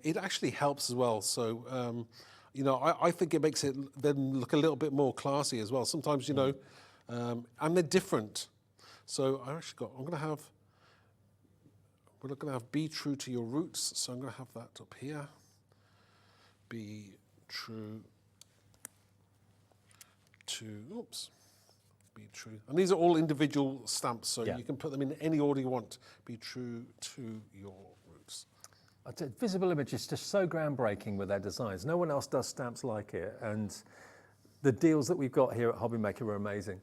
it actually helps as well. So, you know, I think it makes it then look a little bit more classy as well. Sometimes, you know, and they're different. So we're going to have be true to your roots. So I'm going to have that up here. Be true be true. And these are all individual stamps, so you can put them in any order you want. Be true to your roots. Visible Image is just so groundbreaking with their designs. No one else does stamps like it, and the deals that we've got here at HobbyMaker are amazing.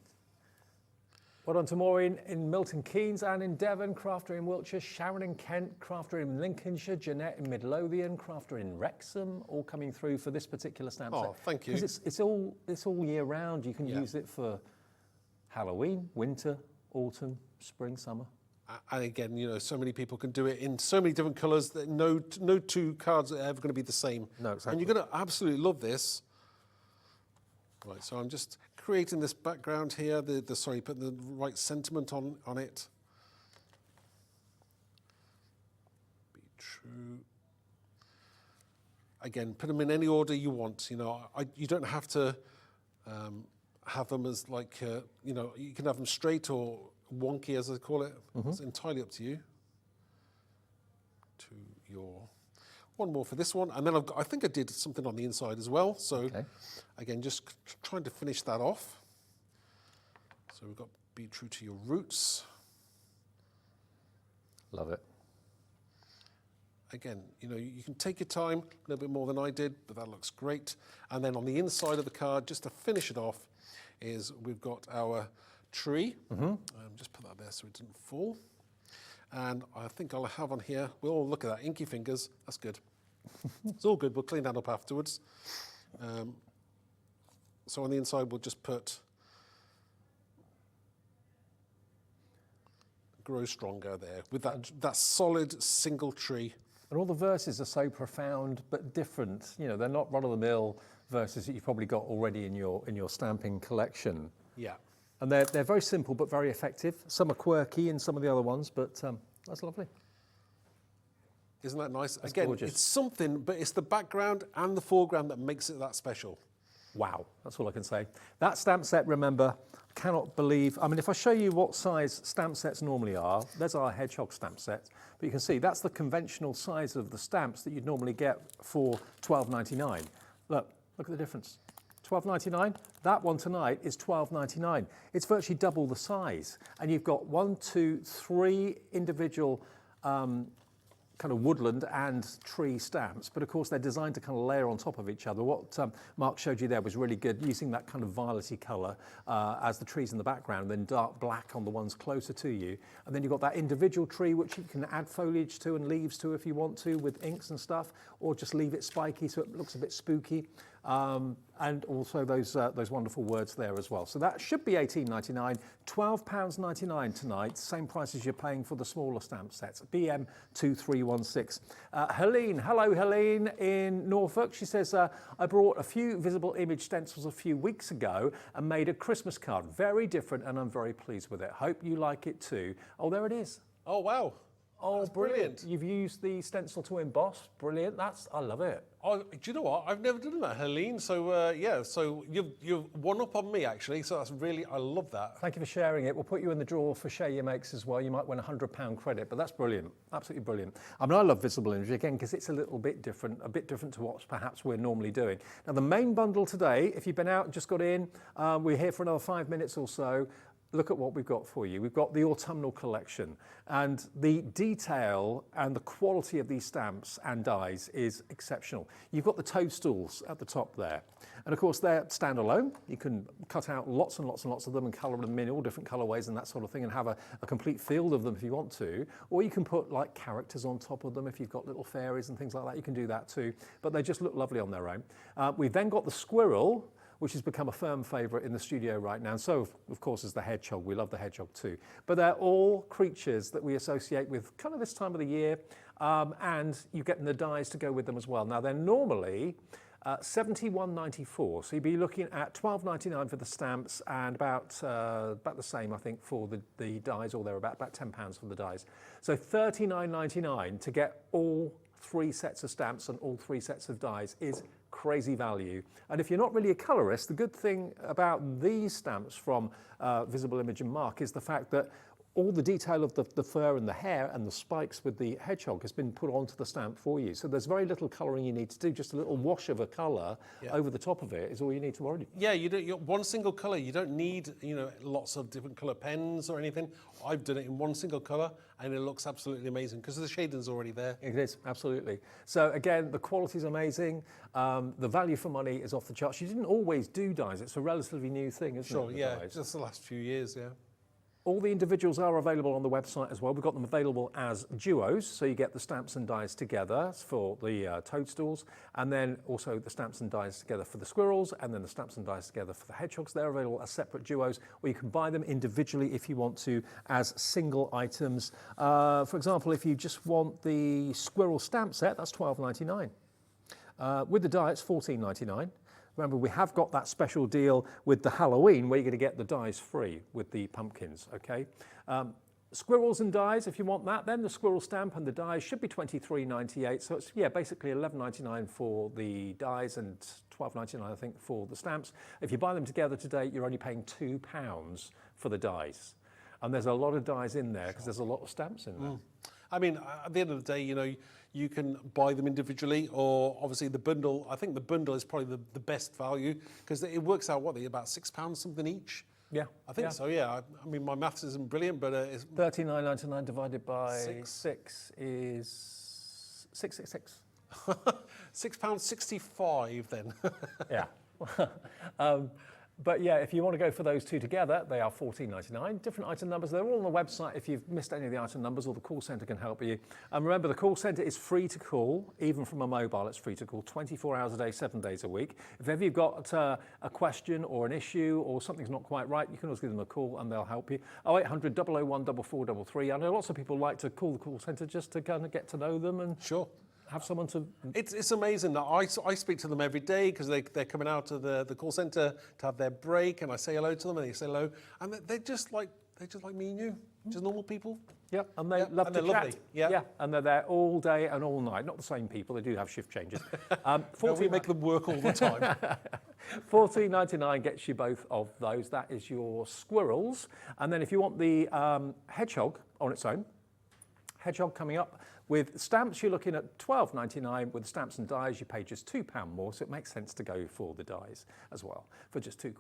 Well done to Maureen in Milton Keynes, Anne in Devon, Crafter in Wiltshire, Sharon in Kent, Crafter in Lincolnshire, Jeanette in Midlothian, Crafter in Wrexham, all coming through for this particular stamp set. Oh, thank you. Because it's all year round. You can use it for Halloween, winter, autumn, spring, summer. And again, you know, so many people can do it in so many different colours that no two cards are ever going to be the same. No, exactly. And you're going to absolutely love this. Right, so I'm just creating this background here, putting the right sentiment on it. Be true. Again, put them in any order you want. You know, you don't have to have them as like, you know, you can have them straight or wonky, as I call it. It's entirely up to you. To your... One more for this one, and then I think I did something on the inside as well. So, again, just trying to finish that off. So we've got be true to your roots. Love it. Again, you know, you can take your time, a little bit more than I did, but that looks great. And then on the inside of the card, just to finish it off, is we've got our tree. Just put that there so it didn't fall. And I think I'll have on here, we'll look at that, inky fingers, that's good. It's all good, we'll clean that up afterwards. So on the inside, we'll just put grow stronger there, with that solid single tree. And all the verses are so profound, but different. You know, they're not run-of-the-mill verses that you've probably got already in your stamping collection. Yeah. And they're very simple but very effective. Some are quirky in some of the other ones, but that's lovely. Isn't that nice? That's Again, gorgeous. It's something, but it's the background and the foreground that makes it that special. Wow, that's all I can say. That stamp set, remember, I cannot believe, I mean, if I show you what size stamp sets normally are, there's our hedgehog stamp set, but you can see that's the conventional size of the stamps that you'd normally get for $12.99. Look at the difference. $12.99. That one tonight is $12.99. It's virtually double the size. And you've got 1, 2, 3 individual kind of woodland and tree stamps, but of course they're designed to kind of layer on top of each other. What Mark showed you there was really good, using that kind of violety colour as the trees in the background, then dark black on the ones closer to you. And then you've got that individual tree which you can add foliage to and leaves to if you want to, with inks and stuff, or just leave it spiky so it looks a bit spooky. And also those wonderful words there as well. So that should be $18.99, £12.99 tonight, same price as you're paying for the smaller stamp sets, BM2316. Helene, hello Helene in Norfolk. She says, I brought a few visible image stencils a few weeks ago and made a Christmas card. Very different and I'm very pleased with it. Hope you like it too. Oh, there it is. Oh, wow. Oh, That's brilliant. You've used the stencil to emboss. Brilliant. I love it. Oh, do you know what? I've never done that, Helene. So, yeah, so you've one up on me, actually. So that's really, I love that. Thank you for sharing it. We'll put you in the draw for Share Your Makes as well. You might win £100 credit, but that's brilliant. Absolutely brilliant. I mean, I love visible imagery, again, because it's a bit different to what perhaps we're normally doing. Now, the main bundle today, if you've been out and just got in, we're here for another 5 minutes or so. Look at what we've got for you. We've got the autumnal collection, and the detail and the quality of these stamps and dies is exceptional. You've got the toadstools at the top there, and of course they're standalone. You can cut out lots and lots and lots of them and colour them in all different colourways and that sort of thing, and have a complete field of them if you want to, or you can put like characters on top of them if you've got little fairies and things like that. You can do that too, but they just look lovely on their own. We've then got the squirrel, which has become a firm favourite in the studio right now. And so, of course, is the hedgehog. We love the hedgehog too. But they're all creatures that we associate with kind of this time of the year, and you get the dies to go with them as well. Now, they're normally £71.94, so you'd be looking at £12.99 for the stamps and about the same, I think, for the dies, or they're about £10 for the dies. So £39.99 to get all 3 sets of stamps and all 3 sets of dies is crazy value. And if you're not really a colorist, the good thing about these stamps from Visible Image and Mark is the fact that all the detail of the fur and the hair and the spikes with the hedgehog has been put onto the stamp for you. So there's very little colouring you need to do. Just a little wash of a colour over the top of it is all you need to worry. Yeah, you're one single colour. You don't need, lots of different colour pens or anything. I've done it in one single colour, and it looks absolutely amazing because the shading's already there. It is, absolutely. So again, the quality is amazing. The value for money is off the charts. You didn't always do dies. It's a relatively new thing, isn't it? Sure, yeah, just the last few years, yeah. All the individuals are available on the website as well. We've got them available as duos, so you get the stamps and dies together for the toadstools, and then also the stamps and dies together for the squirrels, and then the stamps and dies together for the hedgehogs. They're available as separate duos, or you can buy them individually if you want to as single items. For example, if you just want the squirrel stamp set, that's £12.99. With the die, it's £14.99. Remember, we have got that special deal with the Halloween where you're going to get the dies free with the pumpkins, okay? Squirrels and dies, if you want that, then the squirrel stamp and the dies should be $23.98. So it's, basically $11.99 for the dies and $12.99, I think, for the stamps. If you buy them together today, you're only paying £2 for the dies. And there's a lot of dies in there because there's a lot of stamps in there. I mean, at the end of the day, you can buy them individually, or obviously the bundle. I think the bundle is probably the best value because it works out, about £6 something each? Yeah. I think so, yeah. I mean, my maths isn't brilliant, but it's... $39.99 divided by 6 is 666. £6.65 then. Yeah. But yeah, if you want to go for those two together, they are $14.99. Different item numbers. They're all on the website. If you've missed any of the item numbers, or the call centre can help you. And remember, the call centre is free to call, even from a mobile. It's free to call 24 hours a day, 7 days a week. If ever you've got a question or an issue or something's not quite right, you can always give them a call and they'll help you. 0800 001 4433. I know lots of people like to call the call centre just to kind of get to know them and have someone to... It's amazing that I speak to them every day because they're coming out of the call centre to have their break, and I say hello to them and they say hello, and they're just like me and you, just normal people. Yep, and they love to chat. Lovely. Yeah, and they're there all day and all night. Not the same people, they do have shift changes. We make them work all the time. $14.99 gets you both of those. That is your squirrels. And then if you want the hedgehog on its own, hedgehog coming up. With stamps, you're looking at $12.99. With stamps and dies, you pay just £2 more, so it makes sense to go for the dies as well, for just £2.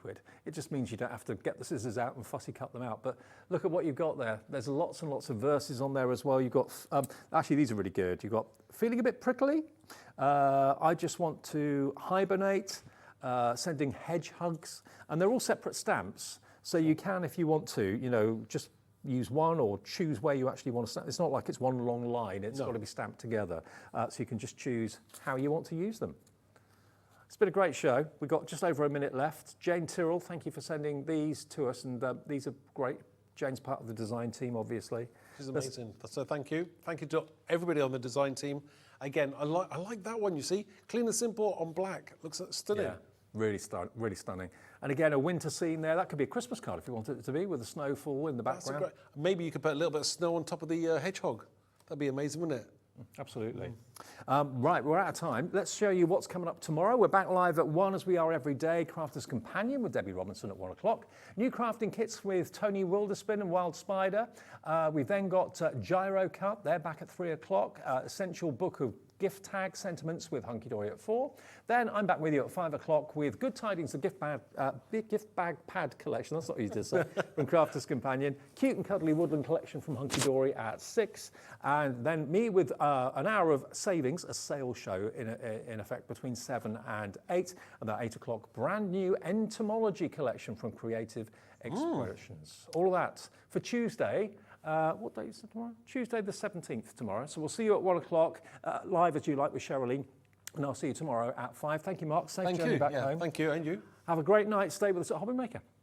It just means you don't have to get the scissors out and fussy cut them out. But look at what you've got there. There's lots and lots of verses on there as well. You've got, actually, these are really good. You've got feeling a bit prickly. I just want to hibernate, sending hedge hugs. And they're all separate stamps, so you can, if you want to, just use one or choose where you actually want to stamp. It's not like it's one long line, it's got to be stamped together. So you can just choose how you want to use them. It's been a great show. We've got just over a minute left. Jane Tyrrell, thank you for sending these to us, and these are great. Jane's part of the design team, obviously. She's amazing. So thank you. Thank you to everybody on the design team. Again, I like that one, you see. Clean and simple on black. Looks stunning. Yeah. Really stunning. And again, a winter scene there. That could be a Christmas card if you wanted it to be, with the snowfall in the background. Maybe you could put a little bit of snow on top of the hedgehog. That'd be amazing, wouldn't it? Absolutely. Right, we're out of time. Let's show you what's coming up tomorrow. We're back live at 1 as we are every day. Crafter's Companion with Debbie Robinson at 1 o'clock. New crafting kits with Tony Wilderspin and Wild Spider. We've then got Gyro Cut. They're back at 3 o'clock. Essential book of gift tag sentiments with Hunky Dory at 4. Then I'm back with you at 5 o'clock with Good Tidings, the gift bag pad collection. That's not easy to say. From Crafter's Companion. Cute and Cuddly Woodland collection from Hunky Dory at 6. And then me with an hour of savings, a sale show in effect between 7 and 8. And at 8 o'clock, brand new entomology collection from Creative Expressions. All of that for Tuesday. What day is it tomorrow? Tuesday the 17th tomorrow. So we'll see you at 1 o'clock, live as you like with Sherilyn. And I'll see you tomorrow at 5. Thank you, Mark. Safe journey back home. Thank you, and you. Have a great night. Stay with us at HobbyMaker.